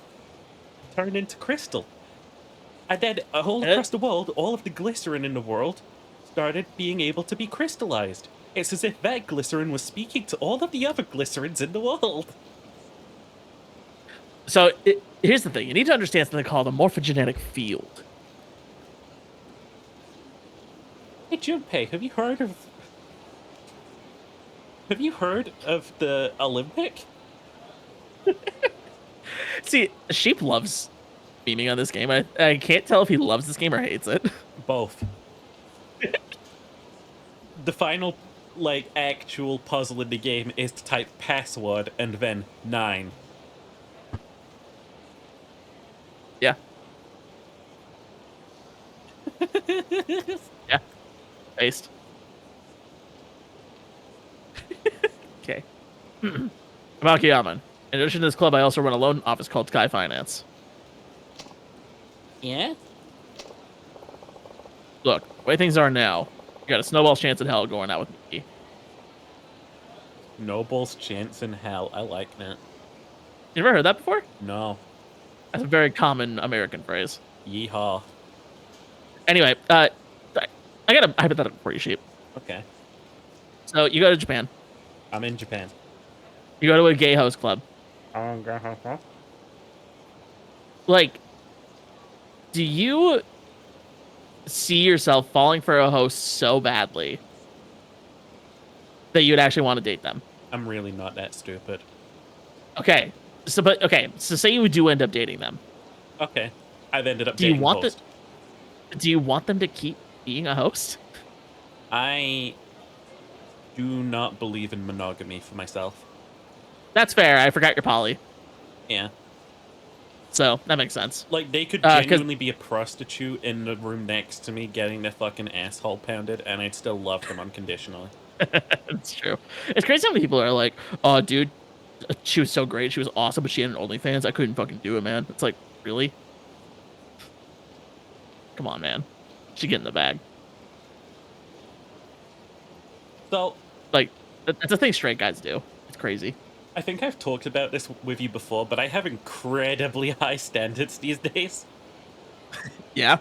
turned into crystal. And then all across the world, all of the glycerin in the world started being able to be crystallized. It's as if that glycerin was speaking to all of the other glycerins in the world. So, here's the thing. You need to understand something called a morphogenetic field. Hey, Junpei, have you heard of the Olympic? See, Sheep loves beaming on this game. I can't tell if he loves this game or hates it. Both. The final, like, actual puzzle in the game is to type password and then 9. Yeah. Yeah. Based. Okay. About Kiyaman. In addition to this club, I also run a loan office called Sky Finance. Yeah? Look, the way things are now, you got a snowball's chance in hell going out with me. Snowball's chance in hell. I like that. You ever heard that before? No. That's a very common American phrase. Yeehaw. Anyway, I got a hypothetical for you, Sheep. Okay. So, you go to Japan. I'm in Japan. You go to a gay host club. Like, do you see yourself falling for a host so badly that you'd actually want to date them? I'm really not that stupid. Okay. So say you do end up dating them. Okay. I've ended up dating host. Do you want them to keep being a host? I do not believe in monogamy for myself. That's fair. I forgot you're poly. Yeah. So, that makes sense. Like, they could genuinely be a prostitute in the room next to me getting their fucking asshole pounded, and I'd still love them unconditionally. It's true. It's crazy how many people are like, oh, dude, she was so great. She was awesome, but she had an OnlyFans. I couldn't fucking do it, man. It's like, really? Come on, man. She get in the bag. So, like, that's a thing straight guys do. It's crazy. I think I've talked about this with you before, but I have incredibly high standards these days. Yeah?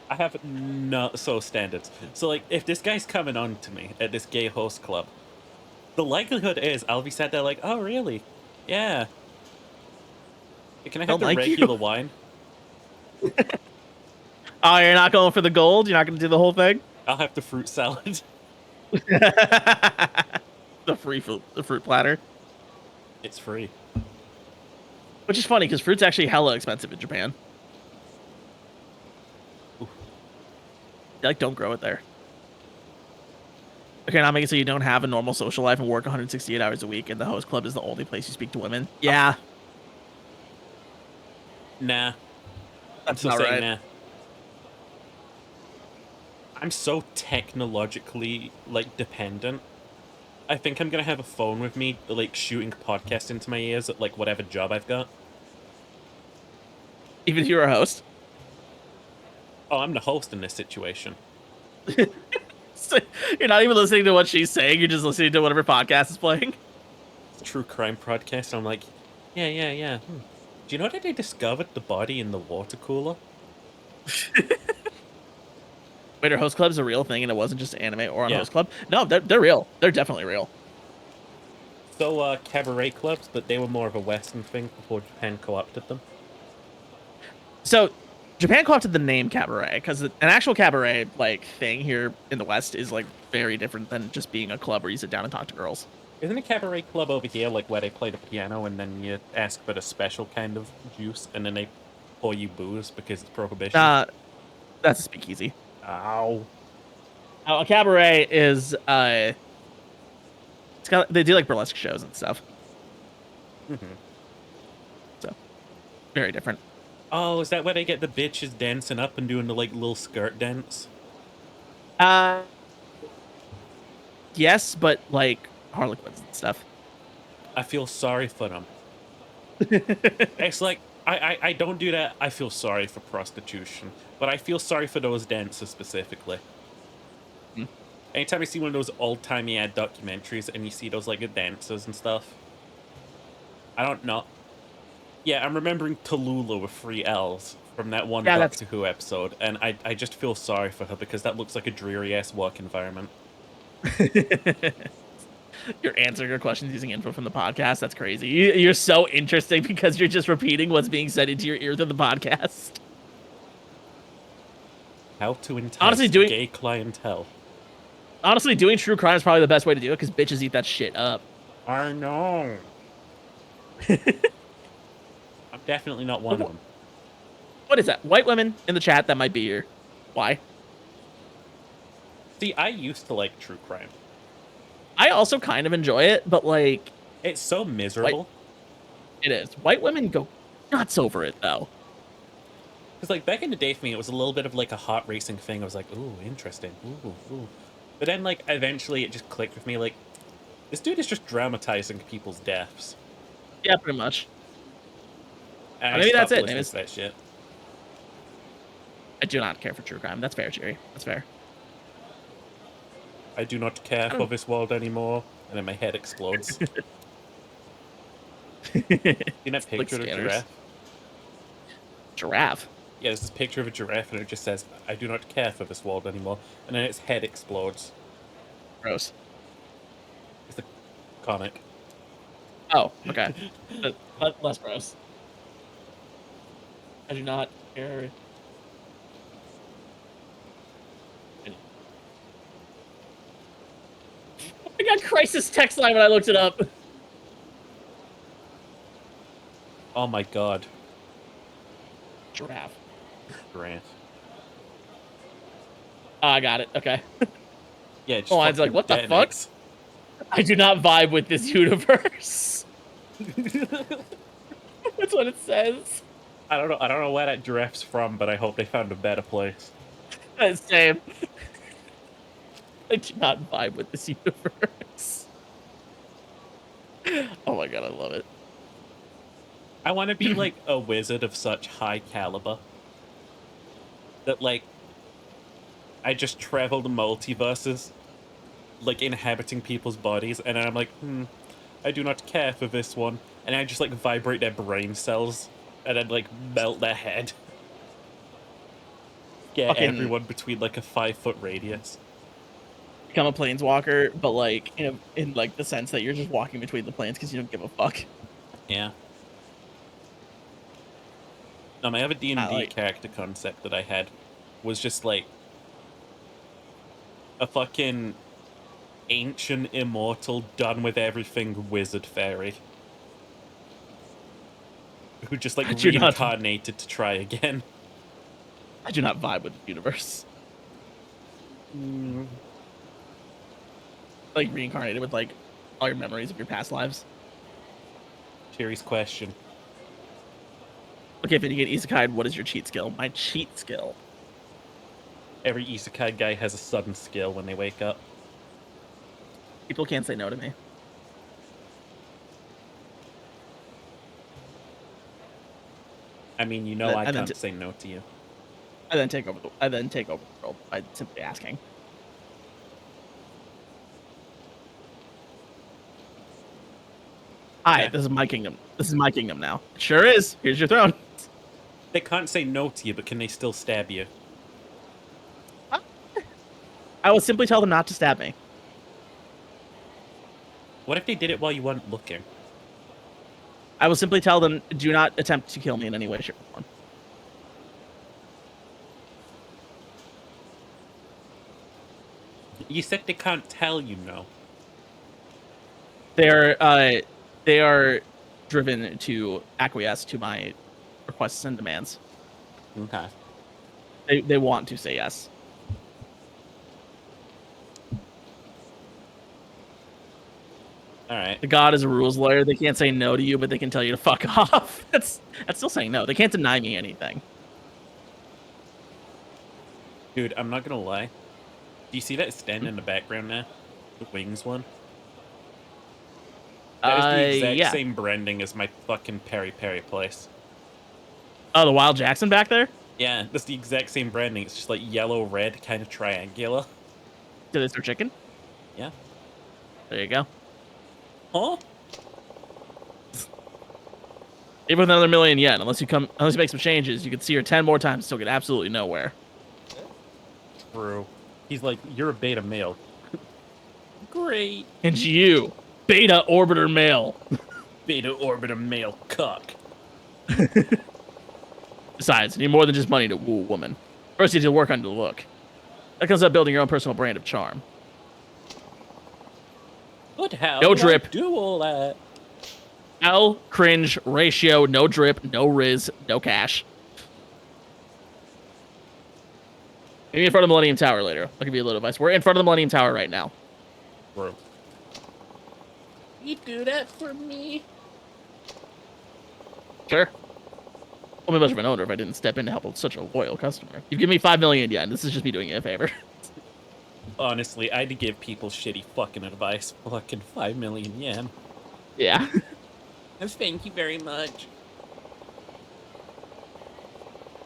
I have not so standards. So, like, if this guy's coming on to me at this gay host club, the likelihood is I'll be sat there like, oh, really? Yeah. Can I have the regular wine? Oh, you're not going for the gold? You're not going to do the whole thing? I'll have the fruit salad. The fruit platter. It's free. Which is funny, because fruit's actually hella expensive in Japan. Ooh. They, like, don't grow it there. Okay, now make it so you don't have a normal social life and work 168 hours a week, and the host club is the only place you speak to women. Yeah. Nah. I'm That's still not saying right. nah. I'm so technologically, like, dependent. I think I'm gonna have a phone with me, like, shooting podcasts into my ears at, like, whatever job I've got. Even if you're a host? Oh, I'm the host in this situation. So you're not even listening to what she's saying, you're just listening to whatever podcast is playing? It's a true crime podcast. I'm like, yeah. Do you know that they discovered the body in the water cooler? Wait, are host clubs a real thing and it wasn't just anime or on Yeah. host club? No, they're real. They're definitely real. So, cabaret clubs, but they were more of a Western thing before Japan co-opted them. So Japan co-opted the name cabaret because an actual cabaret like thing here in the West is like very different than just being a club where you sit down and talk to girls. Isn't a cabaret club over here like where they play the piano and then you ask for the special kind of juice and then they pour you booze because it's prohibition? That's a speakeasy. Ow. A cabaret is they do like burlesque shows and stuff. So very different. Oh, is that where they get the bitches dancing up and doing the like little skirt dance? Yes, but like harlequins and stuff. I feel sorry for them. It's like I don't do that. I feel sorry for prostitution, but I feel sorry for those dancers specifically. Anytime I see one of those old-timey ad documentaries and you see those like dancers and stuff, I don't know. Yeah, I'm remembering Tallulah with 3 L's from that one Doctor Who episode, and I just feel sorry for her because that looks like a dreary-ass work environment. You're answering your questions using info from the podcast. That's crazy. You're so interesting because you're just repeating what's being said into your ear through the podcast. How to entice Honestly, gay clientele. Honestly, doing true crime is probably the best way to do it because bitches eat that shit up. I know. I'm definitely not one of them. What is that? White women in the chat, that might be your... Why? See, I used to like true crime. I also kind of enjoy it, but like... It's so miserable. It is. White women go nuts over it, though. Because, like, back in the day for me, it was a little bit of, like, a hot racing thing. I was like, ooh, interesting. Ooh. But then, like, eventually it just clicked with me, like, this dude is just dramatizing people's deaths. Yeah, pretty much. And Maybe that's it. Maybe it's that shit. I do not care for true crime. That's fair, Jerry. That's fair. I do not care for this world anymore. And then my head explodes. You know that picture of a giraffe? Giraffe? Yeah, there's this picture of a giraffe and it just says, I do not care for this world anymore. And then its head explodes. Gross. It's a comic. Oh, okay. Less gross. I do not care. I got crisis text line when I looked it up. Oh my god. Giraffe. Giraffe. Oh, I got it. Okay. Yeah, just oh, I was like, what the fuck? I do not vibe with this universe. That's what it says. I don't know where that giraffe's from, but I hope they found a better place. Same. I do not vibe with this universe. Oh my god, I love it. I want to be like a wizard of such high caliber that like I just travel the multiverses, like inhabiting people's bodies, and then I'm like, I do not care for this one, and I just like vibrate their brain cells and then like melt their head. Get everyone between like a 5-foot radius. Become a planeswalker, but like in like the sense that you're just walking between the planes because you don't give a fuck. Yeah. I have a D&D character concept that I had was just like a fucking ancient, immortal, done with everything wizard fairy who just like reincarnated to try again. I do not vibe with the universe. Like reincarnated with like all your memories of your past lives. Cherry's question. Okay, if you get isekai, what is your cheat skill? My cheat skill. Every isekai guy has a sudden skill when they wake up. People can't say no to me. I mean, you know, I can't say no to you. I then take over the world by simply asking. Hi, Yeah. this is my kingdom. This is my kingdom now. It sure is. Here's your throne. They can't say no to you, but can they still stab you? I will simply tell them not to stab me. What if they did it while you weren't looking? I will simply tell them, do not attempt to kill me in any way, shape, or form. You said they can't tell you no. They are driven to acquiesce to my requests and demands. Okay. They want to say yes. All right. The god is a rules lawyer. They can't say no to you, but they can tell you to fuck off. That's still saying no. They can't deny me anything. Dude, I'm not gonna lie. Do you see that stand in the background now? The wings one? That is the exact Yeah. same branding as my fucking Peri Peri place. Oh, the Wild Jackson back there? Yeah, that's the exact same branding. It's just like yellow, red, kind of triangular. Did they serve chicken? Yeah. There you go. Huh? Even with another million yen, unless you make some changes, you can see her 10 more times and still get absolutely nowhere. True. He's like, you're a beta male. Great. And you, beta orbiter male. Beta orbiter male cock. Besides, you need more than just money to woo a woman. First, you need to work on the look. That comes up building your own personal brand of charm. What how No do drip. I do all that? L, cringe, ratio, no drip, no riz, no cash. Maybe in front of the Millennium Tower later. I'll give you a little advice. We're in front of the Millennium Tower right now. Bro. You do that for me? Sure. I'll be much of an owner if I didn't step in to help with such a loyal customer. You've given me 5 million yen. This is just me doing you a favor. Honestly, I'd give people shitty fucking advice. Fucking 5 million yen. Yeah. Thank you very much.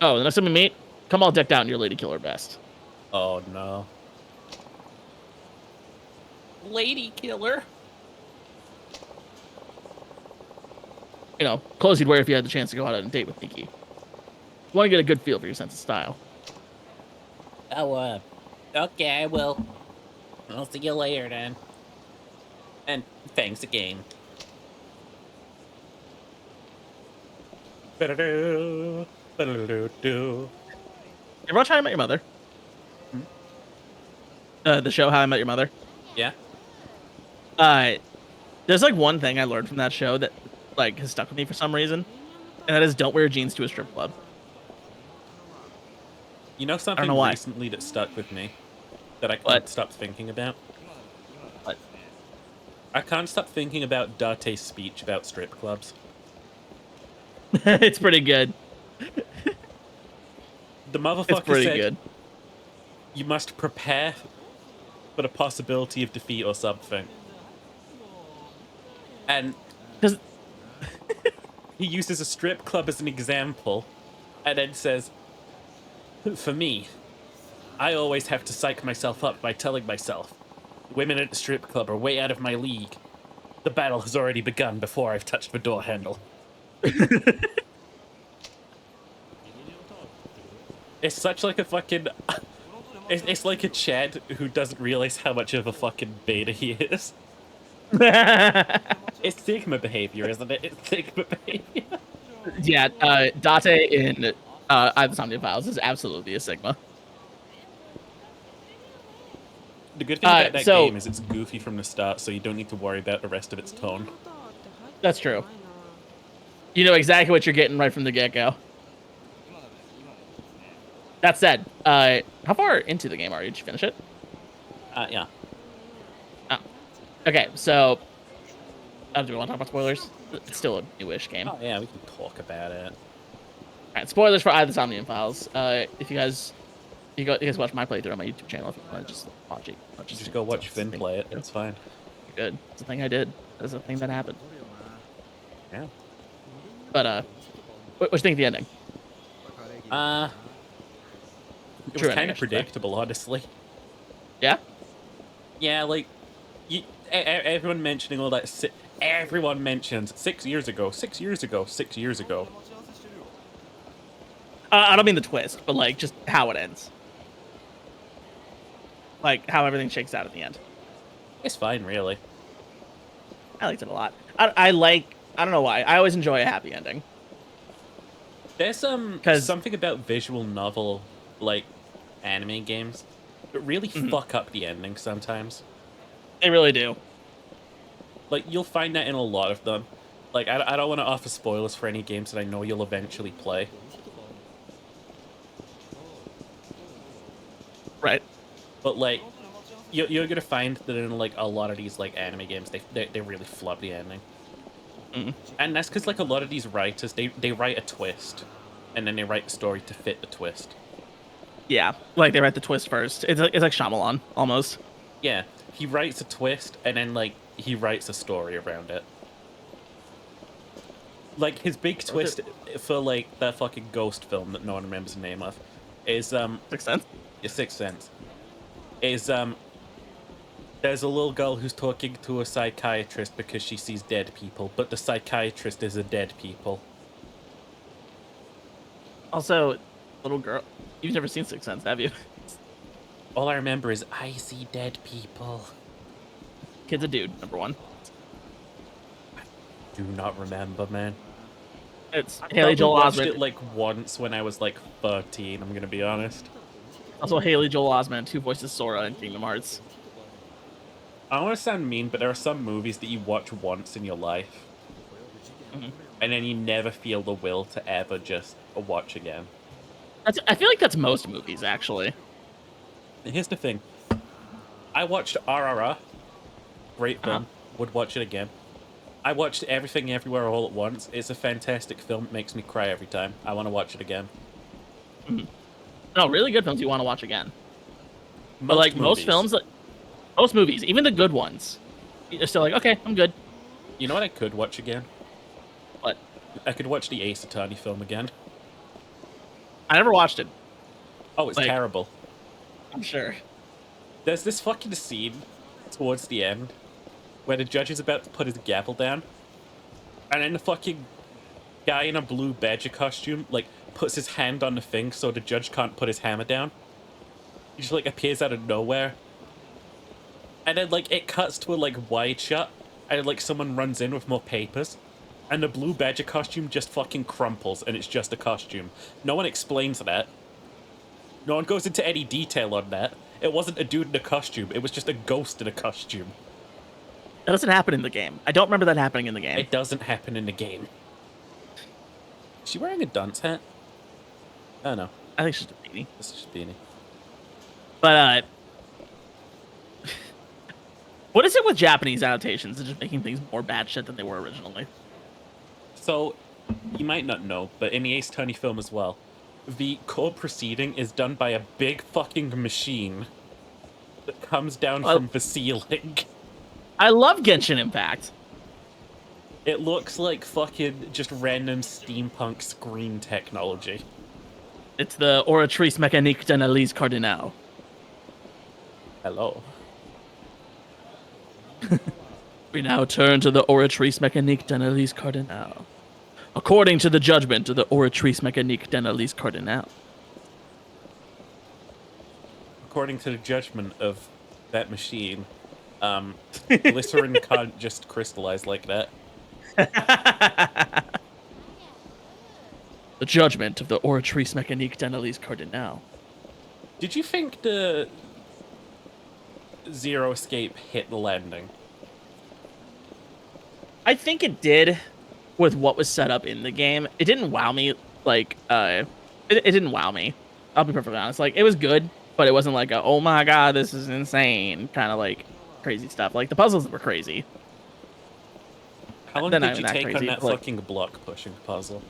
Oh, the next time we meet, come all decked out in your lady killer vest. Oh no. Lady killer. You know, clothes you'd wear if you had the chance to go out on a date with Nikki. You want to get a good feel for your sense of style. Oh, okay, I will. I'll see you later then. And thanks again. Ba-da-doo, ba-da-doo-doo. You ever watch How I Met Your Mother? The show How I Met Your Mother? Yeah. There's like one thing I learned from that show that like has stuck with me for some reason, and that is don't wear jeans to a strip club. You know something why. recently that stuck with me that I can't stop thinking about? What? I can't stop thinking about Date's speech about strip clubs. It's pretty good. The motherfucker It's pretty said, good. you must prepare for the possibility of defeat or something. And he uses a strip club as an example, and then says, for me, I always have to psych myself up by telling myself, women at the strip club are way out of my league. The battle has already begun before I've touched the door handle. It's such like a fucking... It's like a Chad who doesn't realize how much of a fucking beta he is. It's Sigma behavior, isn't it? It's Sigma behavior. Yeah, Date in I the Somnia Files is absolutely a Sigma. The good thing about that so- game is it's goofy from the start, so you don't need to worry about the rest of its tone. That's true. You know exactly what you're getting right from the get-go. That said, how far into the game are you? Did you finish it? Yeah. Oh. Okay, so... do we want to talk about spoilers? It's still a newish game. Oh yeah, we can talk about it. Alright, spoilers for either Somnium Files. If you guys watch my playthrough on my YouTube channel, if you want to just watch it. Just go watch Finn play it. It's fine. Good. It's a thing I did. It's a thing that happened. Yeah. But what you think of the ending? It True was kind ending, I of should say. predictable, honestly. Yeah. Yeah, like everyone mentioning all that. Everyone mentions 6 years ago, 6 years ago, 6 years ago. I don't mean the twist, but like just how it ends. Like how everything shakes out at the end. It's fine, really. I liked it a lot. I don't know why. I always enjoy a happy ending. There's something about visual novel like anime games that really fuck up the ending sometimes. They really do. Like you'll find that in a lot of them. Like I don't want to offer spoilers for any games that I know you'll eventually play. Right. But like you're gonna find that in like a lot of these like anime games they really flub the ending. And that's because like a lot of these writers they write a twist and then they write the story to fit the twist. Yeah, like they write the twist first. It's like Shyamalan almost. Yeah, he writes a twist and then like he writes a story around it. Like his big twist for like that fucking ghost film that no one remembers the name of is Sixth Sense. Yeah, Sixth Sense. Is there's a little girl who's talking to a psychiatrist because she sees dead people, but the psychiatrist is a dead people. Also, little girl, you've never seen Sixth Sense, have you? All I remember is I see dead people. Kid's a dude, number one. Do not remember, man. It's I Haley Joel watched Osment. it like once when I was like 13. I'm gonna be honest. Also, Haley Joel Osment, who voices Sora in Kingdom Hearts. I don't want to sound mean, but there are some movies that you watch once in your life, and then you never feel the will to ever just watch again. I feel like that's most movies, actually. Here's the thing. I watched RRR. Great film. Would watch it again. I watched Everything Everywhere All at Once. It's a fantastic film. It makes me cry every time. I want to watch it again. No, really good films you want to watch again. But Most like most movies. films, most movies, even the good ones, you're still like, okay, I'm good. You know what I could watch again? What? I could watch the Ace Attorney film again. I never watched it. Oh, it's Like- terrible. I'm sure. There's this fucking scene towards the end where the judge is about to put his gavel down, and then the fucking guy in a blue badger costume like puts his hand on the thing so the judge can't put his hammer down. He just like appears out of nowhere, and then like it cuts to a like wide shot, and like someone runs in with more papers, and the blue badger costume just fucking crumples, and it's just a costume. No one explains that. No one goes into any detail on that. It wasn't a dude in a costume. It was just a ghost in a costume. That doesn't happen in the game. I don't remember that happening in the game. It doesn't happen in the game. Is she wearing a dunce hat? Oh no. I think she's just a beanie. It's just a beanie. But what is it with Japanese adaptations and just making things more bad shit than they were originally? So, you might not know, but in the Ace Attorney film as well, the core proceeding is done by a big fucking machine that comes down from the ceiling. I love Genshin Impact. It looks like fucking just random steampunk screen technology. It's the Oratrice Mécanique d'Analyse Cardinal. Hello. We now turn to the Oratrice Mécanique d'Analyse Cardinal. According to the judgment of the Oratrice Mécanique d'Analyse Cardinal. According to the judgment of that machine, glycerin can't just crystallize like that. The judgment of the Oratrice Mécanique d'Analyse Cardinal. Did you think the Zero Escape hit the landing? I think it did with what was set up in the game. It didn't wow me like it didn't wow me. I'll be perfectly honest. Like it was good, but it wasn't like a oh my god, this is insane kind of like crazy stuff. Like the puzzles were crazy. How long They're did not you even that take on crazy, that but, like- fucking block pushing puzzle?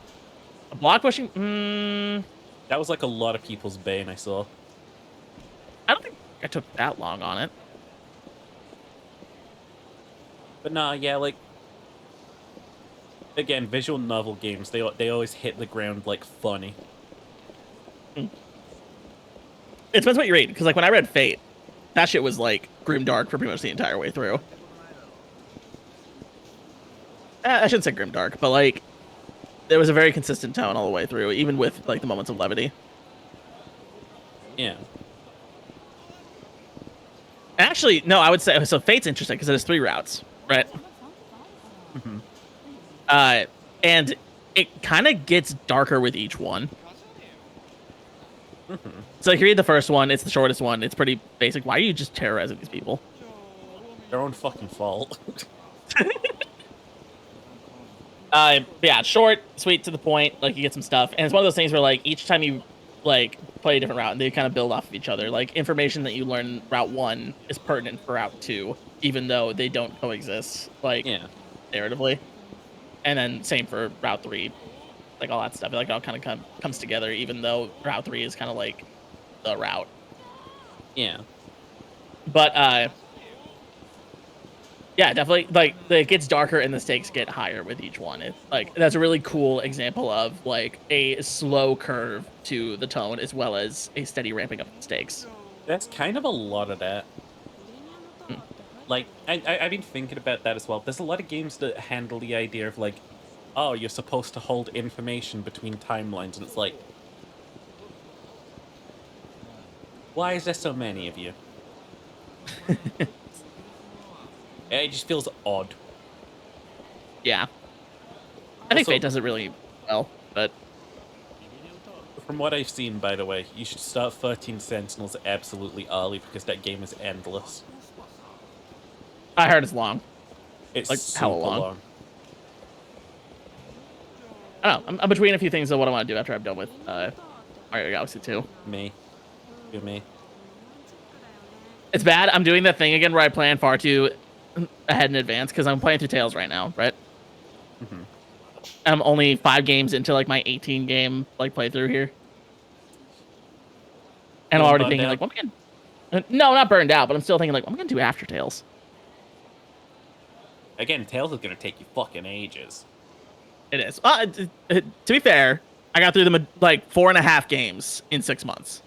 Block pushing. That was like a lot of people's bane I saw. I don't think I took that long on it. But nah, yeah, like again, visual novel games, they always hit the ground like funny. It depends what you read, because like when I read Fate, that shit was like grimdark for pretty much the entire way through. I shouldn't say grimdark, but like there was a very consistent tone all the way through, even with like the moments of levity. Yeah. Actually, no, I would say so. Fate's interesting because it has 3 routes, right? And it kind of gets darker with each one. So if you read the first one, it's the shortest one. It's pretty basic. Why are you just terrorizing these people? Their own fucking fault. Yeah, short, sweet, to the point. Like you get some stuff, and it's one of those things where like each time you like play a different route, and they kind of build off of each other. Like information that you learn in Route 1 is pertinent for Route 2, even though they don't coexist. Like narratively, and then same for Route 3. Like all that stuff, like it all kind of comes together, even though Route 3 is kind of like the route. Yeah. But yeah, definitely. Like it gets darker and the stakes get higher with each one. It's like that's a really cool example of like a slow curve to the tone as well as a steady ramping up of stakes. That's kind of a lot of that. Like I've been thinking about that as well. There's a lot of games that handle the idea of like, oh, you're supposed to hold information between timelines, and it's like, why is there so many of you? It just feels odd. Yeah. I think Also, Fate does it really well, but from what I've seen, by the way, you should start 13 Sentinels absolutely early because that game is endless. I heard it's long. It's like super hella long. I don't know. I'm between a few things of what I want to do after I'm done with Mario Galaxy 2. Me. You me. It's bad. I'm doing that thing again where I plan far too ahead in advance because I'm playing through Tales right now, right? I'm only 5 games into like my 18 game like playthrough here, and I'm already thinking like, what am I gonna... No, not burned out, but I'm still thinking like, what am I gonna do after Tales? Again, Tales is gonna take you fucking ages. It is. To be fair, I got through them like 4.5 games in 6 months.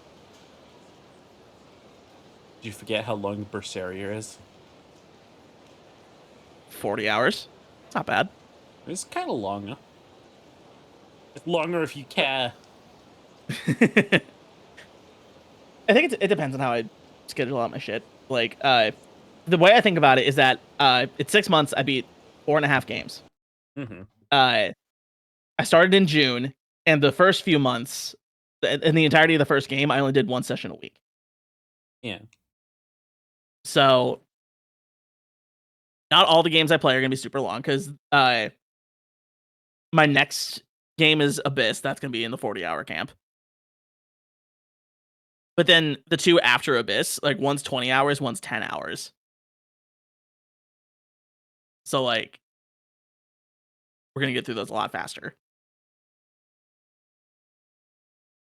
Did you forget how long Berseria is? 40 hours. It's not bad. It's kind of longer. It's longer if you care. I think it depends on how I schedule out my shit. Like, the way I think about it is that it's 6 months. I beat 4.5 games. I started in June, and the first few months, in the entirety of the first game, I only did 1 session a week. Yeah. So, not all the games I play are gonna be super long because my next game is Abyss. That's gonna be in the 40-hour camp. But then the 2 after Abyss, like one's 20 hours, one's 10 hours. So like, we're gonna get through those a lot faster.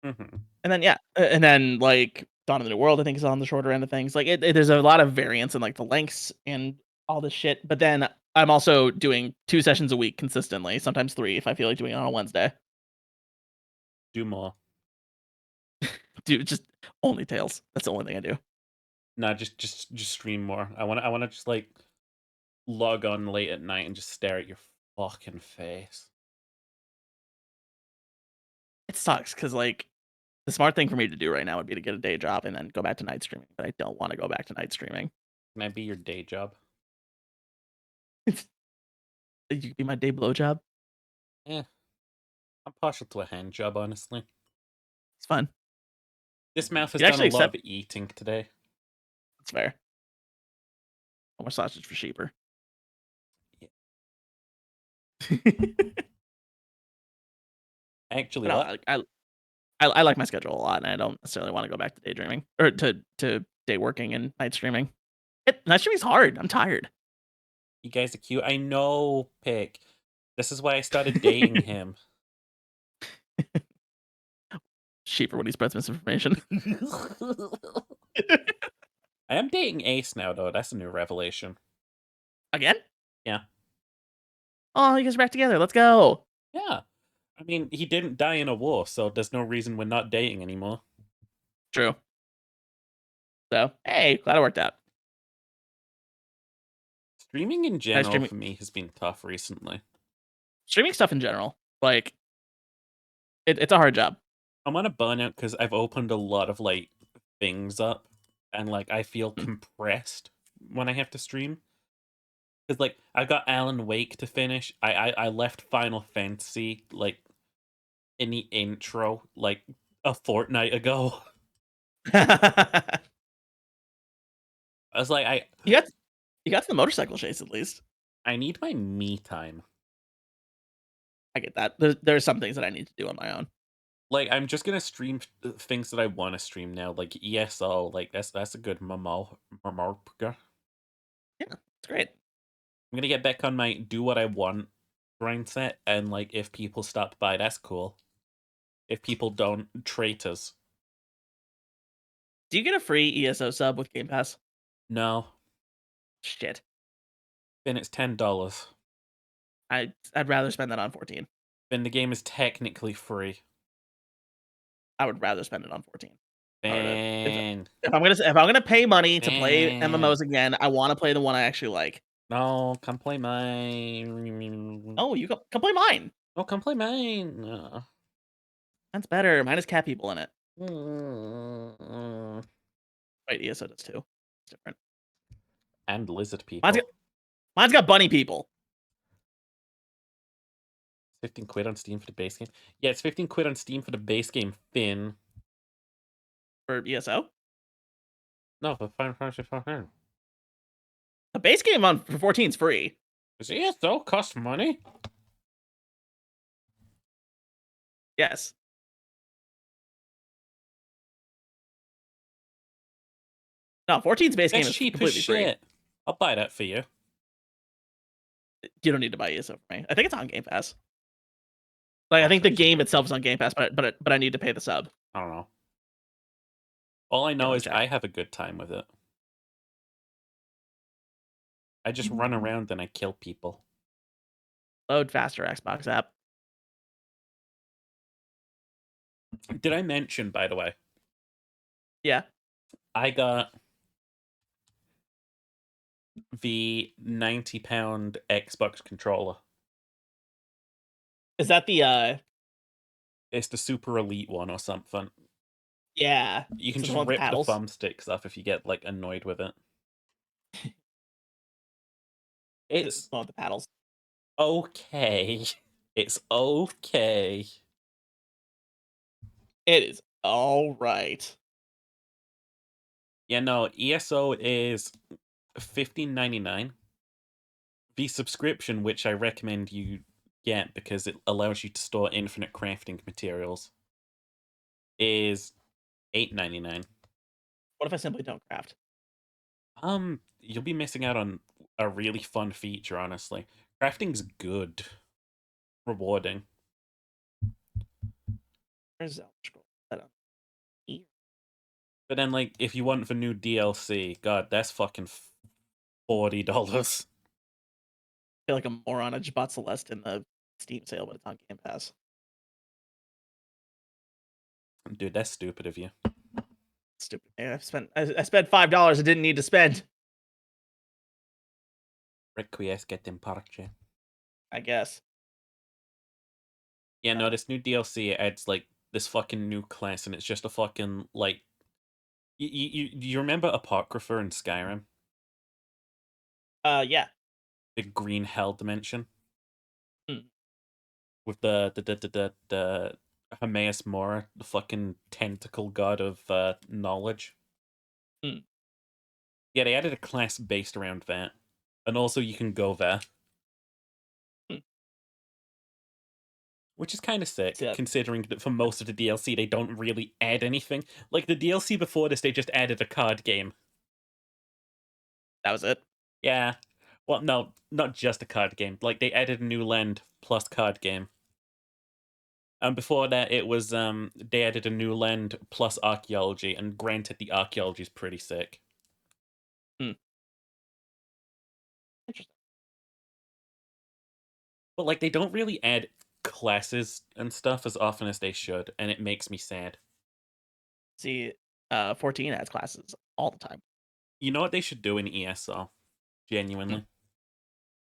And then yeah, and then like Dawn of the New World, I think is on the shorter end of things. Like there's a lot of variance in like the lengths and all this shit. But then I'm also doing 2 sessions a week consistently, sometimes 3 if I feel like doing it on a Wednesday. Do more. Dude, just only Tales. That's the only thing I do. Nah, just stream more. I wanna just like log on late at night and just stare at your fucking face. It sucks because like the smart thing for me to do right now would be to get a day job and then go back to night streaming. But I don't want to go back to night streaming. Can I be your day job? You could be my day blowjob. Yeah. I'm partial to a hand job, honestly. It's fun. This mouth has You done actually a lot accept- of eating today. That's fair. No more sausage for sheeper. Actually, But I like my schedule a lot, and I don't necessarily want to go back to daydreaming or to day working and night streaming. Night streaming's hard. I'm tired. You guys are cute. I know, Pick. This is why I started dating him. cheaper when he spreads misinformation. I am dating Ace now, though. That's a new revelation. Again? Yeah. Oh, you guys are back together. Let's go. Yeah. I mean, he didn't die in a war, so there's no reason we're not dating anymore. True. So, hey, glad it worked out. Streaming in general streaming- for me has been tough recently. Streaming stuff in general, like, it's a hard job. I'm on a burnout because I've opened a lot of like things up, and like I feel compressed when I have to stream. Because like I got Alan Wake to finish. I left Final Fantasy like in the intro like a fortnight ago. I was like, you got to the motorcycle chase at least. I need my me time. I get that. There's some things that I need to do on my own. Like I'm just gonna stream things that I want to stream now, like ESO. Like that's a good mamo. Yeah, it's great. I'm gonna get back on my do what I want grind set, and like if people stop by, that's cool. If people don't, traitors. Do you get a free ESO sub with Game Pass? No. Shit. Then it's $10. I'd rather spend that on 14. Then the game is technically free. I would rather spend it on 14. And if I'm gonna pay money to play MMOs again, I want to play the one I actually like. No, come play mine. Oh, you come play mine. Oh, come play mine. That's better. Mine has cat people in it. Mm. Wait, ESO does too. It's different. And lizard people. Mine's got bunny people. 15 quid on Steam for the base game. Yeah, it's 15 quid on Steam for the base game, Finn. For ESO? No, for Final Fantasy 14. The base game for 14 is free. Does ESO cost money? Yes. No, 14's base game is cheap as completely free. shit. I'll buy that for you. You don't need to buy ESO for me. I think it's on Game Pass. Like I think the game itself is on Game Pass, but I need to pay the sub. I don't know. All I know is I have a good time with it. I just run around and I kill people. Load faster Xbox app. Did I mention, by the way? Yeah. I got the £90 Xbox controller. Is that the It's the super elite one or something. Yeah. You can Is it just the one with rip the paddles? thumbsticks off if you get like annoyed with it. It's the one with the paddles. Okay. It's okay. It is all right. Yeah, no, ESO is $15.99. The subscription, which I recommend you get because it allows you to store infinite crafting materials, is $8.99. What if I simply don't craft? You'll be missing out on a really fun feature, honestly. Crafting's good. Rewarding. Where's that? But then, like, if you want the new DLC, God, that's fucking $40. I feel like a moron. I just bought Celeste in the Steam sale, but it's on Game Pass. Dude, that's stupid of you. Stupid. I spent $5 I didn't need to spend. Requiescat in parce. I guess. Yeah, no, this new DLC adds like this fucking new class, and it's just a fucking like. You remember Apocrypha in Skyrim? Yeah. The green hell dimension. Hmm. With the Hermaeus Mora, the fucking tentacle god of knowledge. Hmm. Yeah, they added a class based around that, and also you can go there. Which is kind of sick, considering that for most of the DLC, they don't really add anything. Like, the DLC before this, they just added a card game. That was it? Yeah. Well, no, not just a card game. Like, they added a new land plus card game. And before that, it was they added a new land plus archaeology, and granted, the archaeology is pretty sick. Interesting. But like, they don't really add classes and stuff as often as they should, and it makes me sad. See, 14 adds classes all the time. You know what they should do in ESO? Genuinely,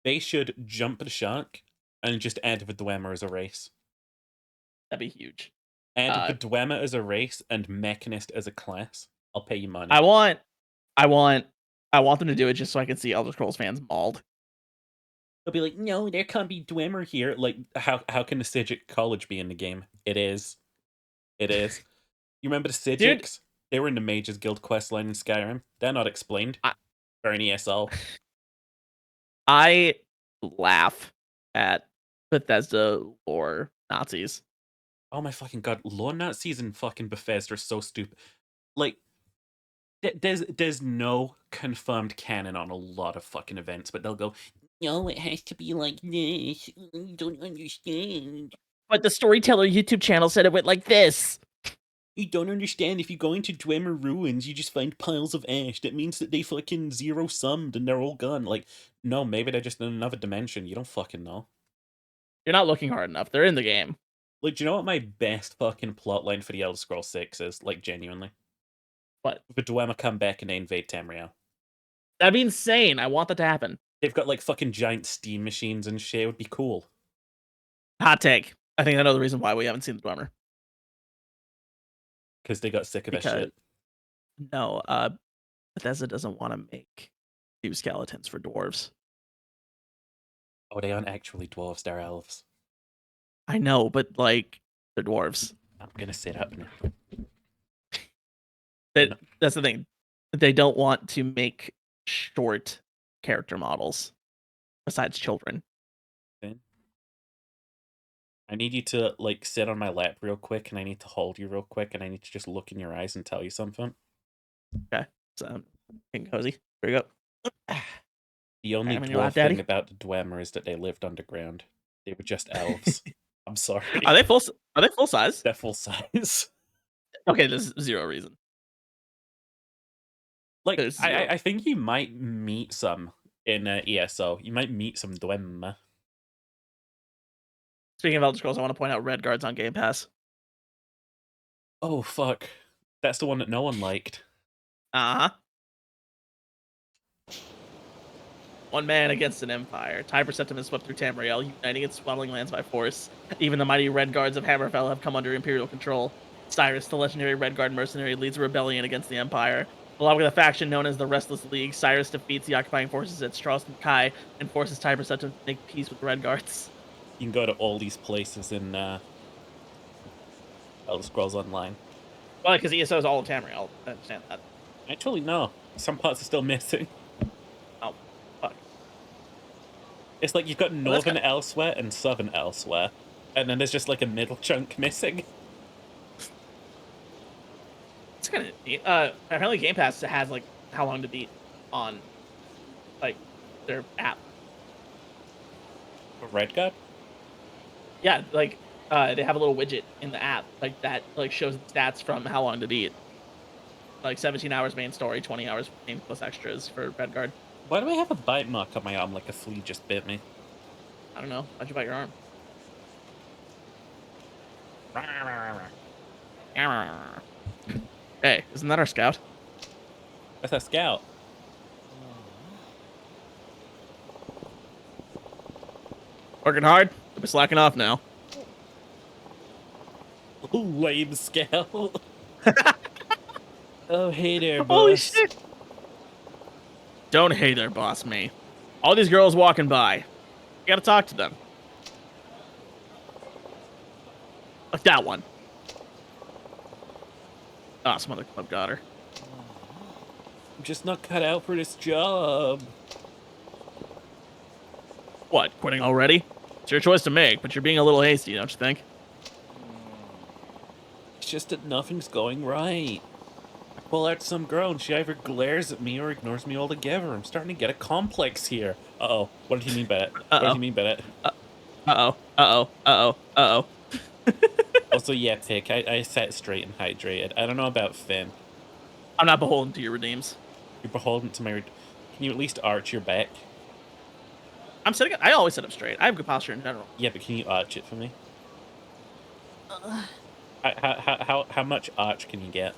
they should jump the shark and just add the Dwemer as a race. That'd be huge. Add the Dwemer as a race and Mechanist as a class. I'll pay you money. I want them to do it just so I can see Elder Scrolls fans mauled. They'll be like, no, there can't be Dwemer here. Like, how can the Sijic College be in the game? It is. It is. You remember the Sijics? They were in the Mages Guild questline in Skyrim. They're not explained. Or in ESO. I laugh at Bethesda lore Nazis. Oh my fucking god, lore Nazis in fucking Bethesda are so stupid. Like, there's no confirmed canon on a lot of fucking events, but they'll go, no, it has to be like this. You don't understand. But the Storyteller YouTube channel said it went like this. You don't understand. If you go into Dwemer ruins, you just find piles of ash. That means that they fucking zero-summed and they're all gone. Like, no, maybe they're just in another dimension. You don't fucking know. You're not looking hard enough. They're in the game. Like, do you know what my best fucking plotline for the Elder Scrolls 6 is? Like, genuinely. What? The Dwemer come back and they invade Tamriel. That'd be insane. I want that to happen. They've got, like, fucking giant steam machines and shit. It would be cool. Hot take. I think I know the reason why we haven't seen the Dwemer. Because they got sick of that shit. No, Bethesda doesn't want to make new skeletons for dwarves. Oh, they aren't actually dwarves, they're elves. I know, but like, they're dwarves. I'm gonna sit up now. That's the thing. They don't want to make short character models besides children. I need you to, like, sit on my lap real quick, and I need to hold you real quick, and I need to just look in your eyes and tell you something. Okay. So, getting cozy. Here you go. The only dwarf thing about the Dwemer is that they lived underground. They were just elves. I'm sorry. Are they full size? They're full size. Okay, there's zero reason. Like, I think you might meet some in ESO. You might meet some Dwemer. Speaking of Elder Scrolls, I want to point out Redguard's on Game Pass. Oh, fuck. That's the one that no one liked. Uh-huh. One man against an empire. Tiber Septim has swept through Tamriel, uniting its swelling lands by force. Even the mighty Redguards of Hammerfell have come under Imperial control. Cyrus, the legendary Redguard mercenary, leads a rebellion against the Empire. Along with a faction known as the Restless League, Cyrus defeats the occupying forces at Strauss Kai and forces Tiber Septim to make peace with Redguards. You can go to all these places in Elder Scrolls Online. Well, because ESO is all of Tamriel. I understand that. Actually, no. Some parts are still missing. Oh, fuck. It's like you've got northern elsewhere and southern elsewhere. And then there's just like a middle chunk missing. It's kind of neat. Apparently Game Pass has like how long to beat on like their app. Redguard? Yeah, like they have a little widget in the app like that like shows the stats from how long to beat. Like 17 hours main story, 20 hours main plus extras for Redguard. Why do I have a bite mark on my arm like a flea just bit me? I don't know. Why'd you bite your arm? Hey, isn't that our scout? That's our scout. Working hard? We're slacking off now. Lame scout. Oh, hey there, boss. Holy shit. Don't hey there, boss me. All these girls walking by. You gotta talk to them. Like that one. Ah, some other club got her. I'm just not cut out for this job. What, quitting already? It's your choice to make, but you're being a little hasty, don't you think? It's just that nothing's going right. I pull out some girl and she either glares at me or ignores me altogether. I'm starting to get a complex here. Uh-oh. What did he mean by that? What did he mean by that? Uh-oh. Uh-oh. Uh-oh. Uh-oh. Also, yeah, Pick, I sat straight and hydrated. I don't know about Finn. I'm not beholden to your redeems. You're beholden to my... Can you at least arch your back? I'm sitting. I always sit up straight. I have good posture in general. Yeah, but can you arch it for me? How much arch can you get?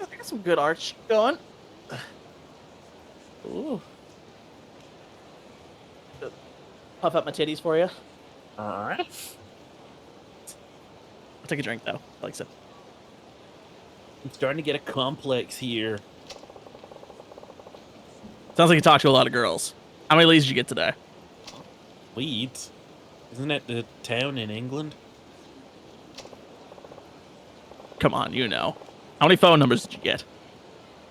I got some good arch going. Ooh. Puff up my titties for you. Alright. I'll take a drink though. I like so. I'm starting to get a complex here. Sounds like you talk to a lot of girls. How many leads did you get today? Leeds? Isn't that the town in England? Come on, you know. How many phone numbers did you get?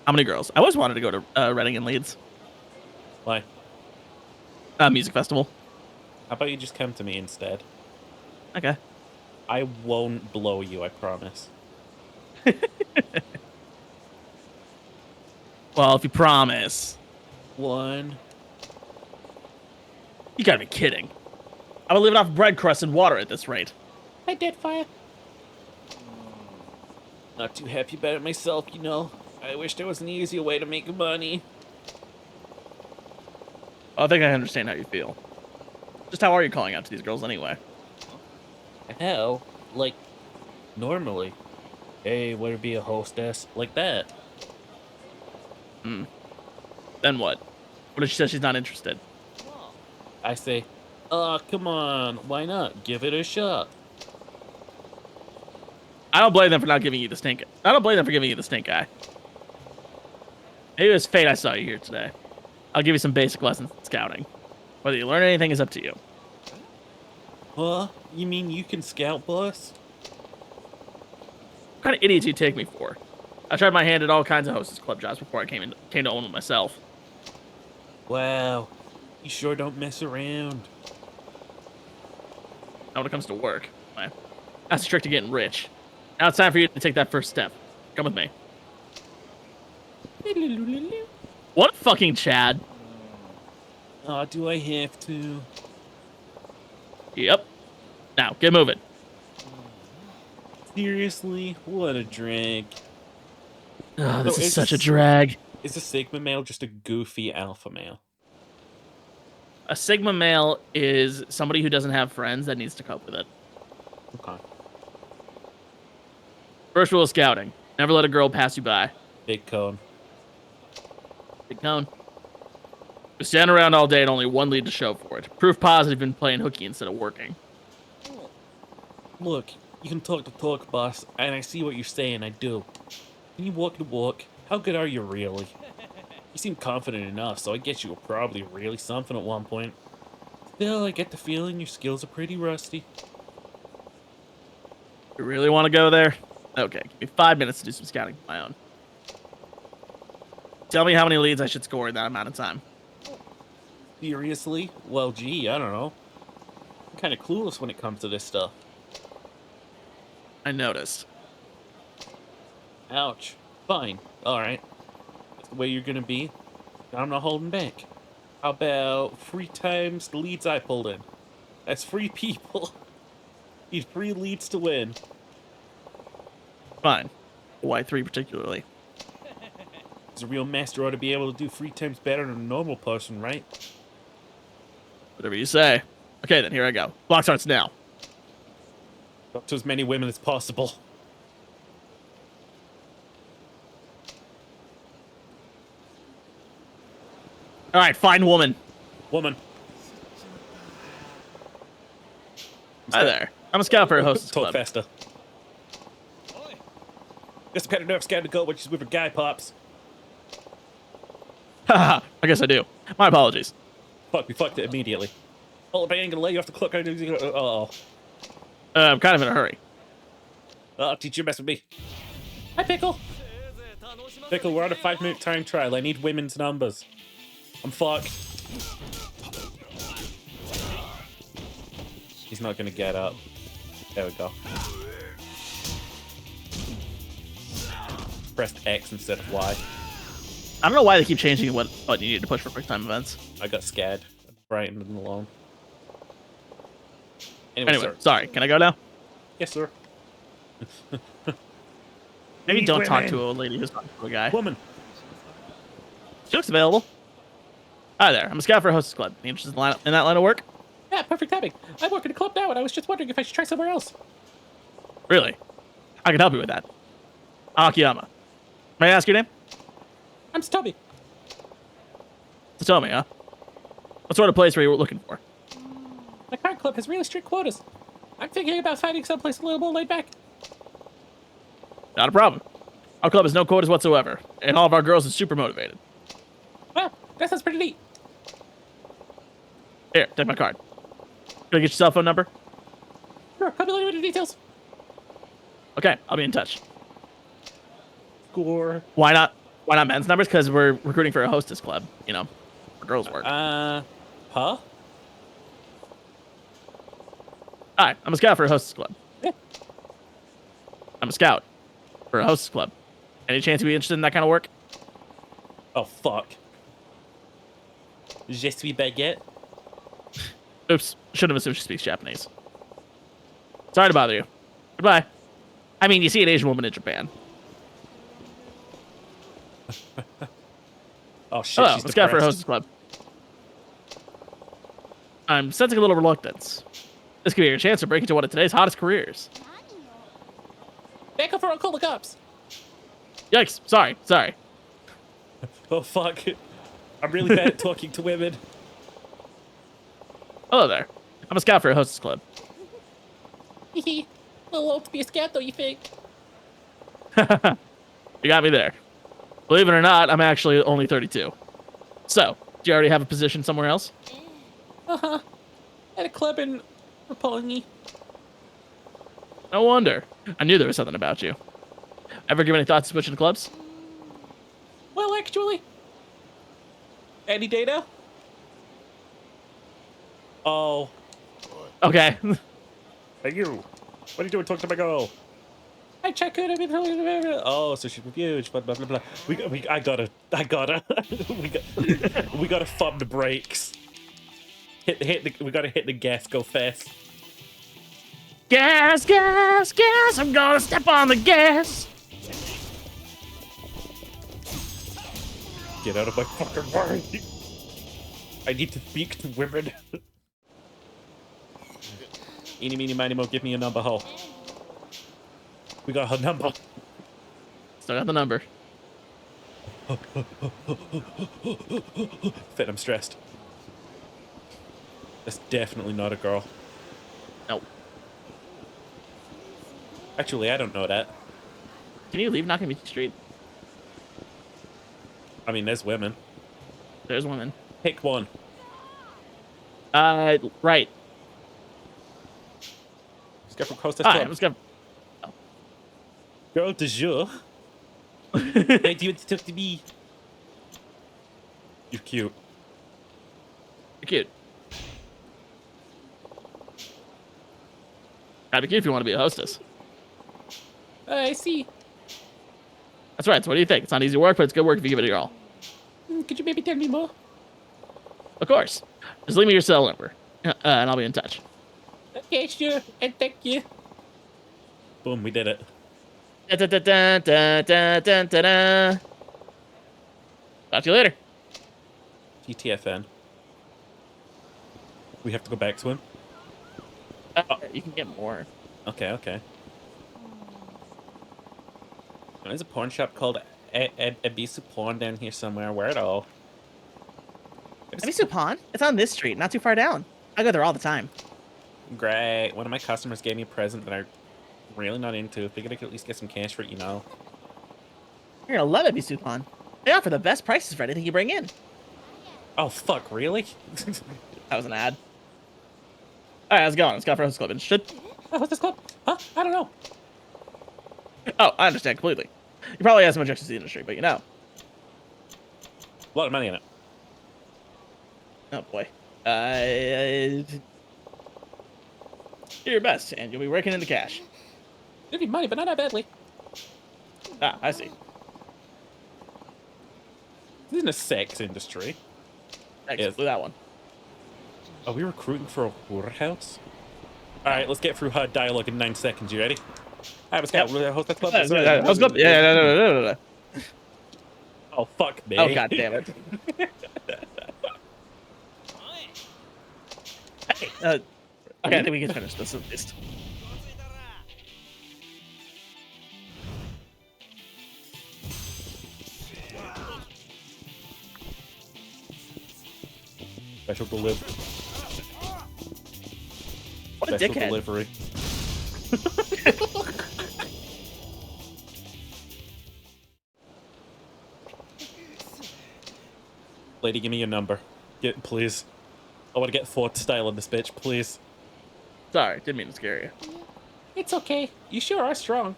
How many girls? I always wanted to go to Reading and Leeds. Why? Music festival. How about you just come to me instead? Okay. I won't blow you, I promise. Well, if you promise. One. You gotta be kidding. I would live off bread crust and water at this rate. I did fire. Not too happy about it myself, you know. I wish there was an easier way to make money. I think I understand how you feel. Just how are you calling out to these girls anyway? Hell, like, normally. Hey, would it be a hostess? Like that. Hmm. Then what? What if she says she's not interested? I say, come on, why not? Give it a shot. I don't blame them for not giving you the stink. I don't blame them for giving you the stink eye. Maybe it was fate I saw you here today. I'll give you some basic lessons in scouting. Whether you learn anything is up to you. Huh? You mean you can scout, boss? What kind of idiots you take me for? I tried my hand at all kinds of hostess club jobs before I came to own them myself. Wow. You sure don't mess around. Now when it comes to work, that's the trick to getting rich. Now it's time for you to take that first step. Come with me. What fucking Chad? Oh, do I have to? Yep. Now, get moving. Seriously? What a drag. Oh, this is such a drag. Is a Sigma male just a goofy alpha male? A Sigma male is somebody who doesn't have friends that needs to cope with it. Okay. First rule of scouting. Never let a girl pass you by. Big cone. Big cone. You stand around all day and only one lead to show for it. Proof positive you've been playing hooky instead of working. Look, you can talk the talk, boss, and I see what you're saying, I do. Can you walk the walk? How good are you, really? You seem confident enough, so I guess you were probably really something at one point. Still, I get the feeling your skills are pretty rusty. You really want to go there? Okay, give me 5 minutes to do some scouting of my own. Tell me how many leads I should score in that amount of time. Seriously? Well, gee, I don't know. I'm kind of clueless when it comes to this stuff. I noticed. Ouch. Fine. Alright. That's the way you're gonna be. I'm not holding back. How about 3 times the leads I pulled in? That's 3 people. Need 3 leads to win. Fine. Why 3 particularly? As a real master ought to be able to do 3 times better than a normal person, right? Whatever you say. Okay, then here I go. Block starts now. Up to as many women as possible. All right, find woman. Woman. Hi there. I'm a scout for a hostess Talk club. faster. Guess I'm kind of nerve scared to go when she's with her guy pops. Haha, I guess I do. My apologies. Fuck, we fucked it immediately. Oh, if I ain't gonna lay you off the clock, oh. I'm kind of in a hurry. I'll teach you to mess with me. Hi, Pickle. Pickle, we're on a 5-minute time trial. I need women's numbers. I'm fucked. He's not gonna get up. There we go. Pressed X instead of Y. I don't know why they keep changing what button you need to push for quick time events. I got scared. Frightened and alone. Anyway, sorry. Can I go now? Yes, sir. Maybe Need don't talk women. to a lady who's talking to a guy. Woman. She looks available. Hi there. I'm a scout for a hostess club. Any interested in that line of work? Yeah, perfect timing. I work at a club now, and I was just wondering if I should try somewhere else. Really? I can help you with that. Akiyama. May I ask your name? I'm Toby. Tell me, huh? What sort of place were you looking for? My current club has really strict quotas. I'm thinking about finding someplace a little more laid back. Not a problem. Our club has no quotas whatsoever, and all of our girls are super motivated. Well, that sounds pretty neat. Here, take my card. Can I get your cell phone number? Sure, copy later with the details. Okay, I'll be in touch. Score. Why not men's numbers? Because we're recruiting for a hostess club, you know, for girls' work. Huh? Hi, I'm a scout for a hostess club. Yeah. I'm a scout for a hostess club. Any chance you'd be interested in that kind of work? Oh, fuck. Je suis baguette. Oops, shouldn't have assumed she speaks Japanese. Sorry to bother you. Goodbye. I mean, you see an Asian woman in Japan. Oh, shit, Hello, she's I'm a scout for a depressed. hostess club. I'm sensing a little reluctance. This could be your chance to break into one of today's hottest careers. Back up or I'll call the cops. Yikes, sorry. Oh, fuck. I'm really bad at talking to women. Hello there. I'm a scout for a hostess club. Hee a little old to be a scout, though, you think? You got me there. Believe it or not, I'm actually only 32. So, do you already have a position somewhere else? Uh-huh. At a club in Roppongi. No wonder. I knew there was something about you. Ever give any thoughts to switching clubs? Well, actually. Any day now? Oh. Okay. Hey, you. What are you doing talking to my girl? I check it. Oh, so she's huge. Blah blah blah blah. I gotta. we gotta thumb the brakes. We gotta hit the gas. Go fast. Gas, gas, gas. I'm gonna step on the gas. Get out of my fucking way. I need to speak to women. Eeny, meeny, miny, mo, give me a number, ho. We got her number. Still got the number. Fit, I'm stressed. That's definitely not a girl. Nope. Actually, I don't know that. Can you leave Nakamichi Street? I mean, there's women. There's women. Pick one. Right. Let's go from coast to Alright, let's go. Girl de jour. Hey, do you want to talk to me? You're cute. You're cute. Gotta be cute if you want to be a hostess. I see. That's right. So what do you think? It's not easy work, but it's good work if you give it your all. Could you maybe tell me more? Of course. Just leave me your cell number, and I'll be in touch. Okay, sure. And thank you. Boom, we did it. Da, da, da, da, da, da, da, da. Talk to you later. TTFN. We have to go back to him? You can get more. Okay. There's a porn shop called Ebisu Porn down here somewhere. Where though? Ebisu Pawn? It's on this street, not too far down. I go there all the time. Great. One of my customers gave me a present that I'm really not into. Figured I could at least get some cash for it, you know. You're gonna love Ebisu Pawn. They offer the best prices for anything you bring in. Oh, fuck, really? That was an ad. Alright, how's it going? Let's go for Hostess Club. Interested? What's this club? Huh? I don't know. Oh, I understand completely. You probably have some objections to the industry, but you know. A lot of money in it. Oh, boy. Do your best, and you'll be raking in the cash. It'd be money, but not that badly. Ah, I see. This isn't a sex industry. Exactly that one. Are we recruiting for a whorehouse? Alright, let's get through her dialogue in 9 seconds. You ready? I was got host that club. Let's go. Yeah, no. Oh fuck me. Oh god damn it. Hey, okay, I think we can finish this at least. Special delivery. What a Special dickhead. delivery. Lady, give me your number. Please. I want to get fourth style on this bitch, please. Sorry, didn't mean to scare you. It's okay. You sure are strong.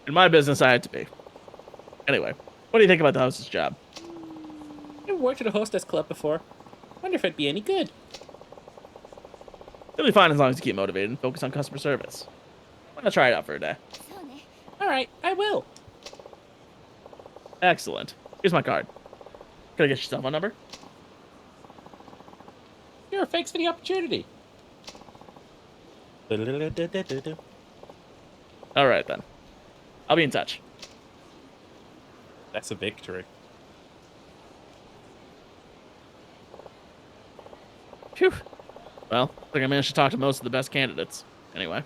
In my business, I had to be. Anyway, what do you think about the hostess job? Never worked at a hostess club before. Wonder if it'd be any good. It'll be fine as long as you keep motivated and focus on customer service. Why not try it out for a day? Alright, I will. Excellent. Here's my card. Can I get your cell phone number? Sure, thanks for the opportunity. Alright then. I'll be in touch. That's a victory. Phew. Well, I think I managed to talk to most of the best candidates. Anyway.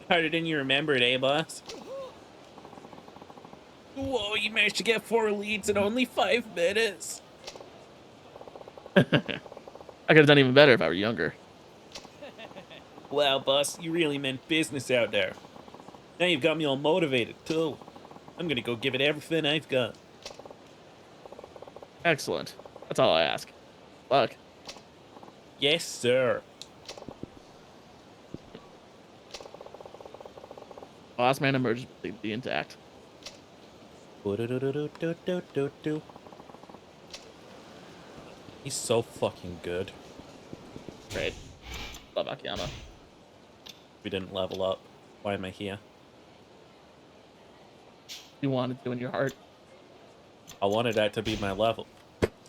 Harder than you remember it, eh, boss? Whoa, you managed to get 4 leads in only 5 minutes. I could have done even better if I were younger. Wow, boss, you really meant business out there. Now you've got me all motivated, too. I'm gonna go give it everything I've got. Excellent. That's all I ask. Luck. Yes, sir. Boss man emerges completely intact. He's so fucking good. Great. Love Akiyama. We didn't level up. Why am I here? You wanted to in your heart. I wanted that to be my level.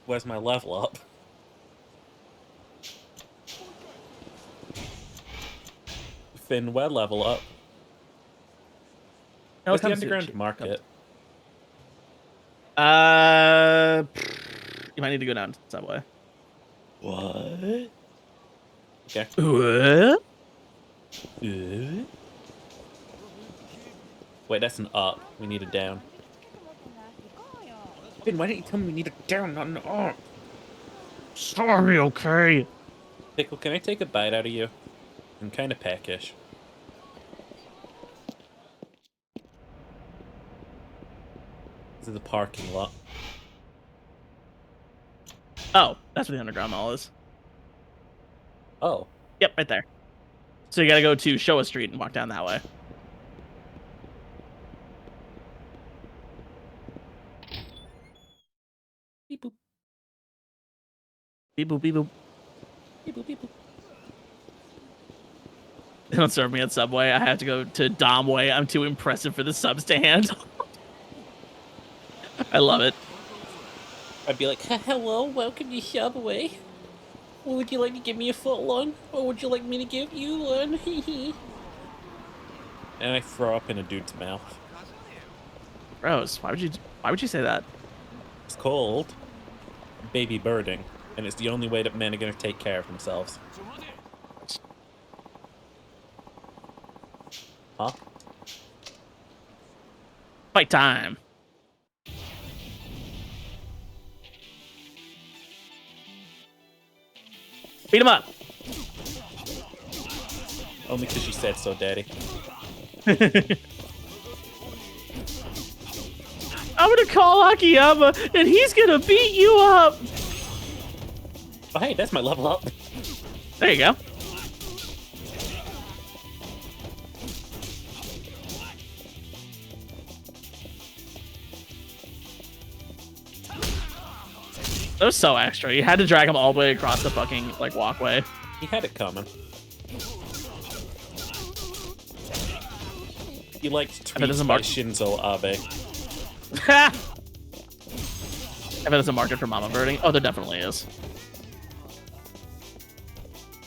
Where's my level up? Finn, where level up? No, Where's the come soon. underground market? You might need to go down to the subway. What? Okay. What? Wait, that's an up. We need a down. Finn, why didn't you tell me we need a down, not an up? Sorry, okay. Pickle, can I take a bite out of you? I'm kind of peckish. This is the parking lot. Oh, that's where the underground mall is. Oh. Yep, right there. So you gotta go to Showa Street and walk down that way. Beep boop. Beep boop, beep boop. Beep boop, beep boop. They don't serve me at Subway. I have to go to Domway. I'm too impressive for the subs to handle. I love it. I'd be like, hello, welcome to Subway. Would you like to give me a foot long? Or would you like me to give you one? And I throw up in a dude's mouth. Gross. Why would you say that? It's called baby birding, and it's the only way that men are going to take care of themselves. Huh? Fight time. Beat him up. Only because you said so, Daddy. I'm gonna call Akiyama, and he's gonna beat you up. Oh, hey, that's my level up. There you go. That was so extra. You had to drag him all the way across the fucking, like, walkway. He had it coming. He liked tweets by Shinzo Abe. If there's a market for mama birding, oh, there definitely is.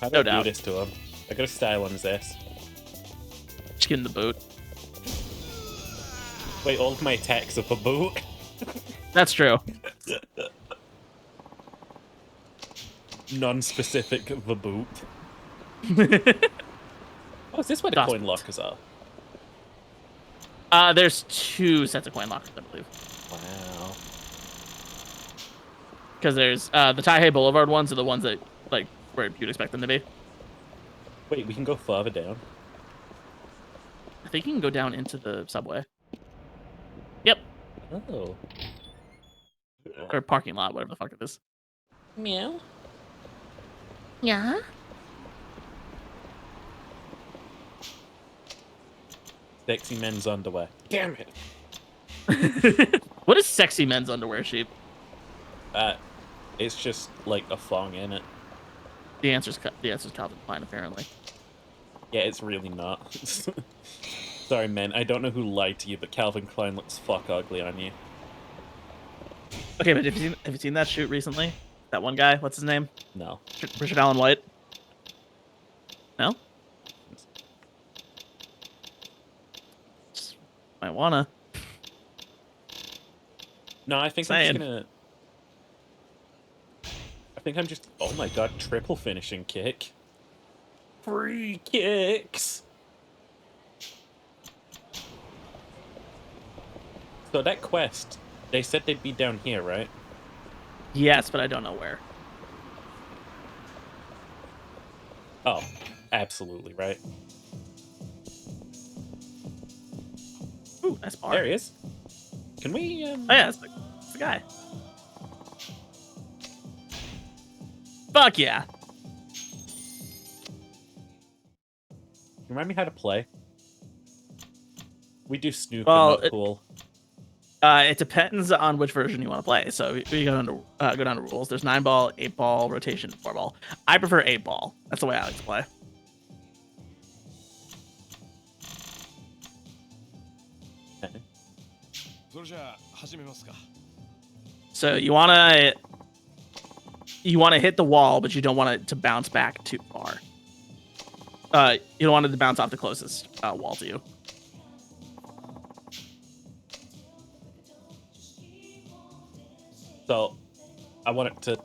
How do No I do doubt. this to him? I got a style on his ass. Just give him the boot. Wait, all of my attacks are for boot? That's true. Non-specific the boot. Oh, is this where the Dust. coin lockers are? There's 2 sets of coin lockers, I believe. Wow. Because there's the Taihei Boulevard ones are the ones that like where you'd expect them to be. Wait, we can go further down. I think you can go down into the subway. Yep. Oh. Or parking lot, whatever the fuck it is. Meow. Yeah. Sexy men's underwear. Damn it. What is sexy men's underwear, Sheep? It's just like a thong in it. The answer's Calvin Klein, apparently. Yeah, it's really not. Sorry, men. I don't know who lied to you, but Calvin Klein looks fuck ugly on you. Okay, but have you seen that shoot recently? That one guy, what's his name? No. Richard Allen White? No? Might wanna. No, I think Saying. I'm just gonna... I think I'm just... Oh my god, triple finishing kick. Free kicks! So that quest, they said they'd be down here, right? Yes, but I don't know where. Oh, absolutely right. Ooh, nice bar. There he is. Can we, Oh yeah, it's the guy. Fuck yeah. Remind me how to play. We do snooker, Well, not pool. It depends on which version you want to play. So we go down to rules. There's 9-ball, 8-ball, rotation, 4-ball. I prefer 8-ball. That's the way I like to play. So you wanna hit the wall, but you don't want it to bounce back too far. You don't want it to bounce off the closest wall to you. So, I want it to...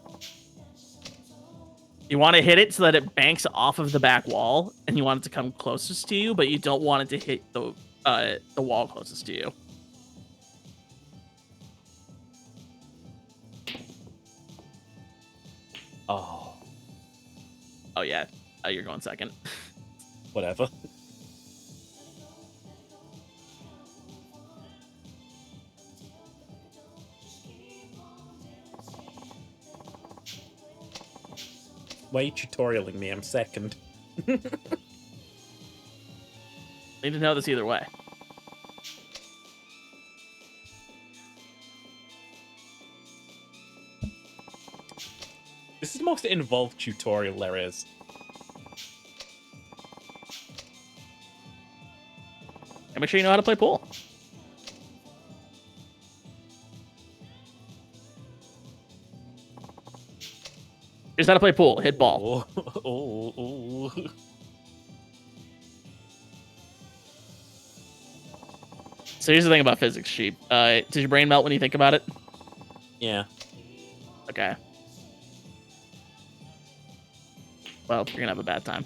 You want to hit it so that it banks off of the back wall, and you want it to come closest to you, but you don't want it to hit the wall closest to you. Oh. Oh yeah, you're going second. Whatever. Why are you tutorialing me? I'm second. Need to know this either way. This is the most involved tutorial there is. And make sure you know how to play pool. Here's how to play pool. Hit ball. Oh. So here's the thing about physics, Sheep. Does your brain melt when you think about it? Yeah. Okay. Well, you're gonna have a bad time.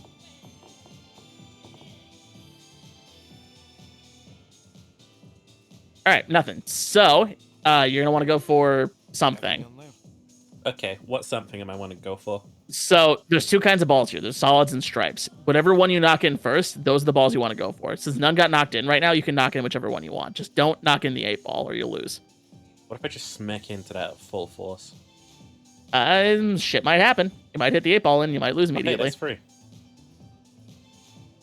All right, nothing. So, you're gonna want to go for something. Okay, what something am I want to go for? So, there's 2 kinds of balls here. There's solids and stripes. Whatever one you knock in first, those are the balls you want to go for. Since none got knocked in right now, you can knock in whichever one you want. Just don't knock in the 8-ball or you'll lose. What if I just smack into that at full force? Shit might happen. You might hit the 8-ball and you might lose immediately. Okay, that's free.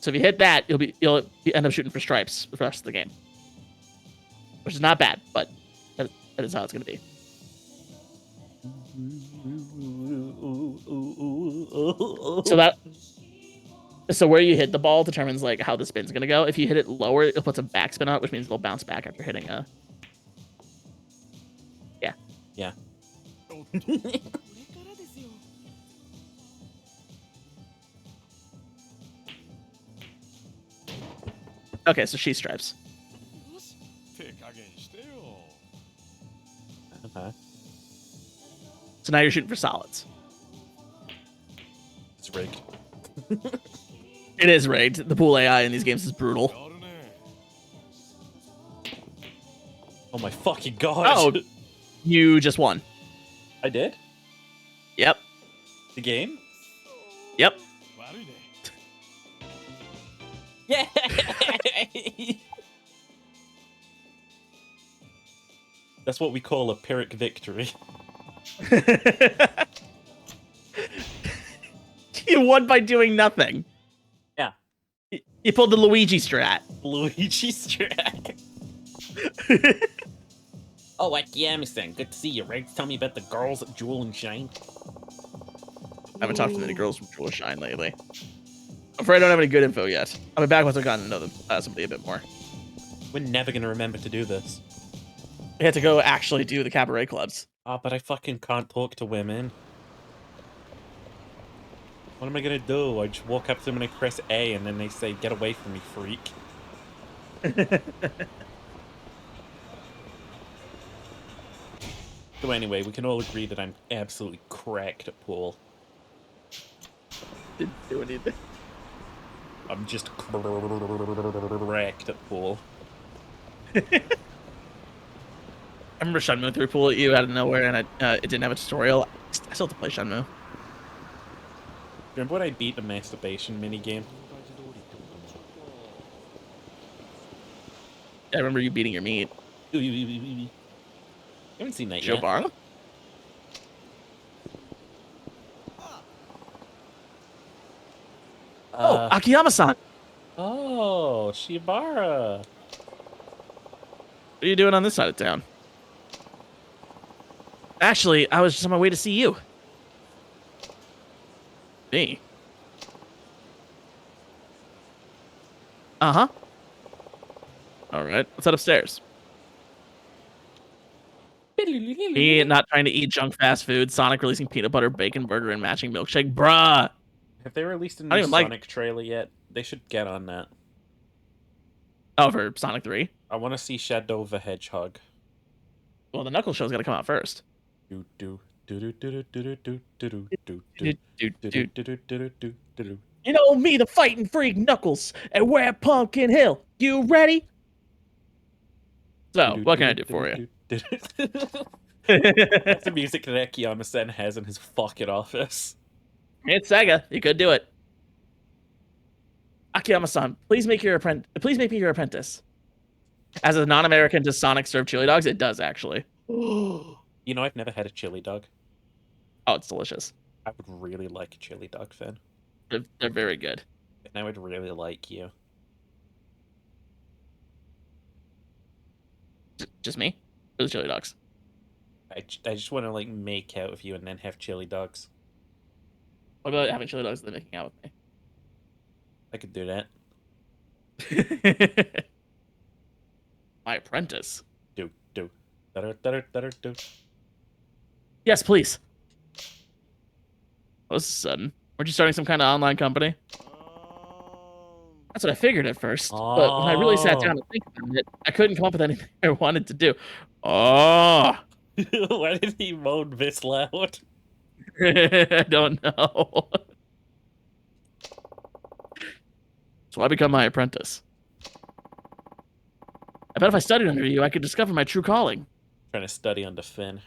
So if you hit that, you'll end up shooting for stripes for the rest of the game, which is not bad, but that is how it's going to be. So where you hit the ball determines like how the spin's going to go. If you hit it lower, it'll put some backspin on it, which means it'll bounce back after hitting a. Yeah. Yeah. Okay, so she stripes. Okay. So now you're shooting for solids. It's rigged. It is rigged. The pool AI in these games is brutal. Oh my fucking god. Oh, you just won. I did? Yep. The game? Yep. Yeah. That's what we call a Pyrrhic victory. You won by doing nothing. Yeah. You pulled the Luigi strat. Luigi strat. Oh, Akiyami-san, good to see you. Ready to tell me about the girls at Jewel and Shine? I haven't talked to many girls from Jewel and Shine lately. I'm afraid I don't have any good info yet. I'll be back once I've gotten to know them, somebody a bit more. We're never gonna remember to do this. We had to go actually do the cabaret clubs. Oh, but I fucking can't talk to women. What am I gonna do? I just walk up to them and I press A and then they say, get away from me, freak. So anyway, we can all agree that I'm absolutely cracked at pool. Didn't do anything. I'm just cracked at pool. I remember Shenmue threw pool at you out of nowhere, and it didn't have a tutorial. I still have to play Shenmue. Remember when I beat the masturbation minigame? I remember you beating your meat. I haven't seen that Joe yet. Barna? Oh, Akiyama-san! Oh, Shibara. What are you doing on this side of town? Actually, I was just on my way to see you. Me? Uh-huh. Alright, let's head upstairs. Me not trying to eat junk fast food, Sonic releasing peanut butter bacon burger and matching milkshake. Bruh! Have they released a I new don't even Sonic trailer yet? They should get on that. Oh, for Sonic 3? I want to see Shadow the Hedgehog. Well, the Knuckles show's gotta come out first. Do do do do do do do do do do. You know me, the fighting freak Knuckles, and we're at Pumpkin Hill. You ready? So, what can I do for you? That's the music that Akiyama-sen has in his fucking office. It's Sega. You could do it. Akiyama-san, please make me your apprentice. As a non-American, does Sonic serve chili dogs? It does, actually. You know, I've never had a chili dog. Oh, it's delicious. I would really like a chili dog, Finn. They're very good. And I would really like you. Just me? Or the chili dogs? I just want to, like, make out with you and then have chili dogs. What about having chili dogs and then making out with me? I could do that. My apprentice. Do. Yes, please. All of a sudden. Weren't you starting some kind of online company? That's what I figured at first. But when I really sat down and think about it, I couldn't come up with anything I wanted to do. Oh! Why did he moan this loud? I don't know. So I become my apprentice. I bet if I studied under you, I could discover my true calling. Trying to study under Finn.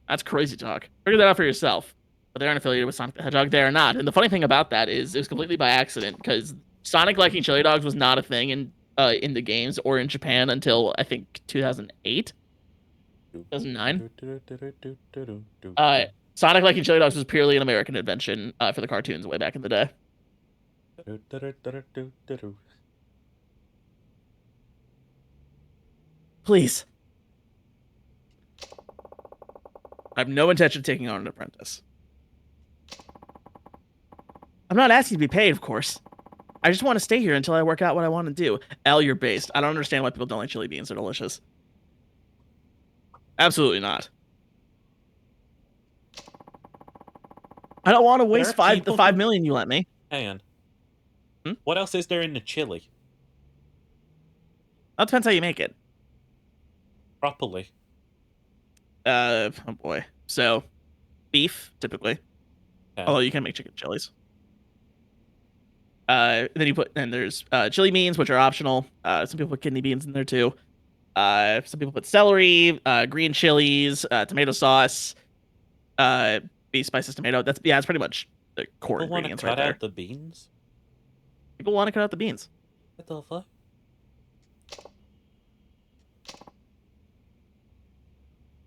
That's crazy talk. Figure that out for yourself. But they aren't affiliated with Sonic the Hedgehog. They are not. And the funny thing about that is it was completely by accident, because Sonic liking chili dogs was not a thing in the games or in Japan until, I think, 2008? 2009? Sonic liking chili dogs was purely an American invention for the cartoons way back in the day. Please. I have no intention of taking on an apprentice. I'm not asking to be paid, of course. I just want to stay here until I work out what I want to do. L, you're based. I don't understand why people don't like chili beans. They're delicious. Absolutely not. I don't want to There waste are the people 5 who- million you lent me. Hang on. Hmm? What else is there in the chili? That depends how you make it. Properly. Oh boy. So, beef typically. Okay. Although you can make chicken chilies. Then there's chili beans, which are optional. Some people put kidney beans in there too. Some people put celery, green chilies, tomato sauce, beef spices, tomato. That's pretty much the core People want to ingredients cut right there. out the beans? People want to cut out the beans. What the fuck?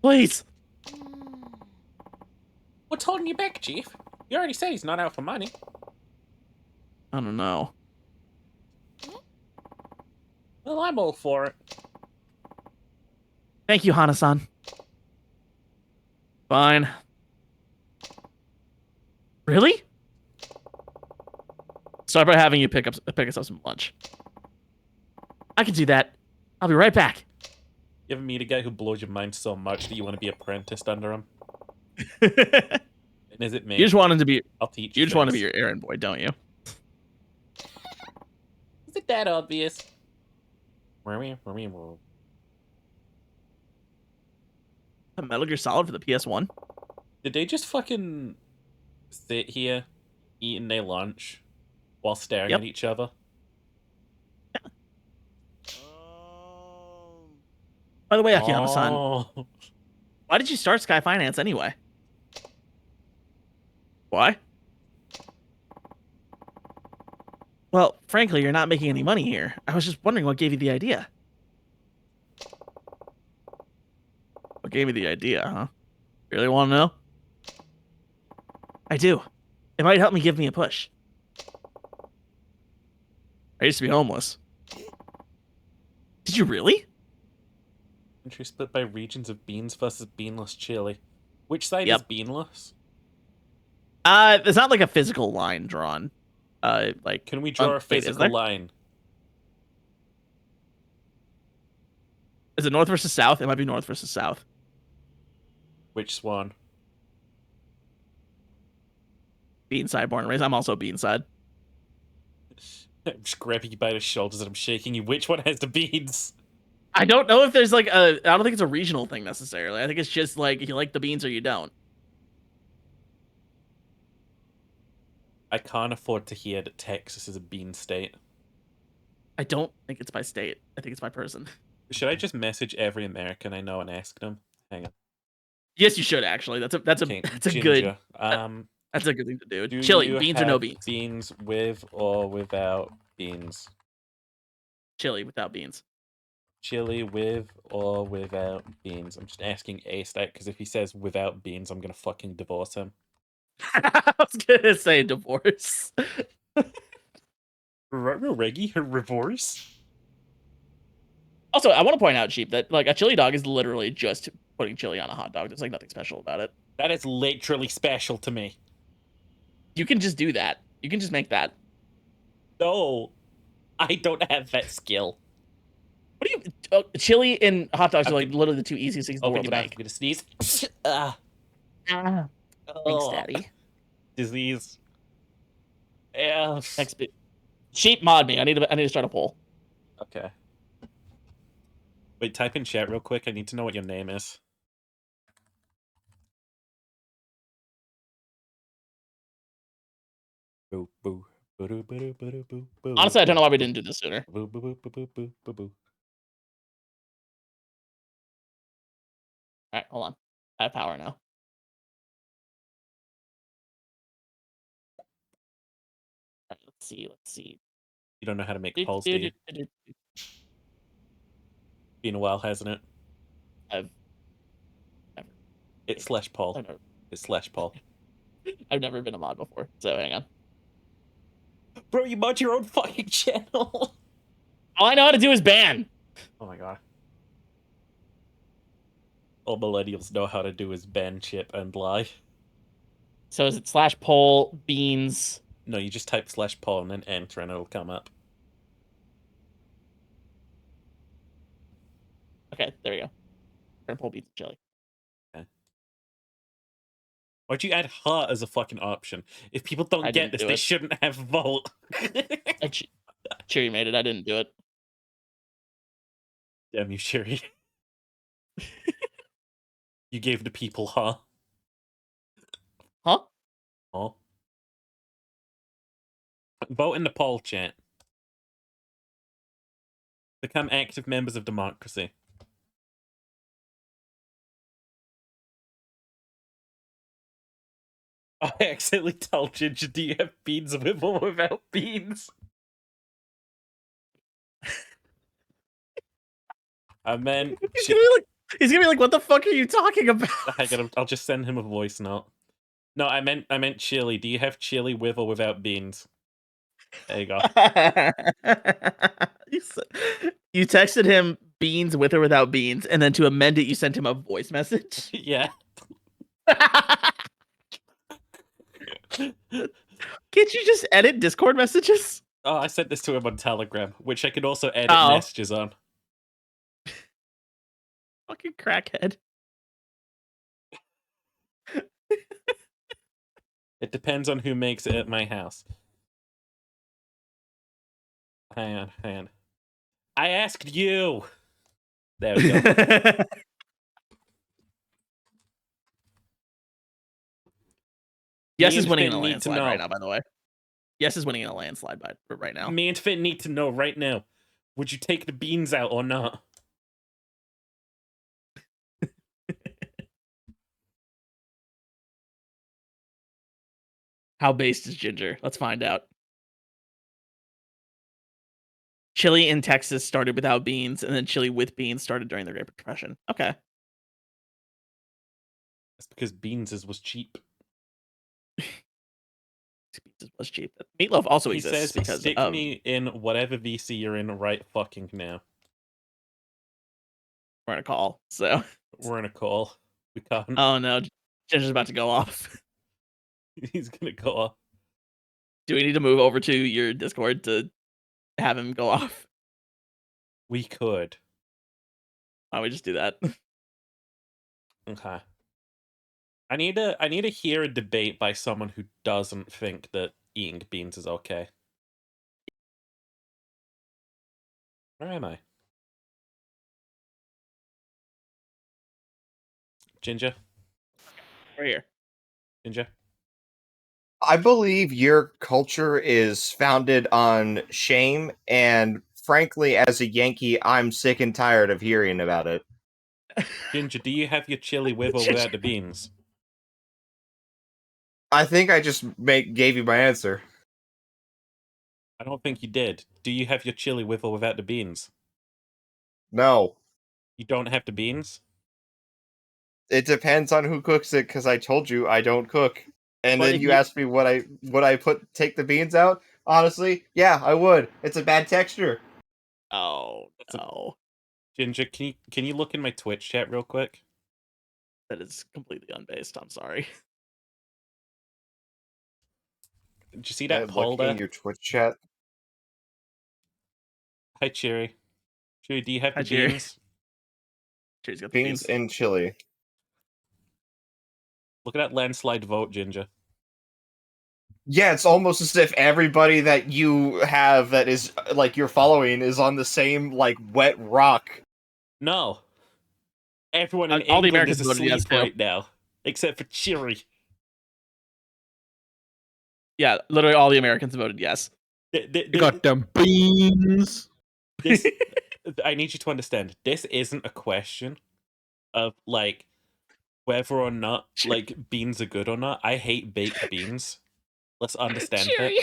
Please. What's holding you back, Chief? You already said he's not out for money. I don't know. Well, I'm all for it. Thank you, Hana-san. Fine. Really? Start by having you pick us up some lunch. I can do that. I'll be right back. You ever meet a guy who blows your mind so much that you want to be apprenticed under him? And is it me? You just want him to be. I'll teach You just want to be things. your errand boy, don't you? Is it that obvious? A Metal Gear Solid for the PS1. Did they just fucking sit here eating their lunch while staring Yep. at each other? By the way, Akiyama-san, Oh. why did you start Sky Finance anyway? Why? Well, frankly, you're not making any money here. I was just wondering what gave you the idea. What gave me the idea, huh? You really want to know? I do. It might help me give me a push. I used to be homeless. Did you really? Country split by regions of beans versus beanless chili. Which side Yep. is beanless? There's not like a physical line drawn. Like, Can we draw a wait, is physical there? line? Is it north versus south? It might be north versus south. Which swan? Beanside, born and raised. I'm also Beanside. I'm just grabbing you by the shoulders and I'm shaking you. Which one has the beans? I don't know if there's like a. I don't think it's a regional thing necessarily. I think it's just like you like the beans or you don't. I can't afford to hear that Texas is a bean state. I don't think it's by state. I think it's by person. Should I just message every American I know and ask them? Hang on. Yes, you should actually. That's a Okay, that's a Ginger. good that's a good thing to do. Do Chili, you beans or no have beans? Beans with or without beans? Chili without beans. Chili with or without beans? I'm just asking A-Stack because if he says without beans, I'm gonna fucking divorce him. I was gonna say divorce. Reggie, reverse. Also, I want to point out, Sheep, that like a chili dog is literally just putting chili on a hot dog. There's like nothing special about it. That is literally special to me. You can just do that. You can just make that. No, I don't have that skill. What do you? Chili and hot dogs are like literally the two easiest things in the Open world your to mouth. make. I'm gonna sneeze. Thanks, Oh. Daddy. Disease. Yeah. Next bit. Sheep mod me. I need to start a poll. Okay. Wait, type in chat real quick. I need to know what your name is. Boo boo. Boo boo boo boo boo boo. Honestly, I don't know why we didn't do this sooner. Boo boo boo boo boo boo boo boo. All right, hold on. I have power now. All right, let's see. You don't know how to make polls, do you? Been a while, hasn't it? I've It's slash poll. I've never, It's slash poll. I've never been a mod before, so hang on. Bro, you mod your own fucking channel. All I know how to do is ban. Oh my god. All millennials know how to do is ban shit and lie. So is it slash poll beans? No, you just type slash poll and then enter and it'll come up. Okay, there we go. Turn poll beans and chili. Why'd you add heart as a fucking option? If people don't I get didn't this, do they it. shouldn't have vote. Cheery made it. I didn't do it. Damn you, Sherry. You gave the people, huh? Huh? Oh. Vote in the poll, chat. Become active members of democracy. I accidentally told Ginger, do you have beans with or without beans? And then He's gonna be like, what the fuck are you talking about? I'll just send him a voice note. No, I meant chili. Do you have chili with or without beans? There you go. You texted him beans with or without beans, and then to amend it, you sent him a voice message. Yeah. Can't you just edit Discord messages? Oh, I sent this to him on Telegram, which I could also edit Oh. messages on. Fucking crackhead. It depends on who makes it at my house. Hang on. I asked you. There we go. Yes Me is and winning in Finn a need to landslide know. right now, by the way. Yes is winning in a landslide right now. Me and Finn need to know right now. Would you take the beans out or not? How based is Ginger? Let's find out. Chili in Texas started without beans, and then chili with beans started during the Great Depression. Okay. That's because beans was cheap. Beans was cheap. Meatloaf also He exists says, because stick of... me in whatever VC you're in right fucking now. We're in a call, so... We're in a call. We can't. Oh no, Ginger's about to go off. He's gonna go off. Do we need to move over to your Discord to have him go off? We could. Why don't we just do that? Okay. I need to hear a debate by someone who doesn't think that eating beans is okay. Where am I? Ginger? Right here. Ginger? I believe your culture is founded on shame, and frankly, as a Yankee, I'm sick and tired of hearing about it. Ginger, do you have your chili with or without the beans? I think I just gave you my answer. I don't think you did. Do you have your chili with or without the beans? No. You don't have the beans? It depends on who cooks it, because I told you I don't cook. And But then if you you- asked me would I take the beans out? Honestly, yeah, I would. It's a bad texture. Oh no. Ginger, can you look in my Twitch chat real quick? That is completely unbased. I'm sorry. Did you see that Look poll there? in your Twitch chat. Hi, Cherry. Cherry, do you have Hi, the Cherry. beans? Cherry's got the Beans and chili. Look at that landslide vote, Ginger. Yeah, it's almost as if everybody that you have that is like you're following is on the same like wet rock. No. Everyone in All the England is Americans voted asleep yes, too. right now. Except for Cherry. Yeah, literally all the Americans voted yes. You got them beans. This, I need you to understand, this isn't a question of, like, whether or not, like, beans are good or not. I hate baked beans. Let's understand that.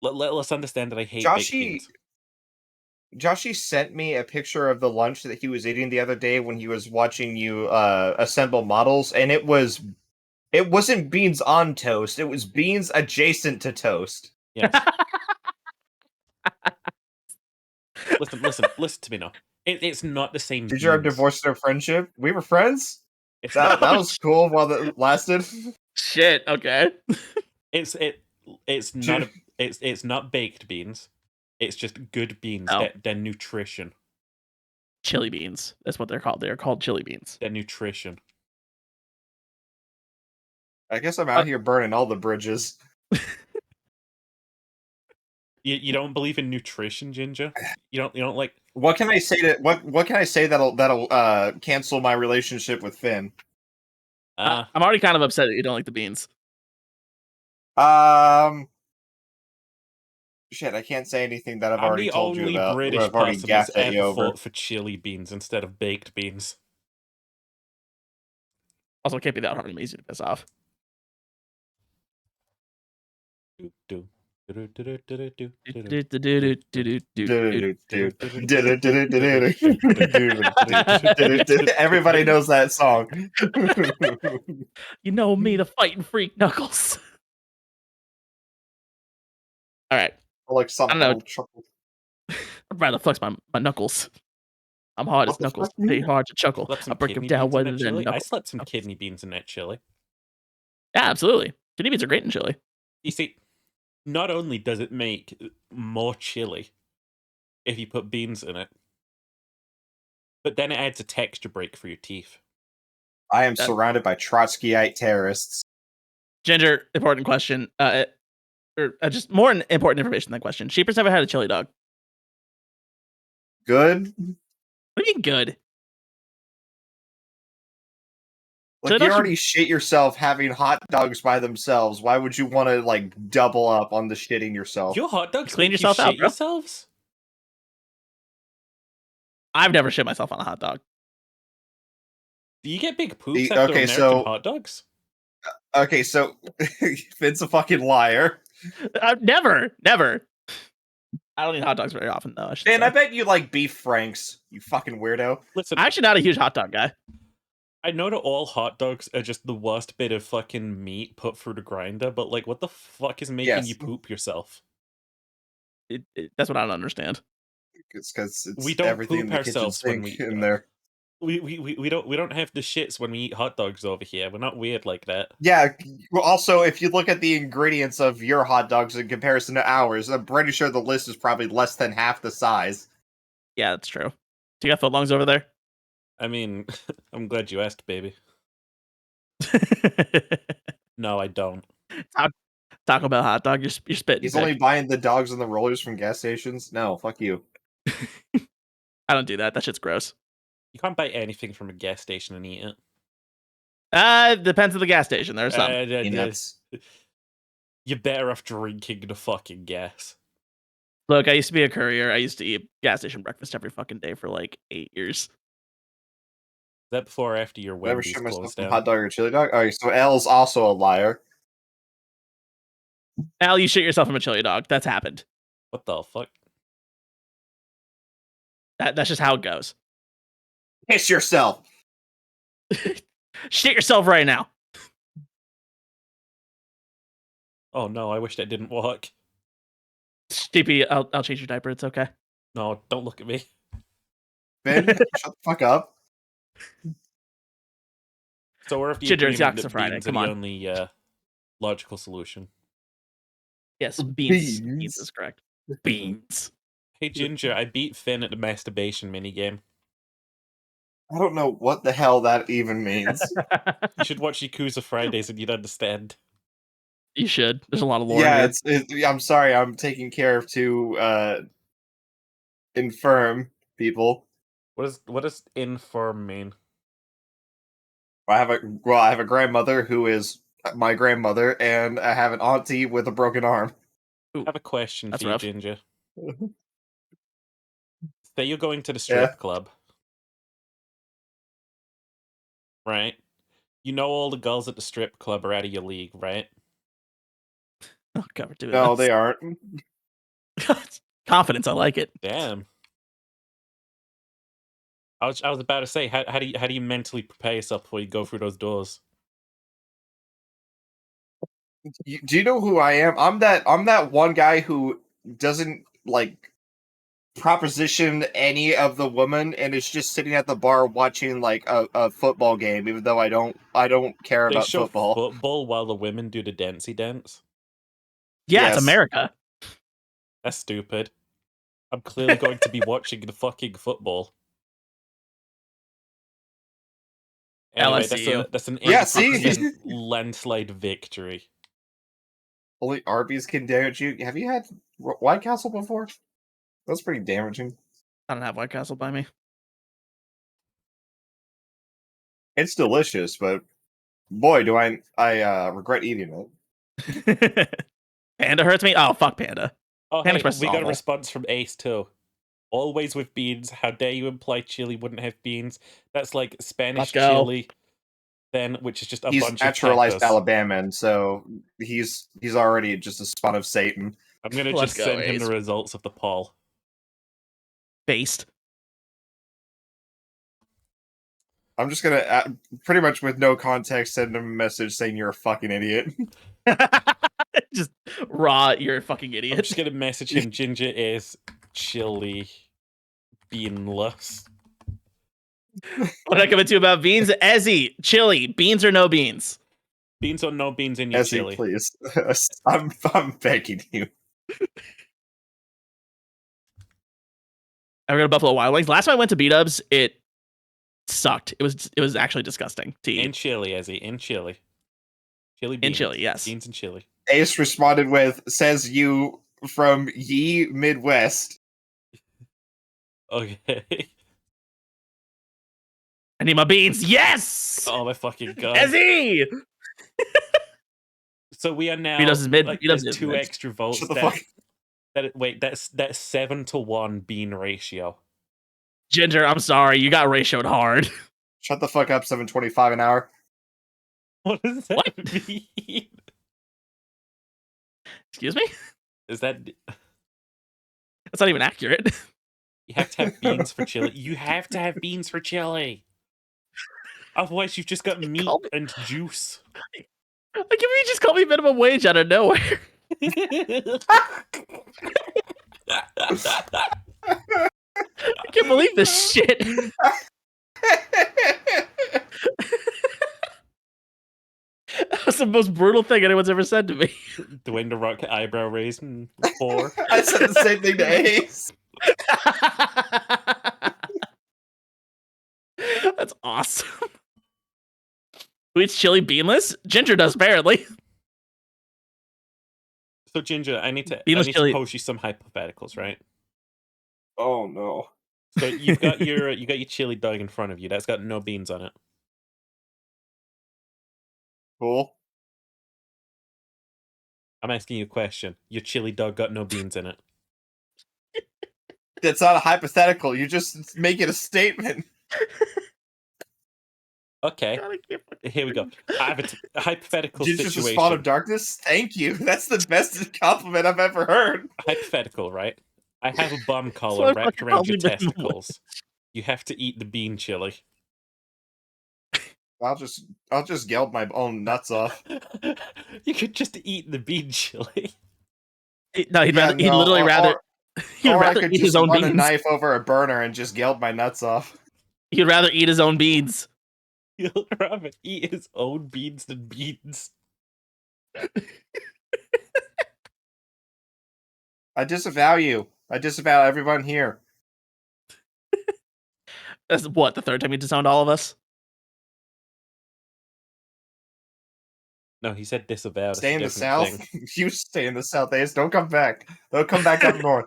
Let's understand that I hate baked beans. Joshy sent me a picture of the lunch that he was eating the other day when he was watching you assemble models, and it wasn't beans on toast, it was beans adjacent to toast. Yes. Listen to me now. It's not the same. Did you have beans. divorced our friendship? We were friends? It's That not- was cool while that lasted. Shit, okay. It's not baked beans. It's just good beans. Oh. They're nutrition. Chili beans. That's what they're called. They're called chili beans. They're nutrition. I guess I'm out here burning all the bridges. You don't believe in nutrition, Ginger? You don't like. What can I say what can I say that'll cancel my relationship with Finn? I'm already kind of upset that you don't like the beans. Shit, I can't say anything that I've I'm already the told you only about. British I've already person that's gaffed at you ever over. fought for chili beans instead of baked beans. Also, it can't be that hard and easy to piss off. Everybody knows that song. You know me, the fighting freak, Knuckles. All right. Like something. I don't know. I'd rather flex my knuckles. I'm hard as Knuckles. They hard to chuckle. I break them down weather than I knuckles. slept some kidney beans in that chili. Yeah, absolutely. Kidney beans are great in chili. You see, not only does it make more chili if you put beans in it, but then it adds a texture break for your teeth. I am surrounded by Trotskyite terrorists. Ginger, important question. Just more important information than that question. Sheepers never had a chili dog. Good? What do you mean good? Like, you already shit yourself having hot dogs by themselves. Why would you want to, like, double up on the shitting yourself? Your hot dogs Clean make yourself you out, shit bro. yourselves? I've never shit myself on a hot dog. Do you get big poops after American hot dogs? Okay, so Finn's a fucking liar. Never. I don't eat hot dogs very often, though. Finn, I bet you like beef franks, you fucking weirdo. Listen, I'm actually not a huge hot dog guy. I know that all hot dogs are just the worst bit of fucking meat put through the grinder, but like, what the fuck is making you poop yourself? That's what I don't understand. It's because We don't everything in poop the kitchen ourselves when sink we in there. We don't have the shits when we eat hot dogs over here. We're not weird like that. Yeah. Well, also, if you look at the ingredients of your hot dogs in comparison to ours, I'm pretty sure the list is probably less than half the size. Yeah, that's true. Do you got footlongs over there? I mean, I'm glad you asked, baby. No, I don't. Taco Bell hot dog, you're spitting. He's only buying the dogs and the rollers from gas stations? No, fuck you. I don't do that. That shit's gross. You can't buy anything from a gas station and eat it. Depends on the gas station. There's some. You're better off drinking the fucking gas. Look, I used to be a courier. I used to eat gas station breakfast every fucking day for like 8 years. Is that before or after your Never Wendy's shit myself closed from down? hot dog or chili dog? Alright, so L's also a liar. Al, you shit yourself from a chili dog. That's happened. What the fuck? That's just how it goes. Piss yourself. Shit yourself right now. Oh no, I wish that didn't work. Stevie, I'll change your diaper. It's okay. No, don't look at me. Ben, shut the fuck up. So we're of the Ginger, it's agreement Yakuza that Friday, beans come are the on. only logical solution. Yes, beans is correct. Beans. Hey Ginger, I beat Finn at the masturbation minigame. I don't know what the hell that even means. You should watch Yakuza Fridays and you'd understand. You should. There's a lot of lore. Yeah, here. I'm sorry, I'm taking care of two infirm people. What does infirm mean? I have a grandmother who is my grandmother, and I have an auntie with a broken arm. I have a question That's for you, rough. Ginger. Say you're going to the strip club. Right? You know all the girls at the strip club are out of your league, right? Oh, God, we're doing No, this. they aren't. Confidence, I like it. Damn. I was about to say, how do you mentally prepare yourself before you go through those doors? Do you know who I am? I'm that one guy who doesn't like proposition any of the women and is just sitting at the bar watching like a football game, even though I don't care They about show football. football while the women do the dancey dance. Yeah, Yes. it's America. That's stupid. I'm clearly going to be watching the fucking football. Anyway, LSU. that's an Yeah, see? 80% landslide victory. Only Arby's can damage you. Have you had White Castle before? That's pretty damaging. I don't have White Castle by me. It's delicious, but boy, do I regret eating it. Panda hurts me. Oh fuck, Panda. Oh, Panda hey, Express is we got a awful. response from Ace too. Always with beans. How dare you imply chili wouldn't have beans? That's like Spanish Let's go. chili, then, which is just a He's bunch naturalized of peppers. Alabaman, so he's already just a spawn of Satan. I'm gonna Let's just go, send him Ace. the results of the poll. Based. I'm just gonna pretty much with no context send him a message saying you're a fucking idiot. Just raw, you're a fucking I'm idiot. just gonna message him. Ginger is chili beanless. What I coming to about beans? Ezzy, chili, beans or no beans? Beans or no beans in your Essie, chili? please. I'm begging you. I got a Buffalo Wild Wings. Last time I went to B-Dubs, it sucked. It was actually disgusting to eat. In chili, Ezzy. In chili. Chili beans. In chili, yes. Beans and chili. Ace responded with, says you from ye Midwest. Okay. I need my beans. Yes! Oh my fucking god. Ezzy! So we are now B-Dubs is mid. like, B-Dubs there's is 2 mid. extra votes. Shut the fuck. Wait, that's 7-to-1 bean ratio. Ginger, I'm sorry. You got ratioed hard. Shut the fuck up, 725 an hour. What does that mean? Excuse me? Is that That's not even accurate. you have to have beans for chili? You have to have beans for chili. Otherwise, you've just got meat and juice. Like if you just call me minimum wage out of nowhere. I can't believe this shit. That was the most brutal thing anyone's ever said to me. Dwayne the Rock eyebrow raised 4. I said the same thing to Ace. That's awesome. Who eats chili beanless? Ginger does, apparently. So Ginger, I need to Beanless chili. pose you some hypotheticals, right? Oh no. So you've got your chili dog in front of you. That's got no beans on it. Cool. I'm asking you a question. Your chili dog got no beans in it. That's not a hypothetical. You just make it a statement. Okay. Here we go. I have a hypothetical Did you just a situation. spot of darkness? Thank you. That's the best compliment I've ever heard. Hypothetical, right? I have a bum That's collar what wrapped fucking around your calls me minimum testicles. You have to eat the bean chili. I'll just geld my own nuts off. You could just eat the bean chili. No, he'd literally rather. He'd Or I rather could eat just his own run beans. a knife over a burner and just geld my nuts off. He'd rather eat his own beans. He'll rather eat his own beans than beans. I disavow you. I disavow everyone here. That's what, the third time you disowned all of us? No, he said disavow. That's Stay a in the different south. thing. You stay in the south, Ace. Don't come back. Don't come back up north.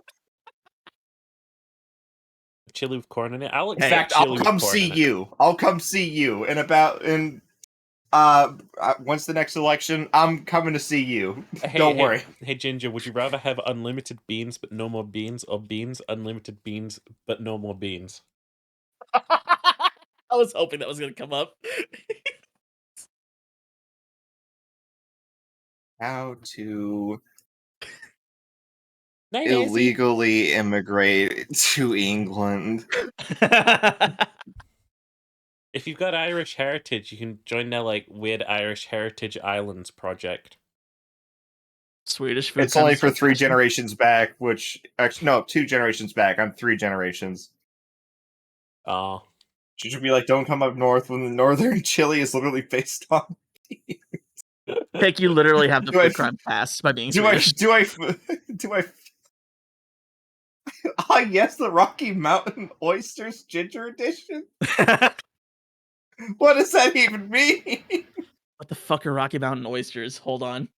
Chili with corn in it. I'll In fact, I'll come see you. I'll come see you once the next election, I'm coming to see you. Don't worry. Hey, Ginger, would you rather have unlimited beans but no more beans, or beans, unlimited beans, but no more beans? I was hoping that was going to come up. How to Night, Izzy. illegally immigrate to England. If you've got Irish heritage, you can join their like weird Irish Heritage Islands project. Swedish food. It's only for 3 generations back, which actually no, 2 generations back. I'm 3 generations. Oh. You should be like, don't come up north when the northern Chile is literally based on. Pick, you literally have the Do I- food crime passed by being Do I? Swedish. Do I? Ah, yes, the Rocky Mountain Oysters Ginger Edition. What does that even mean? What the fuck are Rocky Mountain oysters? Hold on.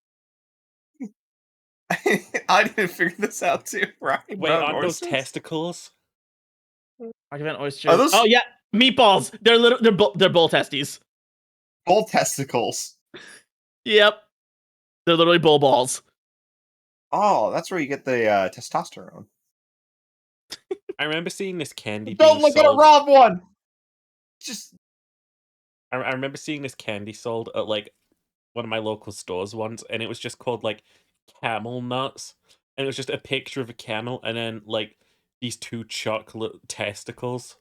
I didn't figure this out too. Rocky Wait, Mountain aren't those oysters? testicles? Rocky Mountain oysters. Are those Oh yeah, meatballs. They're bull testes. bull testicles? Yep. They're literally bull balls. Oh, that's where you get the testosterone. I remember seeing this candy. Don't being look at a sold. Rob one. Just I remember seeing this candy sold at like one of my local stores once, and it was just called like camel nuts, and it was just a picture of a camel, and then like these two chocolate testicles.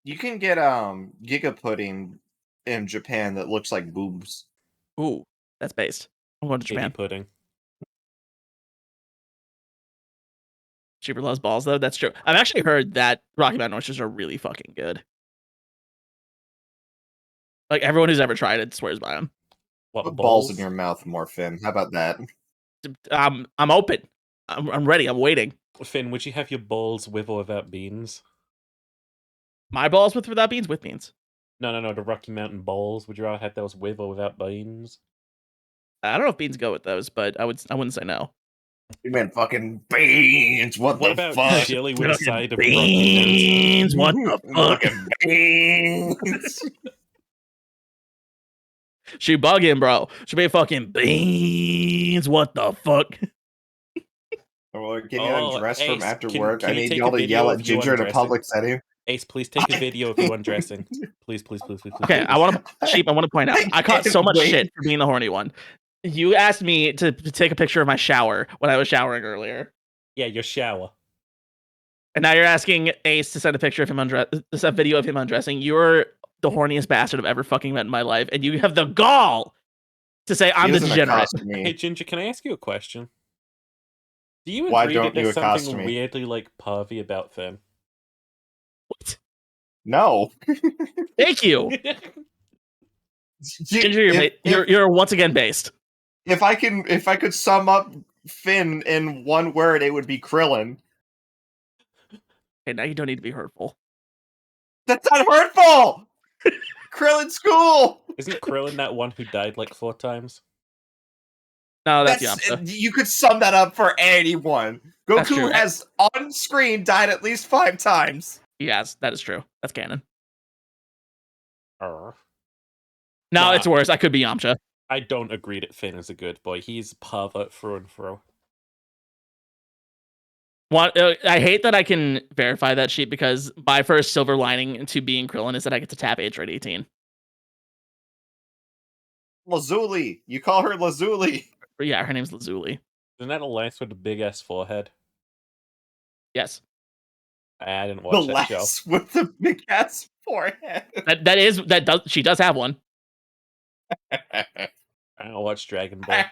you can get Giga pudding in Japan that looks like boobs. Ooh, that's based. I'm going to Baby Japan. pudding. Cheaper loves balls though. That's true. I've actually heard that Rocky Mountain oysters are really fucking good. Like everyone who's ever tried it swears by them. What Put balls in your mouth more, Finn. How about that? I'm open. I'm ready. I'm waiting. Finn, would you have your balls with or without beans? My balls with or without beans? With beans. No, the Rocky Mountain balls. Would you rather have those with or without beans? I don't know if beans go with those, but I wouldn't say no. You meant fucking beans. What the about fuck? chili with a side of beans? What the fuck? Fucking beans. She bugging, bro. She be fucking beans. What the fuck? Or getting Oh, undressed from Ace, after can- work. can I you need take y'all a to video yell of at you Ginger in a undressing? public setting. Ace, please take a video of you undressing. Please. Okay, I want to Sheep. I want to point out. I caught so much shit for being the horny one. You asked me to take a picture of my shower when I was showering earlier, Yeah, your shower. and now you're asking Ace to send a picture of him a video of him undressing. You're the horniest bastard I've ever fucking met in my life, and you have the gall to say I'm the degenerate. Hey, Ginger, can I ask you a question? Do you Why agree don't that there's you accost something me? weirdly like pervy about Finn? No. Thank you, Ginger. You're once again based. If I could sum up Finn in one word, it would be Krillin. Okay, now you don't need to be hurtful. That's not hurtful. Krillin school. Isn't Krillin that one who died like 4 times? No, that's Yamcha. You could sum that up for anyone. That's true. Goku has on screen died at least 5 times. Yes, that is true. That's canon. Nah, No, it's worse. I could be Yamcha. I don't agree that Finn is a good boy. He's pervert through and through. I hate that I can verify that sheet because my first silver lining to being Krillin is that I get to tap age rate 18. Lazuli. You call her Lazuli. Yeah, her name's Lazuli. Isn't that a lass with a big ass forehead? Yes. I didn't watch The that show. lass with the big ass forehead. She does have one. I don't watch Dragon Ball.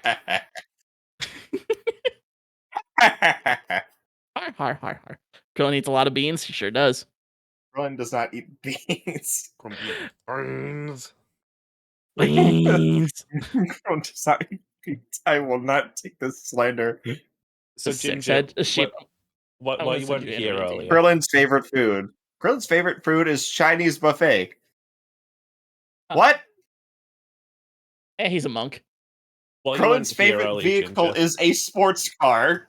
Har. Krillin eats a lot of beans. He sure does. Krillin does not eat beans. Beans. Beans. Krillin does not eat beans. I will not take this slander. So Six-head sheep. What I you wanna weren't send you here animated earlier? Krillin's favorite food. Krillin's favorite food is Chinese buffet. Oh. What? Eh, he's a monk. Well, you weren't Krillin's here favorite earlier, vehicle Ginger. is a sports car.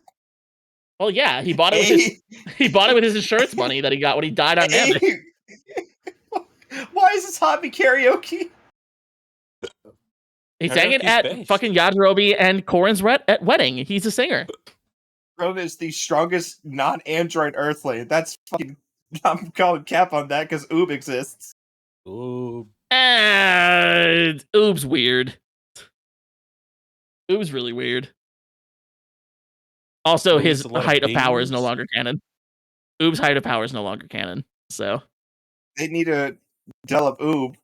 Well, yeah, he bought it with his insurance money that he got when he died on Namek. Why is this hobby karaoke? He sang it Karaoke's at based. fucking Yajirobe and Korin's wedding. He's a singer. Krillin is the strongest non-android Earthling. That's fucking. I'm calling cap on that because Oob exists. Ooh. Oob's weird. Oob's really weird. Also, Oob's his a lot of height of power is no beans. longer canon. Oob's height of power is no longer canon. So They need to develop Oob.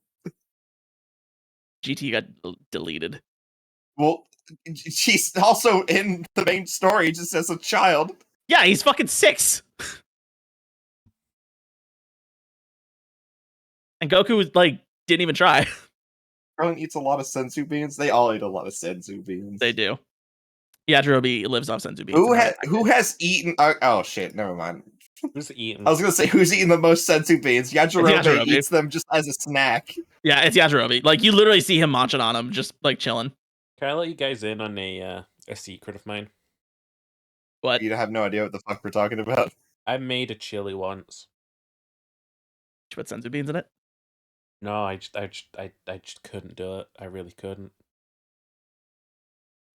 GT got deleted. Well, she's also in the main story just as a child. Yeah, he's fucking 6. And Goku didn't even try. Krillin eats a lot of senzu beans. They all eat a lot of senzu beans. They do. Yajirobe lives off senzu beans. Who has eaten? Oh shit! Never mind. Who's eating? I was gonna say, who's eating the most senzu beans? Yajirobe Yajirobe. eats them just as a snack. Yeah, it's Yajirobe. Like, you literally see him munching on them, just, like, chilling. Can I let you guys in on a secret of mine? What? You have no idea what the fuck we're talking about. I made a chili once. Did you put senzu beans in it? No, I just couldn't do it. I really couldn't.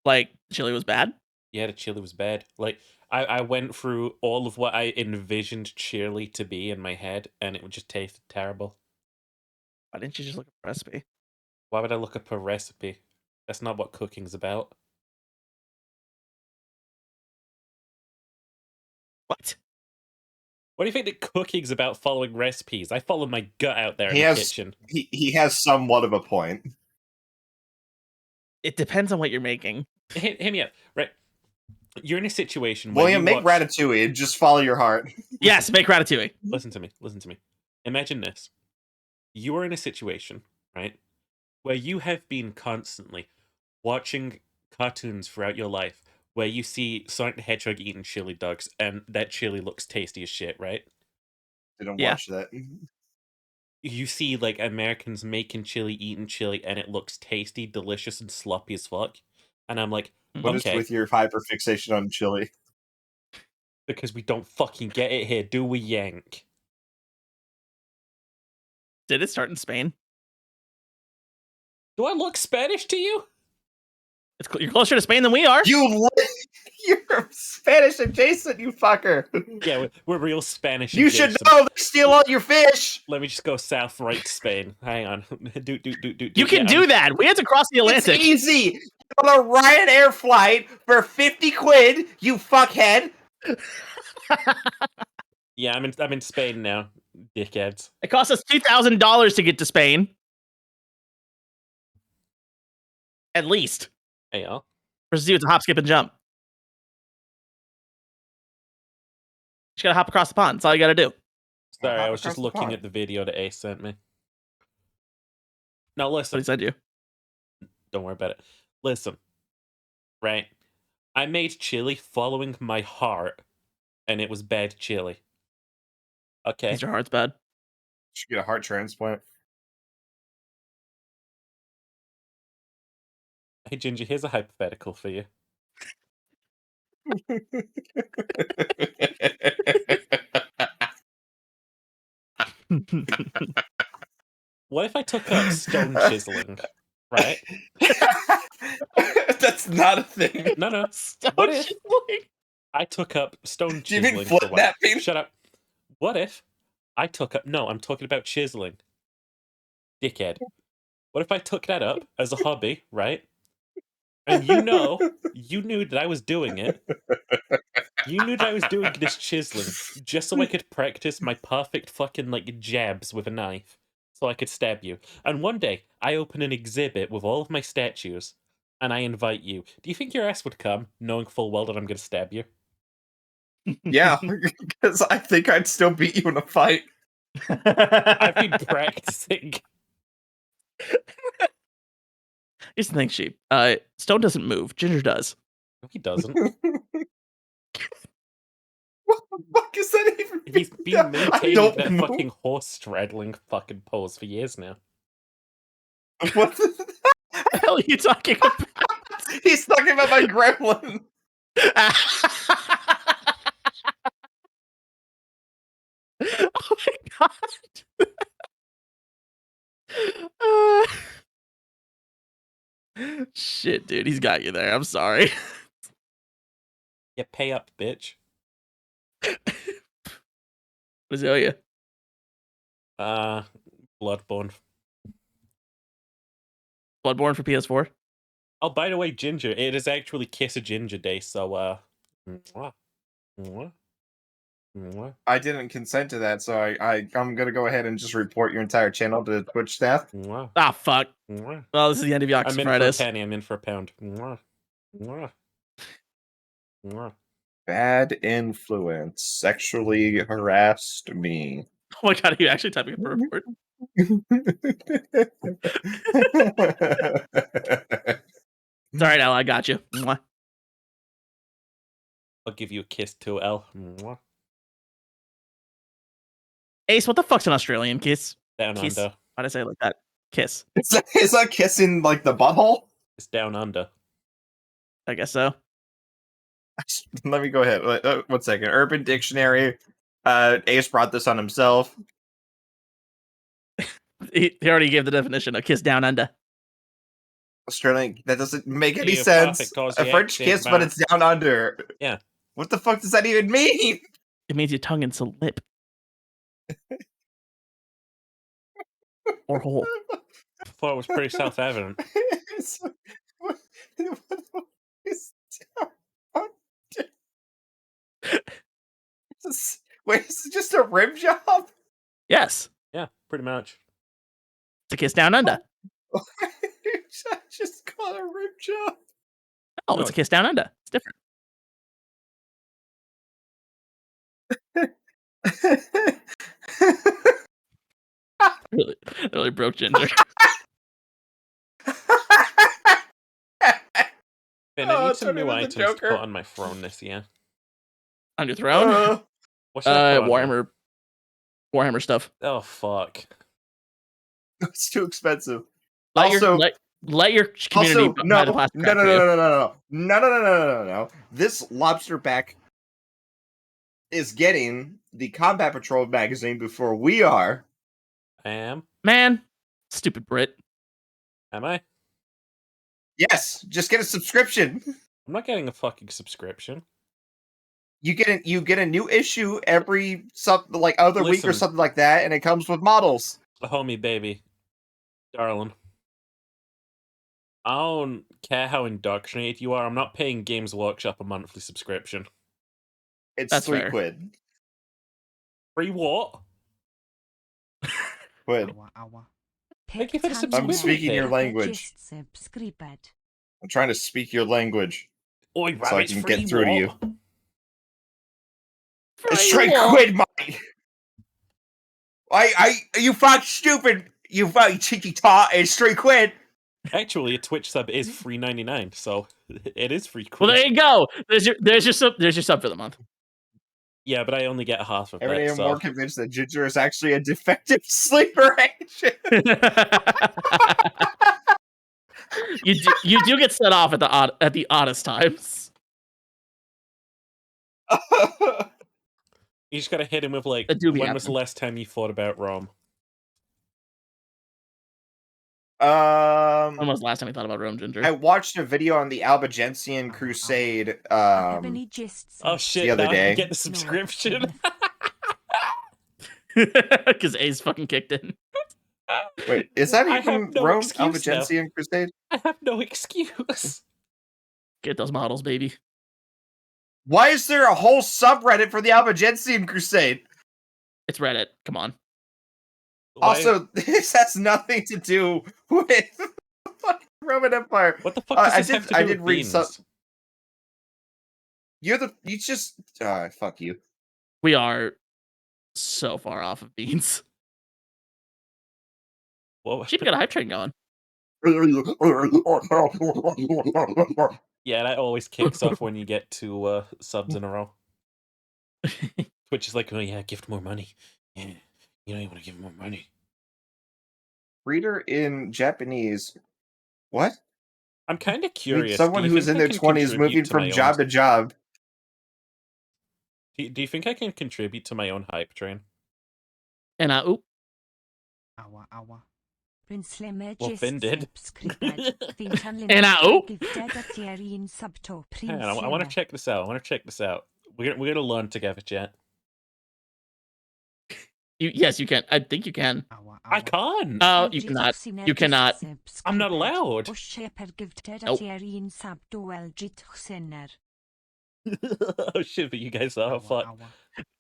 Like, chili was bad? Yeah, the chili was bad. Like, I went through all of what I envisioned chili to be in my head, and it would just taste terrible. Why didn't you just look at the recipe? Why would I look up a recipe? That's not what cooking's about. What? What do you think that cooking's about? Following recipes? I follow my gut out there in He the has kitchen. he has somewhat of a point. It depends on what you're making. Hear me out, right? You're in a situation where William, make ratatouille and just follow your heart. Yes, make ratatouille. Listen to me. Listen to me. Imagine this. You are in a situation, right, where you have been constantly watching cartoons throughout your life where you see Sonic the Hedgehog eating chili dogs, and that chili looks tasty as shit, right? Didn't Yeah. watch that. You see, like, Americans making chili, eating chili, and it looks tasty, delicious, and sloppy as fuck. And I'm like, What is okay, with your hyperfixation on chili? because we don't fucking get it here, do we, Yank? Did it start in Spain? Do I look Spanish to you? You're closer to Spain than we are. You're Spanish adjacent, you fucker. Yeah, we're real Spanish. You should adjacent. know they steal all your fish. Let me just go south right to Spain. Hang on. do. You can do that. We had to cross the Atlantic. It's easy. On a Ryanair flight for 50 quid, you fuckhead. Yeah, I'm in Spain now, dickheads. It cost us $2,000 to get to Spain. At least. Hey, y'all. Versus you, it's a hop, skip, and jump. Just gotta hop across the pond. That's all you gotta do. Sorry, I hop was just across the looking pond. at the video that Ace sent me. Now What listen, he said to you. don't worry about it. Listen, right? I made chili following my heart, and it was bad chili. Okay. Your heart's bad. Should get a heart transplant. Hey, Ginger, here's a hypothetical for you. What if I took up stone chiseling, right? That's not a thing. No. Stone What if chiseling? I took up stone Do you mean chiseling flip for a while? napping? Shut up. What if I took up... No, I'm talking about chiseling. Dickhead. What if I took that up as a hobby, right? And you knew that I was doing it. You knew that I was doing this chiseling just so I could practice my perfect fucking, like, jabs with a knife. So I could stab you. And one day, I open an exhibit with all of my statues, and I invite you. Do you think your ass would come, knowing full well that I'm going to stab you? Yeah, because I think I'd still beat you in a fight. I've been practicing. Here's the thing, Sheep. Stone doesn't move. Ginger does. No, he doesn't. What the fuck is that even? He's been maintaining don't that move. fucking horse straddling fucking pose for years now. What the hell are you talking about? He's talking about my gremlin. Oh my god. Shit, dude, he's got you there. I'm sorry. Yeah, pay up, bitch. What does he owe you? Bloodborne. Bloodborne for PS4? Oh, by the way, Ginger, it is actually Kiss a Ginger Day, so, mwah. Mwah. Mwah. I didn't consent to that, so I'm gonna go ahead and just report your entire channel to Twitch staff. Mwah. Ah, fuck. Mwah. Well, this is the end of Yakuza I'm in Fridays. for a penny, I'm in for a pound. Mwah. Mwah. Mwah. Bad influence sexually harassed me. Oh my god, are you actually typing up a report? It's alright, Al, I got you. Mwah. I'll give you a kiss too, L. Mwah. Ace, what the fuck's an Australian kiss? Down Kiss. under. Why'd I say it like that? Kiss. Is that kissing like the butthole? It's down under. I guess so. Let me go ahead. 1 second. Urban Dictionary. Ace brought this on himself. He already gave the definition of kiss down under. Australian. That doesn't make any Yeah, sense. perfect, 'cause A the French accent, kiss, but man. it's down under. Yeah. What the fuck does that even mean? It means your tongue into lip. Or hole. I thought it was pretty self-evident. Wait, is it just a rim job? Yes. Yeah, pretty much. It's a kiss down under. Just call it a rim job. Oh, it's a kiss down under. It's different. really broke Ginger. Ben, I Oh, need some turn new into the items to Joker. put on my throne this year. On your throne? What should I put on there? Warhammer stuff. Oh, fuck. It's too expensive. Let Also- your community Also, buy the plastic crap for you. no. This lobster back is getting the Combat Patrol magazine before we are. I am. Man, stupid Brit. Am I? Yes, just get a subscription. I'm not getting a fucking subscription. You get a new issue every other week or Listen. something like that, and it comes with models. The homie, baby. Darling. I don't care how indoctrinated you are. I'm not paying Games Workshop a monthly subscription. It's That's $3 fair. quid. Free what? Quid. Thank you for the I'm subscription. speaking your language. I'm trying to speak your language Oi, so I rabbits, can free get through to you. what? It's straight quid, mate. You fuck stupid. You fucking cheeky tot. It's straight quid. Actually, a Twitch sub is $3.99, so it is free. Well, there you go. There's your sub for the month. Yeah, but I only get half of Every day that. I'm So. more convinced that Ginger is actually a defective sleeper agent. you do get set off at the oddest times. You just gotta hit him with like, That do be when was the happening. last time you thought about Rome? When was the last time you thought about Rome, Ginger? I watched a video on the Albigensian Crusade Oh shit! the other now I can day. get the subscription. Because Ace fucking kicked in. Wait, is that I even have no Rome? excuse now. Albigensian Crusade? I have no excuse. Get those models, baby. Why is there a whole subreddit for the Albigensian Crusade? It's Reddit. Come on. Also, this has nothing to do with the fucking Roman Empire. What the fuck does I this did, have to do I with did read some. beans? You just fuck you. We are so far off of beans. Whoa. Sheep got a hype train going. Yeah, that always kicks off when you get two subs in a row. Twitch is like, oh yeah, gift more money. Yeah, you know you want to give more money. Reader in Japanese. What? I'm kind of I mean, curious. someone do you who's think in I their can 20s contribute moving to from my job own... to job. Do you think I can contribute to my own hype train? And Well, Finn did. And oh. Hang on, I want to check this out. We're gonna learn together, chat. Yes, you can. I think you can. I can't. Oh, you cannot. You cannot. I'm not allowed. Oh shit, but you guys are fuck.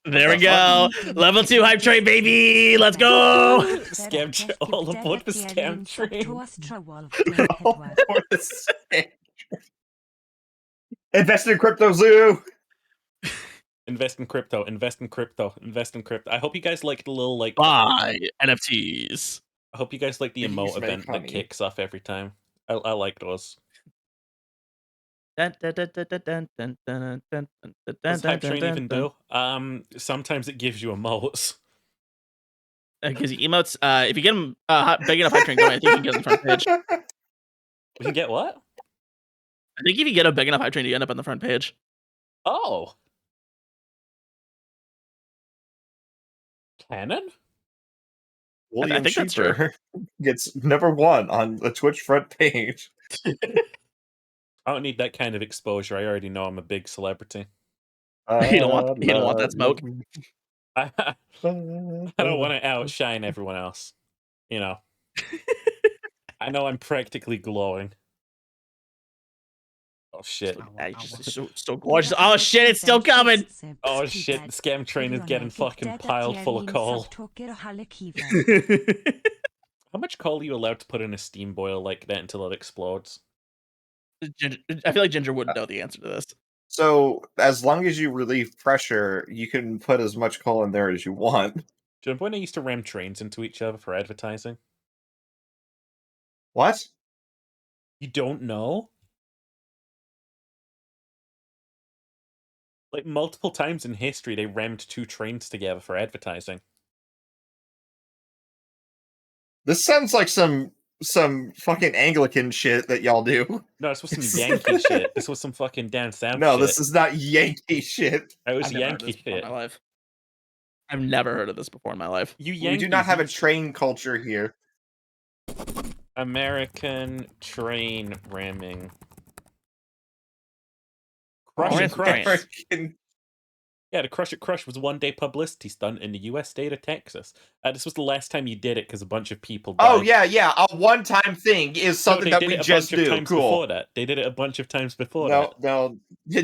There we go. Level 2 hype train, baby. Let's go. Scam train. All aboard the scam train. Invest in Crypto Zoo. Invest in crypto. Invest in crypto. Invest in crypto. I hope you guys like the little like buy NFTs. I hope you guys like the Please emote make event that honey. kicks off every time. I like those. What does hype train even do? Sometimes it gives you emotes. Because emotes, if you get them big enough hype train going, I think you can get on the front page. We can get what? I think if you get a big enough hype train, you end up on the front page. Oh. Canon? William think that's true. Sheeper gets #1 on the Twitch front page. I don't need that kind of exposure. I already know I'm a big celebrity. You don't want that smoke. I don't want to outshine everyone else. You know. I know I'm practically glowing. Oh shit. So gorgeous. Oh shit, it's still coming. Oh shit, the scam train is getting fucking piled full of coal. How much coal are you allowed to put in a steam boil like that until it explodes? I feel like Ginger wouldn't know the answer to this. So, as long as you relieve pressure, you can put as much coal in there as you want. Do you remember when they used to ram trains into each other for advertising? What? You don't know? Like, multiple times in history, they rammed 2 trains together for advertising. This sounds like some fucking Anglican shit that y'all do. No, this was some Yankee shit. This was some fucking down south No, shit. this is not Yankee shit. It was I've never heard Yankee this before in shit. my life. I've never heard of this before in my life. We do not have a train culture here. American train ramming. Crush Crush It Crush. American- Yeah, the Crush It Crush was one-day publicity stunt in the U.S. state of Texas. This was the last time you did it because a bunch of people died. Oh yeah, a one-time thing is something they that did we it a just bunch of do. times Cool. before that. They did it a bunch of times before that. No, you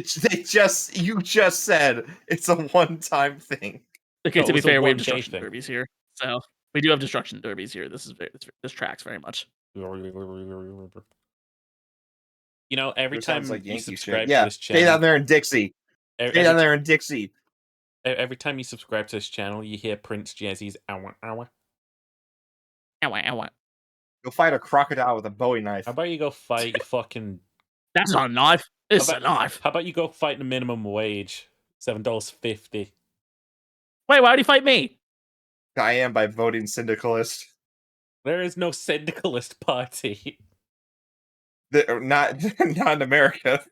just said it's a one-time thing. Okay, No, to it be was a fair, we have one-day destruction thing. derbies here, so we do have destruction derbies here. This tracks very much. You know, every Which time sounds like you Yankee subscribe shit. to Yeah, this stay channel, down there in Dixie. Stay down there in Dixie. every time you subscribe to this channel, you hear Prince Jazzy's "Ow, ow." Ow. Go fight a crocodile with a Bowie knife. How about you go fight your fucking? That's not a knife. It's a knife. How about you go fight the minimum wage, $7.50? Wait, why would he fight me? I am by voting syndicalist. There is no syndicalist party. Not in America.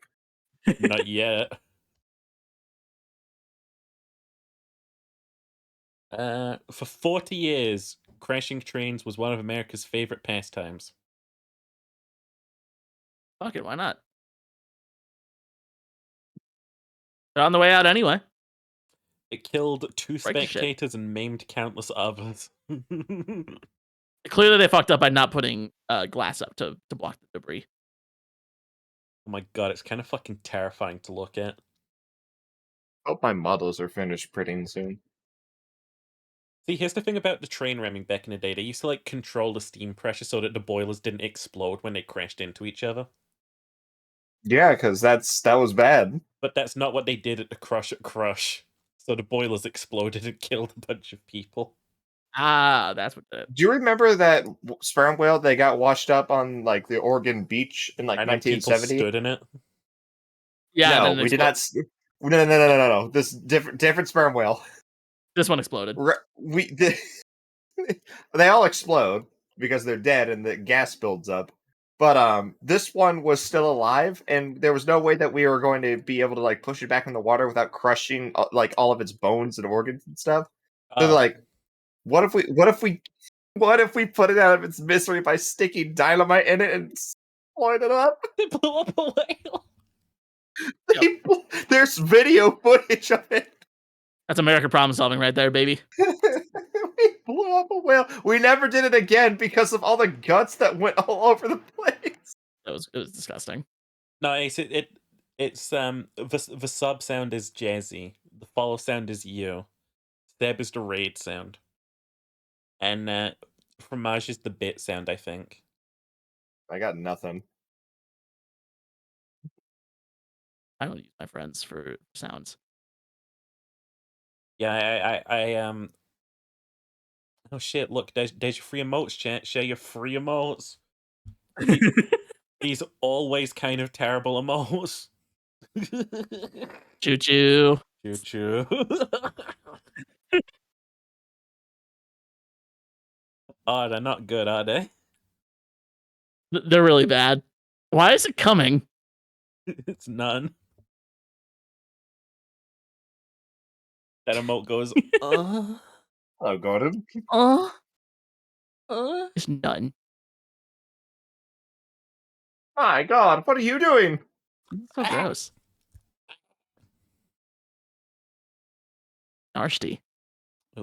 Not yet. For 40 years, crashing trains was one of America's favorite pastimes. Fuck it, why not? They're on the way out anyway. It killed 2 Break the shit. spectators and maimed countless others. Clearly, they fucked up by not putting glass up to block the debris. Oh my god, it's kind of fucking terrifying to look at. Hope my models are finished printing soon. See, here's the thing about the train ramming back in the day. They used to, like, control the steam pressure so that the boilers didn't explode when they crashed into each other. Yeah, because that was bad. But that's not what they did at the Crush It Crush. So the boilers exploded and killed a bunch of people. Ah, that's what did. Do you remember that sperm whale that got washed up on like the Oregon beach in like And then people 1970? stood in it. Yeah, no, we did not. No. This different sperm whale. This one exploded. They all explode because they're dead and the gas builds up. But this one was still alive, and there was no way that we were going to be able to like push it back in the water without crushing like all of its bones and organs and stuff. They're like, what if we put it out of its misery by sticking dynamite in it and blowing it up? They blew up a whale. There's video footage of it. That's American problem solving right there, baby. We blew up a whale. We never did it again because of all the guts that went all over the place. It was disgusting. No, it's the sub sound is Jazzy. The follow sound is you. Seb is the raid sound. And Fromage is the bit sound, I think. I got nothing. I don't use my friends for sounds. Yeah, I Oh shit! Look, there's your free emotes, chat. Share your free emotes. These always kind of terrible emotes. Choo choo. Choo choo. Oh, they're not good, are they? They're really bad. Why is it coming? It's none. That emote goes, Oh, Gordon. It's none. My God, what are you doing? So gross. Narsty.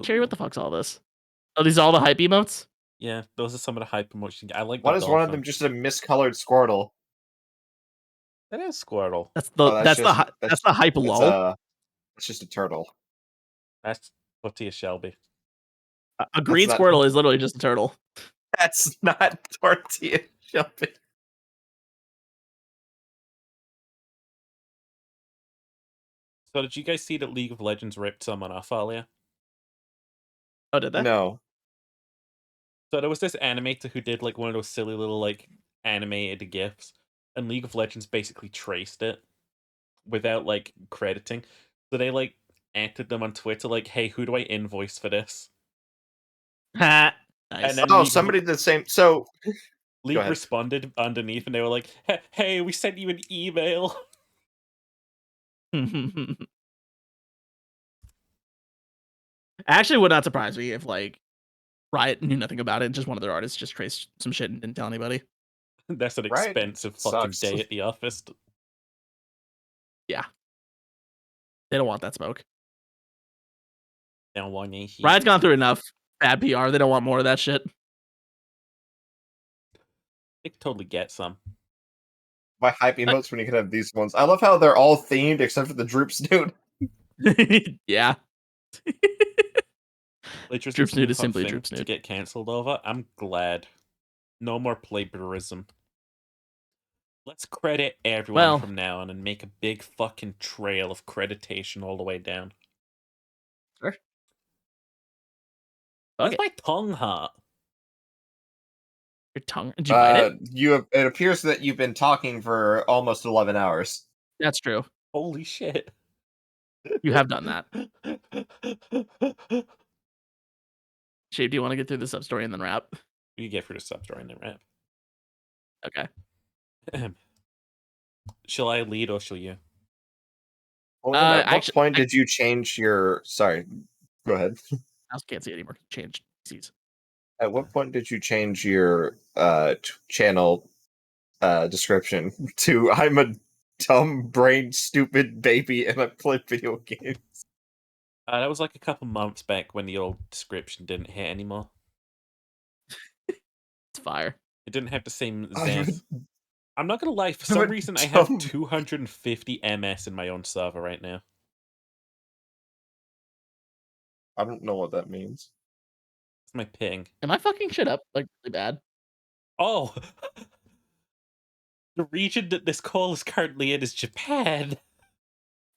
Cherry, what the fuck's all this? Oh, these are all the hype emotes? Yeah, those are some of the hype emotions. I like. Why the is one of dolphin. them just a miscolored Squirtle? That is Squirtle. That's the hype lull. It's just a turtle. That's Tortilla Shelby. A green not- Squirtle is literally just a turtle. That's not Tortilla Shelby. So did you guys see that League of Legends ripped someone off earlier? Oh, did they? No. So there was this animator who did like one of those silly little like animated GIFs, and League of Legends basically traced it without like crediting. So they like entered them on Twitter like, "Hey, who do I invoice for this?" Ha. And Nice. then Oh, League of- somebody did the same. So League ahead. responded underneath, and they were like, "Hey, we sent you an email." Actually, would not surprise me if like Riot knew nothing about it and just one of their artists just traced some shit and didn't tell anybody. That's an Right. expensive fucking Sucks. day at the office. Yeah. They don't want that smoke. They don't want any heat. Riot's gone through enough bad PR. They don't want more of that shit. They could totally get some. My hype emotes when you could have these ones. I love how they're all themed except for the Droop Snoot. Yeah. Plagiarism Droop Snoot is hot simply thing Droop to Snoot. get cancelled over. I'm glad. No more plagiarism. Let's credit everyone Well- from now on and make a big fucking trail of creditation all the way down. Sure. Where's Okay. my tongue hurt? Your tongue. Did you bite it? It appears that you've been talking for almost 11 hours. That's true. Holy shit. You have done that. Shape, do you want to get through the sub story and then wrap? You get through the sub story and then wrap. Okay. Shall I lead or shall you? Well, at what actually- point did you change your... Sorry, go ahead. I also can't see anymore. Change seats. At what point did you change your channel description to "I'm a dumb brain stupid baby and I play video games"? That was like a couple months back when the old description didn't hit anymore. It's fire. It didn't have the same I'm zest. I'm not gonna lie, for I'm some a reason I have dumb- 250 MS in my own server right now. I don't know what that means. It's my ping. Am I fucking shit up like really bad? Oh! The region that this call is currently in is Japan.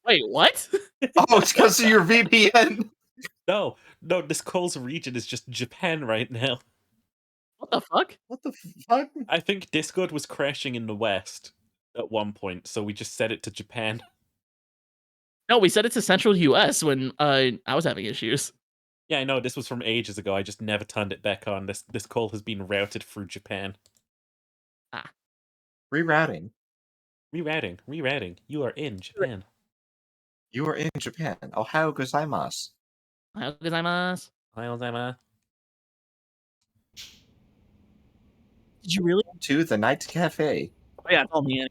Wait, what? Oh, it's because of your VPN. No, this call's region is just Japan right now. What the fuck? What the fuck? I think Discord was crashing in the West at one point, so we just set it to Japan. No, we said it's a central US when I was having issues. Yeah, I know, this was from ages ago. I just never turned it back on. This call has been routed through Japan. Rerouting. Rerouting. You are in Japan. You are in Japan. Ohio gozaimasu. Ohayou gozaimasu. Ohayou gozaimasu. Did you really? To the night cafe. Oh yeah, it's all me. Yeah,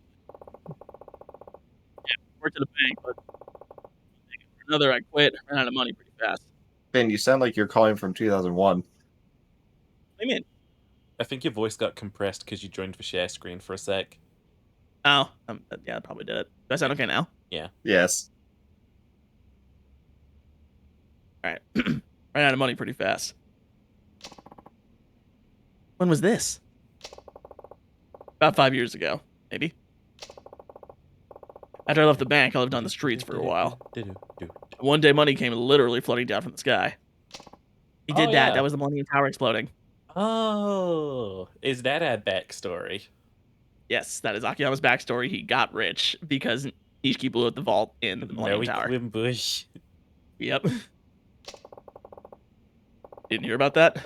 worked at a bank, but another I quit. Ran out of money pretty fast. Ben, you sound like you're calling from 2001. What do you mean? I think your voice got compressed because you joined the share screen for a sec. Oh, yeah, I probably did it. Do I sound okay now? Yeah. Yes. All right. Ran out of money pretty fast. When was this? About 5 years ago, maybe. After I left the bank, I lived on the streets for a while. One day, money came literally flooding down from the sky. He did Oh, that. yeah. That was the Millennium Tower exploding. Oh, is that a backstory? Yes, that is Akiyama's backstory. He got rich because Ishiki blew up the vault in the Millennium Noe Tower. Quimbush. Yep. Didn't hear about that?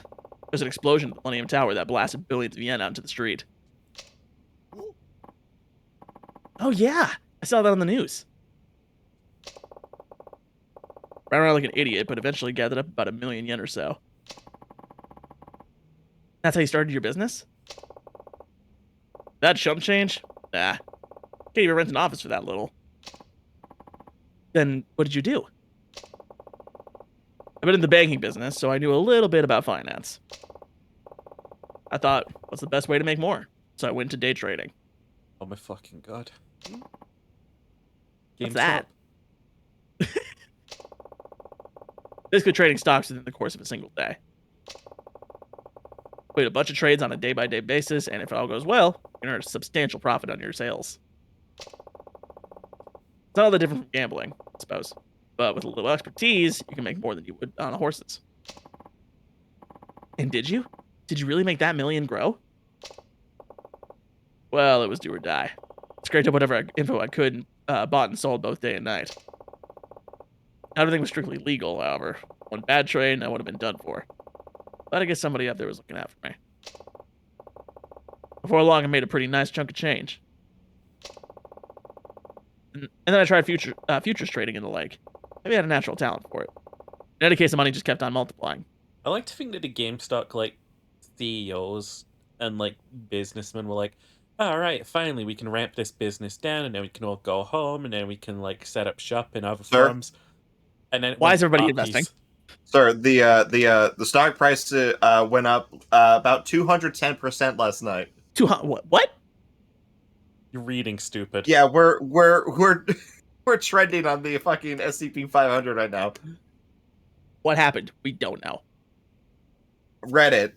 There's an explosion at the Millennium Tower that blasted billions of yen out into the street. Oh yeah, I saw that on the news. Ran around like an idiot, but eventually gathered up about 1 million yen or so. That's how you started your business? That chump change? Nah. Can't even rent an office for that little. Then what did you do? I've been in the banking business, so I knew a little bit about finance. I thought, what's the best way to make more? So I went to day trading. Oh my fucking god. What's that? Basically trading stocks within the course of a single day. Wait a bunch of trades on a day-by-day basis, and if it all goes well, you can earn a substantial profit on your sales. It's not all that different from gambling, I suppose. But with a little expertise, you can make more than you would on horses. And did you? Did you really make that million grow? Well, it was do or die. Scraped up whatever info I could and bought and sold both day and night. Everything was strictly legal, however. One bad trade and I would have been done for. But I guess somebody up there was looking out for me. Before long, I made a pretty nice chunk of change. And then I tried futures trading and the like. Maybe I had a natural talent for it. In any case, the money just kept on multiplying. I like to think that the GameStop, like, CEOs and, like, businessmen were like, all right, finally, we can ramp this business down, and then we can all go home, and then we can, like, set up shop in other firms. And then why is everybody investing? Sir, the stock price went up about 210% last night. What? You're reading stupid. Yeah, we're trending on the fucking S&P 500 right now. What happened? We don't know. Reddit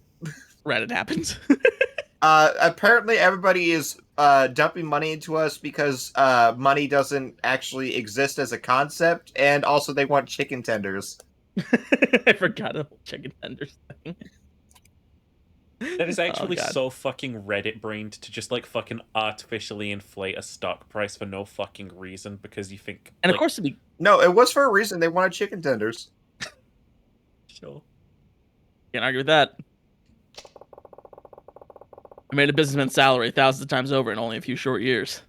happens. Apparently everybody is dumping money into us because money doesn't actually exist as a concept, and also they want chicken tenders. I forgot the whole chicken tenders thing. That is actually God. so fucking Reddit-brained to just, like, fucking artificially inflate a stock price for no fucking reason because you think... And like, of course to be... No, it was for a reason. They wanted chicken tenders. Sure. Can't argue with that. I made a businessman's salary thousands of times over in only a few short years.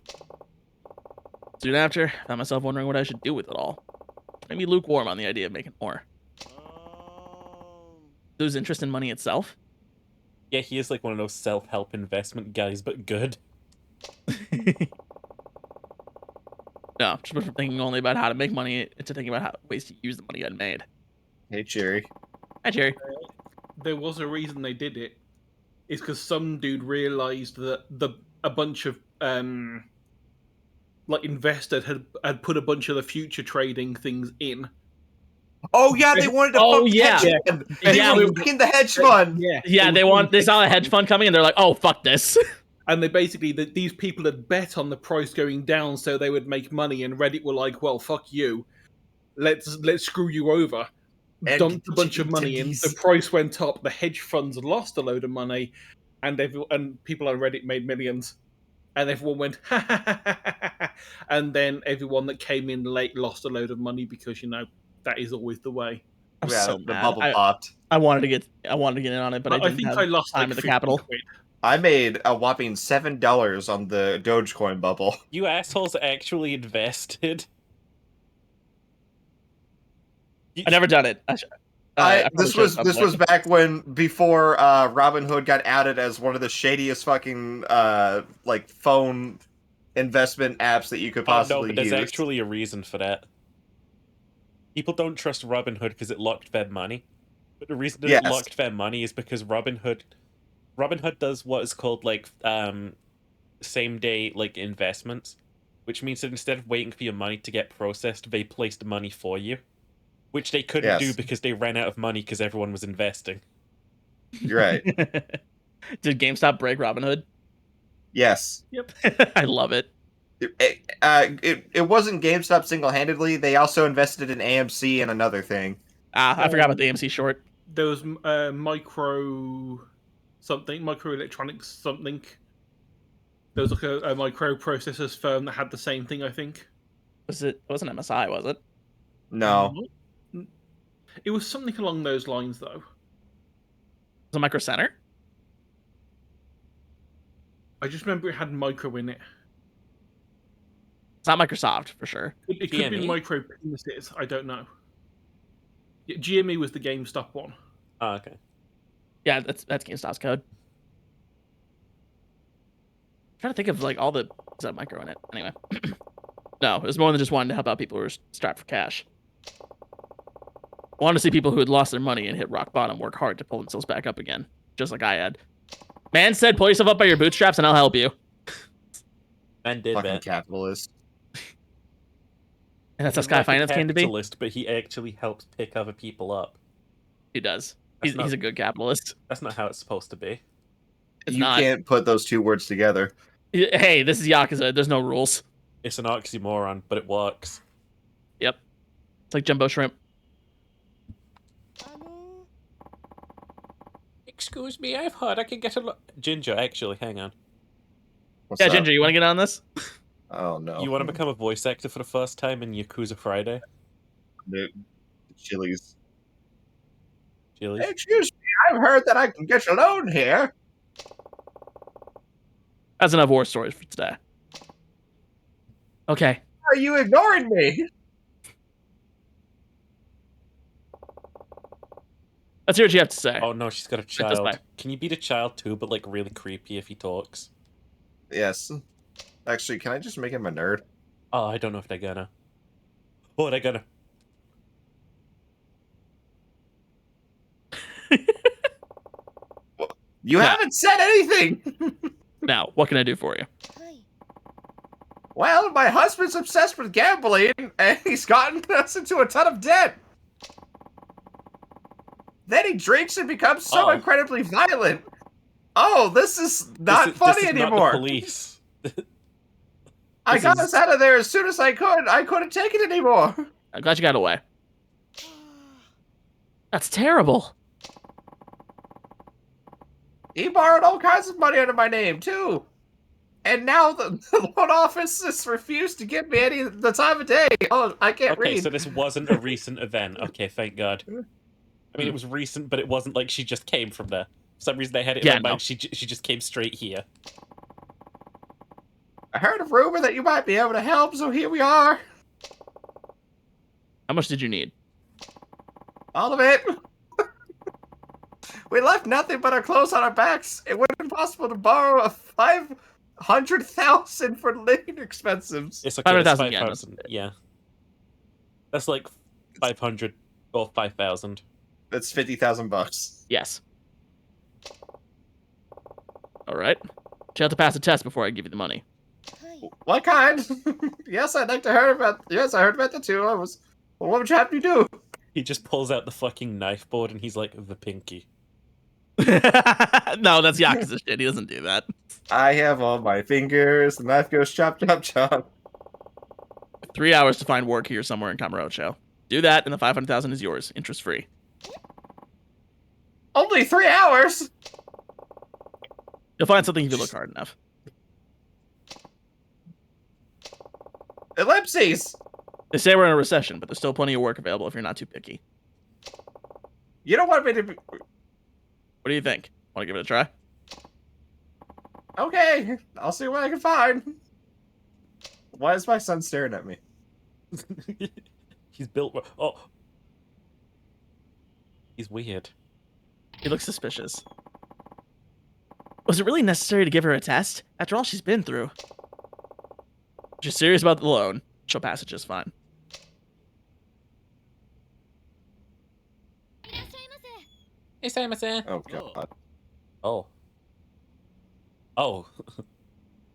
Soon after, I found myself wondering what I should do with it all. Maybe lukewarm on the idea of making more. Lose interest in money itself? Yeah, he is like one of those self-help investment guys, but good. No, just went from thinking only about how to make money to thinking about ways to use the money I'd made. Hey, Jerry. Hi, Jerry. There was a reason they did it. It's because some dude realized that a bunch of like investors had put a bunch of the future trading things in. Oh yeah, they wanted to fuck the hedge fund. They were fucking the hedge fund. They saw a hedge fund coming and they're like, oh, fuck this. And they basically, these people had bet on the price going down so they would make money, and Reddit were like, well, fuck you. Let's screw you over. And dumped a bunch of money in, the price went up, the hedge funds lost a load of money, and people on Reddit made millions. And everyone went, ha ha ha ha ha. And then everyone that came in late lost a load of money because, you know, that is always the way. I'm Yeah, so the mad. bubble popped. I wanted to get in on it, but I didn't think have I lost time like at the 50 capital. quid. I made a whopping $7 on the Dogecoin bubble. You assholes actually invested. I never done it. This was back before Robinhood got outed as one of the shadiest fucking like phone investment apps that you could possibly no, but there's use. actually a reason for that. People don't trust Robinhood because it locked their money. But the reason that it locked their money is because Robinhood does what is called like same day like investments, which means that instead of waiting for your money to get processed, they placed money for you, which they couldn't do because they ran out of money because everyone was investing. You're right. Did GameStop break Robinhood? Yes. Yep. I love it. It wasn't GameStop single-handedly. They also invested in AMC and another thing. I forgot about the AMC short. There was microelectronics something. There was like a microprocessors firm that had the same thing, I think. It wasn't MSI, was it? No. It was something along those lines, though. Was it Micro Center? I just remember it had Micro in it. It's not Microsoft for sure. It could be Micro Penises. I don't know. Yeah, GME was the GameStop one. Oh, okay. Yeah, that's GameStop's code. I'm trying to think of like all the is that Micro in it. Anyway. No, it was more than just wanting to help out people who were strapped for cash. I wanted to see people who had lost their money and hit rock bottom work hard to pull themselves back up again, just like I had. Man said, pull yourself up by your bootstraps and I'll help you. Man did Fucking that. capitalist. And that's how He's Sky like a Finance came to be? capitalist, but he actually helps pick other people up. He does. That's He's a good capitalist. That's not how it's supposed to be. It's You not. can't put those two words together. Hey, this is Yakuza. There's no rules. It's an oxymoron, but it works. Yep. It's like Jumbo Shrimp. Excuse me, I've heard I can get a lot. Ginger, actually, hang on. Yeah, Ginger, you want to get on this? Oh, no. You want to become a voice actor for the first time in Yakuza Friday? The Chili's. Chili's? Excuse me, I've heard that I can get a loan here. That's enough war stories for today. Okay. Are you ignoring me? Let's hear what you have to say. Oh no, she's got a this child. way. Can you beat a child too, but like really creepy if he talks? Yes. Actually, can I just make him a nerd? Oh, I don't know if they're gonna. Oh, they're gonna. You haven't said anything! Now, what can I do for you? Well, my husband's obsessed with gambling, and he's gotten us into a ton of debt. Then he drinks and becomes so incredibly violent. Oh, this is not funny anymore. Not the police. I got us out of there as soon as I could. I couldn't take it anymore. I'm glad you got away. That's terrible. He borrowed all kinds of money under my name, too. And now the loan office has refused to give me any of the time of day. Oh, I can't Okay, read. so this wasn't a recent event. Okay, thank God. I mean, it was recent, but it wasn't like she just came from there. For some reason, they had it in Yeah, their no. mind. She just came straight here. I heard a rumor that you might be able to help, so here we are. How much did you need? All of it. We left nothing but our clothes on our backs. It would have been possible to borrow a 500,000 for living expenses. It's okay. 500,000 That's 5,000. Yeah. That's like 500 or 5,000. That's 50,000 bucks. Yes. All right. You have to pass a test before I give you the money. What kind? Yes, I'd like to hear about. Yes, I heard about the two. Well, what would you have me do? He just pulls out the fucking knife board and he's like, the pinky. No, that's Yakuza shit. He doesn't do that. I have all my fingers. The knife goes chop, chop, chop. 3 hours to find work here somewhere in Kamurocho. Do that, and the 500,000 is yours, interest free. Only 3 hours. You'll find something if you look hard enough. Ellipses. They say we're in a recession, but there's still plenty of work available if you're not too picky. You don't want me to be... What do you think? Want to give it a try? Okay, I'll see what I can find. Why is my son staring at me? He's built... Oh. He's weird. He looks suspicious. Was it really necessary to give her a test? After all she's been through. If she's serious about the loan, she'll pass it just fine. Oh, God. Oh. Oh.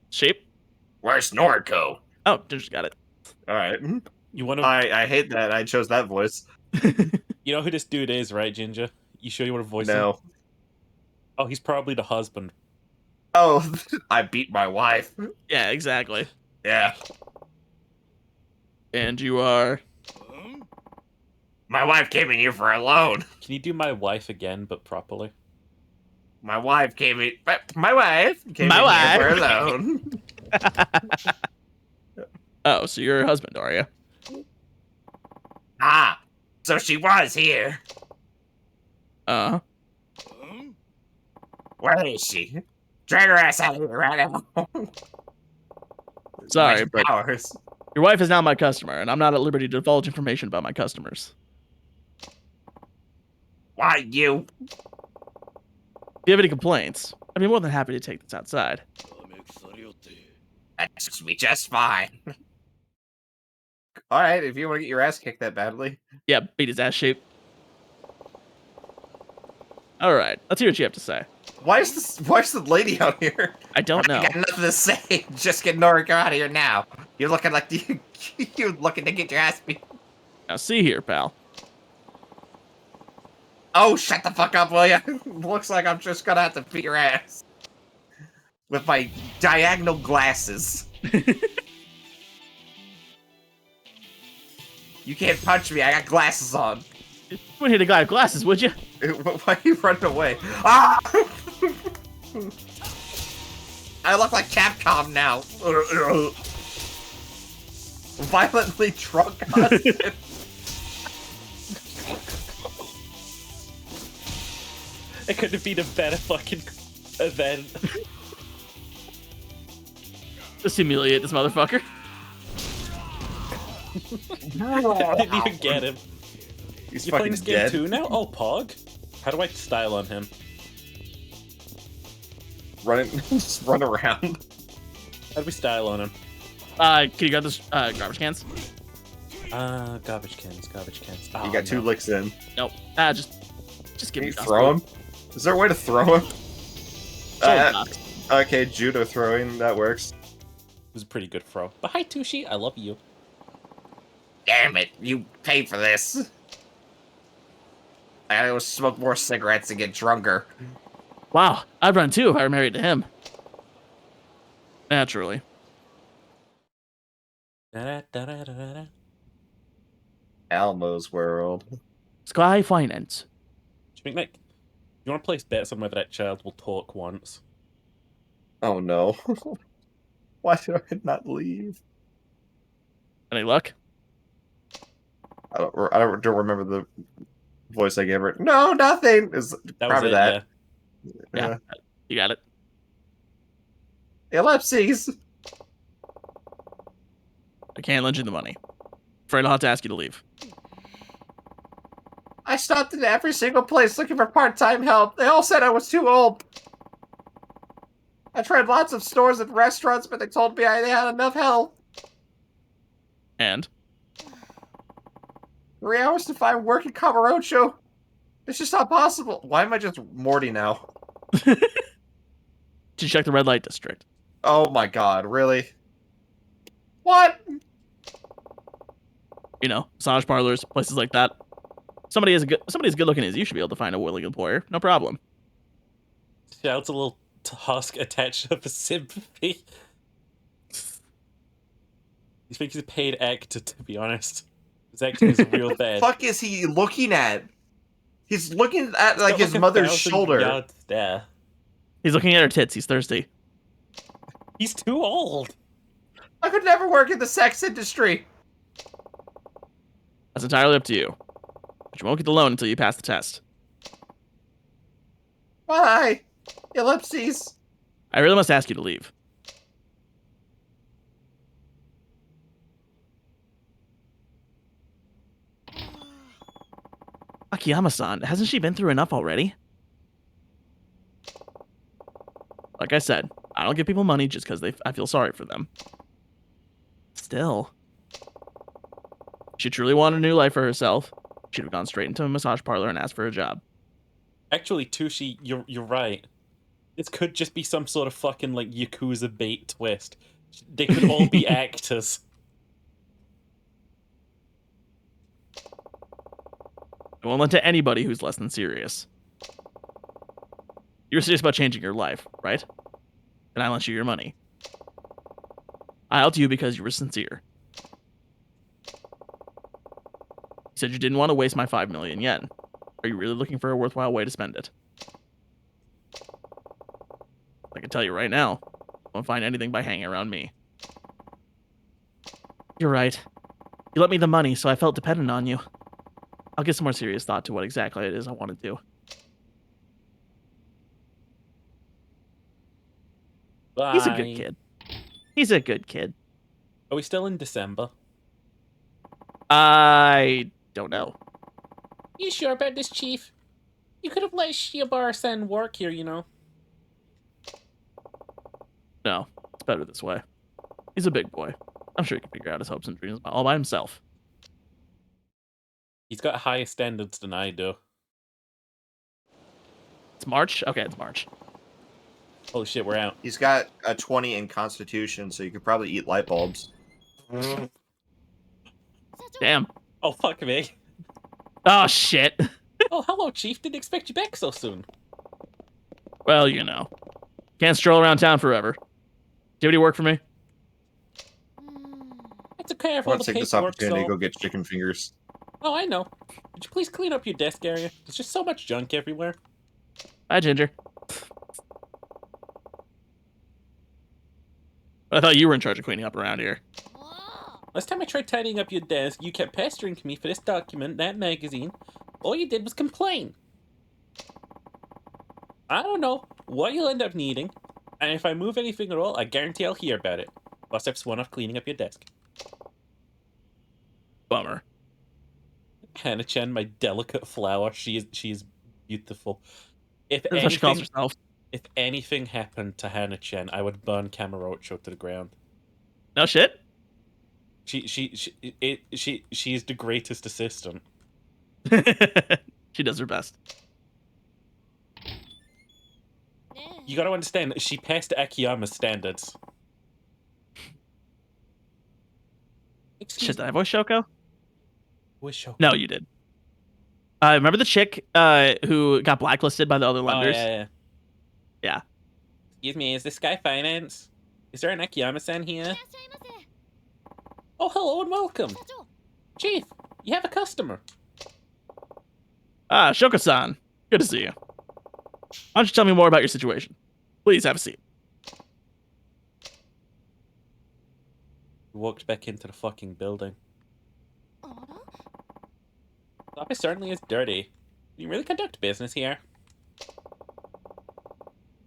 Sheep? Where's Noriko? Oh, just got it. All right. You want to... I hate that I chose that voice. You know who this dude is, right, Ginger? You sure you want to voice him? No. Oh, he's probably the husband. Oh, I beat my wife. Yeah, exactly. Yeah. And you are... My wife came in here for a loan. Can you do my wife again, but properly? My wife came in... My wife came My in wife. here for a loan. Oh, so you're her husband, are you? Ah, so she was here. Uh-huh. Where is she? Drag her ass out of here right now. Sorry, Magic but powers. your wife is now my customer, and I'm not at liberty to divulge information about my customers. Why you? If you have any complaints, I'd be more than happy to take this outside. That's me just fine. All right, if you want to get your ass kicked that badly. Yeah, beat his ass shape. All right, let's hear what you have to say. Why is the lady out here? I don't know. I got nothing to say. Just get Nora out of here now. You're looking like you're looking to get your ass beat. Now see here, pal. Oh, shut the fuck up, will ya? Looks like I'm just gonna have to beat your ass with my diagonal glasses. You can't punch me. I got glasses on. You wouldn't hit a guy with glasses, would you? Why are you running away? Ah! I look like Capcom now. Violently drunk. It could have been a better fucking event. Just humiliate this motherfucker. I didn't even get him. He's You playing fucking this game dead. too now? Oh, Pog? How do I style on him? Just run around. How do we style on him? Can you grab those garbage cans? Garbage cans. Oh, You got 2 licks in. Nope. Just give Can me you dust throw bowl. him? Is there a way to throw him? Shoulder knock. Okay, judo throwing, that works. It was a pretty good throw. But hi, Tushi, I love you. Damn it, you paid for this. I gotta go smoke more cigarettes and get drunker. Wow, I'd run too if I were married to him. Naturally. Almo's World. Sky Finance. Nick, you want to place bets on whether that child will talk once? Oh no. Why did I not leave? Any luck? I don't remember the voice I gave her. No, nothing. Is That was probably it, that. Yeah. You got it. Ellipses. I can't lend you the money. Afraid I'll have to ask you to leave. I stopped in every single place looking for part-time help. They all said I was too old. I tried lots of stores and restaurants, but they told me they had enough help. And? 3 hours to find work in Kamurocho. It's just not possible. Why am I just Morty now? Did you check the red light district? Oh my god, really? What? You know, massage parlors, places like that. Somebody as good looking as you should be able to find a willing employer. No problem. Child's a little tusk attached of sympathy. You think he's a paid actor, to be honest. His acting is real bad. What the fuck is he looking at? He's looking at like his mother's shoulder. Yeah. He's looking at her tits. He's thirsty. He's too old. I could never work in the sex industry. That's entirely up to you. But you won't get the loan until you pass the test. Bye. Ellipses. I really must ask you to leave. Akiyama-san, hasn't she been through enough already? Like I said, I don't give people money just because I feel sorry for them. Still. If she truly wanted a new life for herself, she'd have gone straight into a massage parlor and asked for a job. Actually, Tushi, you're right. This could just be some sort of fucking like Yakuza bait twist. They could all be actors. I won't lend to anybody who's less than serious. You're serious about changing your life, right? And I lent you your money. I helped you because you were sincere. You said you didn't want to waste my 5 million yen. Are you really looking for a worthwhile way to spend it? I can tell you right now, you won't find anything by hanging around me. You're right. You lent me the money, so I felt dependent on you. I'll give some more serious thought to what exactly it is I want to do. Bye. He's a good kid. He's a good kid. Are we still in December? I don't know. You sure about this, Chief? You could have let Shiobara-san work here, you know. No, it's better this way. He's a big boy. I'm sure he can figure out his hopes and dreams all by himself. He's got higher standards than I do. It's March? Okay, it's March. Oh shit, we're out. He's got a 20 in Constitution, so you could probably eat light bulbs. Damn. Oh, fuck me. Oh, shit. Oh, hello, Chief. Didn't expect you back so soon. Well, you know. Can't stroll around town forever. Do you have any work for me? It's okay if I all want the to take this paperwork's opportunity to all... go get chicken fingers. Oh, I know. Could you please clean up your desk area? There's just so much junk everywhere. Hi, Ginger. I thought you were in charge of cleaning up around here. Last time I tried tidying up your desk, you kept pestering me for this document, that magazine. All you did was complain. I don't know what you'll end up needing, and if I move anything at all, I guarantee I'll hear about it. Plus, I've sworn off cleaning up your desk. Bummer. Hannah-chan, my delicate flower. She is beautiful. If That's what she calls anything, herself. if anything happened to Hannah-chan, I would burn Kamurocho to the ground. No shit? She's the greatest assistant. She does her best. You gotta understand, she passed Akiyama's standards. Shit, did I voice Shoko? Voice Shoko? No, you did. Remember the chick who got blacklisted by the other lenders? Oh, yeah. Yeah. Excuse me, is this guy finance? Is there an Akiyama-san here? Oh, hello and welcome. Chief, you have a customer. Ah, Shoko-san. Good to see you. Why don't you tell me more about your situation? Please have a seat. We walked back into the fucking building. The office certainly is dirty. Can you really conduct business here?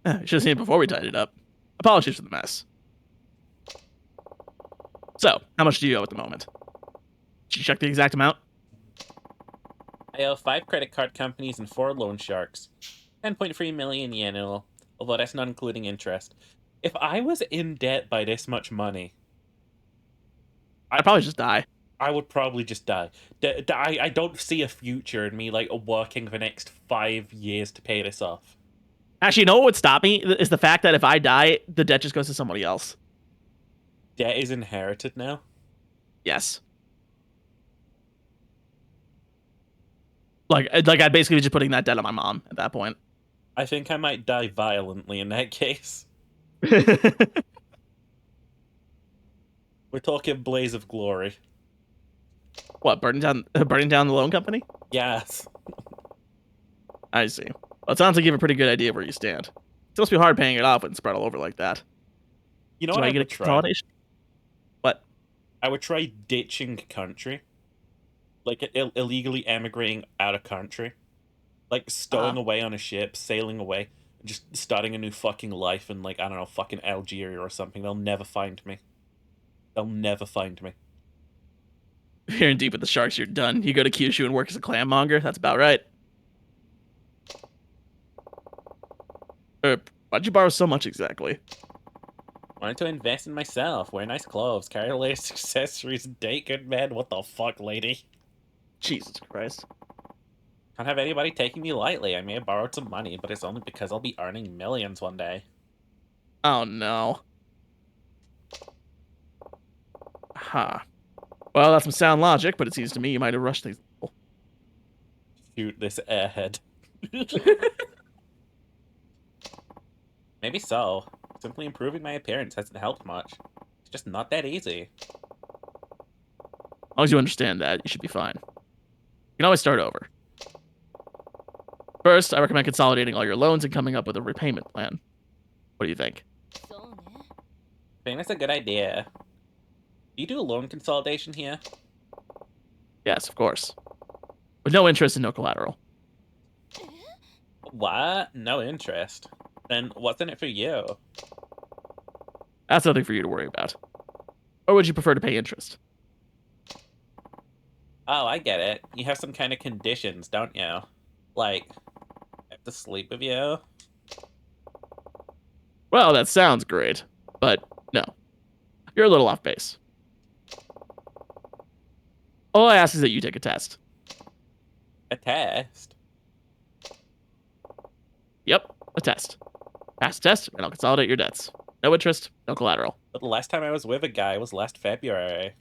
You should have seen it before we tidied it up. Apologies for the mess. So, how much do you owe at the moment? Did you check the exact amount? I owe 5 credit card companies and 4 loan sharks. 10.3 million yen in all, although that's not including interest. If I was in debt by this much money... I'd probably just die. I would probably just die. I don't see a future in me, like, working for the next 5 years to pay this off. Actually, you know what would stop me? Is the fact that if I die, the debt just goes to somebody else. Debt is inherited now? Yes. Like I'd basically be just putting that debt on my mom at that point. I think I might die violently in that case. We're talking Blaze of Glory. What, burning down the loan company? Yes. I see. Well, it sounds like you have a pretty good idea of where you stand. It must be hard paying it off when it's spread all over like that. You know So what I I get a would try? consolidation? What? I would try ditching country. Like, illegally emigrating out of country. Like, stowing away on a ship, sailing away, and just starting a new fucking life in, like, I don't know, fucking Algeria or something. They'll never find me. They'll never find me. If you're in deep with the sharks, you're done. You go to Kyushu and work as a clam monger. That's about right. Why'd you borrow so much exactly? Wanted to invest in myself, wear nice clothes, carry the latest accessories, date good men. What the fuck, lady? Jesus Christ. Can't have anybody taking me lightly. I may have borrowed some money, but it's only because I'll be earning millions one day. Oh no. Huh. Well, that's some sound logic, but it seems to me you might have rushed things. Shoot this airhead. Maybe so. Simply improving my appearance hasn't helped much. It's just not that easy. As long as you understand that, you should be fine. You can always start over. First, I recommend consolidating all your loans and coming up with a repayment plan. What do you think? I think that's a good idea. Do you do a loan consolidation here? Yes, of course. With no interest and no collateral. What? No interest. Then what's in it for you? That's nothing for you to worry about. Or would you prefer to pay interest? Oh, I get it. You have some kind of conditions, don't you? Like, I have to sleep with you? Well, that sounds great, but no. You're a little off base. All I ask is that you take a test. A test? Yep, a test. Pass the test, and I'll consolidate your debts. No interest, no collateral. But the last time I was with a guy was last February.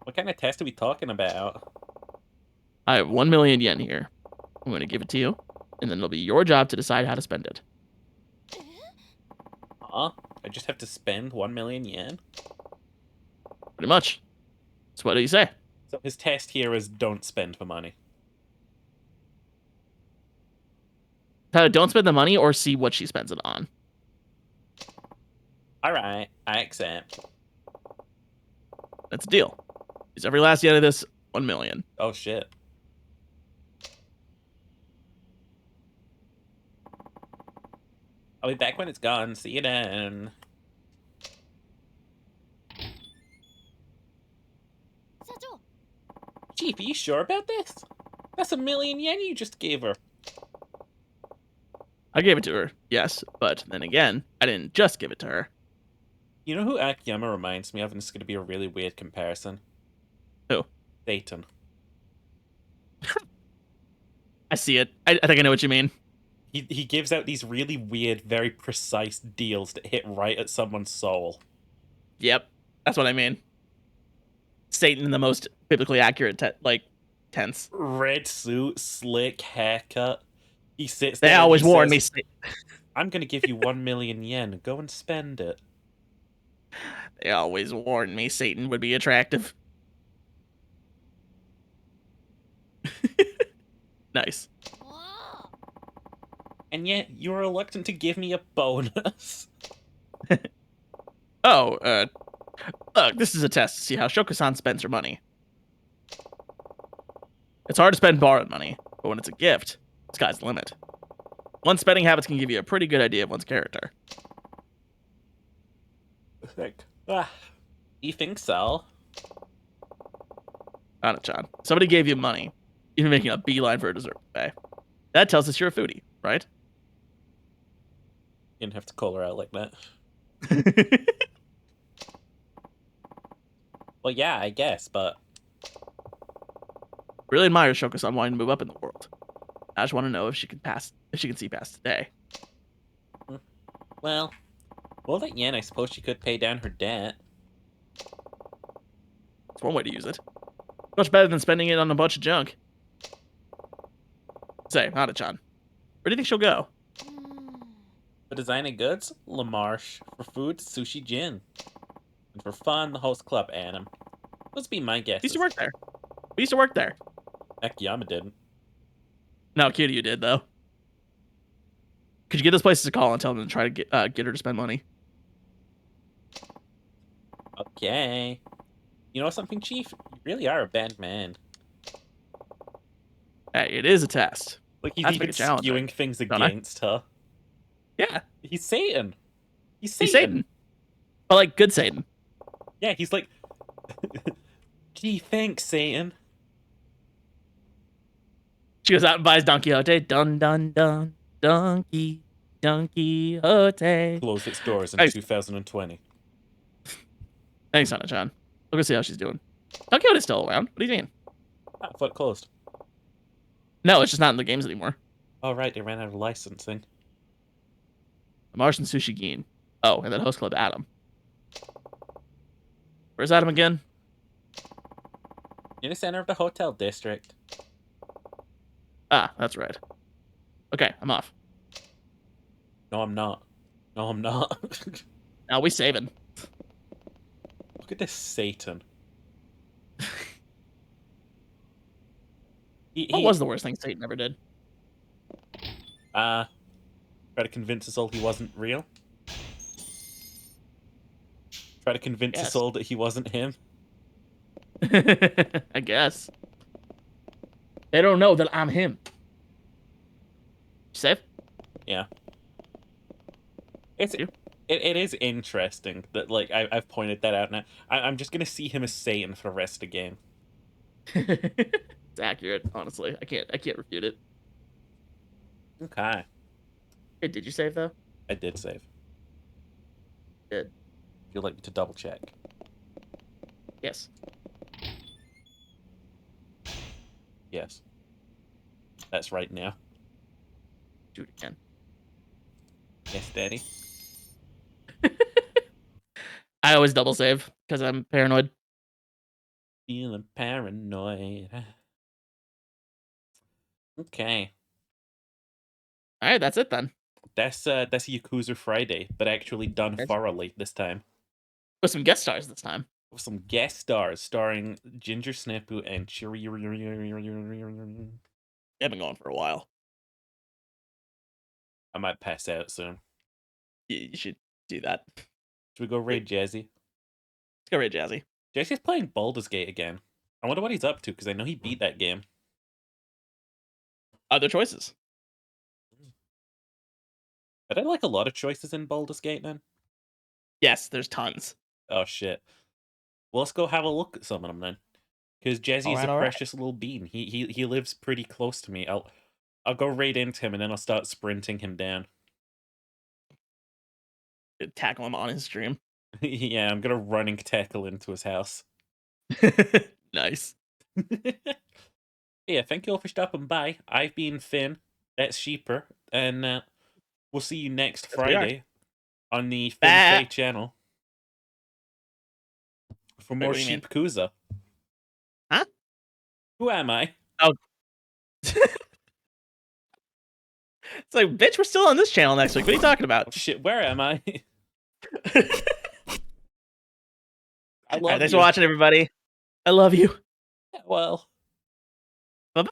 What kind of test are we talking about? I have 1 million yen here. I'm going to give it to you, and then it'll be your job to decide how to spend it. Huh? I just have to spend 1 million yen? Pretty much. So what do you say? So his test here is don't spend the money. Don't spend the money or see what she spends it on. Alright, I accept. That's a deal. Use every last yen of this 1 million. Oh shit. I'll be back when it's gone. See you then. Chief, are you sure about this? That's 1 million yen you just gave her. I gave it to her, yes, but then again, I didn't just give it to her. You know who Akiyama reminds me of, and it's going to be a really weird comparison? Who? Satan. I see it. I think I know what you mean. He gives out these really weird, very precise deals that hit right at someone's soul. Yep, that's what I mean. Satan in the most biblically accurate tense. Red suit, slick haircut. He sits there. They always warn me. I'm going to give you 1 million yen. Go and spend it. They always warned me Satan would be attractive. Nice. And yet, you're reluctant to give me a bonus. Oh, look, this is a test to see how Shoko-san spends her money. It's hard to spend borrowed money, but when it's a gift, sky's the limit. One's spending habits can give you a pretty good idea of one's character. You think so? Ana-chan, somebody gave you money, even making a beeline for a dessert buffet. That tells us you're a foodie, right? You didn't have to call her out like that. Well, yeah, I guess, but... Really admire Shoko-san wanting to move up in the world. I just want to know if she can see past today. Well, all that yen, I suppose she could pay down her debt. It's one way to use it. Much better than spending it on a bunch of junk. Say, Ana-chan, where do you think she'll go? For designer goods, La Marche. For food, Sushi Gin. And for fun, the Host Club Annam. Those be my guesses. We used to work there. We used to work there. Akiyama didn't. No, Kiryu did, though. Could you get those places a call and tell them to try to get her to spend money? Okay. You know something, Chief? You really are a bad man. Hey, it is a test. Like, he's That's even challenging, skewing things don't I? against her. Yeah. He's Satan. He's Satan. He's Satan. But, like, good Satan. Yeah, he's like... Gee, thanks, Satan. She goes out and buys Don Quixote. Dun, dun, dun. Donkey. Don Quixote. Closed its doors in Thanks. 2020. Thanks, Ana-chan. We'll go see how she's doing. Don Quixote's still around. What do you mean? I thought it closed. No, it's just not in the games anymore. Oh, right, they ran out of licensing. Martian Sushi Gin. Oh, and then Host Club Adam. Where's Adam again? In the center of the hotel district. Ah, that's right. Okay, I'm off. No, I'm not. No, I'm not. Now we saving. Look at this Satan. What was the worst thing Satan ever did? Try to convince us all he wasn't real. Try to convince us all that he wasn't him. I guess. They don't know that I'm him. Safe? Yeah. It's It is interesting that like I've pointed that out now. I'm just gonna see him as Satan for the rest of the game. It's accurate, honestly. I can't refute it. Okay. Hey, did you save though? I did save. Good. If you'd like me to double check. Yes. Yes. That's right now. Do it again. Yes, Daddy. I always double save because I'm paranoid. Feeling paranoid. Okay. All right, that's it then. That's Yakuza Friday, but actually done Yes. thoroughly this time. With some guest stars this time. With some guest stars starring Ginger Snapu and Chiri. I've been going for a while. I might pass out soon. You should do that. Should we go raid Jazzy? Let's go raid Jazzy. Jazzy's playing Baldur's Gate again. I wonder what he's up to, because I know he beat that game. Other choices. Are there like a lot of choices in Baldur's Gate then? Yes, there's tons. Oh shit. Well, let's go have a look at some of them then. Because Jazzy is a Alright. precious little bean. He lives pretty close to me. I'll go raid into him and then I'll start sprinting him down. Tackle him on his stream. Yeah, I'm gonna running tackle into his house. Nice. Yeah, thank you all for stopping by. I've been Finn. That's Sheeper. And we'll see you next Yes, we are. Friday on the Finn Bah. Play channel for Wait, more what do you mean? Sheepkuza. Huh? Who am I? Oh. It's like, bitch, we're still on this channel next week. What are you talking about? Shit, where am I? I love All right, thanks you. for watching, everybody. I love you. Well. Bye-bye.